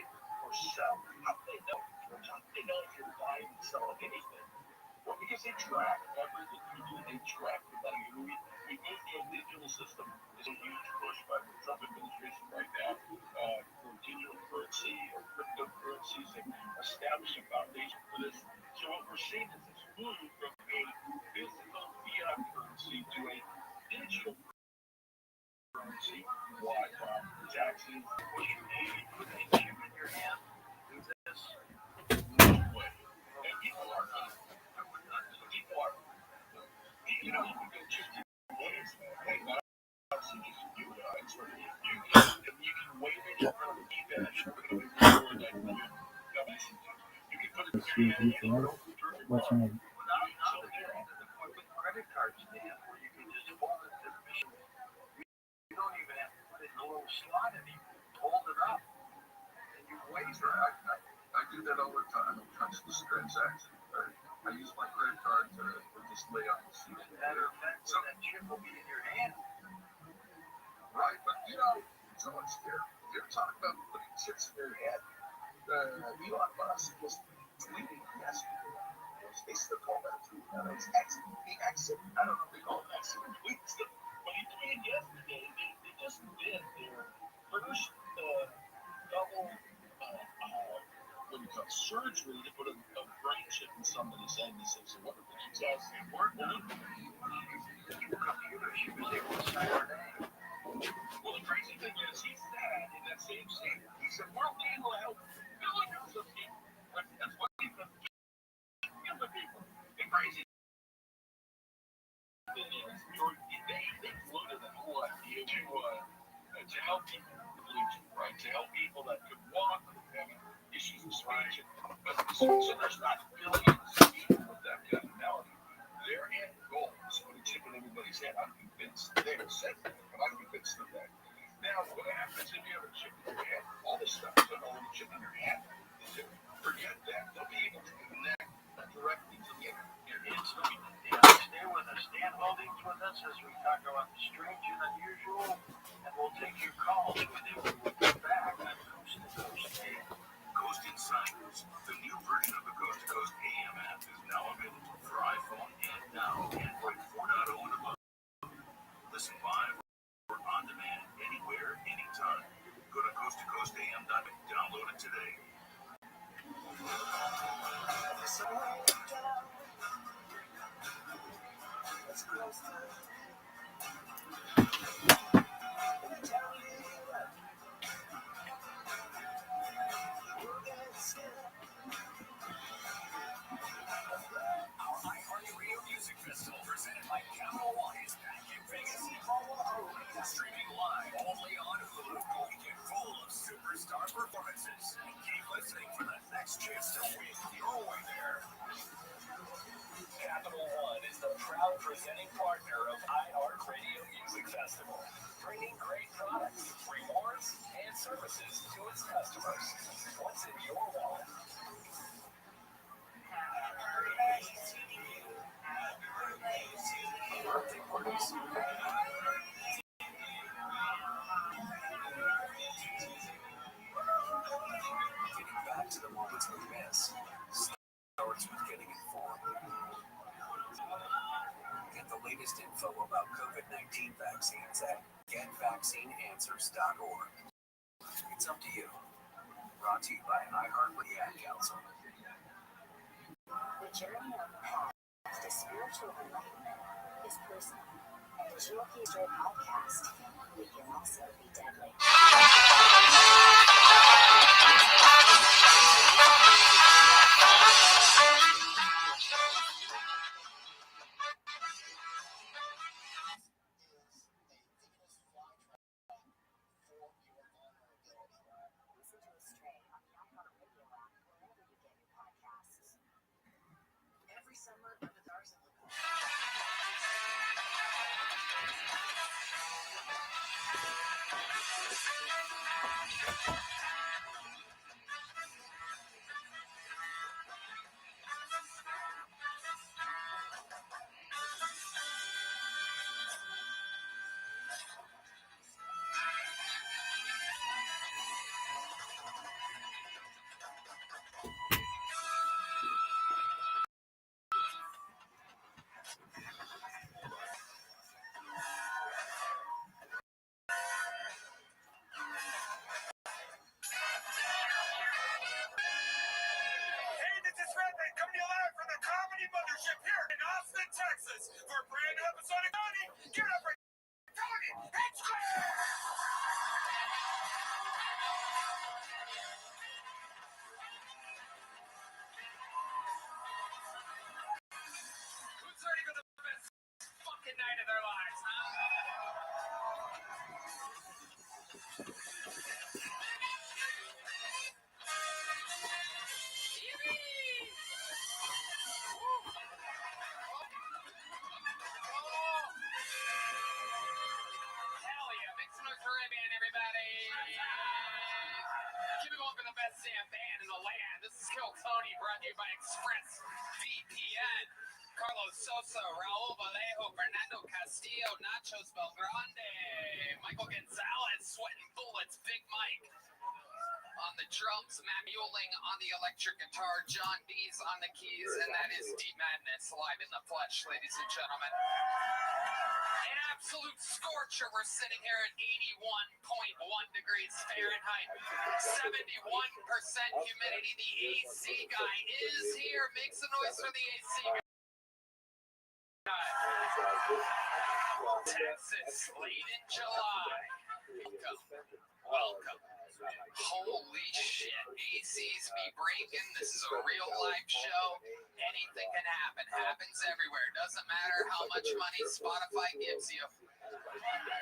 or sell. How do they know? How do they know if you're buying and selling anything? Well, because they track everything you do. They track the money. We move to a digital system. There's a huge push by the Trump administration right now for digital currency or cryptocurrencies and establish a foundation for this. So what we're seeing is this move from a physical fiat currency to a digital currency. Why? Taxes. What you need, What's her name? Credit card stamp where you can just hold it to the machine. You don't even have to put it in a little slot anymore. Hold it up. And you wait. I do that all the time. Touchless transaction. I use my credit card to just lay on the seat. Matter of fact, so that chip will be in your hand. Right, but someone's scared. You're talking about putting chips in your head. Elon Musk just tweeted yesterday. They still call that a tweet. It's the exit. I don't know if they call it exit tweets. But he tweeted yesterday. They just did their first double surgery to put a brain chip in somebody's head. He says, what if it does? It worked. Computer, she was able to say her name. Well, the crazy thing is, he said in that same statement, he said, we're able to help billions of people. That's what he's been giving the people. The crazy thing is, they floated that whole idea to help people with bleaching, right? To help people that could walk, have issues with speech. So there's not billions of people with that kind of malady. Their end goal is to put a chip in everybody's head. I'm convinced they haven't said that, but I'm convinced of that. Now, what happens if you have a chip in your head? All this stuff is done on a chip in your head. Forget that. They'll be able to connect directly to the internet. Stay with us. Dan Holdings with us as we talk about the strange and unusual, and we'll take your calls whenever we get back on Coast to Coast AM. Coast Insiders, the new version of the Coast to Coast AM app, is now available for iPhone and now Android 4.0 and above. Listen live or on demand anywhere, anytime. Go to coasttocoastam.com. Download it today. iHeartRadio Music Festival presented by Capital One is back in Vegas. Streaming live only on Hulu. Weekend full of superstar performances. Keep listening for the next chance to win your way there. Capital One is the proud presenting partner of iHeartRadio Music Festival, bringing great products, rewards, and services to its customers. What's in your wallet? Birthday parties. Getting back to the moments we miss starts with getting informed. Get the latest info about COVID-19 vaccines at getvaccineanswers.org. It's up to you. Brought to you by iHeartRadio Ad Council. The journey on the path to spiritual enlightenment is personal. And GOP Joy podcast, we can also be deadly. Every summer, the stars of the Hey, this is Redman coming to you live from the Comedy Mothership here in Austin, Texas for a brand new episode of Tony. Give it up for Tony Hinchcliffe! Who's ready for the best fucking night of their lives, huh? Kill Tony, brought to you by Express VPN. Carlos Sosa, Raul Vallejo, Fernando Castillo, Nachos Belgrande, Michael Gonzalez, sweating bullets, Big Mike. On the drums, Matt Mueling on the electric guitar, John Dees on the keys, and that is Deep Madness live in the flesh, ladies and gentlemen. An absolute scorcher. We're sitting here at 81.1 degrees Fahrenheit, 71% humidity. The AC guy is here. Make some noise for the AC guy. Texas, late in July. Welcome. Holy shit. ACs be breaking. This is a real live show. Anything can happen. Happens everywhere. Doesn't matter how much money Spotify gives you.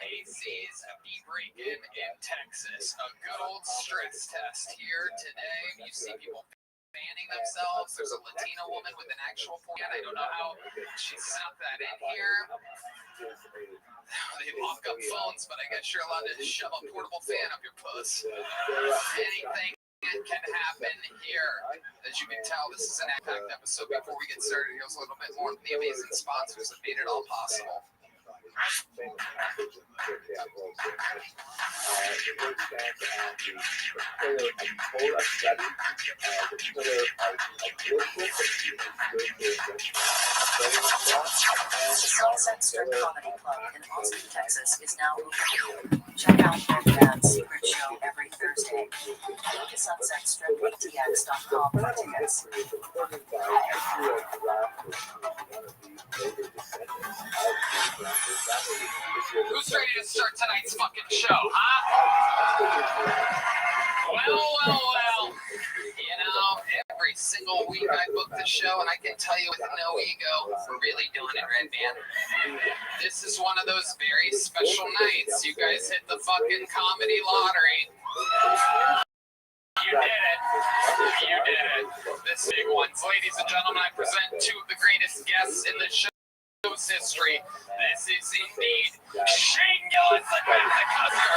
ACs be breaking in Texas. A good old stress test here today. You see people fanning themselves. There's a Latina woman with an actual point. I don't know how she snuck that in here. They lock up phones, but I guess you're allowed to shove a portable fan up your puss. Anything can happen here. As you can tell, this is an act-packed episode. Before we get started, here's a little bit more of the amazing sponsors that made it all possible. The Sunset Strip Comedy Club in Austin, Texas is now open. Check out their band's secret show every Thursday. Go to sunsetstripatx.com for tickets. Who's ready to start tonight's fucking show, huh? Well. You know, every single week I book the show, and I can tell you with no ego, we're really doing it right, man. This is one of those very special nights. You guys hit the fucking comedy lottery. You did it. You did it. This big ones. Ladies and gentlemen, I present two of the greatest guests in the show's history. This is indeed Shane Gillis and Matt McCusker.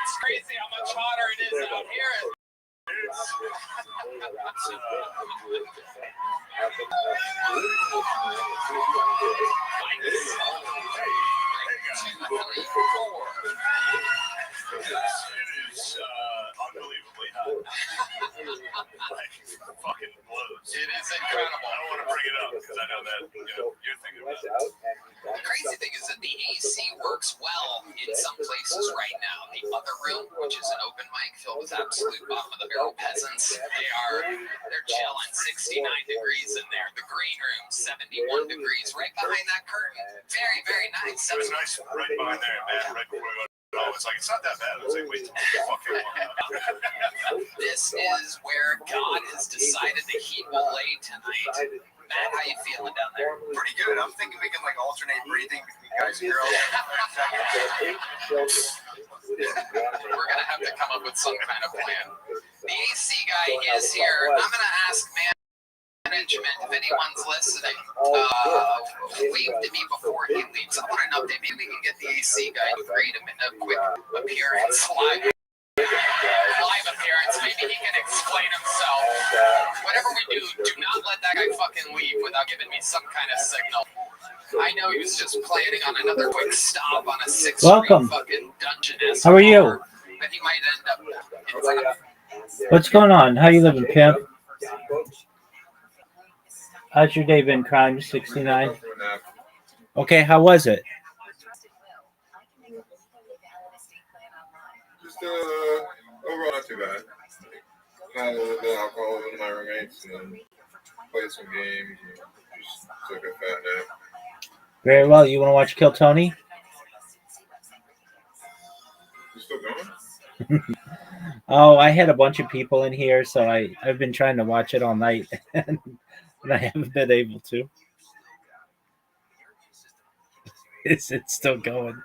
It's crazy how much hotter it is out here. It is unbelievably hot. Like, fucking blows. It is incredible. I don't want to bring it up because I know that you're thinking about it. The crazy thing is that the AC works well in some places right now. The other room, which is an open mic filled with absolute bottom of the barrel peasants, they're chilling 69 degrees in there. The green room, 71 degrees, right behind that curtain. Very, very nice. It was nice right behind there, man, right before we go. Oh, it's like, it's not that bad. I was like, wait till the fucking one. This is where God has decided that he will lay tonight. Matt, how you feeling down there? Pretty good. I'm thinking we can like alternate breathing between guys and girls. We're gonna have to come up with some kind of plan. The AC guy is here. I'm gonna ask management if anyone's listening. Wave to me before he leaves. I want an update. Maybe we can get the AC guy to agree to a quick appearance live appearance. Maybe he can explain himself. Whatever we do not let that guy fucking leave without giving me some kind of signal. I know he was just planning on another quick stop on a 6th Welcome. Street fucking dungeon. How are you? But he might end up in front of What's going on? How you living, pimp? How's your day been, Crime 69? Okay, how was it? Just overall not too bad. Had a little bit of alcohol with my roommates and then played some games and just took a fat nap. Very well. You want to watch Kill Tony? You still going? Oh, I had a bunch of people in here, so I've been trying to watch it all night, and I haven't been able to. Is it still going?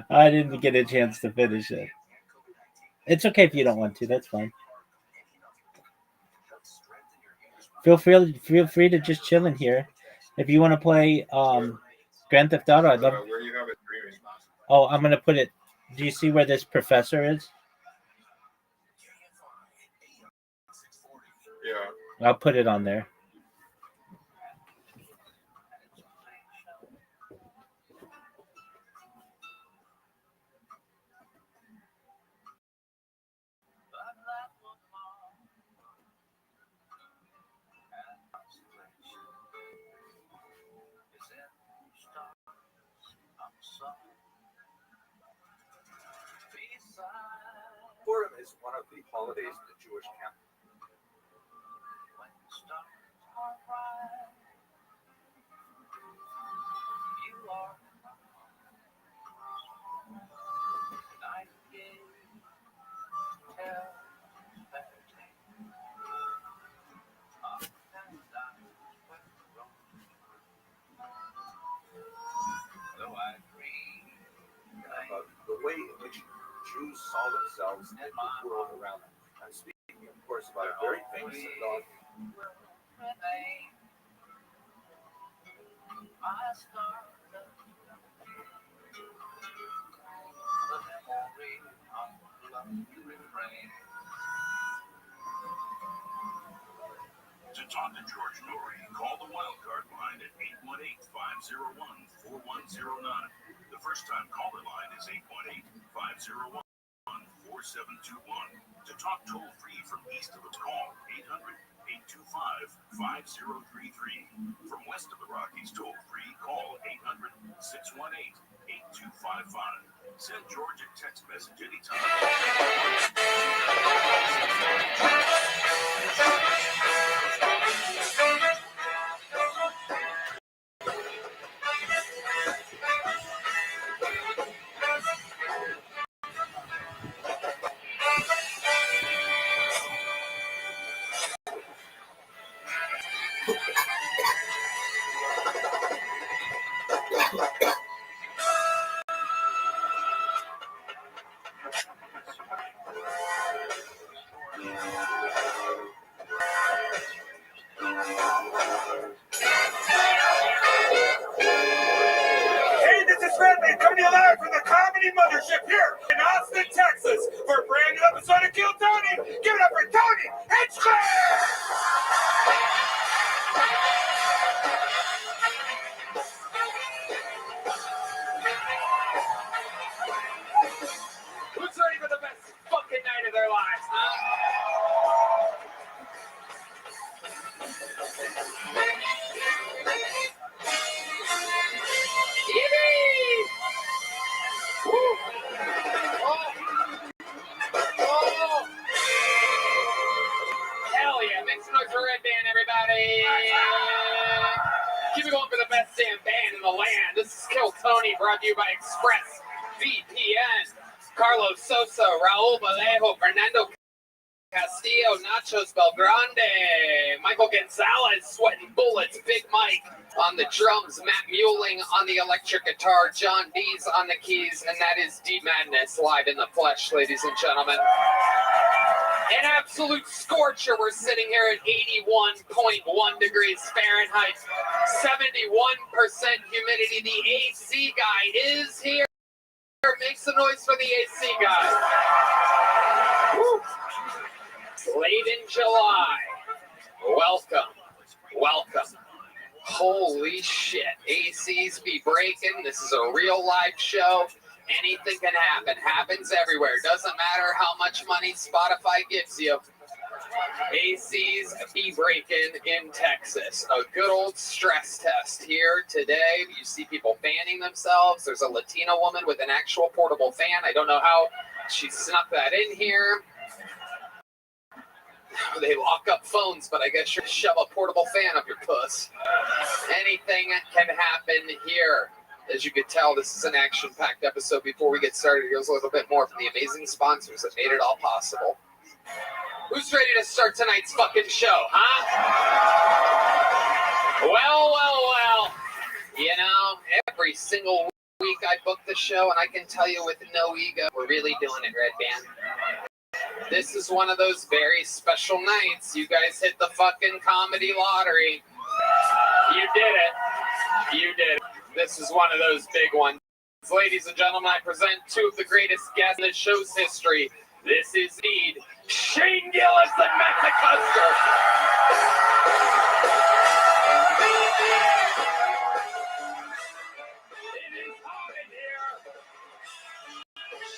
I didn't get a chance to finish it. It's okay if you don't want to. That's fine. feel free to just chill in here. If you want to play Grand Theft Auto, I'd love. Where do you have it streaming? Oh, I'm gonna put it. Do you see where this professor is? Yeah. I'll put it on there. Purim is one of the holidays in the Jewish calendar. The way in which Jews saw themselves and the world around them. I'm speaking, of course, about a very famous synagogue. To talk to George Norrie, call the wildcard line at 818-501-4109. The first-time caller line is 818-501-4721. To talk toll-free from east of the call, 800-825-5033. From west of the Rockies toll-free, call 800-618-8255. Send George a text message anytime. Hey, this is Redman coming to you live from the Comedy Mothership here in Austin, Texas for a brand new episode of Kill Tony. Give it up for Tony Hinchcliffe! Who's ready for the best fucking night of their lives, huh? Hell yeah, make some noise for Red Band, everybody. Keep it going for the best damn band in the land. This is Kill Tony, brought to you by Express VPN. Carlos Sosa, Raul Vallejo, Fernando Castillo, Nachos Belgrande, Michael Gonzalez, sweating bullets, Big Mike on the drums, Matt Mueling on the electric guitar, John Dees on the keys, and that is D Madness live in the flesh, ladies and gentlemen. An absolute scorcher. We're sitting here at 81.1 degrees Fahrenheit, 71% humidity. The AC guy is here. Make some noise for the AC guy. Woo. Late in July. Welcome. Welcome. Holy shit. ACs be breaking. This is a real live show. Anything can happen. Happens everywhere. Doesn't matter how much money Spotify gives you. ACs be breaking in Texas. A good old stress test here today. You see people fanning themselves. There's a Latina woman with an actual portable fan. I don't know how she snuck that in here. They lock up phones, but I guess you shove a portable fan up your puss. Anything can happen here. As you could tell, this is an action-packed episode. Before we get started, here's a little bit more from the amazing sponsors that made it all possible. Who's ready to start tonight's fucking show, huh? Well. You know, every single week I book the show, and I can tell you with no ego, we're really doing it, Red Band. This is one of those very special nights. You guys hit the fucking comedy lottery. You did it. You did it. This is one of those big ones. Ladies and gentlemen, I present two of the greatest guests in the show's history. This is indeed Shane Gillis and Matt McCusker. It is hot in here.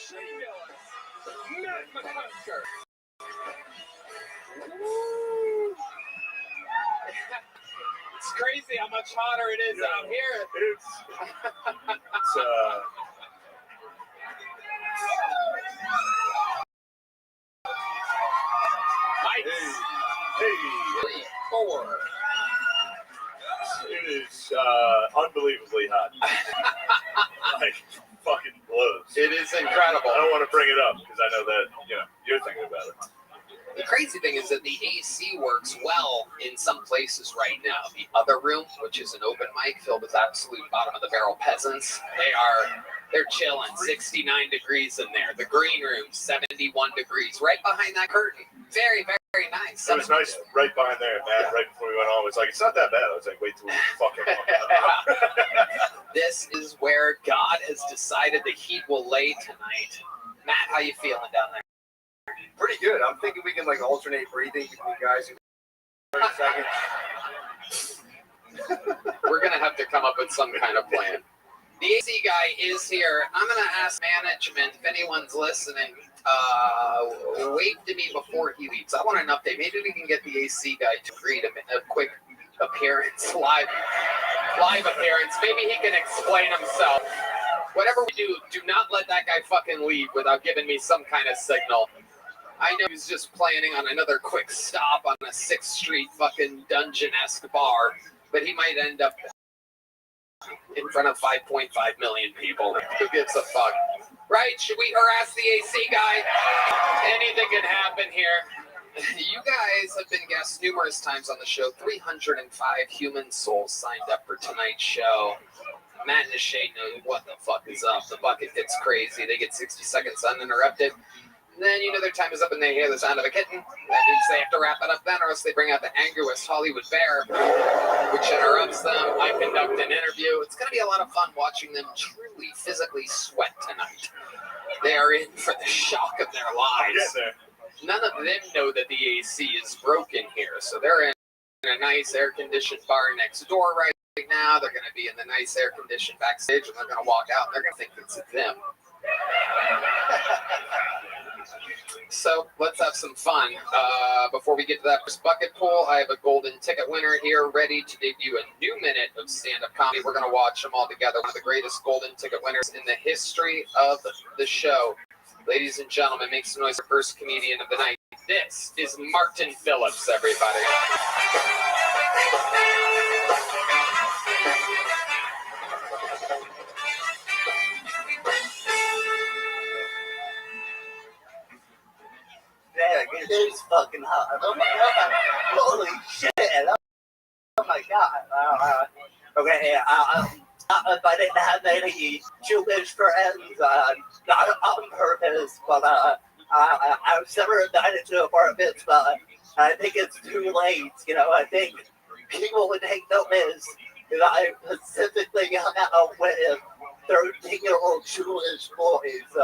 Shane Gillis, Matt McCusker. Woo. It's crazy how much hotter it is out here. Hey. 4. It is unbelievably hot. Like, fucking blows. It is incredible. I don't want to bring it up because I know that, you're thinking about it. The crazy thing is that the AC works well in some places right now. The other room, which is an open mic filled with absolute bottom of the barrel peasants, they're chilling. 69 degrees in there. The green room, 71 degrees. Right behind that curtain. Very, very nice. It was nice right behind there, Matt, right before we went on. It was like, it's not that bad. I was like, wait till we fucking This is where God has decided the heat will lay tonight. Matt, how you feeling down there? Pretty good. I'm thinking we can alternate breathing between guys in 30 seconds. We're going to have to come up with some kind of plan. The AC guy is here. I'm going to ask management, if anyone's listening, wait to me before he leaves. I want an update. Maybe we can get the AC guy to agree to a quick appearance, live appearance. Maybe he can explain himself. Whatever we do, do not let that guy fucking leave without giving me some kind of signal. I know he's just planning on another quick stop on a 6th Street fucking dungeon-esque bar, but he might end up in front of 5.5 million people. Who gives a fuck? Right? Should we harass the AC guy? Anything can happen here. You guys have been guests numerous times on the show. 305 human souls signed up for tonight's show. Matt and Shane know what the fuck is up. The bucket gets crazy. They get 60 seconds uninterrupted. And then their time is up and they hear the sound of a kitten. That means they have to wrap it up then, or else they bring out the angriest Hollywood bear, which interrupts them. I conduct an interview. It's going to be a lot of fun watching them truly physically sweat tonight. They are in for the shock of their lives. None of them know that the AC is broken here, so they're in a nice air-conditioned bar next door right now. They're going to be in the nice air-conditioned backstage, and they're going to walk out, and they're going to think it's them. So let's have some fun. Before we get to that first bucket pool, I have a golden ticket winner here ready to debut a new minute of stand-up comedy. We're going to watch them all together. One of the greatest golden ticket winners in the history of the show. Ladies and gentlemen, make some noise for first comedian of the night. This is Martin Phillips, everybody. Yeah, it is fucking hot. Oh my god. Holy shit. Oh my god. Okay, if I didn't have any Jewish friends, not on purpose, but I was never invited to a bar mitzvah. I think it's too late. I think people would take notice if I specifically hung out with 13-year-old Jewish boys.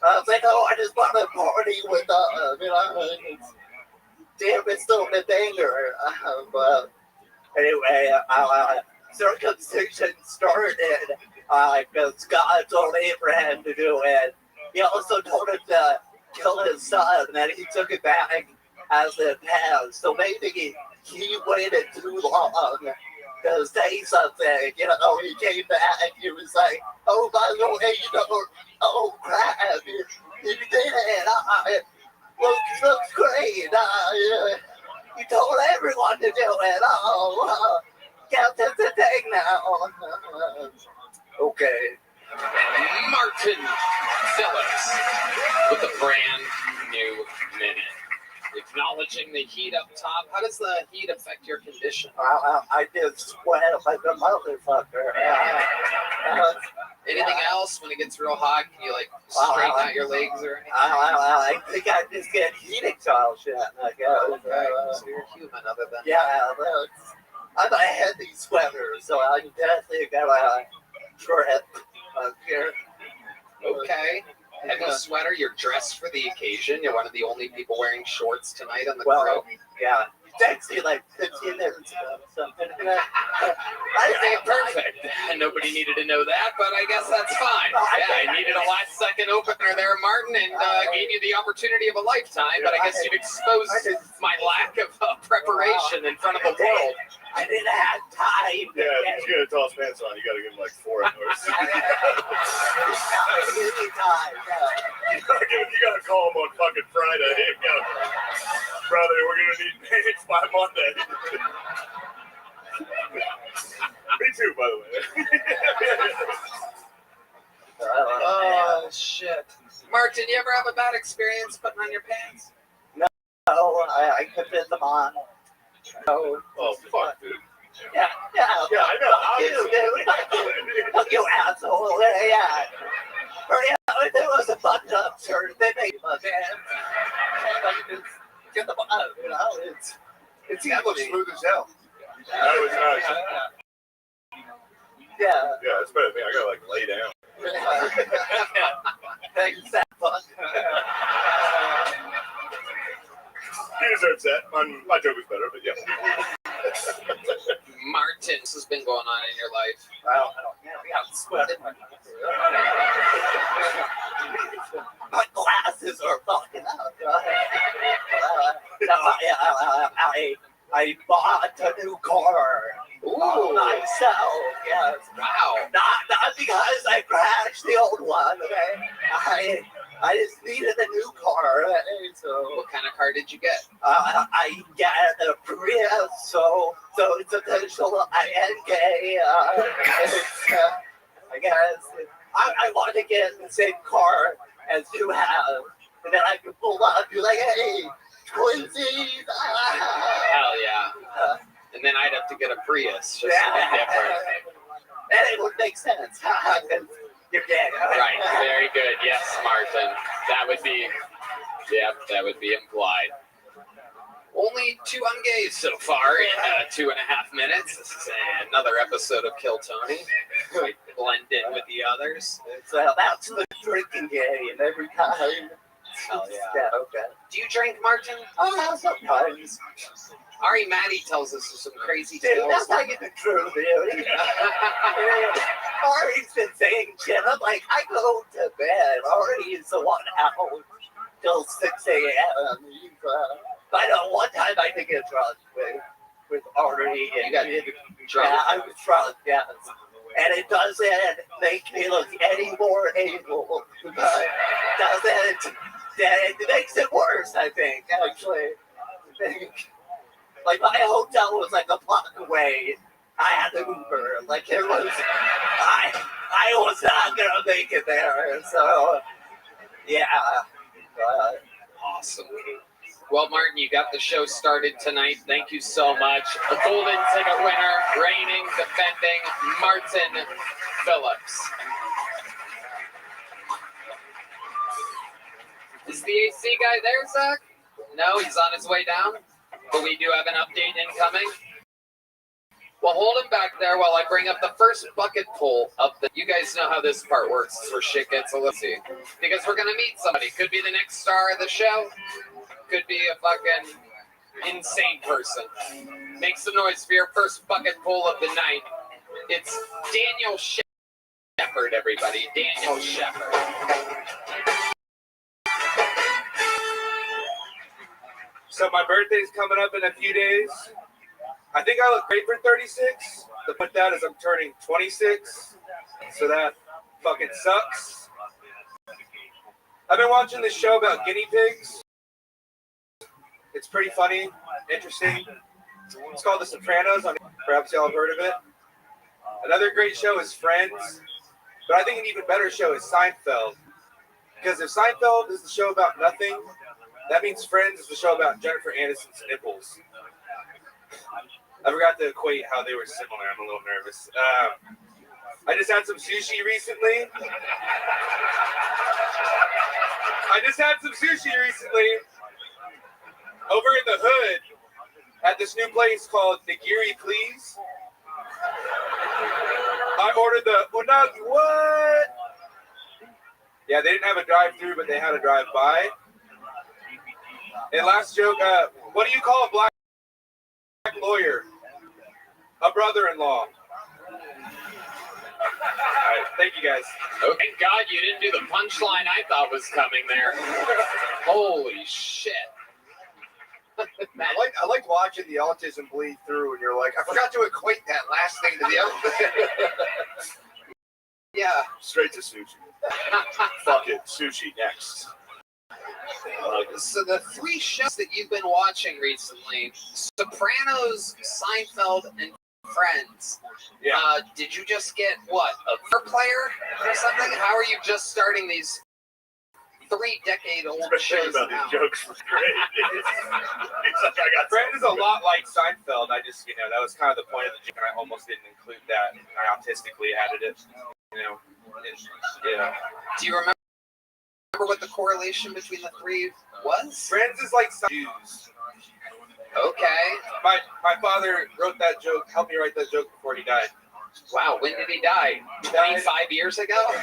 I was like, I just want to party with them, damn, it's still a banger. But anyway, circumcision started because God told Abraham to do it. He also told him to kill his son, and then he took it back as it passed. So maybe he waited too long to say something. He came back, he was like, oh, by the way, oh crap, you did it. Looks great. You told everyone to do it. Guess it's a thing now. Okay. Martin Phillips with a brand new minute. Acknowledging the heat up top. How does the heat affect your condition? I just sweat like a motherfucker. Anything else when it gets real hot? Can you like straighten out your legs or anything? I think I just get heat exhaustion. I guess. So you're human, other than I'm a heavy sweater, so I definitely got a trip up here. Okay. Heavy sweater. You're dressed for the occasion. You're one of the only people wearing shorts tonight on the crew. Yeah. Texted like 15 minutes ago. Something. Okay, perfect. Nobody needed to know that, but I guess that's fine. Yeah, I needed a last second opener there, Martin, and gave you the opportunity of a lifetime, but I guess you've exposed my lack of preparation in front of the world. I didn't have time. Yeah, if he's gonna toss pants on, you gotta give him like 4 hours. You gotta call him on fucking Friday. Brother, we're gonna need pants by Monday. Me too, by the way. Oh, shit. Martin, you ever have a bad experience putting on your pants? No, I could fit them on. No. Oh, fuck, dude. Yeah, I know. Fuck you, asshole. Yeah. If it was a button up shirt, they make my pants. Get them out, you know. It's that looks smooth as hell. That was nice. Yeah, it's better than me. I gotta like lay down. Thanks, that fuck. He deserves that. My joke was better, but yeah. Martin, this has been going on in your life. Well, I'm sweating. My glasses are fucking out. I bought a new car. Ooh. Myself, yes. Wow. Not because I crashed the old one. Okay? I just needed a new car. So what kind of car did you get? I got a Prius, so it's official INK. I guess I want to get the same car as you have, and then I can pull up and be like, hey, twinsies. Hell yeah. And then I'd have to get a Prius. Just different. And it would make sense. You're dead. Right. Very good. Yes, Martin. That would be implied. Only 2 ungays so far in 2.5 minutes. This is another episode of Kill Tony. We blend in with the others. It's about the drinking game every time. Hell yeah. Okay. Do you drink, Martin? Oh, sometimes. Ari Maddie tells us some crazy Dude, tales. that's not even true, dude. Ari's been saying shit. I'm like, I go to bed. Ari is the one out till 6 a.m. I know one time I did get drunk with Ari. You got drunk? Yeah, I was drunk, yes. And it doesn't make me look any more able. It makes it worse, I think, actually. Like, my hotel was like a block away. I had to Uber. Like, it was, I was not going to make it there. So, yeah. Awesome. Well, Martin, you got the show started tonight. Thank you so much. A golden ticket winner, reigning, defending, Martin Phillips. Is the AC guy there, Zach? No, he's on his way down. But we do have an update incoming. Well, hold him back there while I bring up the first bucket pull of the... You guys know how this part works. It's where shit gets a little... Because we're going to meet somebody. Could be the next star of the show. Could be a fucking insane person. Make some noise for your first bucket pull of the night. It's Daniel Shepard, everybody. Daniel Shepard. So my birthday's coming up in a few days. I think I look great for 36. The point that is I'm turning 26. So that fucking sucks. I've been watching this show about guinea pigs. It's pretty funny, interesting. It's called The Sopranos. Perhaps y'all have heard of it. Another great show is Friends. But I think an even better show is Seinfeld. Because if Seinfeld is the show about nothing, that means Friends is the show about Jennifer Aniston's nipples. I forgot to equate how they were similar. I'm a little nervous. I just had some sushi recently. Over in the hood at this new place called Nigiri Please. I ordered the unagi. What? Yeah, they didn't have a drive-through, but they had a drive-by. And last joke, what do you call a black lawyer? A brother-in-law. All right, thank you guys. Oh, thank God you didn't do the punchline I thought was coming there. Holy shit. I liked watching the autism bleed through, and you're like, I forgot to equate that last thing to the other thing. Yeah. Straight to sushi. Fuck it, sushi next. So the three shows that you've been watching recently, Sopranos, Seinfeld, and Friends. Yeah. Did you just get, what, a player or something? How are you just starting these 3-decade-old shows about now? these jokes was great. He's like, I got Friends is a lot like Seinfeld. I just, that was kind of the point of the joke, and I almost didn't include that. I autistically added it. Yeah. Do you remember what the correlation between the three was? Friends is like Jews. Okay. My father wrote that joke, helped me write that joke before he died. Wow, when did he die? 25 years ago?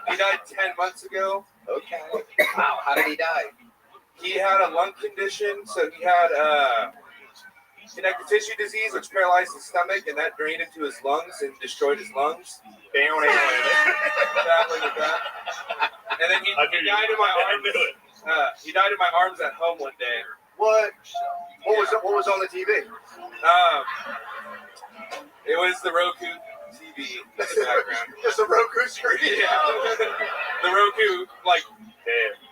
He died 10 months ago. Okay. Wow, how did he die? He had a lung condition, so he had connective tissue disease, which paralyzed his stomach, and that drained into his lungs and destroyed his lungs. And then he died in my arms. He died in my arms at home one day. What was on the TV? It was the Roku TV in the background. Just a Roku screen. Yeah. The Roku,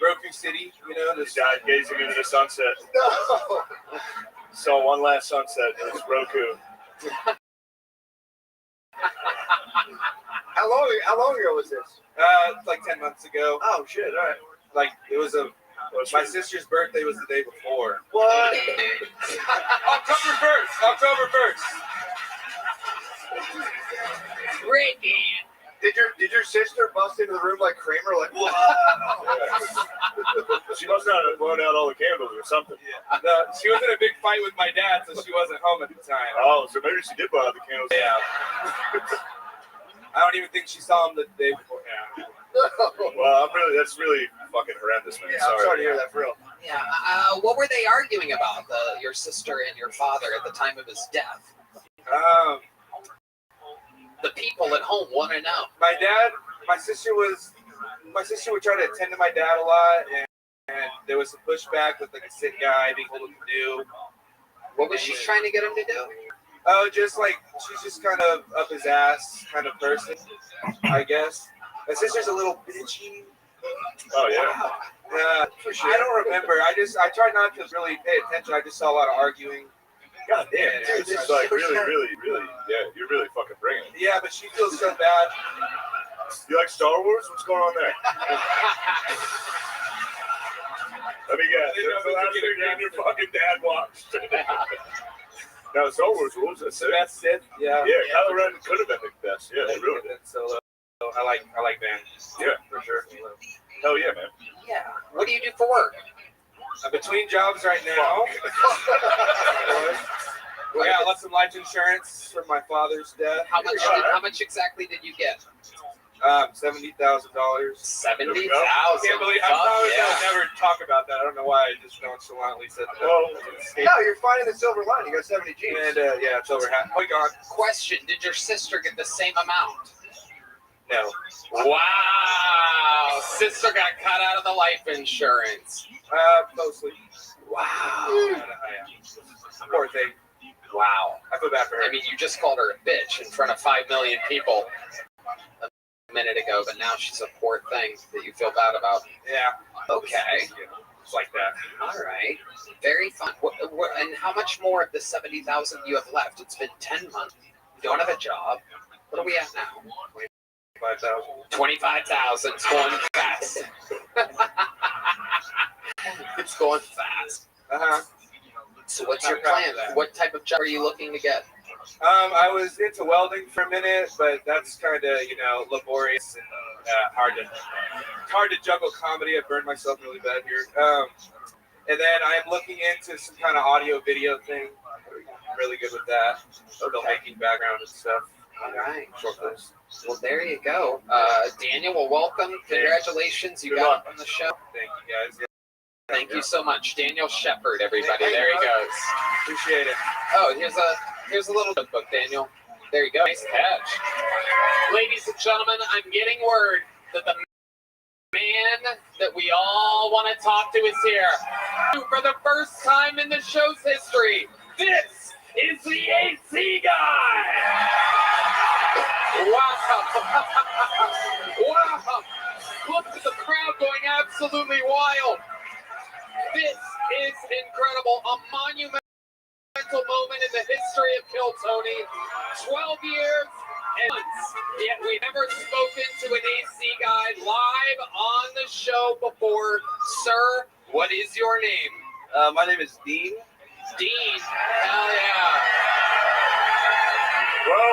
Roku City, This guy gazing into the sunset. No. Saw one last sunset. It was Roku. How long ago was this? Like 10 months ago. Oh shit! All right. It was my sister's birthday was the day before. What? October 1st. Great. Did your sister bust into the room like Kramer? Like what? She must not have blown out all the candles or something. Yeah. No, she was in a big fight with my dad, so she wasn't home at the time. Oh, so maybe she did blow out the candles. Yeah. I don't even think she saw him the day before. Yeah. Well, that's really fucking horrendous, man. Yeah, I'm sorry to hear that for real. Yeah. What were they arguing about, your sister and your father, at the time of his death? The people at home want to know. My sister would try to attend to my dad a lot, and there was some pushback with a sick guy being told what to do. What was she trying to get him to do? Oh, she's just kind of up his ass kind of person, I guess. My sister's a little bitchy. Oh yeah. For sure. I don't remember. I tried not to really pay attention. I just saw a lot of arguing. God damn, dude, this is like really, yeah, you're really fucking bringing it. Yeah, but she feels so bad. You like Star Wars? What's going on there? Let me guess. That's the last thing your fucking dad watched. No, Star Wars rules. That's the best Sith. Yeah. Yeah, Kylo Ren could have been the best. Yeah, they ruined it. So I like Ben. Yeah, for sure. Hell yeah, man. Yeah. What do you do for work? I'm between jobs right now. I got lots of life insurance from my father's death. How much exactly did you get? $70,000. $70,000. Can't believe I would never talk about that. I don't know why I just nonchalantly said that. No, you're finding the silver line. You got 70 G's. And yeah, it's over half. Oh my God. Question: did your sister get the same amount? No. Wow. Sister got cut out of the life insurance. Mostly. Wow. Poor thing. Wow. I feel bad for her. I mean, you just called her a bitch in front of 5 million people a minute ago, but now she's a poor thing that you feel bad about. Yeah. Okay. It's like that. All right. Very fun. And how much more of the 70,000 you have left? It's been 10 months. You don't have a job. What are we at now? 25,000. It's going fast. It's going fast. Uh-huh. So what's your plan? What type of job are you looking to get? I was into welding for a minute, but that's kind of, laborious and hard to juggle comedy. I burned myself really bad here. And then I am looking into some kind of audio video thing. I'm really good with that. Filmmaking background and stuff. All right. Short films. Well, there you go. Daniel, well, welcome. Congratulations. You got on the show. Thank you, guys. Yeah. Thank you so much. Daniel Shepard, everybody. There he goes. Appreciate it. Oh, here's a little book, Daniel. There you go. Nice catch. Ladies and gentlemen, I'm getting word that the man that we all want to talk to is here. For the first time in the show's history, this is the AC guy. Wow. Wow. Look at the crowd going absolutely wild. This is incredible. A monumental moment in the history of Kill Tony. 12 years and months. Yet we've never spoken to an AC guy live on the show before. Sir, what is your name? My name is Dean. Dean. Hell yeah. Well,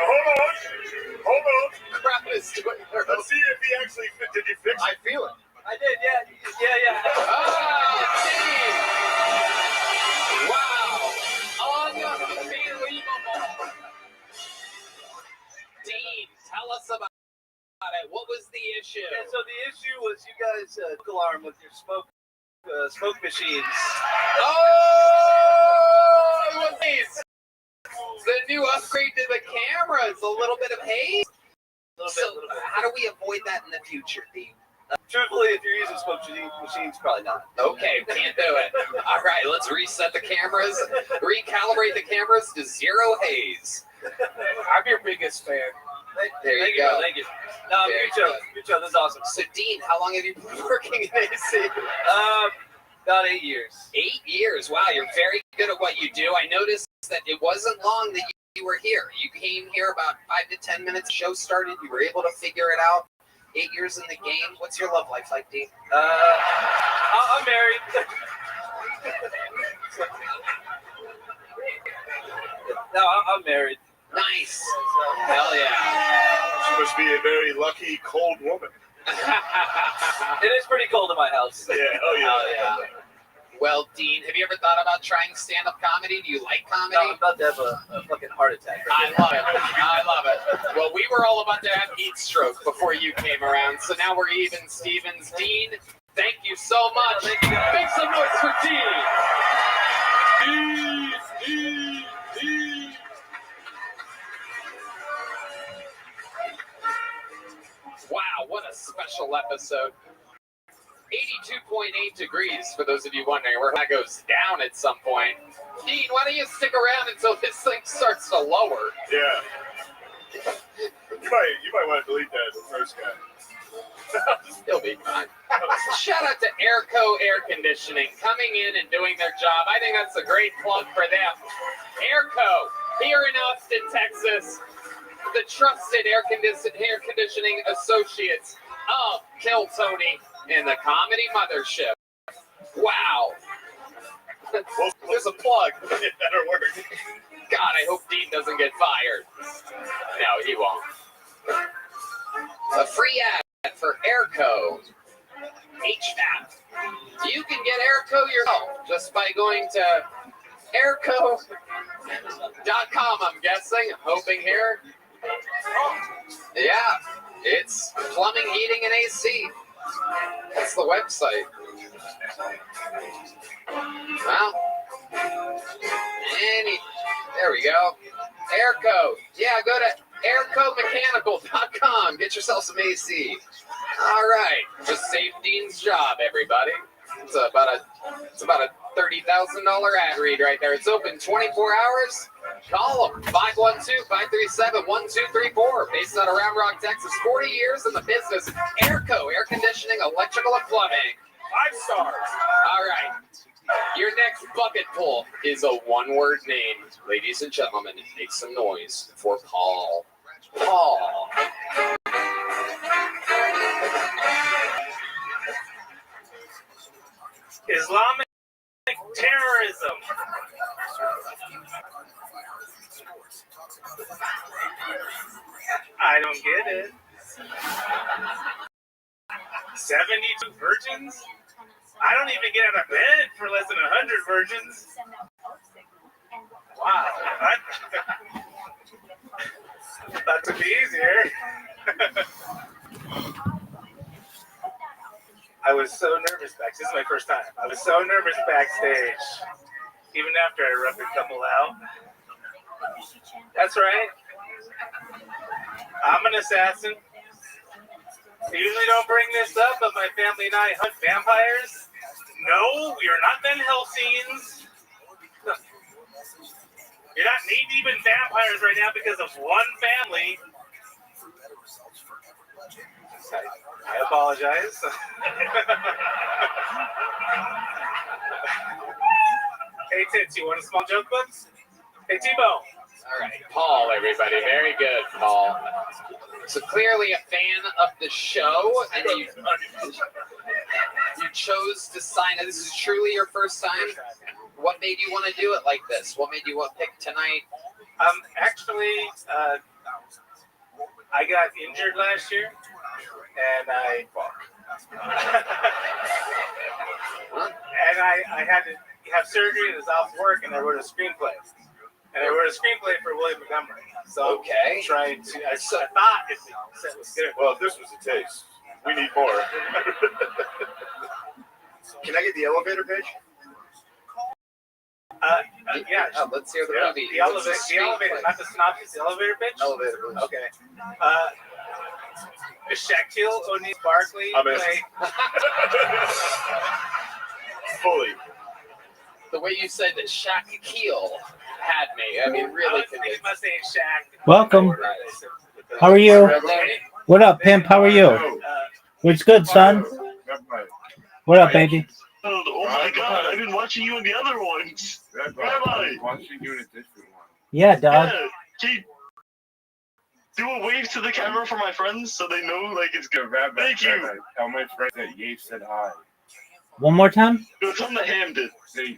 hold on. Crap is doing her. Let's see if he actually fit. Did you fix it? I feel it. I did, yeah. Oh, Dean. Wow. Unbelievable. Dean, tell us about it. What was the issue? Yeah, so the issue was you guys took alarm with your smoke machines. Oh, it was these. The new upgrade to the cameras, a little bit of haze. How do we avoid that in the future, Dean? Truthfully, if you're using smoke machines, probably not. Okay, can't do it. All right, let's reset the cameras, recalibrate the cameras to zero haze. I'm your biggest fan. There you go. Thank you. No, good show. This is awesome. So, Dean, how long have you been working in AC? About 8 years. 8 years. Wow, you're very good at what you do. I noticed that it wasn't long that you were here. You came here about 5 to 10 minutes. The show started. You were able to figure it out. 8 years in the game. What's your love life like, Dean? I'm married. No, I'm married. Nice. Hell yeah. She must be a very lucky, cold woman. It is pretty cold in my house. Yeah, Oh, yeah. Well, Dean, have you ever thought about trying stand-up comedy? Do you like comedy? No, I'm about to have a fucking heart attack. I love it. Well, we were all about to have heat stroke before you came around, so now we're even, Stevens. Dean, thank you so much. Make some noise for Dean. Dean. Wow, what a special episode. 82.8 degrees, for those of you wondering where that goes down at some point. Dean, why don't you stick around until this thing starts to lower? Yeah. You might want to delete that, the first guy. He'll be fine. Shout out to Airco Air Conditioning coming in and doing their job. I think that's a great plug for them. Airco, here in Austin, Texas, the trusted air conditioning associates of Kill Tony and the Comedy Mothership. Wow. There's a plug. It better work. God, I hope Dean doesn't get fired. No, he won't. A free ad for Airco HVAC. You can get Airco yourself just by going to airco.com, I'm guessing. Hoping here. Yeah, it's plumbing, heating, and AC. That's the website. Well, there we go. Airco. Yeah, go to aircomechanical.com. Get yourself some AC. All right. Just save Dean's job, everybody. It's about a $30,000 ad read right there. It's open 24 hours. Call them, 512-537-1234. Based out of Round Rock, Texas. 40 years in the business. Airco, air conditioning, electrical, and plumbing. 5 stars. All right. Your next bucket pull is a one-word name. Ladies and gentlemen, make some noise for Paul. Paul. Islamic terrorism. I don't get it. 72 virgins? I don't even get out of bed for less than 100 virgins. Wow. That would be easier. I was so nervous backstage. This is my first time. I was so nervous backstage. Even after I rubbed a couple out. That's right. I'm an assassin. I usually don't bring this up, but my family and I hunt vampires. No, we are not Van Helsings. You're not knee-deep in vampires right now because of one family. I apologize. Hey, Tits, you want a small joke, books? Hey, T-Bone. All right, Paul, everybody. Very good, Paul. So clearly a fan of the show, and you chose to sign it. This is truly your first time. What made you want to do it like this? What made you want to pick tonight? Actually, I got injured last year, and I had to have surgery and was off work, and I wrote a screenplay. And I wrote a screenplay for William Montgomery. So okay. I thought it was good. Well, if this was a taste, we need more. Can I get the elevator pitch? Yeah. Let's hear the movie. The elevator, not the synopsis. The elevator pitch. Elevator pitch. Okay. Shaquille O'Neal Barkley play. Fully. The way you said that Shaquille had me. I mean, really convinced. Must say Shaq. Welcome. How are you? What up, pimp? How are you? What's good, son? What up, baby? Oh my God! I've been watching you in the other ones. Rabbi. Watching you in a different one. Yeah, dog. Yeah. Can you do a wave to the camera for my friends so they know like it's good? Rabbi, Thank you. Rabbi, tell my friend that Ye said hi. One more time. No, tell them the ham did.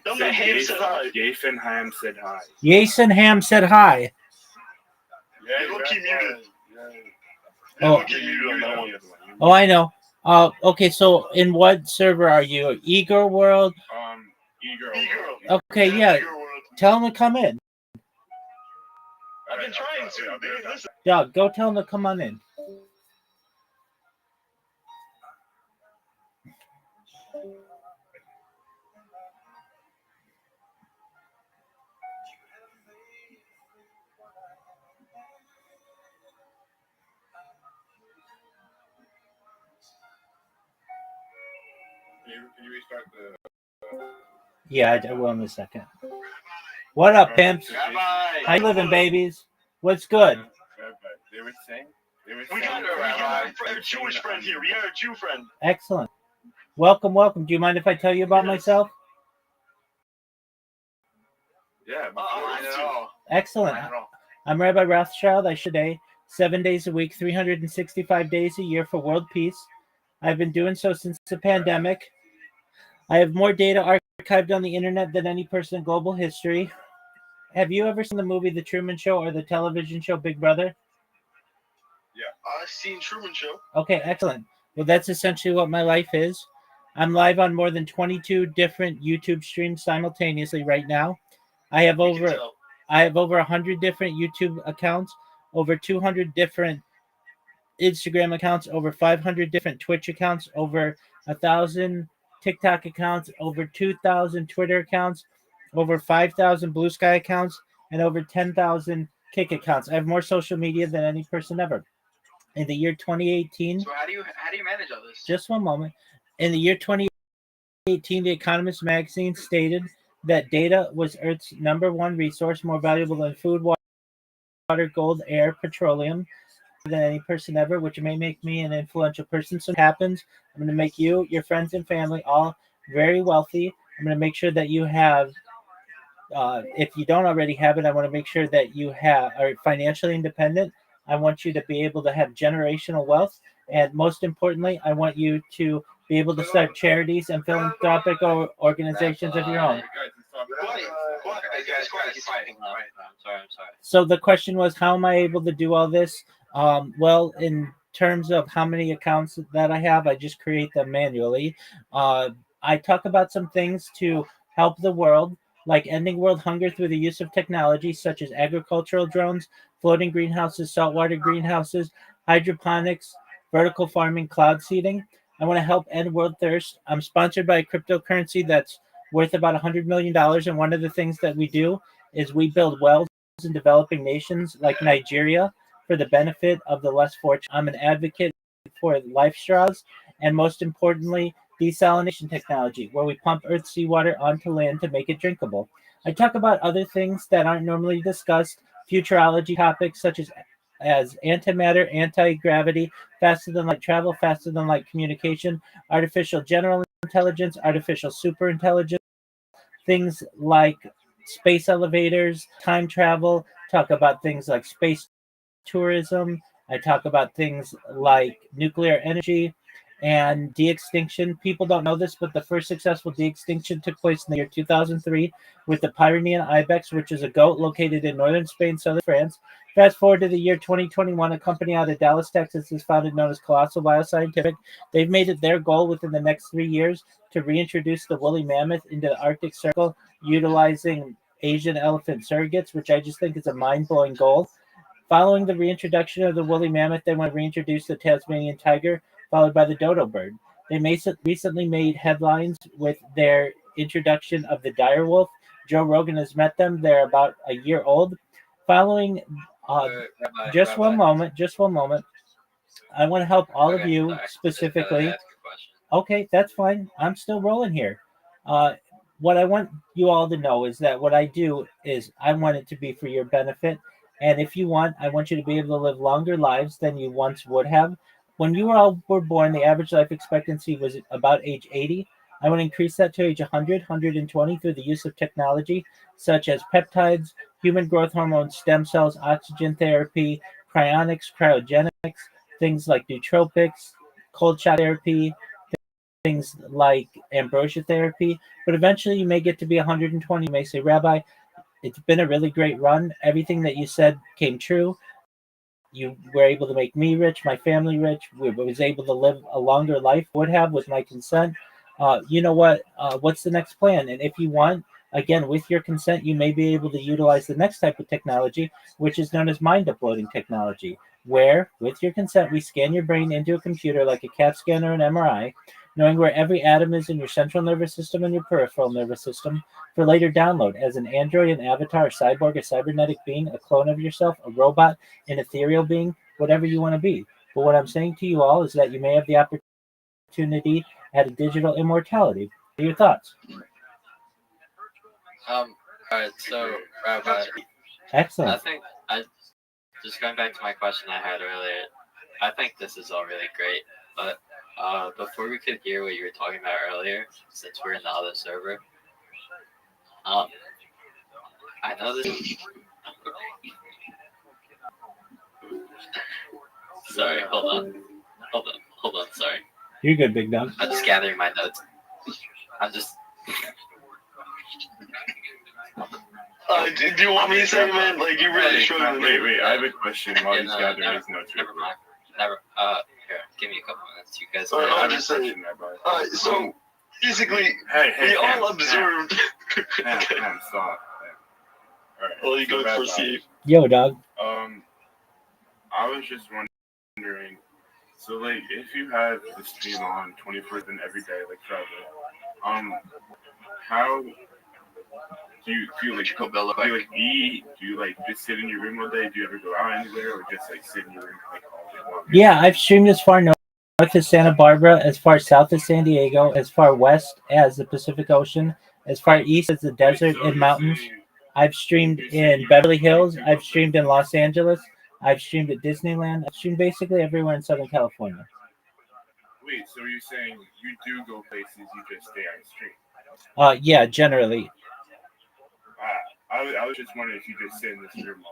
Tell them the ham said hi. Jason Ham said hi. Jason Ham said hi. Yeah, it'll keep muted. Oh. It'll keep muted on that one. Oh, I know. Okay, so in what server are you? Eager World? E-Girl. Okay, yeah. Tell them to come in. I've been trying to. They didn't listen. Dog, go tell them to come on in. Can you restart the... Yeah, I will in a second. What up, pimps? Rabbi. How you living, babies? What's good? They were saying... We got a Jewish friend here. We got a Jew friend. Excellent. Welcome, welcome. Do you mind if I tell you about myself? Yeah, I know. Excellent. I'm Rabbi Rothschild. I should say 7 days a week, 365 days a year for world peace. I've been doing so since the pandemic. I have more data archived on the internet than any person in global history. Have you ever seen the movie The Truman Show or the television show Big Brother? Yeah, I've seen Truman Show. Okay, excellent. Well, that's essentially what my life is. I'm live on more than 22 different YouTube streams simultaneously right now. I have over 100 different YouTube accounts, over 200 different Instagram accounts, over 500 different Twitch accounts, over 1,000 TikTok accounts, over 2,000 Twitter accounts, over 5,000 Blue Sky accounts, and over 10,000 Kick accounts. I have more social media than any person ever. In the year 2018, So how do you manage all this? just one moment. In the year 2018, The Economist magazine stated that data was Earth's #1 resource, more valuable than food, water, gold, air, petroleum, than any person ever, which may make me an influential person. So it happens. I'm going to make you, your friends and family all very wealthy. I'm going to make sure that you have, if you don't already have it, I want to make sure that you are financially independent. I want you to be able to have generational wealth. And most importantly, I want you to be able to start charities and philanthropic organizations of your own. I'm sorry. So the question was, how am I able to do all this? Well, in terms of how many accounts that I have, I just create them manually. I talk about some things to help the world, like ending world hunger through the use of technology such as agricultural drones, floating greenhouses, saltwater greenhouses, hydroponics, vertical farming, cloud seeding. I want to help end world thirst. I'm sponsored by a cryptocurrency that's worth about $100 million. And one of the things that we do is we build wells in developing nations like Nigeria for the benefit of the less fortunate. I'm an advocate for life straws and, most importantly, desalination technology, where we pump Earth's seawater onto land to make it drinkable. I talk about other things that aren't normally discussed, futurology topics such as antimatter, anti-gravity, faster than light travel, faster than light communication, artificial general intelligence, artificial superintelligence, things like space elevators, time travel, talk about things like space tourism. I talk about things like nuclear energy and de-extinction. People don't know this, but the first successful de-extinction took place in the year 2003 with the Pyrenean ibex, which is a goat located in northern Spain, southern France. Fast forward to the year 2021, a company out of Dallas, Texas is founded known as Colossal Bioscientific. They've made it their goal within the next 3 years to reintroduce the woolly mammoth into the Arctic Circle utilizing Asian elephant surrogates, which I just think is a mind-blowing goal. Following the reintroduction of the woolly mammoth, they want to reintroduce the Tasmanian tiger, followed by the dodo bird. They recently made headlines with their introduction of the dire wolf. Joe Rogan has met them. They're about a year old. Following, just one moment, just one moment. I want to help all of you specifically. Okay, that's fine. I'm still rolling here. Uh, what I want you all to know is that what I do is I want it to be for your benefit. And if you want, I want you to be able to live longer lives than you once would have. When you all were born, the average life expectancy was about age 80. I want to increase that to age 100, 120 through the use of technology such as peptides, human growth hormones, stem cells, oxygen therapy, cryonics, cryogenics, things like nootropics, cold shock therapy, things like ambrosia therapy. But eventually you may get to be 120. You may say, Rabbi, it's been a really great run. Everything that you said came true. You were able to make me rich, my family rich. We was able to live a longer life, would have with my consent. You know what? What's the next plan? And if you want, again, with your consent, you may be able to utilize the next type of technology, which is known as mind uploading technology, where, with your consent, we scan your brain into a computer like a CAT scan or an MRI, knowing where every atom is in your central nervous system and your peripheral nervous system, for later download as an android, an avatar, a cyborg, a cybernetic being, a clone of yourself, a robot, an ethereal being, whatever you want to be. But what I'm saying to you all is that you may have the opportunity at a digital immortality. What are your thoughts? All right. So, Rabbi, Excellent. I think just going back to my question I had earlier. I think this is all really great, but before we could hear what you were talking about earlier, since we're in the other server, I know this. Sorry, hold on. Sorry. You're good, big dog. I'm just gathering my notes. I'm just. Do you want me to say, man? Like, you really struggling. Wait. I have a question while he's gathering his notes. Never mind. Here, give me a couple minutes. You guys. I'm just saying. So, basically, we all observed. Man, stop. All right. Well, you go first, Steve. Yo, dog. I was just wondering, so like, if you have the stream on 24/7 every day, like forever, how do you like eat? Do you like just sit in your room all day? Do you ever go out anywhere, or just like sit in your room like all day long? Yeah, I've streamed as far north as Santa Barbara, as far south as San Diego, as far west as the Pacific Ocean, as far east as the desert and mountains. I've streamed in Beverly Hills. I've streamed in Los Angeles. I've streamed at Disneyland. I've streamed basically everywhere in Southern California. Wait, so you're saying you do go places, you just stay on stream? Yeah, generally. I was just wondering if you just sit in this room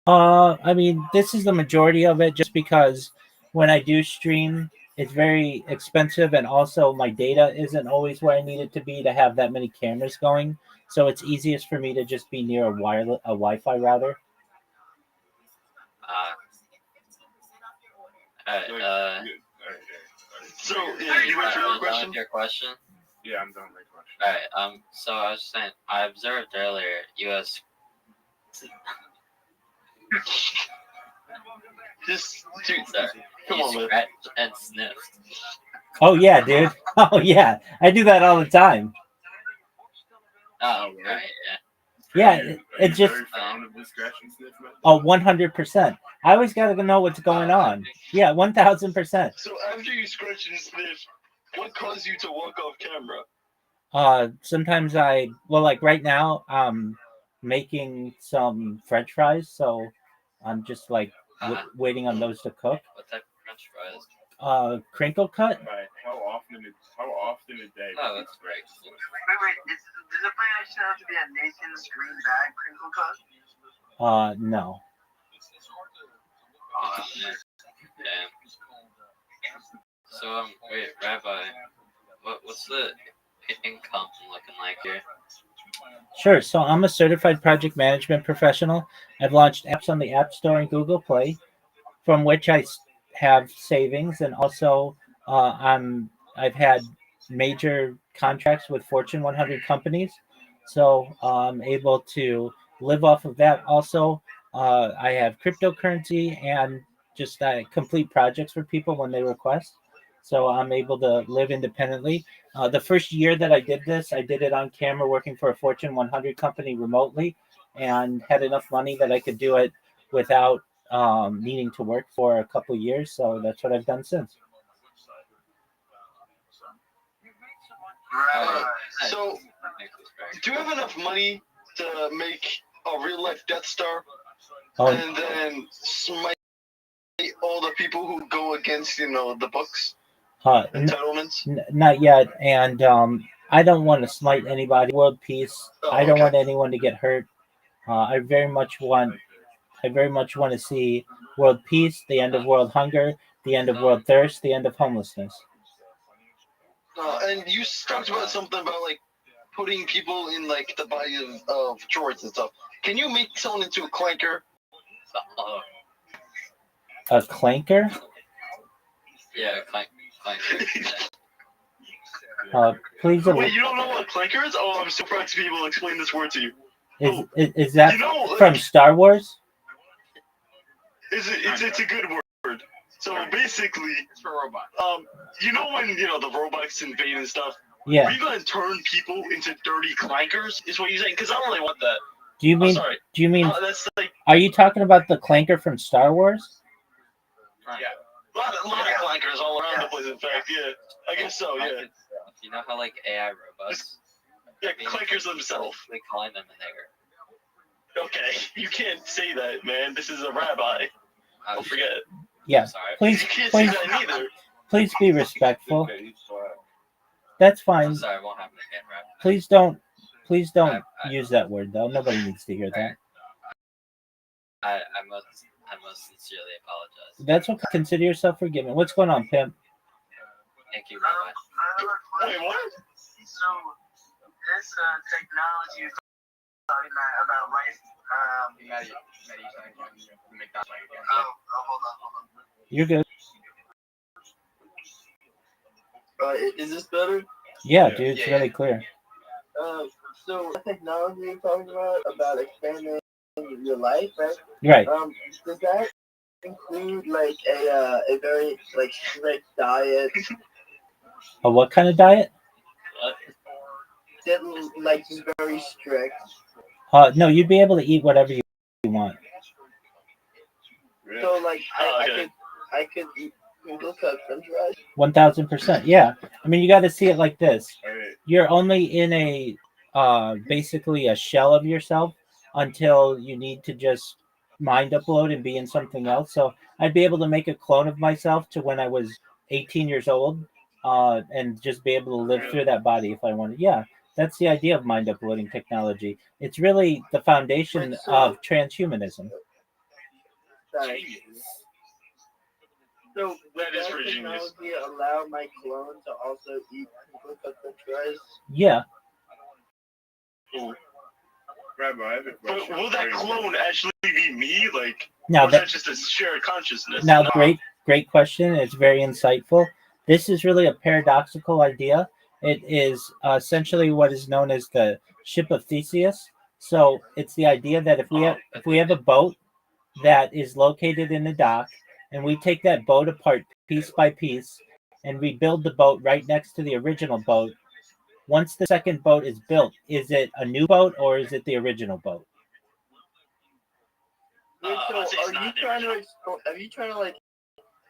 all day. I mean, this is the majority of it, just because when I do stream, it's very expensive, and also my data isn't always where I need it to be to have that many cameras going. So it's easiest for me to just be near a Wi-Fi router. Alright, So, yeah, you went for your question? your question? Yeah, I'm done with my question. Alright, so I was saying, I observed earlier U.S. Just, dude, Sorry. come You on, man. scratched and sniffed. Oh yeah, dude. Oh yeah, I do that all the time. Oh, right, Yeah, it's just Fond of the scratch and sniff method? 100%. I always gotta know what's going on. Yeah, 1000%. So after you scratch and sniff, what caused you to walk off camera? Sometimes like right now, making some French fries, so I'm just like waiting on those to cook. What type of French fries? Crinkle cut. Right. How often a day? Oh, that's great. Wait, does it by any chance to be a Nathan's green bag crinkle cut? No. Damn. So, wait, Rabbi, what's the income looking like here? Sure. So I'm a certified project management professional. I've launched apps on the App Store and Google Play, from which I have savings, and also I've had major contracts with Fortune 100 companies, so I'm able to live off of that. Also, I have cryptocurrency and just complete projects for people when they request. So I'm able to live independently. The first year that I did this, I did it on camera working for a Fortune 100 company remotely, and had enough money that I could do it without needing to work for a couple years. So that's what I've done since. So, do you have enough money to make a real life Death Star? Oh. And then smite all the people who go against, the books? Entitlements? Not yet, and I don't want to smite anybody. World peace. I don't want anyone to get hurt. I very much want to see world peace, the end of world hunger, the end of world thirst, the end of homelessness. And you talked about something about like putting people in like the body of George and stuff. Can you make someone into a clanker? A clanker? Yeah, clanker. Please. Wait, you don't know what clanker is? Oh, I'm surprised people explain this word to you. Is that from Star Wars? It's a good word. So basically, it's for robots. You know when the robots invade and stuff. Yeah. Are you gonna turn people into dirty clankers? Is what you're saying? Because I don't really want that. Do you mean? Sorry. Do you mean? That's like. Are you talking about the clanker from Star Wars? Yeah. A lot of clankers all around the place. In fact, yeah. I guess so. Yeah. You know how like AI robots? Yeah, clankers themselves. They calling them a nigger. Okay, you can't say that, man. This is a rabbi. Don't forget. Yeah. Please, You can't please, say that neither. please be respectful. That's fine. I'm sorry, it won't happen again, Rabbi. Please don't use that word though. Nobody needs to hear that. I must sincerely apologize. That's okay. Consider yourself forgiven. What's going on, pimp? Thank you, Rabbi. Wait, what? So this technology you're talking about, right? Hold on. You're good. Is this better? Yeah, dude, it's really clear. So the technology you're talking about expanding your life, right? Right. Does that include like a very like strict diet? A what kind of diet? That like is very strict. No, you'd be able to eat whatever you want. So like I could eat crinkle cut French fries. 1000%. Yeah. I mean, you got to see it like this. You're only in a basically a shell of yourself until you need to just mind upload and be in something else. So I'd be able to make a clone of myself to when I was 18 years old, and just be able to live through that body if I wanted. Yeah. That's the idea of mind uploading technology. It's really the foundation of transhumanism. So would that technology allow my clone to also eat crinkle cut French fries? Yeah. Rabbi, I have a But question. will that clone actually be me? Like, Now or is that just a shared consciousness? Now, great question. It's very insightful. This is really a paradoxical idea. It is essentially what is known as the ship of Theseus. So it's the idea that if we have a boat that is located in the dock, and we take that boat apart piece by piece and rebuild the boat right next to the original boat. Once the second boat is built, is it a new boat or is it the original boat? Wait, so are you trying to like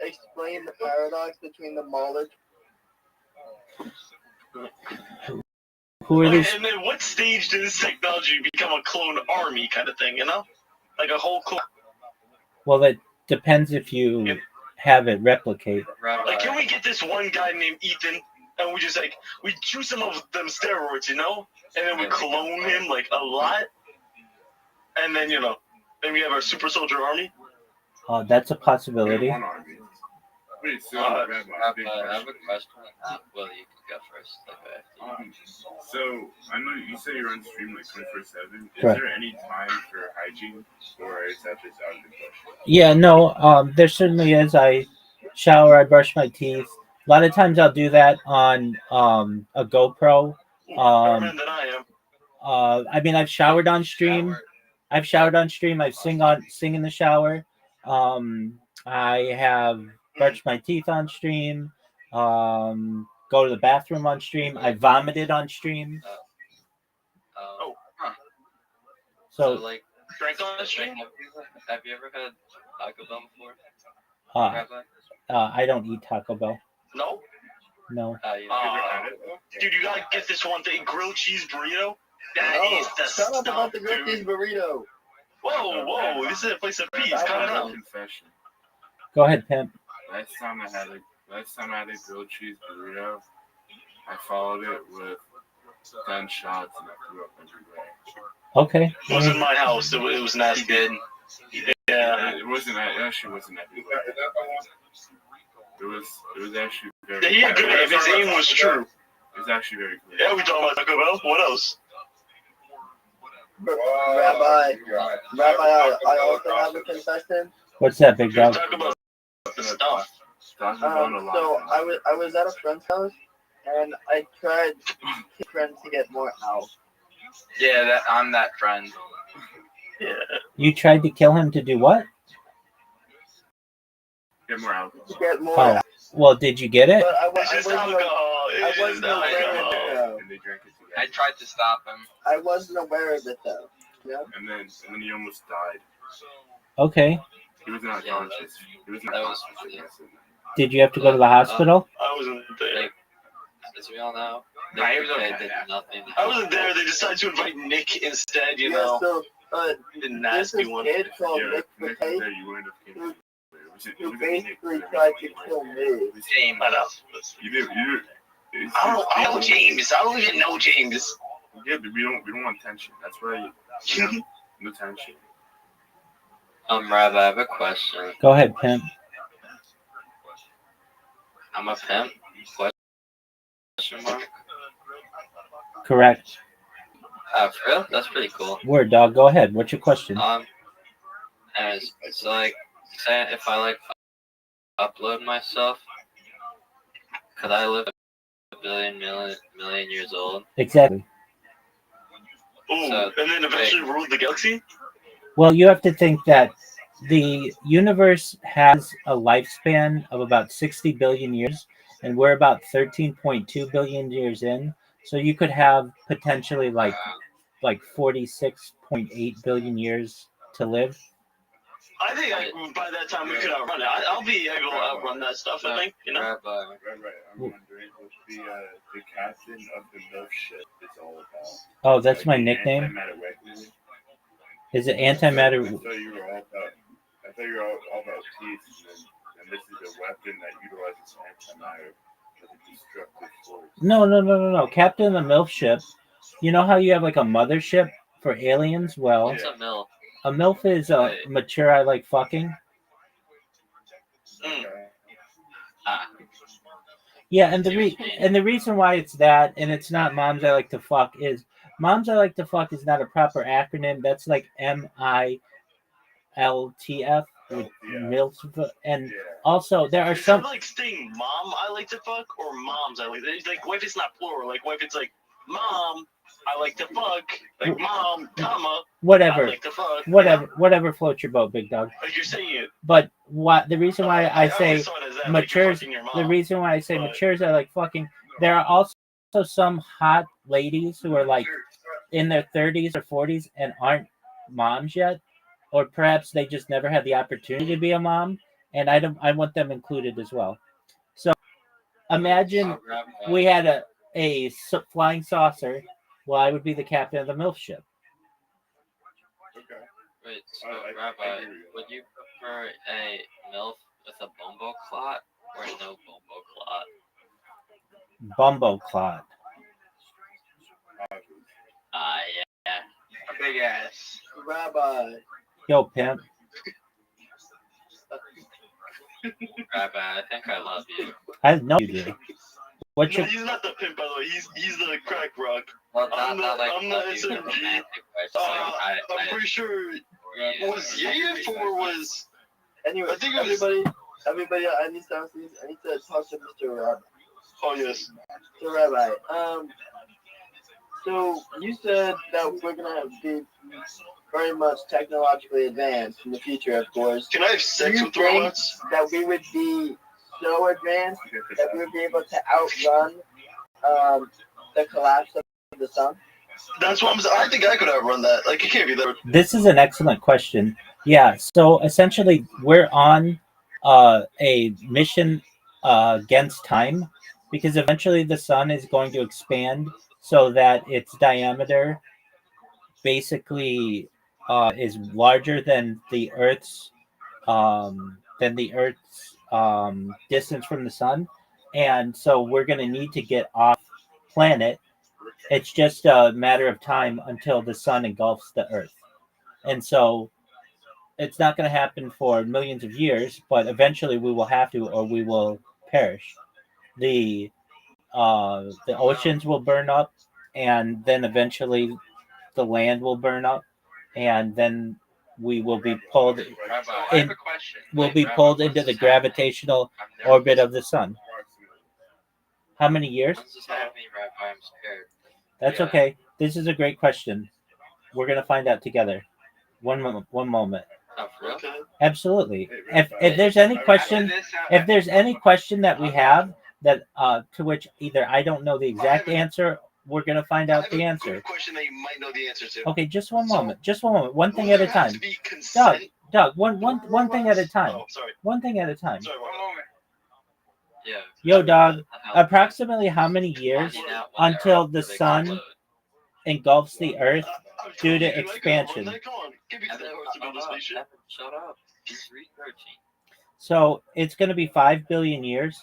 explain the paradox between the Moloch? Who are these? And then what stage did this technology become a clone army kind of thing, you know? Like a whole clone. Well, that depends if you have it replicate. Like, can we get this one guy named Ethan, and we just, like, we choose some of them steroids, you know? And then we clone him, like, a lot? And then, you know, then we have our super soldier army? That's a possibility. Wait, so, I have a question. Well, you can go first. So, I know you say you're on stream like 24/7. Is Correct. there any time for hygiene, or is that just out of the question? Yeah, no, there certainly is. I shower, I brush my teeth. A lot of times I'll do that on a GoPro. I mean, I've showered on stream. I've sing in the shower. I have brushed my teeth on stream. Go to the bathroom on stream. I vomited on stream. So like, drank on the stream? Have you ever had Taco Bell before? I don't eat Taco Bell. No? No. Dude, you gotta get this one thing, grilled cheese burrito. That is the Shut up stuff, about the grilled cheese burrito. Whoa, this is a place of peace. Calm down. Confession. Go ahead, pimp. Last time I had a grilled cheese burrito, I followed it with 10 shots and I threw up everywhere. Okay. It was in my house. It was nasty. Yeah. It actually wasn't that big. It was actually very. Yeah, he had good aim. His aim was true. It was actually very good. Yeah, we talking about Taco Bell. What else? Rabbi, I also have a confession. What's that, big dog? Talk about the stuff. So I was at a friend's house and I tried to get friends to get more out. Yeah, I'm that friend. Yeah. You tried to kill him to do what? Get more alcohol. To get more. Oh, well, did you get it? But I It's just alcohol. I wasn't aware of it though. And they drank it together. I tried to stop him. I wasn't aware of it though. Yeah. And then he almost died. Okay. He was not conscious. He was not conscious. Did you have to go to the hospital? I wasn't there. As we all know, Nah, he was okay. did nothing. I wasn't there. They decided to invite Nick instead, you know. So, The nasty this one. kid called Yeah, Nick Nick McKay, was there, you wouldn't have came. who basically tried to kill me. James. I know. You did. I know James. I don't even know James. Yeah, but we don't want tension. That's why no tension. Rob, I have a question. Go ahead, pimp. I'm a pimp? Question mark? Correct. For real? That's pretty cool. Word, dog. Go ahead. What's your question? Anyways, so like, say if I like upload myself, could I live a million years old? Exactly. Ooh, So, and then eventually rule the galaxy? Well, you have to think that the universe has a lifespan of about 60 billion years, and we're about 13.2 billion years in. So you could have potentially like 46.8 billion years to live. I think by that time we could outrun it. I'll be able to outrun that stuff, I think, you know? Right. I'm wondering what the captain of the milk ship is all about. Oh, that's my nickname? Antimatter weapon. Is it antimatter? I thought you were all about teeth, and this is a weapon that utilizes antimatter as a destructive force. No. Captain of the MILF ship. You know how you have like a mothership for aliens? Well, What's a MILF? A MILF is a mature I like fucking. Yeah, and the reason why it's that, and it's not moms I like to fuck, is moms I like to fuck is not a proper acronym. That's like MILTF. with MILFs, and also there are Is some. it like saying mom I like to fuck or moms I like to fuck? Like what if it's not plural? Like what if it's like mom I like to fuck, like mom, comma, Whatever, I like to fuck. whatever floats your boat, big dog. Like you're saying it. But what the reason why I say always saw it as that, like you're matures, fucking your the mom, reason why I say matures are like fucking. There are also some hot ladies who are like in their 30s or 40s and aren't moms yet, or perhaps they just never had the opportunity to be a mom, and I want them included as well. So imagine we had a flying saucer. Well, I would be the captain of the MILF ship. Wait, so Rabbi, would you prefer a MILF with a bumbo clot or no bumbo clot? Bumbo clot. Yeah. A big ass. Rabbi. Yo, pimp. Rabbi, I think I love you. I know you do. What No, you? he's not the pimp, by the way. He's the crack rock. Well, I'm not like the love you, the SMG. romantic way. Just like, I'm pretty sure. Was Yayef or was? Anyway, I think it was. everybody, I need to talk to Mr. Rabbi. Oh yes. So Rabbi, so you said that we're gonna be very much technologically advanced in the future, of course. Can I have sex with think robots? that we would be so advanced that we would be able to outrun the collapse of the sun? That's what I'm saying. I think I could outrun that. Like it can't be that. This is an excellent question. Yeah. So essentially, we're on a mission against time, because eventually the sun is going to expand so that its diameter basically is larger than the Earth's distance from the sun, and so we're going to need to get off planet. It's just a matter of time until the sun engulfs the Earth, and so it's not going to happen for millions of years, but eventually we will have to, or we will perish. The oceans will burn up, and then eventually the land will burn up, and then we will be pulled in. Will be pulled into the gravitational orbit of the sun. How many years? When's this happening, Rabbi? I'm scared. That's okay. This is a great question. We're gonna find out together. One moment. Oh, for real? Absolutely. If there's any question, that we have that to which either I don't know the exact answer, we're gonna find out the answer. Good question that you might know the answer to. Okay, just one moment. Just one moment. One thing at a time. Doug, one thing at a time. Oh, sorry. One thing at a time. Sorry, one moment. Yeah. Yo, dog. Approximately how many years until the sun engulfs the Earth due to expansion? Shut up. He's researching. So it's going to be 5 billion years.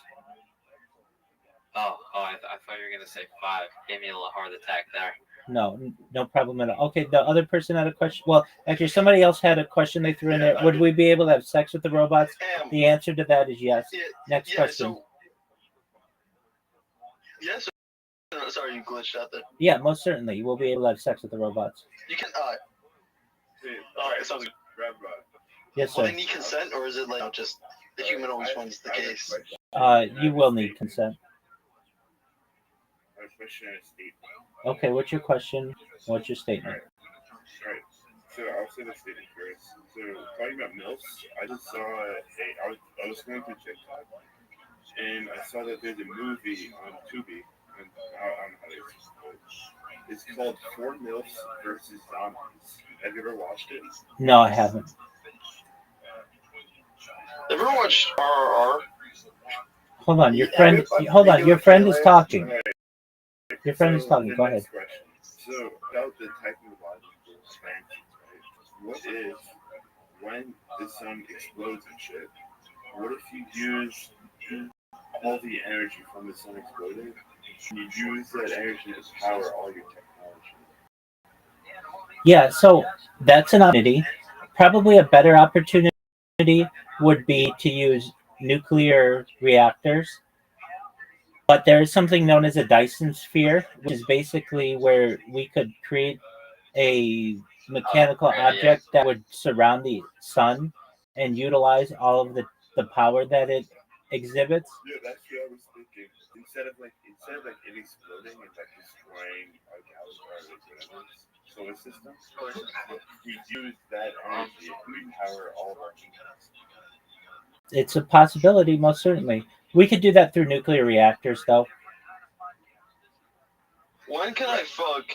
Oh, I thought you were gonna say 5. Gave me a little heart attack there. No problem at all. Okay, the other person had a question. Well, actually, somebody else had a question they threw in there. Would we be able to have sex with the robots? The answer to that is yes. Next question. Yes. Sorry, you glitched out there. Yeah, most certainly. We'll be able to have sex with the robots. You can. All right, sounds good. Yes, Will sir. they need consent, or is it like just the human always wants the case? You will need consent. Okay, what's your question? What's your statement? Alright, so I'll say the statement first. So talking about MILFs, I just saw I was going through TikTok, and I saw that there's a movie on Tubi, and I don't know how they explain it. It's called 4 MILFs versus Zombies. Have you ever watched it? No, I haven't. Ever watched RRR? Hold on, your friend. Hold on, your friend is talking. Your friend is talking. Go ahead. So about the technological expansion, right? What if when the sun explodes and shit? What if you use all the energy from the sun exploding? And you use that energy to power all your technology. Yeah, so that's an opportunity. Probably a better opportunity would be to use nuclear reactors. But there is something known as a Dyson sphere, which is basically where we could create a mechanical object that would surround the sun and utilize all of the power that it exhibits. Yeah, that's what I was thinking. Instead of like it exploding and like destroying our galaxy or like whatever solar system, we use that energy to power all of our humans. It's a possibility, most certainly. We could do that through nuclear reactors, though. When can I fuck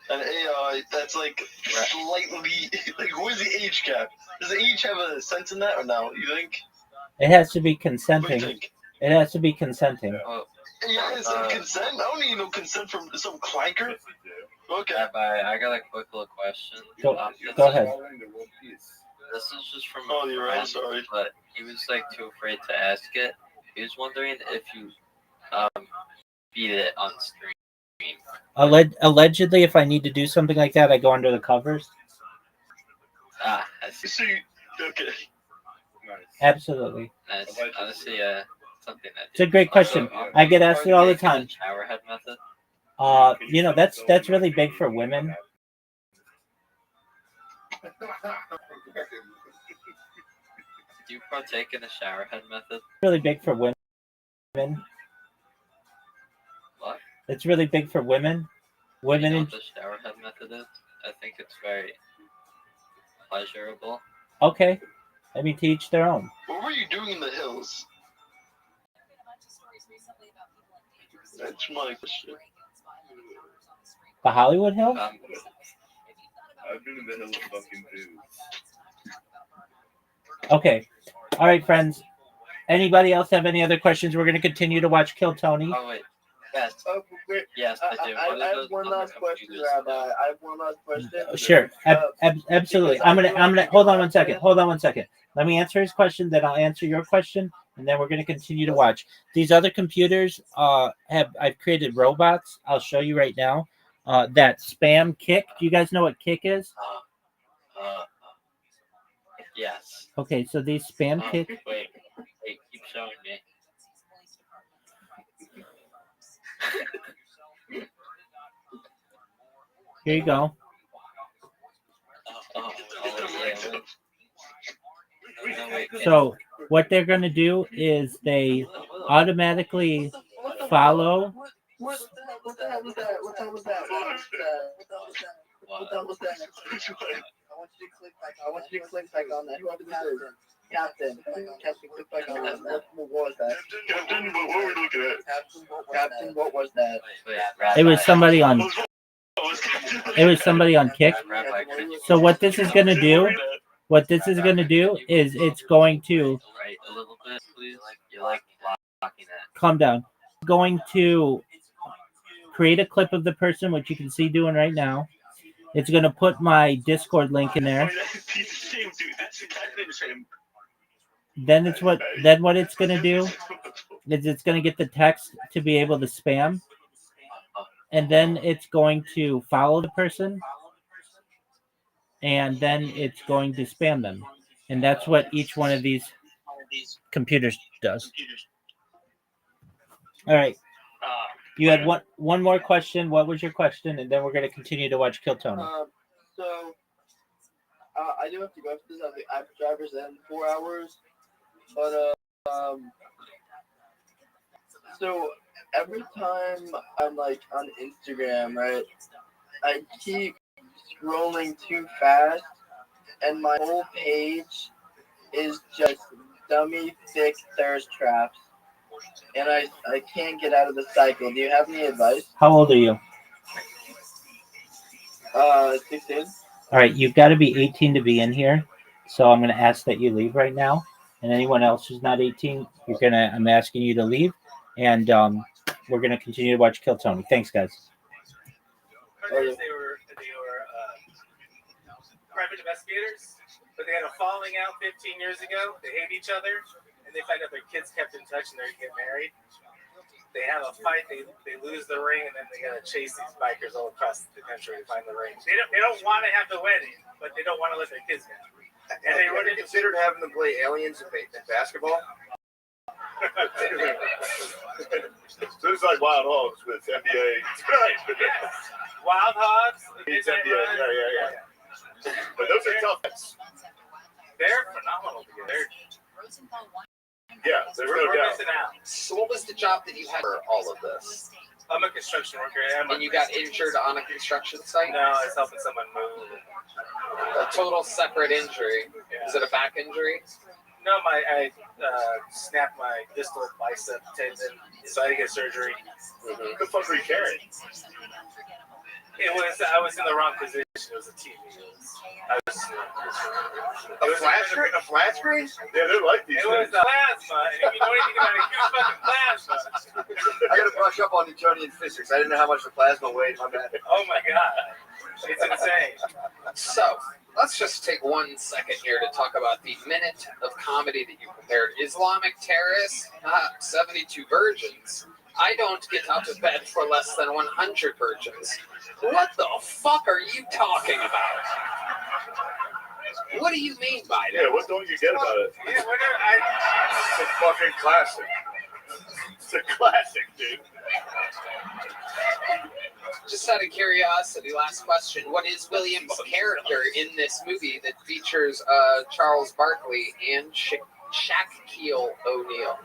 an AI that's like slightly like where's the age cap? Does the age have a sense in that or no? You think? It has to be What do you consenting. think? It has to be consenting. Yeah, it's like consent. I don't need no consent from some clanker. Okay. Rabbi, I got a quick little question. Go This ahead. This is just from Oh, a you're right. friend, Sorry. but he was like too afraid to ask it. He was wondering if you beat it on stream. Allegedly, if I need to do something like that, I go under the covers. I see. So okay. Absolutely. That's honestly something that. It's a great question. I get asked it all the time. Showerhead method. That's really big for women. Do you partake in the showerhead method? Really big for women. What? It's really big for women. You Women know in what the showerhead method is? I think it's very pleasurable. okay. I mean, to each their own. What were you doing in the hills? That's my question. The Hollywood Hills? I've been in the hills fucking dudes. Okay. All right, friends. Anybody else have any other questions? We're going to continue to watch Kill Tony. Oh wait. Yes. Yes, I do. I have one last question, Rabbi. I have one last question. Sure. Absolutely. I'm gonna hold on one second. Let me answer his question, then I'll answer your question, and then we're gonna continue to watch. These other computers I've created robots. I'll show you right now. That spam Kick. Do you guys know what Kick is? Yes. Okay, so these spam Kick. Wait, keep showing me. Here you go. So what they're going to do is they automatically follow. What the hell was that? What the hell was that? I want you to click back on that. Whoever this is. Captain, click back on that. What was that? Captain, what were we looking at? Captain, what was that? It was somebody on. It was somebody on Kick. So what this is going to do? What this is going to do is it's going to. A little bit, please. You're like blocking that. Calm down. Going to create a clip of the person, which you can see doing right now. It's going to put my Discord link in there. Then what it's going to do is it's going to get the text to be able to spam, and then it's going to follow the person, and then it's going to spam them, and that's what each one of these computers does. All right. You had one more question. What was your question? And then we're going to continue to watch Kill Tony. I do have to go after this. I have drivers in 4 hours. But, so every time I'm like on Instagram, right, I keep scrolling too fast, and my whole page is just dummy thick thirst traps, and I can't get out of the cycle. Do you have any advice? How old are you? 16. All right, you've got to be 18 to be in here, so I'm going to ask that you leave right now. And anyone else who's not 18, I'm asking you to leave, and we're gonna continue to watch Kill Tony. Thanks, guys. They were private investigators, but they had a falling out 15 years ago. They hate each other, and they find out their kids kept in touch and they're gonna get married. They have a fight. They lose the ring, and then they gotta chase these bikers all across the country to find the ring. They don't want to have the wedding, but they don't want to let their kids marry. And they would have considered having them play aliens in basketball. So it's like Wild Hogs with NBA. Right. Wild Hogs. It's NBA. Yeah. But those are tough. They're phenomenal together. Yeah, there's no We're doubt. missing out. So what was the job that you had for all of this? I'm a construction worker. And you got injured on a construction site? No, I was helping someone move. A total separate injury. Yeah. Is it a back injury? No, I snapped my distal bicep tendon, so I had to get surgery. Mm-hmm. What the fuck were you carrying? I was in the wrong position. It was a TV. A flat screen? Yeah, they're like these. It was plasma. And if you know anything about it, huge fucking plasma. I gotta brush up on Newtonian physics. I didn't know how much the plasma weighed. My bad. Oh my god. It's insane. So, let's just take 1 second here to talk about the minute of comedy that you prepared. Islamic terrorists, 72 virgins. I don't get out of bed for less than 100 virgins. What the fuck are you talking about? What do you mean by that? Yeah, what don't you get about it? Yeah, It's a fucking classic. It's a classic, dude. Just out of curiosity, last question. What is William's character in this movie that features Charles Barkley and Shaquille O'Neal?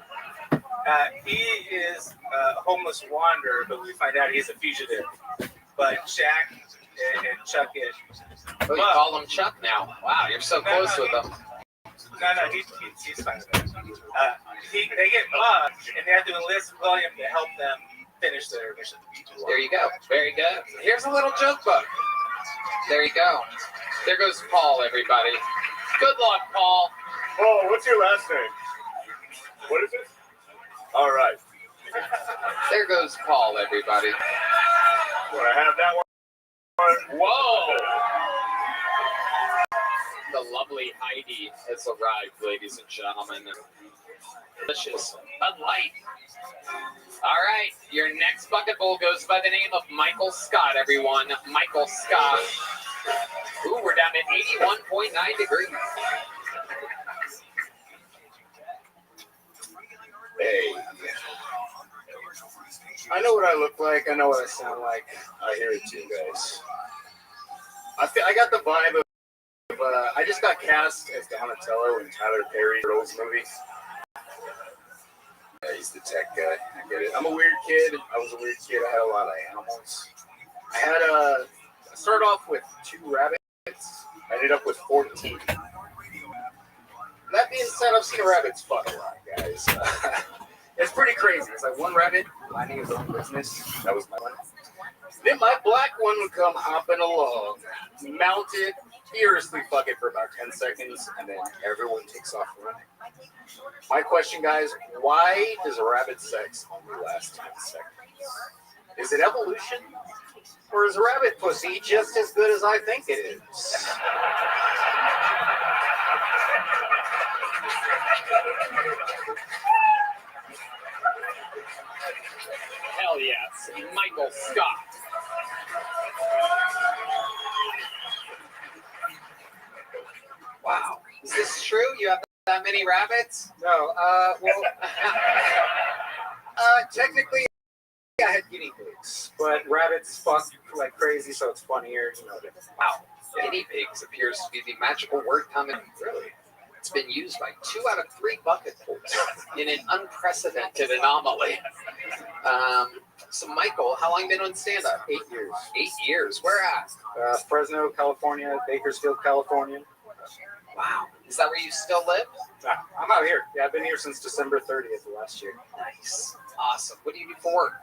He is a homeless wanderer, but we find out he's a fugitive. But Shaq and Chuck is. Oh, you call him Chuck now? Wow, you're so close with him. No, he's fine with it. They get mugged, and they have to enlist William to help them finish their mission. There you go. Very good. Here's a little joke book. There you go. There goes Paul, everybody. Good luck, Paul. Oh, what's your last name? What is it? All right. There goes Paul, everybody. Want to have that one? Whoa! The lovely Heidi has arrived, ladies and gentlemen. Delicious. Bud Light. All right, your next bucket bowl goes by the name of Michael Scott, everyone. Michael Scott. Ooh, we're down to 81.9 degrees. Hey. I know what I look like. I know what I sound like. I hear it too, guys. I got the vibe of I just got cast as Donatello in Tyler Perry's movie. Yeah, he's the tech guy. I get it. I'm a weird kid. I was a weird kid. I had a lot of animals. I started off with 2 rabbits. I ended up with 14. That being said, I've seen rabbits fuck a lot, guys. It's pretty crazy. It's like one rabbit minding his own business. That was my one. Then my black one would come hopping along, mounted, furiously fuck it for about 10 seconds, and then everyone takes off running. My question, guys, why does rabbit sex only last 10 seconds? Is it evolution? Or is rabbit pussy just as good as I think it is? Hell yes, Michael Scott. Wow. Is this true? You have that many rabbits? No, technically, I had guinea pigs, but rabbits fuck like crazy, so it's funnier. Wow. Guinea pigs appears to be the magical word coming. Really? It's been used by 2 out of 3 bucketfuls in an unprecedented anomaly. So, Michael, how long been on stand-up? 8 years. 8 years. Where at? Fresno, California, Bakersfield, California. Wow. Is that where you still live? Nah, I'm out here. Yeah, I've been here since December 30th of last year. Nice. Awesome. What do you do for work?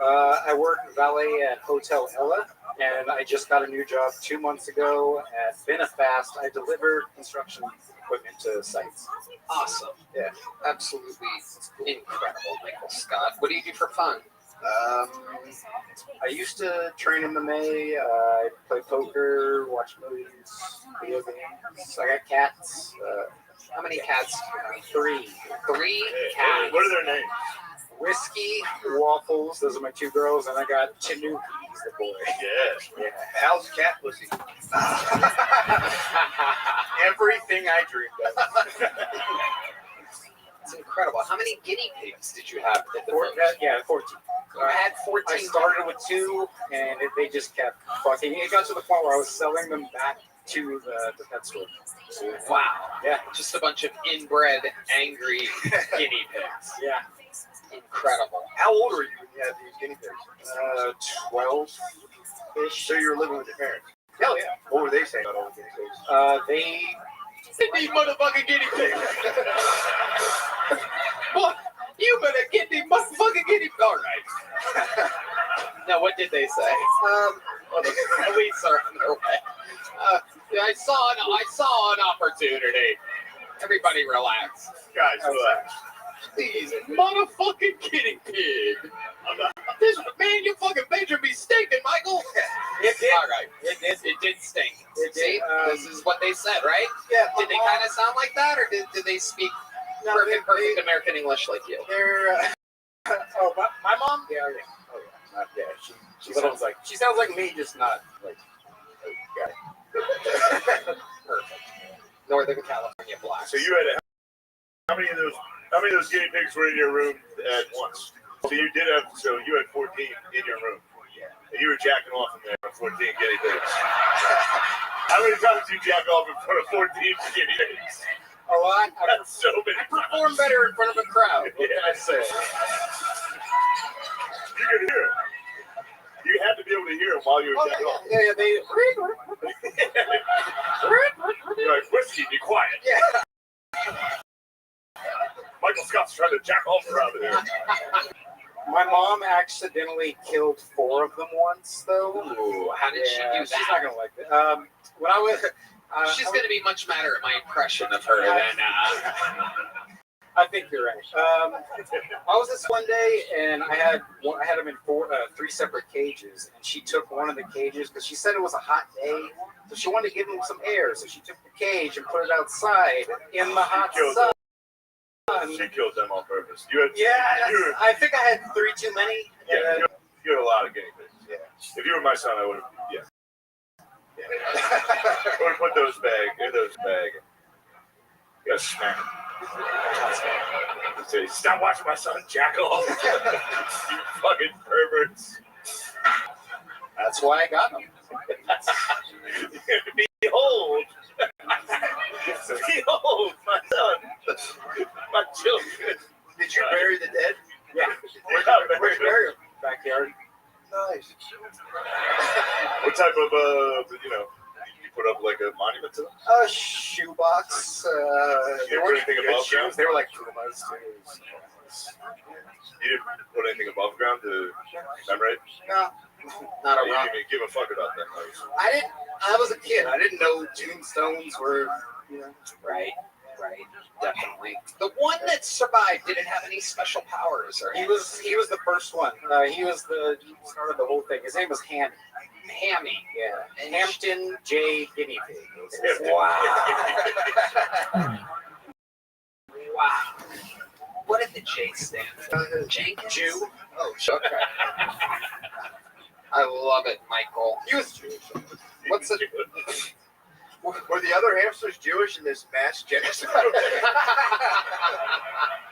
I work valet at Hotel Ella, and I just got a new job 2 months ago at Benefast. I deliver construction equipment to sites. Awesome. Yeah. Absolutely incredible, Michael Scott. What do you do for fun? I used to train MMA, I play poker, watch movies, video games. I got cats. How many cats? 3. 3 cats. What are their names? Whiskey, Waffles, those are my 2 girls, and I got Chinooki, the boy. Yeah. How's cat pussy? Everything I dreamed of. It's incredible. How many guinea pigs did you have at the film? 14. You had 14. I started with 2, and they just kept fucking. It got to the point where I was selling them back to the pet store. Wow. Yeah. Just a bunch of inbred, angry guinea pigs. Yeah. Incredible. How old were you when you had these guinea pigs? 12-ish. So you were living with your parents? Hell yeah. What were they saying about all the guinea pigs? They need motherfucking guinea pigs. What? You better get these motherfucking guinea pigs. All right. Now, what did they say? The police are on their way. I saw an opportunity. Everybody relax. Guys, relax. These motherfucking guinea pig. This man, you fucking made your mistaken, Michael. It did. All right. It did stink. It See, did. this is what they said, right? Yeah. Did they kind of sound like that, or did they speak perfect American English like you? They're. My mom? Yeah. Oh yeah. She sounds like me, just not like. Perfect. Northern California black. So you had how many of those guinea pigs were in your room at once? So you had 14 in your room. And you were jacking off in there with 14 guinea pigs. How many times did you jack off in front of 14 guinea pigs? A lot. That's so many I perform better in front of a crowd. What can I say? You could hear them. You had to be able to hear them while you were jacking off. Yeah, they. You're like, whiskey, be quiet. Yeah. Michael Scott's trying to jack off around here. My mom accidentally killed 4 of them once, though. Ooh, how did she do that? She's not gonna like that. When I was, she's gonna be much madder at my impression of her than. I think you're right. I was this one day, and I had them in 3 separate cages, and she took one of the cages because she said it was a hot day, so she wanted to give them some air. So she took the cage and put it outside in the hot sun. She killed them on purpose. I think I had 3 too many. Yeah, you had a lot of guinea pigs. Yeah. If you were my son, I would have. Yeah. I would have put those in those bag. You gotta smack him. Say, stop watching my son jack off. You fucking perverts. That's why I got them. Behold. Behold, my son. My children. Did you bury the dead? Yeah. Where's burial? Backyard. Nice. What type of, you put up like a monument to them? A shoebox. They weren't anything above ground? They were like Pumas, too. You didn't put anything above ground to commemorate? No. Not You around. didn't even give a fuck about them. I was a kid. I didn't know tombstones were, Right. Definitely. The one that survived didn't have any special powers, or He was the first one. He started the whole thing. His name was Hammy. Hammy. Yeah. Hampton J. Guinea Pig. Wow. Wow. What did the J stand for? Jenkins? Jew. Oh, okay. I love it, Michael. He was Jewish. What's it? Were the other hamsters Jewish in this mass genocide?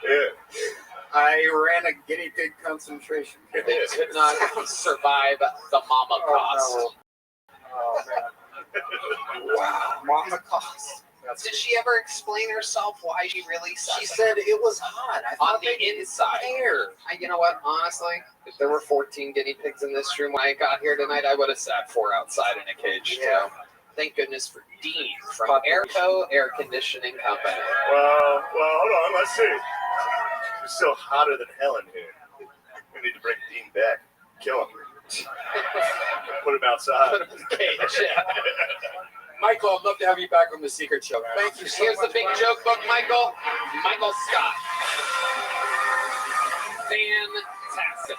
Yeah. I ran a guinea pig concentration camp. They could not survive the mama cost. Oh, man. Wow. Mama cost. Did she ever explain herself why she really sucked? She said it was hot. I thought On the inside. You know what? Honestly, if there were 14 guinea pigs in this room when I got here tonight, I would have sat 4 outside in a cage, Yeah. too. Thank goodness for Dean from Airco Air Conditioning Company. Well, hold on. Let's see. It's still hotter than hell in here. We need to bring Dean back. Kill him. Put him outside. Put him in the cage, yeah. Michael, I'd love to have you back on the Secret Show. Thank you so Here's much. the big joke book, Michael. Michael Scott. Fantastic.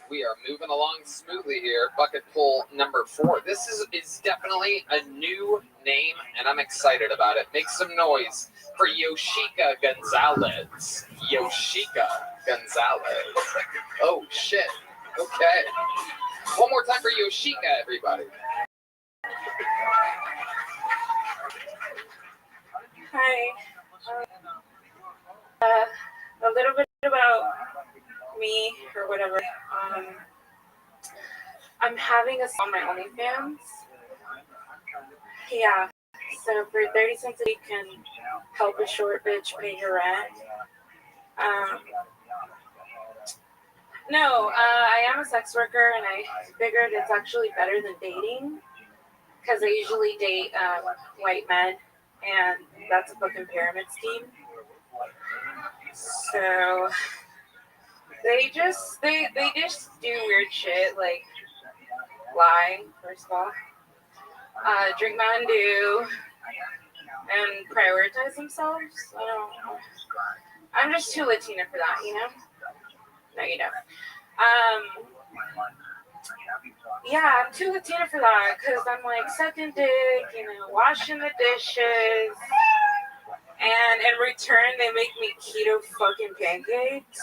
We are moving along smoothly here. Bucket pull number 4. This is definitely a new name, and I'm excited about it. Make some noise for Yoshika Gonzalez. Yoshika Gonzalez. Oh, shit. Okay. One more time for Yoshika, everybody. Hi. A little bit about me or whatever. I'm having a on my OnlyFans. Yeah. So for 30 cents a week can help a short bitch pay her rent. No, I am a sex worker, and I figured it's actually better than dating because I usually date white men, and that's a fucking pyramid scheme. So they just do weird shit like lie, first of all, drink Mountain Dew, and prioritize themselves. I don't know. I'm just too Latina for that, you know? No, you don't. Yeah, I'm too Latina for that because I'm like sucking dick, you know, washing the dishes, and in return they make me keto fucking pancakes.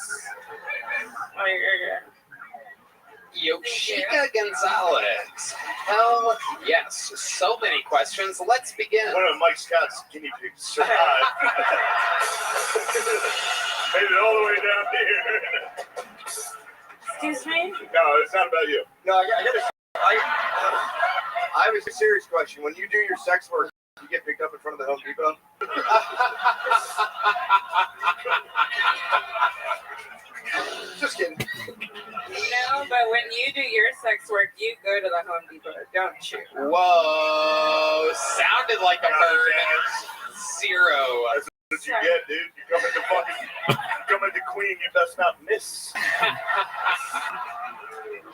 Yoshika Gonzalez. Hell yes. So many questions. Let's begin. One of Mike Scott's guinea pigs survived. Made it all the way down here. Excuse me? No, it's not about you. No, I have a serious question. When you do your sex work, you get picked up in front of the Home Depot? Just kidding. No, but when you do your sex work, you go to the Home Depot, don't you? Whoa. Sounded like a bird. Zero. That's what you get, dude. You come into Queen, you best not miss.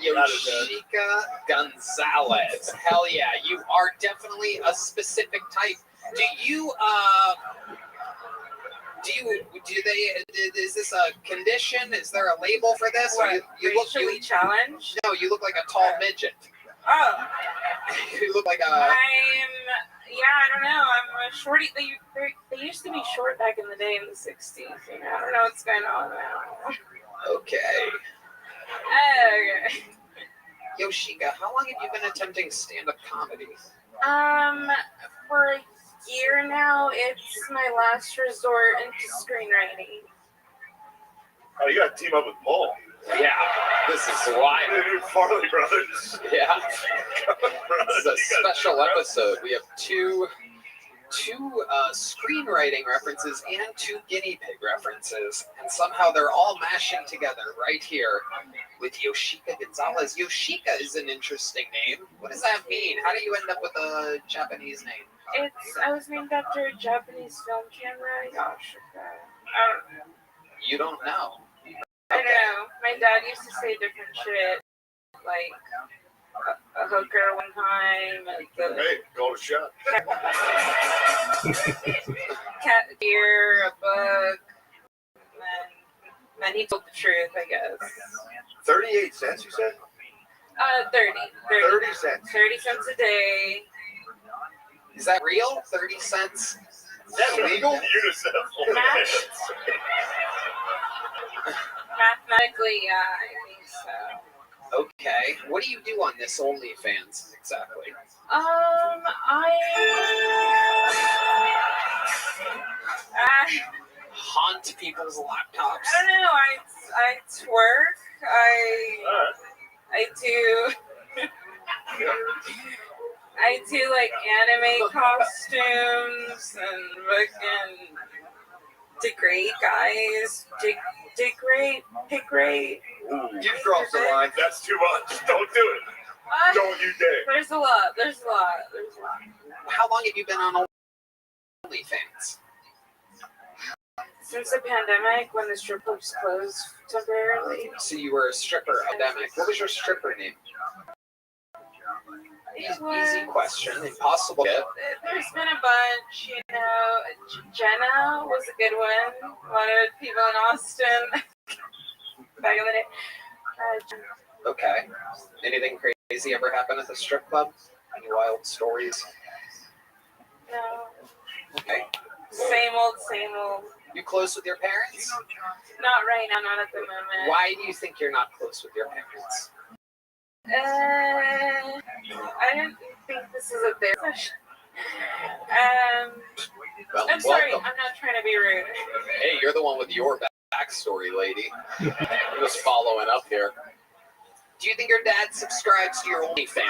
Yoshika Gonzalez. Hell yeah, you are definitely a specific type. Is this a condition? Is there a label for this? What, racially challenged? No, you look like a tall midget. Oh. You look like a... I don't know. I'm a shorty. They used to be short back in the day in the 60s. You know, I don't know what's going on now. Okay. Yoshika, how long have you been attempting stand-up comedy? For a year now. It's my last resort into screenwriting. Oh, you got to team up with Paul. Yeah, this is wild. Farley Brothers. Yeah. This is a special episode. We have two screenwriting references and two guinea pig references, and somehow they're all mashing together right here with Yoshika Gonzalez. Yoshika is an interesting name. What does that mean? How do you end up with a Japanese name? I was named after a Japanese film camera. Gosh, I don't know. You don't know? I know. My dad used to say different shit, like a hooker one time. Hey, call a shot. Cat beer, a book. And then he told the truth, I guess. 38 cents, you said? 30 cents. 30 cents a day. Is that real? 30 cents? Is that legal? UNICEF. Mathematically, yeah, I think so. Okay. What do you do on this OnlyFans exactly? I haunt people's laptops. I don't know. I twerk. I do like anime costumes and fucking degrade guys. Pick rate. You've crossed the line. That's too much. Don't do it. Don't you dare. There's a lot. How long have you been on OnlyFans? Since the pandemic, when the strip clubs closed temporarily. So you were a stripper pandemic. What was your stripper name? Easy question. Impossible. There's been a bunch, you know. Jenna was a good one. A lot of people in Austin back in the day. Okay. Anything crazy ever happen at the strip club? Any wild stories? No. Okay. Same old. You close with your parents? Not right now, not at the moment. Why do you think you're not close with your parents? I didn't think this is a big question. Well, I'm sorry, welcome. I'm not trying to be rude. Hey, you're the one with your backstory, lady. I'm just following up here. Do you think your dad subscribes to your OnlyFans?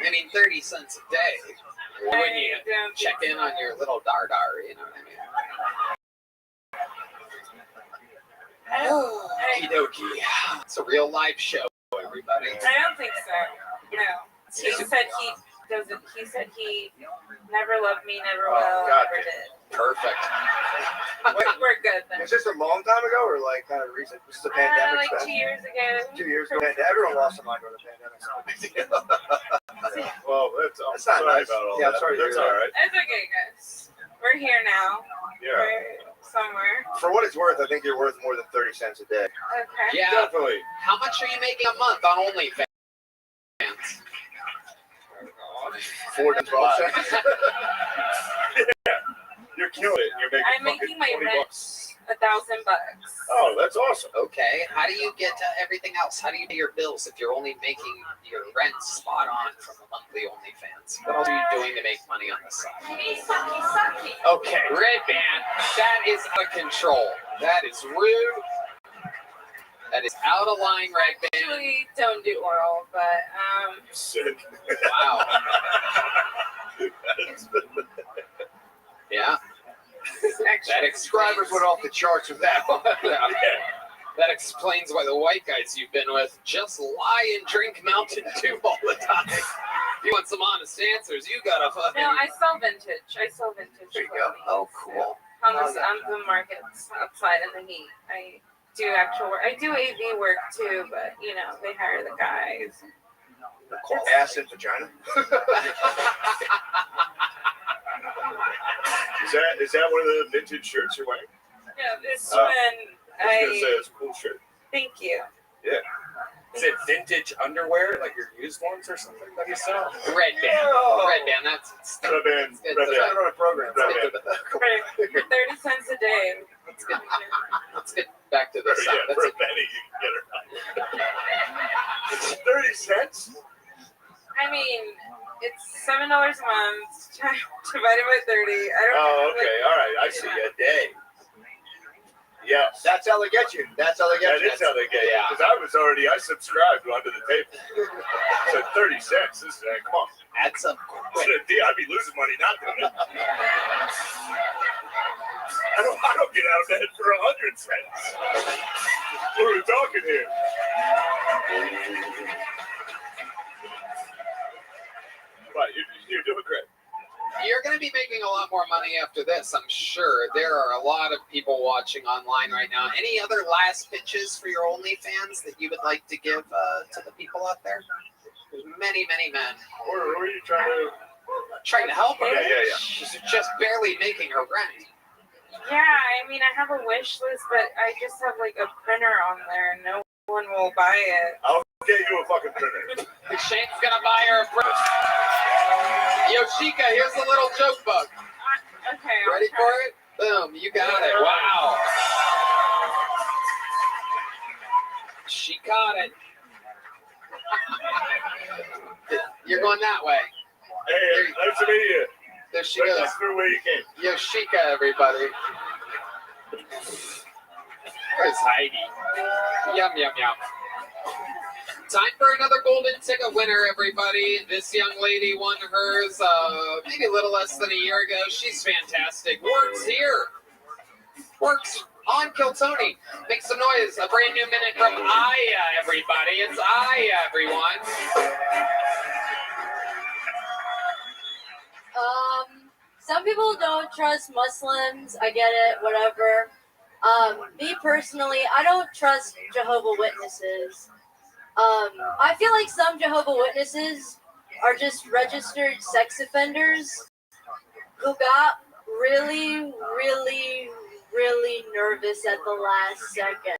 I mean, 30 cents a day. When you check in on your little dardar, you know what I mean? Okie dokie. It's a real live show, everybody. I don't think so. No. He said he doesn't. He said he never loved me, never will, never did. Perfect. We're good then. Was this a long time ago or like kind of recent? This is the pandemic like stuff? 2 years ago. 2 years ago. Everyone lost their mind during the pandemic. Well, I'm That's not sorry nice. about all Yeah, I'm that. sorry to That's hear all that. right. It's okay, guys. We're here now. Yeah. We're somewhere. For what it's worth, I think you're worth more than 30 cents a day. Okay. Yeah. Definitely. How much are you making a month on OnlyFans? 4 to 12 cents. You're killing it. You're making I'm making my $20 rent $1,000. Oh, that's awesome. Okay. How do you get to everything else? How do you pay your bills if you're only making your rent spot on from the monthly OnlyFans? What else are you doing to make money on the side? Okay, Red Band, that is out of control. That is rude. That is out of line, Red Band. Usually don't do oral, but Sick. Wow. Yeah. That Subscribers went off the charts with that one. That explains why the white guys you've been with just lie and drink Mountain Dew all the time. If you want some honest answers, you gotta fucking. no, I sell vintage. There you go. Oh, cool. On the markets outside in the heat. I do actual work. I do AV work too, but you know they hire the guys. Ass and vagina. Is that one of the vintage shirts you're wearing? Yeah, it's when I was gonna say it's a cool shirt. Thank you. Yeah. Is it vintage underwear, like your used ones or something that you sell? Red Band. Oh. Red Band, that's Red Band. It's Red Band. On a program. For 30 cents a day. Let's get back to this. Yeah, That's for a a penny you can get her. 30 cents? I mean, it's $7 a month divided by 30. I don't Oh, know. okay. All right. I see. A day. Yes. That's how they get you. That's how they get That you. is how they get you. Yeah. Because I subscribed under the table. So 30 cents. This is, come on. That's a I'd be losing money not doing it. I don't get out of bed for 100 cents. What are we talking here? Right, you're doing great. You're going to be making a lot more money after this, I'm sure. There are a lot of people watching online right now. Any other last pitches for your OnlyFans that you would like to give to the people out there? There's many, many men. Where are you trying to? Trying to help her. Yeah. She's just barely making her rent. Yeah, I mean, I have a wish list, but I just have like a printer on there. No one will buy it. I'll get you a fucking printer. Shane's going to buy her a printer. Yoshika, here's a little joke book. Okay. Ready for it? Boom, you got it. Wow. She caught it. You're going that way. Hey, nice to meet you. There she goes. That's the way you came. Yoshika, everybody. Where's Heidi? Yum, yum, yum. Time for another golden ticket winner, everybody. This young lady won hers maybe a little less than a year ago. She's fantastic. Works here. Works on Kiltony. Make some noise. A brand new minute from Aya, everybody. It's Aya, everyone. Some people don't trust Muslims. I get it, whatever. Me personally, I don't trust Jehovah's Witnesses. I feel like some Jehovah's Witnesses are just registered sex offenders who got really, really, really nervous at the last second.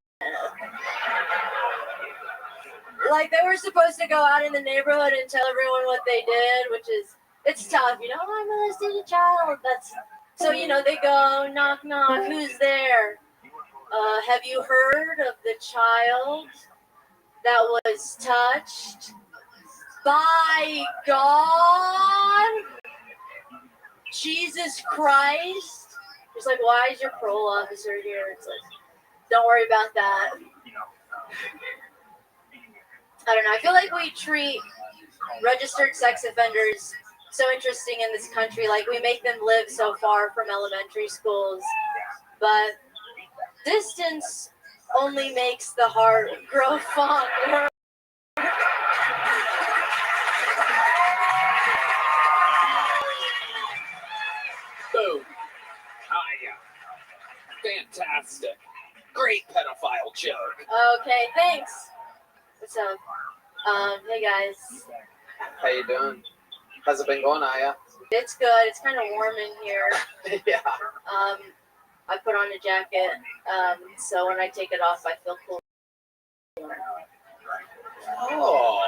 Like, they were supposed to go out in the neighborhood and tell everyone what they did, which is, it's tough, you know, I molested a child. So, you know, they go, knock, knock, who's there? Have you heard of the child that was touched by God? Jesus Christ? It's like, why is your parole officer here? It's like, don't worry about that. I don't know. I feel like we treat registered sex offenders so interesting in this country. Like, we make them live so far from elementary schools, but distance only makes the heart grow fonder. Boom. Fantastic. Great pedophile joke. Okay, thanks. What's up? Hey guys. How you doing? How's it been going, Aya? It's good. It's kind of warm in here. Yeah. I put on a jacket, so when I take it off, I feel cool. Oh,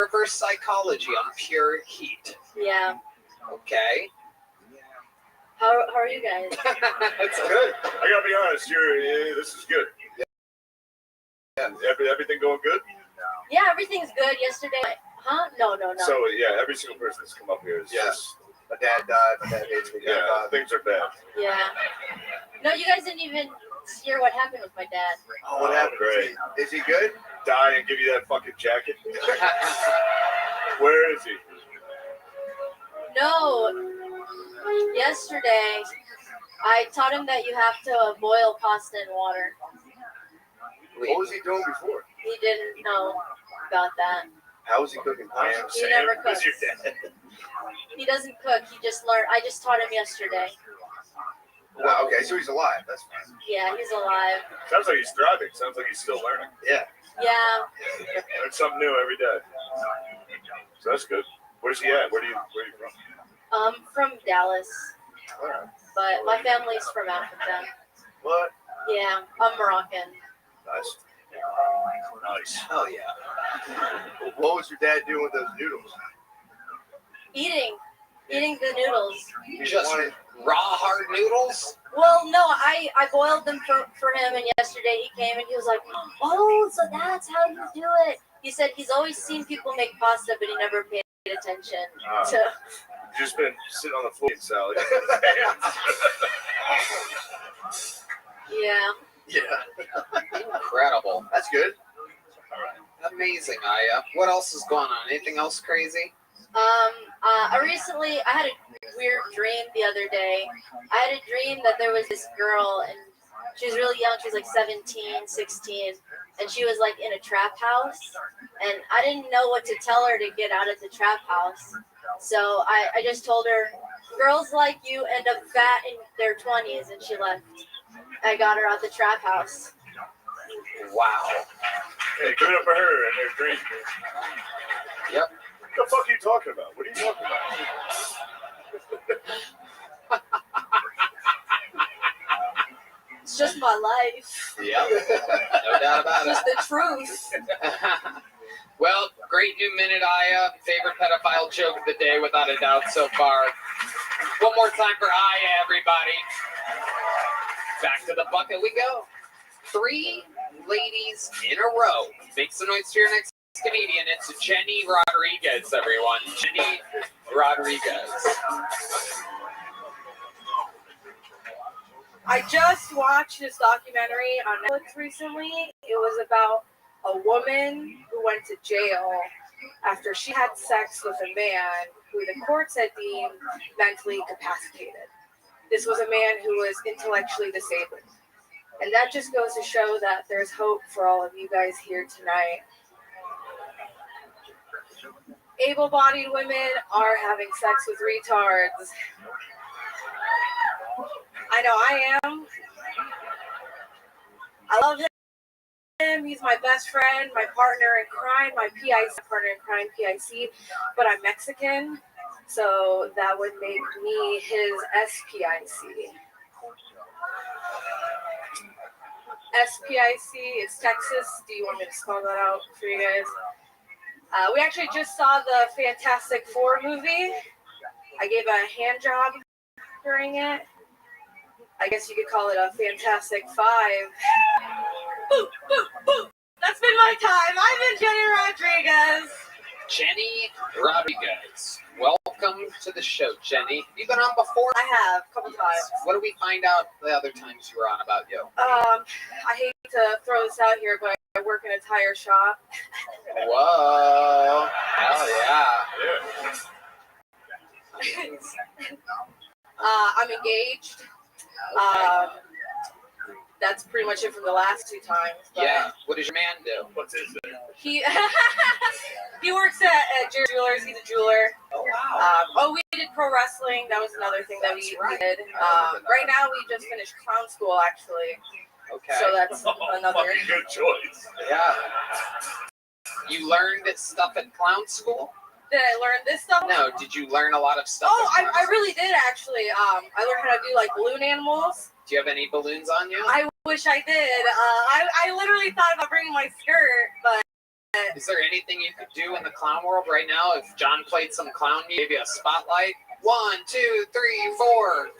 reverse psychology on pure heat. Yeah. Okay. How are you guys? It's good. I gotta be honest. This is good. Yeah. Everything going good? Yeah, everything's good. Yesterday, huh? No. So yeah, every single person that's come up here is just. My dad died. My dad hates me. Yeah, things are bad. Yeah. No, you guys didn't even hear what happened with my dad. Oh, what happened? Great. Is he good? Die and give you that fucking jacket. Where is he? No. Yesterday, I taught him that you have to boil pasta in water. What was he doing before? He didn't know about that. How was he cooking pasta? He never cooks. Your dad. He doesn't cook. He just learned. I just taught him yesterday. Well, okay, so he's alive. That's fine. Yeah, he's alive. Sounds like he's thriving. Sounds like he's still learning. Yeah. Yeah. Learn something new every day. So that's good. Where's he at? Where are you from? From Dallas, All right. but my family's from Africa. What? Yeah, I'm Moroccan. Nice. Nice. Hell yeah. What was your dad doing with those noodles? Eating the noodles. Just raw hard noodles? Well, no, I boiled them for him, and yesterday he came and he was like, "Oh, so that's how you do it." He said he's always seen people make pasta, but he never paid attention to. Just been sitting on the floor eating salad. Yeah. Yeah. Incredible. That's good. Amazing, Aya. What else is going on? Anything else crazy? Recently, I had a weird dream the other day. I had a dream that there was this girl, and she was really young. She was like 17, 16, and she was like in a trap house. And I didn't know what to tell her to get out of the trap house. So I just told her, girls like you end up fat in their 20s, and she left. I got her out the trap house. Wow. Hey, give it up for her and her dream. Yep. What the fuck are you talking about? What are you talking about? It's just my life. Yep. No doubt about It's it. just the truth. Well, great new minute, Aya. Favorite pedophile joke of the day, without a doubt, so far. One more time for Aya, everybody. Back to the bucket we go. 3 ladies in a row. Make some noise to your next comedian. It's Jenny Rodriguez, everyone. Jenny Rodriguez. I just watched this documentary on Netflix recently. It was about a woman who went to jail after she had sex with a man who the courts had deemed mentally incapacitated. This was a man who was intellectually disabled. And that just goes to show that there's hope for all of you guys here tonight. Able-bodied women are having sex with retards. I know I am. I love him. He's my best friend, my partner in crime, my PIC partner in crime, PIC. But I'm Mexican, so that would make me his SPIC. SPIC is Texas. Do you want me to spell that out for you guys? We actually just saw the Fantastic Four movie. I gave a hand job during it. I guess you could call it a Fantastic Five. Boop, boop, boop. That's been my time. I've been Jenny Rodriguez. Jenny Rodriguez. Welcome to the show, Jenny. Have you been on before? I have, a couple times. What did we find out the other times you were on about you? I hate to throw this out here, but I work in a tire shop. Whoa. Hell yeah. I'm engaged. That's pretty much it from the last two times. But Yeah. What does your man do? What's his name? he he works at Jerry Jewelers. He's a jeweler. Oh, wow. We did pro wrestling. That was another thing that we did. Right now, we just finished clown school, actually. Okay. So that's another Fucking good choice. Yeah. You learned stuff at clown school? Did I learn this stuff? No. Did you learn a lot of stuff? Oh, at clown I really did actually. I learned how to do like balloon animals. Do you have any balloons on you? I wish I did. I literally thought about bringing my skirt, but Is there anything you could do in the clown world right now? If John played some clown, maybe a spotlight? 1, 2, 3, 4.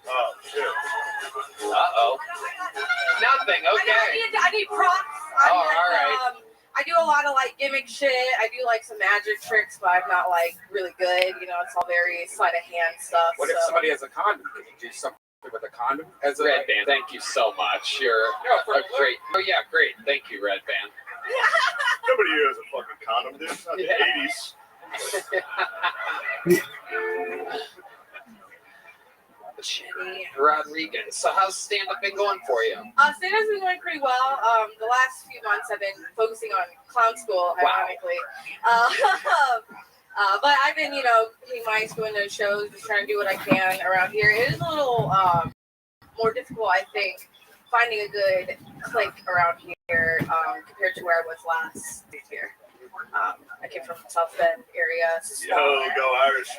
Oh, shit. Uh-oh. Nothing. Okay. I need props. All right. I do a lot of like gimmick shit. I do like some magic tricks, but I'm not like really good. You know, it's all very sleight of hand stuff. What if somebody has a condom? Can you do something with a condom? As a Red Band, thank you so much. You're a great. Oh yeah, great. Thank you, Red Band. Nobody here has a fucking condom, dude. It's not the 80s. Jenny Rodriguez. So how's stand-up been going for you? Stand-up's been going pretty well. The last few months I've been focusing on clown school, ironically. But I've been, hitting my going to shows, just trying to do what I can around here. It is a little more difficult, I think, finding a good clique around here compared to where I was last year. I came from South Bend area. Yo, go Irish.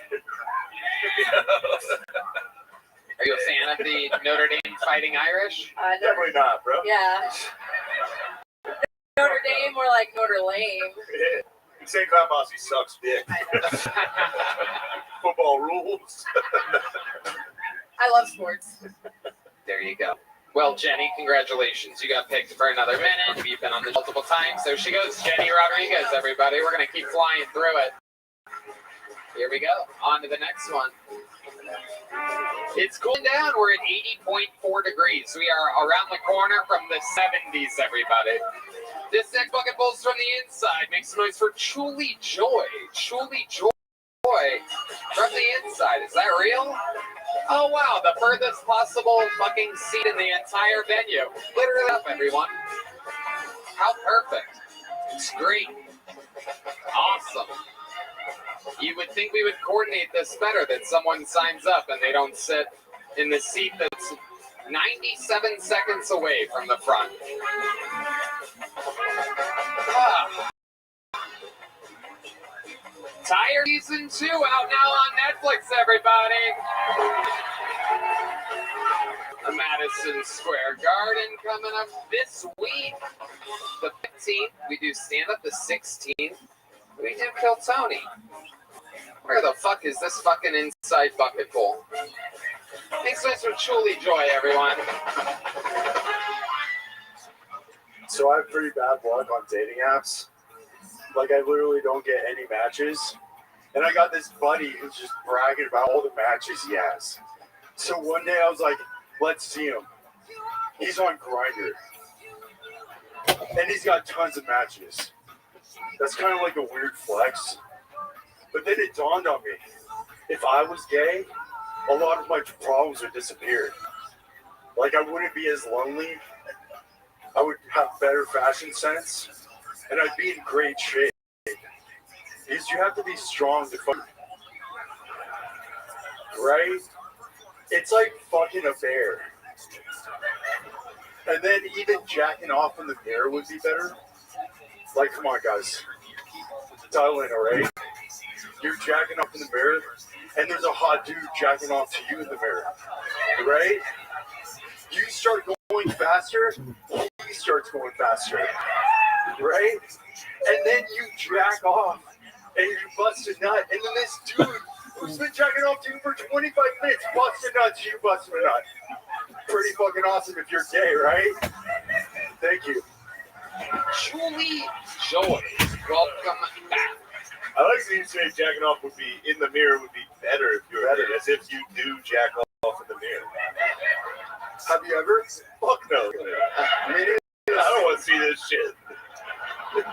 Are you a fan of the Notre Dame Fighting Irish? Definitely not, bro. Yeah. Notre Dame or like Notre Lame. Yeah. St. Cloud Mossy sucks dick. Football rules. I love sports. There you go. Well, Jenny, congratulations. You got picked for another minute. You've been on this multiple times. There she goes, Jenny Rodriguez, everybody. We're going to keep flying through it. Here we go. On to the next one. It's cooling down. We're at 80.4 degrees. We are around the corner from the 70s, everybody. This next bucket pulls from the inside. Make some noise for Truly Joy. Truly Joy from the inside. Is that real? Oh, wow. The furthest possible fucking seat in the entire venue. Literally up, everyone. How perfect. It's great. Awesome. You would think we would coordinate this better, that someone signs up and they don't sit in the seat that's 97 seconds away from the front. Tire Season 2 out now on Netflix, everybody. The Madison Square Garden coming up this week. The 15th, we do stand-up. The 16th, we do Kill Tony. Where the fuck is this fucking inside bucket full? Thanks for Truly Joy, everyone. So I have pretty bad luck on dating apps. Like, I literally don't get any matches. And I got this buddy who's just bragging about all the matches he has. So one day I was like, let's see him. He's on Grindr. And he's got tons of matches. That's kind of like a weird flex. But then it dawned on me. If I was gay, a lot of my problems would disappear. Like, I wouldn't be as lonely. I would have better fashion sense. And I'd be in great shape. Because you have to be strong to fuck. Right? It's like fucking a bear. And then even jacking off in the mirror would be better. Like, come on, guys. Dial in, alright? You're jacking off in the mirror, and there's a hot dude jacking off to you in the mirror. Right? You start going faster, he starts going faster. Right? And then you jack off, and you bust a nut, and then this dude who's been jacking off to you for 25 minutes busts a nut to you busting a nut. Pretty fucking awesome if you're gay, right? Thank you. Truly Joy, welcome back. I like that you say jacking off would be in the mirror would be better if you were Better. as if you do jack off in the mirror. Have you ever? Fuck no. I mean, I don't want to see this shit. You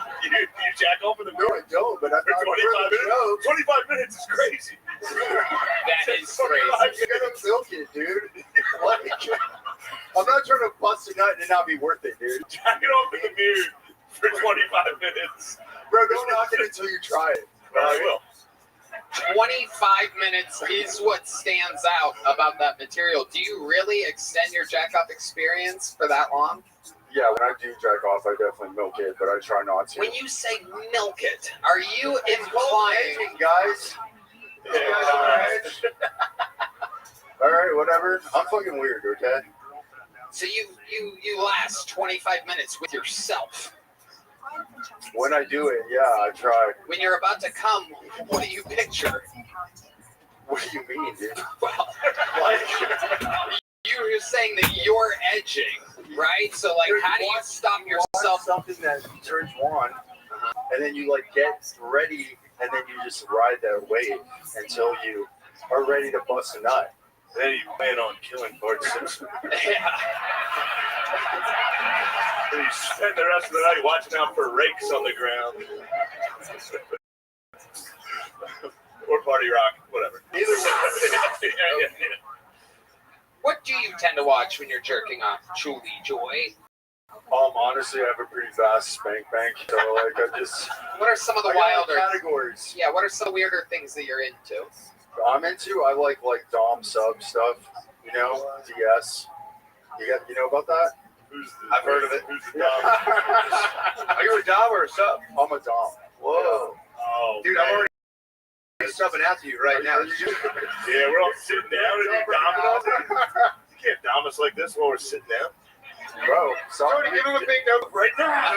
jack off in the mirror? No, I don't, but I'm For 25 minutes? 25 minutes is crazy. That is I'm crazy. gonna milk it, dude. Like, I'm not trying to bust a nut and it not be worth it, dude. Jack it off in the mirror for 25 minutes. Bro, don't knock it until you try it. I will. 25 minutes is what stands out about that material. Do you really extend your jack off experience for that long? Yeah, when I do jack off, I definitely milk it, but I try not to. When you say milk it, are you implying, guys? All right, whatever. I'm fucking weird, okay? so you last 25 minutes with yourself? When I do it, yeah, I try. When you're about to come, what do you picture? What do you mean, dude? Well, like, you're saying that you're edging, right? So, like, how do you stop yourself? Something that turns on, and then you like get ready, and then you just ride that wave until you are ready to bust a nut. Then you plan on killing Bart Simpson. Yeah. And you spend the rest of the night watching out for rakes on the ground. Or Party Rock, whatever. Either way. Yeah. What do you tend to watch when you're jerking off? Julie Joy? Honestly, I have a pretty vast spank bank, so like I just. What are some of the I got wilder categories? Yeah, what are some weirder things that you're into? I like Dom sub stuff, you know, DS. You know about that? I've heard of it. Who's the Dom? Are Are you a Dom or a sub? I'm a Dom. Whoa. Oh, Dude, man. I'm already subbing after you right now. Yeah, we're all sitting down and you're doming all day. You can't dom us like this while we're sitting down. Bro, sorry. Give him a big note right now.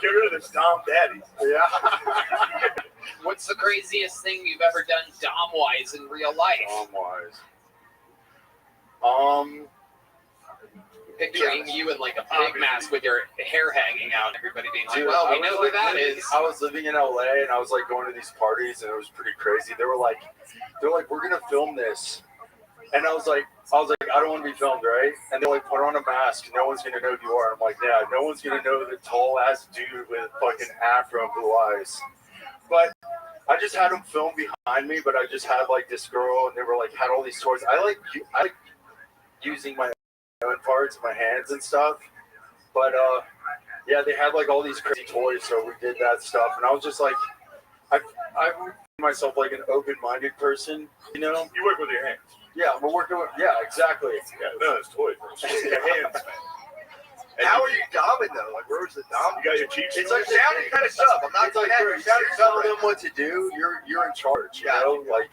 Get rid of this Dom daddy. Yeah. What's the craziest thing you've ever done dom-wise in real life? Dom-wise. Picturing you in like a pig mask with your hair hanging out, everybody being like, Dude, well, we I was, know who that living- is. I was living in LA and I was like going to these parties and it was pretty crazy. They're like, we're gonna film this, and I was like, I don't want to be filmed, right? And they're like, put on a mask. No one's gonna know who you are. I'm like, yeah, no one's gonna know the tall ass dude with fucking afro and blue eyes. But I just had them film behind me. But I just had like this girl, and they were like had all these toys. I like using my own parts, my hands and stuff. But yeah, they had like all these crazy toys, so we did that stuff. And I was just like, I myself like an open-minded person, you know. You work with your hands. Yeah, we're working with. Yeah, exactly. Yeah, no, it's toys. Your hands, man. And How are you doming though? Like, where's the dom? You got your cheeks. It's like sounding kind of sub. I'm not It's like gonna you're have you telling them what to do. You're in charge. You know, like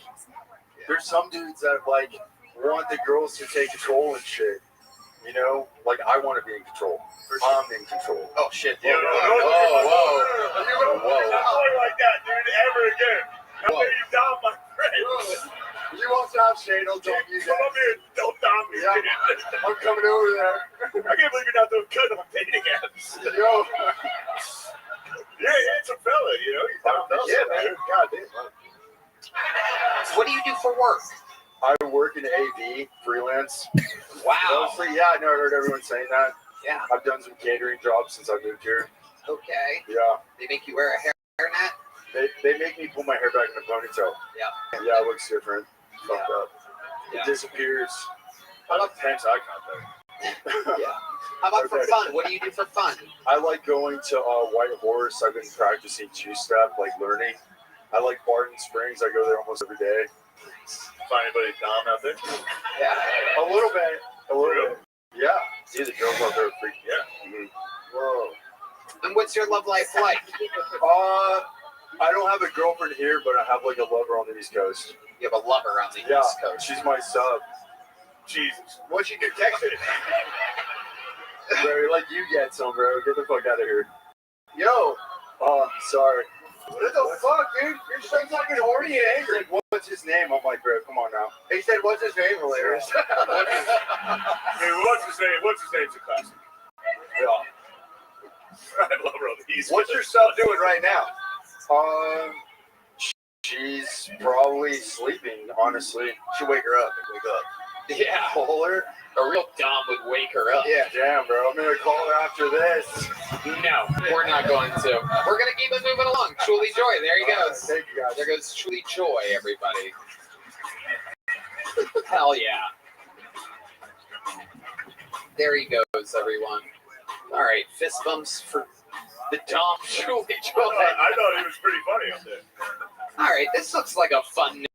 there's some dudes that like want the girls to take control and shit. You know, like I want to be in control. I'm in control. Oh shit! Whoa. You don't play like that, dude, ever again. How dare you dom my friend? You won't stop, Shane. Don't you Come up here and don't dom me. Yeah, I'm coming over there. I can't believe you're not doing good on dating apps. Yo. Yeah, handsome fella, you know. You dom us. Yeah, man. God damn. What do you do for work? I work in AV, freelance. Wow. Mostly, yeah, I know I heard everyone saying that. Yeah. I've done some catering jobs since I moved here. Okay. Yeah. They make you wear a hairnet? They make me pull my hair back in a ponytail. Yeah. Yeah, it looks different. Fucked up. Yeah. It disappears. I like tense eye contact. Yeah. How about for fun? What do you do for fun? I like going to White Horse. I've been practicing two-step, like learning. I like Barton Springs. I go there almost every day. Find anybody dom out there? Yeah. A little bit. A little bit. Yeah. See the girls out there are freaking. Yeah. Mm-hmm. Whoa. And what's your love life like? I don't have a girlfriend here, but I have like a lover on the East Coast. You have a lover on the Yeah, East Coast. she's my sub. Jesus. What you do, text it? Bro, like you get some, bro. Get the fuck out of here. Yo. Oh, sorry. What the fuck, dude? You're so fucking horny and angry. What's his name? I'm like, bro, come on now. He said, what's his name? Hilarious. Hey, what's his name? What's his name's a classic. Yeah. I love her on the East. What's your sub doing right now? She's probably sleeping, honestly. Should wake her up and wake up. Yeah. Call her? A real Dom would wake her up. Yeah, damn, bro. I'm gonna call her after this. No, we're not going to. We're going to keep it moving along. Truly Joy, there he goes. Thank you, guys. There goes Truly Joy, everybody. Hell yeah. There he goes, everyone. All right, fist bumps for the Dom Truly Joy. I thought he was pretty funny up there. All right, this looks like a fun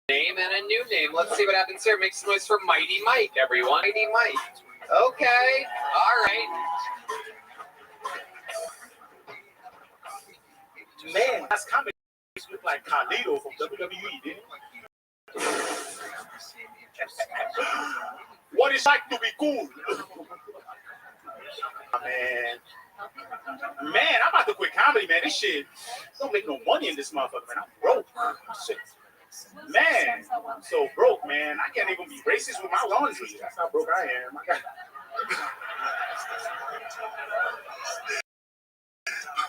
name and a new name. Let's see what happens here. Make some noise for Mighty Mike, everyone. Mighty Mike. Okay. All right. Man, that's comedy. Look like Carlito from WWE, didn't it? What it's like to be cool? Man, I'm about to quit comedy, man. This shit don't make no money in this motherfucker, man. I'm broke. Shit. Man, I'm so broke, man. I can't even be racist with my laundry. That's how broke I am. I got...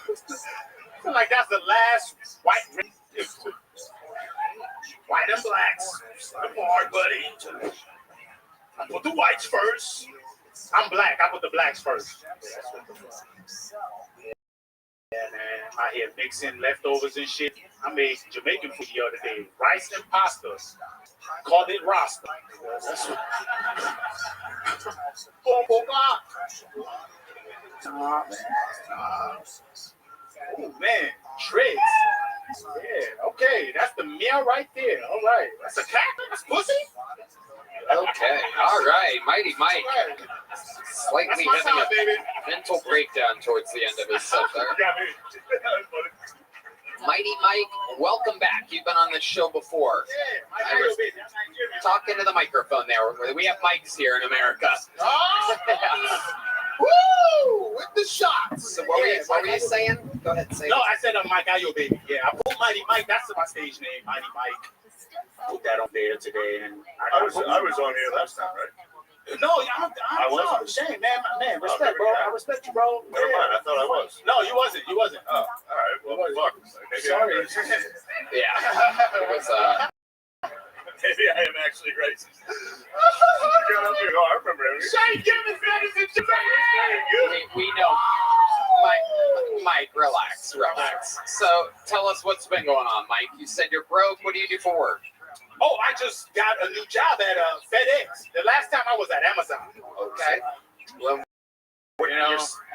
I feel like that's the last white race. White and blacks. I'm hard, buddy. I put the whites first. I'm black. I put the blacks first. Yeah, man. I here mixing leftovers and shit. I made Jamaican food the other day. Rice and pasta. Called it Rasta. That's what. Oh, man. Tricks. Yeah, okay. That's the meal right there. All right. That's a cat? That's pussy? Okay. All right. Mighty Mike. Slightly having a mental breakdown towards the end of his set there. Mighty Mike, welcome back. You've been on this show before. Talk into the microphone there. We have mics here in America. Oh! Woo! With the shots. So what were you saying? Go ahead, say it. No, I said Mike Ayo, baby. Yeah, I put Mighty Mike. That's my stage name, Mighty Mike. Put that on there today, and I was on here last time, right? No, I wasn't. Shame, man, respect, bro. I respect you, bro. Never mind. I thought I was. No, you wasn't. You wasn't. Oh, all right. Well, fuck. Maybe sorry. Yeah. It was maybe I am actually racist. You got up here. Oh, I remember everything. Shane Gibbons, ladies and gentlemen. We know. Mike, relax. So tell us what's been going on, Mike. You said you're broke. What do you do for work? Oh, I just got a new job at FedEx. The last time I was at Amazon. Okay. Well,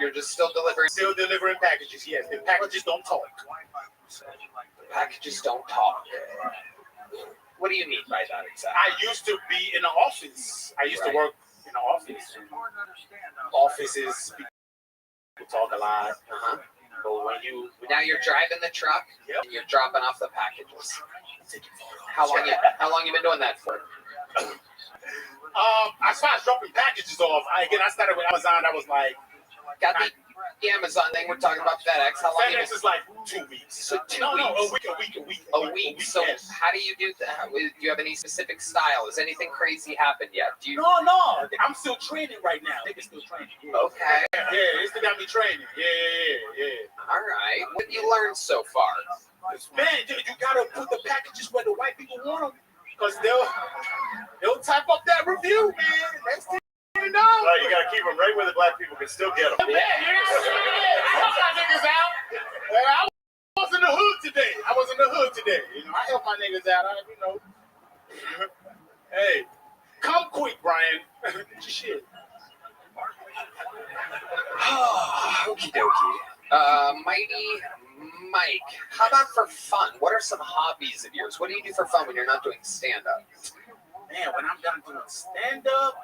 you're just still delivering. Still delivering packages. Yes, the packages don't talk. Packages don't talk. What do you mean by that exactly? I used to be in the office. I used to work in the office. Offices, people talk a lot. But when now you're driving the truck, and you're dropping off the packages. How long you been doing that for? I started dropping packages off. I started with Amazon. I was like, got the Amazon thing. We're talking about FedEx. How long? FedEx is like 2 weeks. So 2 weeks. No, a week. So yes. How do you do that? Do you have any specific style? Has anything crazy happened yet? Do you? No. I'm still training right now. They're still training. Yeah. Okay. Yeah, they still got me training. Yeah. All right. What have you learned so far? Man, you gotta put the packages where the white people want them, because they'll type up that review, man. Next thing you know. Right, you gotta keep them right where the black people can still get them. Yeah. I help my niggas out. I was in the hood today. You know, I help my niggas out. Hey, come quick, Brian. Get your shit. Okie dokie. Mighty Mike, how about for fun? What are some hobbies of yours? What do you do for fun when you're not doing stand-up? Man, when I'm done doing stand-up,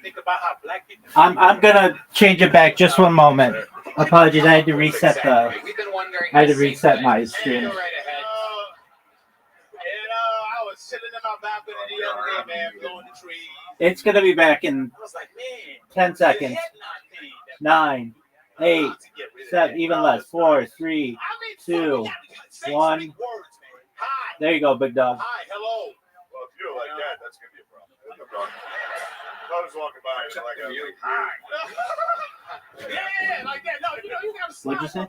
think about how black people... I'm gonna change it back just one moment. Apologies, I had to reset We've been wondering. I had to reset my stream. I was chilling in my balcony the other day, man, blowing the trees. It's gonna be back in I was like, man, 10 seconds. 9, 8, 7, even less. 4, 3, 2, 1. There you go, big dog. Hi, hello. Well, if you're like that, that's gonna be a problem. No problem. I was walking by and like, hi. Yeah, like that. No, you gotta slide. What'd you say?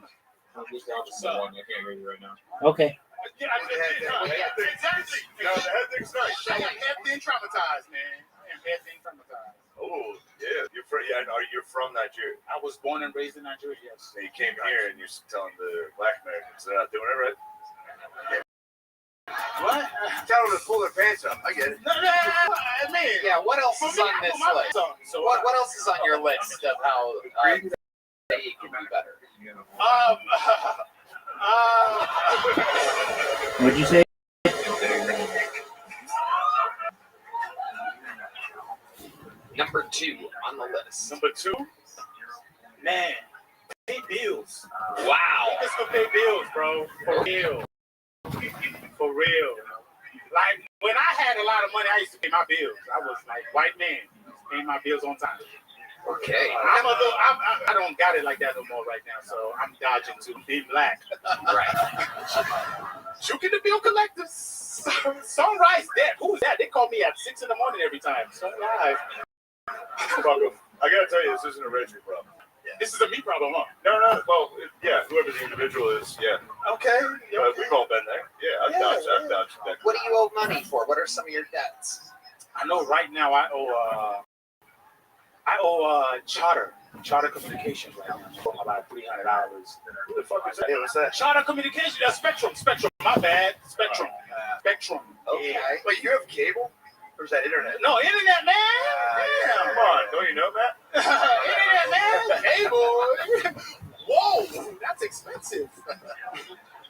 This is the one I can't read right now. Okay. Yeah, exactly. No, the head thing's nice. I am head thing traumatized, man. I am head thing traumatized. Oh, yeah. You're from Nigeria. I was born and raised in Nigeria, yes. So you came here and you're telling the Black Americans they're not doing it right. What? Tell them to pull their pants up. I get it. No, I mean, Yeah, what else is on this list? So What else is on your list of how they can be better? What'd you say? Number 2 on the list. Number 2? Man, pay bills. Wow. Let's go pay bills, bro. For real. For real. Like, when I had a lot of money, I used to pay my bills. I was like, white man, paying my bills on time. Okay. I don't got it like that no more right now, so I'm dodging to being black. Right. Juking the bill collectors. Sunrise debt. Who's that? They call me at 6 in the morning every time. Sunrise. I gotta tell you, this isn't a Reggie problem. Yeah. This is a me problem, huh? No. Well, yeah, whoever the individual is, yeah. Okay. We've all been there. Yeah, I've dodged that. What do you owe money for? What are some of your debts? I know right now I owe Charter Communications right now. For about $300. Who the fuck is that? What's that? Charter Communications, Spectrum. My bad. Spectrum. Okay. Yeah. Wait, you have cable? Or is that internet? No, internet, man. Damn. Come on, don't you know that? Internet, man. Cable. Whoa, that's expensive.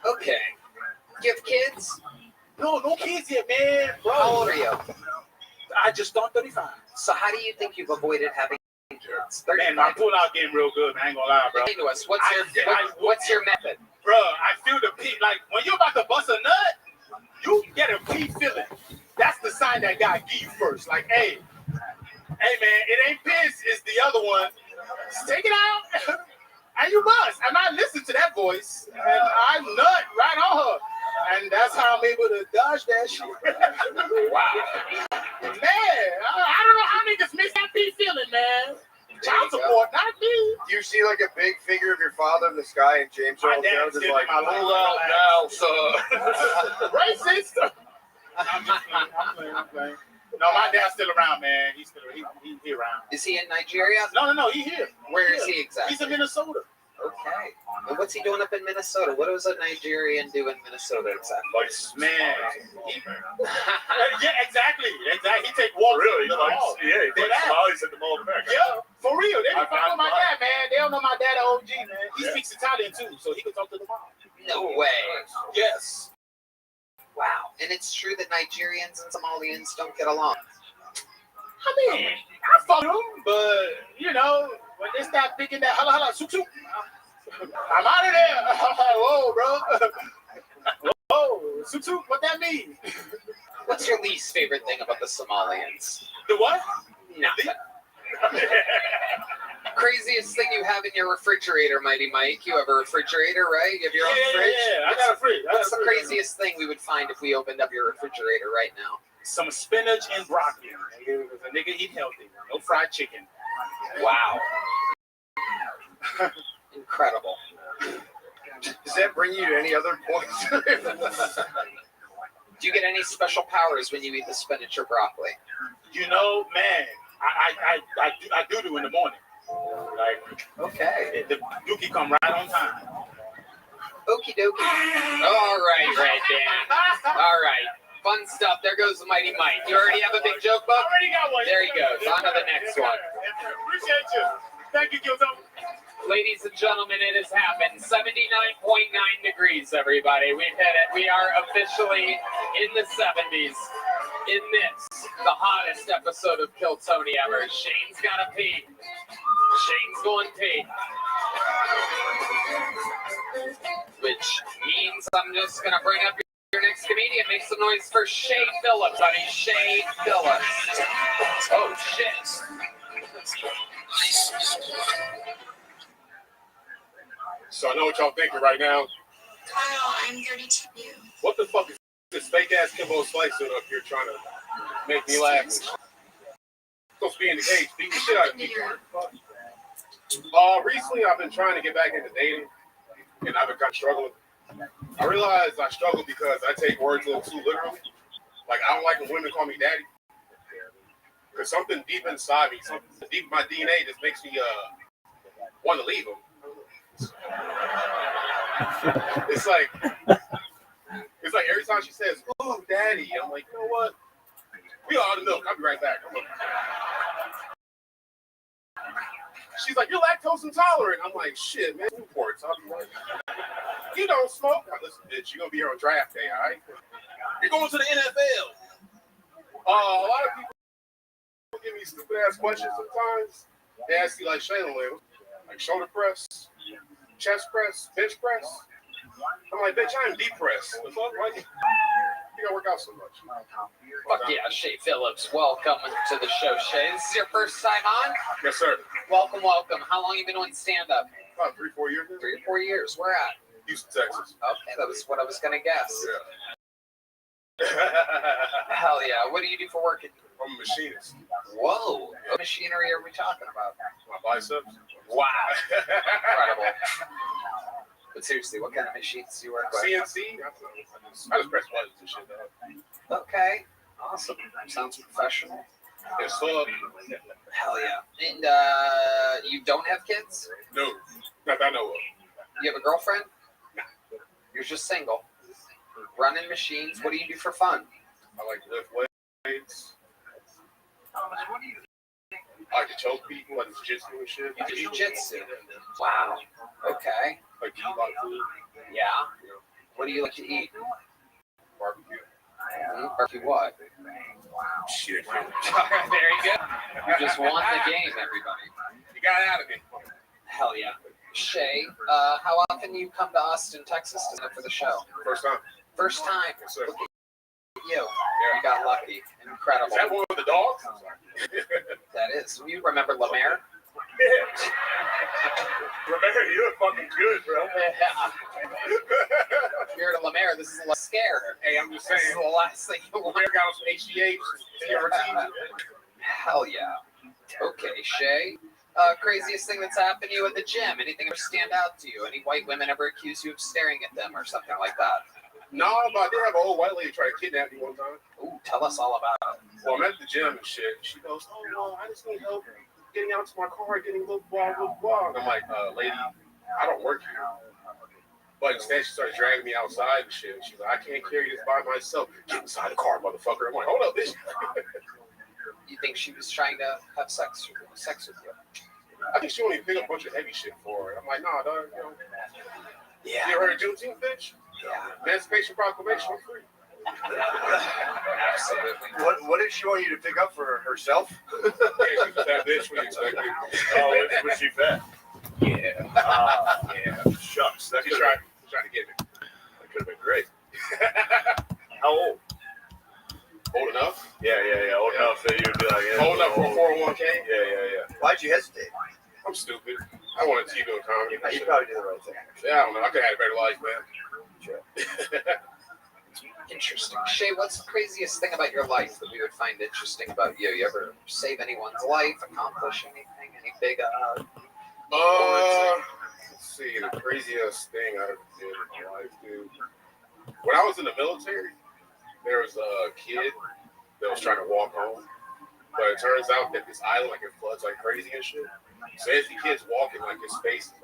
Okay. You have kids? No kids yet, man. Bro. How old are you? I just turned 35. So how do you think you've avoided having kids? Man, my pull-out game real good, man. I ain't gonna lie, bro. Explain to us. What's your method? Bro, I feel the pee. Like, when you're about to bust a nut, you get a pee feeling. That's the sign that God give you first. Like, hey, man, it ain't piss, it's the other one. Just take it out, and you must. And I listen to that voice, and I nut right on her. And that's how I'm able to dodge that shit. Wow. Man, I don't know how niggas miss that pee feeling, man. Child support, not me. Do you see like a big figure of your father in the sky and James Earl Jones is like, pull out now, son. Racist. I'm playing. No, my dad's still around, man. He's still he around. Is he in Nigeria? No, he here. Where is he exactly? He's in Minnesota. Okay. And what's he doing up in Minnesota? What does a Nigerian do in Minnesota exactly? Man. Yeah, exactly. He take walks. Really? He takes Somalis at the Mall of America. Yeah, for real. They don't know my dad, man. They don't know my dad, OG, man. He speaks Italian too, so he can talk to the mom. No way. Yes. Wow. And it's true that Nigerians and Somalians don't get along. I mean, I fuck them, but, you know, when they start thinking that, hala, soup, I'm out of there. Whoa, bro. Whoa, soup, what that mean? What's your least favorite thing about the Somalians? The what? Nothing. Craziest thing you have in your refrigerator, Mighty Mike? You have a refrigerator, right? You have your own fridge? Yeah, I got a fridge. What's the craziest thing we would find if we opened up your refrigerator right now? Some spinach and broccoli. A nigga eat healthy. No fried chicken. Wow. Incredible. Does that bring you to any other points? Do you get any special powers when you eat the spinach or broccoli? You know, man, I do in the morning. Like, okay, the dookie come right on time. Okie dokie. All right, Red Dan. All right. Fun stuff. There goes the Mighty Mike. You already have a big joke book? Already got one. There he goes. On to the next one. Appreciate you. Thank you, Gildo. Ladies and gentlemen, it has happened. 79.9 degrees, everybody. We've hit it. We are officially in the 70s. In this, the hottest episode of Kill Tony ever. Shane's got to pee. Shane's going pee. Which means I'm just going to bring up your next comedian. Make some noise for Shay Phillips, honey. Shay Phillips. Oh, shit. So I know what y'all thinking right now. Kyle, I'm 32. What the fuck is this fake ass Kimbo Slice suit up here trying to make me laugh? Supposed to be in the cage, beating the shit out of people. Recently I've been trying to get back into dating. and I've been kind of struggling. I realized I struggle because I take words a little too literally. Like, I don't like when women call me daddy. Because something deep inside me, something deep in my DNA just makes me want to leave them. It's like every time she says, "Ooh, daddy," I'm like, you know what? We all the milk. I'll be right back. She's like, "You're lactose intolerant." I'm like, "Shit, man, imports." I'll be like, "You don't smoke." Now, listen, bitch, you're gonna be here on draft day, all right? You're going to the NFL. A lot of people give me stupid ass questions sometimes. They ask you like Shayla, like shoulder press, chest press, bench press. I'm like, bitch, I'm deep press. The fuck? Why you gotta work out so much? Fuck yeah, Shay Phillips. Welcome to the show, Shay. This is your first time on? Yes, sir. Welcome. How long have you been doing stand-up? About 3-4 years. 3 or 4 years. Where at? Houston, Texas. Okay, that was what I was gonna guess. Yeah. Hell yeah. What do you do for work? I'm a machinist. Whoa. What machinery are we talking about? My biceps. Wow. Incredible. But seriously, what kind of machines do you work with? CNC. I just press buttons and shit, though. Okay. Awesome. Sounds professional. Yes, sir. Hell yeah. And you don't have kids? No. Not that I know of. You have a girlfriend? No. You're just single. Running machines. What do you do for fun? I like to lift weights. I like to choke people, like jiu-jitsu and shit. You do jiu-jitsu? Wow. Okay. Like to eat a lot of food. Yeah? What do you like to eat? Barbecue. Barbecue what? Shit. There you go. You just won the game, everybody. You got it out of me. Hell yeah. Shay, how often do you come to Austin, Texas to for the show? First time. First time? Yes, sir. Look at you. Yeah. You got lucky. Incredible. Is that one with the dogs? That is. You remember Lemaire? Yeah. Lemaire, you're fucking good, bro. If you're at Lemaire, this is a scare. Hey, I'm just saying. This is the last thing you want. Lemaire got us from HGH, TRT. Hell yeah. Okay, Shay. Craziest thing that's happened to you at the gym? Anything ever stand out to you? Any white women ever accuse you of staring at them or something like that? No, but I did have an old white lady try to kidnap me one time. Ooh, tell us all about it. Well, I'm at the gym and shit. She goes, "Oh, no, I just need help getting out to my car, getting blah, blah, blah, blah." And I'm like, lady, I don't work here. But instead, she started dragging me outside and shit. She's like, "I can't carry this by myself. Get inside the car, motherfucker." I'm like, "Hold up, bitch." You think she was trying to have sex with you? I think she only picked up a bunch of heavy shit for her. I'm like, "Nah, dog, you know." Yeah. You ever heard of Juneteenth, bitch? Yeah. Emancipation Proclamation, I'm free. Absolutely. What did she want you to pick up for herself? Yeah, she's a fat bitch. What do you expect? Oh, was she fat? Yeah. Yeah. Shucks. That She's trying to get me. That could have been great. How old? Old enough? Yeah. Old enough that you'd be like, yeah. Old enough for a 401k? Yeah. Why'd you hesitate? I'm stupid. I wanted TV on comedy. You probably did the right thing. Yeah, I don't know. I could have had a better life, man. Sure. Interesting. Shay, what's the craziest thing about your life that we would find interesting about you? You ever save anyone's life, accomplish anything, any big let's see, the craziest thing I ever did in my life, dude. When I was in the military, there was a kid that was trying to walk home. But it turns out that this island, like, it floods like crazy and shit. So as the kid's walking, like, his face is